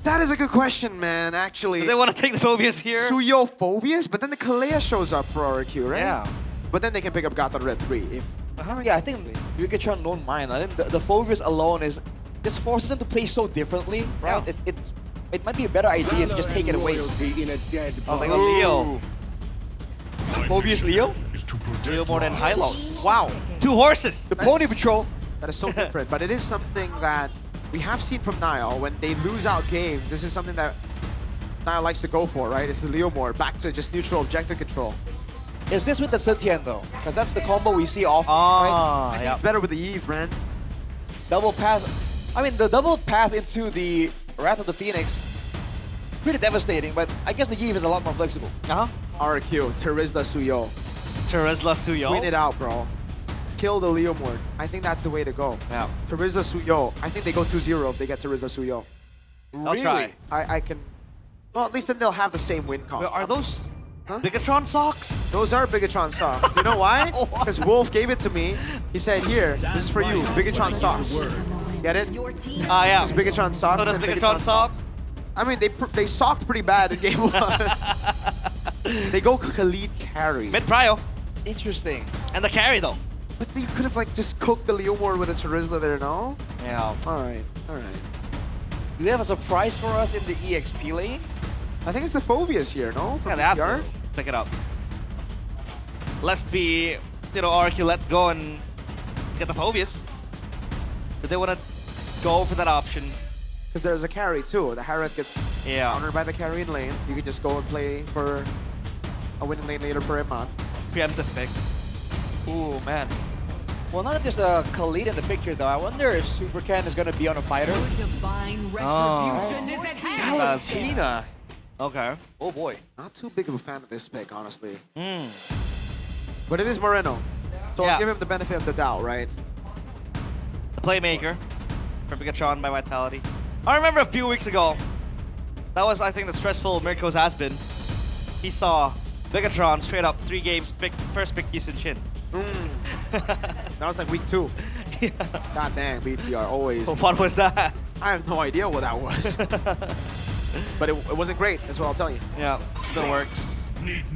That is a good question, man, actually. Do they want to take the Phobius here? Tsuyo Phobius, but then the Kalea shows up for RQ, right? Yeah. But then they can pick up Gotham Red 3 if... Yeah, I think Bigatron don't mind. I think the Phobius alone is just forces them to play so differently, right? Yeah. It might be a better idea to just take it away. Oh, like a Leo. Phobius Leo? Leo more than Hylos. Wow. 2 horses. The Pony Patrol. That is so different, but it is something that we have seen from Niall. When they lose out games, this is something that Niall likes to go for, right? It's the Leomore, back to just neutral objective control. Is this with the Setian though? Because that's the combo we see often, right? I think it's better with the Eve, Brand. Double path. I mean, the double path into the Wrath of the Phoenix, pretty devastating, but I guess the Eve is a lot more flexible. RQ, Terizla Suyo. Terizla Suyo? Win it out, bro. Kill the Leomord. I think that's the way to go. Yeah. Terizla Suyo. I think they go 2-0 if they get Terizla Suyo. I'll try. I can... Well, at least then they'll have the same win count. Are those Bigatron socks? Those are Bigatron socks. You know why? Because Wolf gave it to me. He said, here, this is for you. Bigatron socks. Get it? Yeah. It's Bigatron socks. So does and Bigatron socks? I mean, they socked pretty bad in game 1. They go Khalid carry. Mid prio. Interesting. And the carry though. But you could have like just cooked the Leomord with a Terizla there, no? Yeah. Alright. Do they have a surprise for us in the EXP lane? I think it's the Phobius here, no? Yeah, they have to pick it up. Let's be, RQ let go and get the Phobius. But they want to go for that option. Because there's a carry too. The Harith gets countered by the carry in lane. You can just go and play for a winning lane later for Iman. Preemptive pick. Ooh, man. Well, now that there's a Khalid in the picture, though, I wonder if Super Ken is going to be on a fighter. Divine retribution is at hand. Valentina. Okay. Oh, boy. Not too big of a fan of this pick, honestly. But it is Moreno. So I'll give him the benefit of the doubt, right? The playmaker for Bigatron by Vitality. I remember a few weeks ago, that was, I think, the stressful Mirko's has been. He saw Bigatron straight up 3 games, first pick Yusin Shin. That was like week 2. God dang, BTR, always. What was that? I have no idea what that was. But it wasn't great, that's what I'll tell you. Yeah, still works.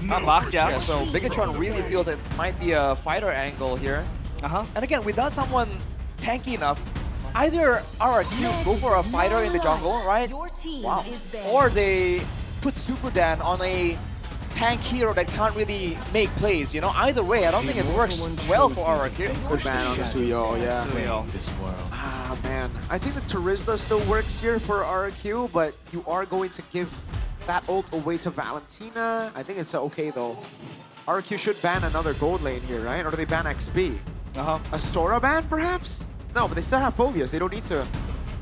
Box, yeah. So Bigatron really feels it might be a fighter angle here. And again, without someone tanky enough, either RQ go for a fighter in the jungle, right? Wow. Or they put Super Dan on a tank hero that can't really make plays, Either way, I don't think it works well for RQ. Good ban on the Suyo, yeah. Ah, man. I think the Terizla still works here for RQ, but you are going to give that ult away to Valentina. I think it's okay, though. RQ should ban another gold lane here, right? Or do they ban XP? A Sora ban, perhaps? No, but they still have Phobius. They don't need to...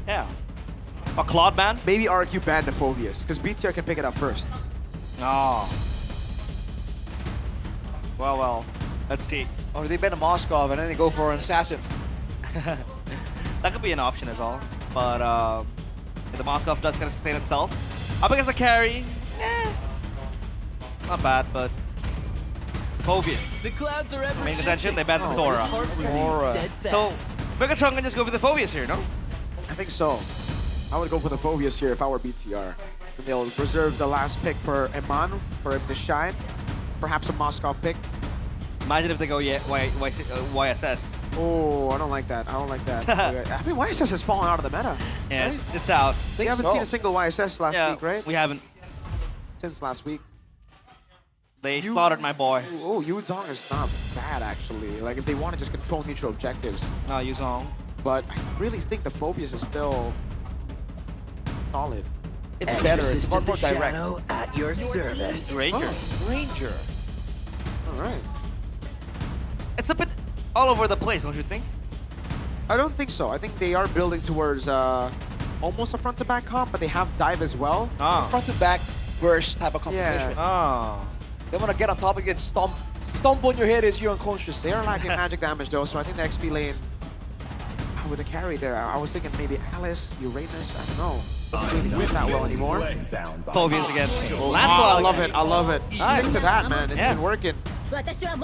Yeah. A Claude ban? Maybe RQ ban the Phobius, because BTR can pick it up first. Oh. Well. Let's see. Or they ban a Moskov and then they go for an assassin. That could be an option as well. But if the Moskov does kind of sustain itself. Up against the carry, not bad, but Phobius. The clouds are ever Main attention, they banned Sora. So Bigatron can just go for the Phobius here, no? I think so. I would go for the Phobius here if I were BTR. And they'll reserve the last pick for Iman, for him to shine. Perhaps a Moskov pick. Imagine if they go YSS. Oh, I don't like that. I don't like that. I mean, YSS has fallen out of the meta. Yeah, right? it's out. We haven't seen a single YSS last week, right? We haven't. Since last week. They slaughtered my boy. Oh, Yuzong is not bad actually. Like if they want to just control neutral objectives. No, Yuzong. But I really think the Phobius is still solid. It's better. It's far more direct. at your service. Ranger. Oh, Ranger. All right. It's a bit all over the place, don't you think? I don't think so. I think they are building towards almost a front to back comp, but they have dive as well. Front to back burst type of competition. They want to get on top of you and stomp on your head as you're unconscious. They are lacking magic damage though, so I think the XP lane with the carry there. I was thinking maybe Alice, Uranus, I don't know. Doesn't really win that well anymore. Phobius again. I love it. I love it. Stick to that, man. It's been working.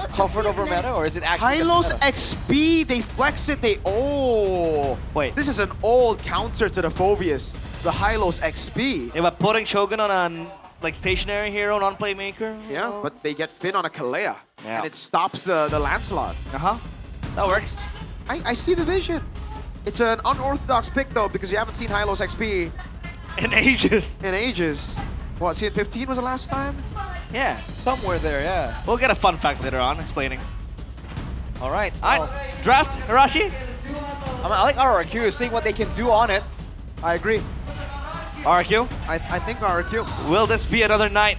Comfort over meta, or is it actually Hylos just meta? XP, they flex it, Wait. This is an old counter to the Phobius. The Hylos XP. Yeah, but putting Shogun on a like stationary hero, non-playmaker. Yeah, but they get Finn on a Kalea. Yeah. And it stops the Lancelot. That works. I see the vision. It's an unorthodox pick though, because you haven't seen Hylos XP in ages. In ages. What, CN15 was the last time? Yeah. Somewhere there, yeah. We'll get a fun fact later on explaining. All right. Draft, Hirashi? I like RRQ, seeing what they can do on it. I agree. RRQ? I think RRQ. Will this be another night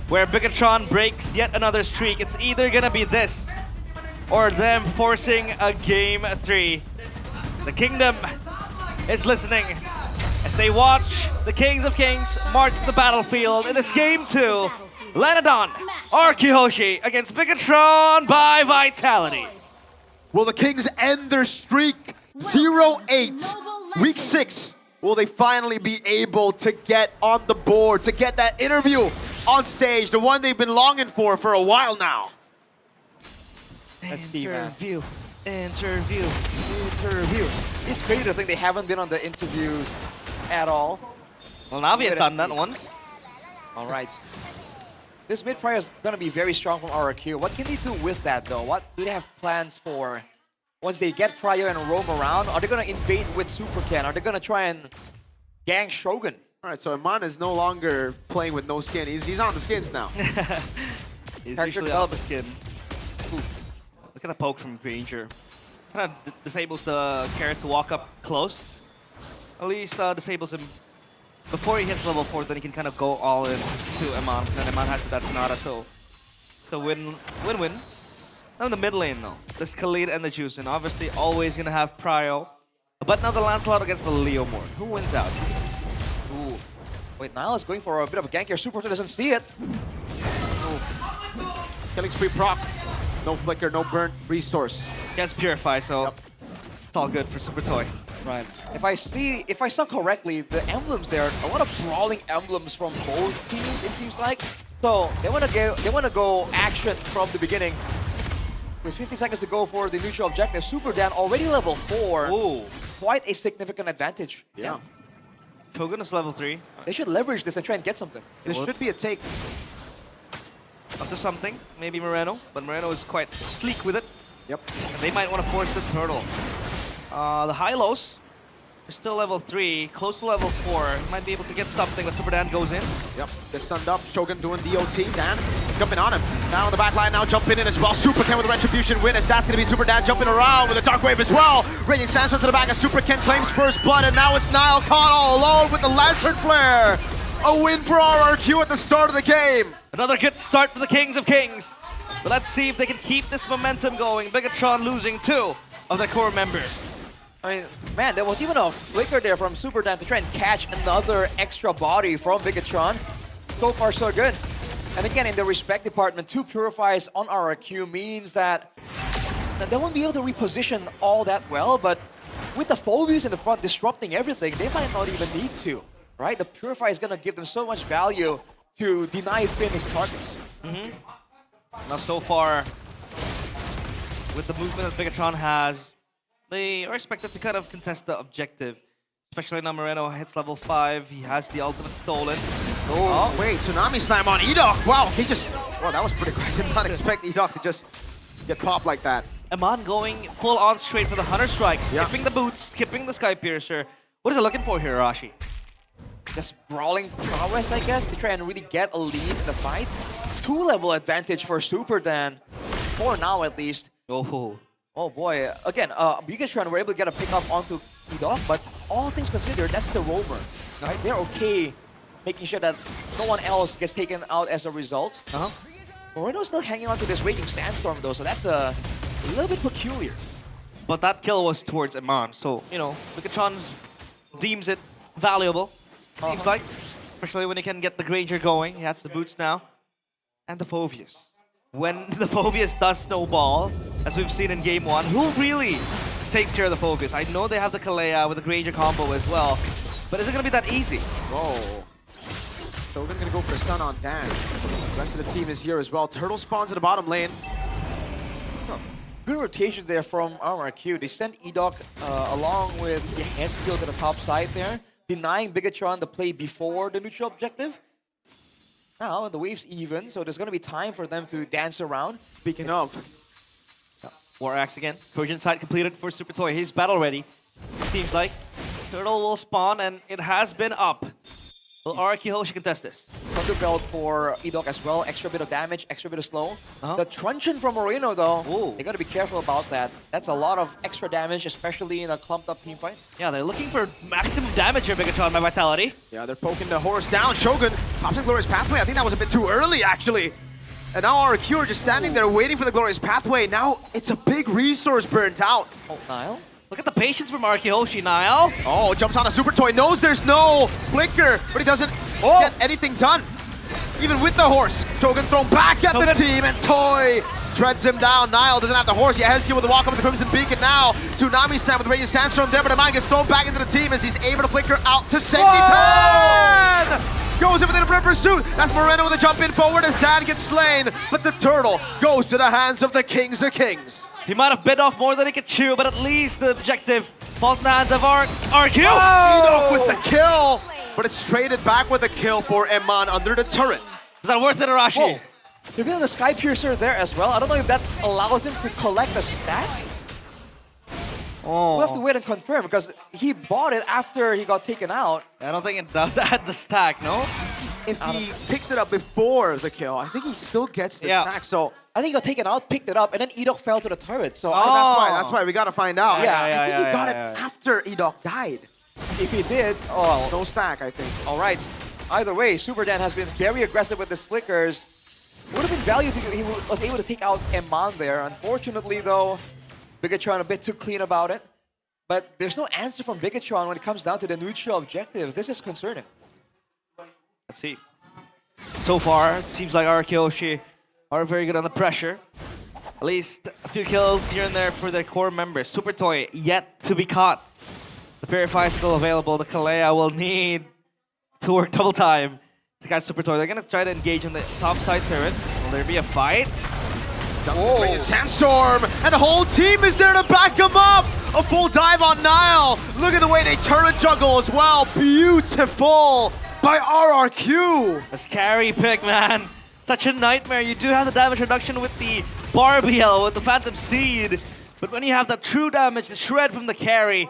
where Bigatron breaks yet another streak? It's either gonna be this or them forcing a game 3. The Kingdom is listening as they watch the Kings of Kings march the battlefield in this game 2. Lenodon, Arkihoshi against Bigatron by Vitality. Will the Kings end their streak? 0-8. Week 6. Will they finally be able to get on the board, to get that interview on stage, the one they've been longing for a while now? That's Steve, man. Interview. It's crazy to think they haven't been on the interviews at all. Well, Navi has done that once. All right. This mid prior is going to be very strong from RRQ. What can they do with that, though? What do they have plans for once they get prior and roam around? Are they going to invade with Super Ken? Are they going to try and gang Shogun? All right, so Iman is no longer playing with no skin. He's on the skins now. He's usually off the skin. Ooh. Look at the poke from Granger. Kind of disables the carrot to walk up close. At least disables him before he hits level 4, then he can kind of go all in to Iman. And then Iman has that Sonata, so win-win. Now in the mid lane though, the Khalid and the Juice, and obviously always gonna have Prio. But now the Lancelot against the Leomord. Who wins out? Ooh. Wait, Nile is going for a bit of a gank here. Super doesn't see it. Killing spree proc. No flicker, no burn, resource. Gets Purify, so it's all good for Super Toy. Right. If I saw correctly, the emblems there, a lot of brawling emblems from both teams, it seems like. So they want to go action from the beginning. With 50 seconds to go for the neutral objective, Super Dan already level 4. Ooh. Quite a significant advantage. Yeah. Shogun is level 3. They should leverage this and try and get something. This should be a take. Up to something, maybe Moreno, but Moreno is quite sleek with it. Yep. And they might want to force the turtle. The Hylos are still level 3, close to level 4. Might be able to get something, but Super Dan goes in. Yep, gets stunned up. Shogun doing DOT. Dan jumping on him. Now on the back line, now jumping in as well. Super Ken with the Retribution win, as that's going to be Super Dan jumping around with a Dark Wave as well. Raging Sandstorm to the back as Super Ken claims first blood, and now it's Nile caught all alone with the Lantern Flare. A win for RRQ at the start of the game. Another good start for the Kings of Kings. But let's see if they can keep this momentum going. Bigatron losing 2 of their core members. I mean, man, there was even a flicker there from Super Dan to try and catch another extra body from Bigatron. So far, so good. And again, in the respect department, 2 Purifies on RRQ means that they won't be able to reposition all that well, but with the Phobius in the front disrupting everything, they might not even need to, right? The Purify is going to give them so much value to deny Finn his targets. Now, so far, with the movement that Bigatron has, they are expected to kind of contest the objective. Especially now Moreno hits level 5. He has the ultimate stolen. Oh, wait, Tsunami Slam on Edok. Wow, he just... Well, that was pretty quick. I did not expect Edok to just get popped like that. Iman going full on straight for the Hunter Strike, skipping the boots, skipping the Sky Piercer. What is it looking for here, Rashi? just brawling prowess, I guess, to try and really get a lead in the fight. 2-level advantage for Super Dan, for now at least. Oh boy, again, Bigatron were able to get a pick up onto Edok, but all things considered, that's the roamer, right? They're okay making sure that no one else gets taken out as a result. Moreno's still hanging on to this Raging Sandstorm though, so that's a little bit peculiar. But that kill was towards Iman, so, you know, Bigatron deems it valuable, seems like. Especially when he can get the Granger going. He has the boots now. And the Phoveus. When the Phoveus does snowball, as we've seen in Game 1, who really takes care of the Phoveus? I know they have the Kalea with the Granger combo as well, but is it going to be that easy? Whoa. Shogun gonna go for a stun on Dan. The rest of the team is here as well. Turtle spawns at the bottom lane. Good rotation there from RRQ. They sent Edok along with Yeheskiel to the top side there, denying Bigatron the play before the neutral objective. Now the wave's even, so there's going to be time for them to dance around. Speaking of, War Axe again. Trojan side completed for Super Toy. He's battle ready. Seems like Turtle will spawn, and it has been up. Will RRQ Hoshi contest this? Thunder Belt for Edok as well. Extra bit of damage, extra bit of slow. The Truncheon from Moreno though, they gotta be careful about that. That's a lot of extra damage, especially in a clumped up team fight. Yeah, they're looking for maximum damage here, Bigatron by Vitality. Yeah, they're poking the horse down. Shogun pops in Glorious Pathway. I think that was a bit too early actually. And now RRQ are just standing there waiting for the Glorious Pathway. Now it's a big resource burnt out. Oh, Nile? Look at the patience from RRQ Hoshi, Nile. Oh, jumps on a Super Toy, knows there's no flicker, but he doesn't get anything done. Even with the horse, Shogun thrown back at the team, and Toy treads him down. Nile doesn't have the horse yet. Heskiel with the walk up with the Crimson Beacon now. Tsunami Slam with the Radiant Sandstorm there, but the man gets thrown back into the team as he's able to flicker out to safety. 10! Goes in with a pursuit. That's Moreno with a jump in forward as Dan gets slain, but the turtle goes to the hands of the Kings of Kings. He might have bit off more than he could chew, but at least the objective falls in the hands of RRQ. Edok with the kill, but it's traded back with a kill for Eman under the turret. Is that worth it, Arashi? They're building a Sky Piercer there as well. I don't know if that allows him to collect a stack. We'll have to wait and confirm because he bought it after he got taken out. I don't think it does add the stack, no? If he picks it up before the kill, I think he still gets the stack. So I think he got taken out, picked it up, and then Edok fell to the turret. So that's why we gotta find out. I think he got it yeah. after Edok died. If he did, no stack, I think. All right. Either way, Super Dan has been very aggressive with his flickers. Would have been value if he was able to take out Eman there. Unfortunately, though, Bigatron a bit too clean about it. But there's no answer from Bigatron when it comes down to the neutral objectives. This is concerning. Let's see. So far, it seems like RRQ Hoshi are very good under pressure. At least a few kills here and there for their core members. Super Toy yet to be caught. The Purify is still available. The Kalea will need to work double time to catch Super Toy. They're going to try to engage on the top side turret. Will there be a fight? Sandstorm, and the whole team is there to back him up. A full dive on Nile. Look at the way they turret juggle as well. Beautiful by RRQ. This carry pick, man. Such a nightmare. You do have the damage reduction with the Barbiel, with the Phantom Steed. But when you have that true damage, the shred from the carry,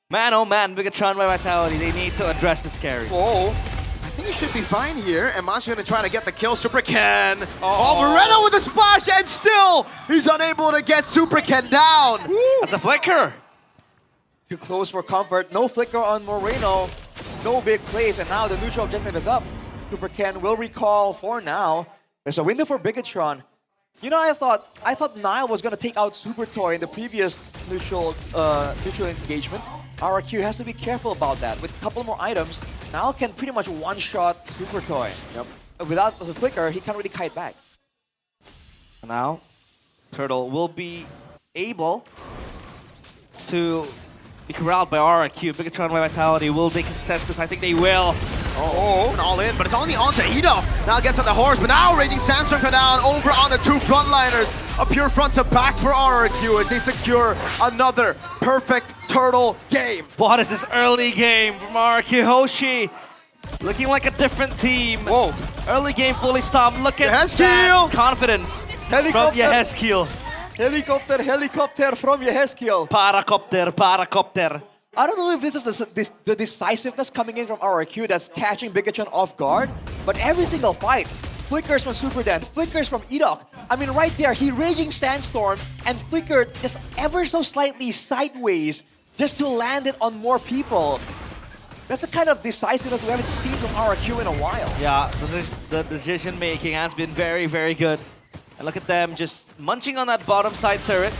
man, oh man, Bigatron by Vitality, they need to address this carry. Whoa. I think he should be fine here. And Man's gonna try to get the kill. Super Ken. Oh, Moreno with a splash, and still he's unable to get Super Ken down. That's a flicker. Too close for comfort. No flicker on Moreno. No big plays, and now the neutral objective is up. Super Ken will recall for now. There's a window for Bigatron. You know, I thought Nile was gonna take out Super Toy in the previous neutral engagement. RRQ has to be careful about that. With a couple more items, Nile can pretty much one-shot Super Toy. Without the flicker, he can't really kite back. Now, Turtle will be able to be corralled by RRQ. Bigatron by Vitality, will they contest this? I think they will. And all in, but it's only on to Edok. Now gets on the horse, but now Raging Sandstorm come down over on the two frontliners. A pure front to back for RRQ as they secure another perfect Turtle game. What is this early game from RRQ Hoshi? Looking like a different team. Whoa. Early game fully stopped. Look at that confidence from Yeheskiel. Helicopter from Yeheskiel. Paracopter. I don't know if this is the decisiveness coming in from RRQ that's catching Bigatron off guard, but every single fight, flickers from Super Dan, flickers from Edok. I mean, right there, he Raging Sandstorm and flickered just ever so slightly sideways just to land it on more people. That's a kind of decisiveness we haven't seen from RRQ in a while. Yeah, the decision making has been very, very good. And look at them just munching on that bottom side turret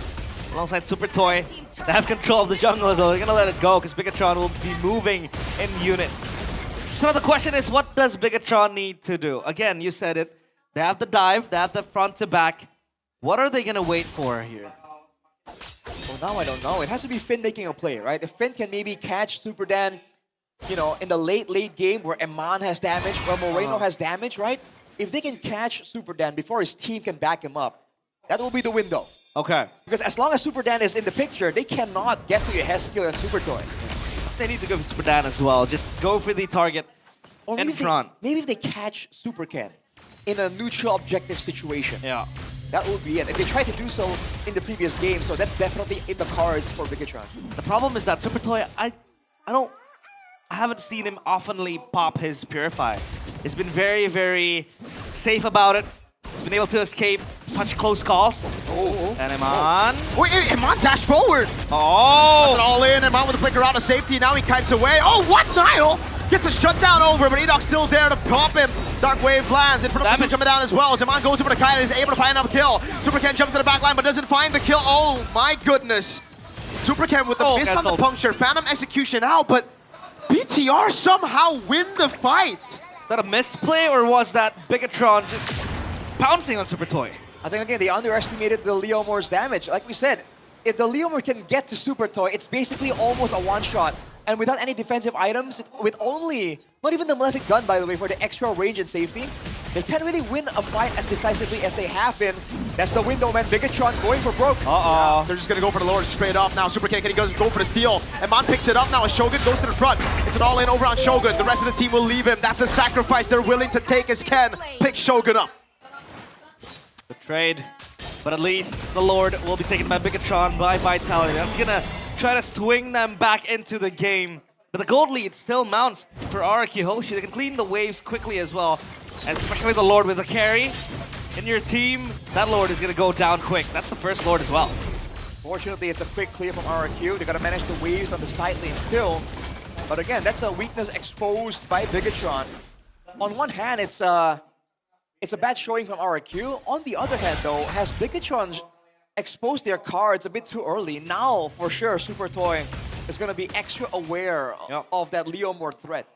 alongside Super Toy. They have control of the jungle as well. They're gonna let it go because Bigatron will be moving in units. So the question is, what does Bigatron need to do? Again, you said it. They have the dive, they have the front to back. What are they gonna wait for here? Well, now I don't know. It has to be Finn making a play, right? If Finn can maybe catch Super Dan, you know, in the late game where Eman has damage, where Moreno has damage, right? If they can catch Super Dan before his team can back him up, that will be the window. Okay. Because as long as Super Dan is in the picture, they cannot get to Yehezkiel and Super Toy. They need to go for Super Dan as well. Just go for the target in front. Maybe if they catch Super Ken in a neutral objective situation. Yeah. That would be it. If they tried to do so in the previous game, so that's definitely in the cards for Bigatron. The problem is that Super Toy, I haven't seen him oftenly pop his Purify. He's been very, very safe about it. He's been able to escape such close calls. Oh. And Eman. Wait, Eman dash forward. Oh! That's it all in. Eman with the flicker out of safety. Now he kites away. Oh, what? Nile gets a shutdown over, but Edok's still there to pop him. Dark Wave lands in front of him, coming down as well. As Eman goes over to kite and is able to find another kill. Super Ken jumps to the back line, but doesn't find the kill. Oh, my goodness. Super Ken with the miss on the puncture. Phantom execution out, but BTR somehow win the fight. Is that a misplay, or was that Bigatron just pouncing on Super Toy? I think, again, they underestimated the Leomor's damage. Like we said, if the Leomor can get to Super Toy, it's basically almost a one-shot. And without any defensive items, with only, not even the Malefic Gun, by the way, for the extra range and safety, they can't really win a fight as decisively as they have been. That's the window, man. Bigatron going for broke. Yeah, they're just going to go for the Lord straight off now. Super Ken, he goes go for the steal. Eman picks it up now as Shogun goes to the front. It's an all-in over on Shogun. The rest of the team will leave him. That's a sacrifice they're willing to take as Ken picks Shogun up. The trade. But at least the Lord will be taken by Bigatron by Vitality. That's going to try to swing them back into the game. But the gold lead still mounts for RRQ Hoshi. They can clean the waves quickly as well. And especially the Lord with the carry in your team, that Lord is going to go down quick. That's the first Lord as well. Fortunately, it's a quick clear from RRQ. They got to manage the waves on the side lane still. But again, that's a weakness exposed by Bigatron. On one hand, it's a bad showing from RRQ. On the other hand, though, has Bigatron exposed their cards a bit too early? Now, for sure, Super Toy is going to be extra aware of that Leomor threat.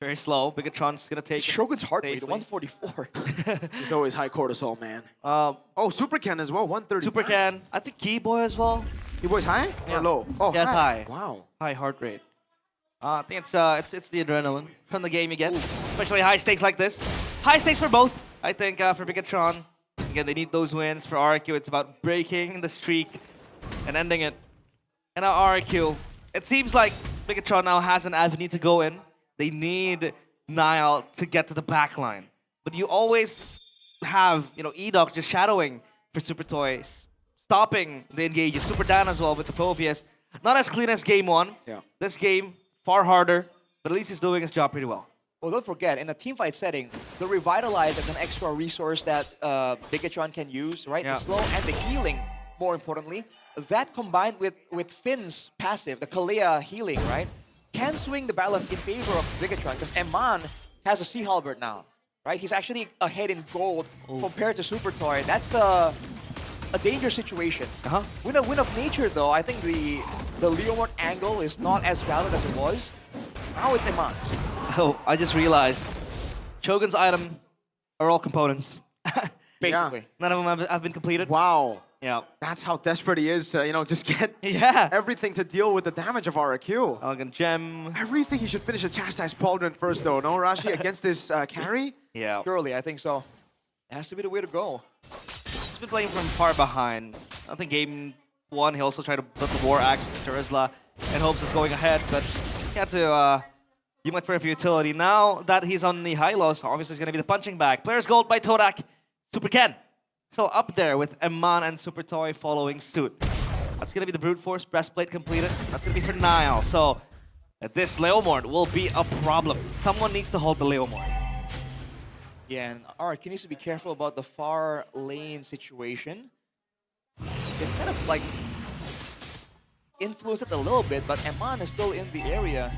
Very slow. Bigatron's going to take Shogun's heart rate, 144. He's always high cortisol, man. Oh, Super Ken as well, 130. Super Ken. I think Keyboy as well. Keyboy's high or low? Oh, yes, high. Wow. High heart rate. I think it's the adrenaline from the game you get, especially high stakes like this. High stakes for both. I think for Bigatron, again, they need those wins. For RRQ, it's about breaking the streak and ending it. And now RRQ, it seems like Bigatron now has an avenue to go in. They need Nile to get to the back line. But you always have, Edok just shadowing for Super Toys, stopping the engages. Super Dan as well with the Phobias. Not as clean as game one. Yeah. This game, far harder, but at least he's doing his job pretty well. Well, don't forget, in a teamfight setting, the Revitalize is an extra resource that Bigatron can use, right? Yeah. The slow and the healing, more importantly. That combined with Finn's passive, the Kalea healing, right? Can swing the balance in favor of Bigatron, because Eman has a Sea Halberd now, right? He's actually ahead in gold compared to Super Toy. That's a dangerous situation. Win of nature, though, I think the Leomort angle is not as valid as it was. Now it's Eman. Oh, I just realized. Shogun's item are all components. Basically. None of them have been completed. Wow. Yeah. That's how desperate he is to, just get Yeah. everything to deal with the damage of RRQ. Elegant Gem. I really think he should finish the Chastise Pauldron first, though, no, Rashi, against this carry? Yeah. Surely, I think so. It has to be the way to go. He's been playing from far behind. I think game one, he also tried to put the War Axe to Rizla in hopes of going ahead, but he had to use much for utility. Now that he's on the high lows, obviously it's going to be the punching bag. Players gold by Torak. Super Ken still up there with Eman and Super Toy following suit. That's gonna be the brute force breastplate completed. That's gonna be for Nile. So this Leomord will be a problem. Someone needs to hold the Leomord. Yeah, and Ark, needs to be careful about the far lane situation. It kind of like influenced it a little bit, but Eman is still in the area.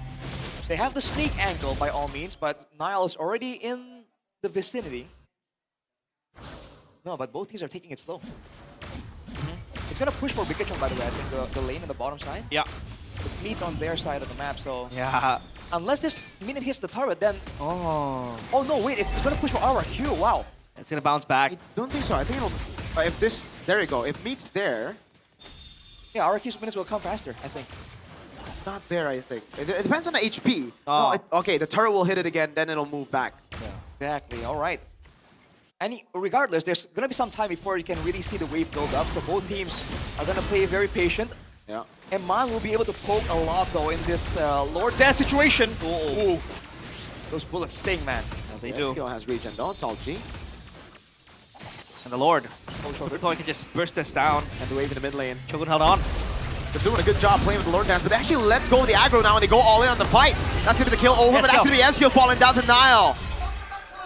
They have the sneak angle by all means, but Nile is already in the vicinity. No, but both teams are taking it slow. It's gonna push for Biggatron, by the way, I think, the lane on the bottom side. Yeah. The fleet's on their side of the map, so... Yeah. Unless this minion hits the turret, then... Oh. Oh no, wait, it's gonna push for RRQ, wow. It's gonna bounce back. I don't think so. I think it'll... if this... There you go. If meets there... Yeah, RRQ's minutes will come faster, I think. Not there, I think. It depends on the HP. Oh. No, okay, the turret will hit it again, then it'll move back. Yeah. Exactly, alright. And regardless, there's gonna be some time before you can really see the wave build up, so both teams are gonna play very patient. Yeah. And Man will be able to poke a lot though in this Lord Dance situation. Ooh. Those bullets sting, man. Yeah, they do. Skill has regen, don't all G. And the Lord. Shogun can just burst this down. And the wave in the mid lane. Shogun held on. They're doing a good job playing with the Lord Dance, but they actually let go of the aggro now and they go all in on the fight. That's gonna be the kill over, but that's gonna be S-Kill falling down to Nile.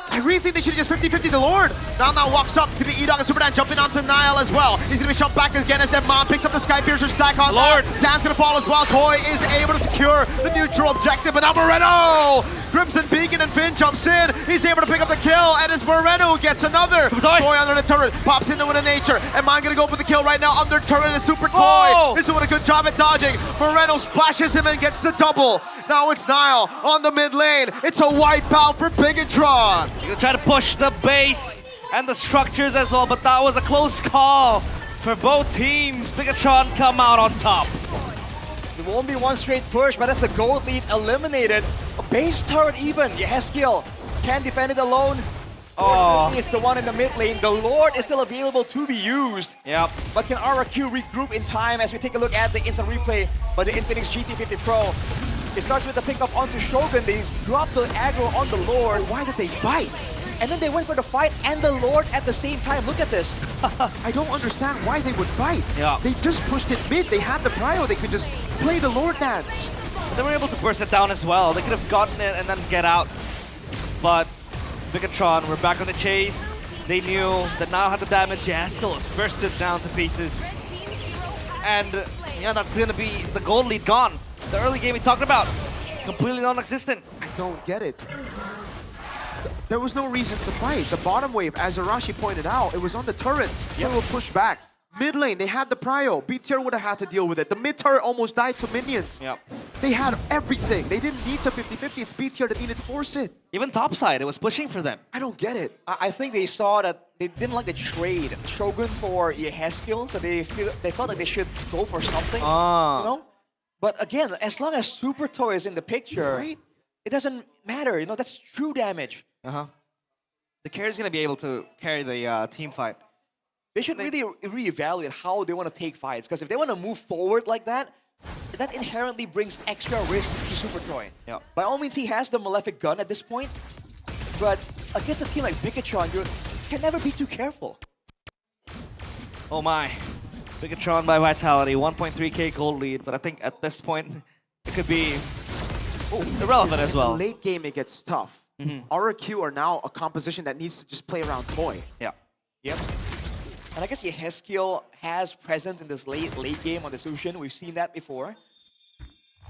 I really think they should have just 50-50 the Lord. Now walks up to the E-Dog and Superdan jumping onto Nile as well. He's gonna be jumped back again as Mom picks up the Sky Piercer stack on Lord. Dan's gonna fall as well. Toy is able to secure the neutral objective, but now Moreno! Crimson Beacon and Finn jumps in. He's able to pick up the kill, and as Moreno gets another. Toy under the turret, pops into with a nature. And Mon gonna go for the kill right now. Under turret is Super Toy. He's doing a good job at dodging. Moreno splashes him and gets the double. Now it's Nile on the mid lane. It's a wipeout for Biggatron. He's gonna try to push the base and the structures as well, but that was a close call for both teams. Biggatron come out on top. It won't be one straight push, but that's the gold lead eliminated. A base turret even. Yeheskiel can't defend it alone. Oh, it's the one in the mid lane. The Lord is still available to be used. Yep. But can RRQ regroup in time as we take a look at the instant replay by the Infinix GT50 Pro? It starts with the pickup onto Shogun. They dropped the aggro on the Lord. Why did they fight? And then they went for the fight and the Lord at the same time. Look at this. I don't understand why they would fight. Yeah. They just pushed it mid. They had the prio. They could just play the Lord Dance. They were able to burst it down as well. They could have gotten it and then get out. But Biggatron were back on the chase. They knew that now had the damage. Yeheskiel was bursted down to pieces. And yeah, that's going to be the gold lead gone. The early game we talked about, completely non-existent. I don't get it. There was no reason to fight. The bottom wave, as Arashi pointed out, it was on the turret. They will push back. Mid lane, they had the prio. B tier would have had to deal with it. The mid turret almost died to minions. Yep. They had everything. They didn't need to 50-50. It's B tier that needed to force it. Even topside, it was pushing for them. I don't get it. I think they saw that they didn't like the trade. Shogun for Yeheskiel, so they felt like they should go for something. You know? But again, as long as Super Toy is in the picture, right? It doesn't matter. You know, that's true damage. The carrier's going to be able to carry the team fight. They should really reevaluate how they want to take fights. Because if they want to move forward like that, that inherently brings extra risk to Super Toy. Yep. By all means, he has the Malefic gun at this point. But against a team like Biggatron, you can never be too careful. Oh my. Biggatron by Vitality, 1.3k gold lead. But I think at this point, it could be irrelevant as well. Late game, it gets tough. RRQ are now a composition that needs to just play around Toy. Yeah. Yep. And I guess Yeheskiel has presence in this late game on the Sushin. We've seen that before.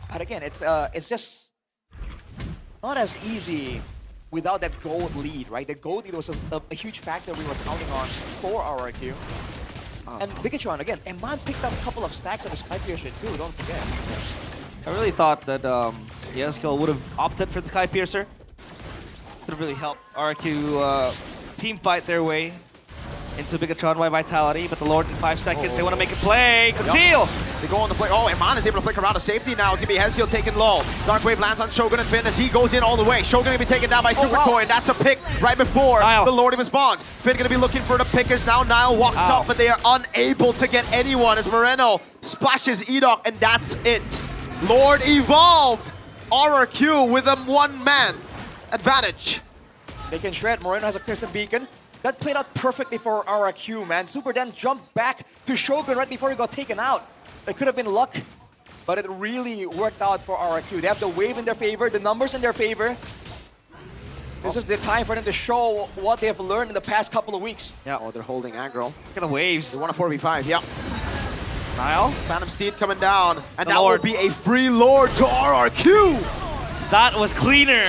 But again, it's just not as easy without that gold lead, right? The gold lead was a huge factor we were counting on for RRQ. And Biggatron, again, Eman picked up a couple of stacks on the Sky Piercer too, don't forget. I really thought that Yeheskiel would have opted for the Sky Piercer. Could have really helped RRQ team fight their way into Biggatron by Vitality, but the Lord in 5 seconds, they want to make a play. Good deal! They go on the flick. Oh, Eman is able to flick around to safety now. It's going to be Yeheskiel taken low. Dark Wave lands on Shogun and Finn as he goes in all the way. Shogun going to be taken down by Super Toy, and that's a pick right before the Lord of his bonds. Finn going to be looking for the pick as now Nile walks up, but they are unable to get anyone as Moreno splashes Edok, and that's it. Lord evolved. RRQ with a one-man advantage. They can shred. Moreno has a Crimson Beacon. That played out perfectly for RRQ, man. Super then jumped back to Shogun right before he got taken out. It could have been luck, but it really worked out for RRQ. They have the wave in their favor, the numbers in their favor. This is the time for them to show what they have learned in the past couple of weeks. Yeah. Oh, they're holding aggro. Look at the waves. They want a 4v5, yeah. Nile. Phantom Steed coming down. And The that Lord. will be a free Lord to RRQ. That was cleaner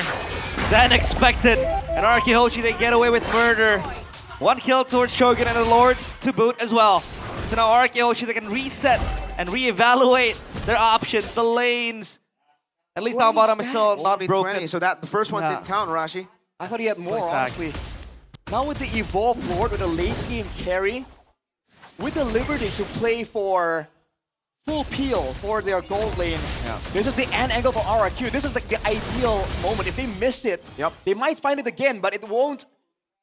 than expected. And RRQ Hoshi, they get away with murder. 1 kill towards Shogun and the Lord to boot as well. So now RRQ Hoshi, they can reset and reevaluate their options, the lanes. At least down bottom is still not Only broken. 20, so that the first one didn't count, Rashi. I thought he had more, Like that. honestly. Now with the Evolved Lord, with a late game carry, with the liberty to play for full peel for their gold lane, this is the end angle for RRQ. This is like the ideal moment. If they miss it, they might find it again, but it won't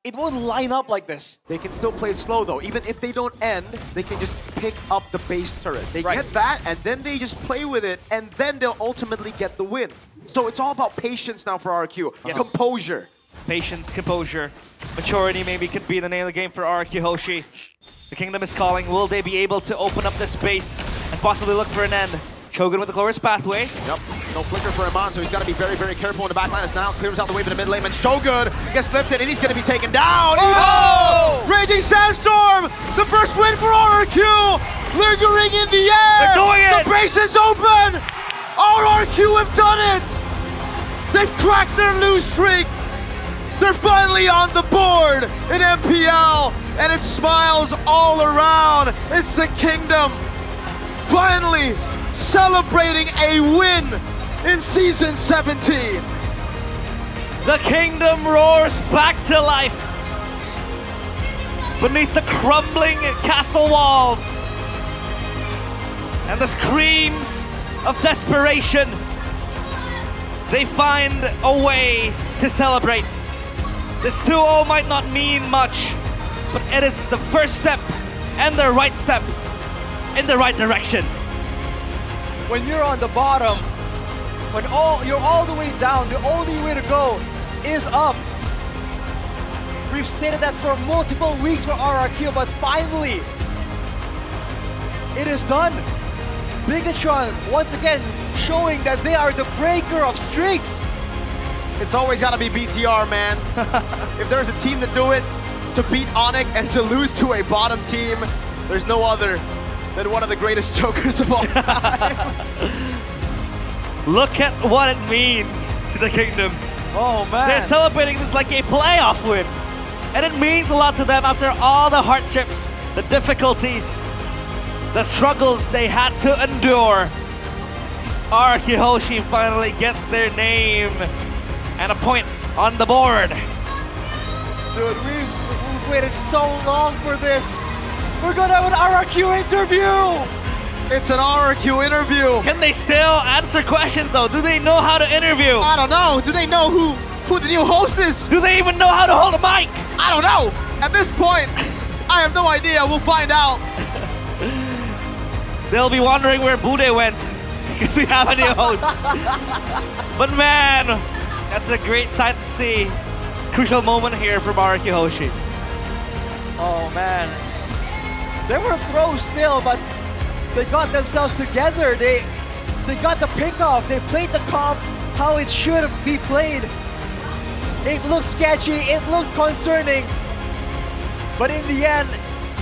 line up like this. They can still play it slow though. Even if they don't end, they can just pick up the base turret. They Right. get that, and then they just play with it, and then they'll ultimately get the win. So it's all about patience now for RRQ. Composure. Patience, composure, maturity maybe could be the name of the game for RRQ Hoshi. The Kingdom is calling. Will they be able to open up this space and possibly look for an end? Shogun with the closest pathway. Yep, no flicker for Iman, so he's got to be very, very careful in the back line. As now clears out the way to the mid lane, and Shogun gets lifted, and he's going to be taken down. Oh! Raging Sandstorm, the first win for RRQ, lingering in the air. They're doing it! The base is open. RRQ have done it. They've cracked their lose streak. They're finally on the board in MPL, and it smiles all around. It's the Kingdom finally celebrating a win in Season 17. The Kingdom roars back to life beneath the crumbling castle walls and the screams of desperation. They find a way to celebrate. This 2-0 might not mean much, but it is the first step and the right step in the right direction. When you're on the bottom, when you're all the way down, the only way to go is up. We've stated that for multiple weeks for RRQ, but finally, it is done. Bigatron once again showing that they are the breaker of streaks. It's always got to be BTR, man. If there's a team to do it, to beat Onyx and to lose to a bottom team, there's no other than one of the greatest jokers of all time. Look at what it means to the Kingdom. Oh man. They're celebrating this like a playoff win. And it means a lot to them after all the hardships, the difficulties, the struggles they had to endure. RRQ Hoshi finally get their name and a point on the board. Dude, we've waited so long for this. We're gonna have an RRQ interview. It's an RRQ interview. Can they still answer questions though? Do they know how to interview? I don't know. Do they know who the new host is? Do they even know how to hold a mic? I don't know. At this point, I have no idea. We'll find out. They'll be wondering where Bude went because we have a new host. But man, that's a great sight to see. Crucial moment here from RRQ Hoshi. Oh man. There were throws still, but they got themselves together. They got the pick off. They played the comp how it should be played. It looked sketchy, it looked concerning. But in the end,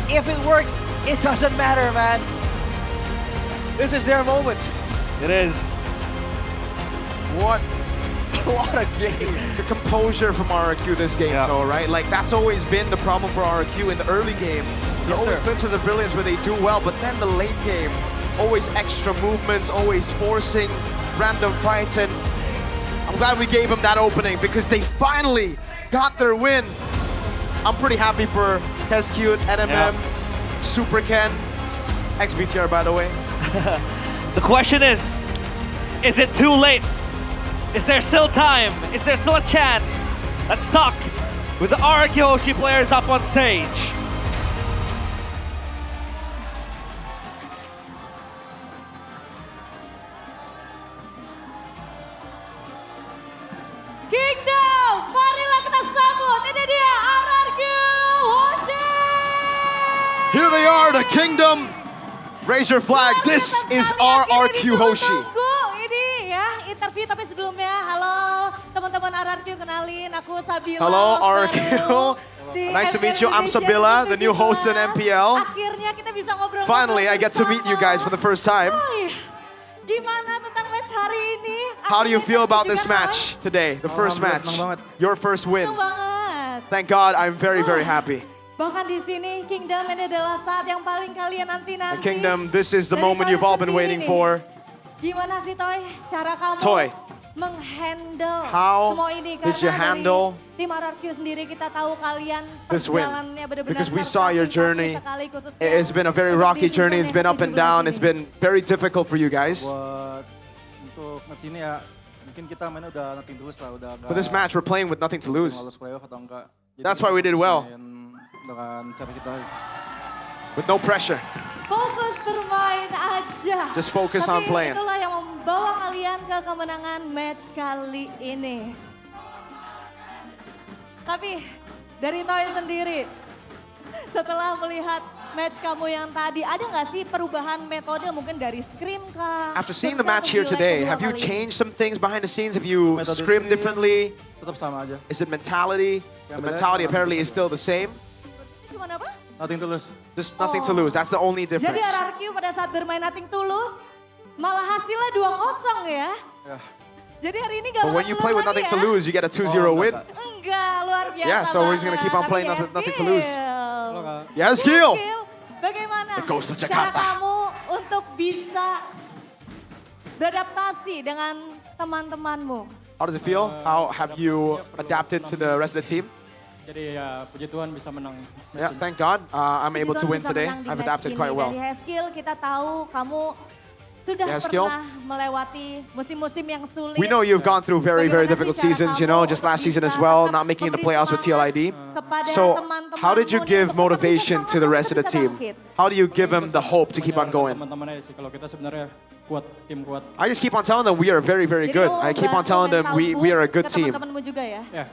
if it works, it doesn't matter, man. This is their moment. It is. What a game. The composure from RRQ this game, though, right? Like, that's always been the problem for RRQ in the early game. There always glimpses of brilliance where they do well, but then the late game, always extra movements, always forcing random fights, and I'm glad we gave them that opening because they finally got their win. I'm pretty happy for Kescute, NMM, Super Ken, ex-BTR by the way. The question is it too late? Is there still time? Is there still a chance? Let's talk with the RRQ Hoshi players up on stage. Kingdom, marilah kita sambut. Ini dia RRQ Here they are, the Kingdom. Raise your flags. This is RRQ Hoshi. Tunggu, ini ya interview tapi sebelumnya, halo teman-teman RRQ, kenalin aku Sabila. Hello RRQ. Nice to meet you. I'm Sabila, the new host in MPL. Akhirnya kita bisa ngobrol. Finally, I get to meet you guys for the first time. Gimana tentang match hari ini? How do you feel about this match today? The first match. Your first win. Senang banget. Thank God, I'm very, very happy. Bahkan di sini Kingdom ini adalah saat yang paling kalian nanti-nanti. Kingdom, this is the moment you've all been waiting for. Gimana sih Toy, cara kamu Toy, menghandle how semua ini? did you Karena handle dari tim RRQ sendiri kita tahu kalian this win? perjalanannya benar-benar Because we saw your journey. sekali, khususnya It's been a very rocky journey. It's been up and down. It's been very difficult for you guys. Buat untuk match ini ya, mungkin kita mainnya udah nothing to lose lah, udah. For this match, we're playing with nothing to lose. Lolos playoff atau enggak. That's why we did well. Dengan cara kita. With no pressure. Fokus bermain aja. Just focus Tapi on playing. itulah yang membawa kalian ke kemenangan match kali ini. Tapi dari Toy sendiri, setelah melihat match kamu yang tadi, ada nggak sih perubahan metode mungkin dari scrim kah? After seeing the match here today, have you changed some things behind the scenes? Have you scrimmed differently? Tetap sama aja. Is it mentality? The mentality apparently is still the same. Gimana apa? Nothing to lose. Just nothing to lose. That's the only Jadi difference. RRQ pada saat bermain Nothing Tulus, malah hasilnya 2-0 ya? Jadi hari ini gak But when you play with nothing to lose, you get a 2-0 win. Enggak, luar biasa. Yeah, so we're just gonna keep on Tapi playing nothing to lose. Skill. Yes, skill. Bagaimana It goes to cara Jakarta. kamu untuk bisa beradaptasi dengan teman-temanmu? How does it feel? How have you adapted to the rest of the team? Jadi ya puji Tuhan bisa menang. Yeah, thank God I'm able to win today. I've adapted quite well. Dari Skill kita tahu kamu sudah Skill. pernah melewati musim-musim yang sulit. We know you've gone through very, very difficult seasons, you know, just last season as well, not making it to playoffs with TLID. So how did you give motivation to the rest of the team? How do you give them the hope to keep on going? Teman-temannya sih kalau kita sebenarnya kuat, tim kuat. I just keep on telling them we are very, very good. I keep on telling them we are a good team. Teman-temanmu juga ya?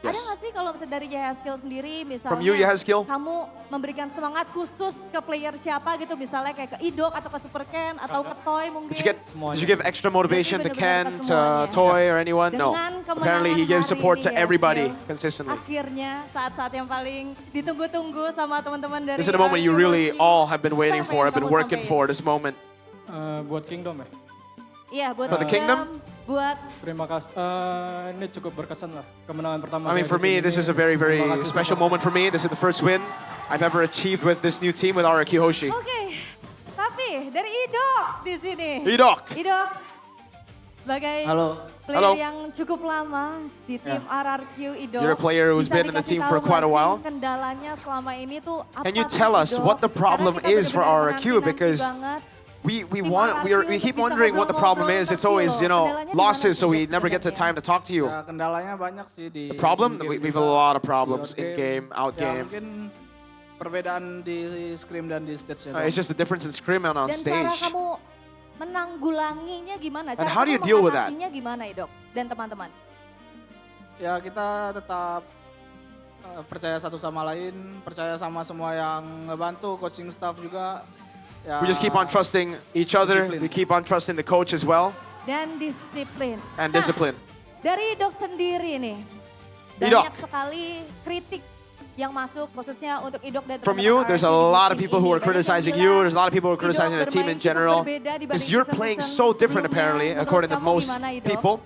Ada nggak sih kalau misalnya dari Skill sendiri, misalnya From you, Skill? kamu memberikan semangat khusus ke player siapa gitu, misalnya kayak ke Idok atau ke Super Ken atau ke Toy mungkin? Did you give extra motivation to Ken, to Toy, or anyone? No. Apparently he gives support to everybody consistently. Akhirnya saat-saat yang paling ditunggu-tunggu sama teman-teman dari This is the moment you really all have been waiting for, have been working for this moment. Buat Kingdom ya. Iya, buat For the Kingdom? Buat Terima kasih. Ini cukup berkesan lah. Kemenangan pertama. I mean, for me, this is a very, very special moment for me. This is the first win I've ever achieved with this new team with RRQ Hoshi. Oke, tapi dari Idok di sini. Idok. Idok, sebagai player yang cukup lama di tim RRQ Idok. You're a player who's been in the team for quite a while. Kendalanya selama ini tuh apa? Can you tell us what the problem is for RRQ? Because we keep wondering what the problem is. It's always, you know, losses, so we never get the time to talk to you. Ya, kendalanya banyak sih di The problem? We have a lot of problems in game, out Ya, game. mungkin perbedaan di scrim dan di stage. It's just the difference in scrim and on Dan cara stage. kamu menanggulanginya gimana? And Cara how do kamu you deal with that? mengatasinya gimana, Idok dan teman-teman? Ya kita tetap percaya satu sama lain, percaya sama semua yang ngebantu, coaching staff juga. Ya, We just keep on trusting each other. We keep on trusting the coach as well. Dan disiplin. And discipline. Dari Idok sendiri nih, Idok. banyak sekali kritik yang masuk khususnya untuk Idok dan From teman-teman you, there's a RRQ di lot of musim people who ini. are criticizing you. There's a lot of people who are criticizing the team in general. Because you're playing so different apparently, according to most people.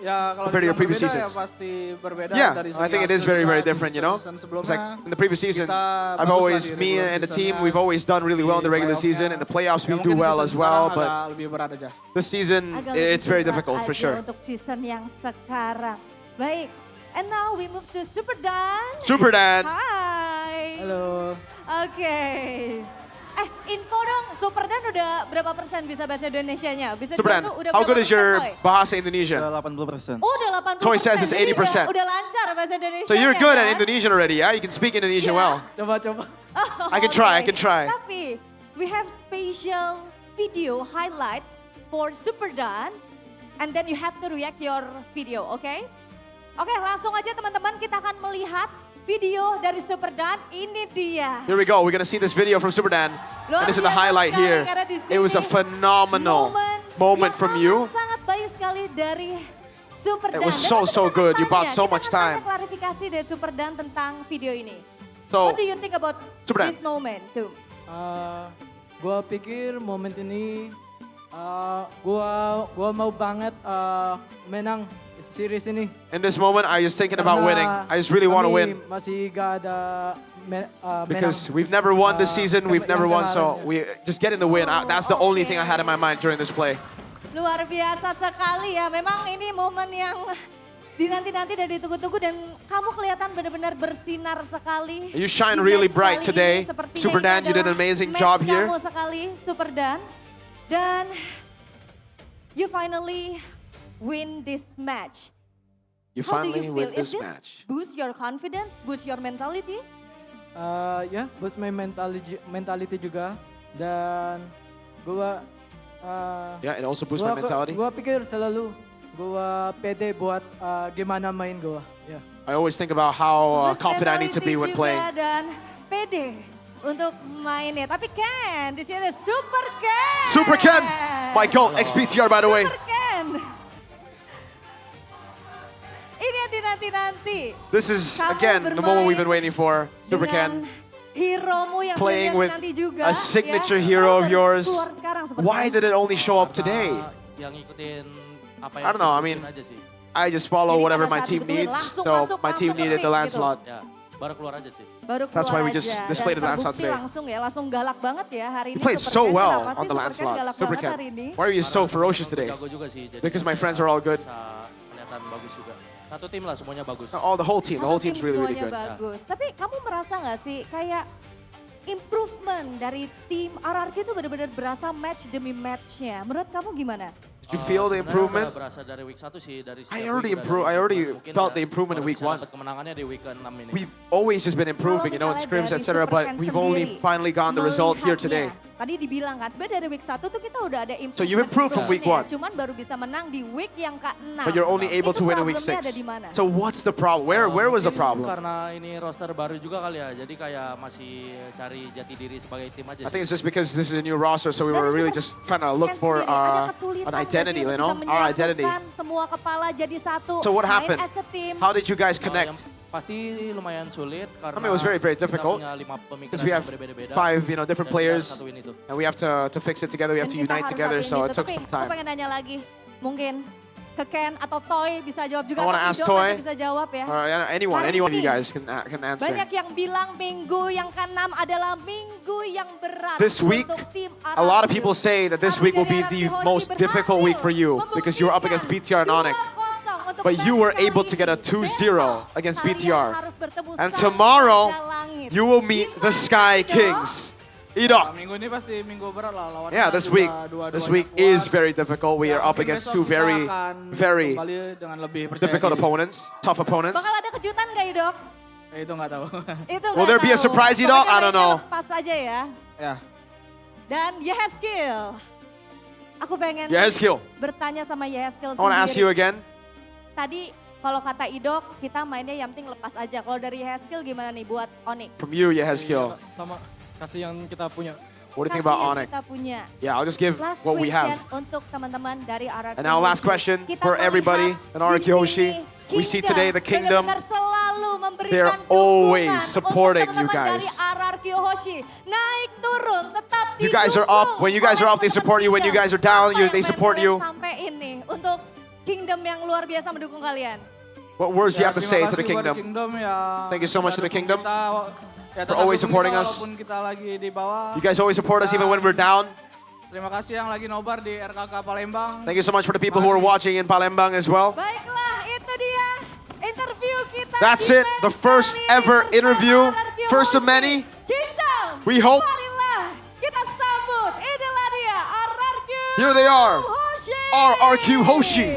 Ya kalau compared to your previous dibilang berbeda, seasons. ya pasti berbeda Yeah, dari I think it is hasil very, juga very di different, you know? season It's sebelumnya. like in the previous seasons, Kita I've bagus always, lah di me regular and the seasonnya. team, we've always done really well in the regular season. In the playoffs, we Ya, do mungkin well season as well, sekarang but agak lebih berat aja. this season, Agak it's lebih very berat difficult for aja sure. Untuk season yang sekarang. Baik, and now we move to Super Dan. Super Dan. Hai. Halo. Oke. Info dong, Super Dan udah berapa persen bisa bahasa Indonesianya? Bisa Super Dan, juga tuh udah how berapa good is persen, your Toy? bahasa Indonesia? 80%. Oh, udah 80%. Toy says it's Jadi 80%. Udah lancar bahasa Indonesia. So you're good kan? at Indonesian already, yeah? You can speak Indonesian well. Coba. I can try, I can try. Tapi, we have special video highlights for Super Dan. And then you have to react your video, okay? Oke, langsung aja teman-teman kita akan melihat video dari Super Dan. Ini dia. Here we go. We're gonna see this video from Super Dan. And this is the highlight here. It was a phenomenal moment from you. Sangat baik sekali dari Super Dan. It was so good. You bought so much time. Klarifikasi dari Super Dan tentang video ini. So, What do you think about Super Dan. this moment too? Gua pikir momen ini gua mau banget menang series ini. In this moment, I was thinking about winning. I just really want to win. Masih gak ada Because we've never won this season, we've never won, so we just getting the win. That's the only thing I had in my mind during this play. Luar biasa sekali ya. Memang ini momen yang dinanti-nanti dan ditunggu-tunggu dan kamu kelihatan benar-benar bersinar sekali. You shine really bright today. Super Dan, you did an amazing job here. Kamu sekali, Super Dan. Dan you finally win this match. You How do finally you win feel? this Is it match. boost your confidence, boost your mentality? Ya, boost my mentality juga. Dan gua Yeah, it also boosts my mentality. Gua pikir selalu gua pede buat gimana main gua. Yeah. I always think about how Boost confident I need to be when mentality playing. juga dan pede untuk mainnya. Tapi Ken, di sini ada Super Ken. Super Ken, my GOAT, XBTR by the way. Super Ken. Ini yang dinanti-nanti. This is, Kamu again, the moment we've bermain been waiting for. Super dengan Ken, Heromu yang playing with dinanti juga, a signature ya. hero of Kamu baru yours. keluar sekarang, Super Why Ken. did it only show up today? Yang ngikutin apa I don't know, I mean, I just follow Jadi whatever pada my saat team dibutuhin, needs, langsung so masuk, my team langsung needed the ngetik Lancelot. Ya, baru keluar aja sih. Baru That's why we keluar just aja. displayed Dan the Lancelot terbukti today. langsung ya, langsung galak banget ya hari You ini. played Super so Ken. well Kenapa on sih the Super Ken Lancelot. galak Super banget hari Ken, ini? why are you so ferocious today? Jago juga sih. Jadi Because my friends are all good. bisa kelihatan bagus juga. Satu tim lah semuanya bagus. All the whole team's Tim really semuanya good. bagus. Tapi kamu merasa nggak sih kayak improvement dari tim RRQ itu benar-benar berasa match demi matchnya. Menurut kamu gimana? Did you feel the Sebenarnya improvement? udah berasa dari week 1 sih, dari I setiap already week udah improved. ada I already improvement. Mungkin felt ya the improvement in baru week bisa 1. dapat kemenangannya di week ke-6 ini. We've always just been improving, you know, in scrims, Dari etc. Super But Ken we've only sendiri finally gotten the result here today. melihatnya, tadi dibilang kan, sebenarnya dari week 1 tuh kita udah ada improvement. So you improved from week 1. Cuman baru bisa menang di week yang ke-6. But you're only able to win in week 6. Problemnya ada di mana? So what's the problem? Where was the Mungkin problem? Karena ini roster baru juga kali ya, jadi kayak masih cari jati diri sebagai tim aja. I think it's just because this is a new roster, so we were really just trying to look for an identity, you know, our identity. Semua kepala jadi satu. So what main happened? as a team. How did you guys connect? Pasti lumayan sulit karena I mean, it was very difficult kita punya 5 pemikiran because we have yang berbeda-beda. 5, you know, different dan kita harus players, satuin itu. and we have to fix it together. We have to Dan kita unite harus together, satuin so itu. it took Tapi some aku time. pengen nanya lagi, mungkin ke Ken atau Toy bisa jawab juga. I wanna atau ask Ido Toy, nanti bisa jawab ya. or anyone Hari you ini guys can answer. banyak yang bilang minggu yang ke-6 adalah minggu yang berat This week, untuk tim a lot of RRQ. people say that this week will be the most difficult week for you because you were up against BTR and Onyx. But you were able to get a 2-0 against BTR. And tomorrow, you will meet the Sky Kings. Idok. Minggu ini pasti minggu berat lah lawan. Yeah, this week is very difficult. We are up against two very difficult opponents, tough opponents. Bakal ada kejutan nggak Idok? Itu nggak tahu. Itu Will there be a surprise, Idok? I don't know. Pas aja ya. Ya. Dan Yeheskil. Aku pengen Yeheskil. bertanya sama Yeheskil I want to ask you again. Tadi kalau kata Idok, kita mainnya yang penting lepas aja. Kalau dari Yeheskil gimana nih buat Onyx? From you, Yeheskil. Sama kasih yang kita punya. What do you think about Kasih yang Onyx? kita punya. Yeah, I'll just give Last what we have. question untuk teman-teman dari RRQ. And now last question Kita for everybody melihat in RRQ di Hoshi. sini We see today the Kingdom, benar-benar selalu memberikan they're dukungan always untuk supporting you teman-teman guys. dari RRQ Hoshi. Naik turun tetap You guys are up. When you guys are up, they support you. When you guys are down, they support you. Sampai ini untuk Kingdom yang luar biasa mendukung kalian. What words do you have to say to the Terima kasih buat Kingdom? ya. Thank you so much to the Kingdom Ya, for always tetap dukung supporting kita us. Walaupun kita lagi di bawah. You guys always support us even when we're down. Terima kasih yang lagi nobar di RKK Palembang. Thank you so much for the people who are watching in Palembang as well. Baiklah, itu dia interview kita. That's di it, the match first kali ini ever bersama interview, RRQ first of Hoshi. many. Kingdom, We hope. marilah kita sambut. Inilah dia RRQ Here they are, Hoshi. RRQ Hoshi.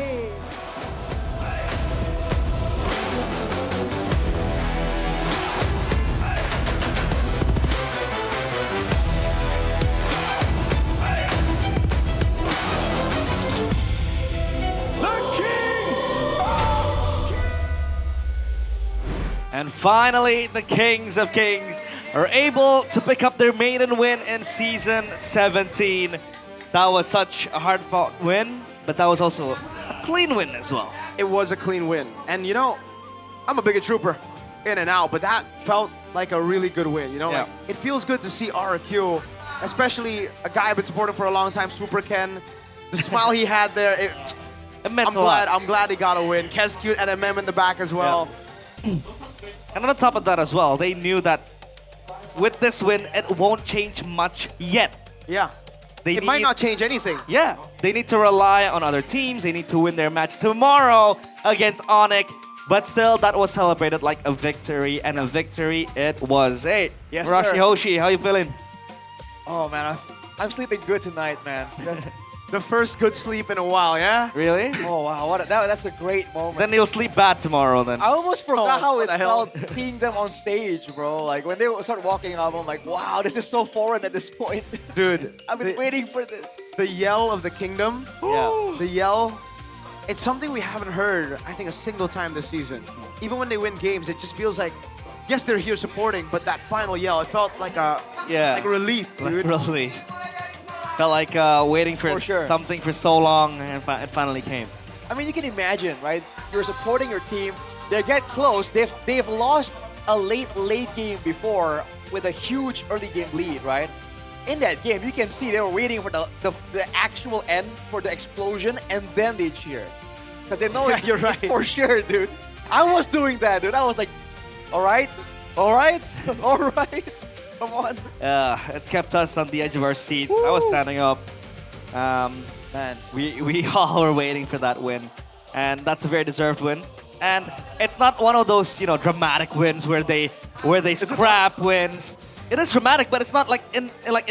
And And finally, the Kings of Kings are able to pick up their maiden win in Season 17. That was such a hard-fought win, but that was also a clean win as well. It was a clean win. And you know, I'm a bigger trooper in and out, but that felt like a really good win. You know, Yeah. like, it feels good to see RQ, especially a guy I've been supporting for a long time, Super Ken. The smile he had there, it meant a lot. I'm glad he got a win. Kescute and MM in the back as well. And on top of that as well, they knew that with this win, it won't change much yet. Yeah. It might not change anything. Yeah. They need to rely on other teams. They need to win their match tomorrow against Onyx. But still, that was celebrated like a victory, and a victory it was. Hey, Yes, Rashi sir. Hoshi, how you feeling? Oh man, I'm sleeping good tonight, man. The first good sleep in a while, yeah? Really? Oh wow, that's a great moment. Then you'll sleep bad tomorrow then. I almost forgot how what it the hell? felt seeing them on stage, bro. Like when they start walking up, I'm like, wow, this is so foreign at this point. Dude, I've been waiting for this. the yell of the kingdom, Yeah. the yell, it's something we haven't heard, I think, a single time this season. Even when they win games, it just feels like, yes, they're here supporting, but that final yell, it felt like a like relief, dude. Really. Felt like waiting for sure. something for so long, and it finally came. I mean, you can imagine, right? You're supporting your team. They get close. They've lost a late game before with a huge early game lead, right? In that game, you can see they were waiting for the actual end for the explosion, and then they cheered. Because they know You're right. it's for sure, dude. I was doing that, dude. I was like, all right, all right, all right. Come on. It kept us on the edge of our seat. I was standing up. Man, we all were waiting for that win, and that's a very deserved win. And it's not one of those dramatic wins where they scrap wins. It is dramatic, but it's not like in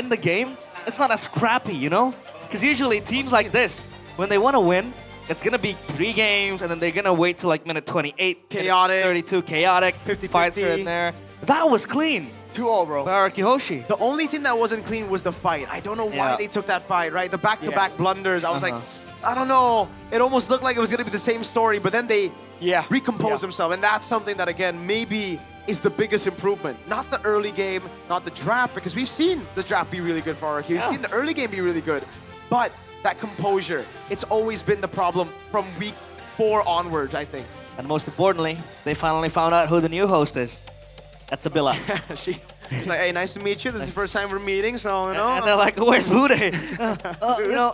the game. It's not as scrappy, you know? Because usually teams like this, when they want to win, it's gonna be 3 games, and then they're gonna wait till like minute 28, Chaotic. minute 32, chaotic, 50-50. fights here and there. That was clean. 2-0, bro. By Arkihoshi. The only thing that wasn't clean was the fight. I don't know why Yeah. they took that fight, right? The back-to-back blunders. I was like, I don't know. It almost looked like it was going to be the same story, but then they recomposed themselves. And that's something that, again, maybe is the biggest improvement. Not the early game, not the draft, because we've seen the draft be really good for RQ. We've seen the early game be really good. But that composure, it's always been the problem from week 4 onwards, I think. And most importantly, they finally found out who the new host is. That's Abila. She's like, hey, nice to meet you. This is the first time we're meeting, so, you know. And they're like, where's Bude?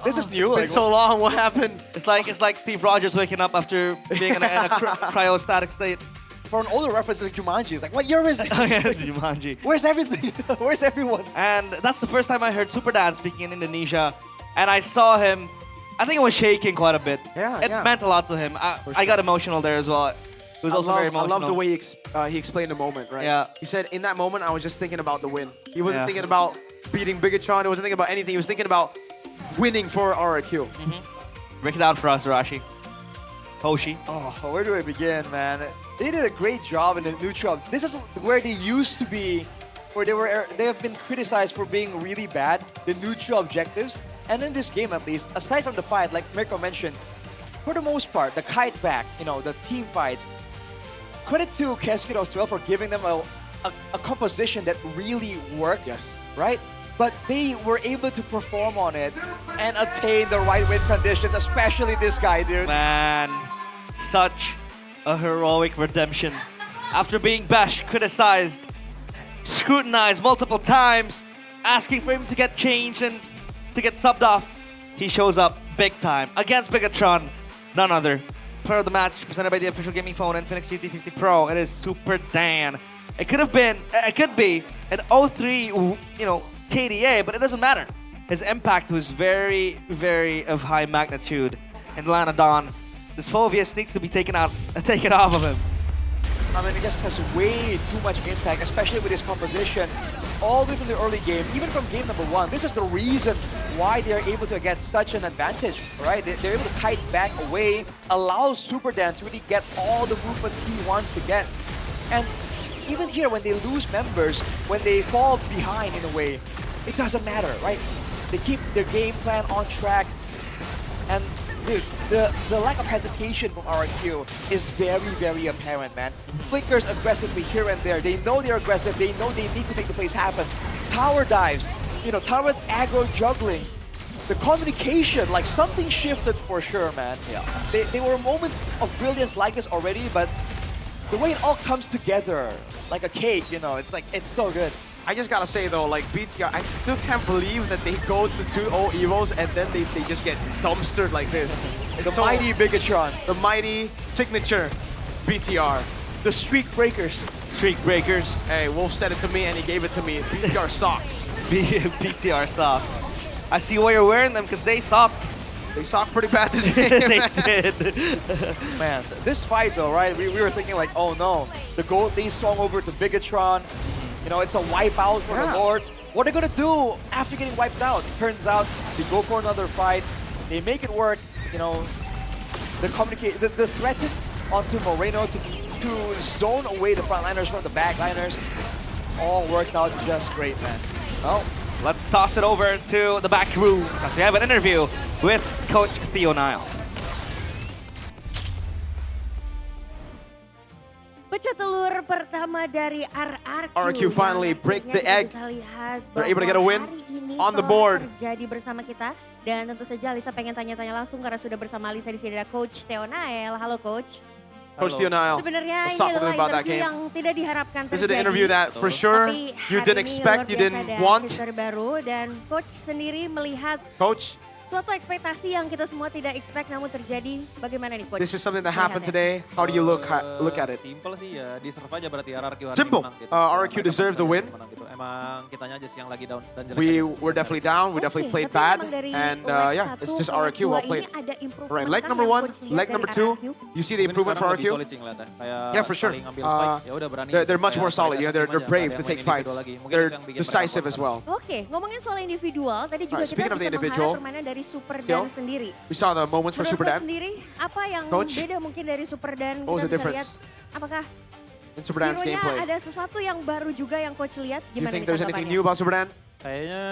This is new. It's been so long. What happened? It's like Steve Rogers waking up after being in a cryostatic state. For an older reference, it's like Jumanji. It's like, what year is it? Oh, yeah, Jumanji. Where's everything? Where's everyone? And that's the first time I heard Super Dan speaking in Indonesia. And I saw him, I think it was shaking quite a bit. Yeah, It meant a lot to him. I got emotional there as well. It was also very emotional. I love the way he explained the moment, right? Yeah. He said, in that moment, I was just thinking about the win. He wasn't Yeah. thinking about beating Bigatron. He wasn't thinking about anything. He was thinking about winning for RQ. Break it down for us, Rashi. Hoshi. Oh, where do I begin, man? They did a great job in the neutral. This is where they used to be, where they have been criticized for being really bad, the neutral objectives. And in this game, at least, aside from the fight, like Mirko mentioned, for the most part, the kite back, the team fights, credit to Kescute as well for giving them a composition that really worked. Yes. Right? But they were able to perform on it and attain the right win conditions, especially this guy, dude. Man, such a heroic redemption. After being bashed, criticized, scrutinized multiple times, asking for him to get changed and to get subbed off, he shows up big time against Bigatron, none other. Player of the match presented by the official gaming phone Infinix GT50 Pro. It is Super Dan. It could be an 0-3, KDA, but it doesn't matter. His impact was very, very of high magnitude. And Lanadon, this Phoveus needs to be taken off of him. I mean, it just has way too much impact, especially with his composition. All the way from the early game, even from game number 1. This is the reason why they're able to get such an advantage, right? They're able to kite back away, allow Super Dan to really get all the movements he wants to get. And even here, when they lose members, when they fall behind in a way, it doesn't matter, right? They keep their game plan on track. And Dude, the lack of hesitation from RQ is very, very apparent, man. Flickers aggressively here and there. They know they're aggressive. They know they need to make the plays happen. Tower dives, tower aggro juggling. The communication, like something shifted for sure, man. Yeah. There were moments of brilliance like this already, but the way it all comes together, like a cake, it's so good. I just gotta say though, like BTR, I still can't believe that they go to 2-0 Evos and then they just get dumpstered like this. The mighty Bigatron. The mighty signature BTR. The streak breakers. Streak breakers. Hey, Wolf said it to me and he gave it to me. BTR socks. BTR socks. I see why you're wearing them, because they suck. They suck pretty bad this game. They did. Man, this fight though, right? We were thinking like, oh no, the gold they swung over to Bigatron. It's a wipeout for the Lord. What are they gonna do after getting wiped out? Turns out they go for another fight. They make it work. The threat onto Moreno to zone away the frontliners from the backliners. All worked out just great, man. Well, let's toss it over to the back room as we have an interview with Coach Theo Nile. Pecah telur pertama dari RRQ finally break the egg. They're able to get a win on the board. Terjadi bersama kita, dan tentu saja Alisa pengen tanya-tanya langsung karena sudah bersama Alisa di sini ada Coach Theo Nile. Halo Coach. Coach Theo Nile, sebenarnya let's ini talk adalah about that interview game. yang tidak diharapkan This terjadi. is an interview that for sure you didn't expect, you didn't want. Baru, dan Coach sendiri melihat Coach, suatu ekspektasi yang kita semua tidak expect namun terjadi. Bagaimana nih Coach? this is something that happened today. How do you look at it? Simple sih ya, deserve aja berarti RRQ hari Simple. ini menang gitu. RRQ deserved the win. Gitu. Emang kitanya aja sih yang lagi down dan jelek. We were definitely down. We definitely played bad, and yeah, it's just RRQ well played. Right, leg number 1, leg number 2. You see the improvement for RRQ? Yeah, for sure. They're much more solid. They're brave to take fights. They're decisive as well. Oke, ngomongin soal individual, tadi juga Speaking kita of the bisa individual mengharap permainan dari Super Dan sendiri. We saw the moments for Menurut Super Coach Dan. sendiri, apa yang Coach? beda mungkin dari Super Dan? What was Kita the bisa lihat, difference apakah in Super Dan's hero-nya gameplay? ada sesuatu yang baru juga yang Coach lihat? You Gimana think nih there's anything tanggapannya? new about Super Dan? Kayaknya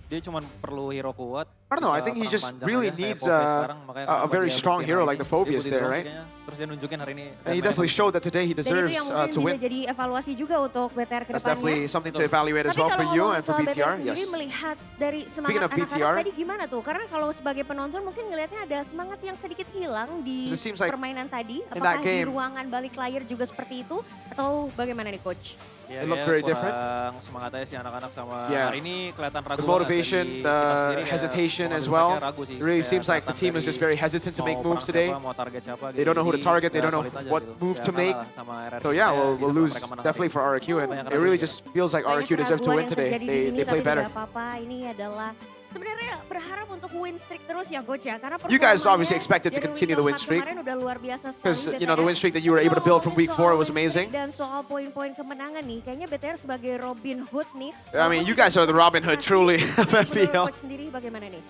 dia cuma perlu hero kuat. I don't know. I think he just really needs a very strong hero like the Phobius there, right? Terus dia nunjukin hari ini. And he definitely showed that today he Dan itu deserves yang mungkin to bisa win. jadi evaluasi juga untuk BTR ke That's depannya. definitely something to evaluate as Tapi well kalau for you ngomongin and for soal BTR. sendiri Yes. melihat dari Speaking semangat of BTR, anak-anak tadi gimana tuh? Karena kalau sebagai penonton mungkin ngelihatnya ada semangat yang sedikit hilang di It seems like permainan tadi. in that Apakah di game- ruangan balik layar juga seperti itu? Atau bagaimana nih Coach? Ya, It looked dia very kurang different. semangat aja sih anak-anak sama Yeah. hari ini kelihatan ragu The banget motivation, dari the kita sendiri kayak hesitation mau as ngambil well. fight-nya ragu sih. It really Kayak seems like the kelihatan team is dari just very hesitant to mau make perang moves today. siapa, mau target siapa They don't know who to Jadi, target, they ya don't know solid aja what gitu. move Ya to make. kalah sama RRQ. So yeah, Ya, we'll bisa lose mereka menang definitely hari for ini. RRQ, and Banyak it really keraguan. just feels like Banyak RRQ deserve to keraguan win yang today. terjadi di sini, They play tapi better. tidak apa-apa. Ini adalah sebenarnya berharap untuk win streak terus ya Coach ya. Karena You guys performanya obviously expected to dari continue the win Week streak. kemarin udah luar biasa sekali Because, BTR. the win streak that you were able to build from week 4 was amazing. Dan soal poin-poin kemenangan nih, kayaknya BTR sebagai Robin Hood nih. I mean, you guys are the Robin Hood, truly, of Menurut MPL. Coach sendiri bagaimana nih?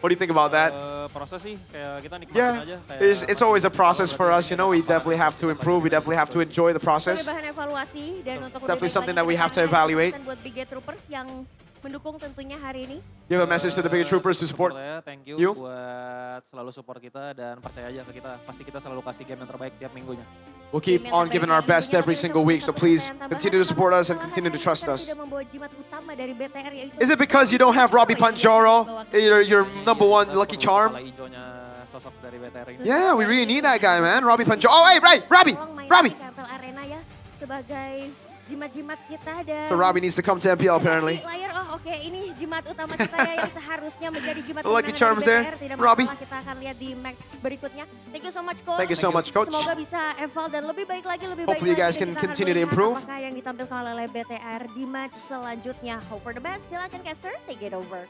What do you think about that? Proses sih kayak kita nikmatin Yeah, aja. Kayak it's always a process for us. We definitely have to improve. We definitely have to enjoy the process. Sebagai bahan evaluasi dan untuk lebih Definitely baik something lagi that we have to kedepannya, evaluate. pesan buat Big Gate Troopers yang mendukung tentunya hari ini. Give a message to the bigger troopers to support ya, thank you, you. buat selalu support kita dan percaya aja ke kita. Pasti kita selalu kasih game yang terbaik tiap minggunya. We'll keep on giving our best every single week. So please continue to support us and continue to trust us. Tidak membawa jimat utama dari BTR yaitu Is it because you don't have Robbie Panjaro, your number one lucky charm? Kepala hijaunya sosok dari BTR ini. Yeah, we really need that guy, man. Robbie Panjaro. Oh, hey, right, Robbie. Robbie MPL Arena ya sebagai jimat-jimat kita dan So Robbie needs to come to MPL apparently. di layar oke ini jimat utama kita ya yang seharusnya menjadi jimat The lucky kemenangan charms dari there, BTR. Tidak Robbie. masalah, kita akan lihat di match berikutnya. Thank you so much Coach. Thank you so much, Coach. Semoga bisa eval dan lebih baik lagi lebih Hopefully you baik guys lagi. can Dan kita akan continue to melihat improve. Apakah yang ditampilkan oleh BTR di match selanjutnya. Hope for the best. Silakan caster take it over.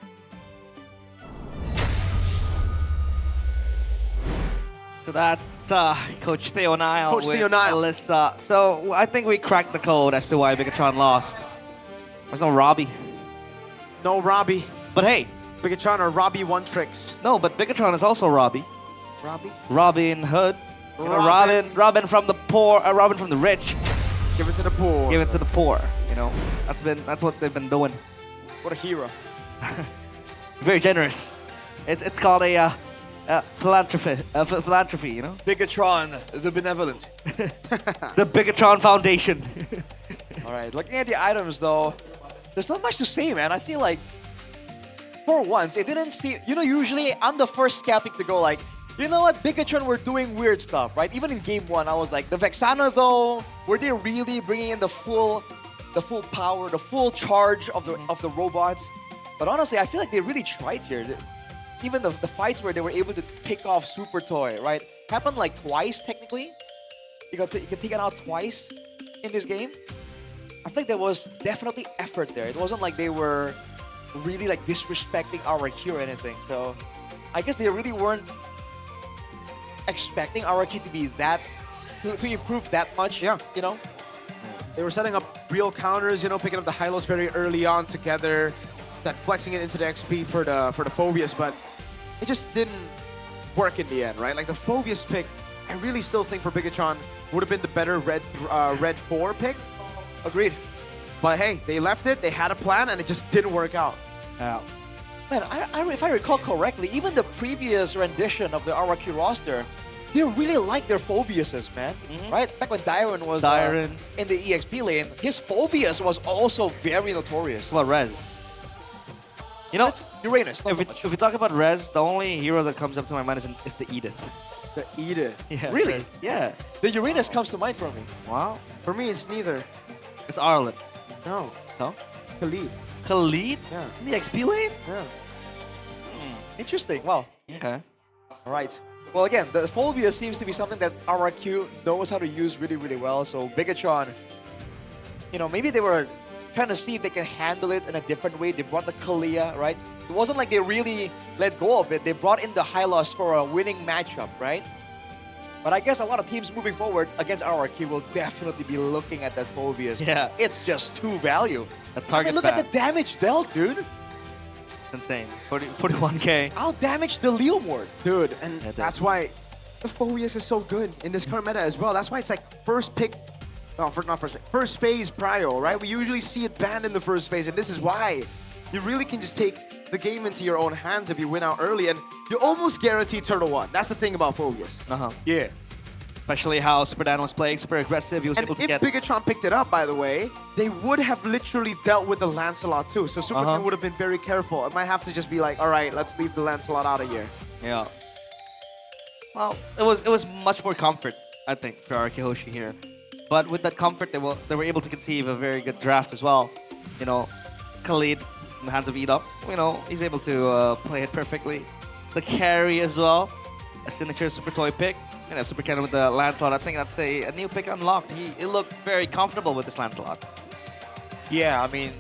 So that Coach Theo Nile Coach with Theo Nile. Alyssa. So I think we cracked the code as to why Bigatron lost. There's no Robbie. No Robbie. But hey. Bigatron or Robbie one tricks. No, but Bigatron is also Robbie. Robbie? Robin Hood. You know, Robin. Robin from the poor, Robin from the rich. Give it to the poor. Give it to the poor. That's what they've been doing. What a hero. Very generous. It's called a Philanthropy, you know? Bigatron, the benevolent. The Bigatron Foundation. All right, looking at the items though, there's not much to say, man. I feel like for once, it didn't seem, usually I'm the first skeptic to go like, you know what, Bigatron were doing weird stuff, right? Even in game 1, I was like, the Vexana though, were they really bringing in the full power, the full charge of the robots? But honestly, I feel like they really tried here. Even the fights where they were able to pick off Super Toy, right? Happened like twice, technically. You got taken out twice in this game. I feel like there was definitely effort there. It wasn't like they were really like disrespecting RRQ or anything. So I guess they really weren't expecting RRQ to be that, to improve that much, They were setting up real counters, picking up the Hylos very early on together, then flexing it into the XP for the Phobius, but it just didn't work in the end, right? Like the Phobius pick, I really still think for Bigatron would have been the better red 4 pick. Agreed. But hey, they left it, they had a plan, and it just didn't work out. Yeah. Man, if I recall correctly, even the previous rendition of the RRQ roster, they really like their Phobiuses, man. Right? Back when Dyron was in the EXP lane, his Phobius was also very notorious. What Rez? You know, Uranus. If we talk about Rez, the only hero that comes up to my mind is the Edith. The Edith? Yeah. Really? Rez. Yeah. The Uranus comes to mind for me. Wow. For me, it's neither. It's Arlen. No. No? Khalid. Khalid? Yeah. In the XP lane? Yeah. Interesting. Wow. Okay. All right. Well, again, the Phobius seems to be something that RRQ knows how to use really, really well. So Bigatron, maybe they were trying to see if they can handle it in a different way. They brought the Kalia, right? It wasn't like they really let go of it. They brought in the Hylos for a winning matchup, right? But I guess a lot of teams moving forward against RRQ will definitely be looking at that Phobius. Yeah. It's just too value. A target look at the damage dealt, dude. Insane. 41k. I'll damage the Leomord. Dude, and that's why the Phobius is so good in this current meta as well. That's why it's like first phase prio, right? We usually see it banned in the first phase, and this is why. You really can just take the game into your own hands if you win out early, and you almost guarantee Turtle 1. That's the thing about Phobius. Yeah. Especially how Super Dan was playing, super aggressive. He was able to if get... Bigatron picked it up, by the way, they would have literally dealt with the Lancelot too. So Super Dan would have been very careful. It might have to just be like, all right, let's leave the Lancelot out of here. Yeah. Well, it was much more comfort, I think, for Arkihoshi here. But with that comfort, they were able to conceive a very good draft as well. Khalid in the hands of Edop, he's able to play it perfectly. The carry as well, a signature Super Toy pick. Super Cannon with the Lancelot. I think that's a new pick unlocked. He looked very comfortable with this Lancelot. Yeah, I mean,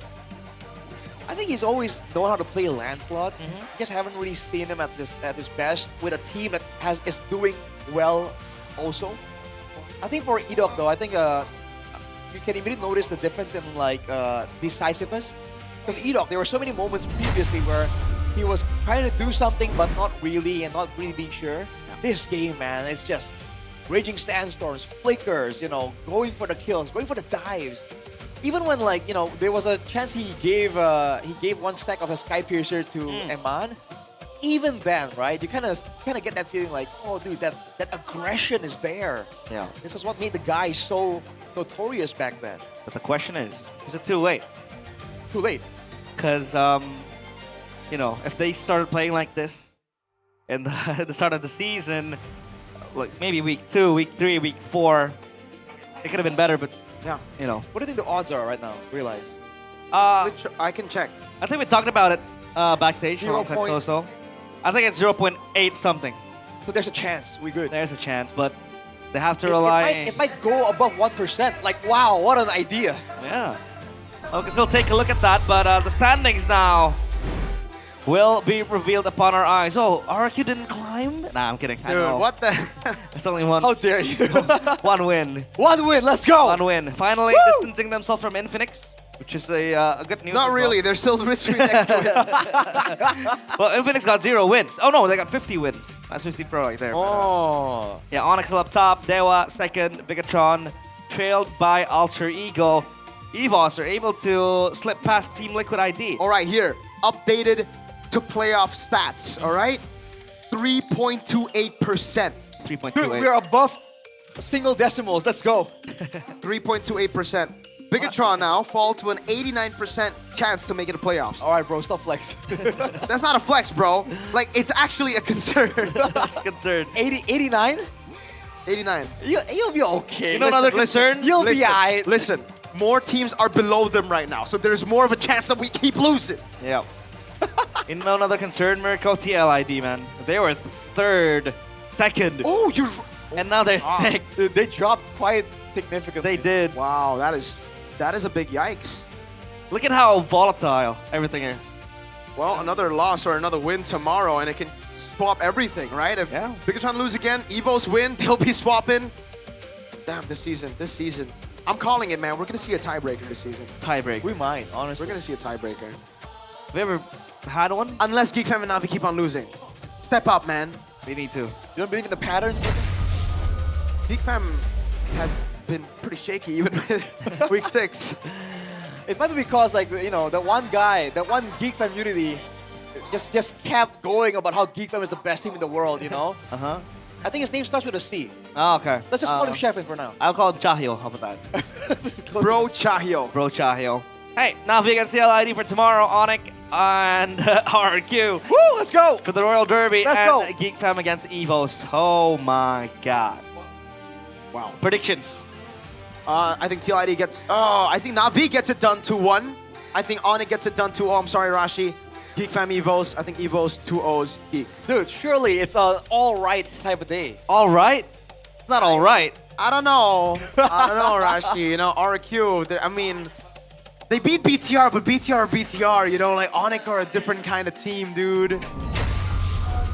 I think he's always known how to play Lancelot. Just haven't really seen him at his best with a team that is doing well also. I think for Edok though, I think you can immediately notice the difference in decisiveness. Because Edok, there were so many moments previously where he was trying to do something but not really and not really being sure. This game, man, it's just raging sandstorms, flickers, going for the kills, going for the dives. Even when there was a chance he gave one stack of a Sky Piercer to Eman. Even then, right, you kind of get that feeling like, oh, dude, that aggression is there. Yeah. This is what made the guy so notorious back then. But the question is it too late? Too late. Because, if they started playing like this in the start of the season, like maybe week 2, week 3, week 4, it could have been better, but, What do you think the odds are right now, realize? I can check. I think we talked about it backstage. 0. I think it's 0.8 something. So there's a chance. We good. There's a chance, but they have to rely... It might go above 1%. Like, wow, what an idea. Yeah. We can still take a look at that, but the standings now will be revealed upon our eyes. Oh, RQ didn't climb? Nah, I'm kidding. I Dude, know. what the... It's only one. How dare you? One win. One win, let's go! One win. Finally distancing themselves from Infinix, which is a good news. Not really, they're still literally next to it. Well, Infinix got 0 wins. Oh no, they got 50 wins. That's 50 Pro right there. Oh. Yeah, Onyx up top, Dewa second, Bigatron trailed by Alter Ego. EVOS are able to slip past Team Liquid ID. All right, here, updated to playoff stats, all right? 3.28%. 3.28. Dude, we are above single decimals. Let's go. 3.28%. Bigatron now fall to an 89% chance to make it to playoffs. All right, bro, stop flex. That's not a flex, bro. Like, it's actually a concern. That's a concern. 89? 89. You'll be okay. You know another concern? You'll be alright. Listen, more teams are below them right now, so there's more of a chance that we keep losing. Yeah. You know another concern, Mirko? TLID, man. They were third, second. Oh, you're... And now they're sick. Dude, they dropped quite significantly. They did. Wow, that is a big yikes. Look at how volatile everything is. Well, another loss or another win tomorrow, and it can swap everything, right? If Bigatron lose again, Evos win, they'll be swapping. Damn, this season. I'm calling it, man. We're going to see a tiebreaker this season. Tiebreaker. We might, honestly. We're going to see a tiebreaker. Have we ever had one? Unless Geek Fam and Navi keep on losing. Step up, man. We need to. You don't believe in the pattern? Geek Fam have been pretty shaky even with week 6. It might be because, like, you know, that one guy, that one Geek Fam Unity just kept going about how Geek Fam is the best team in the world, you know? Uh-huh. I think his name starts with a C. Oh, okay. Let's just call him Sheffin for now. I'll call him Chahyo. How about that? Bro Chahyo. Bro Chahyo. Hey, Navi against CLID for tomorrow, Onyx and RQ. Woo, let's go! For the Royal Derby Let's and go. Geek Fam against Evos. Oh my god. Wow. Predictions. I think TLID gets... Oh, I think Navi gets it done 2-1. I think Onyx gets it done 2-0. I'm sorry, Rashi. Geek Fam Evos. I think Evos 2-0s Geek. Dude, surely it's an all-right type of day. All right? It's not all right. I don't know. I don't know, Rashi. You know, RQ, I mean... They beat BTR, but BTR are BTR, you know? Like, Onyx are a different kind of team, dude.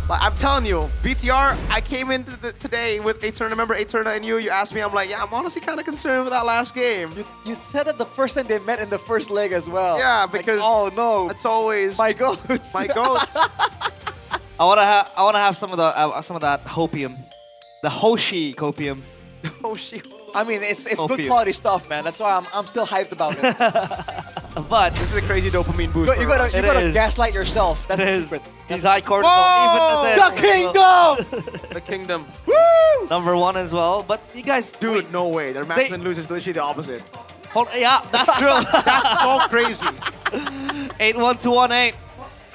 Like, I'm telling you, BTR, I came into today with Aturna. Remember Aturna and you asked me, I'm like, yeah, I'm honestly kind of concerned with that last game. You said that the first time they met in the first leg as well. Yeah, Like, because oh no, it's always my goats. my goats. I wanna have some of that hopium, the Hoshi copium. Hoshi. I mean, it's Hope good you. quality stuff, man. That's why I'm still hyped about it. But this is a crazy dopamine boost. You gotta is. gaslight yourself. That's It the is. secret. He's high cortisol. Whoa! Even at The this. kingdom. The kingdom. Woo! Number 1 as well. But you guys, Dude, no way. Their matchman loses literally the opposite. yeah, that's true. That's so crazy. 8-1-2-1-8.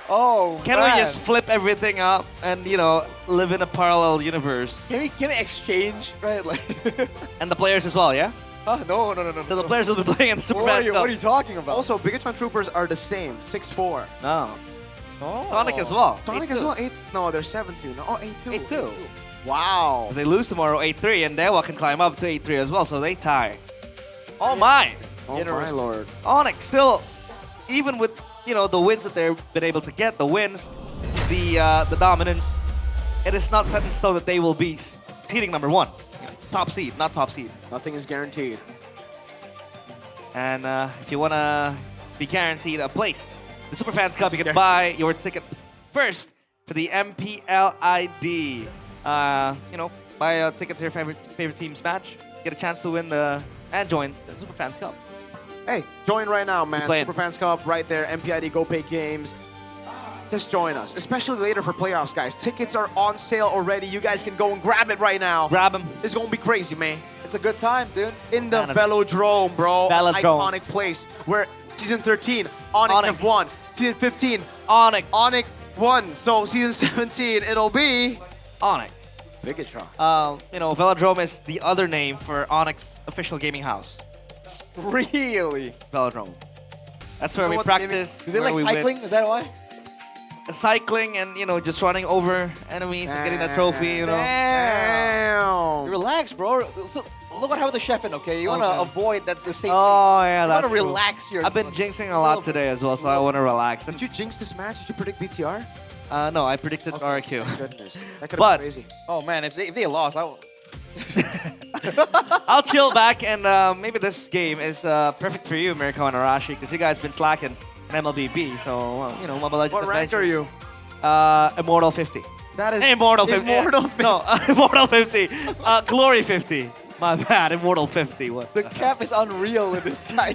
Oh, Can man. we just flip everything up and, you know, live in a parallel universe? Can we exchange, right? Like, And the players as well, yeah? no. So the players will be playing in the Super What are Band Cup. you talking about? Also, Bigatron Troopers are the same. 6-4. No. Oh. Sonic as well. Sonic as well. 8. No, they're 7-2. No, 8-2. 8-2. Wow. If they lose tomorrow 8-3, and Dewa can climb up to 8-3 as well, so they tie. Oh my! Oh my lord. Onyx still, even with, you know, the wins that they've been able to get, the wins, the dominance, it is not set in stone that they will be seeding number 1. Top seed, not top seed. Nothing is guaranteed. And if you want to be guaranteed a place, the Superfans Cup, you can buy your ticket first for the MPL ID. You know, buy a ticket to your favorite team's match, get a chance to win and join the Superfans Cup. Hey, join right now, man. playing. Superfans Cup right there. MPID Go Pay Games. Just join us, especially later for playoffs, guys. Tickets are on sale already. You guys can go and grab it right now. Grab them. It's gonna be crazy, man. It's a good time, dude. In the Canada. Velodrome, bro. Velodrome. Iconic place where season 13, Onyx have won. Season 15, Onyx. Onyx won. So season 17, it'll be Onyx. Bigatron. You know, Velodrome is the other name for Onyx official gaming house. Really? Velodrome. That's where You know we what, practice. Is it where like we win. cycling? Is that why? Cycling and, you know, just running over enemies and getting that trophy, you know. Damn. Relax, bro. So, look what happened to Sheffin, okay? You want to Okay. avoid that's the same Oh, thing. yeah, You that's want to true. relax your... I've been jinxing a lot today as well, so I want to relax. Did you jinx this match? Did you predict BTR? No, I predicted RQ. Goodness. That could have But been crazy. Oh, man, if they lost, I will... I'll chill back, and maybe this game is perfect for you, Mirko and Arashi, because you guys been slacking in MLBB. So, you know, Mobile Legends What rank Adventure. are you? Immortal 50. That is Immortal 50. Immortal 50. No, Immortal 50. Glory 50. My bad, Immortal 50. What? The cap is unreal with this guy.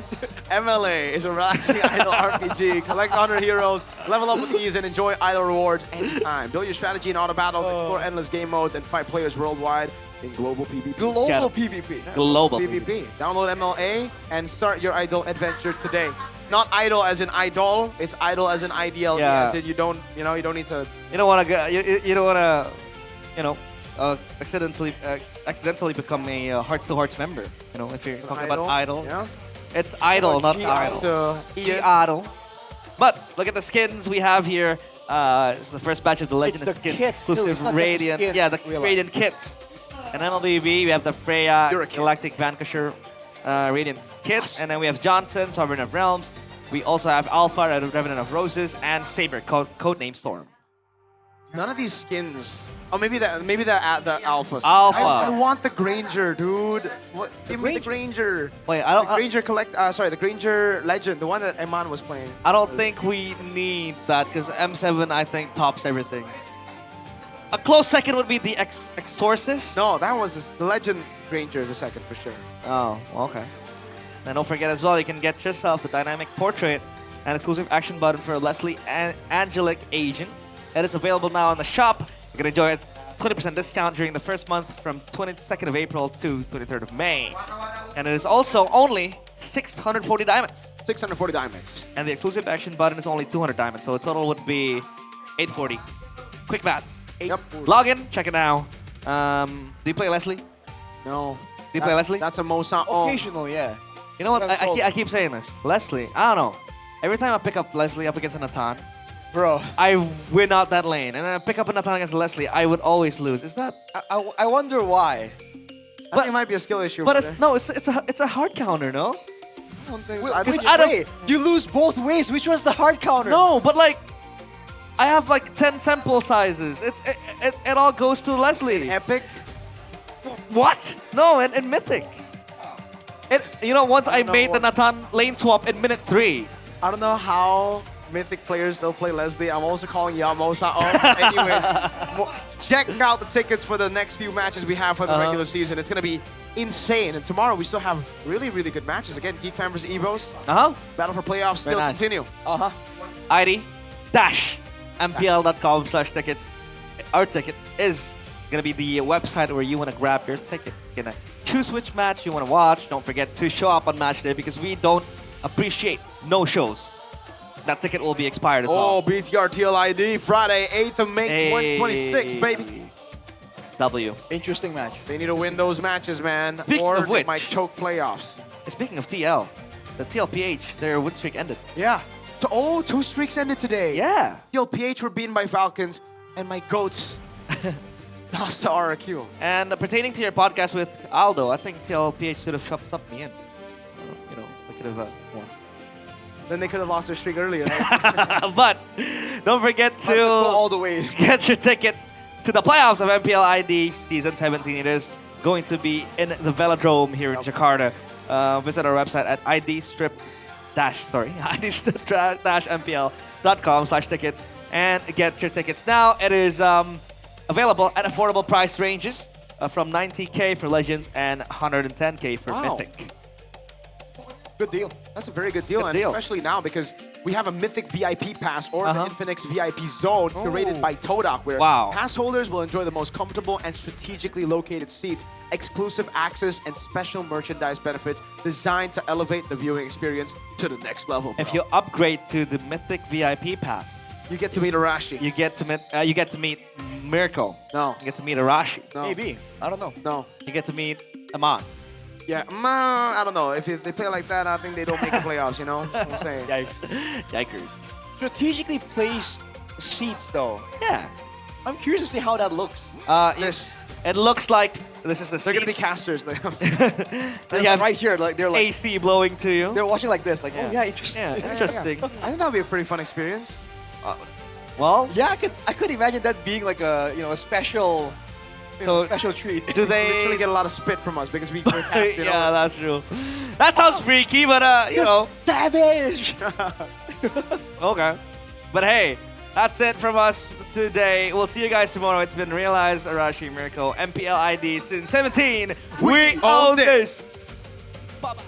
MLA is a relaxing idle RPG. Collect honor heroes, level up with ease, and enjoy idle rewards anytime. Build your strategy in auto battles, explore endless game modes, and fight players worldwide in global PvP. Global PvP. Global PvP. Download MLA and start your idle adventure today. Not idle as in idol. It's idle as in IDL. Yeah. As in you don't need to. You don't want to you don't want to, accidentally become a Hearts to Hearts member. You know, if you're talking about idol. Yeah. It's idol, not idol. So, idol. But look at the skins we have here. It's the first batch of the Legend It's the skins. kits, too. It's not just the Radiant. skins, Yeah, the realize. Radiant kits. And MLBB, we have the Freya, Galactic Vanquisher, Radiant kits. And then we have Johnson, Sovereign of Realms. We also have Alpha, Revenant of Roses, and Saber, codename Storm. none of these skins. Oh, maybe the alphas. Alpha. I want the Granger, dude. What? Give me the Granger. Wait, I don't. The Granger the Granger Legend, the one that Eman was playing. I don't think we need that because M7 I think tops everything. A close second would be the Exorcist. No, that was the Legend Granger is a second for sure. Oh, okay. And don't forget as well, you can get yourself the dynamic portrait and exclusive action button for Leslie Angelic Asian. It is available now on the shop. You can enjoy it 20% discount during the first month from 22nd of April to 23rd of May. And it is also only 640 diamonds. 640 diamonds. And the exclusive action button is only 200 diamonds, so a total would be 840. Quick bats. Yep. Log in, check it now. Do you play Leslie? No. Do you play Leslie? That's a Mosa. Occasionally, yeah. You know what? I keep saying this. Leslie, I don't know. Every time I pick up Leslie up against a Natan, bro, I win out that lane. And then I pick up a Natan against Leslie, I would always lose. Is that? I wonder why. I think it might be a skill issue. But it's a hard counter, no? Which way? You lose both ways. Which one's the hard counter? No, but like, I have like 10 sample sizes. It all goes to Leslie. Epic? What? No, in Mythic. Once I made the Natan lane swap in minute 3. I don't know how Mythic players still play Leslie. I'm also calling Yamosa off. Anyway, check out the tickets for the next few matches we have for the regular season. It's going to be insane. And tomorrow we still have really, really good matches. Again, Geek Fan vs. Evos. Battle for playoffs still continue. ID -mpl.com/tickets. Our ticket is going to be the website where you want to grab your ticket. You're going to choose which match you want to watch. Don't forget to show up on match day because we don't appreciate no shows. That ticket will be expired as well. Oh, BTR TLID, Friday, 8th of May, 2026, baby. W. Interesting match. They need to win those matches, man. Speaking or of which, they might choke playoffs. Speaking of TL, the TLPH, their win streak ended. Yeah. So, 2 streaks ended today. Yeah. TLPH were beaten by Falcons, and my GOATs lost to RRQ. And pertaining to your podcast with Aldo, I think TLPH should have subbed me in. We could have Then they could have lost their streak earlier. But don't forget to go all the way. Get your tickets to the playoffs of MPL ID Season 17. It is going to be in the Velodrome here in Jakarta. Visit our website at idstrip-mpl.com/tickets and get your tickets now. It is available at affordable price ranges from 90K for Legends and 110K for Mythic. Good deal. That's a very good deal. Especially now because we have a Mythic VIP pass or the Infinix VIP zone curated by Todak, where pass holders will enjoy the most comfortable and strategically located seats, exclusive access, and special merchandise benefits designed to elevate the viewing experience to the next level. If you upgrade to the Mythic VIP pass, you get to meet Arashi. You get to meet Miracle. No. You get to meet Arashi. No. Maybe. I don't know. No. You get to meet Aman. Yeah, I don't know. If they play like that, I think they don't make the playoffs, you know what I'm saying? Yikes. Yikers. Strategically placed seats, though. Yeah. I'm curious to see how that looks. It looks like this is the They're going to be casters. They're like right here. Like they're like AC blowing to you. They're watching like this. Like, oh yeah, interesting. Yeah, interesting. I think that would be a pretty fun experience. Well, yeah, I could imagine that being like a a special. Special treat. Do they literally get a lot of spit from us because we're cast, Yeah, that's true. That sounds freaky, but savage. Okay. But hey, That's it from us today. We'll see you guys tomorrow. It's been Realize, Arashi, Miracle, MPL ID since 17. We own this. Bye-bye.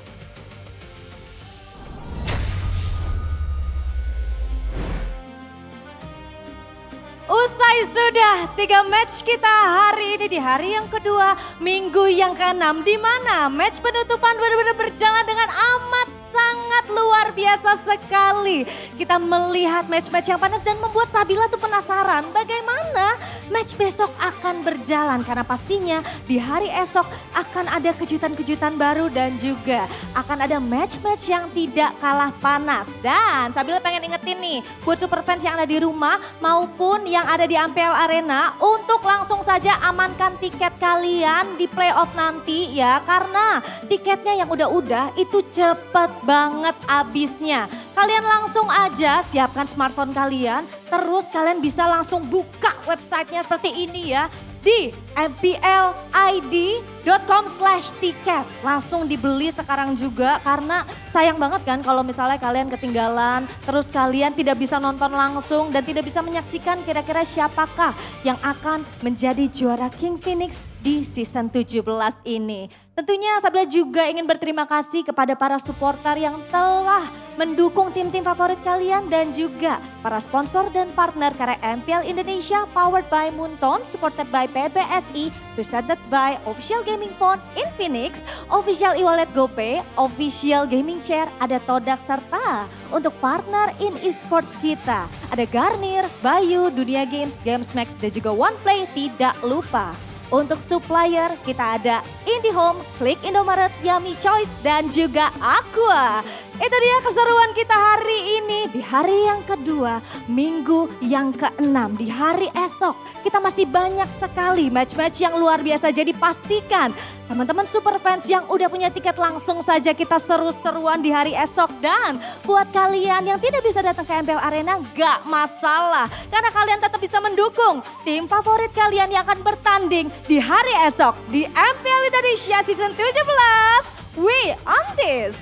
Usai sudah 3 match kita hari ini di hari yang kedua, minggu yang ke-6, di mana match penutupan benar-benar berjalan dengan amat sangat luar biasa sekali. Kita melihat match-match yang panas dan membuat Sabila tuh penasaran bagaimana match besok akan berjalan. Karena pastinya di hari esok akan ada kejutan-kejutan baru dan juga akan ada match-match yang tidak kalah panas. Dan Sabila pengen ingetin nih buat super fans yang ada di rumah maupun yang ada di MPL Arena untuk langsung saja amankan tiket kalian di playoff nanti ya. Karena tiketnya yang udah-udah itu cepet banget habisnya. Kalian langsung aja siapkan smartphone kalian, terus kalian bisa langsung buka websitenya seperti ini ya. Di mplid.com/tiket. Langsung dibeli sekarang juga karena sayang banget kan kalau misalnya kalian ketinggalan, terus kalian tidak bisa nonton langsung dan tidak bisa menyaksikan kira-kira siapakah yang akan menjadi juara King Phoenix di season 17 ini. Tentunya Sabila juga ingin berterima kasih kepada para supporter yang telah mendukung tim-tim favorit kalian dan juga para sponsor dan partner karena MPL Indonesia powered by Moonton, supported by PBSI, presented by Official Gaming Phone, Infinix, Official e-wallet GoPay, Official Gaming Chair, ada Todak serta untuk partner in esports kita. Ada Garnier, Bayu, Dunia Games, Gamesmax dan juga OnePlay tidak lupa. Untuk supplier kita ada IndiHome, Klik Indomaret, Yummy Choice dan juga Aqua. Itu dia keseruan kita hari ini di hari yang kedua, minggu yang ke-6. Di hari esok kita masih banyak sekali match-match yang luar biasa. Jadi pastikan teman-teman super fans yang udah punya tiket langsung saja kita seru-seruan di hari esok. Dan buat kalian yang tidak bisa datang ke MPL Arena gak masalah. Karena kalian tetap bisa mendukung tim favorit kalian yang akan bertanding di hari esok di MPL Indonesia Season 17. We on this!